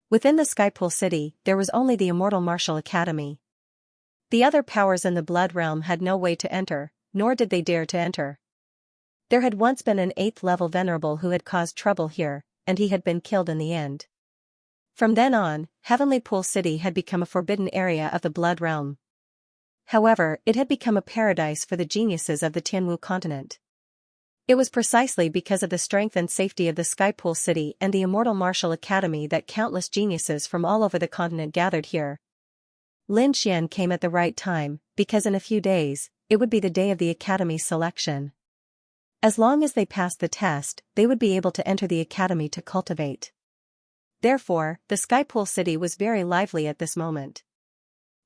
Within the Skypool City, there was only the Immortal Martial Academy. The other powers in the Blood Realm had no way to enter, nor did they dare to enter. There had once been an 8th-level venerable who had caused trouble here, and he had been killed in the end. From then on, Heavenly Pool City had become a forbidden area of the Blood Realm. However, it had become a paradise for the geniuses of the Tianwu continent. It was precisely because of the strength and safety of the Skypool City and the Immortal Martial Academy that countless geniuses from all over the continent gathered here. Lin Xian came at the right time, because in a few days, it would be the day of the Academy's selection. As long as they passed the test, they would be able to enter the Academy to cultivate. Therefore, the Skypool City was very lively at this moment.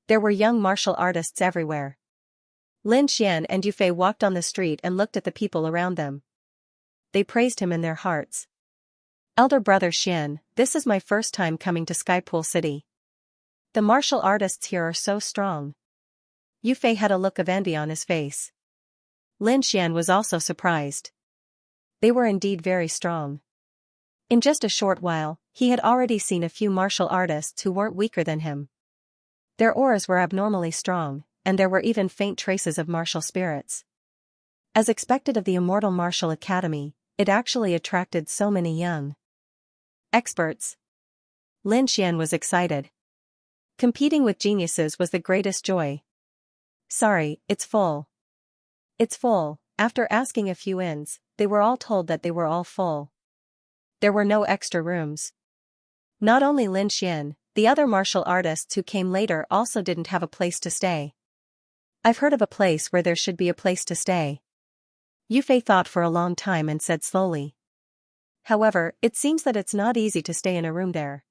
There were young martial artists everywhere. Lin Xian and Yufei walked on the street and looked at the people around them. They praised him in their hearts. Elder brother Xian, this is my first time coming to Skypool City. The martial artists here are so strong. Yufei had a look of envy on his face. Lin Xian was also surprised. They were indeed very strong. In just a short while, he had already seen a few martial artists who weren't weaker than him. Their auras were abnormally strong, and there were even faint traces of martial spirits. As expected of the Immortal Martial Academy, it actually attracted so many young experts. Lin Xian was excited. Competing with geniuses was the greatest joy. Sorry, it's full. It's full. After asking a few ins, they were all told that they were all full. There were no extra rooms. Not only Lin Xian, the other martial artists who came later also didn't have a place to stay. I've heard of a place where there should be a place to stay. Yufei thought for a long time and said slowly. However, it seems that it's not easy to stay in a room there.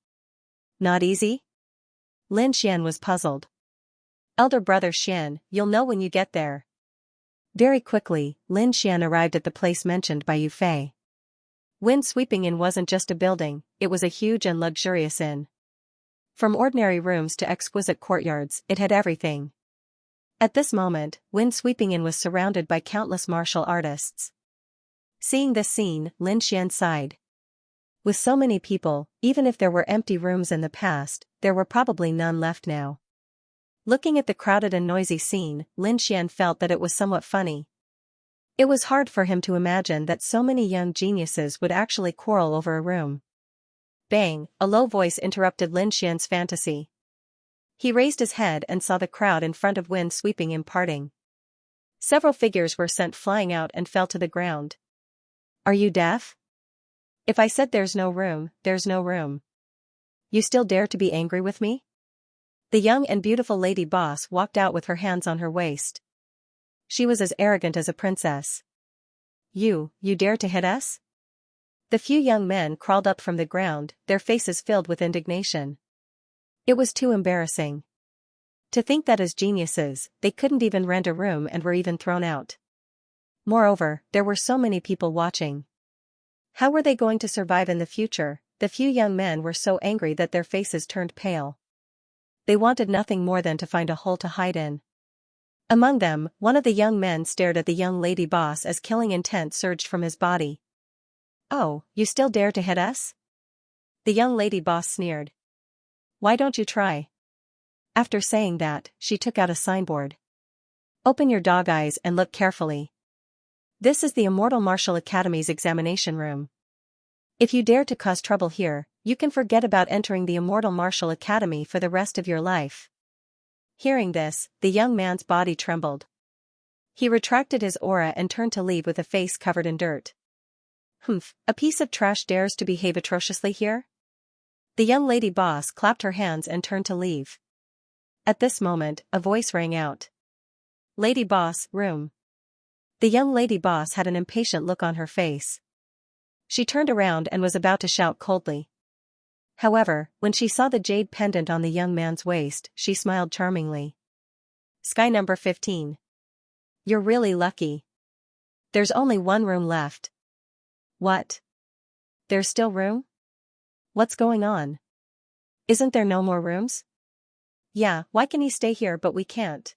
Not easy? Lin Xian was puzzled. Elder brother Xian, you'll know when you get there. Very quickly, Lin Xian arrived at the place mentioned by Yufei. Wind Sweeping Inn wasn't just a building, it was a huge and luxurious inn. From ordinary rooms to exquisite courtyards, it had everything. At this moment, Wind Sweeping Inn was surrounded by countless martial artists. Seeing this scene, Lin Xian sighed. With so many people, even if there were empty rooms in the past, there were probably none left now. Looking at the crowded and noisy scene, Lin Xian felt that it was somewhat funny. It was hard for him to imagine that so many young geniuses would actually quarrel over a room. Bang! A low voice interrupted Lin Xian's fantasy. He raised his head and saw the crowd in front of Wind Sweeping Inn parting. Several figures were sent flying out and fell to the ground. Are you deaf? If I said there's no room, there's no room. You still dare to be angry with me? The young and beautiful lady boss walked out with her hands on her waist. She was as arrogant as a princess. You dare to hit us? The few young men crawled up from the ground, their faces filled with indignation. It was too embarrassing. To think that as geniuses, they couldn't even rent a room and were even thrown out. Moreover, there were so many people watching. How were they going to survive in the future? The few young men were so angry that their faces turned pale. They wanted nothing more than to find a hole to hide in. Among them, one of the young men stared at the young lady boss as killing intent surged from his body. "Oh, you still dare to hit us?" The young lady boss sneered. "Why don't you try?" After saying that, she took out a signboard. "Open your dog eyes and look carefully. This is the Immortal Martial Academy's examination room. If you dare to cause trouble here, you can forget about entering the Immortal Martial Academy for the rest of your life." Hearing this, the young man's body trembled. He retracted his aura and turned to leave with a face covered in dirt. "Humph, a piece of trash dares to behave atrociously here?" The young lady boss clapped her hands and turned to leave. At this moment, a voice rang out. "Lady boss, room." The young lady boss had an impatient look on her face. She turned around and was about to shout coldly. However, when she saw the jade pendant on the young man's waist, she smiled charmingly. "Sky number 15. You're really lucky. There's only one room left." "What? There's still room? What's going on? Isn't there no more rooms?" "Yeah, why can he stay here but we can't?"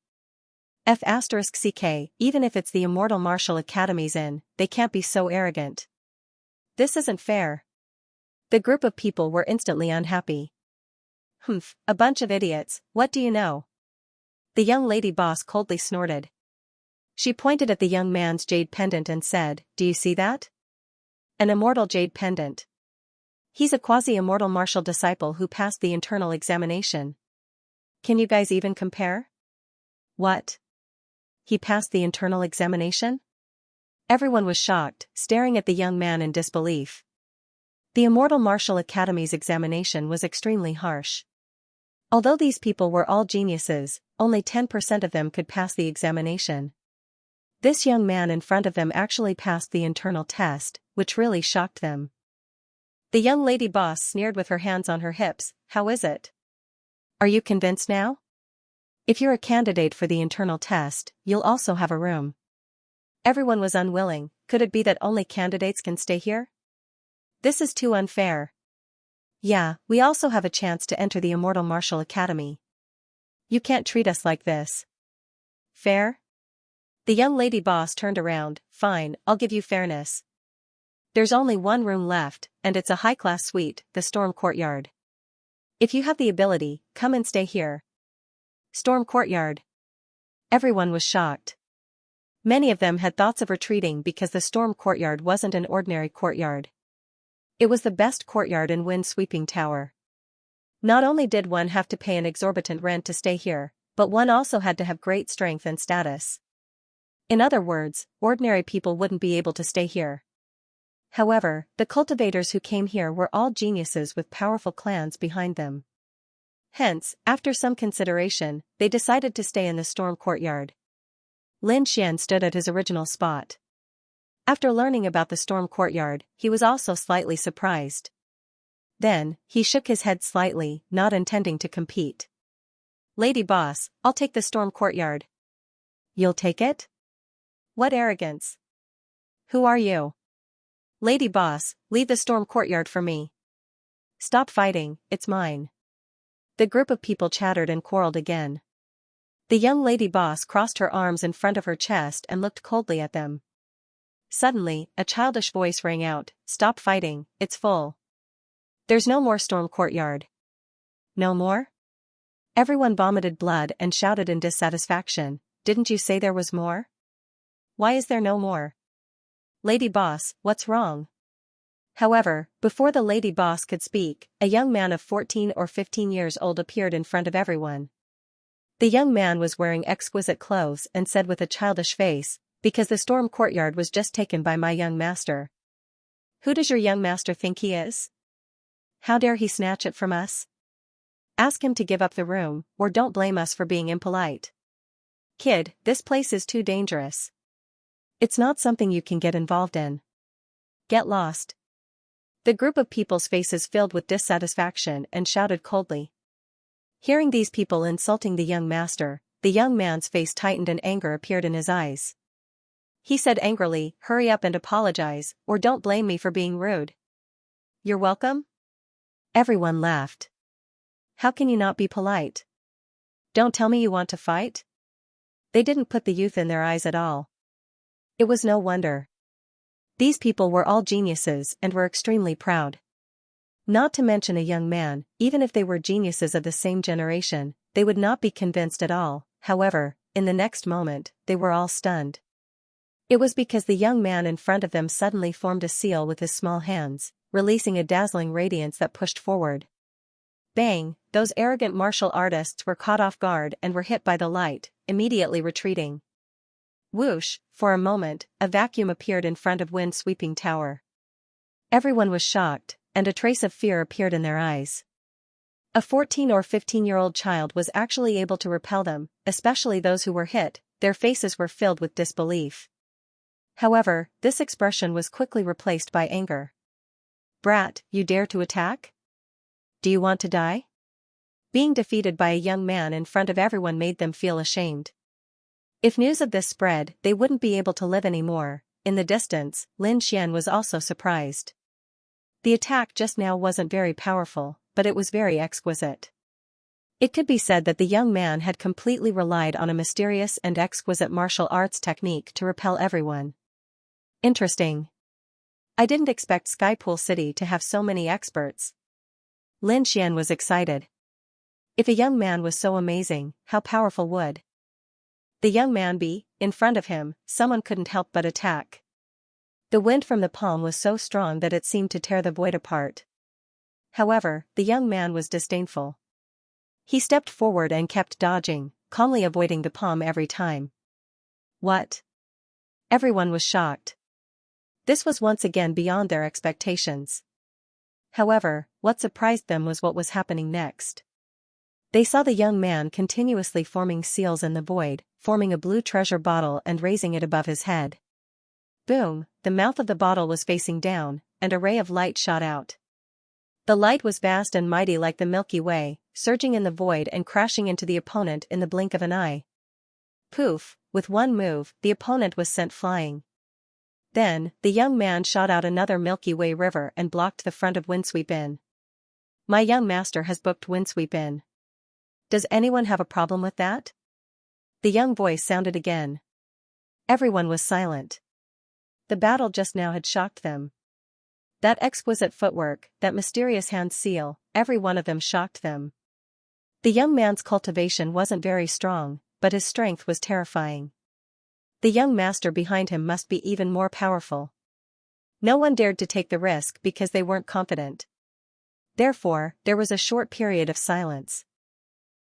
F***CK, even if it's the Immortal Martial Academy's in, they can't be so arrogant. This isn't fair. The group of people were instantly unhappy. "Humph, a bunch of idiots, what do you know?" The young lady boss coldly snorted. She pointed at the young man's jade pendant and said, "Do you see that? An immortal jade pendant. He's a quasi-immortal martial disciple who passed the internal examination. Can you guys even compare?" "What? He passed the internal examination?" Everyone was shocked, staring at the young man in disbelief. The Immortal Martial Academy's examination was extremely harsh. Although these people were all geniuses, only 10% of them could pass the examination. This young man in front of them actually passed the internal test, which really shocked them. The young lady boss sneered with her hands on her hips. "How is it? Are you convinced now? If you're a candidate for the internal test, you'll also have a room." Everyone was unwilling. Could it be that only candidates can stay here? This is too unfair. "Yeah, we also have a chance to enter the Immortal Martial Academy. You can't treat us like this." "Fair?" The young lady boss turned around. "Fine, I'll give you fairness. There's only one room left, and it's a high-class suite, the Storm Courtyard. If you have the ability, come and stay here." Storm Courtyard. Everyone was shocked. Many of them had thoughts of retreating because the Storm Courtyard wasn't an ordinary courtyard. It was the best courtyard in Wind-Sweeping Tower. Not only did one have to pay an exorbitant rent to stay here, but one also had to have great strength and status. In other words, ordinary people wouldn't be able to stay here. However, the cultivators who came here were all geniuses with powerful clans behind them. Hence, after some consideration, they decided to stay in the Storm Courtyard. Lin Xian stood at his original spot. After learning about the Storm Courtyard, he was also slightly surprised. Then, he shook his head slightly, not intending to compete. "Lady boss, I'll take the Storm Courtyard." "You'll take it? What arrogance. Who are you?" "Lady boss, leave the Storm Courtyard for me." "Stop fighting, it's mine." The group of people chattered and quarreled again. The young lady boss crossed her arms in front of her chest and looked coldly at them. Suddenly, a childish voice rang out, "Stop fighting, it's full. There's no more Storm Courtyard." "No more?" Everyone vomited blood and shouted in dissatisfaction, "Didn't you say there was more? Why is there no more? Lady boss, what's wrong?" However, before the lady boss could speak, a young man of 14 or 15 years old appeared in front of everyone. The young man was wearing exquisite clothes and said with a childish face, "Because the Storm Courtyard was just taken by my young master." "Who does your young master think he is? How dare he snatch it from us? Ask him to give up the room, or don't blame us for being impolite. Kid, this place is too dangerous. It's not something you can get involved in. Get lost." The group of people's faces filled with dissatisfaction and shouted coldly. Hearing these people insulting the young master, the young man's face tightened and anger appeared in his eyes. He said angrily, hurry up and apologize, or don't blame me for being rude. You're welcome? Everyone laughed. How can you not be polite? Don't tell me you want to fight? They didn't put the youth in their eyes at all. It was no wonder. These people were all geniuses and were extremely proud. Not to mention a young man, even if they were geniuses of the same generation, they would not be convinced at all. However, in the next moment, they were all stunned. It was because the young man in front of them suddenly formed a seal with his small hands, releasing a dazzling radiance that pushed forward. Bang! Those arrogant martial artists were caught off guard and were hit by the light, immediately retreating. Whoosh! For a moment, a vacuum appeared in front of wind-sweeping tower. Everyone was shocked, and a trace of fear appeared in their eyes. A 14 or 15-year-old child was actually able to repel them, especially those who were hit. Their faces were filled with disbelief. However, this expression was quickly replaced by anger. Brat, you dare to attack? Do you want to die? Being defeated by a young man in front of everyone made them feel ashamed. If news of this spread, they wouldn't be able to live anymore. In the distance, Lin Xian was also surprised. The attack just now wasn't very powerful, but it was very exquisite. It could be said that the young man had completely relied on a mysterious and exquisite martial arts technique to repel everyone. Interesting. I didn't expect Skypool City to have so many experts. Lin Xian was excited. If a young man was so amazing, how powerful would the young man be? In front of him, someone couldn't help but attack. The wind from the palm was so strong that it seemed to tear the void apart. However, the young man was disdainful. He stepped forward and kept dodging, calmly avoiding the palm every time. What? Everyone was shocked. This was once again beyond their expectations. However, what surprised them was what was happening next. They saw the young man continuously forming seals in the void, forming a blue treasure bottle and raising it above his head. Boom! The mouth of the bottle was facing down, and a ray of light shot out. The light was vast and mighty like the Milky Way, surging in the void and crashing into the opponent in the blink of an eye. Poof! With one move, the opponent was sent flying. Then, the young man shot out another Milky Way river and blocked the front of Windsweep Inn. My young master has booked Windsweep Inn. Does anyone have a problem with that? The young voice sounded again. Everyone was silent. The battle just now had shocked them. That exquisite footwork, that mysterious hand seal, every one of them shocked them. The young man's cultivation wasn't very strong, but his strength was terrifying. The young master behind him must be even more powerful. No one dared to take the risk because they weren't confident. Therefore, there was a short period of silence.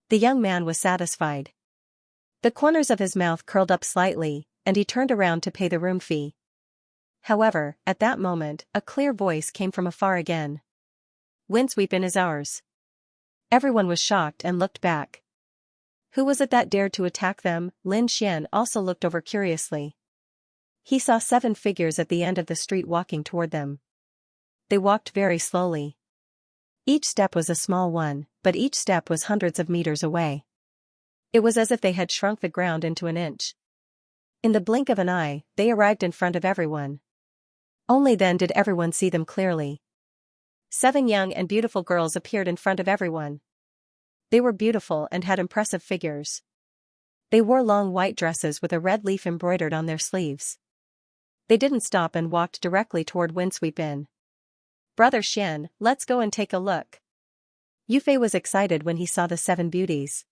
The young man was satisfied. The corners of his mouth curled up slightly, and he turned around to pay the room fee. However, at that moment, a clear voice came from afar again. Windsweep Inn is ours. Everyone was shocked and looked back. Who was it that dared to attack them? Lin Xian also looked over curiously. He saw 7 figures at the end of the street walking toward them. They walked very slowly. Each step was a small one, but each step was hundreds of meters away. It was as if they had shrunk the ground into an inch. In the blink of an eye, they arrived in front of everyone. Only then did everyone see them clearly. 7 young and beautiful girls appeared in front of everyone. They were beautiful and had impressive figures. They wore long white dresses with a red leaf embroidered on their sleeves. They didn't stop and walked directly toward Windsweep Inn. Brother Xian, let's go and take a look. Yufei was excited when he saw the 7 beauties.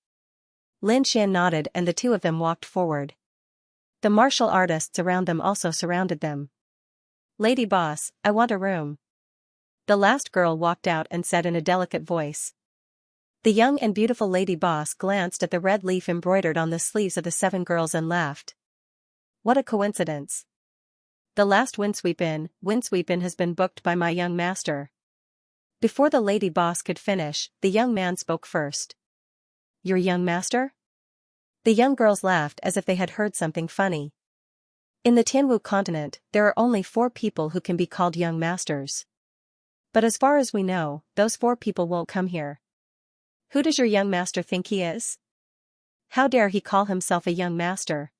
Lin Xian nodded and the 2 of them walked forward. The martial artists around them also surrounded them. Lady boss, I want a room. The last girl walked out and said in a delicate voice. The young and beautiful lady boss glanced at the red leaf embroidered on the sleeves of the 7 girls and laughed. What a coincidence. The last Windsweep Inn has been booked by my young master. Before the lady boss could finish, the young man spoke first. Your young master? The young girls laughed as if they had heard something funny. In the Tianwu continent, there are only 4 people who can be called young masters. But as far as we know, those 4 people won't come here. Who does your young master think he is? How dare he call himself a young master?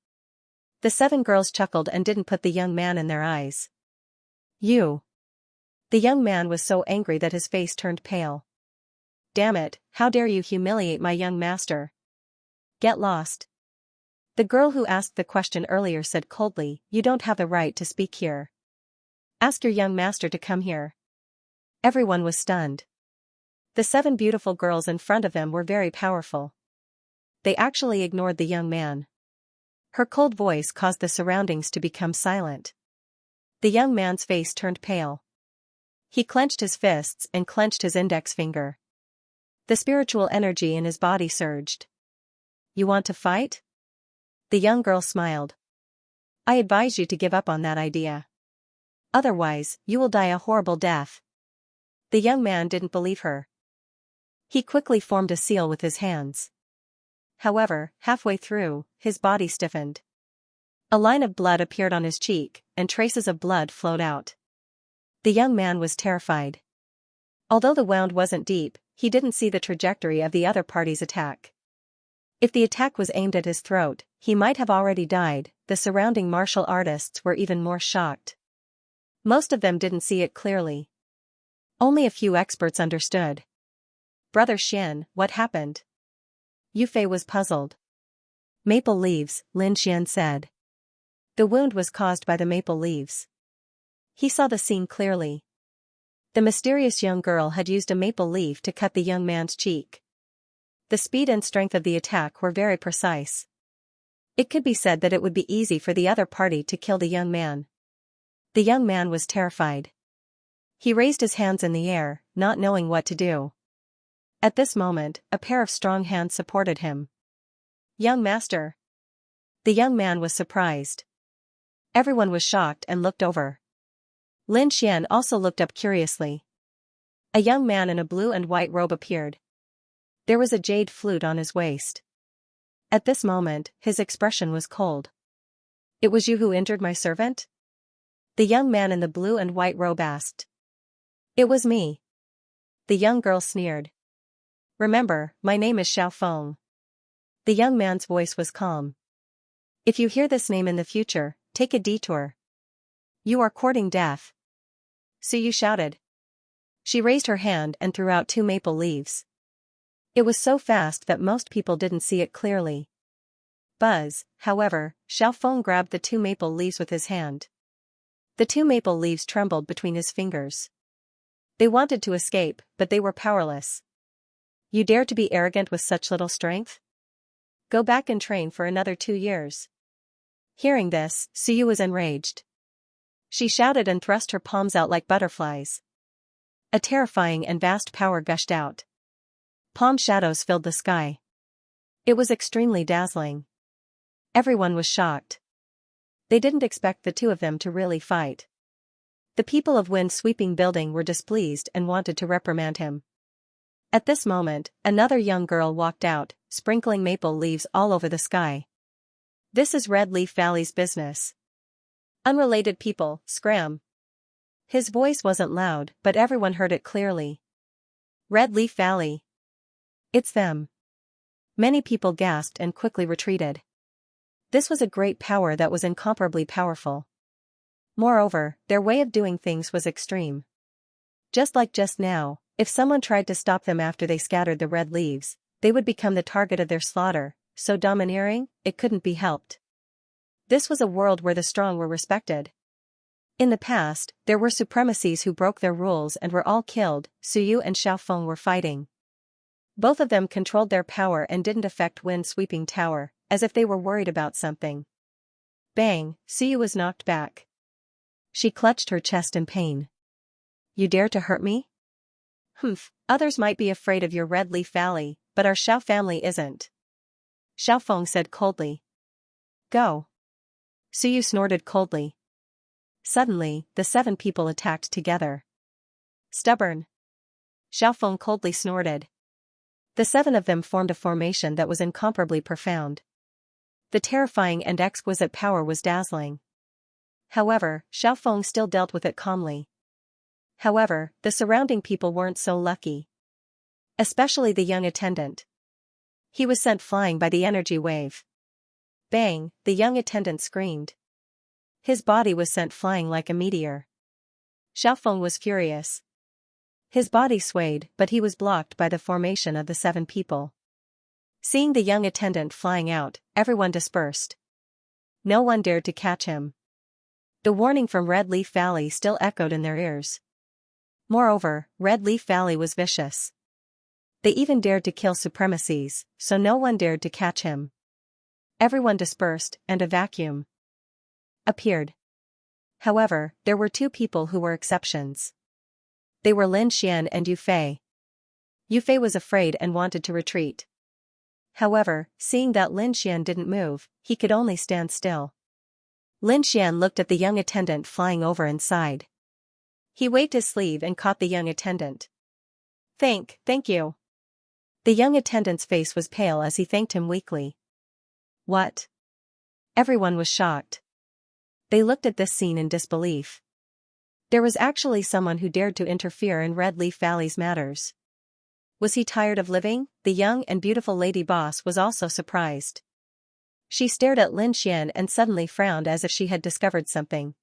The 7 girls chuckled and didn't put the young man in their eyes. You. The young man was so angry that his face turned pale. Damn it, how dare you humiliate my young master? Get lost. The girl who asked the question earlier said coldly, you don't have the right to speak here. Ask your young master to come here. Everyone was stunned. The 7 beautiful girls in front of them were very powerful. They actually ignored the young man. Her cold voice caused the surroundings to become silent. The young man's face turned pale. He clenched his fists and clenched his index finger. The spiritual energy in his body surged. You want to fight? The young girl smiled. I advise you to give up on that idea. Otherwise, you will die a horrible death. The young man didn't believe her. He quickly formed a seal with his hands. However, halfway through, his body stiffened. A line of blood appeared on his cheek, and traces of blood flowed out. The young man was terrified. Although the wound wasn't deep, he didn't see the trajectory of the other party's attack. If the attack was aimed at his throat, he might have already died. The surrounding martial artists were even more shocked. Most of them didn't see it clearly. Only a few experts understood. Brother Xian, what happened? Yufei was puzzled. Maple leaves, Lin Xian said. The wound was caused by the maple leaves. He saw the scene clearly. The mysterious young girl had used a maple leaf to cut the young man's cheek. The speed and strength of the attack were very precise. It could be said that it would be easy for the other party to kill the young man. The young man was terrified. He raised his hands in the air, not knowing what to do. At this moment, a pair of strong hands supported him. Young master. The young man was surprised. Everyone was shocked and looked over. Lin Xian also looked up curiously. A young man in a blue and white robe appeared. There was a jade flute on his waist. At this moment, his expression was cold. It was you who injured my servant? The young man in the blue and white robe asked. It was me. The young girl sneered. Remember, my name is Xiaofeng. The young man's voice was calm. If you hear this name in the future, take a detour. You are courting death. Suyu shouted. She raised her hand and threw out 2 maple leaves. It was so fast that most people didn't see it clearly. Buzz, however, Xiaofeng grabbed the 2 maple leaves with his hand. The 2 maple leaves trembled between his fingers. They wanted to escape, but they were powerless. You dare to be arrogant with such little strength? Go back and train for another 2 years. Hearing this, Suyu was enraged. She shouted and thrust her palms out like butterflies. A terrifying and vast power gushed out. Palm shadows filled the sky. It was extremely dazzling. Everyone was shocked. They didn't expect the 2 of them to really fight. The people of Wind Sweeping Building were displeased and wanted to reprimand him. At this moment, another young girl walked out, sprinkling maple leaves all over the sky. This is Red Leaf Valley's business. Unrelated people, scram. His voice wasn't loud, but everyone heard it clearly. Red Leaf Valley. It's them. Many people gasped and quickly retreated. This was a great power that was incomparably powerful. Moreover, their way of doing things was extreme. Just like just now, if someone tried to stop them after they scattered the red leaves, they would become the target of their slaughter, so domineering, it couldn't be helped. This was a world where the strong were respected. In the past, there were supremacies who broke their rules and were all killed. Suyu and Xiaofeng were fighting. Both of them controlled their power and didn't affect Wind Sweeping Tower, as if they were worried about something. Bang, Suyu was knocked back. She clutched her chest in pain. You dare to hurt me? Humph, others might be afraid of your Red Leaf Valley, but our Xiao family isn't. Xiaofeng said coldly. Go. Suyu snorted coldly. Suddenly, the 7 people attacked together. Stubborn. Xiaofeng coldly snorted. The 7 of them formed a formation that was incomparably profound. The terrifying and exquisite power was dazzling. However, Xiaofeng still dealt with it calmly. However, the surrounding people weren't so lucky. Especially the young attendant. He was sent flying by the energy wave. Bang, the young attendant screamed. His body was sent flying like a meteor. Xiaofeng was furious. His body swayed, but he was blocked by the formation of the 7 people. Seeing the young attendant flying out, everyone dispersed. No one dared to catch him. The warning from Red Leaf Valley still echoed in their ears. Moreover, Red Leaf Valley was vicious. They even dared to kill supremacies, so no one dared to catch him. Everyone dispersed, and a vacuum appeared. However, there were 2 people who were exceptions. They were Lin Xian and Yu Fei. Yu Fei was afraid and wanted to retreat. However, seeing that Lin Xian didn't move, he could only stand still. Lin Xian looked at the young attendant flying over and sighed. He waved his sleeve and caught the young attendant. Thank you. The young attendant's face was pale as he thanked him weakly. What? Everyone was shocked. They looked at this scene in disbelief. There was actually someone who dared to interfere in Red Leaf Valley's matters. Was he tired of living? The young and beautiful lady boss was also surprised. She stared at Lin Xian and suddenly frowned as if she had discovered something.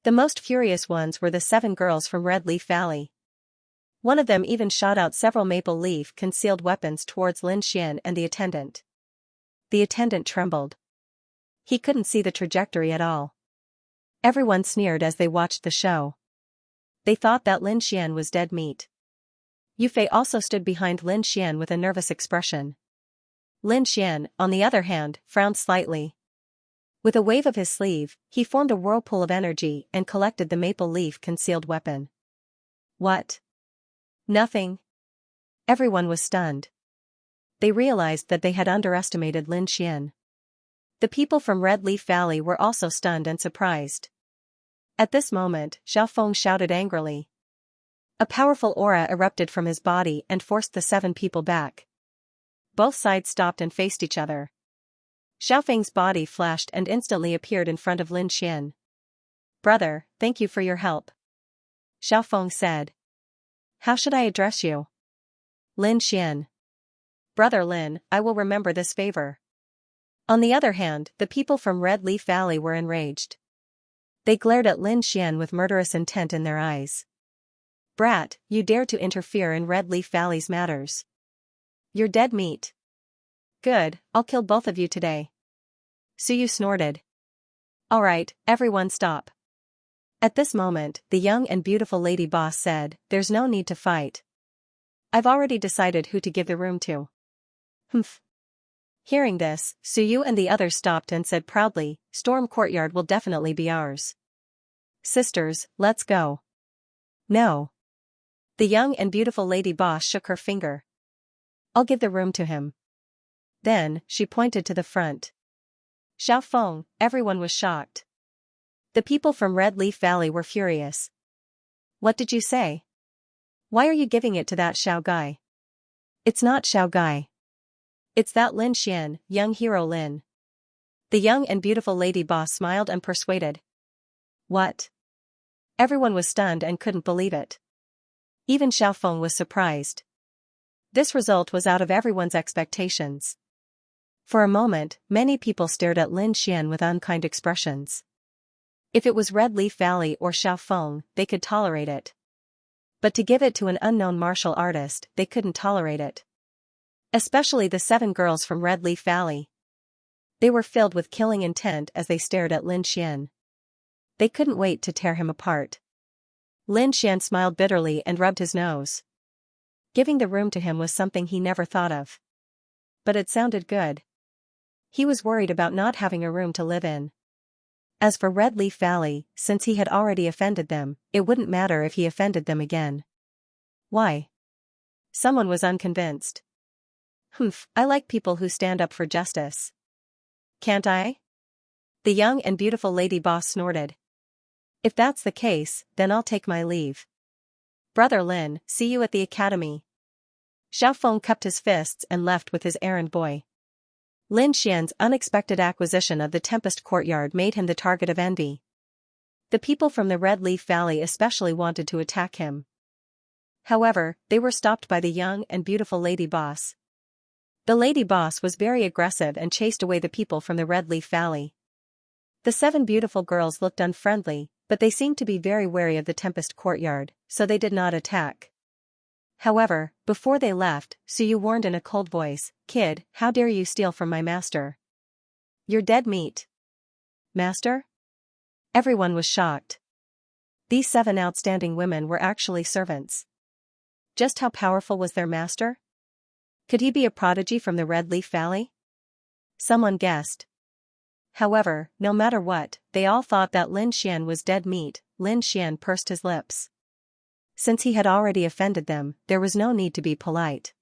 The most furious ones were the 7 girls from Red Leaf Valley. One of them even shot out several maple leaf concealed weapons towards Lin Xian and the attendant. The attendant trembled. He couldn't see the trajectory at all. Everyone sneered as they watched the show. They thought that Lin Xian was dead meat. Yu Fei also stood behind Lin Xian with a nervous expression. Lin Xian, on the other hand, frowned slightly. With a wave of his sleeve, he formed a whirlpool of energy and collected the maple leaf concealed weapon. What? Nothing. Everyone was stunned. They realized that they had underestimated Lin Xian. The people from Red Leaf Valley were also stunned and surprised. At this moment, Xiaofeng shouted angrily. A powerful aura erupted from his body and forced the 7 people back. Both sides stopped and faced each other. Xiaofeng's body flashed and instantly appeared in front of Lin Xian. Brother, thank you for your help. Xiaofeng said. How should I address you? Lin Xian. Brother Lin, I will remember this favor. On the other hand, the people from Red Leaf Valley were enraged. They glared at Lin Xian with murderous intent in their eyes. Brat, you dare to interfere in Red Leaf Valley's matters. You're dead meat. Good, I'll kill both of you today. Suyu snorted. Alright, everyone stop. At this moment, the young and beautiful lady boss said, there's no need to fight. I've already decided who to give the room to. Humph. Hearing this, Suyu and the others stopped and said proudly, Storm Courtyard will definitely be ours. Sisters, let's go. No. The young and beautiful lady boss shook her finger. I'll give the room to him. Then, she pointed to the front. Xiaofeng, everyone was shocked. The people from Red Leaf Valley were furious. What did you say? Why are you giving it to that Xiao guy? It's not Xiao guy. It's that Lin Xian, young hero Lin. The young and beautiful lady boss smiled and persuaded. What? Everyone was stunned and couldn't believe it. Even Xiaofeng was surprised. This result was out of everyone's expectations. For a moment, many people stared at Lin Xian with unkind expressions. If it was Red Leaf Valley or Xiaofeng, they could tolerate it. But to give it to an unknown martial artist, they couldn't tolerate it. Especially the 7 girls from Red Leaf Valley. They were filled with killing intent as they stared at Lin Xian. They couldn't wait to tear him apart. Lin Xian smiled bitterly and rubbed his nose. Giving the room to him was something he never thought of. But it sounded good. He was worried about not having a room to live in. As for Red Leaf Valley, since he had already offended them, it wouldn't matter if he offended them again. Why? Someone was unconvinced. Humph, I like people who stand up for justice. Can't I? The young and beautiful lady boss snorted. If that's the case, then I'll take my leave. Brother Lin, see you at the academy. Xiaofeng cupped his fists and left with his errand boy. Lin Xian's unexpected acquisition of the Tempest Courtyard made him the target of envy. The people from the Red Leaf Valley especially wanted to attack him. However, they were stopped by the young and beautiful lady boss. The lady boss was very aggressive and chased away the people from the Red Leaf Valley. The 7 beautiful girls looked unfriendly, but they seemed to be very wary of the Tempest Courtyard, so they did not attack. However, before they left, Suyu warned in a cold voice, "Kid, how dare you steal from my master? You're dead meat." Master? Everyone was shocked. These 7 outstanding women were actually servants. Just how powerful was their master? Could he be a prodigy from the Red Leaf Valley? Someone guessed. However, no matter what, they all thought that Lin Xian was dead meat. Lin Xian pursed his lips. Since he had already offended them, there was no need to be polite.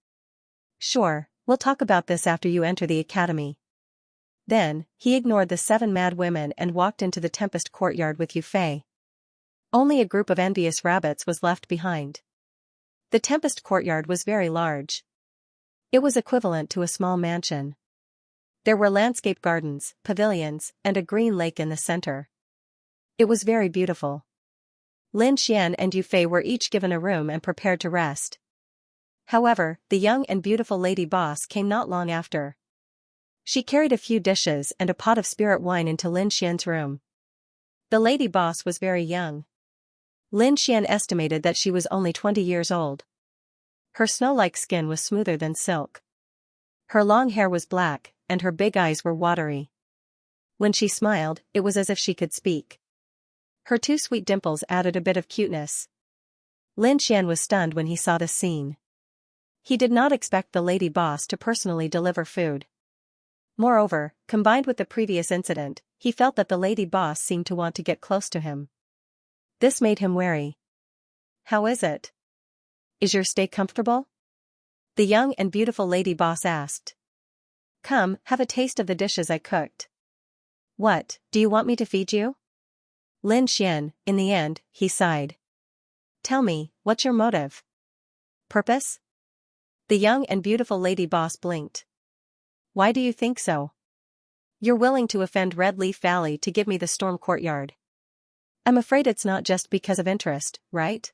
"Sure, we'll talk about this after you enter the academy." Then, he ignored the 7 mad women and walked into the Tempest Courtyard with Yu Fei. Only a group of envious rabbits was left behind. The Tempest Courtyard was very large. It was equivalent to a small mansion. There were landscape gardens, pavilions, and a green lake in the center. It was very beautiful. Lin Xian and Yu Fei were each given a room and prepared to rest. However, the young and beautiful lady boss came not long after. She carried a few dishes and a pot of spirit wine into Lin Xian's room. The lady boss was very young. Lin Xian estimated that she was only 20 years old. Her snow-like skin was smoother than silk. Her long hair was black, and her big eyes were watery. When she smiled, it was as if she could speak. Her 2 sweet dimples added a bit of cuteness. Lin Xian was stunned when he saw this scene. He did not expect the lady boss to personally deliver food. Moreover, combined with the previous incident, he felt that the lady boss seemed to want to get close to him. This made him wary. "How is it? Is your stay comfortable?" the young and beautiful lady boss asked. "Come, have a taste of the dishes I cooked." "What, do you want me to feed you?" Lin Xian, in the end, he sighed. "Tell me, what's your motive? Purpose?" The young and beautiful lady boss blinked. "Why do you think so? You're willing to offend Red Leaf Valley to give me the Storm Courtyard. I'm afraid it's not just because of interest, right?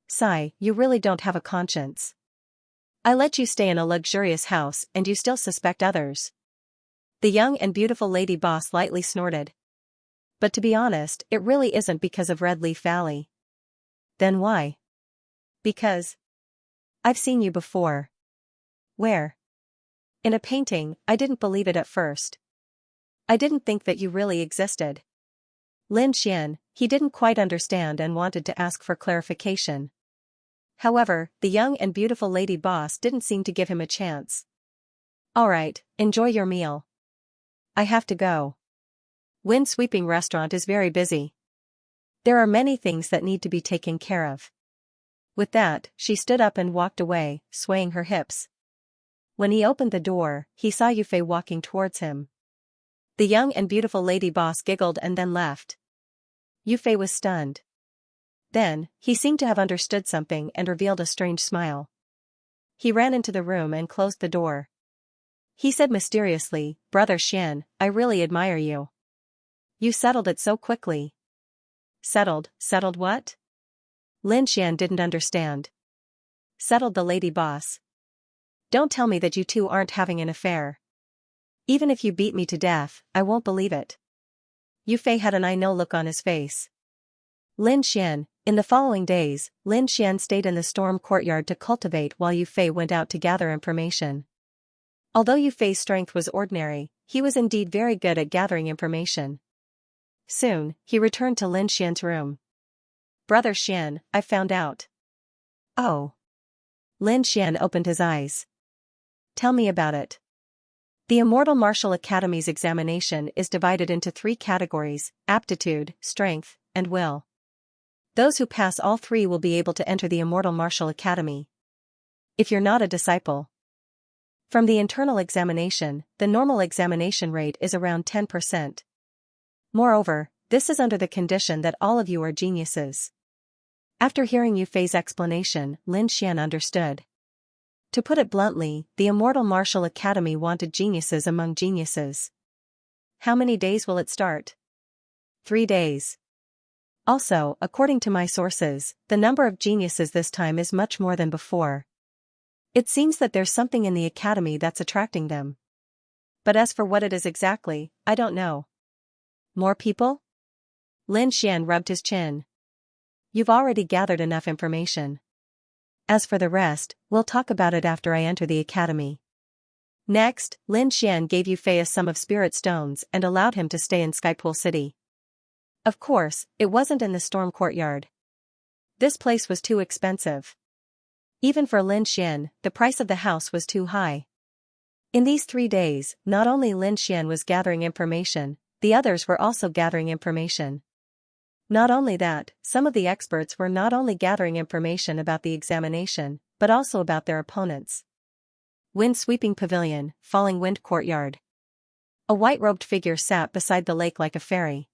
Sigh, you really don't have a conscience. I let you stay in a luxurious house and you still suspect others." The young and beautiful lady boss lightly snorted. "But to be honest, it really isn't because of Red Leaf Valley." "Then why?" "Because I've seen you before." "Where?" "In a painting. I didn't believe it at first. I didn't think that you really existed." Lin Xian, he didn't quite understand and wanted to ask for clarification. However, the young and beautiful lady boss didn't seem to give him a chance. "Alright, enjoy your meal. I have to go. Windsweeping restaurant is very busy. There are many things that need to be taken care of." With that, she stood up and walked away, swaying her hips. When he opened the door, he saw Yu Fei walking towards him. The young and beautiful lady boss giggled and then left. Yu Fei was stunned. Then, he seemed to have understood something and revealed a strange smile. He ran into the room and closed the door. He said mysteriously, "Brother Xian, I really admire you. You settled it so quickly." Settled what?" Lin Xian didn't understand. "Settled the lady boss. Don't tell me that you two aren't having an affair. Even if you beat me to death, I won't believe it." Yu Fei had an I know look on his face. Lin Xian, in the following days, Lin Xian stayed in the Storm Courtyard to cultivate while Yu Fei went out to gather information. Although Yu Fei's strength was ordinary, he was indeed very good at gathering information. Soon, he returned to Lin Xian's room. "Brother Xian, I've found out." "Oh." Lin Xian opened his eyes. "Tell me about it." The Immortal Martial Academy's examination is divided into 3 categories: aptitude, strength, and will. Those who pass all 3 will be able to enter the Immortal Martial Academy. If you're not a disciple. From the internal examination, the normal examination rate is around 10%. Moreover, this is under the condition that all of you are geniuses. After hearing Yu Fei's explanation, Lin Xian understood. To put it bluntly, the Immortal Martial Academy wanted geniuses among geniuses. How many days will it start? 3 days. Also, according to my sources, the number of geniuses this time is much more than before. It seems that there's something in the academy that's attracting them. But as for what it is exactly, I don't know. More people? Lin Xian rubbed his chin. You've already gathered enough information. As for the rest, we'll talk about it after I enter the academy. Next, Lin Xian gave Yufei some of spirit stones and allowed him to stay in Skypool City. Of course, it wasn't in the storm courtyard. This place was too expensive. Even for Lin Xian, the price of the house was too high. In these 3 days, not only Lin Xian was gathering information, the others were also gathering information. Not only that, some of the experts were not only gathering information about the examination, but also about their opponents. Wind-sweeping pavilion, falling wind courtyard. A white-robed figure sat beside the lake like a fairy.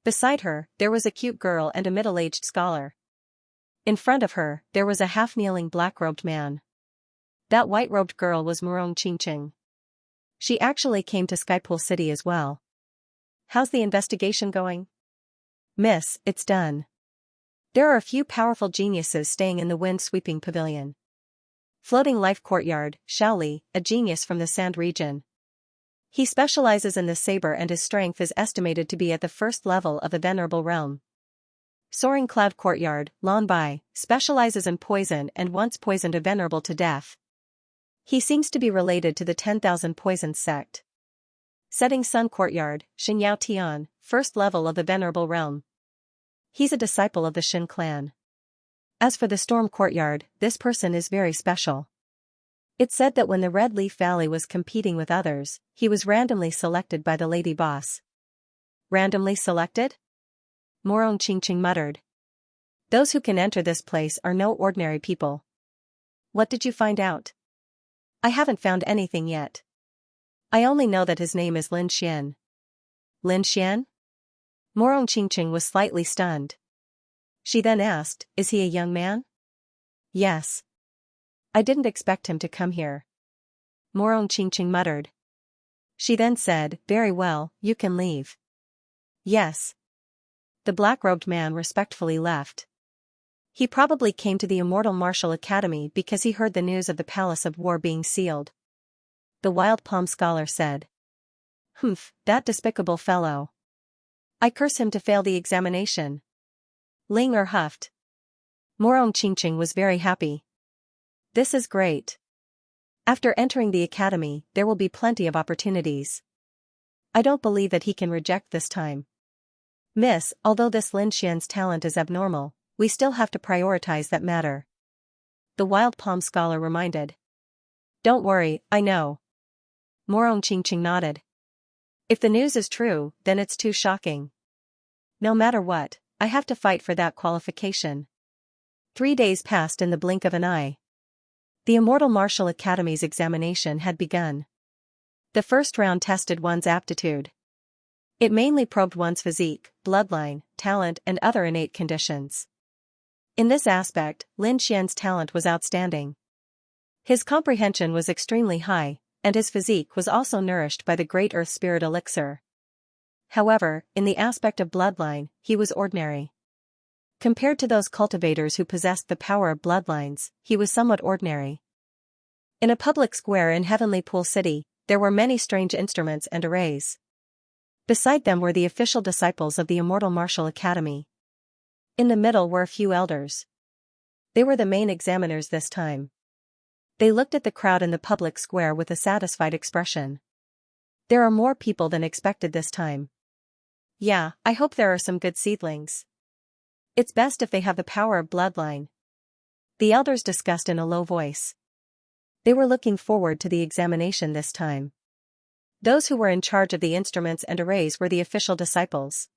Beside her, there was a cute girl and a middle-aged scholar. In front of her, there was a half-kneeling black-robed man. That white-robed girl was Murong Qingqing. She actually came to Skypool City as well. How's the investigation going? Miss, it's done. There are a few powerful geniuses staying in the wind-sweeping pavilion. Floating life courtyard, Shaoli, a genius from the Sand region. He specializes in the saber and his strength is estimated to be at the first level of the Venerable Realm. Soaring cloud courtyard, Lan Bai, specializes in poison and once poisoned a venerable to death. He seems to be related to the 10,000 Poisons sect. Setting sun courtyard, Xin Yao Tian, first level of the Venerable Realm. He's a disciple of the Xin clan. As for the storm courtyard, this person is very special. It's said that when the Red Leaf Valley was competing with others, he was randomly selected by the lady boss. Randomly selected? Murong Qingqing muttered. Those who can enter this place are no ordinary people. What did you find out? I haven't found anything yet. I only know that his name is Lin Xian. Lin Xian? Murong Qingqing was slightly stunned. She then asked, is he a young man? Yes. I didn't expect him to come here. Murong Qingqing muttered. She then said, very well, you can leave. Yes. The black-robed man respectfully left. He probably came to the Immortal Martial Academy because he heard the news of the Palace of War being sealed. The Wild Palm Scholar said. Humph, that despicable fellow. I curse him to fail the examination. Ling Er huffed. Murong Qingqing was very happy. This is great. After entering the academy, there will be plenty of opportunities. I don't believe that he can reject this time. Miss, although this Lin Xian's talent is abnormal, we still have to prioritize that matter. The Wild Palm Scholar reminded. Don't worry, I know. Murong Qingqing nodded. If the news is true, then it's too shocking. No matter what, I have to fight for that qualification. 3 days passed in the blink of an eye. The Immortal Martial Academy's examination had begun. The first round tested one's aptitude. It mainly probed one's physique, bloodline, talent and other innate conditions. In this aspect, Lin Xian's talent was outstanding. His comprehension was extremely high, and his physique was also nourished by the Great Earth Spirit Elixir. However, in the aspect of bloodline, he was ordinary. Compared to those cultivators who possessed the power of bloodlines, he was somewhat ordinary. In a public square in Heavenly Pool City, there were many strange instruments and arrays. Beside them were the official disciples of the Immortal Martial Academy. In the middle were a few elders. They were the main examiners this time. They looked at the crowd in the public square with a satisfied expression. There are more people than expected this time. Yeah, I hope there are some good seedlings. It's best if they have the power of bloodline. The elders discussed in a low voice. They were looking forward to the examination this time. Those who were in charge of the instruments and arrays were the official disciples.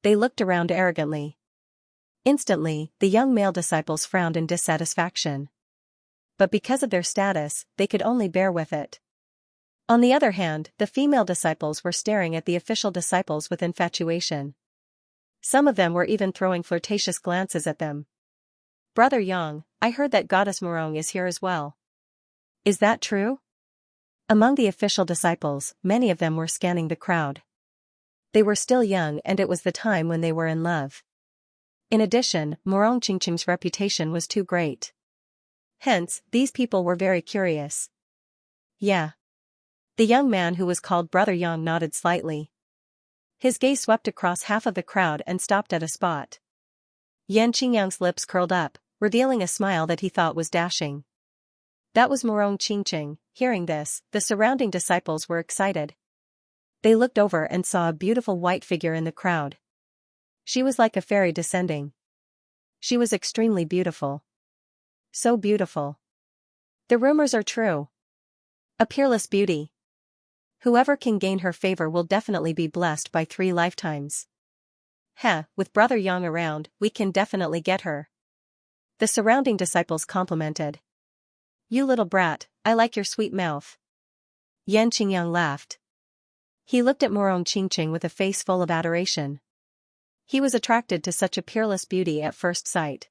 They looked around arrogantly. Instantly, the young male disciples frowned in dissatisfaction. But because of their status, they could only bear with it. On the other hand, the female disciples were staring at the official disciples with infatuation. Some of them were even throwing flirtatious glances at them. Brother Yang, I heard that Goddess Murong is here as well. Is that true? Among the official disciples, many of them were scanning the crowd. They were still young and it was the time when they were in love. In addition, Murong Qingqing's reputation was too great. Hence, these people were very curious. Yeah. The young man who was called Brother Yang nodded slightly. His gaze swept across half of the crowd and stopped at a spot. Xianxia's lips curled up, revealing a smile that he thought was dashing. That was Morong Qingqing. Hearing this, the surrounding disciples were excited. They looked over and saw a beautiful white figure in the crowd. She was like a fairy descending. She was extremely beautiful. So beautiful. The rumors are true. A peerless beauty. Whoever can gain her favor will definitely be blessed by 3 lifetimes. With Brother Yang around, we can definitely get her. The surrounding disciples complimented. You little brat, I like your sweet mouth. Xianxia laughed. He looked at Morong Qingqing with a face full of adoration. He was attracted to such a peerless beauty at first sight.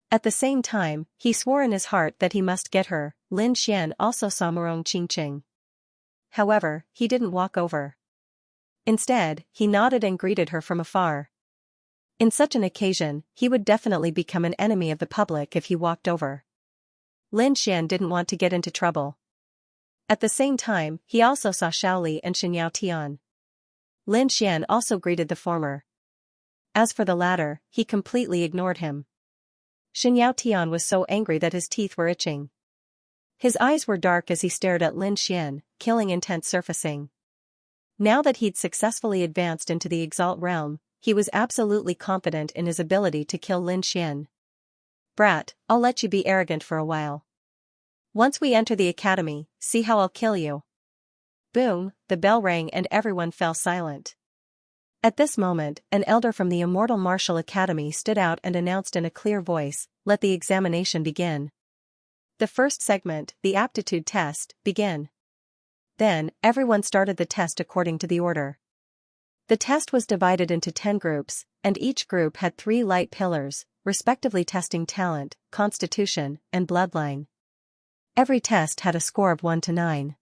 At the same time, he swore in his heart that he must get her. Lin Xian also saw Morong Qingqing. However, he didn't walk over. Instead, he nodded and greeted her from afar. In such an occasion, he would definitely become an enemy of the public if he walked over. Lin Xian didn't want to get into trouble. At the same time, he also saw Shaoli and Xianxia. Lin Xian also greeted the former. As for the latter, he completely ignored him. Xianxia was so angry that his teeth were itching. His eyes were dark as he stared at Lin Xian, killing intent surfacing. Now that he'd successfully advanced into the Exalt realm, he was absolutely confident in his ability to kill Lin Xian. Brat, I'll let you be arrogant for a while. Once we enter the academy, see how I'll kill you. Boom, the bell rang and everyone fell silent. At this moment, an elder from the Immortal Martial Academy stood out and announced in a clear voice, "Let the examination begin." The first segment, the aptitude test, began. Then, everyone started the test according to the order. The test was divided into 10 groups, and each group had 3 light pillars, respectively testing talent, constitution, and bloodline. Every test had a score of 1 to 9.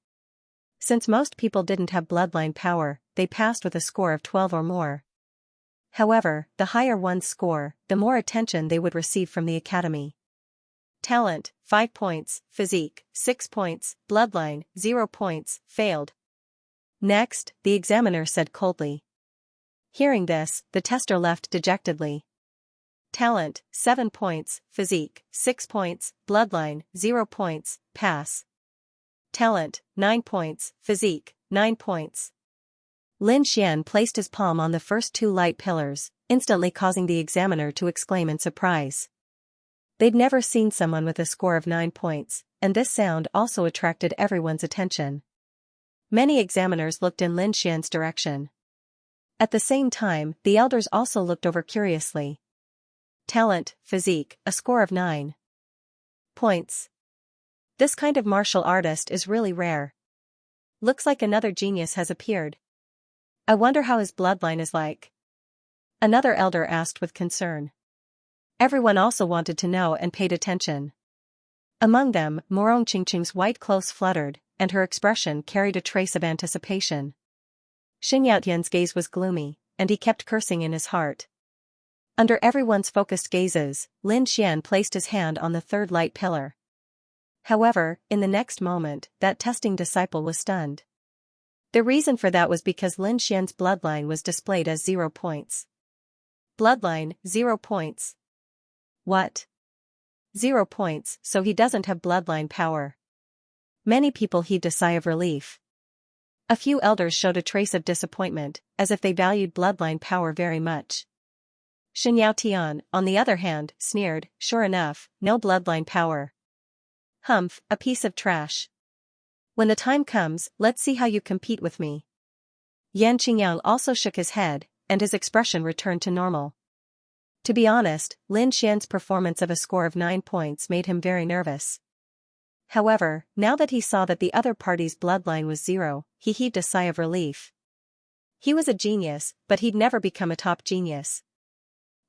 Since most people didn't have bloodline power, they passed with a score of 12 or more. However, the higher one's score, the more attention they would receive from the academy. Talent, 5 points, physique, 6 points, bloodline, 0 points, failed. Next, the examiner said coldly. Hearing this, the tester left dejectedly. Talent, 7 points, physique, 6 points, bloodline, 0 points, pass. Talent, 9 points, physique, 9 points. Lin Xian placed his palm on the first 2 light pillars, instantly causing the examiner to exclaim in surprise. They'd never seen someone with a score of 9 points, and this sound also attracted everyone's attention. Many examiners looked in Lin Xian's direction. At the same time, the elders also looked over curiously. Talent, physique, a score of 9 points. This kind of martial artist is really rare. Looks like another genius has appeared. I wonder how his bloodline is like. Another elder asked with concern. Everyone also wanted to know and paid attention. Among them, Morong Qingqing's white clothes fluttered, and her expression carried a trace of anticipation. Xianxia's gaze was gloomy, and he kept cursing in his heart. Under everyone's focused gazes, Lin Xian placed his hand on the 3rd light pillar. However, in the next moment, that testing disciple was stunned. The reason for that was because Lin Xian's bloodline was displayed as 0 points. Bloodline, 0 points. What? 0 points, so he doesn't have bloodline power. Many people heaved a sigh of relief. A few elders showed a trace of disappointment, as if they valued bloodline power very much. Xianxia, on the other hand, sneered, "Sure enough, no bloodline power. Humph, a piece of trash. When the time comes, let's see how you compete with me." Xianxia also shook his head, and his expression returned to normal. To be honest, Lin Xian's performance of a score of 9 points made him very nervous. However, now that he saw that the other party's bloodline was 0, he heaved a sigh of relief. He was a genius, but he'd never become a top genius.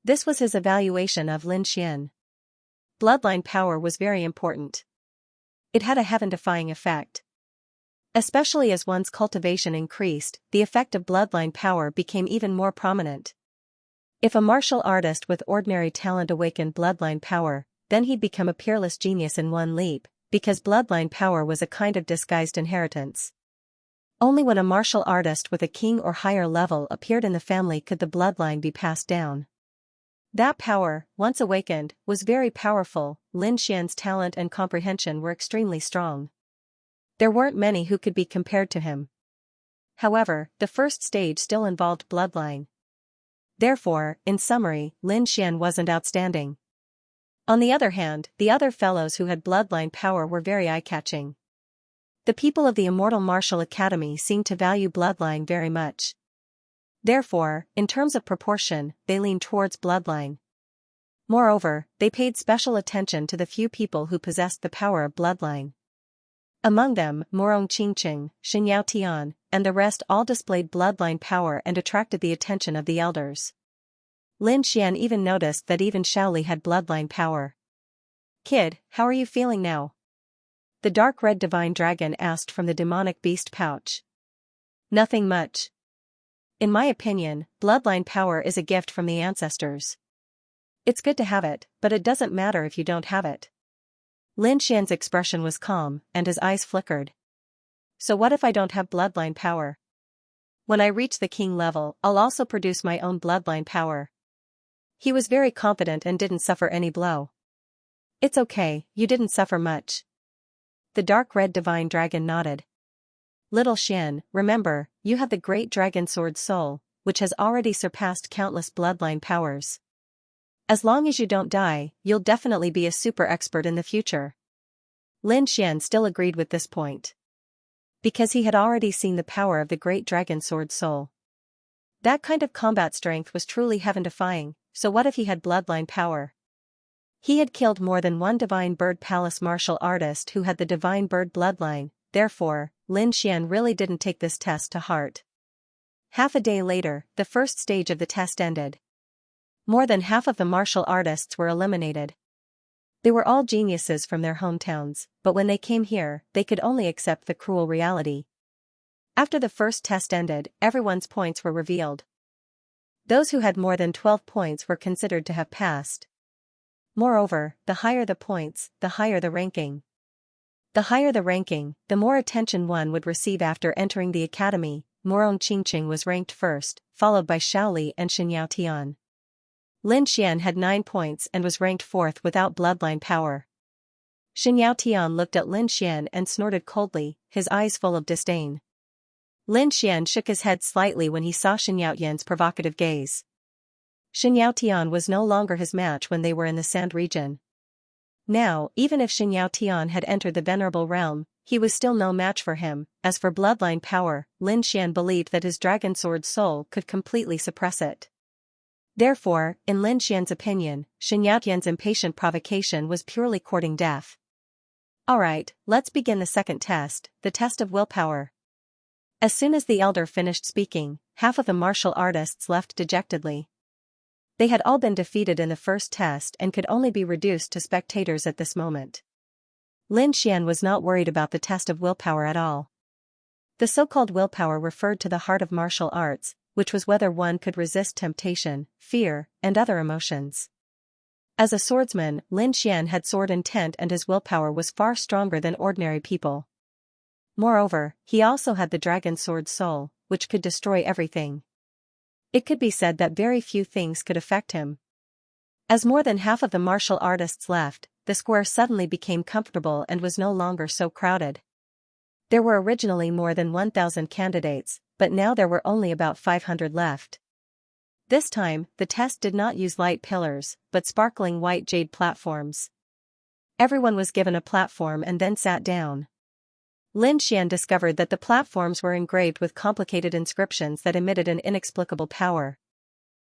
This was his evaluation of Lin Xian. Bloodline power was very important. It had a heaven-defying effect. Especially as one's cultivation increased, the effect of bloodline power became even more prominent. If a martial artist with ordinary talent awakened bloodline power, then he'd become a peerless genius in one leap, because bloodline power was a kind of disguised inheritance. Only when a martial artist with a king or higher level appeared in the family could the bloodline be passed down. That power, once awakened, was very powerful. Lin Xian's talent and comprehension were extremely strong. There weren't many who could be compared to him. However, the first stage still involved bloodline. Therefore, in summary, Lin Xian wasn't outstanding. On the other hand, the other fellows who had bloodline power were very eye-catching. The people of the Immortal Martial Academy seemed to value bloodline very much. Therefore, in terms of proportion, they leaned towards bloodline. Moreover, they paid special attention to the few people who possessed the power of bloodline. Among them, Morong Qingqing, Xianyao Tian, and the rest all displayed bloodline power and attracted the attention of the elders. Lin Xian even noticed that even Shaoli had bloodline power. "Kid, how are you feeling now?" The dark red divine dragon asked from the demonic beast pouch. "Nothing much. In my opinion, bloodline power is a gift from the ancestors. It's good to have it, but it doesn't matter if you don't have it." Lin Xian's expression was calm, and his eyes flickered. "So what if I don't have bloodline power? When I reach the king level, I'll also produce my own bloodline power." He was very confident and didn't suffer any blow. "It's okay, you didn't suffer much." The dark red divine dragon nodded. "Little Xian, remember, you have the great dragon sword soul, which has already surpassed countless bloodline powers. As long as you don't die, you'll definitely be a super expert in the future." Lin Xian still agreed with this point. Because he had already seen the power of the great dragon sword soul. That kind of combat strength was truly heaven-defying, so what if he had bloodline power? He had killed more than one Divine Bird Palace martial artist who had the Divine Bird bloodline, therefore, Lin Xian really didn't take this test to heart. Half a day later, the first stage of the test ended. More than half of the martial artists were eliminated. They were all geniuses from their hometowns, but when they came here, they could only accept the cruel reality. After the first test ended, everyone's points were revealed. Those who had more than 12 points were considered to have passed. Moreover, the higher the points, the higher the ranking. The higher the ranking, the more attention one would receive after entering the academy. Morong Qingqing was ranked first, followed by Shaoli and Xianyao Tian. Lin Xian had 9 points and was ranked fourth without bloodline power. Xianyao Tian looked at Lin Xian and snorted coldly, his eyes full of disdain. Lin Xian shook his head slightly when he saw Xianyao Tian's provocative gaze. Xianyao Tian was no longer his match when they were in the Sand region. Now, even if Xianyao Tian had entered the Venerable Realm, he was still no match for him. As for bloodline power, Lin Xian believed that his dragon sword soul could completely suppress it. Therefore, in Lin Xian's opinion, Xianyao Tian's impatient provocation was purely courting death. "Alright, let's begin the second test, the test of willpower." As soon as the elder finished speaking, half of the martial artists left dejectedly. They had all been defeated in the first test and could only be reduced to spectators at this moment. Lin Xian was not worried about the test of willpower at all. The so-called willpower referred to the heart of martial arts, which was whether one could resist temptation, fear, and other emotions. As a swordsman, Lin Xian had sword intent and his willpower was far stronger than ordinary people. Moreover, he also had the dragon sword soul, which could destroy everything. It could be said that very few things could affect him. As more than half of the martial artists left, the square suddenly became comfortable and was no longer so crowded. There were originally more than 1,000 candidates, but now there were only about 500 left. This time, the test did not use light pillars, but sparkling white jade platforms. Everyone was given a platform and then sat down. Lin Xian discovered that the platforms were engraved with complicated inscriptions that emitted an inexplicable power.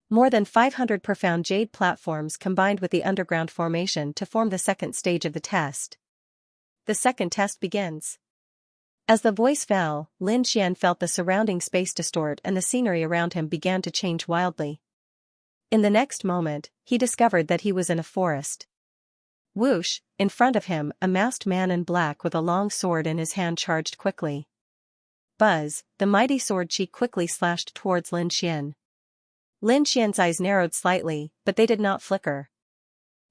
More than 500 profound jade platforms combined with the underground formation to form the second stage of the test. The second test begins. As the voice fell, Lin Xian felt the surrounding space distort and the scenery around him began to change wildly. In the next moment, he discovered that he was in a forest. Whoosh, in front of him, a masked man in black with a long sword in his hand charged quickly. Buzz, the mighty sword chi quickly slashed towards Lin Xian. Lin Xian's eyes narrowed slightly, but they did not flicker.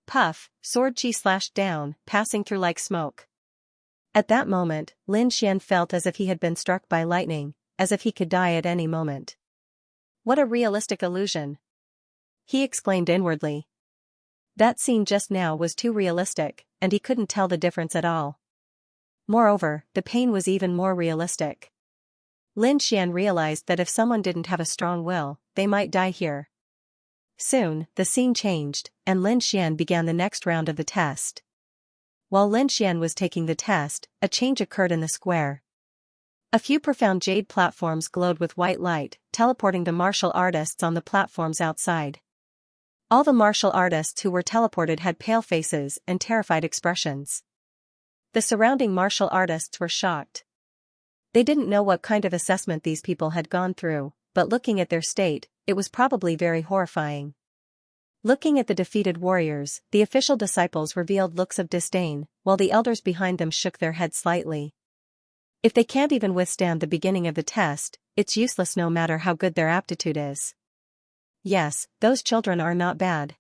Puff, sword chi slashed down, passing through like smoke. At that moment, Lin Xian felt as if he had been struck by lightning, as if he could die at any moment. What a realistic illusion! He exclaimed inwardly. That scene just now was too realistic, and he couldn't tell the difference at all. Moreover, the pain was even more realistic. Lin Xian realized that if someone didn't have a strong will, they might die here. Soon, the scene changed, and Lin Xian began the next round of the test. While Lin Xian was taking the test, a change occurred in the square. A few profound jade platforms glowed with white light, teleporting the martial artists on the platforms outside. All the martial artists who were teleported had pale faces and terrified expressions. The surrounding martial artists were shocked. They didn't know what kind of assessment these people had gone through, but looking at their state, it was probably very horrifying. Looking at the defeated warriors, the official disciples revealed looks of disdain, while the elders behind them shook their heads slightly. If they can't even withstand the beginning of the test, it's useless no matter how good their aptitude is. Yes, those children are not bad.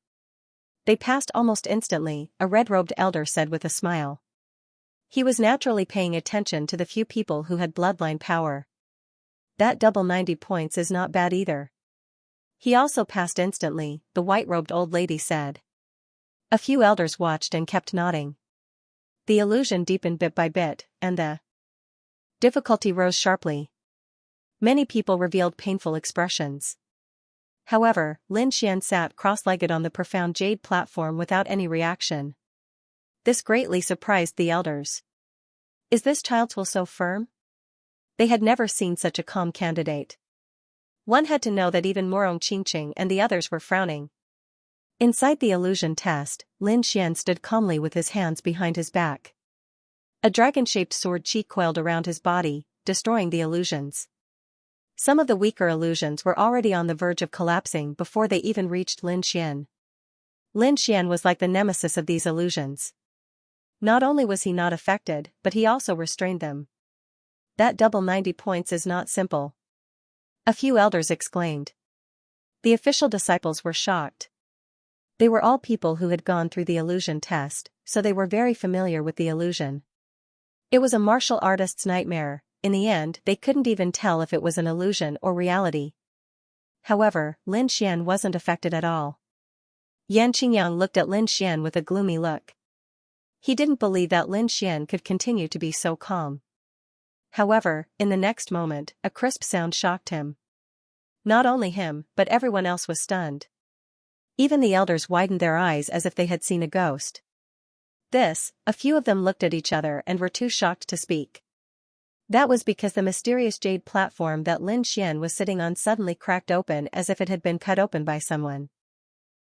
They passed almost instantly, a red-robed elder said with a smile. He was naturally paying attention to the few people who had bloodline power. That double 90 points is not bad either. He also passed instantly, the white-robed old lady said. A few elders watched and kept nodding. The illusion deepened bit by bit, and the difficulty rose sharply. Many people revealed painful expressions. However, Lin Xian sat cross-legged on the profound jade platform without any reaction. This greatly surprised the elders. Is this child's will so firm? They had never seen such a calm candidate. One had to know that even Morong Qingqing and the others were frowning. Inside the illusion test, Lin Xian stood calmly with his hands behind his back. A dragon-shaped sword chi coiled around his body, destroying the illusions. Some of the weaker illusions were already on the verge of collapsing before they even reached Lin Xian. Lin Xian was like the nemesis of these illusions. Not only was he not affected, but he also restrained them. That double 90 points is not simple. A few elders exclaimed. The official disciples were shocked. They were all people who had gone through the illusion test, so they were very familiar with the illusion. It was a martial artist's nightmare. In the end, they couldn't even tell if it was an illusion or reality. However, Lin Xian wasn't affected at all. Yan Qingyang looked at Lin Xian with a gloomy look. He didn't believe that Lin Xian could continue to be so calm. However, in the next moment, a crisp sound shocked him. Not only him, but everyone else was stunned. Even the elders widened their eyes as if they had seen a ghost. A few of them looked at each other and were too shocked to speak. That was because the mysterious jade platform that Lin Xian was sitting on suddenly cracked open as if it had been cut open by someone.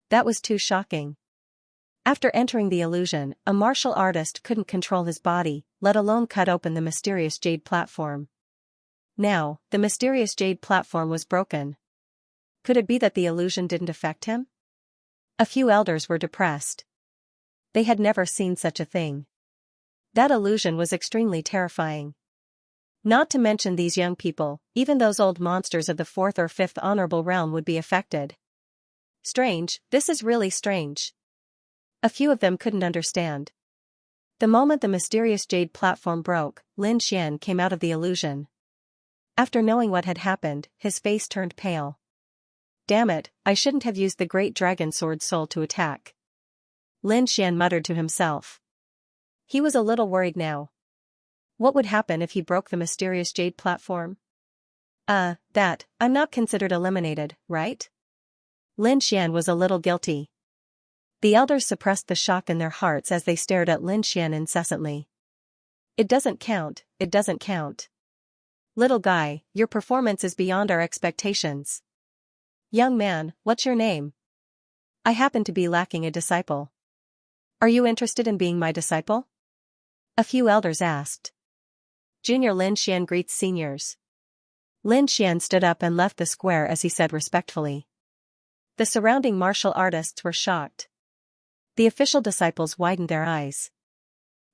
That was too shocking. After entering the illusion, a martial artist couldn't control his body, let alone cut open the mysterious jade platform. Now, the mysterious jade platform was broken. Could it be that the illusion didn't affect him? A few elders were depressed. They had never seen such a thing. That illusion was extremely terrifying. Not to mention these young people, even those old monsters of the 4th or 5th honorable realm would be affected. Strange, this is really strange. A few of them couldn't understand. The moment the mysterious jade platform broke, Lin Xian came out of the illusion. After knowing what had happened, his face turned pale. Damn it, I shouldn't have used the great dragon sword soul to attack. Lin Xian muttered to himself. He was a little worried now. What would happen if he broke the mysterious jade platform? I'm not considered eliminated, right? Lin Xian was a little guilty. The elders suppressed the shock in their hearts as they stared at Lin Xian incessantly. It doesn't count, it doesn't count. Little guy, your performance is beyond our expectations. Young man, what's your name? I happen to be lacking a disciple. Are you interested in being my disciple? A few elders asked. Junior Lin Xian greets seniors. Lin Xian stood up and left the square as he said respectfully. The surrounding martial artists were shocked. The official disciples widened their eyes.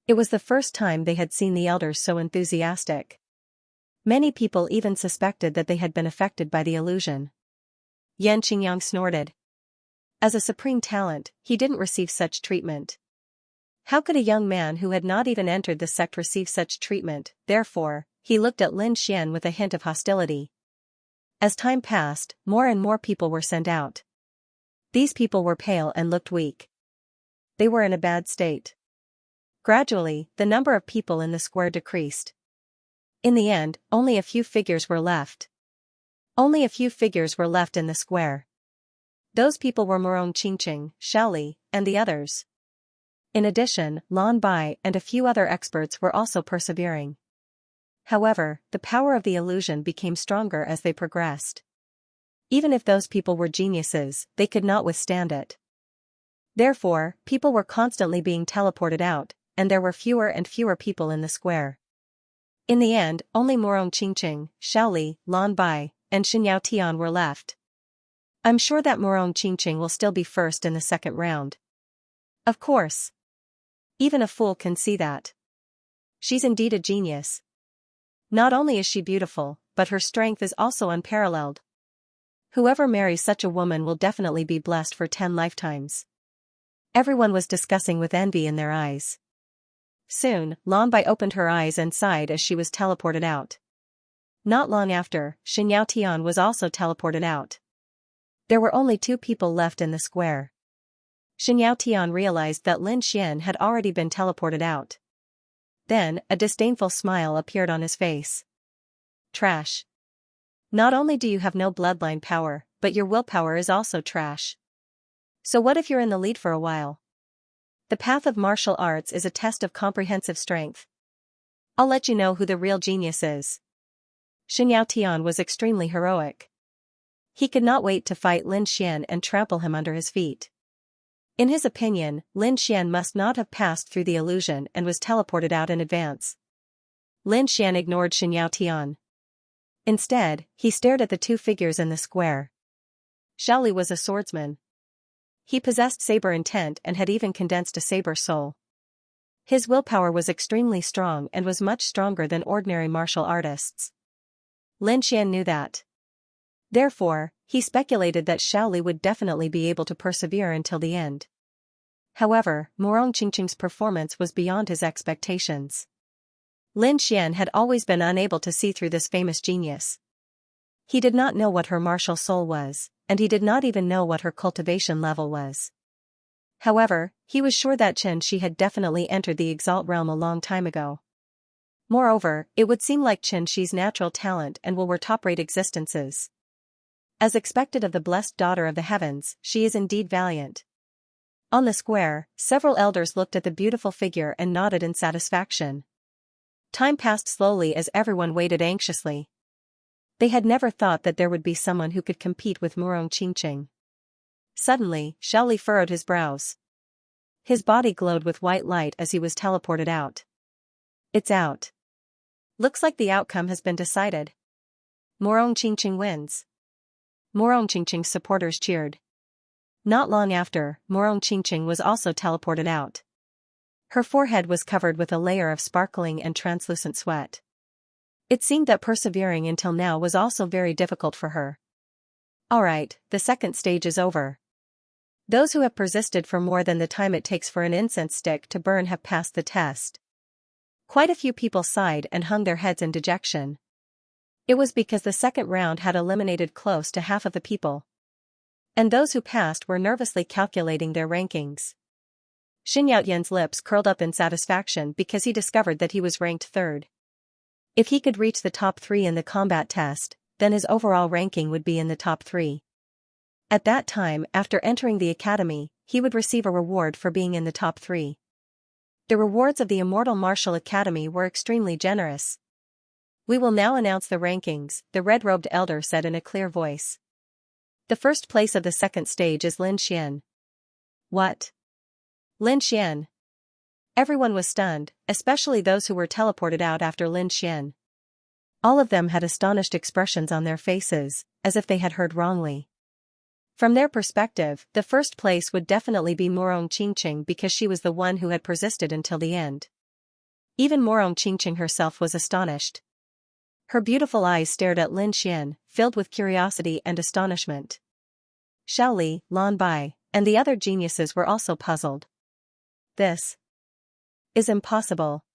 It was the first time they had seen the elders so enthusiastic. Many people even suspected that they had been affected by the illusion. Yan Qingyang snorted. As a supreme talent, he didn't receive such treatment. How could a young man who had not even entered the sect receive such treatment? Therefore, he looked at Lin Xian with a hint of hostility. As time passed, more and more people were sent out. These people were pale and looked weak. They were in a bad state. Gradually, the number of people in the square decreased. In the end, only a few figures were left. Only a few figures were left in the square. Those people were Morong Qingqing, Xiaoli, and the others. In addition, Lan Bai and a few other experts were also persevering. However, the power of the illusion became stronger as they progressed. Even if those people were geniuses, they could not withstand it. Therefore, people were constantly being teleported out, and there were fewer and fewer people in the square. In the end, only Morong Qingqing, Xiaoli, Lan Bai, and Xinyao Tian were left. I'm sure that Morong Qingqing will still be first in the second round. Of course. Even a fool can see that. She's indeed a genius. Not only is she beautiful, but her strength is also unparalleled. Whoever marries such a woman will definitely be blessed for 10 lifetimes. Everyone was discussing with envy in their eyes. Soon, Lan Bai opened her eyes and sighed as she was teleported out. Not long after, Xinyao Tian was also teleported out. There were only 2 people left in the square. Xinyao Tian realized that Lin Xian had already been teleported out. Then, a disdainful smile appeared on his face. Trash. Not only do you have no bloodline power, but your willpower is also trash. So what if you're in the lead for a while? The path of martial arts is a test of comprehensive strength. I'll let you know who the real genius is. Xinyao Tian was extremely heroic. He could not wait to fight Lin Xian and trample him under his feet. In his opinion, Lin Xian must not have passed through the illusion and was teleported out in advance. Lin Xian ignored Xinyao Tian. Instead, he stared at the 2 figures in the square. Xiaoli was a swordsman. He possessed saber intent and had even condensed a saber soul. His willpower was extremely strong and was much stronger than ordinary martial artists. Lin Xian knew that. Therefore, he speculated that Xiaoli would definitely be able to persevere until the end. However, Morong Qingqing's performance was beyond his expectations. Lin Xian had always been unable to see through this famous genius. He did not know what her martial soul was, and he did not even know what her cultivation level was. However, he was sure that Xianxia had definitely entered the Exalt realm a long time ago. Moreover, it would seem like Xianxia's natural talent and will were top-rate existences. As expected of the blessed daughter of the heavens, she is indeed valiant. On the square, several elders looked at the beautiful figure and nodded in satisfaction. Time passed slowly as everyone waited anxiously. They had never thought that there would be someone who could compete with Morong Qingqing. Suddenly, Xiaoli furrowed his brows. His body glowed with white light as he was teleported out. It's out. Looks like the outcome has been decided. Morong Qingqing wins. Morong Qingqing's supporters cheered. Not long after, Morong Qingqing was also teleported out. Her forehead was covered with a layer of sparkling and translucent sweat. It seemed that persevering until now was also very difficult for her. Alright, the second stage is over. Those who have persisted for more than the time it takes for an incense stick to burn have passed the test. Quite a few people sighed and hung their heads in dejection. It was because the second round had eliminated close to half of the people. And those who passed were nervously calculating their rankings. Xin Yaoyan's lips curled up in satisfaction because he discovered that he was ranked 3rd. If he could reach the top 3 in the combat test, then his overall ranking would be in the top 3. At that time, after entering the academy, he would receive a reward for being in the top 3. The rewards of the Immortal Martial Academy were extremely generous. We will now announce the rankings, the red-robed elder said in a clear voice. The first place of the second stage is Lin Xian. What? Lin Xian. Everyone was stunned, especially those who were teleported out after Lin Xian. All of them had astonished expressions on their faces, as if they had heard wrongly. From their perspective, the first place would definitely be Morong Qingqing because she was the one who had persisted until the end. Even Morong Qingqing herself was astonished. Her beautiful eyes stared at Lin Xian, filled with curiosity and astonishment. Xiaoli, Lan Bai, and the other geniuses were also puzzled. This is impossible.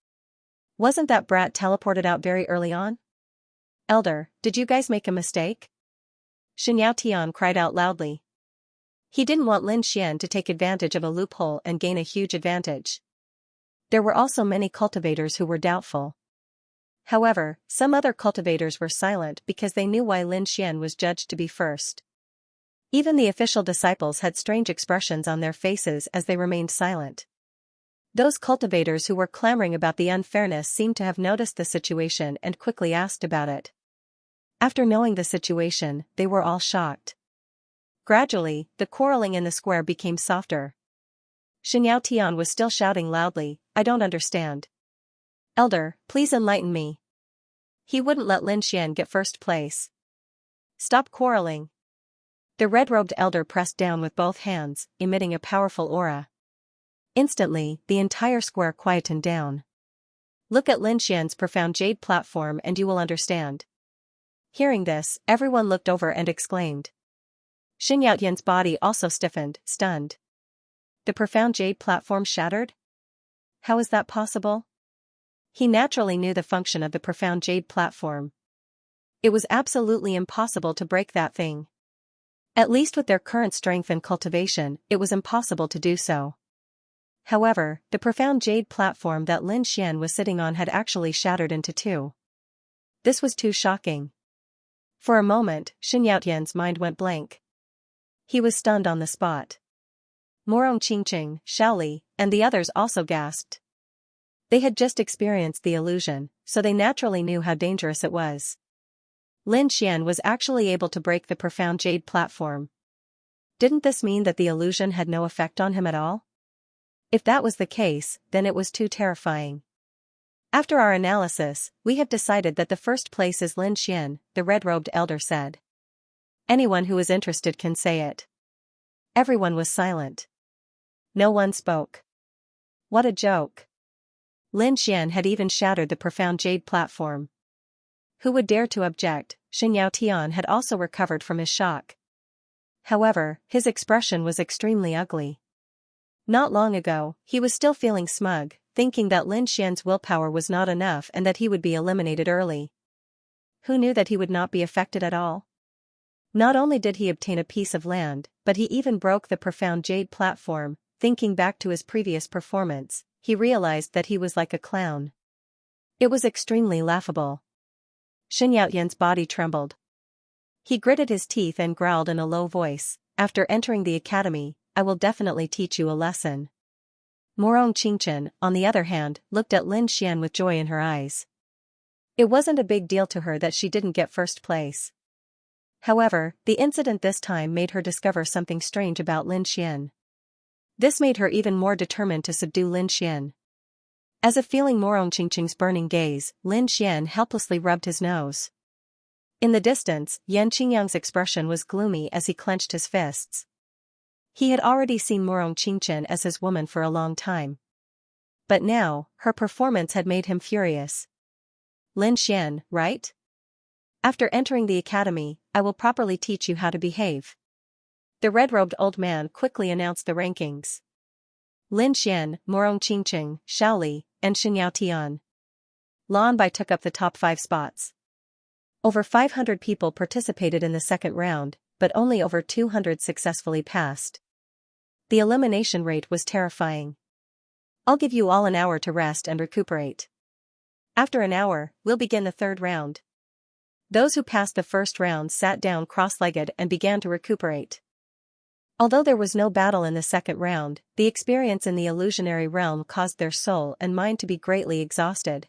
Wasn't that brat teleported out very early on? Elder, did you guys make a mistake? Xianxia cried out loudly. He didn't want Lin Xian to take advantage of a loophole and gain a huge advantage. There were also many cultivators who were doubtful. However, some other cultivators were silent because they knew why Lin Xian was judged to be first. Even the official disciples had strange expressions on their faces as they remained silent. Those cultivators who were clamoring about the unfairness seemed to have noticed the situation and quickly asked about it. After knowing the situation, they were all shocked. Gradually, the quarreling in the square became softer. Xianxia was still shouting loudly, "I don't understand. Elder, please enlighten me. He wouldn't let Lin Xian get first place. Stop quarreling." The red-robed elder pressed down with both hands, emitting a powerful aura. Instantly, the entire square quietened down. Look at Lin Xian's profound jade platform and you will understand. Hearing this, everyone looked over and exclaimed. Xianxia's body also stiffened, stunned. The profound jade platform shattered? How is that possible? He naturally knew the function of the profound jade platform. It was absolutely impossible to break that thing. At least with their current strength and cultivation, it was impossible to do so. However, the profound jade platform that Lin Xian was sitting on had actually shattered into two. This was too shocking. For a moment, Xianxia's mind went blank. He was stunned on the spot. Morong Qingqing, Shaoli, and the others also gasped. They had just experienced the illusion, so they naturally knew how dangerous it was. Lin Xian was actually able to break the profound jade platform. Didn't this mean that the illusion had no effect on him at all? If that was the case, then it was too terrifying. After our analysis, we have decided that the first place is Lin Xian, the red-robed elder said. Anyone who is interested can say it. Everyone was silent. No one spoke. What a joke. Lin Xian had even shattered the profound jade platform. Who would dare to object? Xianxia had also recovered from his shock. However, his expression was extremely ugly. Not long ago, he was still feeling smug, thinking that Lin Xian's willpower was not enough and that he would be eliminated early. Who knew that he would not be affected at all? Not only did he obtain a piece of land, but he even broke the profound jade platform. Thinking back to his previous performance, he realized that he was like a clown. It was extremely laughable. Xianxia's body trembled. He gritted his teeth and growled in a low voice, "After entering the academy, I will definitely teach you a lesson." Morong Qingqing, on the other hand, looked at Lin Xian with joy in her eyes. It wasn't a big deal to her that she didn't get first place. However, the incident this time made her discover something strange about Lin Xian. This made her even more determined to subdue Lin Xian. As if feeling Morong Qingqing's burning gaze, Lin Xian helplessly rubbed his nose. In the distance, Yan Qingyang's expression was gloomy as he clenched his fists. He had already seen Morong Qingqing as his woman for a long time. But now, her performance had made him furious. Lin Xian, right? After entering the academy, I will properly teach you how to behave. The red-robed old man quickly announced the rankings. Lin Xian, Morong Qingqing, Shaoli, and Xianxia. Lan Bai took up the top 5 spots. Over 500 people participated in the second round, but only over 200 successfully passed. The elimination rate was terrifying. I'll give you all an hour to rest and recuperate. After an hour, we'll begin the third round. Those who passed the first round sat down cross-legged and began to recuperate. Although there was no battle in the second round, the experience in the illusionary realm caused their soul and mind to be greatly exhausted.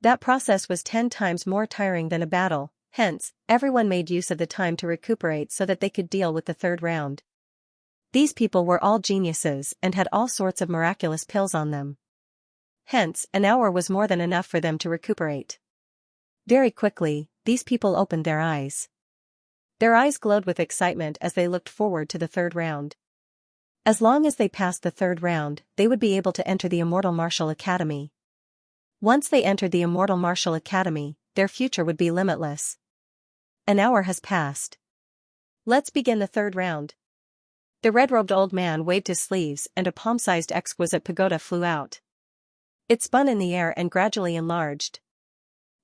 That process was 10 times more tiring than a battle, hence, everyone made use of the time to recuperate so that they could deal with the third round. These people were all geniuses and had all sorts of miraculous pills on them. Hence, an hour was more than enough for them to recuperate. Very quickly, these people opened their eyes. Their eyes glowed with excitement as they looked forward to the third round. As long as they passed the third round, they would be able to enter the Immortal Martial Academy. Once they entered the Immortal Martial Academy, their future would be limitless. An hour has passed. Let's begin the third round. The red-robed old man waved his sleeves and a palm-sized exquisite pagoda flew out. It spun in the air and gradually enlarged.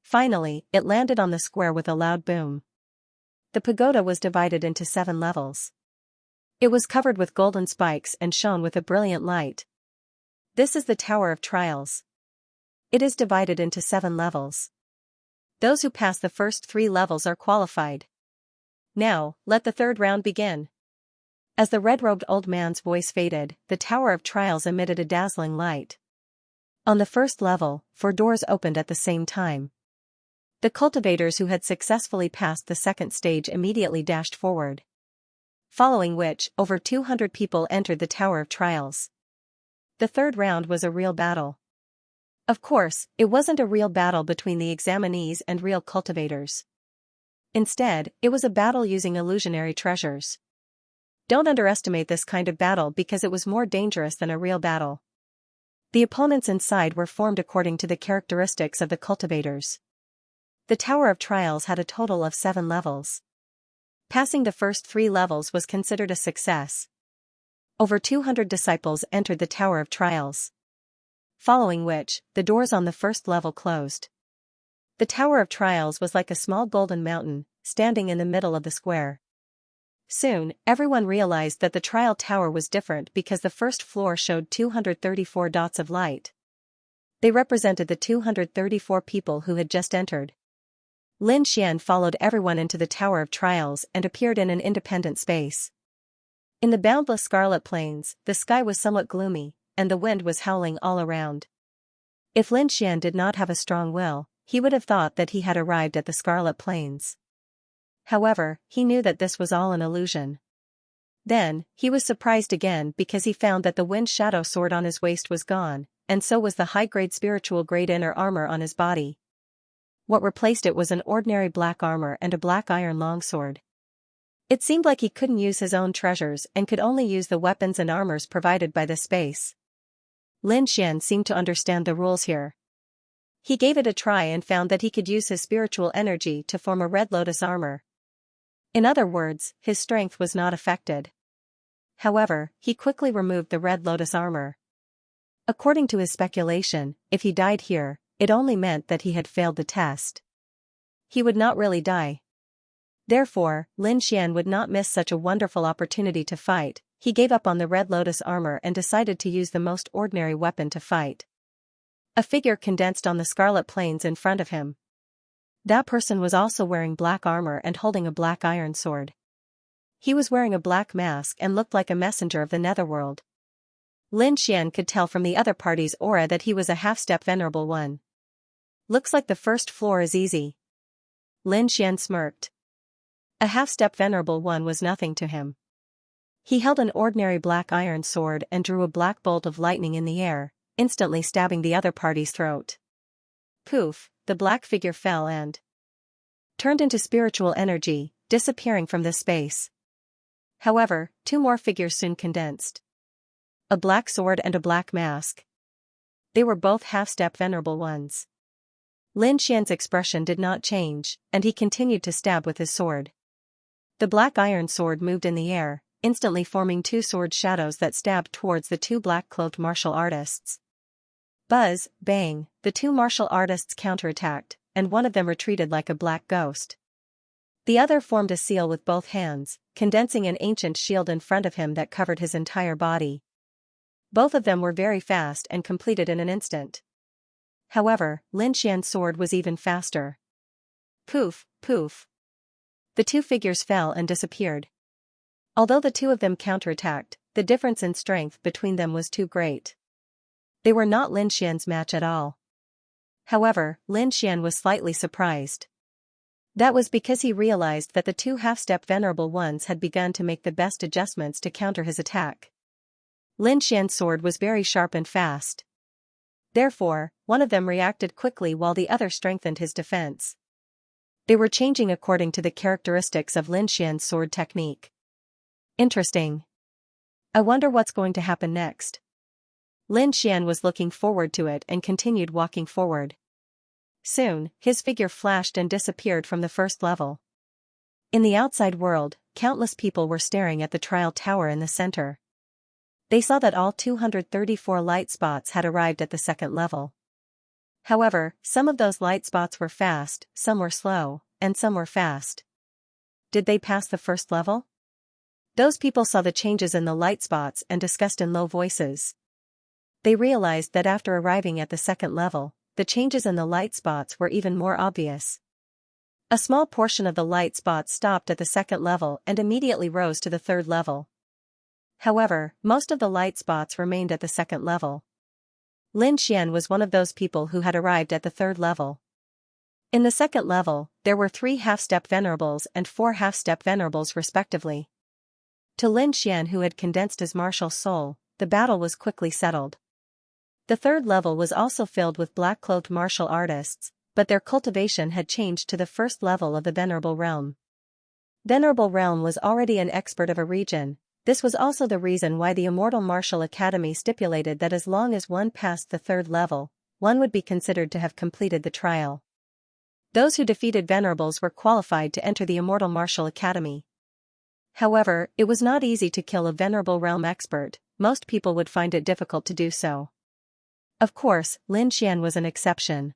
Finally, it landed on the square with a loud boom. The pagoda was divided into 7 levels. It was covered with golden spikes and shone with a brilliant light. This is the Tower of Trials. It is divided into 7 levels. Those who pass the first 3 levels are qualified. Now, let the 3rd round begin. As the red-robed old man's voice faded, the Tower of Trials emitted a dazzling light. On the first level, 4 doors opened at the same time. The cultivators who had successfully passed the 2nd stage immediately dashed forward. Following which, over 200 people entered the Tower of Trials. The 3rd round was a real battle. Of course, it wasn't a real battle between the examinees and real cultivators. Instead, it was a battle using illusionary treasures. Don't underestimate this kind of battle because it was more dangerous than a real battle. The opponents inside were formed according to the characteristics of the cultivators. The Tower of Trials had a total of 7 levels. Passing the first 3 levels was considered a success. Over 200 disciples entered the Tower of Trials. Following which, the doors on the first level closed. The Tower of Trials was like a small golden mountain, standing in the middle of the square. Soon, everyone realized that the trial tower was different because the first floor showed 234 dots of light. They represented the 234 people who had just entered. Lin Xian followed everyone into the Tower of Trials and appeared in an independent space. In the boundless scarlet plains, the sky was somewhat gloomy, and the wind was howling all around. If Lin Xian did not have a strong will, he would have thought that he had arrived at the scarlet plains. However, he knew that this was all an illusion. Then, he was surprised again because he found that the wind shadow sword on his waist was gone, and so was the high-grade spiritual grade inner armor on his body. What replaced it was an ordinary black armor and a black iron longsword. It seemed like he couldn't use his own treasures and could only use the weapons and armors provided by the space. Lin Xian seemed to understand the rules here. He gave it a try and found that he could use his spiritual energy to form a red lotus armor. In other words, his strength was not affected. However, he quickly removed the red lotus armor. According to his speculation, if he died here, it only meant that he had failed the test. He would not really die. Therefore, Lin Xian would not miss such a wonderful opportunity to fight. He gave up on the red lotus armor and decided to use the most ordinary weapon to fight. A figure condensed on the scarlet plains in front of him. That person was also wearing black armor and holding a black iron sword. He was wearing a black mask and looked like a messenger of the netherworld. Lin Xian could tell from the other party's aura that he was a half-step venerable one. Looks like the first floor is easy. Lin Xian smirked. A half-step venerable one was nothing to him. He held an ordinary black iron sword and drew a black bolt of lightning in the air, instantly stabbing the other party's throat. Poof, the black figure fell and turned into spiritual energy, disappearing from this space. However, 2 more figures soon condensed. A black sword and a black mask. They were both half-step venerable ones. Lin Xian's expression did not change, and he continued to stab with his sword. The black iron sword moved in the air, instantly forming 2 sword shadows that stabbed towards the 2 black-cloaked martial artists. Buzz, bang, the 2 martial artists counterattacked, and one of them retreated like a black ghost. The other formed a seal with both hands, condensing an ancient shield in front of him that covered his entire body. Both of them were very fast and completed in an instant. However, Lin Xian's sword was even faster. Poof, poof. The 2 figures fell and disappeared. Although the 2 of them counterattacked, the difference in strength between them was too great. They were not Lin Xian's match at all. However, Lin Xian was slightly surprised. That was because he realized that the 2 half-step venerable ones had begun to make the best adjustments to counter his attack. Lin Xian's sword was very sharp and fast. Therefore, one of them reacted quickly while the other strengthened his defense. They were changing according to the characteristics of Lin Xian's sword technique. Interesting. I wonder what's going to happen next. Lin Xian was looking forward to it and continued walking forward. Soon, his figure flashed and disappeared from the first level. In the outside world, countless people were staring at the trial tower in the center. They saw that all 234 light spots had arrived at the second level. However, some of those light spots were fast, some were slow, and some were fast. Did they pass the first level? Those people saw the changes in the light spots and discussed in low voices. They realized that after arriving at the second level, the changes in the light spots were even more obvious. A small portion of the light spots stopped at the second level and immediately rose to the third level. However, most of the light spots remained at the second level. Lin Xian was one of those people who had arrived at the third level. In the second level, there were 3 half-step venerables and 4 half-step venerables respectively. To Lin Xian, who had condensed his martial soul, the battle was quickly settled. The third level was also filled with black-cloaked martial artists, but their cultivation had changed to the first level of the Venerable Realm. Venerable Realm was already an expert of a region. This was also the reason why the Immortal Martial Academy stipulated that as long as one passed the third level, one would be considered to have completed the trial. Those who defeated Venerables were qualified to enter the Immortal Martial Academy. However, it was not easy to kill a Venerable Realm expert. Most people would find it difficult to do so. Of course, Lin Xian was an exception.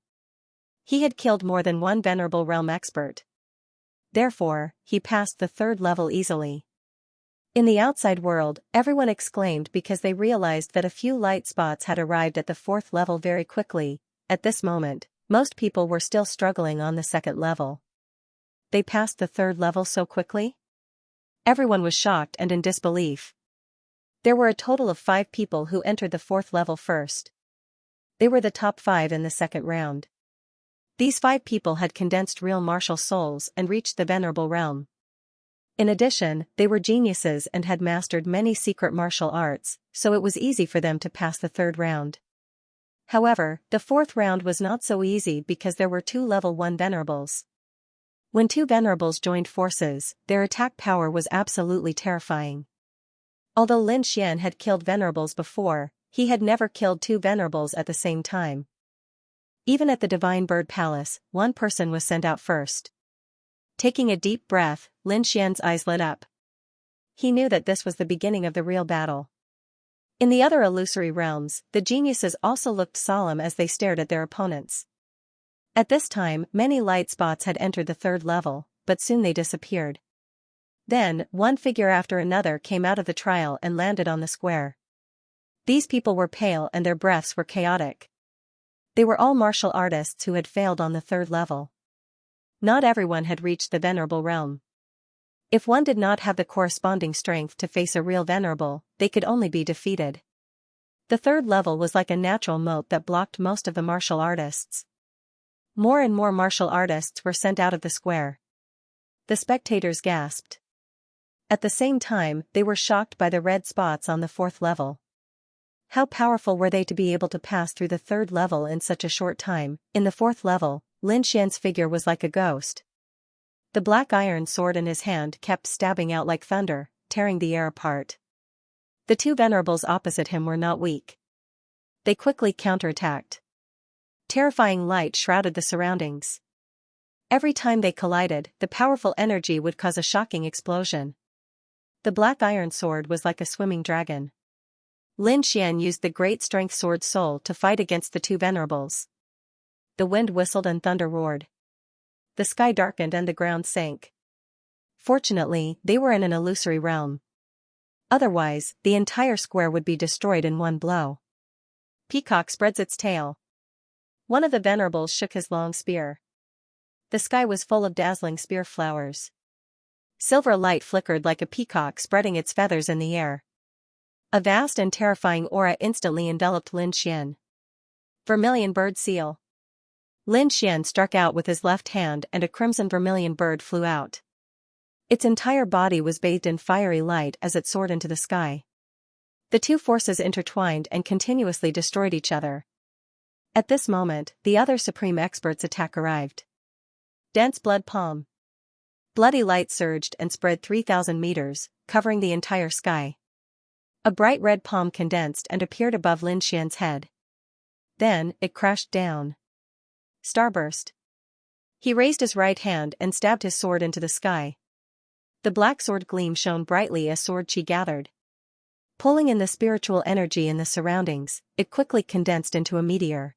He had killed more than one Venerable Realm expert. Therefore, he passed the third level easily. In the outside world, everyone exclaimed because they realized that a few light spots had arrived at the fourth level very quickly. At this moment, most people were still struggling on the second level. They passed the third level so quickly? Everyone was shocked and in disbelief. There were a total of 5 people who entered the fourth level first. They were the top 5 in the second round. These 5 people had condensed real martial souls and reached the Venerable Realm. In addition, they were geniuses and had mastered many secret martial arts, so it was easy for them to pass the third round. However, the fourth round was not so easy because there were 2 level 1 Venerables. When 2 Venerables joined forces, their attack power was absolutely terrifying. Although Lin Xian had killed Venerables before, he had never killed 2 Venerables at the same time. Even at the Divine Bird Palace, one person was sent out first. Taking a deep breath, Lin Xian's eyes lit up. He knew that this was the beginning of the real battle. In the other illusory realms, the geniuses also looked solemn as they stared at their opponents. At this time, many light spots had entered the third level, but soon they disappeared. Then, one figure after another came out of the trial and landed on the square. These people were pale and their breaths were chaotic. They were all martial artists who had failed on the third level. Not everyone had reached the Venerable Realm. If one did not have the corresponding strength to face a real Venerable, they could only be defeated. The third level was like a natural moat that blocked most of the martial artists. More and more martial artists were sent out of the square. The spectators gasped. At the same time, they were shocked by the red spots on the fourth level. How powerful were they to be able to pass through the third level in such a short time? In the fourth level, Lin Xian's figure was like a ghost. The black iron sword in his hand kept stabbing out like thunder, tearing the air apart. The 2 Venerables opposite him were not weak. They quickly counterattacked. Terrifying light shrouded the surroundings. Every time they collided, the powerful energy would cause a shocking explosion. The black iron sword was like a swimming dragon. Lin Xian used the great strength sword soul to fight against the 2 Venerables. The wind whistled and thunder roared. The sky darkened and the ground sank. Fortunately, they were in an illusory realm. Otherwise, the entire square would be destroyed in one blow. Peacock spreads its tail. One of the Venerables shook his long spear. The sky was full of dazzling spear flowers. Silver light flickered like a peacock spreading its feathers in the air. A vast and terrifying aura instantly enveloped Lin Xian. Vermilion bird seal. Lin Xian struck out with his left hand and a crimson vermilion bird flew out. Its entire body was bathed in fiery light as it soared into the sky. The 2 forces intertwined and continuously destroyed each other. At this moment, the other supreme expert's attack arrived. Dense blood palm. Bloody light surged and spread 3,000 meters, covering the entire sky. A bright red palm condensed and appeared above Lin Xian's head. Then, it crashed down. Starburst. He raised his right hand and stabbed his sword into the sky. The black sword gleam shone brightly as sword chi gathered. Pulling in the spiritual energy in the surroundings, it quickly condensed into a meteor.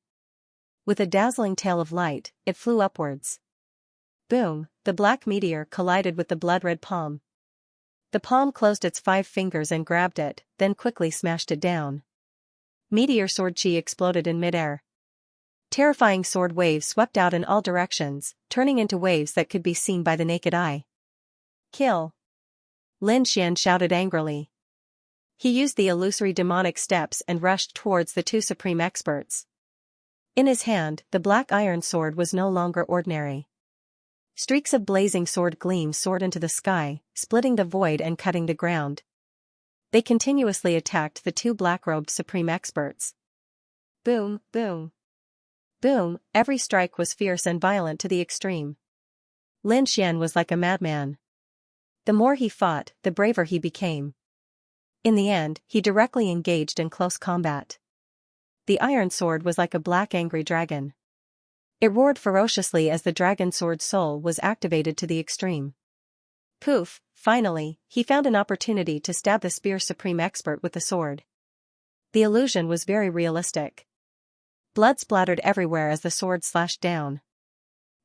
With a dazzling tail of light, it flew upwards. Boom, the black meteor collided with the blood-red palm. The palm closed its 5 fingers and grabbed it, then quickly smashed it down. Meteor sword chi exploded in midair. Terrifying sword waves swept out in all directions, turning into waves that could be seen by the naked eye. Kill! Lin Xian shouted angrily. He used the illusory demonic steps and rushed towards the 2 supreme experts. In his hand, the black iron sword was no longer ordinary. Streaks of blazing sword gleam soared into the sky, splitting the void and cutting the ground. They continuously attacked the 2 black-robed supreme experts. Boom, boom. Boom, every strike was fierce and violent to the extreme. Lin Xian was like a madman. The more he fought, the braver he became. In the end, he directly engaged in close combat. The iron sword was like a black angry dragon. It roared ferociously as the dragon sword soul was activated to the extreme. Poof, finally, he found an opportunity to stab the spear supreme expert with the sword. The illusion was very realistic. Blood splattered everywhere as the sword slashed down.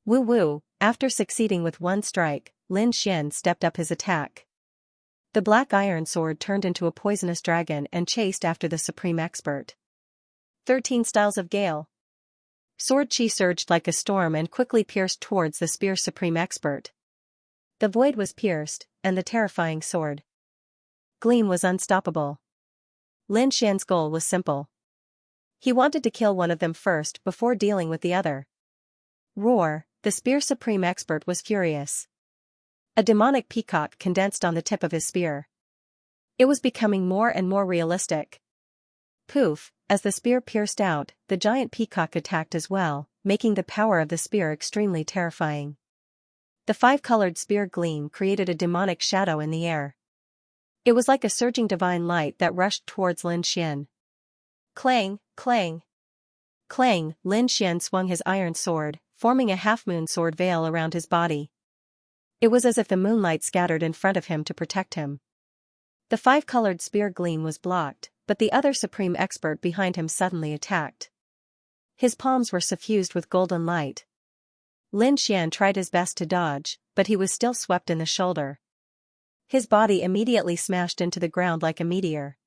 Woo-woo, after succeeding with 1 strike, Lin Xian stepped up his attack. The black iron sword turned into a poisonous dragon and chased after the supreme expert. 13 styles of gale. Sword chi surged like a storm and quickly pierced towards the spear supreme expert. The void was pierced, and the terrifying sword gleam was unstoppable. Lin Xian's goal was simple. He wanted to kill one of them first before dealing with the other. Roar, the spear supreme expert was furious. A demonic peacock condensed on the tip of his spear. It was becoming more and more realistic. Poof, as the spear pierced out, the giant peacock attacked as well, making the power of the spear extremely terrifying. The 5-colored spear gleam created a demonic shadow in the air. It was like a surging divine light that rushed towards Lin Xian. Clang, clang. Clang, Lin Xian swung his iron sword, forming a half-moon sword veil around his body. It was as if the moonlight scattered in front of him to protect him. The 5-colored spear gleam was blocked, but the other supreme expert behind him suddenly attacked. His palms were suffused with golden light. Lin Xian tried his best to dodge, but he was still swept in the shoulder. His body immediately smashed into the ground like a meteor.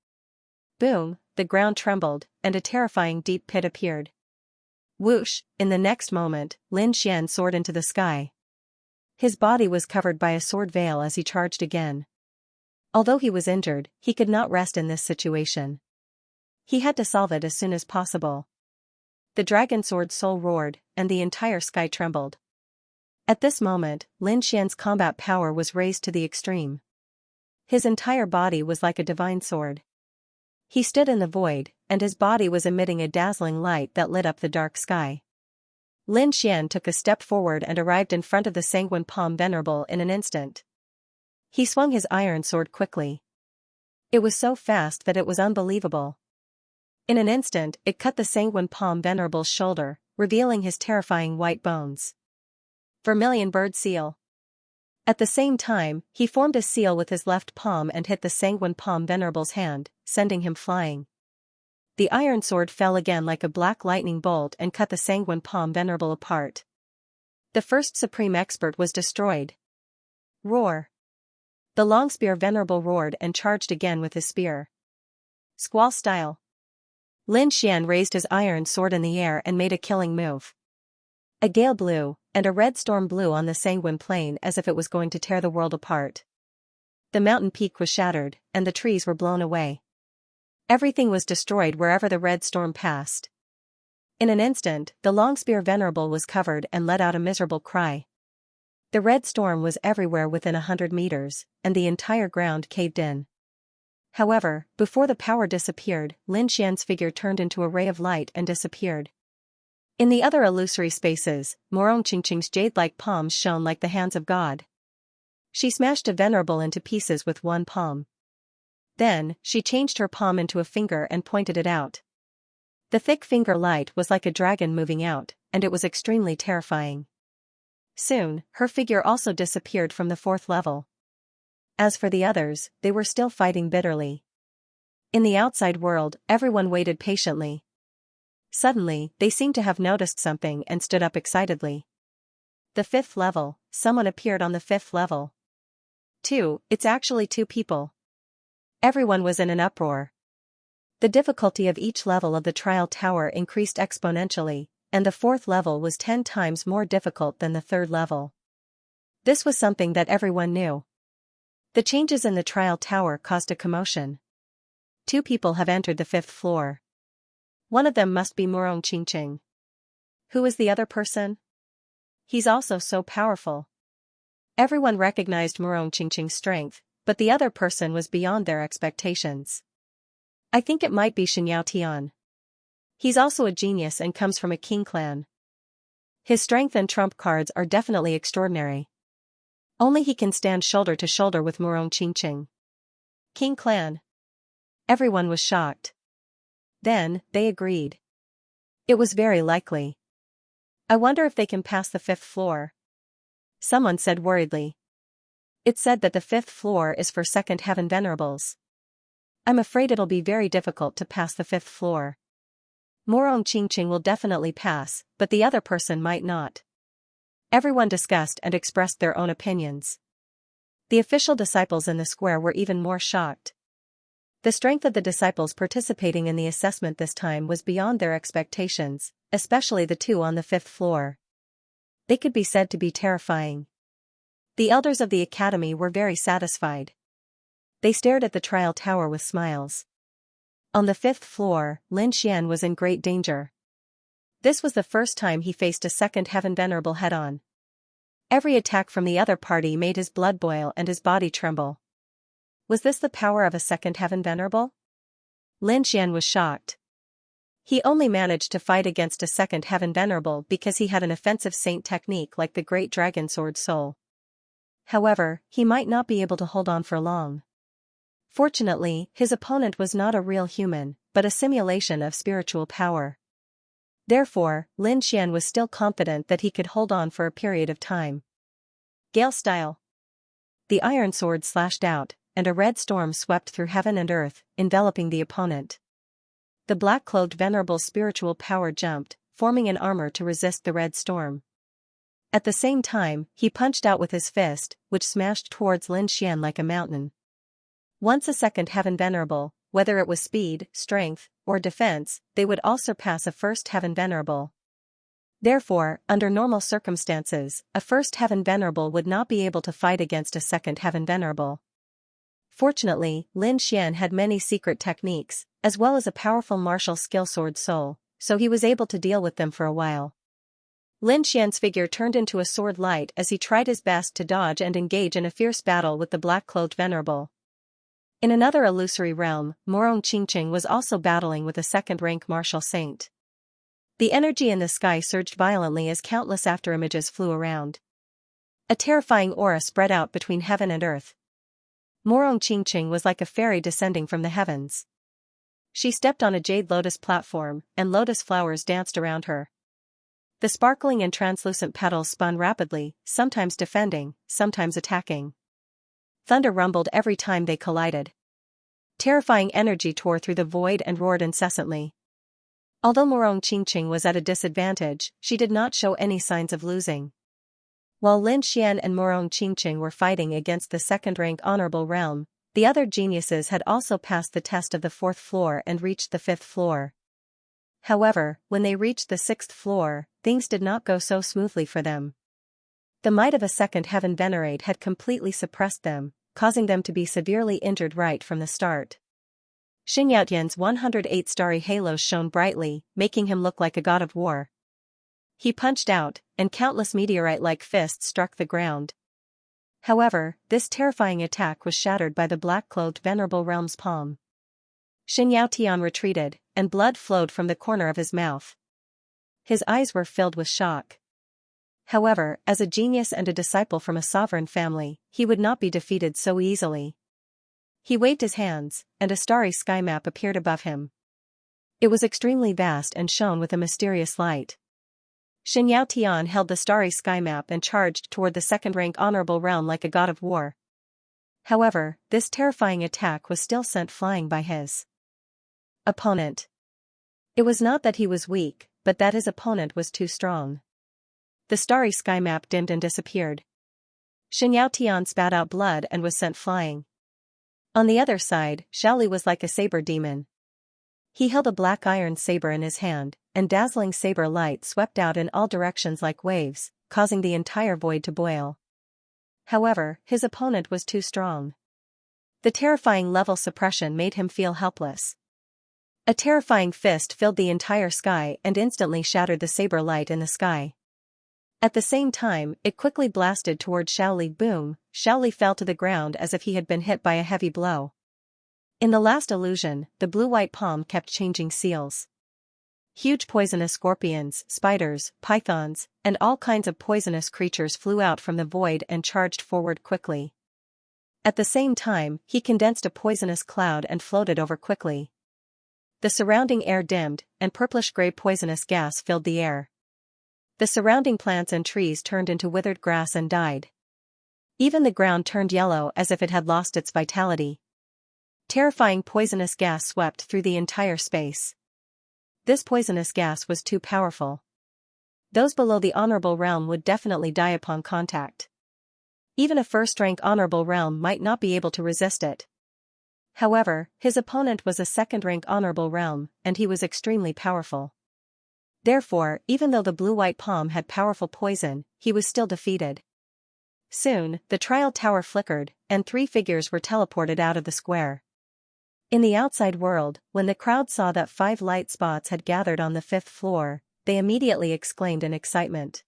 Boom, the ground trembled, and a terrifying deep pit appeared. Whoosh, in the next moment, Lin Xian soared into the sky. His body was covered by a sword veil as he charged again. Although he was injured, he could not rest in this situation. He had to solve it as soon as possible. The dragon sword soul roared, and the entire sky trembled. At this moment, Lin Xian's combat power was raised to the extreme. His entire body was like a divine sword. He stood in the void, and his body was emitting a dazzling light that lit up the dark sky. Lin Xian took a step forward and arrived in front of the sanguine palm venerable in an instant. He swung his iron sword quickly. It was so fast that it was unbelievable. In an instant, it cut the sanguine palm venerable's shoulder, revealing his terrifying white bones. Vermilion bird seal. At the same time, he formed a seal with his left palm and hit the sanguine palm venerable's hand, sending him flying. The iron sword fell again like a black lightning bolt and cut the sanguine palm venerable apart. The first supreme expert was destroyed. Roar. The long spear venerable roared and charged again with his spear. Squall style. Lin Xian raised his iron sword in the air and made a killing move. A gale blew, and a red storm blew on the sanguine plain as if it was going to tear the world apart. The mountain peak was shattered, and the trees were blown away. Everything was destroyed wherever the red storm passed. In an instant, the long spear venerable was covered and let out a miserable cry. The red storm was everywhere within 100 meters, and the entire ground caved in. However, before the power disappeared, Lin Xian's figure turned into a ray of light and disappeared. In the other illusory spaces, Morong Qingqing's jade-like palms shone like the hands of God. She smashed a venerable into pieces with one palm. Then, she changed her palm into a finger and pointed it out. The thick finger light was like a dragon moving out, and it was extremely terrifying. Soon, her figure also disappeared from the 4th level. As for the others, they were still fighting bitterly. In the outside world, everyone waited patiently. Suddenly, they seemed to have noticed something and stood up excitedly. The 5th level, someone appeared on the 5th level. It's actually 2 people. Everyone was in an uproar. The difficulty of each level of the trial tower increased exponentially, and the 4th level was 10 times more difficult than the 3rd level. This was something that everyone knew. The changes in the trial tower caused a commotion. 2 people have entered the 5th floor. One of them must be Murong Qingqing. Who is the other person? He's also so powerful. Everyone recognized Murong Qingqing's strength, but the other person was beyond their expectations. I think it might be Xianxia. He's also a genius and comes from a king clan. His strength and trump cards are definitely extraordinary. Only he can stand shoulder to shoulder with Murong Qingqing. King clan. Everyone was shocked. Then, they agreed. It was very likely. I wonder if they can pass the 5th floor. Someone said worriedly. It's said that the 5th floor is for second heaven venerables. I'm afraid it'll be very difficult to pass the 5th floor. Murong Qingqing will definitely pass, but the other person might not. Everyone discussed and expressed their own opinions. The official disciples in the square were even more shocked. The strength of the disciples participating in the assessment this time was beyond their expectations, especially the 2 on the 5th floor. They could be said to be terrifying. The elders of the academy were very satisfied. They stared at the trial tower with smiles. On the 5th floor, Lin Xian was in great danger. This was the first time he faced a second heaven venerable head-on. Every attack from the other party made his blood boil and his body tremble. Was this the power of a second heaven venerable? Lin Xian was shocked. He only managed to fight against a second heaven venerable because he had an offensive saint technique like the great dragon sword soul. However, he might not be able to hold on for long. Fortunately, his opponent was not a real human, but a simulation of spiritual power. Therefore, Lin Xian was still confident that he could hold on for a period of time. Gale style. The iron sword slashed out, and a red storm swept through heaven and earth, enveloping the opponent. The black-clothed venerable's spiritual power jumped, forming an armor to resist the red storm. At the same time, he punched out with his fist, which smashed towards Lin Xian like a mountain. Once a second heaven venerable, whether it was speed, strength, or defense, they would all surpass a first heaven venerable. Therefore, under normal circumstances, a first heaven venerable would not be able to fight against a second heaven venerable. Fortunately, Lin Xian had many secret techniques, as well as a powerful martial skill sword soul, so he was able to deal with them for a while. Lin Xian's figure turned into a sword light as he tried his best to dodge and engage in a fierce battle with the black-clothed venerable. In another illusory realm, Murong Qingqing was also battling with a second-rank martial saint. The energy in the sky surged violently as countless afterimages flew around. A terrifying aura spread out between heaven and earth. Murong Qingqing was like a fairy descending from the heavens. She stepped on a jade lotus platform, and lotus flowers danced around her. The sparkling and translucent petals spun rapidly, sometimes defending, sometimes attacking. Thunder rumbled every time they collided. Terrifying energy tore through the void and roared incessantly. Although Murong Qingqing was at a disadvantage, she did not show any signs of losing. While Lin Xian and Murong Qingqing were fighting against the second-rank honorable realm, the other geniuses had also passed the test of the 4th floor and reached the 5th floor. However, when they reached the 6th floor, things did not go so smoothly for them. The might of a second heaven venerate had completely suppressed them, causing them to be severely injured right from the start. Xinyaotian's 108 starry halos shone brightly, making him look like a god of war. He punched out, and countless meteorite-like fists struck the ground. However, this terrifying attack was shattered by the black-clothed venerable realm's palm. Xinyaotian retreated, and blood flowed from the corner of his mouth. His eyes were filled with shock. However, as a genius and a disciple from a sovereign family, he would not be defeated so easily. He waved his hands, and a starry sky map appeared above him. It was extremely vast and shone with a mysterious light. Xinyaotian held the starry sky map and charged toward the second-rank honorable realm like a god of war. However, this terrifying attack was still sent flying by his opponent. It was not that he was weak, but that his opponent was too strong. The starry sky map dimmed and disappeared. Xianxia spat out blood and was sent flying. On the other side, Xiaoli was like a saber demon. He held a black iron saber in his hand, and dazzling saber light swept out in all directions like waves, causing the entire void to boil. However, his opponent was too strong. The terrifying level suppression made him feel helpless. A terrifying fist filled the entire sky and instantly shattered the saber light in the sky. At the same time, it quickly blasted toward Xiaoli. Boom! Xiaoli fell to the ground as if he had been hit by a heavy blow. In the last illusion, the blue-white palm kept changing seals. Huge poisonous scorpions, spiders, pythons, and all kinds of poisonous creatures flew out from the void and charged forward quickly. At the same time, he condensed a poisonous cloud and floated over quickly. The surrounding air dimmed, and purplish-gray poisonous gas filled the air. The surrounding plants and trees turned into withered grass and died. Even the ground turned yellow as if it had lost its vitality. Terrifying poisonous gas swept through the entire space. This poisonous gas was too powerful. Those below the honorable realm would definitely die upon contact. Even a first-rank honorable realm might not be able to resist it. However, his opponent was a second-rank honorable realm, and he was extremely powerful. Therefore, even though the blue-white palm had powerful poison, he was still defeated. Soon, the trial tower flickered, and 3 figures were teleported out of the square. In the outside world, when the crowd saw that 5 light spots had gathered on the 5th floor, they immediately exclaimed in excitement.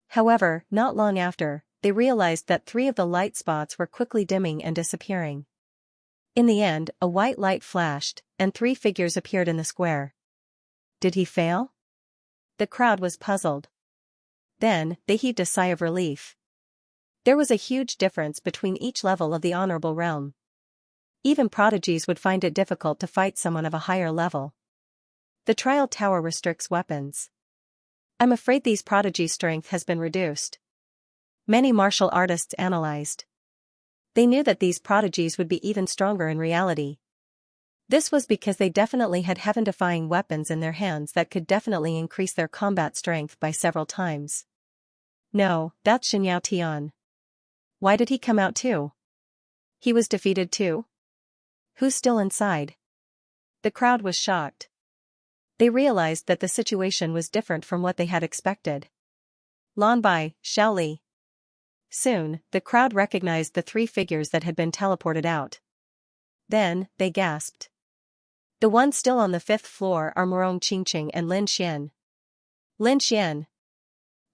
However, not long after, they realized that 3 of the light spots were quickly dimming and disappearing. In the end, a white light flashed, and 3 figures appeared in the square. Did he fail? The crowd was puzzled. Then, they heaved a sigh of relief. There was a huge difference between each level of the honorable realm. Even prodigies would find it difficult to fight someone of a higher level. The trial tower restricts weapons. I'm afraid these prodigies' strength has been reduced. Many martial artists analyzed. They knew that these prodigies would be even stronger in reality. This was because they definitely had heaven-defying weapons in their hands that could definitely increase their combat strength by several times. No, that's Xianxia. Why did he come out too? He was defeated too? Who's still inside? The crowd was shocked. They realized that the situation was different from what they had expected. Lanbai, Xiaoli. Soon, the crowd recognized the 3 figures that had been teleported out. Then, they gasped. The ones still on the 5th floor are Morong Qingqing and Lin Xian. Lin Xian.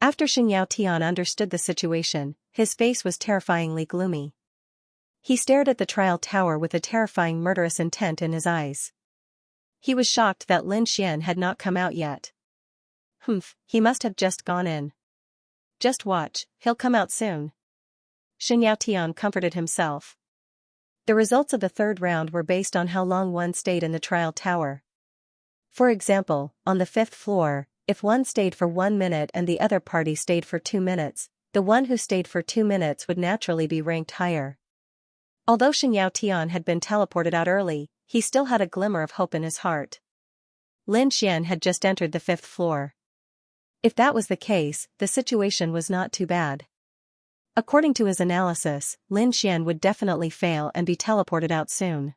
After Xianxia understood the situation, his face was terrifyingly gloomy. He stared at the trial tower with a terrifying murderous intent in his eyes. He was shocked that Lin Xian had not come out yet. He must have just gone in. Just watch, he'll come out soon. Xianxia comforted himself. The results of the 3rd round were based on how long one stayed in the trial tower. For example, on the 5th floor, if one stayed for 1 minute and the other party stayed for 2 minutes, the one who stayed for 2 minutes would naturally be ranked higher. Although Xianxia had been teleported out early, he still had a glimmer of hope in his heart. Lin Xian had just entered the 5th floor. If that was the case, the situation was not too bad. According to his analysis, Lin Xian would definitely fail and be teleported out soon.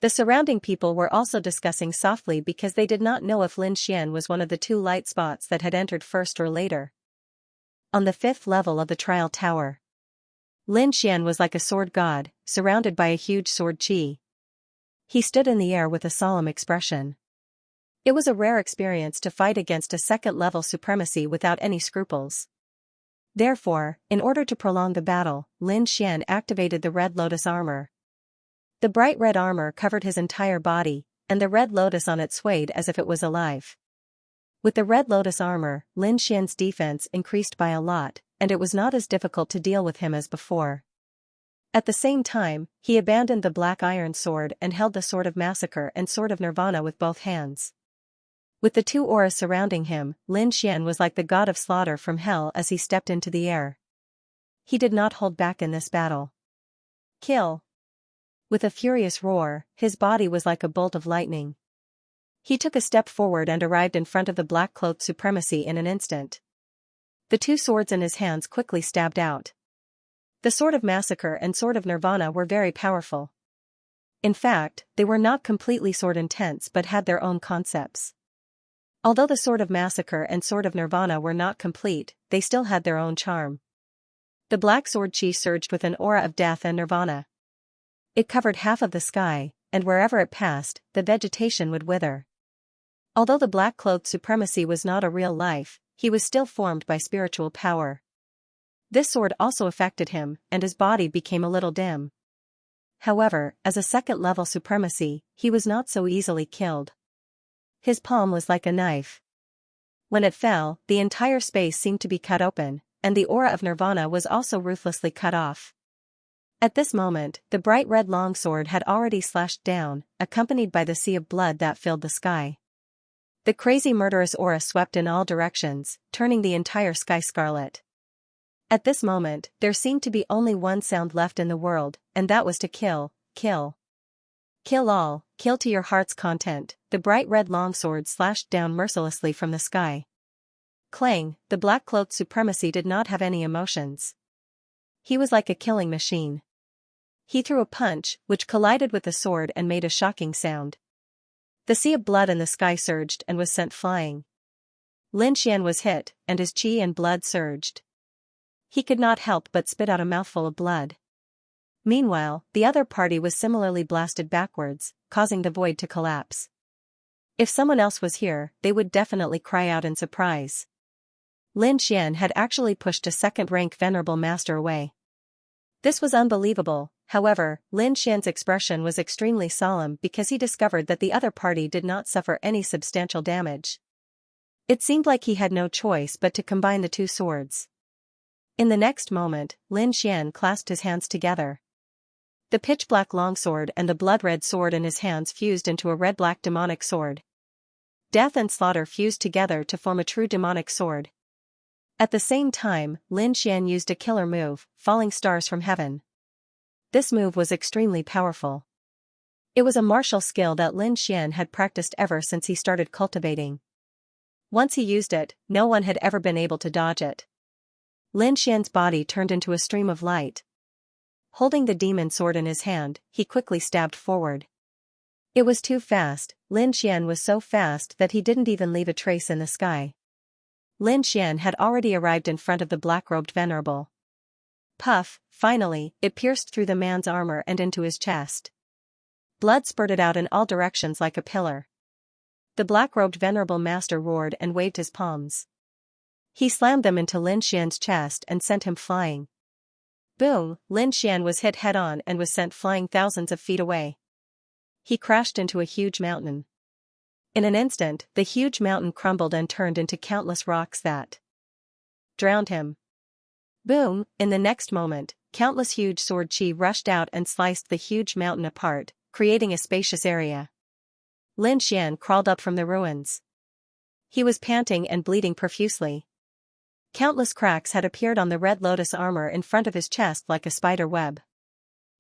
The surrounding people were also discussing softly because they did not know if Lin Xian was one of the 2 light spots that had entered first or later. On the 5th level of the trial tower, Lin Xian was like a sword god, surrounded by a huge sword qi. He stood in the air with a solemn expression. It was a rare experience to fight against a 2nd-level supremacy without any scruples. Therefore, in order to prolong the battle, Lin Xian activated the Red Lotus armor. The bright red armor covered his entire body, and the Red Lotus on it swayed as if it was alive. With the Red Lotus armor, Lin Xian's defense increased by a lot, and it was not as difficult to deal with him as before. At the same time, he abandoned the black iron sword and held the Sword of Massacre and Sword of Nirvana with both hands. With the 2 auras surrounding him, Lin Xian was like the god of slaughter from hell as he stepped into the air. He did not hold back in this battle. Kill! With a furious roar, his body was like a bolt of lightning. He took a step forward and arrived in front of the black-cloaked supremacy in an instant. The two swords in his hands quickly stabbed out. The Sword of Massacre and Sword of Nirvana were very powerful. In fact, they were not completely sword-intense but had their own concepts. Although the Sword of Massacre and Sword of Nirvana were not complete, they still had their own charm. The black sword chi surged with an aura of death and nirvana. It covered half of the sky, and wherever it passed, the vegetation would wither. Although the black-cloaked supremacy was not a real life, he was still formed by spiritual power. This sword also affected him, and his body became a little dim. However, as a second-level supremacy, he was not so easily killed. His palm was like a knife. When it fell, the entire space seemed to be cut open, and the aura of nirvana was also ruthlessly cut off. At this moment, the bright red longsword had already slashed down, accompanied by the sea of blood that filled the sky. The crazy murderous aura swept in all directions, turning the entire sky scarlet. At this moment, there seemed to be only one sound left in the world, and that was to kill, kill. Kill all, kill to your heart's content. The bright red longsword slashed down mercilessly from the sky. Clang, the black-cloaked supremacy did not have any emotions. He was like a killing machine. He threw a punch, which collided with the sword and made a shocking sound. The sea of blood in the sky surged and was sent flying. Lin Xian was hit, and his qi and blood surged. He could not help but spit out a mouthful of blood. Meanwhile, the other party was similarly blasted backwards, causing the void to collapse. If someone else was here, they would definitely cry out in surprise. Lin Xian had actually pushed a second-rank venerable master away. This was unbelievable. However, Lin Xian's expression was extremely solemn because he discovered that the other party did not suffer any substantial damage. It seemed like he had no choice but to combine the two swords. In the next moment, Lin Xian clasped his hands together. The pitch-black longsword and the blood-red sword in his hands fused into a red-black demonic sword. Death and slaughter fused together to form a true demonic sword. At the same time, Lin Xian used a killer move, falling stars from heaven. This move was extremely powerful. It was a martial skill that Lin Xian had practiced ever since he started cultivating. Once he used it, no one had ever been able to dodge it. Lin Xian's body turned into a stream of light. Holding the demon sword in his hand, he quickly stabbed forward. It was too fast. Lin Xian was so fast that he didn't even leave a trace in the sky. Lin Xian had already arrived in front of the black-robed venerable. Puff, finally, it pierced through the man's armor and into his chest. Blood spurted out in all directions like a pillar. The black-robed venerable master roared and waved his palms. He slammed them into Lin Xian's chest and sent him flying. Boom, Lin Xian was hit head-on and was sent flying thousands of feet away. He crashed into a huge mountain. In an instant, the huge mountain crumbled and turned into countless rocks that drowned him. Boom, in the next moment, countless huge sword chi rushed out and sliced the huge mountain apart, creating a spacious area. Lin Xian crawled up from the ruins. He was panting and bleeding profusely. Countless cracks had appeared on the red lotus armor in front of his chest like a spider web.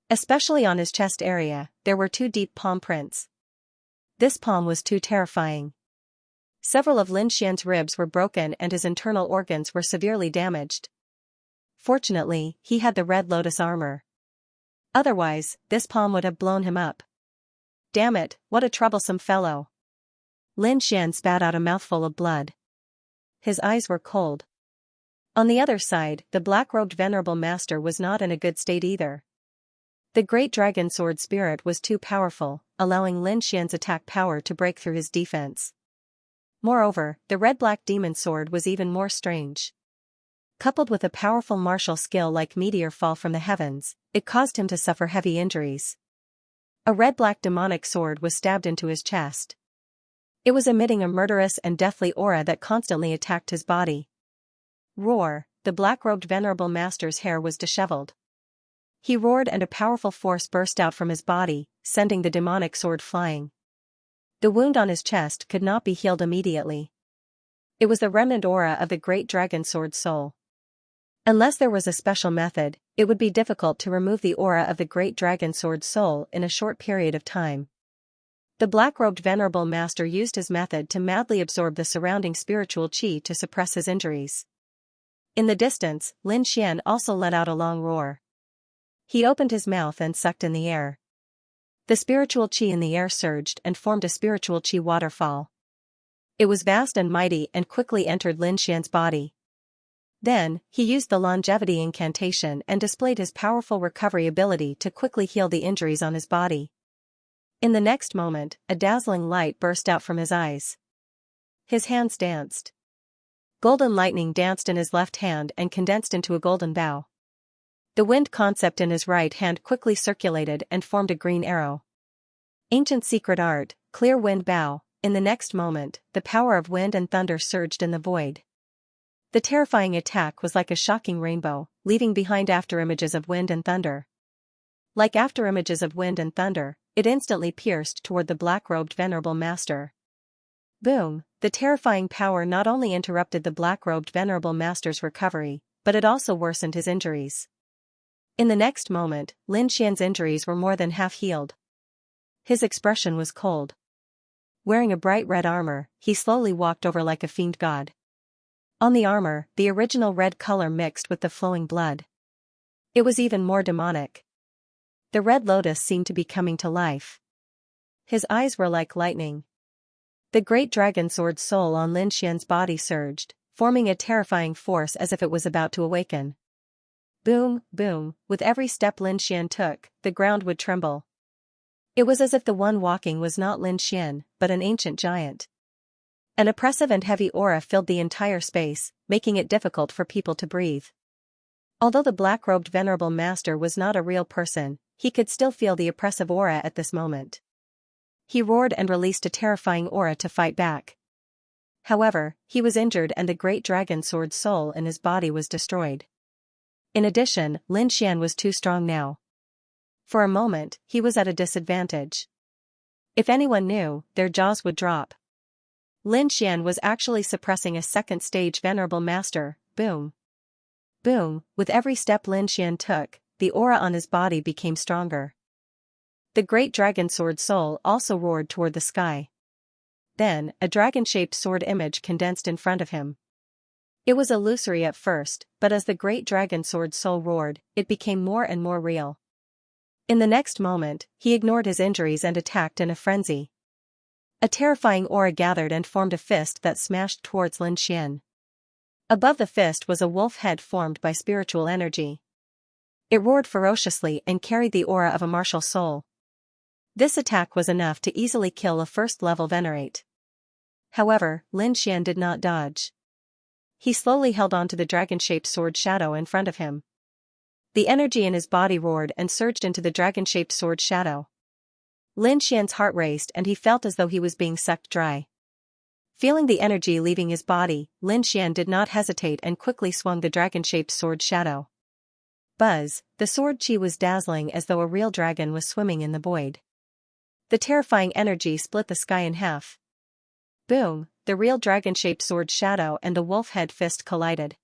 Especially on his chest area, there were 2 deep palm prints. This palm was too terrifying. Several of Lin Xian's ribs were broken and his internal organs were severely damaged. Fortunately, he had the red lotus armor. Otherwise, this palm would have blown him up. Damn it, what a troublesome fellow. Lin Xian spat out a mouthful of blood. His eyes were cold. On the other side, the black-robed venerable master was not in a good state either. The great dragon sword spirit was too powerful, allowing Lin Xian's attack power to break through his defense. Moreover, the red-black demon sword was even more strange. Coupled with a powerful martial skill like meteor fall from the heavens, it caused him to suffer heavy injuries. A red-black demonic sword was stabbed into his chest. It was emitting a murderous and deathly aura that constantly attacked his body. Roar, the black-robed venerable master's hair was disheveled. He roared and a powerful force burst out from his body, sending the demonic sword flying. The wound on his chest could not be healed immediately. It was the remnant aura of the great dragon sword soul. Unless there was a special method, it would be difficult to remove the aura of the great dragon sword soul in a short period of time. The black-robed venerable master used his method to madly absorb the surrounding spiritual qi to suppress his injuries. In the distance, Lin Xian also let out a long roar. He opened his mouth and sucked in the air. The spiritual qi in the air surged and formed a spiritual qi waterfall. It was vast and mighty and quickly entered Lin Xian's body. Then, he used the longevity incantation and displayed his powerful recovery ability to quickly heal the injuries on his body. In the next moment, a dazzling light burst out from his eyes. His hands danced. Golden lightning danced in his left hand and condensed into a golden bow. The wind concept in his right hand quickly circulated and formed a green arrow. Ancient secret art, clear wind bow. In the next moment, the power of wind and thunder surged in the void. The terrifying attack was like a shocking rainbow, leaving behind afterimages of wind and thunder. Like afterimages of wind and thunder, it instantly pierced toward the black-robed venerable master. Boom! The terrifying power not only interrupted the black-robed venerable master's recovery, but it also worsened his injuries. In the next moment, Lin Xian's injuries were more than half healed. His expression was cold. Wearing a bright red armor, he slowly walked over like a fiend god. On the armor, the original red color mixed with the flowing blood. It was even more demonic. The red lotus seemed to be coming to life. His eyes were like lightning. The great dragon sword soul on Lin Xian's body surged, forming a terrifying force as if it was about to awaken. Boom, boom, with every step Lin Xian took, the ground would tremble. It was as if the one walking was not Lin Xian, but an ancient giant. An oppressive and heavy aura filled the entire space, making it difficult for people to breathe. Although the black-robed venerable master was not a real person, he could still feel the oppressive aura at this moment. He roared and released a terrifying aura to fight back. However, he was injured and the great dragon sword soul in his body was destroyed. In addition, Lin Xian was too strong now. For a moment, he was at a disadvantage. If anyone knew, their jaws would drop. Lin Xian was actually suppressing a second-stage venerable master. Boom. Boom, with every step Lin Xian took, the aura on his body became stronger. The great dragon sword soul also roared toward the sky. Then, a dragon-shaped sword image condensed in front of him. It was illusory at first, but as the great dragon sword soul roared, it became more and more real. In the next moment, he ignored his injuries and attacked in a frenzy. A terrifying aura gathered and formed a fist that smashed towards Lin Xian. Above the fist was a wolf head formed by spiritual energy. It roared ferociously and carried the aura of a martial soul. This attack was enough to easily kill a first-level venerate. However, Lin Xian did not dodge. He slowly held on to the dragon-shaped sword shadow in front of him. The energy in his body roared and surged into the dragon-shaped sword shadow. Lin Xian's heart raced and he felt as though he was being sucked dry. Feeling the energy leaving his body, Lin Xian did not hesitate and quickly swung the dragon-shaped sword shadow. Buzz, the sword chi was dazzling as though a real dragon was swimming in the void. The terrifying energy split the sky in half. Boom, the real dragon-shaped sword shadow and the wolf head fist collided.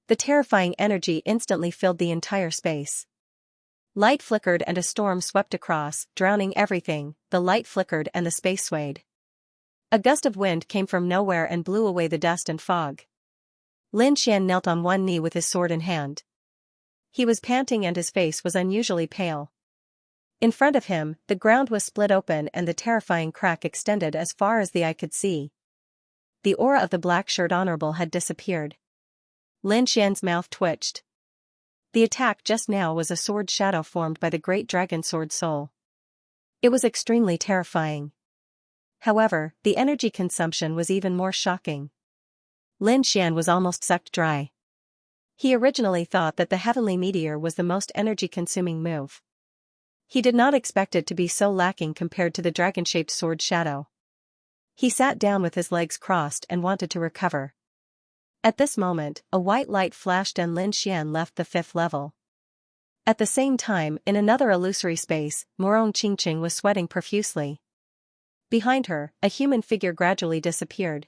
The terrifying energy instantly filled the entire space. Light flickered and a storm swept across, drowning everything. The light flickered and the space swayed. A gust of wind came from nowhere and blew away the dust and fog. Lin Xian knelt on one knee with his sword in hand. He was panting and his face was unusually pale. In front of him, the ground was split open and the terrifying crack extended as far as the eye could see. The aura of the black-shirt honorable had disappeared. Lin Xian's mouth twitched. The attack just now was a sword shadow formed by the great dragon sword soul. It was extremely terrifying. However, the energy consumption was even more shocking. Lin Xian was almost sucked dry. He originally thought that the heavenly meteor was the most energy-consuming move. He did not expect it to be so lacking compared to the dragon-shaped sword shadow. He sat down with his legs crossed and wanted to recover. At this moment, a white light flashed and Lin Xian left the 5th level. At the same time, in another illusory space, Morong Qingqing was sweating profusely. Behind her, a human figure gradually disappeared.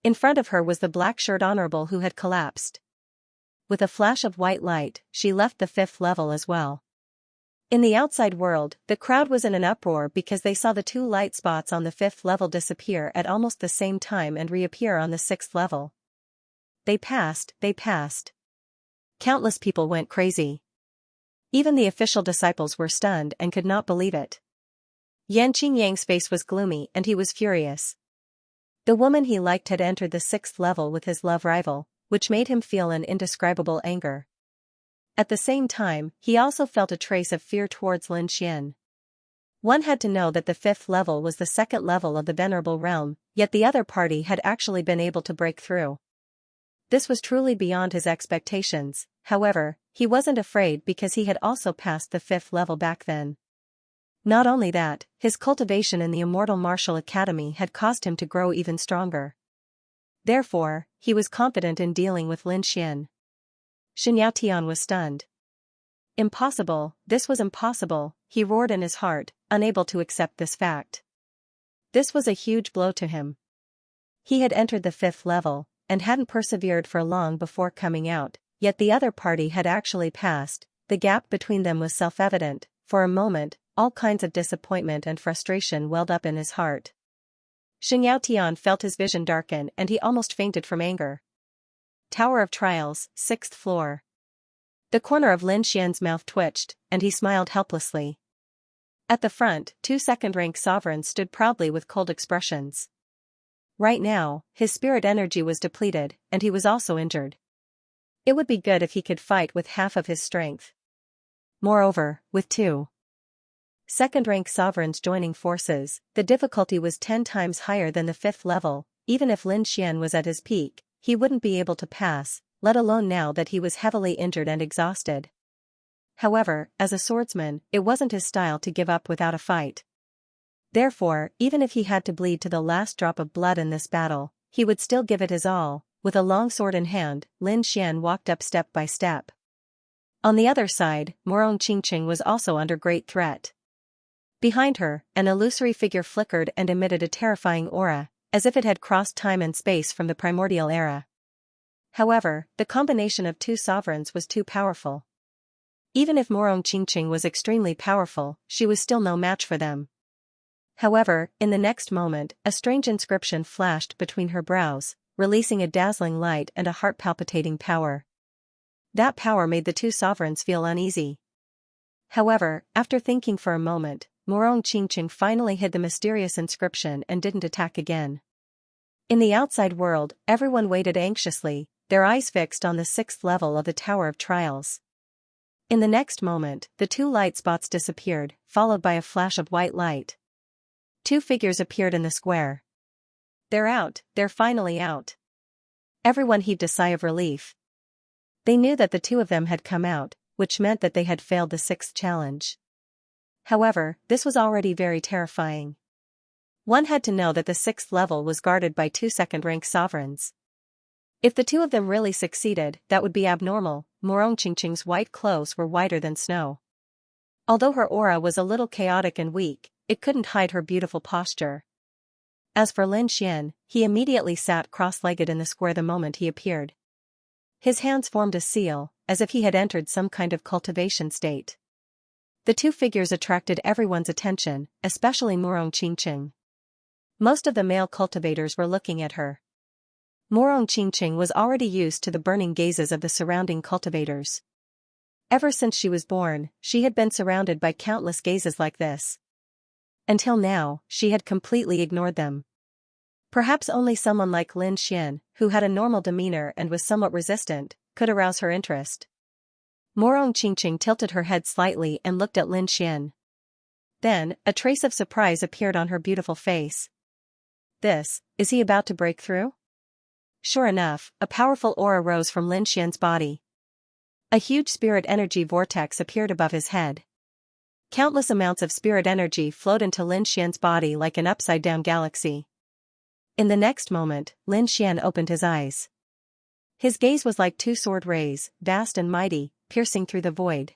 In front of her was the black-shirt honorable who had collapsed. with a flash of white light, she left the 5th level as well. In the outside world, the crowd was in an uproar because they saw the 2 light spots on the 5th level disappear at almost the same time and reappear on the 6th level. They passed. Countless people went crazy. Even the official disciples were stunned and could not believe it. Yan Qingyang's face was gloomy and he was furious. The woman he liked had entered the 6th level with his love rival, which made him feel an indescribable anger. At the same time, he also felt a trace of fear towards Lin Xian. One had to know that the 5th level was the 2nd level of the Venerable Realm, yet the other party had actually been able to break through. This was truly beyond his expectations. However, he wasn't afraid because he had also passed the 5th level back then. Not only that, his cultivation in the Immortal Martial Academy had caused him to grow even stronger. Therefore, he was confident in dealing with Lin Xian. Xianxia was stunned. Impossible, this was impossible, he roared in his heart, unable to accept this fact. This was a huge blow to him. He had entered the 5th level, and hadn't persevered for long before coming out, yet the other party had actually passed. The gap between them was self-evident. For a moment, all kinds of disappointment and frustration welled up in his heart. Xianxia felt his vision darken and he almost fainted from anger. Tower of Trials, 6th floor. The corner of Lin Xian's mouth twitched, and he smiled helplessly. At the front, 2 second-rank sovereigns stood proudly with cold expressions. Right now, his spirit energy was depleted, and he was also injured. It would be good if he could fight with half of his strength. Moreover, with 2 second-rank sovereigns joining forces, the difficulty was 10 times higher than the 5th level. Even if Lin Xian was at his peak, he wouldn't be able to pass, let alone now that he was heavily injured and exhausted. However, as a swordsman, it wasn't his style to give up without a fight. Therefore, even if he had to bleed to the last drop of blood in this battle, he would still give it his all. With a long sword in hand, Lin Xian walked up step by step. On the other side, Morong Qingqing was also under great threat. Behind her, an illusory figure flickered and emitted a terrifying aura, as if it had crossed time and space from the primordial era. However, the combination of 2 sovereigns was too powerful. Even if Morong Qingqing was extremely powerful, she was still no match for them. However, in the next moment, a strange inscription flashed between her brows, releasing a dazzling light and a heart-palpitating power. That power made the 2 sovereigns feel uneasy. However, after thinking for a moment, Morong Qingqing finally hid the mysterious inscription and didn't attack again. In the outside world, everyone waited anxiously, their eyes fixed on the 6th level of the Tower of Trials. In the next moment, the 2 light spots disappeared, followed by a flash of white light. 2 figures appeared in the square. They're out, they're finally out. Everyone heaved a sigh of relief. They knew that the 2 of them had come out, which meant that they had failed the 6th challenge. However, this was already very terrifying. One had to know that the 6th level was guarded by 2 second-rank sovereigns. If the 2 of them really succeeded, that would be abnormal. Morong Qingqing's white clothes were whiter than snow. Although her aura was a little chaotic and weak, it couldn't hide her beautiful posture. As for Lin Xian, he immediately sat cross-legged in the square the moment he appeared. His hands formed a seal, as if he had entered some kind of cultivation state. The 2 figures attracted everyone's attention, especially Morong Qingqing. Most of the male cultivators were looking at her. Morong Qingqing was already used to the burning gazes of the surrounding cultivators. Ever since she was born, she had been surrounded by countless gazes like this. Until now, she had completely ignored them. Perhaps only someone like Lin Xian, who had a normal demeanor and was somewhat resistant, could arouse her interest. Morong Qingqing tilted her head slightly and looked at Lin Xian. Then, a trace of surprise appeared on her beautiful face. Is he about to break through? Sure enough, a powerful aura rose from Lin Xian's body. A huge spirit energy vortex appeared above his head. Countless amounts of spirit energy flowed into Lin Xian's body like an upside-down galaxy. In the next moment, Lin Xian opened his eyes. His gaze was like 2 sword rays, vast and mighty, piercing through the void.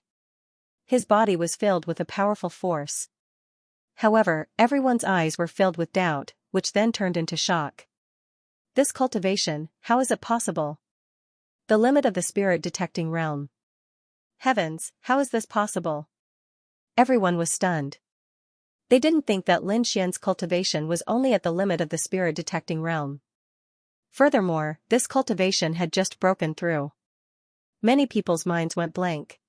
His body was filled with a powerful force. However, everyone's eyes were filled with doubt, which then turned into shock. This cultivation, how is it possible? The limit of the spirit detecting realm. Heavens, how is this possible? Everyone was stunned. They didn't think that Lin Xian's cultivation was only at the limit of the spirit detecting realm. Furthermore, this cultivation had just broken through. Many people's minds went blank.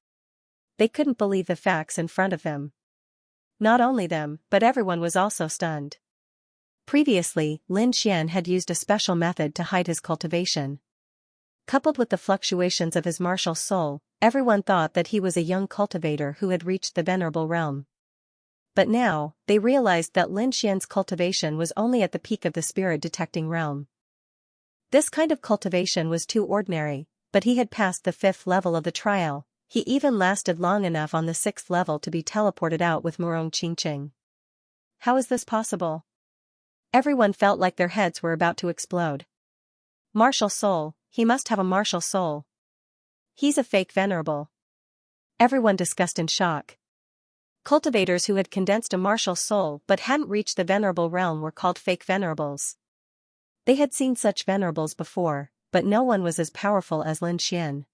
They couldn't believe the facts in front of them. Not only them, but everyone was also stunned. Previously, Lin Xian had used a special method to hide his cultivation. Coupled with the fluctuations of his martial soul, everyone thought that he was a young cultivator who had reached the venerable realm. But now, they realized that Lin Xian's cultivation was only at the peak of the spirit detecting realm. This kind of cultivation was too ordinary, but he had passed the 5th level of the trial. He even lasted long enough on the 6th level to be teleported out with Murong Qingqing. How is this possible? Everyone felt like their heads were about to explode. Martial soul, he must have a martial soul. He's a fake venerable. Everyone discussed in shock. Cultivators who had condensed a martial soul but hadn't reached the venerable realm were called fake venerables. They had seen such venerables before, but no one was as powerful as Lin Xian.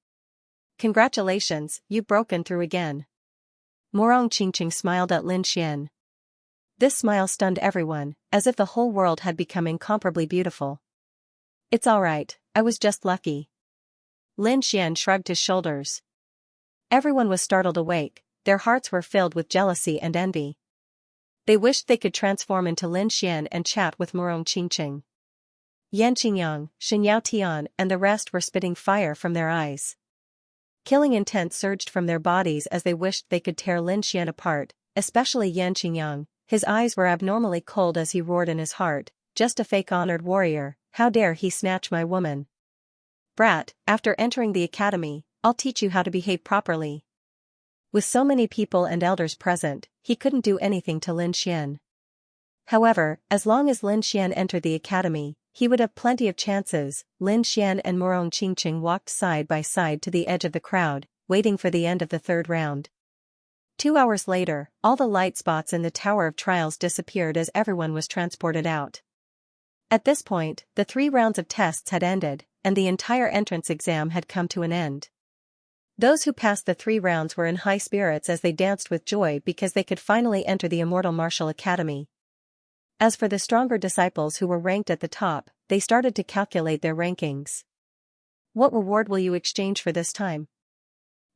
Congratulations, you've broken through again. Murong Qingqing smiled at Lin Xian. This smile stunned everyone, as if the whole world had become incomparably beautiful. It's alright, I was just lucky. Lin Xian shrugged his shoulders. Everyone was startled awake, their hearts were filled with jealousy and envy. They wished they could transform into Lin Xian and chat with Murong Qingqing. Yan Qingyang, Shen Yao Tian and the rest were spitting fire from their eyes. Killing intent surged from their bodies as they wished they could tear Lin Xian apart, especially Yan Qingyang. His eyes were abnormally cold as he roared in his heart, just a fake honored warrior, how dare he snatch my woman. Brat, after entering the academy, I'll teach you how to behave properly. With so many people and elders present, he couldn't do anything to Lin Xian. However, as long as Lin Xian entered the academy, he would have plenty of chances. Lin Xian and Murong Qingqing walked side by side to the edge of the crowd, waiting for the end of the 3rd round. 2 hours later, all the light spots in the Tower of Trials disappeared as everyone was transported out. At this point, the 3 rounds of tests had ended, and the entire entrance exam had come to an end. Those who passed the 3 rounds were in high spirits as they danced with joy because they could finally enter the Immortal Martial Academy. As for the stronger disciples who were ranked at the top, they started to calculate their rankings. What reward will you exchange for this time?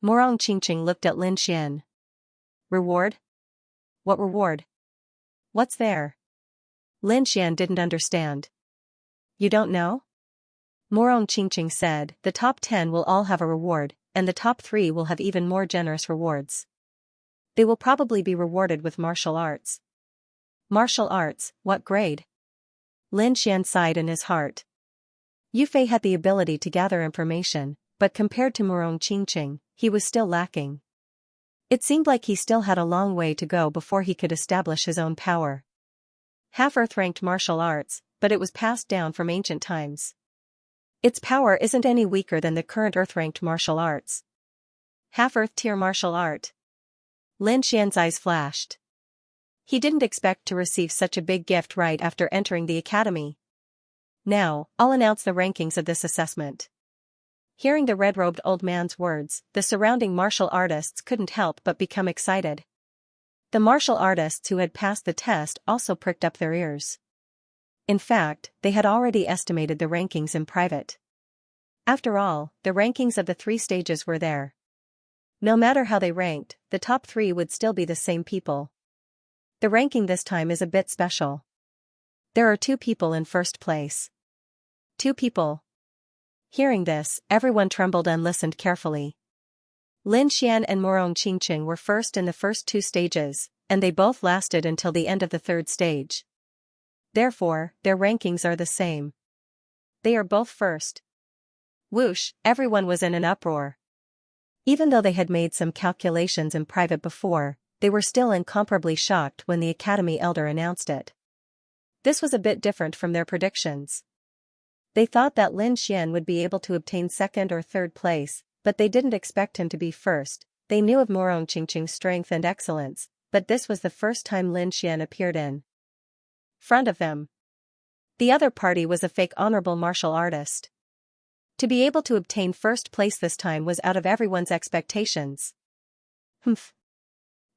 Murong Qingqing looked at Lin Xian. Reward? What reward? What's there? Lin Xian didn't understand. You don't know? Murong Qingqing said, the top 10 will all have a reward, and the top 3 will have even more generous rewards. They will probably be rewarded with martial arts. Martial arts, what grade? Lin Xian sighed in his heart. Yu Fei had the ability to gather information, but compared to Murong Qingqing, he was still lacking. It seemed like he still had a long way to go before he could establish his own power. Half-Earth-ranked martial arts, but it was passed down from ancient times. Its power isn't any weaker than the current Earth-ranked martial arts. Half-Earth tier martial art. Lin Xian's eyes flashed. He didn't expect to receive such a big gift right after entering the academy. Now, I'll announce the rankings of this assessment. Hearing the red-robed old man's words, the surrounding martial artists couldn't help but become excited. The martial artists who had passed the test also pricked up their ears. In fact, they had already estimated the rankings in private. After all, the rankings of the 3 stages were there. No matter how they ranked, the top 3 would still be the same people. The ranking this time is a bit special. There are 2 people in first place. 2 people. Hearing this, everyone trembled and listened carefully. Lin Xian and Murong Qingqing were first in the first 2 stages, and they both lasted until the end of the 3rd stage. Therefore, their rankings are the same. They are both first. Whoosh, everyone was in an uproar. Even though they had made some calculations in private before, they were still incomparably shocked when the academy elder announced it. This was a bit different from their predictions. They thought that Lin Xian would be able to obtain 2nd or 3rd place, but they didn't expect him to be first. They knew of Murong Qingqing's strength and excellence, but this was the first time Lin Xian appeared in front of them. The other party was a fake honorable martial artist. To be able to obtain first place this time was out of everyone's expectations. Humph.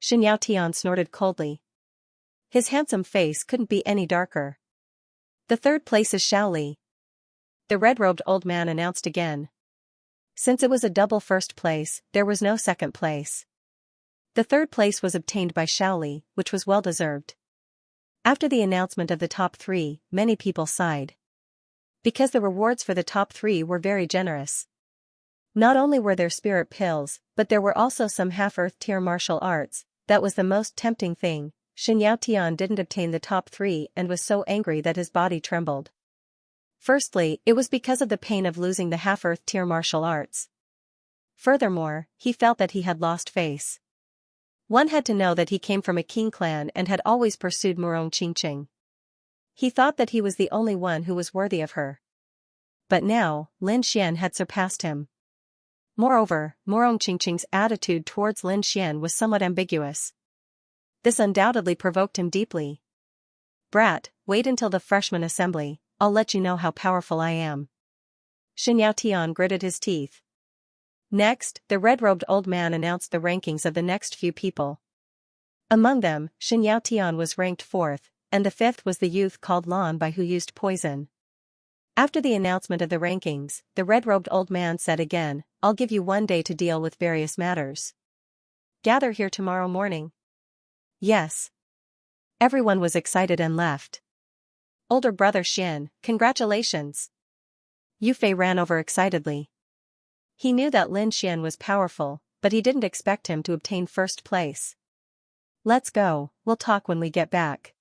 Xianxia snorted coldly. His handsome face couldn't be any darker. The third place is Shaoli. The red-robed old man announced again. Since it was a double first place, there was no second place. The third place was obtained by Shaoli, which was well-deserved. After the announcement of the top 3, many people sighed. Because the rewards for the top 3 were very generous. Not only were there spirit pills, but there were also some half-earth tier martial arts. That was the most tempting thing. Xianxia didn't obtain the top 3 and was so angry that his body trembled. Firstly, it was because of the pain of losing the half-earth tier martial arts. Furthermore, he felt that he had lost face. One had to know that he came from a king clan and had always pursued Murong Qingqing. He thought that he was the only one who was worthy of her. But now, Lin Xian had surpassed him. Moreover, Murong Qingqing's attitude towards Lin Xian was somewhat ambiguous. This undoubtedly provoked him deeply. Brat, wait until the freshman assembly, I'll let you know how powerful I am. Xianxia gritted his teeth. Next, the red-robed old man announced the rankings of the next few people. Among them, Xianxia was ranked 4th, and the 5th was the youth called Lan Bai who used poison. After the announcement of the rankings, the red-robed old man said again, I'll give you 1 day to deal with various matters. Gather here tomorrow morning. Yes. Everyone was excited and left. Older brother Xian, congratulations. Yu Fei ran over excitedly. He knew that Lin Xian was powerful, but he didn't expect him to obtain first place. Let's go, we'll talk when we get back.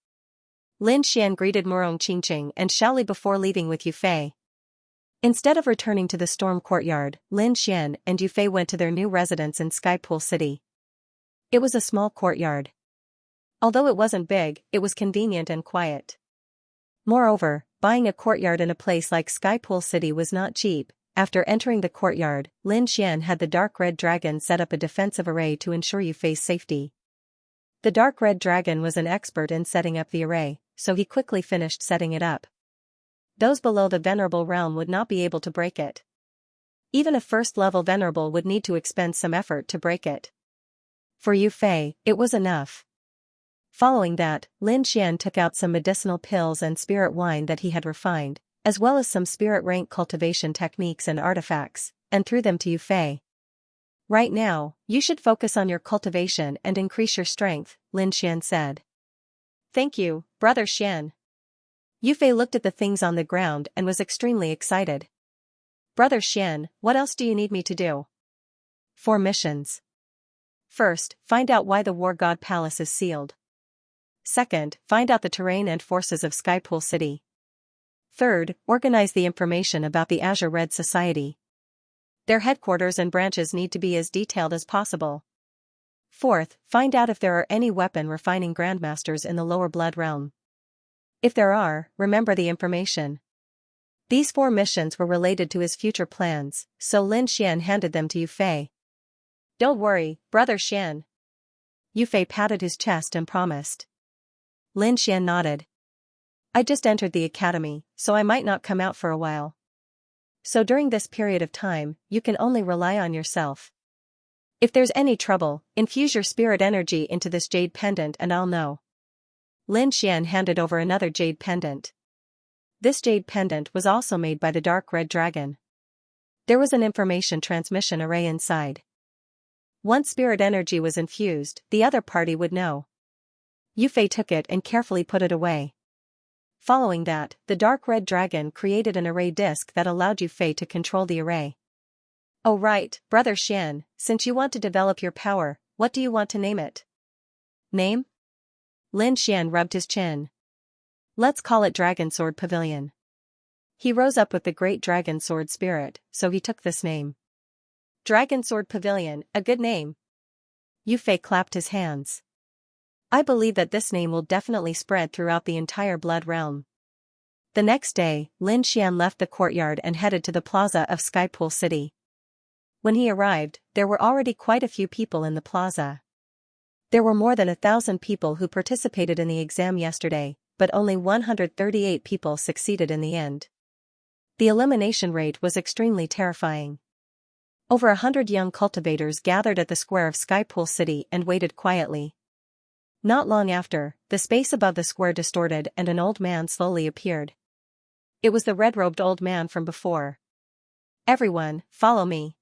Lin Xian greeted Murong Qingqing and Shaoli before leaving with Yu Fei. Instead of returning to the storm courtyard, Lin Xian and Yu Fei went to their new residence in Skypool City. It was a small courtyard. Although it wasn't big, it was convenient and quiet. Moreover, buying a courtyard in a place like Skypool City was not cheap. After entering the courtyard, Lin Xian had the dark red dragon set up a defensive array to ensure Yu Fei's safety. The dark red dragon was an expert in setting up the array, so he quickly finished setting it up. Those below the venerable realm would not be able to break it. Even a first-level venerable would need to expend some effort to break it. For Yu Fei, it was enough. Following that, Lin Xian took out some medicinal pills and spirit wine that he had refined, as well as some spirit rank cultivation techniques and artifacts, and threw them to Yu Fei. Right now, you should focus on your cultivation and increase your strength, Lin Xian said. Thank you, brother Xian. Yu Fei looked at the things on the ground and was extremely excited. Brother Xian, what else do you need me to do? 4 missions. First, find out why the War God Palace is sealed. Second, find out the terrain and forces of Skypool City. Third, organize the information about the Azure Red Society. Their headquarters and branches need to be as detailed as possible. Fourth, find out if there are any weapon refining grandmasters in the lower blood realm. If there are, remember the information. These 4 missions were related to his future plans, so Lin Xian handed them to Yu Fei. Don't worry, brother Xian. Yu Fei patted his chest and promised. Lin Xian nodded. I just entered the academy, so I might not come out for a while. So during this period of time, you can only rely on yourself. If there's any trouble, infuse your spirit energy into this jade pendant and I'll know. Lin Xian handed over another jade pendant. This jade pendant was also made by the dark red dragon. There was an information transmission array inside. Once spirit energy was infused, the other party would know. Yu Fei took it and carefully put it away. Following that, the dark red dragon created an array disk that allowed Yu Fei to control the array. Oh right, brother Xian, since you want to develop your power, what do you want to name it? Name? Lin Xian rubbed his chin. Let's call it Dragon Sword Pavilion. He rose up with the great dragon sword spirit, so he took this name. Dragon Sword Pavilion, a good name. Yu Fei clapped his hands. I believe that this name will definitely spread throughout the entire blood realm. The next day, Lin Xian left the courtyard and headed to the plaza of Skypool City. When he arrived, there were already quite a few people in the plaza. There were more than 1,000 people who participated in the exam yesterday, but only 138 people succeeded in the end. The elimination rate was extremely terrifying. Over 100 young cultivators gathered at the square of Skypool City and waited quietly. Not long after, the space above the square distorted and an old man slowly appeared. It was the red-robed old man from before. "Everyone, follow me."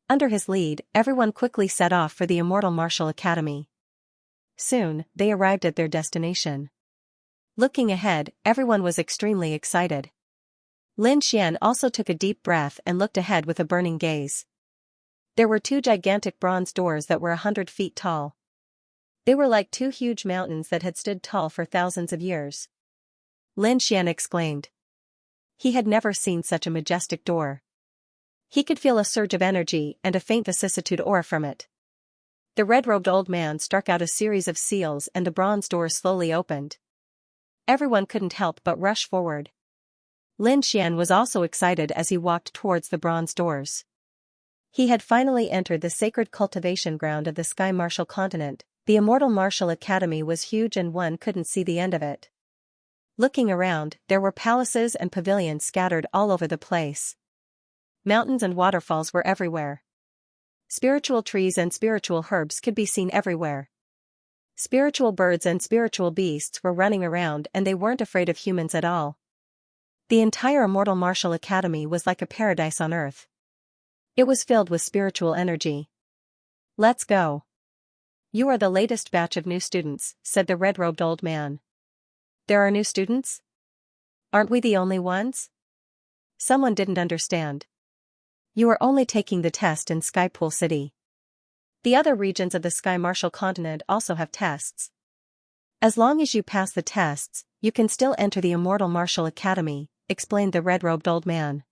Under his lead, everyone quickly set off for the Immortal Martial Academy. Soon, they arrived at their destination. Looking ahead, everyone was extremely excited. Lin Xian also took a deep breath and looked ahead with a burning gaze. There were 2 gigantic bronze doors that were 100 feet tall. They were like 2 huge mountains that had stood tall for thousands of years. Lin Xian exclaimed. He had never seen such a majestic door. He could feel a surge of energy and a faint vicissitude aura from it. The red-robed old man struck out a series of seals and the bronze doors slowly opened. Everyone couldn't help but rush forward. Lin Xian was also excited as he walked towards the bronze doors. He had finally entered the sacred cultivation ground of the Sky Martial Continent. The Immortal Martial Academy was huge and one couldn't see the end of it. Looking around, there were palaces and pavilions scattered all over the place. Mountains and waterfalls were everywhere. Spiritual trees and spiritual herbs could be seen everywhere. Spiritual birds and spiritual beasts were running around and they weren't afraid of humans at all. The entire Immortal Martial Academy was like a paradise on earth. It was filled with spiritual energy. "Let's go. You are the latest batch of new students," said the red-robed old man. "There are new students? Aren't we the only ones?" Someone didn't understand. "You are only taking the test in Skypool City. The other regions of the Sky Martial Continent also have tests. As long as you pass the tests, you can still enter the Immortal Martial Academy," explained the red-robed old man.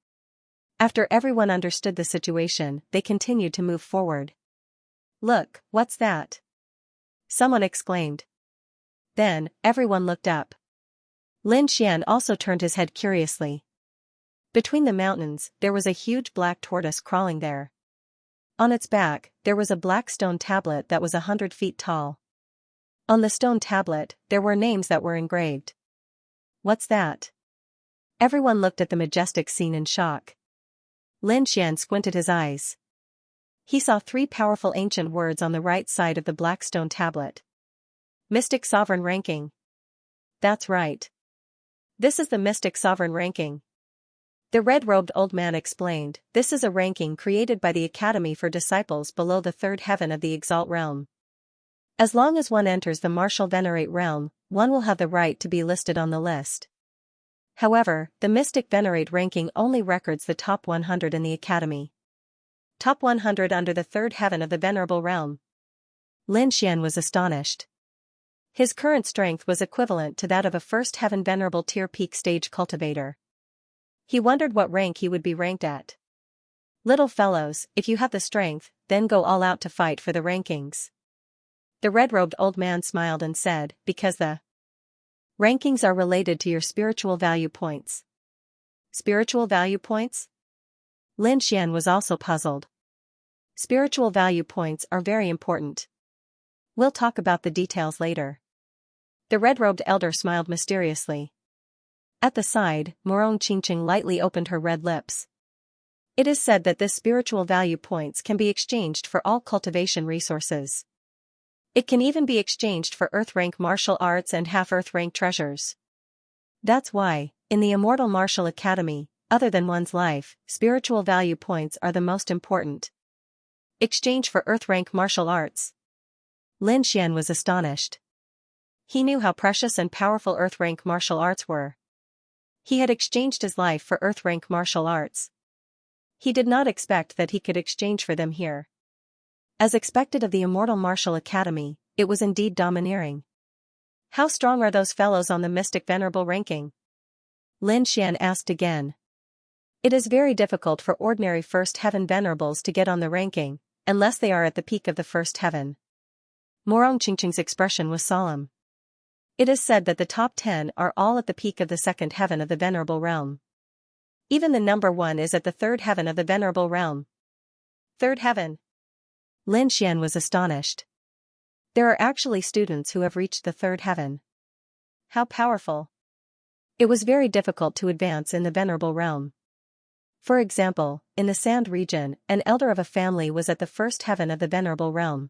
After everyone understood the situation, they continued to move forward. "Look, what's that?" someone exclaimed. Then, everyone looked up. Lin Xian also turned his head curiously. Between the mountains, there was a huge black tortoise crawling there. On its back, there was a black stone tablet that was 100 feet tall. On the stone tablet, there were names that were engraved. "What's that?" Everyone looked at the majestic scene in shock. Lin Xian squinted his eyes. He saw 3 powerful ancient words on the right side of the black stone tablet. Mystic Sovereign Ranking. That's right. This is the Mystic Sovereign Ranking. The red-robed old man explained, this is a ranking created by the Academy for disciples below the 3rd heaven of the Exalt realm. As long as one enters the Martial Venerate realm, one will have the right to be listed on the list. However, the Mystic Venerate ranking only records the top 100 in the Academy. Top 100 under the 3rd heaven of the Venerable realm. Lin Xian was astonished. His current strength was equivalent to that of a 1st heaven Venerable tier peak stage cultivator. He wondered what rank he would be ranked at. "Little fellows, if you have the strength, then go all out to fight for the rankings." The red-robed old man smiled and said, "Because the rankings are related to your spiritual value points." Spiritual value points? Lin Xian was also puzzled. Spiritual value points are very important. We'll talk about the details later. The red-robed elder smiled mysteriously. At the side, Morong Qingqing lightly opened her red lips. It is said that this spiritual value points can be exchanged for all cultivation resources. It can even be exchanged for Earth-rank martial arts and half-Earth-rank treasures. That's why, in the Immortal Martial Academy, other than one's life, spiritual value points are the most important. Exchange for Earth-rank martial arts. Lin Xian was astonished. He knew how precious and powerful Earth-rank martial arts were. He had exchanged his life for Earth-rank martial arts. He did not expect that he could exchange for them here. As expected of the Immortal Martial Academy, it was indeed domineering. "How strong are those fellows on the Mystic Venerable ranking?" Lin Xian asked again. "It is very difficult for ordinary 1st heaven venerables to get on the ranking, unless they are at the peak of the 1st heaven." Morong Qingqing's expression was solemn. It is said that the top 10 are all at the peak of the 2nd heaven of the Venerable realm. Even the number 1 is at the 3rd heaven of the Venerable realm. 3rd heaven? Lin Xian was astonished. There are actually students who have reached the 3rd heaven. How powerful. It was very difficult to advance in the Venerable realm. For example, in the Sand region, an elder of a family was at the first heaven of the Venerable Realm.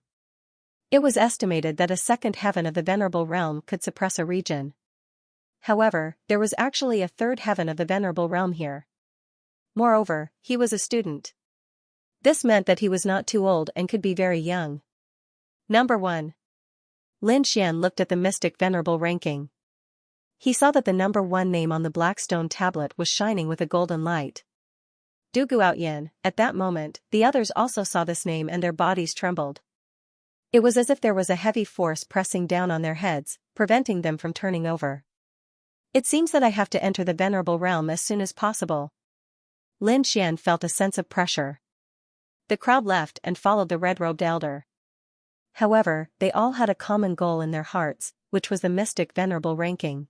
It was estimated that a second heaven of the Venerable Realm could suppress a region. However, there was actually a third heaven of the Venerable Realm here. Moreover, he was a student. This meant that he was not too old and could be very young. Number 1. Lin Xian looked at the mystic venerable ranking. He saw that the number 1 name on the black stone tablet was shining with a golden light. Du Guoyin. At that moment, the others also saw this name and their bodies trembled. It was as if there was a heavy force pressing down on their heads, preventing them from turning over. It seems that I have to enter the Venerable Realm as soon as possible. Lin Xian felt a sense of pressure. The crowd left and followed the red-robed elder. However, they all had a common goal in their hearts, which was the mystic venerable ranking.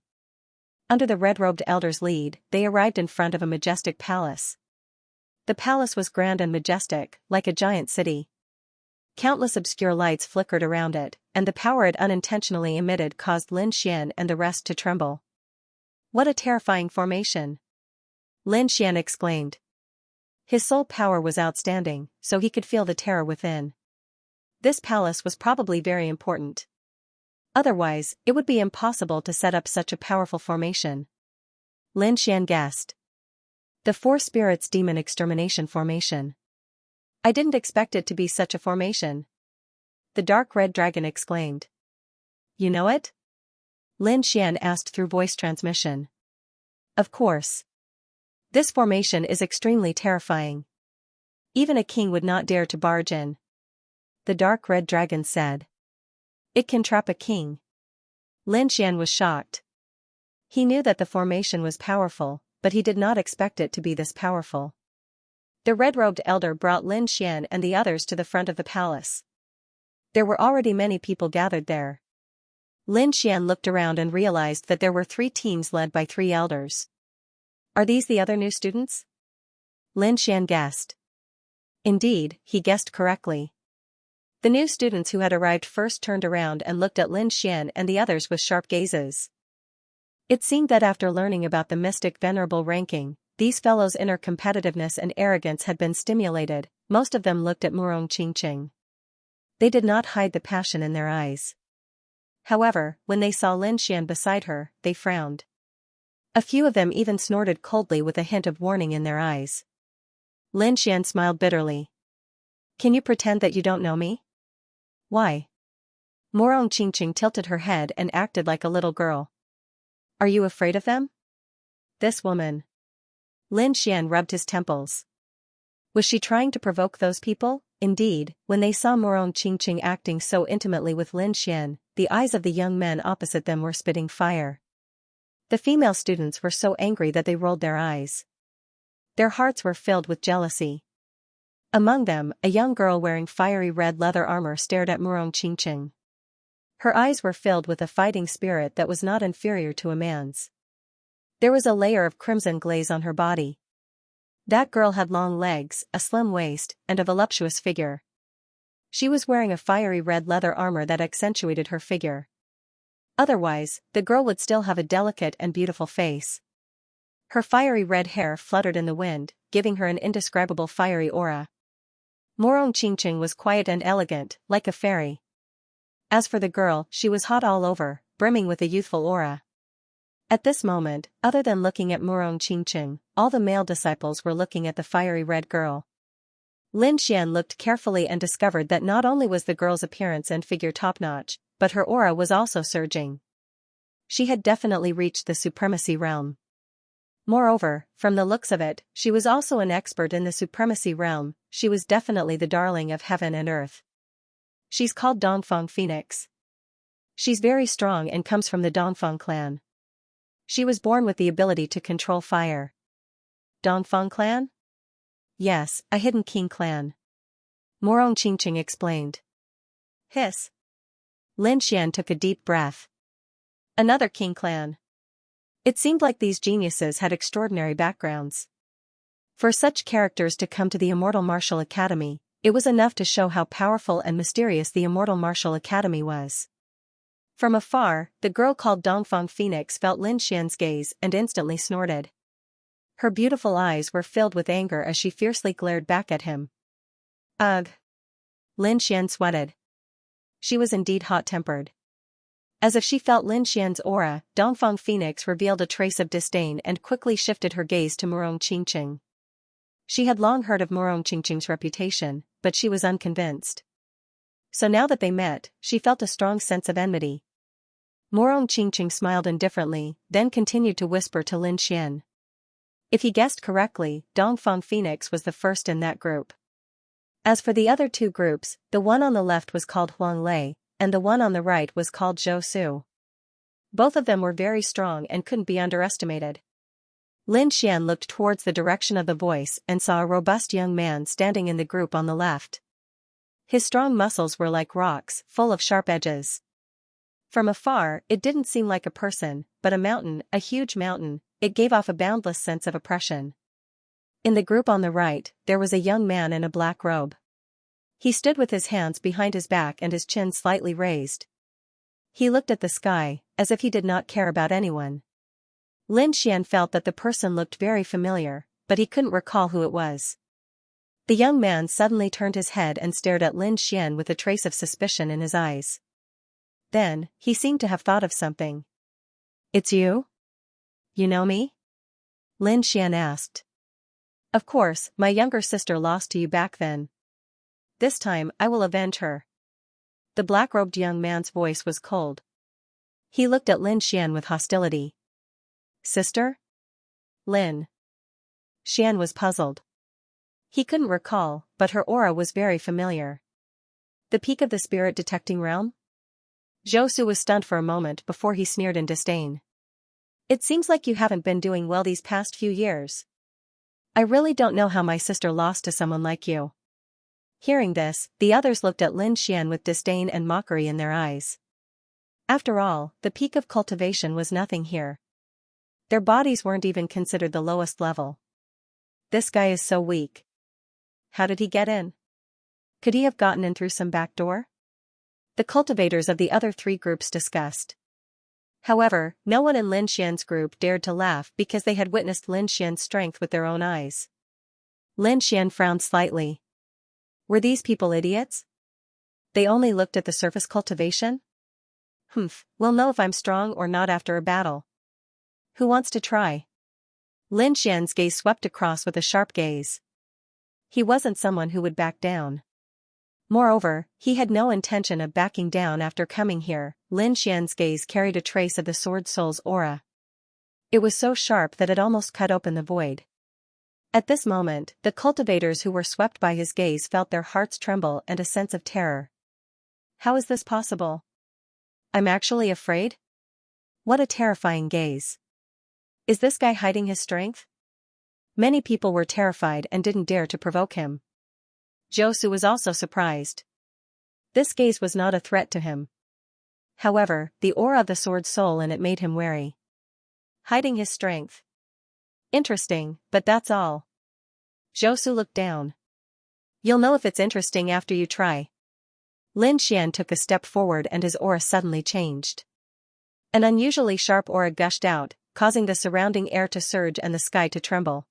Under the red-robed elder's lead, they arrived in front of a majestic palace. The palace was grand and majestic, like a giant city. Countless obscure lights flickered around it, and the power it unintentionally emitted caused Lin Xian and the rest to tremble. What a terrifying formation! Lin Xian exclaimed. His soul power was outstanding, so he could feel the terror within. This palace was probably very important. Otherwise, it would be impossible to set up such a powerful formation. Lin Xian guessed. The Four Spirits Demon Extermination Formation. I didn't expect it to be such a formation. The dark red dragon exclaimed. You know it? Lin Xian asked through voice transmission. Of course. This formation is extremely terrifying. Even a king would not dare to barge in. The dark red dragon said. It can trap a king. Lin Xian was shocked. He knew that the formation was powerful, but he did not expect it to be this powerful. The red-robed elder brought Lin Xian and the others to the front of the palace. There were already many people gathered there. Lin Xian looked around and realized that there were 3 teams led by 3 elders. Are these the other new students? Lin Xian guessed. Indeed, he guessed correctly. The new students who had arrived first turned around and looked at Lin Xian and the others with sharp gazes. It seemed that after learning about the mystic venerable ranking, these fellows' inner competitiveness and arrogance had been stimulated. Most of them looked at Murong Qingqing. They did not hide the passion in their eyes. However, when they saw Lin Xian beside her, they frowned. A few of them even snorted coldly with a hint of warning in their eyes. Lin Xian smiled bitterly. Can you pretend that you don't know me? Why? Murong Qingqing tilted her head and acted like a little girl. Are you afraid of them? This woman. Lin Xian rubbed his temples. Was she trying to provoke those people? Indeed, when they saw Murong Qingqing acting so intimately with Lin Xian, the eyes of the young men opposite them were spitting fire. The female students were so angry that they rolled their eyes. Their hearts were filled with jealousy. Among them, a young girl wearing fiery red leather armor stared at Murong Qingqing. Her eyes were filled with a fighting spirit that was not inferior to a man's. There was a layer of crimson glaze on her body. That girl had long legs, a slim waist, and a voluptuous figure. She was wearing a fiery red leather armor that accentuated her figure. Otherwise, the girl would still have a delicate and beautiful face. Her fiery red hair fluttered in the wind, giving her an indescribable fiery aura. Murong Qingqing was quiet and elegant, like a fairy. As for the girl, she was hot all over, brimming with a youthful aura. At this moment, other than looking at Murong Qingqing, all the male disciples were looking at the fiery red girl. Lin Xian looked carefully and discovered that not only was the girl's appearance and figure top-notch, but her aura was also surging. She had definitely reached the supremacy realm. Moreover, from the looks of it, she was also an expert in the supremacy realm. She was definitely the darling of heaven and earth. She's called Dongfang Phoenix. She's very strong and comes from the Dongfang clan. She was born with the ability to control fire. Dongfang clan? Yes, a hidden king clan. Murong Qingqing explained. Hiss. Lin Xian took a deep breath. Another king clan. It seemed like these geniuses had extraordinary backgrounds. For such characters to come to the Immortal Martial Academy, it was enough to show how powerful and mysterious the Immortal Martial Academy was. From afar, the girl called Dongfang Phoenix felt Lin Xian's gaze and instantly snorted. Her beautiful eyes were filled with anger as she fiercely glared back at him. Ugh! Lin Xian sweated. She was indeed hot-tempered. As if she felt Lin Xian's aura, Dongfang Phoenix revealed a trace of disdain and quickly shifted her gaze to Murong Qingqing. She had long heard of Murong Qingqing's reputation, but she was unconvinced. So now that they met, she felt a strong sense of enmity. Murong Qingqing smiled indifferently, then continued to whisper to Lin Xian. If he guessed correctly, Dongfang Phoenix was the first in that group. As for the other two groups, the one on the left was called Huang Lei, and the one on the right was called Zhou Su. Both of them were very strong and couldn't be underestimated. Lin Xian looked towards the direction of the voice and saw a robust young man standing in the group on the left. His strong muscles were like rocks, full of sharp edges. From afar, it didn't seem like a person, but a mountain, a huge mountain. It gave off a boundless sense of oppression. In the group on the right, there was a young man in a black robe. He stood with his hands behind his back and his chin slightly raised. He looked at the sky, as if he did not care about anyone. Lin Xian felt that the person looked very familiar, but he couldn't recall who it was. The young man suddenly turned his head and stared at Lin Xian with a trace of suspicion in his eyes. Then, he seemed to have thought of something. "It's you? You know me?" Lin Xian asked. "Of course, my younger sister lost to you back then. This time, I will avenge her." The black-robed young man's voice was cold. He looked at Lin Xian with hostility. "Sister?" Lin Xian was puzzled. He couldn't recall, but her aura was very familiar. The peak of the spirit detecting realm? Zhou Su was stunned for a moment before he sneered in disdain. "It seems like you haven't been doing well these past few years. I really don't know how my sister lost to someone like you." Hearing this, the others looked at Lin Xian with disdain and mockery in their eyes. After all, the peak of cultivation was nothing here. Their bodies weren't even considered the lowest level. This guy is so weak. How did he get in? Could he have gotten in through some back door? The cultivators of the other three groups discussed. However, no one in Lin Xian's group dared to laugh because they had witnessed Lin Xian's strength with their own eyes. Lin Xian frowned slightly. Were these people idiots? They only looked at the surface cultivation? We'll know if I'm strong or not after a battle. Who wants to try? Lin Xian's gaze swept across with a sharp gaze. He wasn't someone who would back down. Moreover, he had no intention of backing down after coming here. Lin Xian's gaze carried a trace of the Sword Soul's aura. It was so sharp that it almost cut open the void. At this moment, the cultivators who were swept by his gaze felt their hearts tremble and a sense of terror. How is this possible? I'm actually afraid? What a terrifying gaze. Is this guy hiding his strength? Many people were terrified and didn't dare to provoke him. Zhou Su was also surprised. This gaze was not a threat to him. However, the aura of the Sword Soul in it made him wary. Hiding his strength. Interesting, but that's all. Zhou Su looked down. You'll know if it's interesting after you try. Lin Xian took a step forward and his aura suddenly changed. An unusually sharp aura gushed out, causing the surrounding air to surge and the sky to tremble.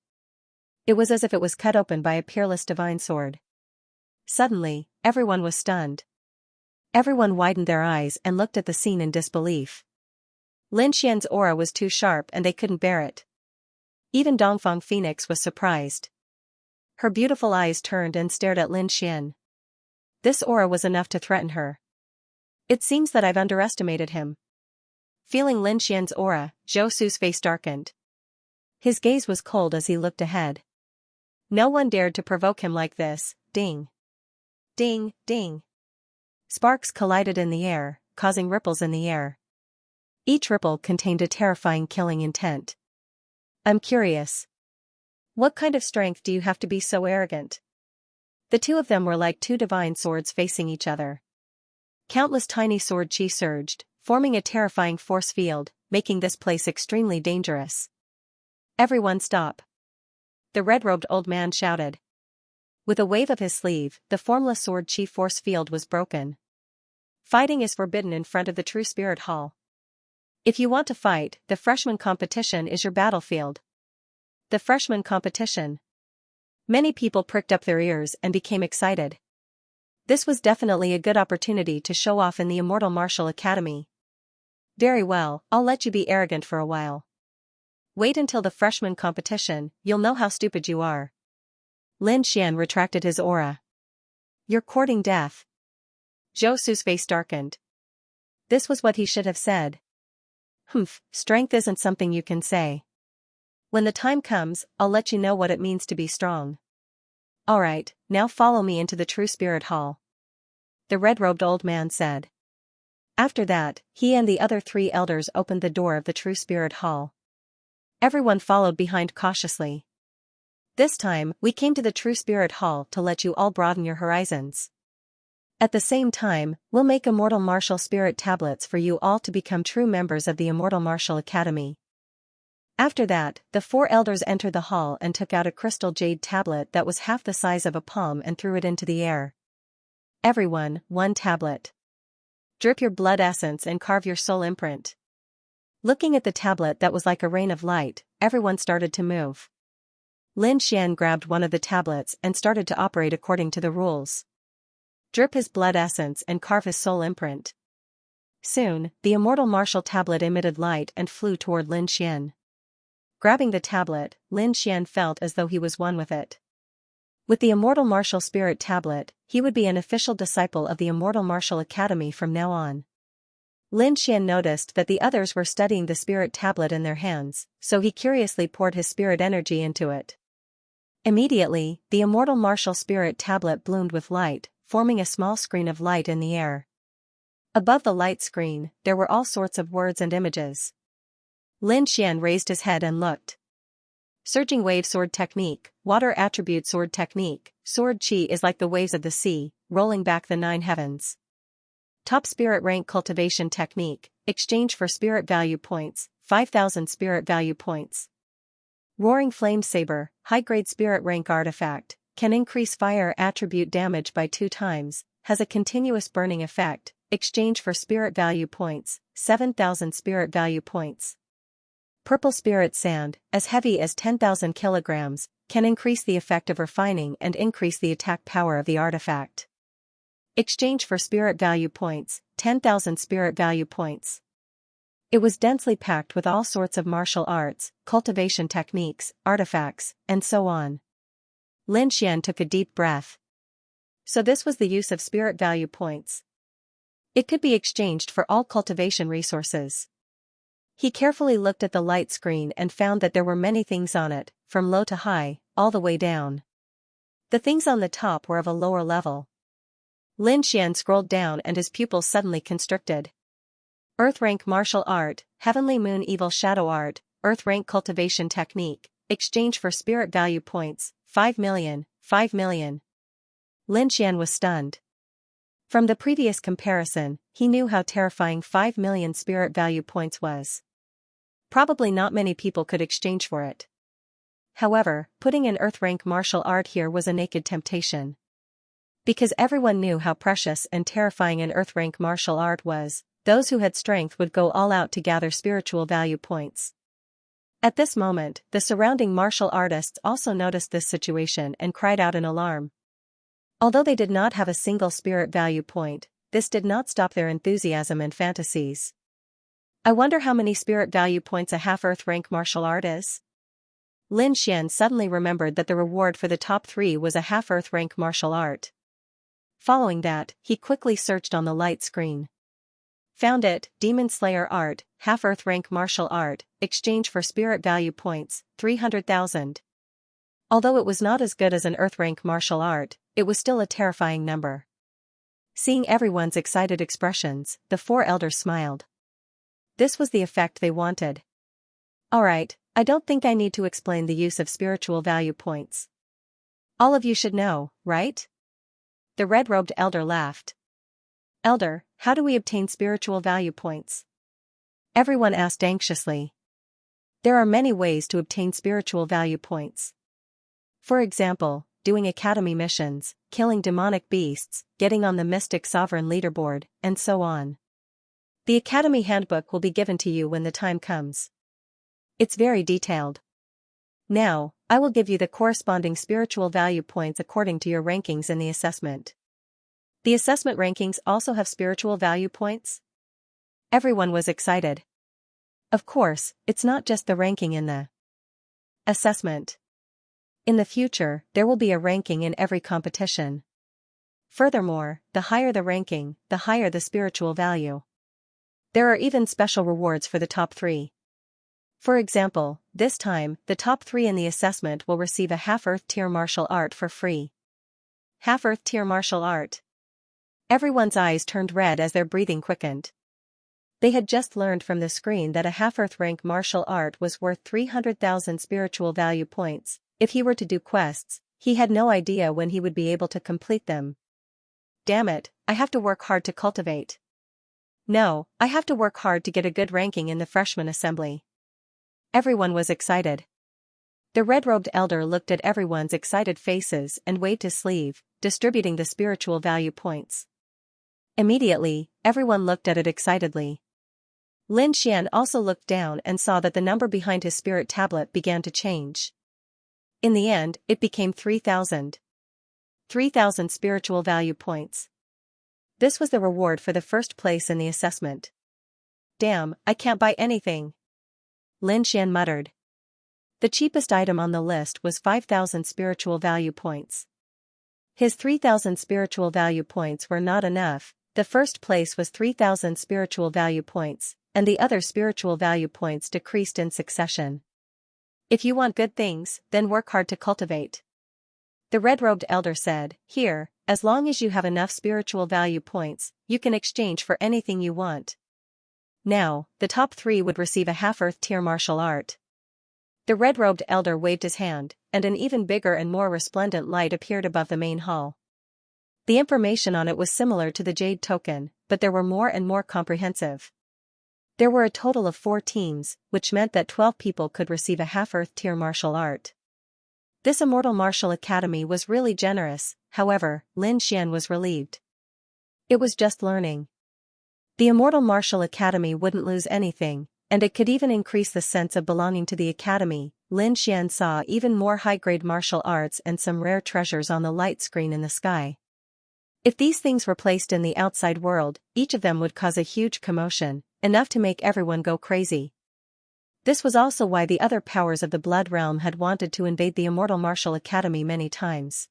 It was as if it was cut open by a peerless divine sword. Suddenly, everyone was stunned. Everyone widened their eyes and looked at the scene in disbelief. Lin Xian's aura was too sharp and they couldn't bear it. Even Dongfang Phoenix was surprised. Her beautiful eyes turned and stared at Lin Xian. This aura was enough to threaten her. It seems that I've underestimated him. Feeling Lin Xian's aura, Zhou Su's face darkened. His gaze was cold as he looked ahead. No one dared to provoke him like this. Ding. Ding, ding. Sparks collided in the air, causing ripples in the air. Each ripple contained a terrifying killing intent. I'm curious. What kind of strength do you have to be so arrogant? The two of them were like two divine swords facing each other. Countless tiny sword chi surged, forming a terrifying force field, making this place extremely dangerous. Everyone stop. The red-robed old man shouted. With a wave of his sleeve, the formless sword chi force field was broken. Fighting is forbidden in front of the True Spirit Hall. If you want to fight, the freshman competition is your battlefield. The freshman competition. Many people pricked up their ears and became excited. This was definitely a good opportunity to show off in the Immortal Martial Academy. Very well, I'll let you be arrogant for a while. Wait until the freshman competition, you'll know how stupid you are. Lin Xian retracted his aura. You're courting death. Zhou Su's face darkened. This was what he should have said. Humph, strength isn't something you can say. When the time comes, I'll let you know what it means to be strong. Alright, now follow me into the True Spirit Hall. The red-robed old man said. After that, he and the other 3 elders opened the door of the True Spirit Hall. Everyone followed behind cautiously. This time, we came to the True Spirit Hall to let you all broaden your horizons. At the same time, we'll make Immortal Martial Spirit tablets for you all to become true members of the Immortal Martial Academy. After that, the 4 elders entered the hall and took out a crystal jade tablet that was half the size of a palm and threw it into the air. Everyone, 1 tablet. Drip your blood essence and carve your soul imprint. Looking at the tablet that was like a rain of light, everyone started to move. Lin Xian grabbed one of the tablets and started to operate according to the rules. Drip his blood essence and carve his soul imprint. Soon, the Immortal Martial Tablet emitted light and flew toward Lin Xian. Grabbing the tablet, Lin Xian felt as though he was one with it. With the Immortal Martial Spirit Tablet, he would be an official disciple of the Immortal Martial Academy from now on. Lin Xian noticed that the others were studying the Spirit Tablet in their hands, so he curiously poured his spirit energy into it. Immediately, the Immortal Martial Spirit Tablet bloomed with light, forming a small screen of light in the air. Above the light screen, there were all sorts of words and images. Lin Xian raised his head and looked. Surging Wave Sword Technique, Water Attribute Sword Technique, Sword Chi is like the waves of the sea, rolling back the 9 heavens. Top Spirit Rank Cultivation Technique, Exchange for Spirit Value Points, 5,000 Spirit Value Points. Roaring Flame Saber, High-Grade Spirit Rank Artifact, can increase fire attribute damage by 2 times, has a continuous burning effect, exchange for Spirit Value Points, 7,000 Spirit Value Points. Purple Spirit Sand, as heavy as 10,000 kilograms, can increase the effect of refining and increase the attack power of the artifact. Exchange for Spirit Value Points, 10,000 Spirit Value Points. It was densely packed with all sorts of martial arts, cultivation techniques, artifacts, and so on. Lin Xian took a deep breath. So this was the use of Spirit Value Points. It could be exchanged for all cultivation resources. He carefully looked at the light screen and found that there were many things on it, from low to high, all the way down. The things on the top were of a lower level. Lin Xian scrolled down and his pupils suddenly constricted. Earth Rank Martial Art, Heavenly Moon Evil Shadow Art, Earth Rank Cultivation Technique, Exchange for Spirit Value Points, 5 million, 5 million. Lin Xian was stunned. From the previous comparison, he knew how terrifying 5 million Spirit Value Points was. Probably not many people could exchange for it. However, putting an Earth Rank Martial Art here was a naked temptation. Because everyone knew how precious and terrifying an Earth Rank Martial Art was, those who had strength would go all out to gather spiritual value points. At this moment, the surrounding martial artists also noticed this situation and cried out in alarm. Although they did not have a single spirit value point, this did not stop their enthusiasm and fantasies. I wonder how many spirit value points a half-Earth rank martial art is? Lin Xian suddenly remembered that the reward for the top 3 was a half-Earth rank martial art. Following that, he quickly searched on the light screen. Found it, Demon Slayer Art, half-Earth rank martial art, exchange for spirit value points, 300,000. Although it was not as good as an Earth rank martial art, it was still a terrifying number. Seeing everyone's excited expressions, the 4 elders smiled. This was the effect they wanted. Alright, I don't think I need to explain the use of spiritual value points. All of you should know, right? The red-robed elder laughed. Elder, how do we obtain spiritual value points? Everyone asked anxiously. There are many ways to obtain spiritual value points. For example, doing academy missions, killing demonic beasts, getting on the Mystic Sovereign leaderboard, and so on. The Academy Handbook will be given to you when the time comes. It's very detailed. Now, I will give you the corresponding spiritual value points according to your rankings in the assessment. The assessment rankings also have spiritual value points? Everyone was excited. Of course, it's not just the ranking in the assessment. In the future, there will be a ranking in every competition. Furthermore, the higher the ranking, the higher the spiritual value. There are even special rewards for the top 3. For example, this time, the top 3 in the assessment will receive a half-earth tier martial art for free. Half-earth tier martial art. Everyone's eyes turned red as their breathing quickened. They had just learned from the screen that a half-earth rank martial art was worth 300,000 spiritual value points. If he were to do quests, he had no idea when he would be able to complete them. Damn it, I have to work hard to cultivate. No, I have to work hard to get a good ranking in the freshman assembly. Everyone was excited. The red-robed elder looked at everyone's excited faces and waved his sleeve, distributing the spiritual value points. Immediately, everyone looked at it excitedly. Lin Xian also looked down and saw that the number behind his spirit tablet began to change. In the end, it became 3,000. 3,000 spiritual value points. This was the reward for the first place in the assessment. Damn, I can't buy anything. Lin Xian muttered. The cheapest item on the list was 5,000 spiritual value points. His 3,000 spiritual value points were not enough. The first place was 3,000 spiritual value points, and the other spiritual value points decreased in succession. If you want good things, then work hard to cultivate. The red-robed elder said, here, as long as you have enough spiritual value points, you can exchange for anything you want. Now, the top 3 would receive a half-earth tier martial art. The red-robed elder waved his hand, and an even bigger and more resplendent light appeared above the main hall. The information on it was similar to the Jade token, but there were more and more comprehensive. There were a total of 4 teams, which meant that 12 people could receive a half-earth tier martial art. This Immortal Martial Academy was really generous, however, Lin Xian was relieved. It was just learning. The Immortal Martial Academy wouldn't lose anything, and it could even increase the sense of belonging to the academy. Lin Xian saw even more high-grade martial arts and some rare treasures on the light screen in the sky. If these things were placed in the outside world, each of them would cause a huge commotion, enough to make everyone go crazy. This was also why the other powers of the Blood Realm had wanted to invade the Immortal Martial Academy many times.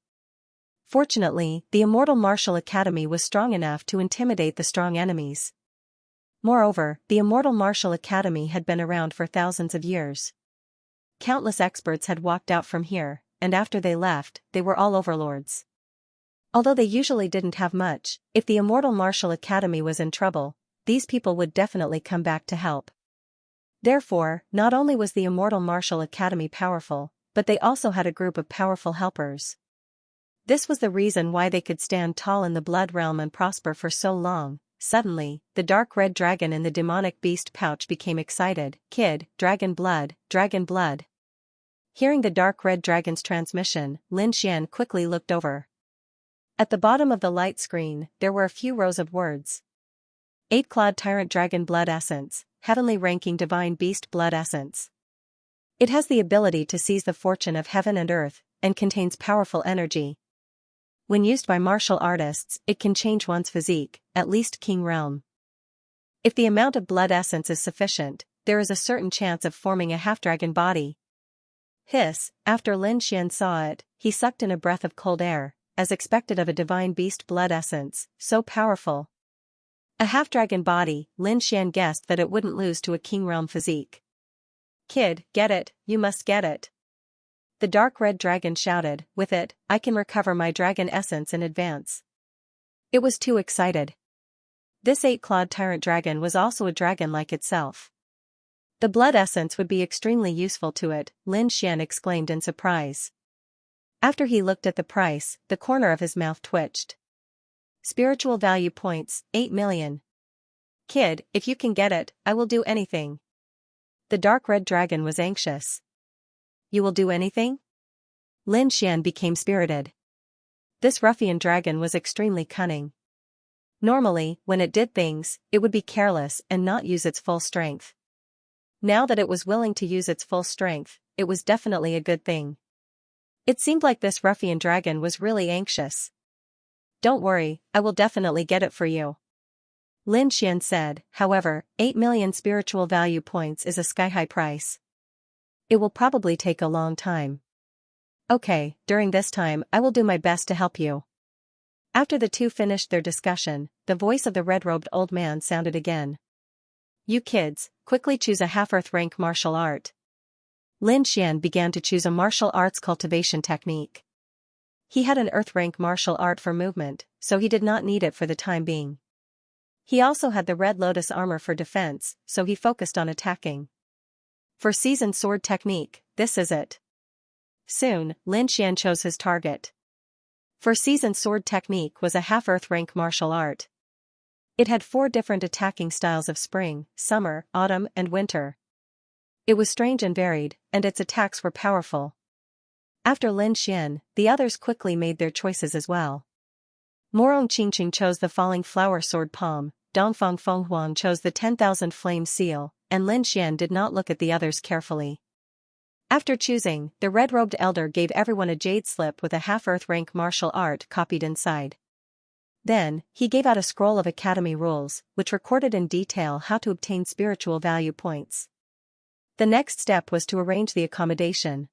Fortunately, the Immortal Martial Academy was strong enough to intimidate the strong enemies. Moreover, the Immortal Martial Academy had been around for thousands of years. Countless experts had walked out from here, and after they left, they were all overlords. Although they usually didn't have much, if the Immortal Martial Academy was in trouble, these people would definitely come back to help. Therefore, not only was the Immortal Martial Academy powerful, but they also had a group of powerful helpers. This was the reason why they could stand tall in the Blood Realm and prosper for so long. Suddenly, the dark red dragon in the demonic beast pouch became excited. Kid, dragon blood, dragon blood. Hearing the dark red dragon's transmission, Lin Xian quickly looked over. At the bottom of the light screen, there were a few rows of words. 8-clawed tyrant dragon blood essence, heavenly ranking divine beast blood essence. It has the ability to seize the fortune of heaven and earth, and contains powerful energy. When used by martial artists, it can change one's physique, at least King Realm. If the amount of blood essence is sufficient, there is a certain chance of forming a half-dragon body. Hiss, after Lin Xian saw it, he sucked in a breath of cold air, as expected of a divine beast blood essence, so powerful. A half-dragon body, Lin Xian guessed that it wouldn't lose to a King Realm physique. Kid, get it, you must get it. The dark red dragon shouted, with it, I can recover my dragon essence in advance. It was too excited. This 8-clawed tyrant dragon was also a dragon like itself. The blood essence would be extremely useful to it, Lin Xian exclaimed in surprise. After he looked at the price, the corner of his mouth twitched. Spiritual value points, 8 million. Kid, if you can get it, I will do anything. The dark red dragon was anxious. You will do anything? Lin Xian became spirited. This ruffian dragon was extremely cunning. Normally, when it did things, it would be careless and not use its full strength. Now that it was willing to use its full strength, it was definitely a good thing. It seemed like this ruffian dragon was really anxious. Don't worry, I will definitely get it for you. Lin Xian said. However, 8 million spiritual value points is a sky-high price. It will probably take a long time. Okay, during this time I will do my best to help you. After the two finished their discussion, the voice of the red-robed old man sounded again. You kids, quickly choose a half-earth rank martial art. Lin Xian began to choose a martial arts cultivation technique. He had an earth rank martial art for movement, so he did not need it for the time being. He also had the red lotus armor for defense, so he focused on attacking. For seasoned sword technique, this is it. Soon, Lin Xian chose his target. For seasoned sword technique was a half-earth rank martial art. It had 4 different attacking styles of spring, summer, autumn, and winter. It was strange and varied, and its attacks were powerful. After Lin Xian, the others quickly made their choices as well. Morong Qingqing chose the falling flower sword palm, Dongfang Fenghuang chose the 10,000 flame seal, and Lin Xian did not look at the others carefully. After choosing, the red-robed elder gave everyone a jade slip with a half-earth rank martial art copied inside. Then, he gave out a scroll of academy rules, which recorded in detail how to obtain spiritual value points. The next step was to arrange the accommodation.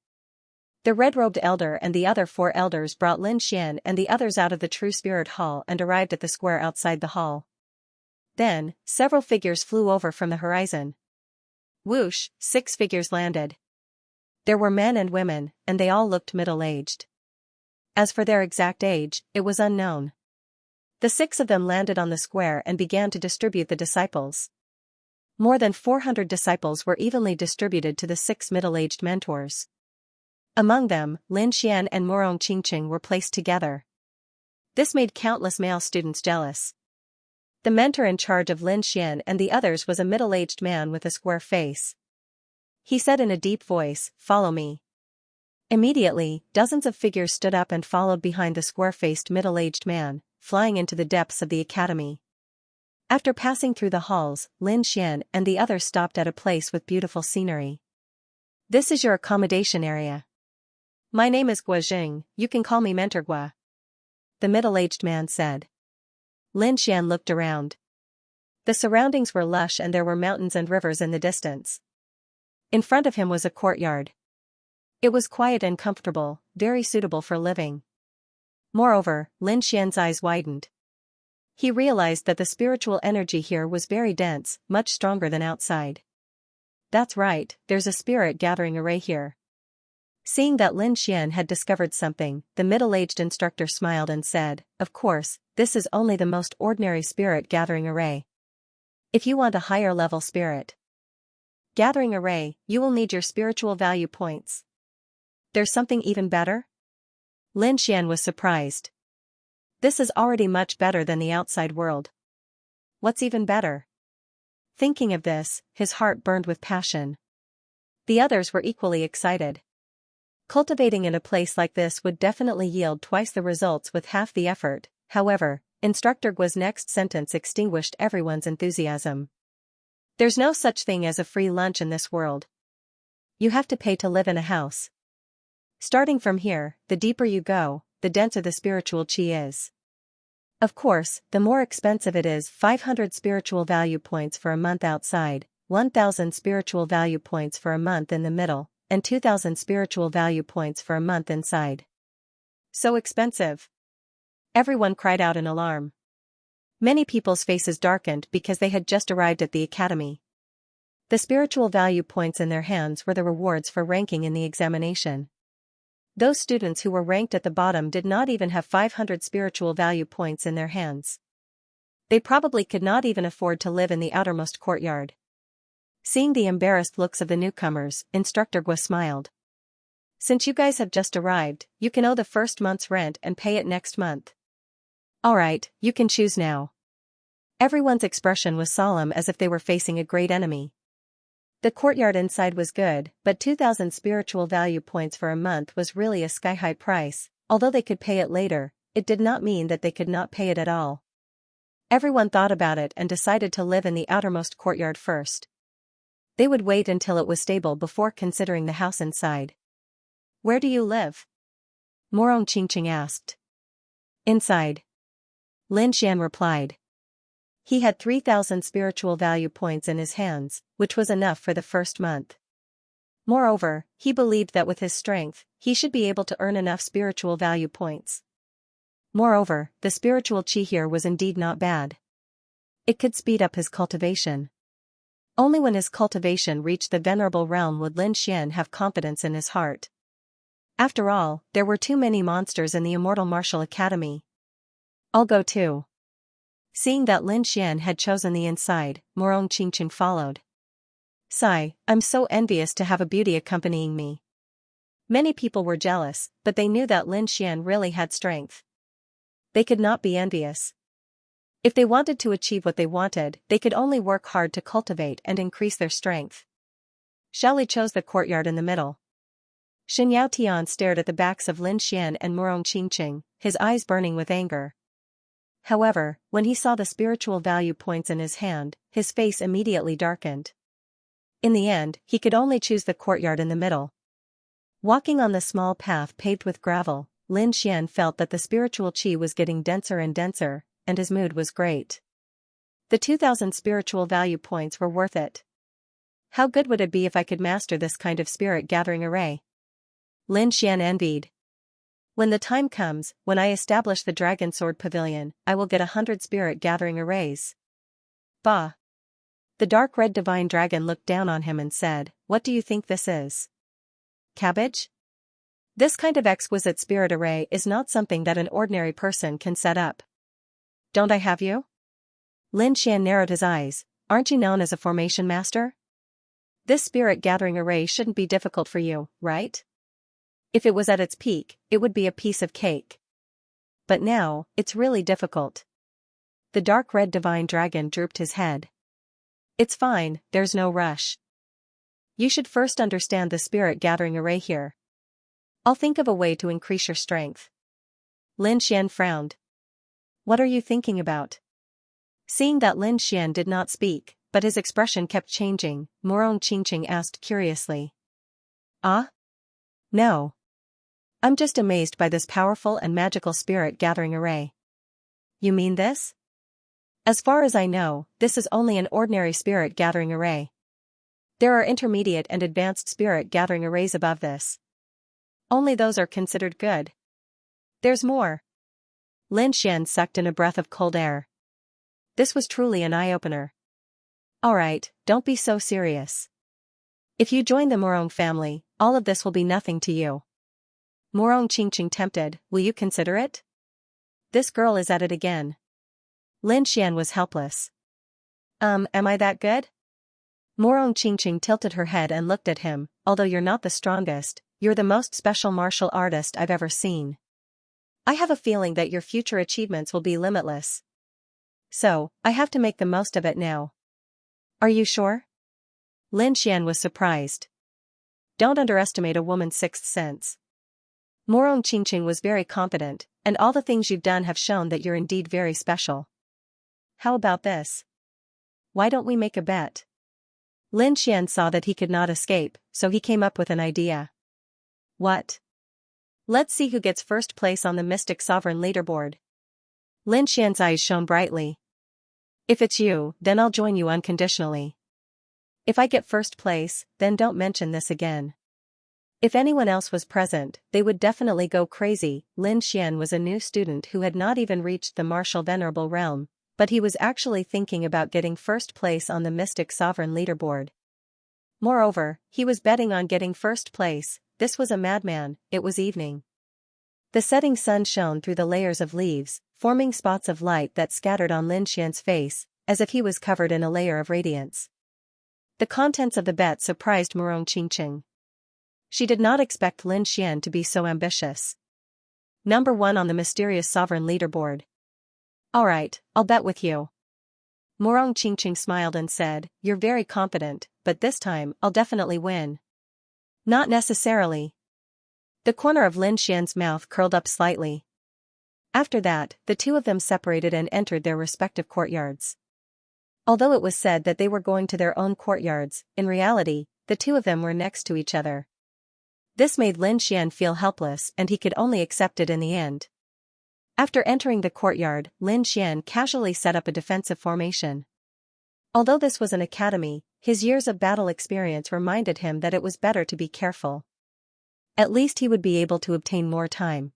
The red-robed elder and the other 4 elders brought Lin Xian and the others out of the True Spirit Hall and arrived at the square outside the hall. Then, several figures flew over from the horizon. Whoosh, 6 figures landed. There were men and women, and they all looked middle-aged. As for their exact age, it was unknown. The 6 of them landed on the square and began to distribute the disciples. More than 400 disciples were evenly distributed to the 6 middle-aged mentors. Among them, Lin Xian and Morong Qingqing were placed together. This made countless male students jealous. The mentor in charge of Lin Xian and the others was a middle-aged man with a square face. He said in a deep voice, "Follow me." Immediately, dozens of figures stood up and followed behind the square-faced middle-aged man, flying into the depths of the academy. After passing through the halls, Lin Xian and the others stopped at a place with beautiful scenery. This is your accommodation area. My name is Guojing, you can call me Mentor Gua. The middle-aged man said. Lin Xian looked around. The surroundings were lush and there were mountains and rivers in the distance. In front of him was a courtyard. It was quiet and comfortable, very suitable for living. Moreover, Lin Xian's eyes widened. He realized that the spiritual energy here was very dense, much stronger than outside. That's right, there's a spirit gathering array here. Seeing that Lin Xian had discovered something, the middle-aged instructor smiled and said, "Of course, this is only the most ordinary spirit gathering array. If you want a higher level spirit gathering array, you will need your spiritual value points." There's something even better? Lin Xian was surprised. This is already much better than the outside world. What's even better? Thinking of this, his heart burned with passion. The others were equally excited. Cultivating in a place like this would definitely yield twice the results with half the effort. However, Instructor Gua's next sentence extinguished everyone's enthusiasm. There's no such thing as a free lunch in this world. You have to pay to live in a house. Starting from here, the deeper you go, the denser the spiritual qi is. Of course, the more expensive it is. 500 spiritual value points for a month outside, 1,000 spiritual value points for a month in the middle, and 2,000 spiritual value points for a month inside. So expensive. Everyone cried out in alarm. Many people's faces darkened because they had just arrived at the academy. The spiritual value points in their hands were the rewards for ranking in the examination. Those students who were ranked at the bottom did not even have 500 spiritual value points in their hands. They probably could not even afford to live in the outermost courtyard. Seeing the embarrassed looks of the newcomers, Instructor Gua smiled. Since you guys have just arrived, you can owe the first month's rent and pay it next month. Alright, you can choose now. Everyone's expression was solemn as if they were facing a great enemy. The courtyard inside was good, but 2,000 spiritual value points for a month was really a sky-high price. Although they could pay it later, it did not mean that they could not pay it at all. Everyone thought about it and decided to live in the outermost courtyard first. They would wait until it was stable before considering the house inside. Where do you live? Morong Qingqing asked. Inside. Lin Xian replied. He had 3,000 spiritual value points in his hands, which was enough for the first month. Moreover, he believed that with his strength, he should be able to earn enough spiritual value points. Moreover, the spiritual qi here was indeed not bad. It could speed up his cultivation. Only when his cultivation reached the venerable realm would Lin Xian have confidence in his heart. After all, there were too many monsters in the Immortal Martial Academy. I'll go too. Seeing that Lin Xian had chosen the inside, Morong Qingqing followed. Sigh, I'm so envious to have a beauty accompanying me. Many people were jealous, but they knew that Lin Xian really had strength. They could not be envious. If they wanted to achieve what they wanted, they could only work hard to cultivate and increase their strength. Xiaoli chose the courtyard in the middle. Shen Yao Tian stared at the backs of Lin Xian and Morong Qingqing, his eyes burning with anger. However, when he saw the spiritual value points in his hand, his face immediately darkened. In the end, he could only choose the courtyard in the middle. Walking on the small path paved with gravel, Lin Xian felt that the spiritual qi was getting denser and denser, and his mood was great. The 2,000 spiritual value points were worth it. How good would it be if I could master this kind of spirit gathering array? Lin Xian envied. When the time comes, when I establish the Dragon Sword Pavilion, I will get 100 spirit gathering arrays. Bah! The dark red divine dragon looked down on him and said, "What do you think this is? Cabbage? This kind of exquisite spirit array is not something that an ordinary person can set up. Don't I have you?" Lin Xian narrowed his eyes. "Aren't you known as a formation master? This spirit gathering array shouldn't be difficult for you, right? If it was at its peak, it would be a piece of cake. But now, it's really difficult." The dark red divine dragon drooped his head. "It's fine, there's no rush. You should first understand the spirit gathering array here. I'll think of a way to increase your strength." Lin Xian frowned. "What are you thinking about?" Seeing that Lin Xian did not speak, but his expression kept changing, Morong Qingqing asked curiously. "Ah? No. I'm just amazed by this powerful and magical spirit gathering array." "You mean this?" "As far as I know, this is only an ordinary spirit gathering array. There are intermediate and advanced spirit gathering arrays above this. Only those are considered good. There's more." Lin Xian sucked in a breath of cold air. This was truly an eye-opener. "Alright, don't be so serious. If you join the Morong family, all of this will be nothing to you." Morong Qingqing tempted, "Will you consider it?" This girl is at it again. Lin Xian was helpless. Am I that good?" Morong Qingqing tilted her head and looked at him. "Although you're not the strongest, you're the most special martial artist I've ever seen. I have a feeling that your future achievements will be limitless. So, I have to make the most of it now." "Are you sure?" Lin Xian was surprised. Don't underestimate a woman's sixth sense. Morong Qingqing was very confident, "And all the things you've done have shown that you're indeed very special. How about this? Why don't we make a bet?" Lin Xian saw that he could not escape, so he came up with an idea. "What?" "Let's see who gets first place on the Mystic Sovereign leaderboard." Lin Xian's eyes shone brightly. "If it's you, then I'll join you unconditionally. If I get first place, then don't mention this again." If anyone else was present, they would definitely go crazy. Lin Xian was a new student who had not even reached the martial venerable realm, but he was actually thinking about getting first place on the Mystic Sovereign leaderboard. Moreover, he was betting on getting first place. This was a madman. It was evening. The setting sun shone through the layers of leaves, forming spots of light that scattered on Lin Xian's face, as if he was covered in a layer of radiance. The contents of the bet surprised Morong Qingqing. She did not expect Lin Xian to be so ambitious. Number 1 on the mysterious sovereign leaderboard. "Alright, I'll bet with you." Morong Qingqing smiled and said, "You're very confident, but this time I'll definitely win." "Not necessarily." The corner of Lin Xian's mouth curled up slightly. After that, the two of them separated and entered their respective courtyards. Although it was said that they were going to their own courtyards, in reality, the two of them were next to each other. This made Lin Xian feel helpless and he could only accept it in the end. After entering the courtyard, Lin Xian casually set up a defensive formation. Although this was an academy, his years of battle experience reminded him that it was better to be careful. At least he would be able to obtain more time.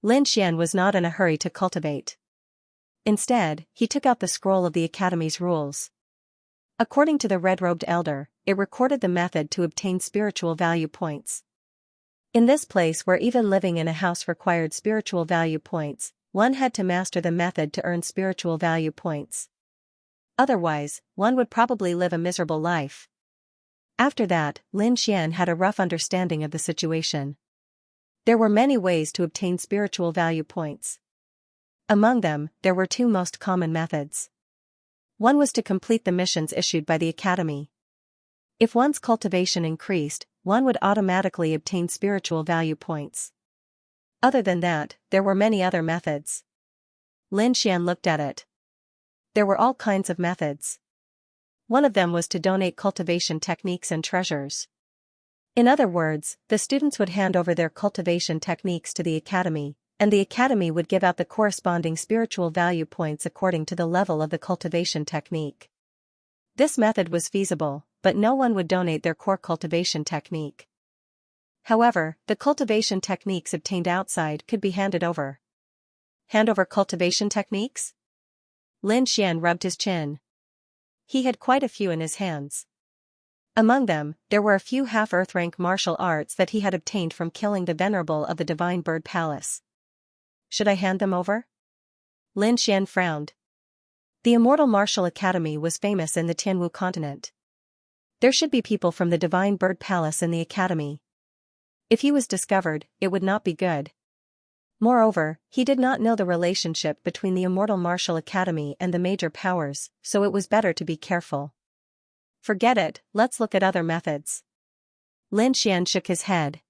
Lin Xian was not in a hurry to cultivate. Instead, he took out the scroll of the academy's rules. According to the red-robed elder, it recorded the method to obtain spiritual value points. In this place where even living in a house required spiritual value points, one had to master the method to earn spiritual value points. Otherwise, one would probably live a miserable life. After that, Lin Xian had a rough understanding of the situation. There were many ways to obtain spiritual value points. Among them, there were two most common methods. One was to complete the missions issued by the academy. If one's cultivation increased, one would automatically obtain spiritual value points. Other than that, there were many other methods. Lin Xian looked at it. There were all kinds of methods. One of them was to donate cultivation techniques and treasures. In other words, the students would hand over their cultivation techniques to the academy, and the academy would give out the corresponding spiritual value points according to the level of the cultivation technique. This method was feasible, but no one would donate their core cultivation technique. However, the cultivation techniques obtained outside could be handed over. Hand over cultivation techniques? Lin Xian rubbed his chin. He had quite a few in his hands. Among them, there were a few half-earth rank martial arts that he had obtained from killing the Venerable of the Divine Bird Palace. Should I hand them over? Lin Xian frowned. The Immortal Martial Academy was famous in the Tianwu continent. There should be people from the Divine Bird Palace in the academy. If he was discovered, it would not be good. Moreover, he did not know the relationship between the Immortal Martial Academy and the major powers, so it was better to be careful. Forget it, let's look at other methods. Lin Xian shook his head.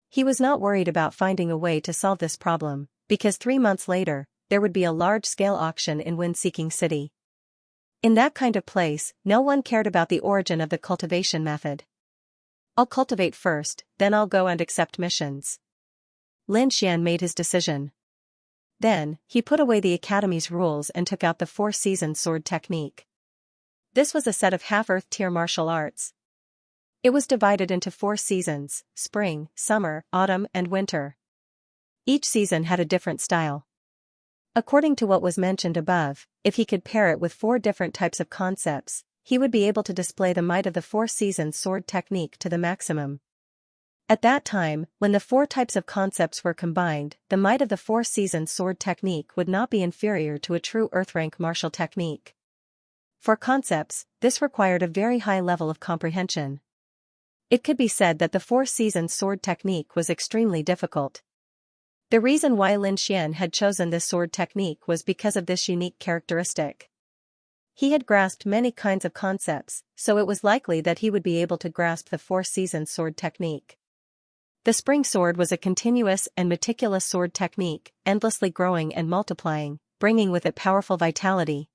He was not worried about finding a way to solve this problem, because 3 months later, there would be a large-scale auction in Wind-Seeking City. In that kind of place, no one cared about the origin of the cultivation method. I'll cultivate first, then I'll go and accept missions. Lin Xian made his decision. Then, he put away the academy's rules and took out the 4-season sword technique. This was a set of half-earth tier martial arts. It was divided into 4 seasons: spring, summer, autumn, and winter. Each season had a different style. According to what was mentioned above, if he could pair it with 4 different types of concepts, he would be able to display the might of the 4-season sword technique to the maximum. At that time, when the 4 types of concepts were combined, the might of the 4-season sword technique would not be inferior to a true earth-rank martial technique. For concepts, this required a very high level of comprehension. It could be said that the 4-season sword technique was extremely difficult. The reason why Lin Xian had chosen this sword technique was because of this unique characteristic. He had grasped many kinds of concepts, so it was likely that he would be able to grasp the 4-season sword technique. The spring sword was a continuous and meticulous sword technique, endlessly growing and multiplying, bringing with it powerful vitality.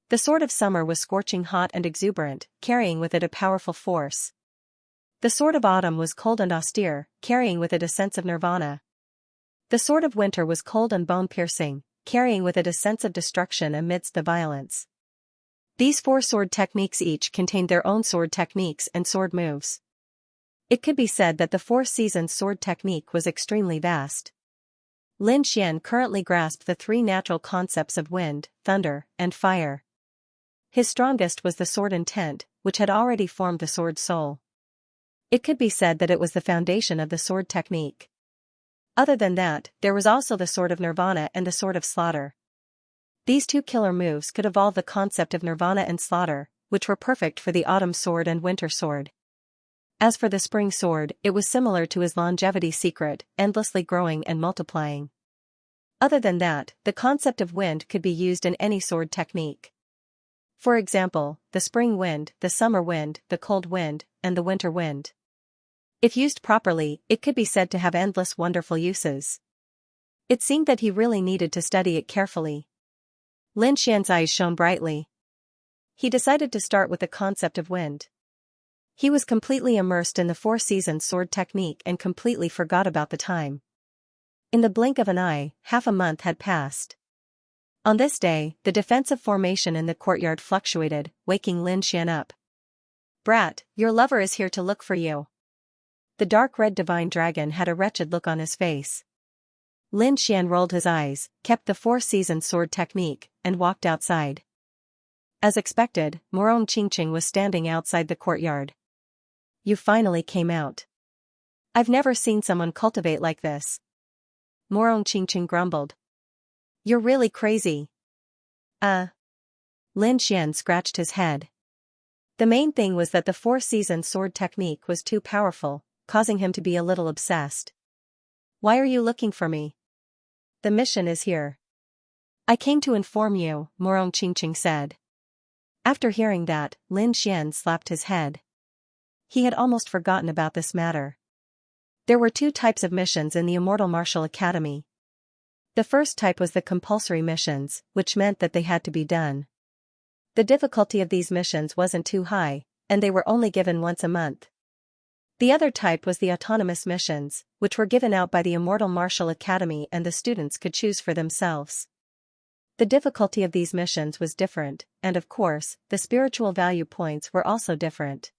The sword of summer was scorching hot and exuberant, carrying with it a powerful force. The sword of autumn was cold and austere, carrying with it a sense of nirvana. The sword of winter was cold and bone-piercing, carrying with it a sense of destruction amidst the violence. These 4 sword techniques each contained their own sword techniques and sword moves. It could be said that the 4-season sword technique was extremely vast. Lin Xian currently grasped the 3 natural concepts of wind, thunder, and fire. His strongest was the sword intent, which had already formed the sword soul. It could be said that it was the foundation of the sword technique. Other than that, there was also the sword of nirvana and the sword of slaughter. These 2 killer moves could evolve the concept of nirvana and slaughter, which were perfect for the autumn sword and winter sword. As for the spring sword, it was similar to his longevity secret, endlessly growing and multiplying. Other than that, the concept of wind could be used in any sword technique. For example, the spring wind, the summer wind, the cold wind, and the winter wind. If used properly, it could be said to have endless wonderful uses. It seemed that he really needed to study it carefully. Lin Xian's eyes shone brightly. he decided to start with the concept of wind. He was completely immersed in the four-season sword technique and completely forgot about the time. In the blink of an eye, half a month had passed. On this day, the defensive formation in the courtyard fluctuated, waking Lin Xian up. "Brat, your lover is here to look for you." The dark red divine dragon had a wretched look on his face. Lin Xian rolled his eyes, kept the four-season sword technique, and walked outside. As expected, Morong Qingqing was standing outside the courtyard. "You finally came out. I've never seen someone cultivate like this." Morong Qingqing grumbled. "You're really crazy." Lin Xian scratched his head. The main thing was that the four-season sword technique was too powerful, causing him to be a little obsessed. "Why are you looking for me?" "The mission is here." "I came to inform you," Morong Qingqing said. After hearing that, Lin Xian slapped his head. He had almost forgotten about this matter. There were two types of missions in the Immortal Martial Academy. The first type was the compulsory missions, which meant that they had to be done. The difficulty of these missions wasn't too high, and they were only given once a month. The other type was the autonomous missions, which were given out by the Immortal Martial Academy and the students could choose for themselves. The difficulty of these missions was different, and of course, the spiritual value points were also different.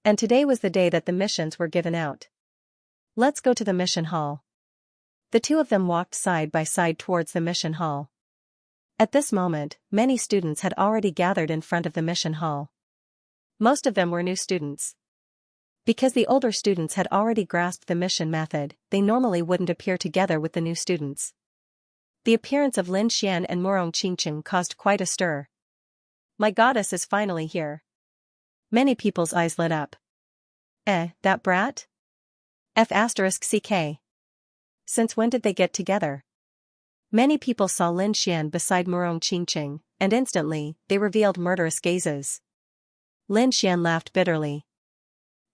And today was the day that the missions were given out. "Let's go to the mission hall." The two of them walked side by side towards the mission hall. At this moment, many students had already gathered in front of the mission hall. Most of them were new students. Because the older students had already grasped the mission method, they normally wouldn't appear together with the new students. The appearance of Lin Xian and Morong Qingqing caused quite a stir. "My goddess is finally here." Many people's eyes lit up. That brat? F***ck. Since when did they get together?" Many people saw Lin Xian beside Morong Qingqing, and instantly, they revealed murderous gazes. Lin Xian laughed bitterly.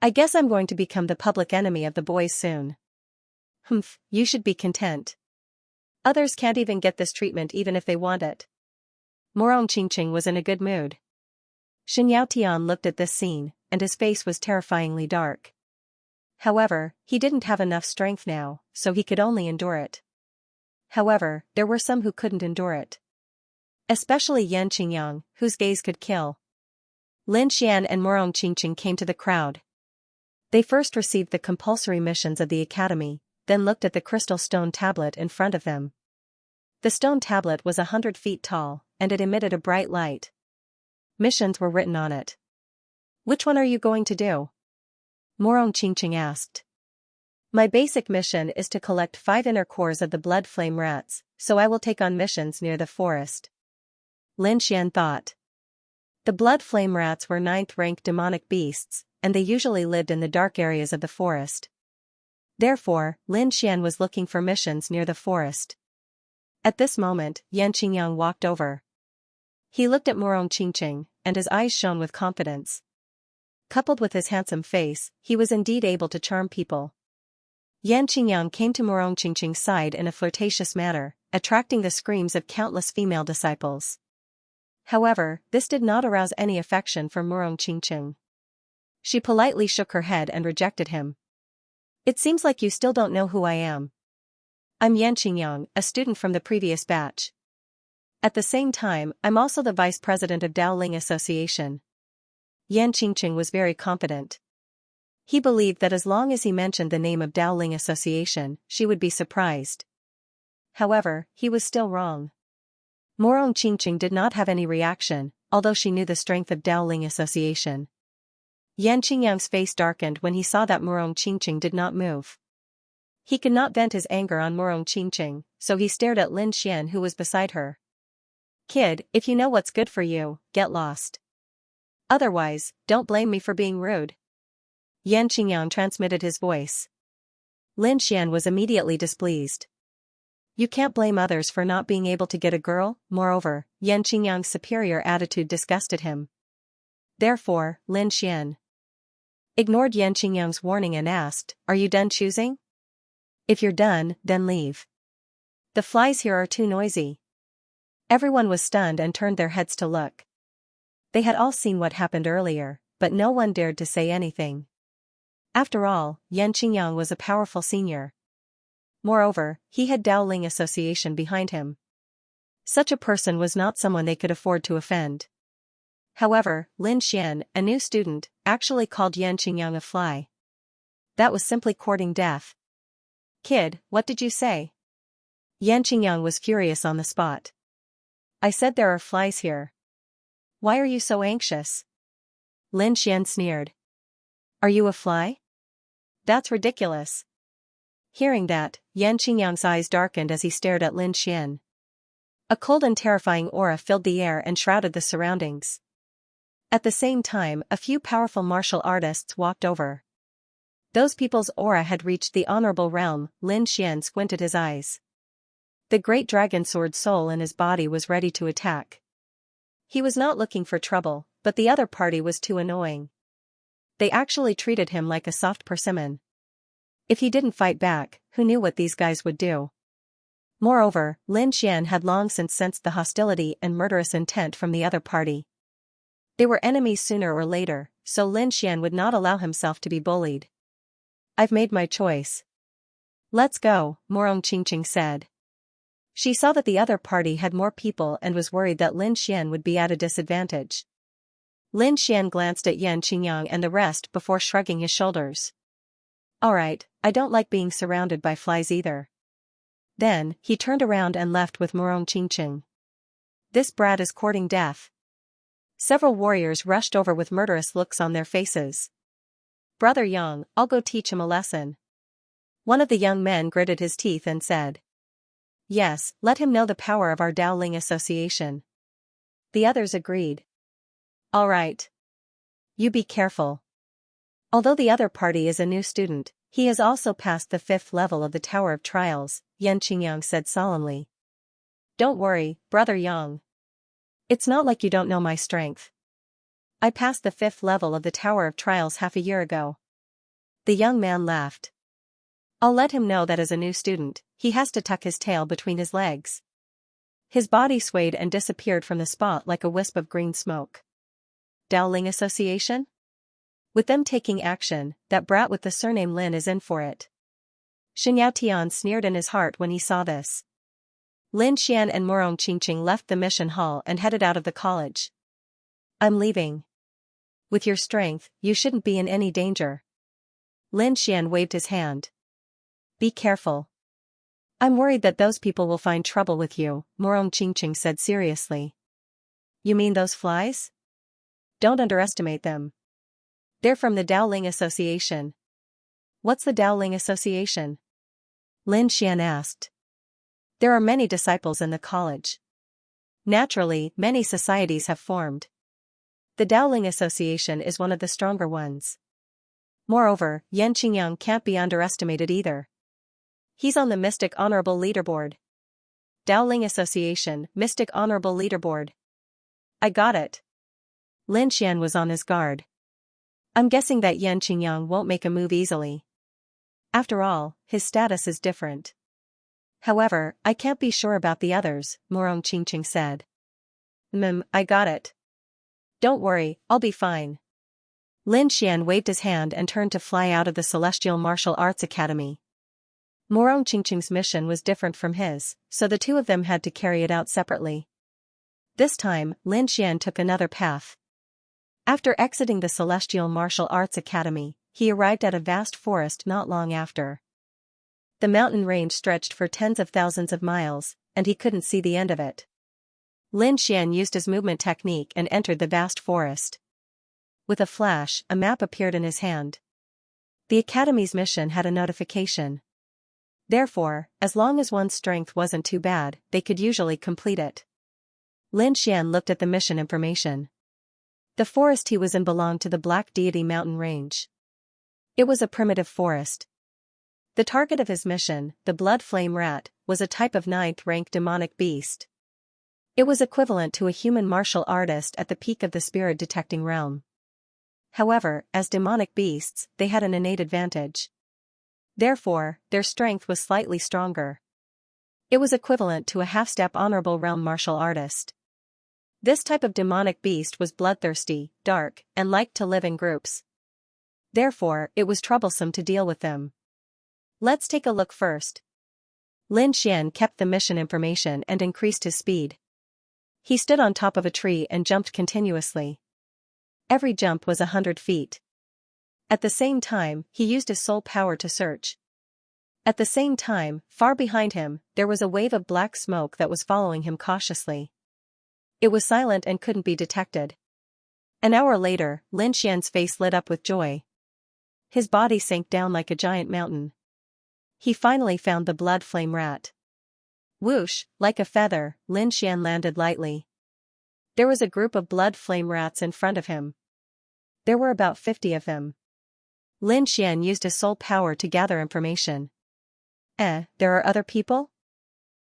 "I guess I'm going to become the public enemy of the boys soon." "Humph, you should be content. Others can't even get this treatment even if they want it." Morong Qingqing was in a good mood. Xianxia Tian looked at this scene, and his face was terrifyingly dark. However, he didn't have enough strength now, so he could only endure it. However, there were some who couldn't endure it. Especially Yan Qingyang, whose gaze could kill. Lin Xian and Morong Qingqing came to the crowd. They first received the compulsory missions of the academy, then looked at the crystal stone tablet in front of them. The stone tablet was 100 feet tall, and it emitted a bright light. Missions were written on it. "Which one are you going to do?" Morong Qingqing asked. "My basic mission is to collect 5 inner cores of the blood flame rats, so I will take on missions near the forest." Lin Xian thought. The blood flame rats were 9th-rank demonic beasts, and they usually lived in the dark areas of the forest. Therefore, Lin Xian was looking for missions near the forest. At this moment, Yan Qingyang walked over. He looked at Morong Qingqing, and his eyes shone with confidence. Coupled with his handsome face, he was indeed able to charm people. Yan Qingyang came to Morong Qingqing's side in a flirtatious manner, attracting the screams of countless female disciples. However, this did not arouse any affection for Morong Qingqing. She politely shook her head and rejected him. "It seems like you still don't know who I am. I'm Yan Qingyang, a student from the previous batch. At the same time, I'm also the vice president of Daoling Association." Yan Qingqing was very confident. He believed that as long as he mentioned the name of Daoling Association, she would be surprised. However, he was still wrong. Morong Qingqing did not have any reaction, although she knew the strength of Daoling Association. Yan Qingyang's face darkened when he saw that Morong Qingqing did not move. He could not vent his anger on Morong Qingqing, so he stared at Lin Xian who was beside her. "Kid, if you know what's good for you, get lost. Otherwise, don't blame me for being rude." Yan Qingyang transmitted his voice. Lin Xian was immediately displeased. You can't blame others for not being able to get a girl. Moreover, Yan Qingyang's superior attitude disgusted him. Therefore, Lin Xian ignored Yan Qingyang's warning and asked, "Are you done choosing? If you're done, then leave. The flies here are too noisy." Everyone was stunned and turned their heads to look. They had all seen what happened earlier, but no one dared to say anything. After all, Xianxia was a powerful senior. Moreover, he had Dowling Association behind him. Such a person was not someone they could afford to offend. However, Lin Xian, a new student, actually called Xianxia a fly. That was simply courting death. "Kid, what did you say?" Xianxia was furious on the spot. "I said there are flies here. Why are you so anxious?" Lin Xian sneered. "Are you a fly? That's ridiculous." Hearing that, Xianxia's eyes darkened as he stared at Lin Xian. A cold and terrifying aura filled the air and shrouded the surroundings. At the same time, a few powerful martial artists walked over. Those people's aura had reached the honorable realm. Lin Xian squinted his eyes. The great dragon sword soul in his body was ready to attack. He was not looking for trouble, but the other party was too annoying. They actually treated him like a soft persimmon. If he didn't fight back, who knew what these guys would do? Moreover, Lin Xian had long since sensed the hostility and murderous intent from the other party. They were enemies sooner or later, so Lin Xian would not allow himself to be bullied. "I've made my choice. Let's go," Morong Qingqing said. She saw that the other party had more people and was worried that Lin Xian would be at a disadvantage. Lin Xian glanced at Xianxia and the rest before shrugging his shoulders. "Alright, I don't like being surrounded by flies either." Then, he turned around and left with Morong Qingqing. "This brat is courting death." Several warriors rushed over with murderous looks on their faces. "Brother Yang, I'll go teach him a lesson." One of the young men gritted his teeth and said. "Yes, let him know the power of our Dowling Association." The others agreed. "All right. You be careful." Although the other party is a new student, he has also passed the 5th level of the Tower of Trials, Xianxia said solemnly. "Don't worry, Brother Yang. It's not like you don't know my strength. I passed the 5th level of the Tower of Trials half a year ago." The young man laughed. "I'll let him know that as a new student, he has to tuck his tail between his legs." His body swayed and disappeared from the spot like a wisp of green smoke. Dowling Association? With them taking action, that brat with the surname Lin is in for it. Xianxia sneered in his heart when he saw this. Lin Xian and Morong Qingqing left the mission hall and headed out of the college. "I'm leaving. With your strength, you shouldn't be in any danger." Lin Xian waved his hand. "Be careful. I'm worried that those people will find trouble with you," Morong Qingqing said seriously. "You mean those flies? Don't underestimate them. They're from the Dowling Association." "What's the Dowling Association?" Lin Xian asked. "There are many disciples in the college. Naturally, many societies have formed. The Dowling Association is one of the stronger ones. Moreover, Xianxia can't be underestimated either. He's on the Mystic Honorable Leaderboard. Dowling Association, Mystic Honorable Leaderboard. I got it." Lin Xian was on his guard. "I'm guessing that Xianxia won't make a move easily. After all, his status is different. However, I can't be sure about the others," Morong Qingqing said. I got it. Don't worry, I'll be fine." Lin Xian waved his hand and turned to fly out of the Celestial Martial Arts Academy. Morong Qingqing's mission was different from his, so the two of them had to carry it out separately. This time, Lin Xian took another path. After exiting the Celestial Martial Arts Academy, he arrived at a vast forest not long after. The mountain range stretched for tens of thousands of miles, and he couldn't see the end of it. Lin Xian used his movement technique and entered the vast forest. With a flash, a map appeared in his hand. The Academy's mission had a notification. Therefore, as long as one's strength wasn't too bad, they could usually complete it. Lin Xian looked at the mission information. The forest he was in belonged to the Black Deity mountain range. It was a primitive forest. The target of his mission, the Blood Flame Rat, was a type of 9th-rank demonic beast. It was equivalent to a human martial artist at the peak of the spirit-detecting realm. However, as demonic beasts, they had an innate advantage. Therefore, their strength was slightly stronger. It was equivalent to a half-step honorable realm martial artist. This type of demonic beast was bloodthirsty, dark, and liked to live in groups. Therefore, it was troublesome to deal with them. Let's take a look first. Lin Xian kept the mission information and increased his speed. He stood on top of a tree and jumped continuously. Every jump was 100 feet. At the same time, he used his soul power to search. At the same time, far behind him, there was a wave of black smoke that was following him cautiously. It was silent and couldn't be detected. An hour later, Lin Xian's face lit up with joy. His body sank down like a giant mountain. He finally found the blood flame rat. Whoosh, like a feather, Lin Xian landed lightly. There was a group of blood flame rats in front of him. There were about 50 of them. Lin Xian used his soul power to gather information. There are other people?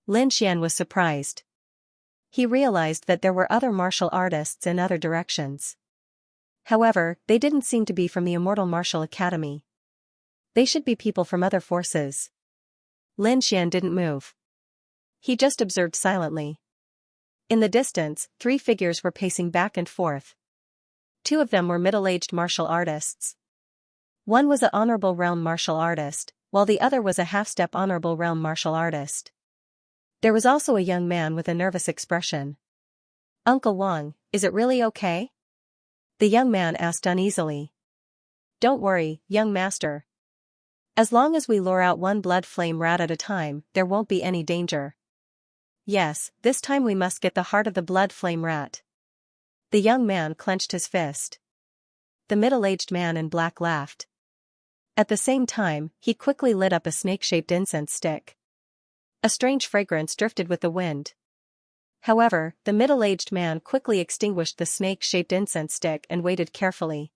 Lin Xian was surprised. He realized that there were other martial artists in other directions. However, they didn't seem to be from the Immortal Martial Academy. They should be people from other forces. Lin Xian didn't move. He just observed silently. In the distance, 3 figures were pacing back and forth. 2 of them were middle-aged martial artists. One was an honorable realm martial artist, while the other was a half-step honorable realm martial artist. There was also a young man with a nervous expression. Uncle Wang, is it really okay? The young man asked uneasily. Don't worry, young master. As long as we lure out one blood flame rat at a time, there won't be any danger. Yes, this time we must get the heart of the blood flame rat. The young man clenched his fist. The middle-aged man in black laughed. At the same time, he quickly lit up a snake-shaped incense stick. A strange fragrance drifted with the wind. However, the middle-aged man quickly extinguished the snake-shaped incense stick and waited carefully.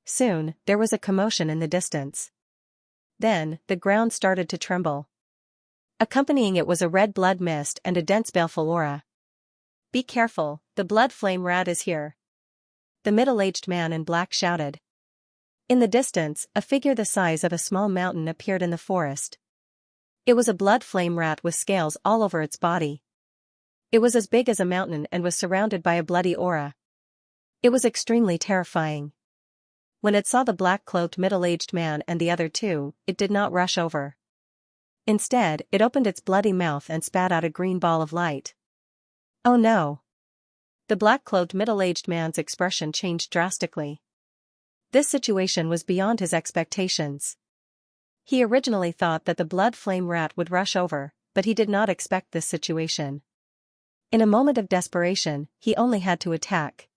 Soon, there was a commotion in the distance. Then, the ground started to tremble. Accompanying it was a red blood mist and a dense baleful aura. Be careful, the blood flame rat is here. The middle-aged man in black shouted. In the distance, a figure the size of a small mountain appeared in the forest. It was a blood flame rat with scales all over its body. It was as big as a mountain and was surrounded by a bloody aura. It was extremely terrifying. When it saw the black-cloaked middle-aged man and the other 2, it did not rush over. Instead, it opened its bloody mouth and spat out a green ball of light. Oh no! The black-cloaked middle-aged man's expression changed drastically. This situation was beyond his expectations. He originally thought that the blood flame rat would rush over, but he did not expect this situation. In a moment of desperation, he only had to attack.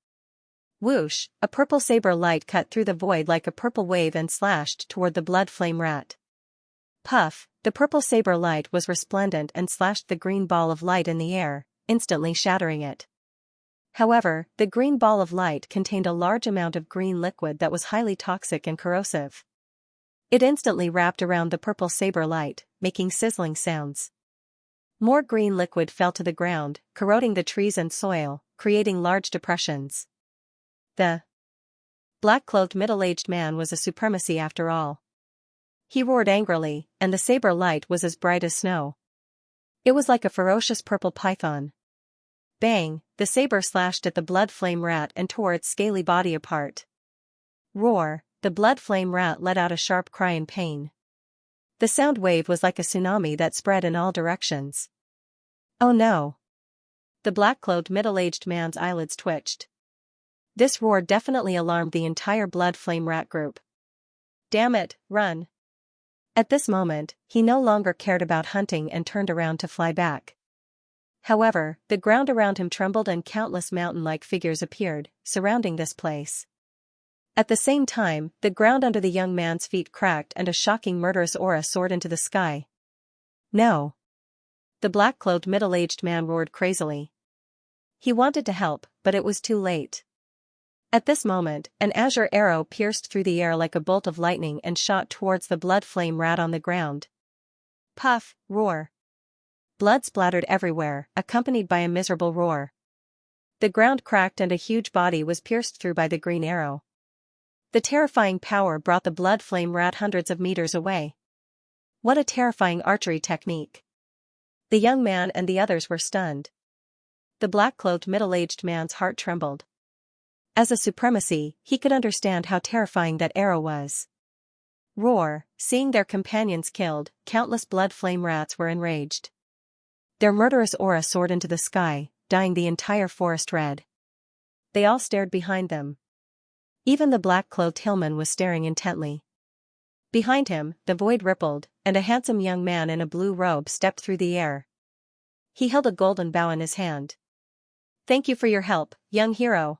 Whoosh, a purple saber light cut through the void like a purple wave and slashed toward the blood flame rat. Puff, the purple saber light was resplendent and slashed the green ball of light in the air, instantly shattering it. However, the green ball of light contained a large amount of green liquid that was highly toxic and corrosive. It instantly wrapped around the purple saber light, making sizzling sounds. More green liquid fell to the ground, corroding the trees and soil, creating large depressions. The black-cloaked middle-aged man was a supremacy after all. He roared angrily, and the saber light was as bright as snow. It was like a ferocious purple python. Bang, the saber slashed at the blood flame rat and tore its scaly body apart. Roar, the blood flame rat let out a sharp cry in pain. The sound wave was like a tsunami that spread in all directions. Oh no! The black-cloaked middle-aged man's eyelids twitched. This roar definitely alarmed the entire blood flame rat group. Damn it, run! At this moment, he no longer cared about hunting and turned around to fly back. However, the ground around him trembled and countless mountain-like figures appeared, surrounding this place. At the same time, the ground under the young man's feet cracked and a shocking murderous aura soared into the sky. No! The black-cloaked middle-aged man roared crazily. He wanted to help, but it was too late. At this moment, an azure arrow pierced through the air like a bolt of lightning and shot towards the blood flame rat on the ground. Puff, roar. Blood splattered everywhere, accompanied by a miserable roar. The ground cracked and a huge body was pierced through by the green arrow. The terrifying power brought the blood flame rat hundreds of meters away. What a terrifying archery technique! The young man and the others were stunned. the black-clothed middle-aged man's heart trembled. As a supremacy, he could understand how terrifying that arrow was. Roar, seeing their companions killed, countless blood-flame rats were enraged. Their murderous aura soared into the sky, dyeing the entire forest red. They all stared behind them. Even the black-clothed hillman was staring intently. Behind him, the void rippled, and a handsome young man in a blue robe stepped through the air. He held a golden bow in his hand. "Thank you for your help, young hero."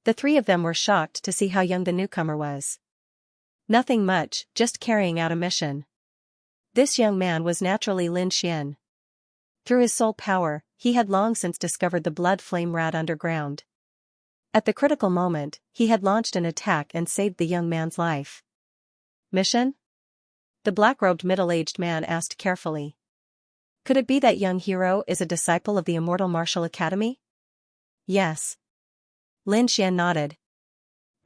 The three of them were shocked to see how young the newcomer was. Nothing much, just carrying out a mission. This young man was naturally Xianxia. Through his soul power, he had long since discovered the blood flame rat underground. At the critical moment, he had launched an attack and saved the young man's life. "Mission?" The black-robed middle-aged man asked carefully. "Could it be that young hero is a disciple of the Immortal Martial Academy?" "Yes." Xianxia nodded.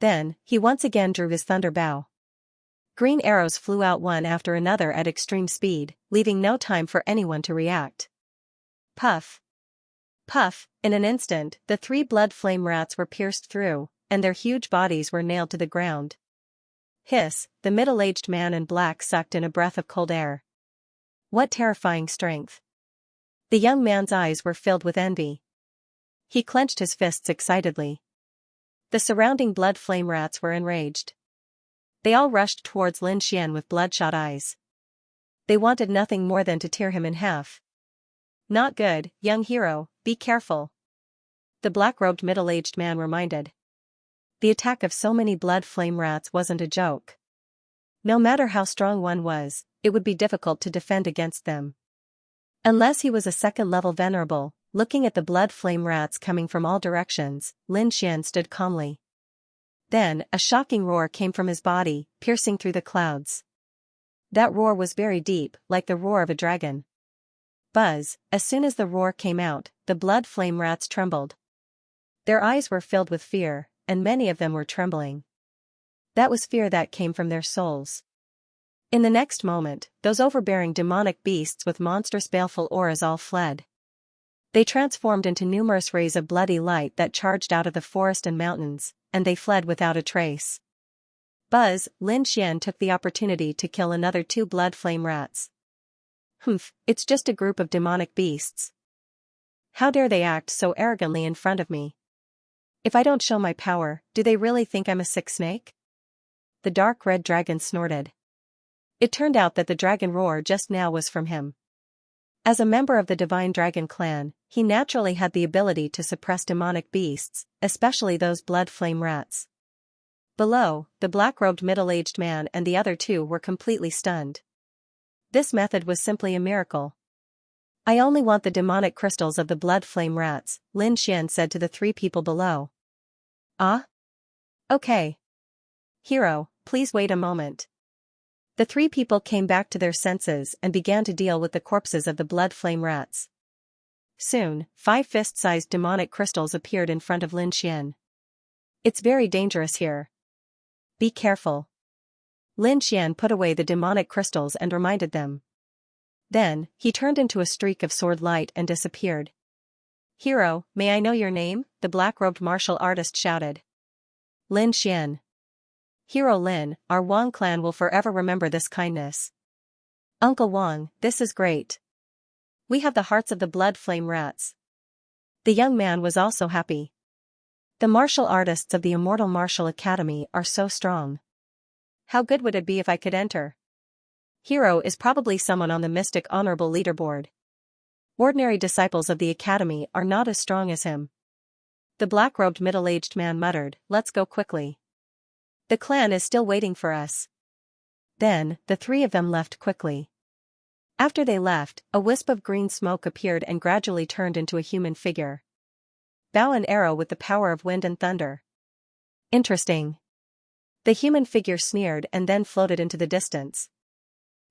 Then, he once again drew his thunder bow. Green arrows flew out one after another at extreme speed, leaving no time for anyone to react. Puff! Puff! In an instant, the three blood flame rats were pierced through, and their huge bodies were nailed to the ground. Hiss! The middle-aged man in black sucked in a breath of cold air. What terrifying strength! The young man's eyes were filled with envy. He clenched his fists excitedly. The surrounding blood flame rats were enraged. They all rushed towards Xianxia with bloodshot eyes. They wanted nothing more than to tear him in half. "Not good, young hero, be careful," the black-robed middle-aged man reminded. The attack of so many blood flame rats wasn't a joke. No matter how strong one was, it would be difficult to defend against them. Unless he was a second-level venerable, looking at the blood flame rats coming from all directions, Xianxia stood calmly. Then, a shocking roar came from his body, piercing through the clouds. That roar was very deep, like the roar of a dragon. Buzz! As soon as the roar came out, the blood flame rats trembled. Their eyes were filled with fear, and many of them were trembling. That was fear that came from their souls. In the next moment, those overbearing demonic beasts with monstrous baleful auras all fled. They transformed into numerous rays of bloody light that charged out of the forest and mountains, and they fled without a trace. Buzz! Xianxia took the opportunity to kill another 2 blood flame rats. "Humph, it's just a group of demonic beasts. How dare they act so arrogantly in front of me? If I don't show my power, do they really think I'm a sick snake?" The dark red dragon snorted. It turned out that the dragon roar just now was from him. As a member of the Divine Dragon clan, he naturally had the ability to suppress demonic beasts, especially those blood flame rats. Below, the black-robed middle-aged man and the other 2 were completely stunned. This method was simply a miracle. "I only want the demonic crystals of the blood flame rats," Xianxia said to the 3 people below. "Ah? Okay. Hero, please wait a moment." The 3 people came back to their senses and began to deal with the corpses of the blood flame rats. Soon, 5 fist-sized demonic crystals appeared in front of Xianxia. "It's very dangerous here. Be careful." Xianxia put away the demonic crystals and reminded them. Then, he turned into a streak of sword light and disappeared. "Hero, may I know your name?" the black-robed martial artist shouted. "Xianxia." "Hero Lin, our Wang clan will forever remember this kindness." "Uncle Wang, this is great. We have the hearts of the blood flame rats." The young man was also happy. The martial artists of the Immortal Martial Academy are so strong. How good would it be if I could enter? Hero is probably someone on the Mystic Honorable Leaderboard. Ordinary disciples of the Academy are not as strong as him. The black-robed middle-aged man muttered, "Let's go quickly. The clan is still waiting for us." Then, the 3 of them left quickly. After they left, a wisp of green smoke appeared and gradually turned into a human figure. Bow and arrow with the power of wind and thunder. Interesting. The human figure sneered and then floated into the distance.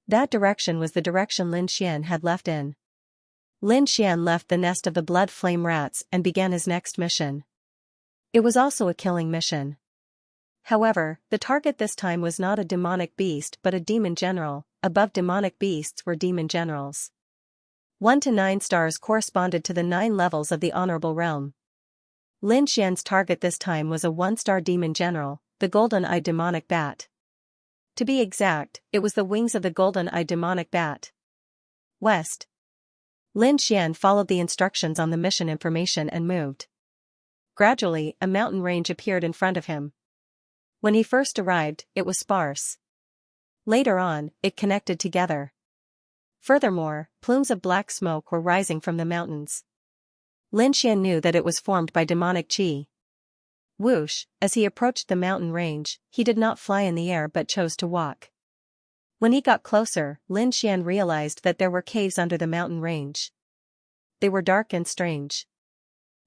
That direction was the direction Xianxia had left in. Xianxia left the nest of the blood flame rats and began his next mission. It was also a killing mission. However, the target this time was not a demonic beast but a demon general. Above demonic beasts were demon generals. 1 to 9 stars corresponded to the 9 levels of the Honorable Realm. Lin Xian's target this time was a 1-star demon general, the golden-eyed demonic bat. To be exact, it was the wings of the golden-eyed demonic bat. West. Lin Xian followed the instructions on the mission information and moved. Gradually, a mountain range appeared in front of him. When he first arrived, it was sparse. Later on, it connected together. Furthermore, plumes of black smoke were rising from the mountains. Lin Xian knew that it was formed by demonic qi. Whoosh, as he approached the mountain range, he did not fly in the air but chose to walk. When he got closer, Lin Xian realized that there were caves under the mountain range. They were dark and strange.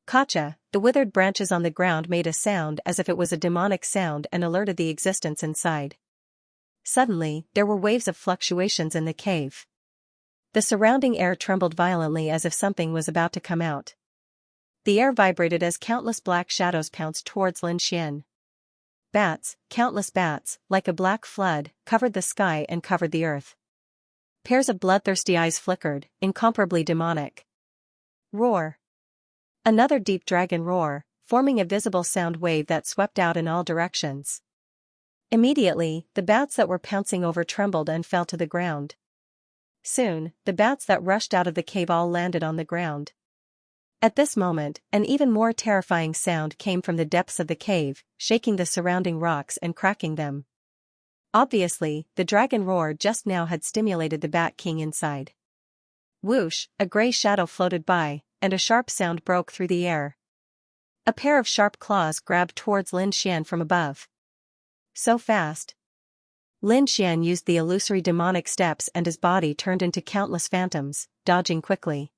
Kacha, the withered branches on the ground made a sound as if it was a demonic sound and alerted the existence inside. Suddenly, there were waves of fluctuations in the cave. The surrounding air trembled violently as if something was about to come out. The air vibrated as countless black shadows pounced towards Lin Xian. Bats, countless bats, like a black flood, covered the sky and covered the earth. Pairs of bloodthirsty eyes flickered, incomparably demonic. Roar. Another deep dragon roar, forming a visible sound wave that swept out in all directions. Immediately, the bats that were pouncing over trembled and fell to the ground. Soon, the bats that rushed out of the cave all landed on the ground. At this moment, an even more terrifying sound came from the depths of the cave, shaking the surrounding rocks and cracking them. Obviously, the dragon roar just now had stimulated the Bat King inside. Whoosh, a gray shadow floated by, and a sharp sound broke through the air. A pair of sharp claws grabbed towards Lin Xian from above. So fast. Lin Xian used the illusory demonic steps and his body turned into countless phantoms, dodging quickly.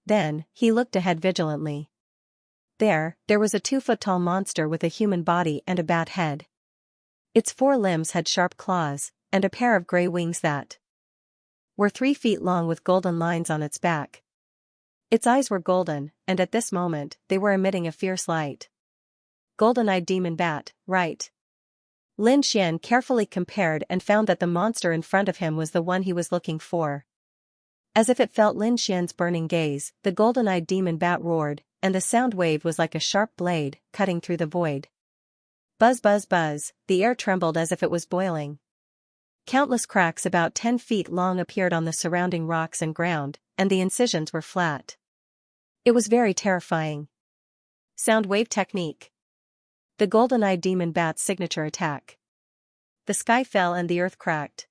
Then, he looked ahead vigilantly. There was a 2-foot-tall monster with a human body and a bat head. Its 4 limbs had sharp claws, and a pair of gray wings that were 3 feet long with golden lines on its back. Its eyes were golden, and at this moment, they were emitting a fierce light. Golden-eyed demon bat, right? Lin Xian carefully compared and found that the monster in front of him was the one he was looking for. As if it felt Lin Xian's burning gaze, the golden-eyed demon bat roared, and the sound wave was like a sharp blade, cutting through the void. Buzz buzz buzz, the air trembled as if it was boiling. Countless cracks about 10 feet long appeared on the surrounding rocks and ground, and the incisions were flat. It was very terrifying. Sound wave technique. The golden-eyed demon bat's signature attack. The sky fell and the earth cracked.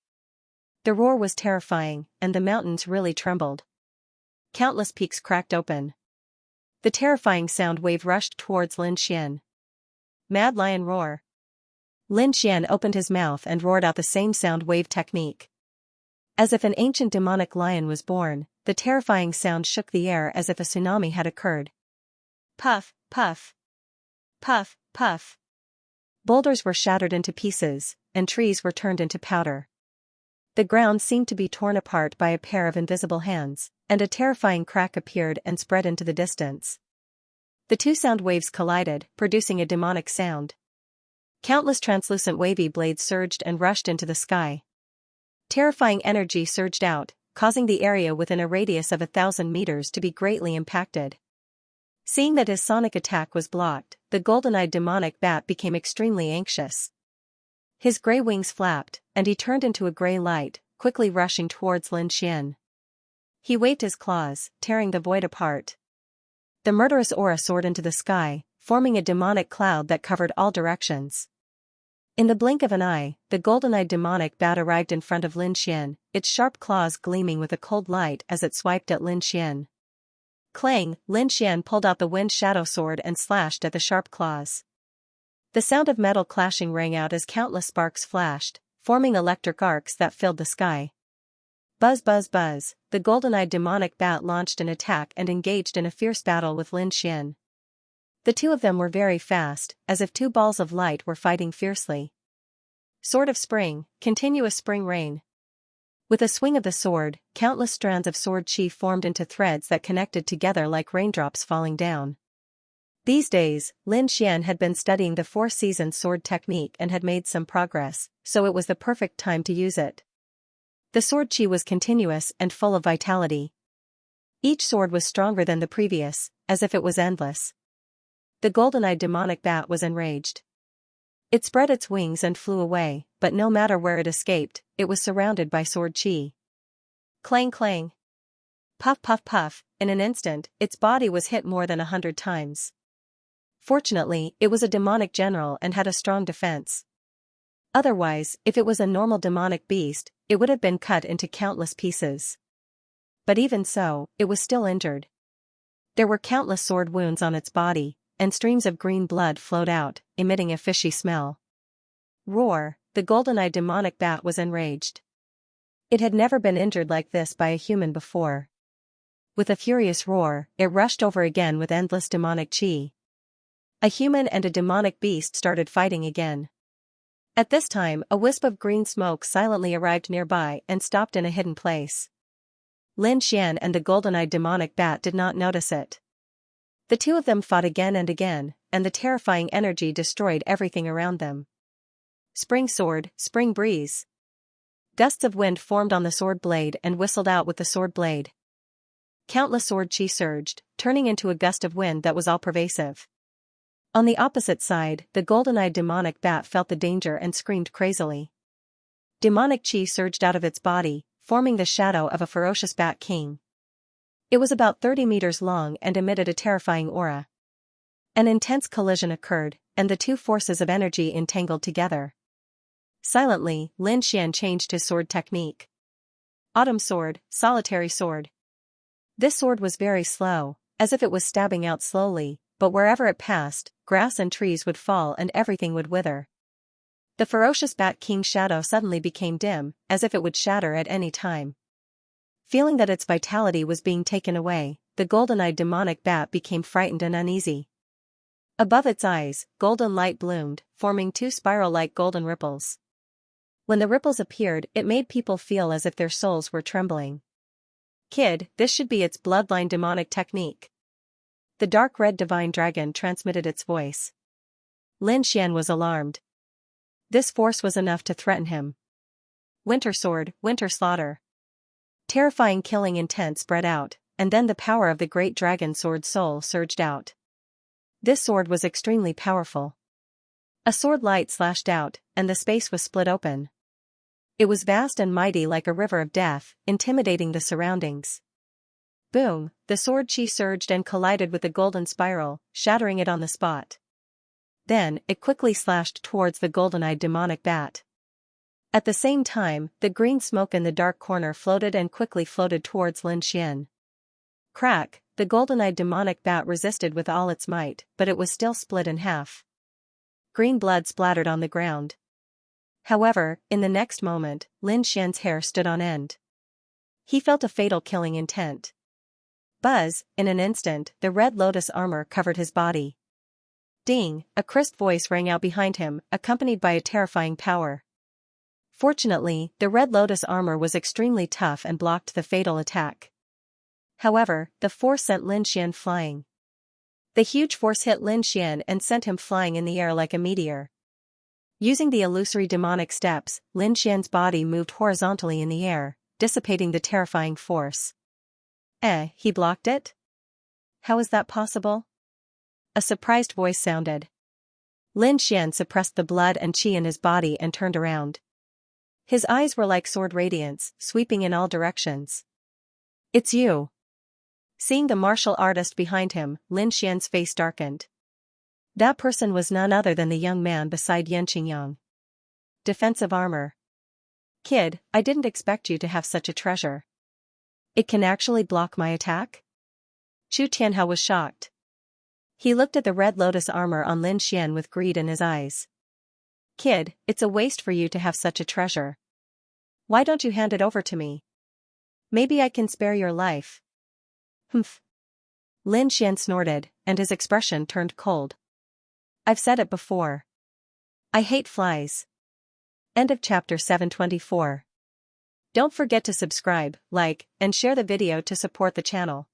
The roar was terrifying, and the mountains really trembled. Countless peaks cracked open. The terrifying sound wave rushed towards Lin Xian. Mad lion roar. Lin Xian opened his mouth and roared out the same sound wave technique. As if an ancient demonic lion was born, the terrifying sound shook the air as if a tsunami had occurred. Puff, puff. Puff, puff. Boulders were shattered into pieces, and trees were turned into powder. The ground seemed to be torn apart by a pair of invisible hands, and a terrifying crack appeared and spread into the distance. The 2 sound waves collided, producing a demonic sound. Countless translucent wavy blades surged and rushed into the sky. Terrifying energy surged out, causing the area within a radius of 1,000 meters to be greatly impacted. Seeing that his sonic attack was blocked, the golden-eyed demonic bat became extremely anxious. His gray wings flapped, and he turned into a gray light, quickly rushing towards Lin Xian. He waved his claws, tearing the void apart. The murderous aura soared into the sky, forming a demonic cloud that covered all directions. In the blink of an eye, the golden-eyed demonic bat arrived in front of Lin Xian, its sharp claws gleaming with a cold light as it swiped at Lin Xian. Clang, Lin Xian pulled out the wind shadow sword and slashed at the sharp claws. The sound of metal clashing rang out as countless sparks flashed, forming electric arcs that filled the sky. Buzz buzz buzz, the golden-eyed demonic bat launched an attack and engaged in a fierce battle with Lin Xian. The 2 of them were very fast, as if 2 balls of light were fighting fiercely. Sword of Spring, continuous spring rain. With a swing of the sword, countless strands of sword chi formed into threads that connected together like raindrops falling down. These days, Lin Xian had been studying the 4-season sword technique and had made some progress, so it was the perfect time to use it. The sword chi was continuous and full of vitality. Each sword was stronger than the previous, as if it was endless. The golden-eyed demonic bat was enraged. It spread its wings and flew away, but no matter where it escaped, it was surrounded by sword chi. Clang clang. Puff puff puff, in an instant, its body was hit more than 100 times. Fortunately, it was a demonic general and had a strong defense. Otherwise, if it was a normal demonic beast, it would have been cut into countless pieces. But even so, it was still injured. There were countless sword wounds on its body, and streams of green blood flowed out, emitting a fishy smell. Roar, the golden-eyed demonic bat was enraged. It had never been injured like this by a human before. With a furious roar, it rushed over again with endless demonic chi. A human and a demonic beast started fighting again. At this time, a wisp of green smoke silently arrived nearby and stopped in a hidden place. Lin Xian and the golden-eyed demonic bat did not notice it. The two of them fought again and again, and the terrifying energy destroyed everything around them. Spring sword, spring breeze. Gusts of wind formed on the sword blade and whistled out with the sword blade. Countless sword chi surged, turning into a gust of wind that was all-pervasive. On the opposite side, the golden-eyed demonic bat felt the danger and screamed crazily. Demonic chi surged out of its body, forming the shadow of a ferocious bat king. It was about 30 meters long and emitted a terrifying aura. An intense collision occurred, and the two forces of energy entangled together. Silently, Lin Xian changed his sword technique. Autumn sword, solitary sword. This sword was very slow, as if it was stabbing out slowly, but wherever it passed, grass and trees would fall and everything would wither. The ferocious Bat King's shadow suddenly became dim, as if it would shatter at any time. Feeling that its vitality was being taken away, the golden-eyed demonic bat became frightened and uneasy. Above its eyes, golden light bloomed, forming two spiral-like golden ripples. When the ripples appeared, it made people feel as if their souls were trembling. Kid, this should be its bloodline demonic technique. The dark red divine dragon transmitted its voice. Lin Xian was alarmed. This force was enough to threaten him. Winter sword, winter slaughter. Terrifying killing intent spread out, and then the power of the great dragon sword soul surged out. This sword was extremely powerful. A sword light slashed out, and the space was split open. It was vast and mighty like a river of death, intimidating the surroundings. Boom, the sword chi surged and collided with the golden spiral, shattering it on the spot. Then, it quickly slashed towards the golden-eyed demonic bat. At the same time, the green smoke in the dark corner floated and quickly floated towards Lin Xian. Crack, the golden-eyed demonic bat resisted with all its might, but it was still split in half. Green blood splattered on the ground. However, in the next moment, Lin Xian's hair stood on end. He felt a fatal killing intent. Buzz, in an instant, the red lotus armor covered his body. Ding, a crisp voice rang out behind him, accompanied by a terrifying power. Fortunately, the red lotus armor was extremely tough and blocked the fatal attack. However, the force sent Lin Xian flying. The huge force hit Lin Xian and sent him flying in the air like a meteor. Using the illusory demonic steps, Lin Xian's body moved horizontally in the air, dissipating the terrifying force. He blocked it? How is that possible? A surprised voice sounded. Lin Xian suppressed the blood and chi in his body and turned around. His eyes were like sword radiance, sweeping in all directions. It's you. Seeing the martial artist behind him, Lin Xian's face darkened. That person was none other than the young man beside Xianxia. Defensive armor. Kid, I didn't expect you to have such a treasure. It can actually block my attack? Chu Tianhao was shocked. He looked at the red lotus armor on Lin Xian with greed in his eyes. Kid, it's a waste for you to have such a treasure. Why don't you hand it over to me? Maybe I can spare your life. Humph. Lin Xian snorted, and his expression turned cold. I've said it before. I hate flies. End of chapter 724. Don't forget to subscribe, like, and share the video to support the channel.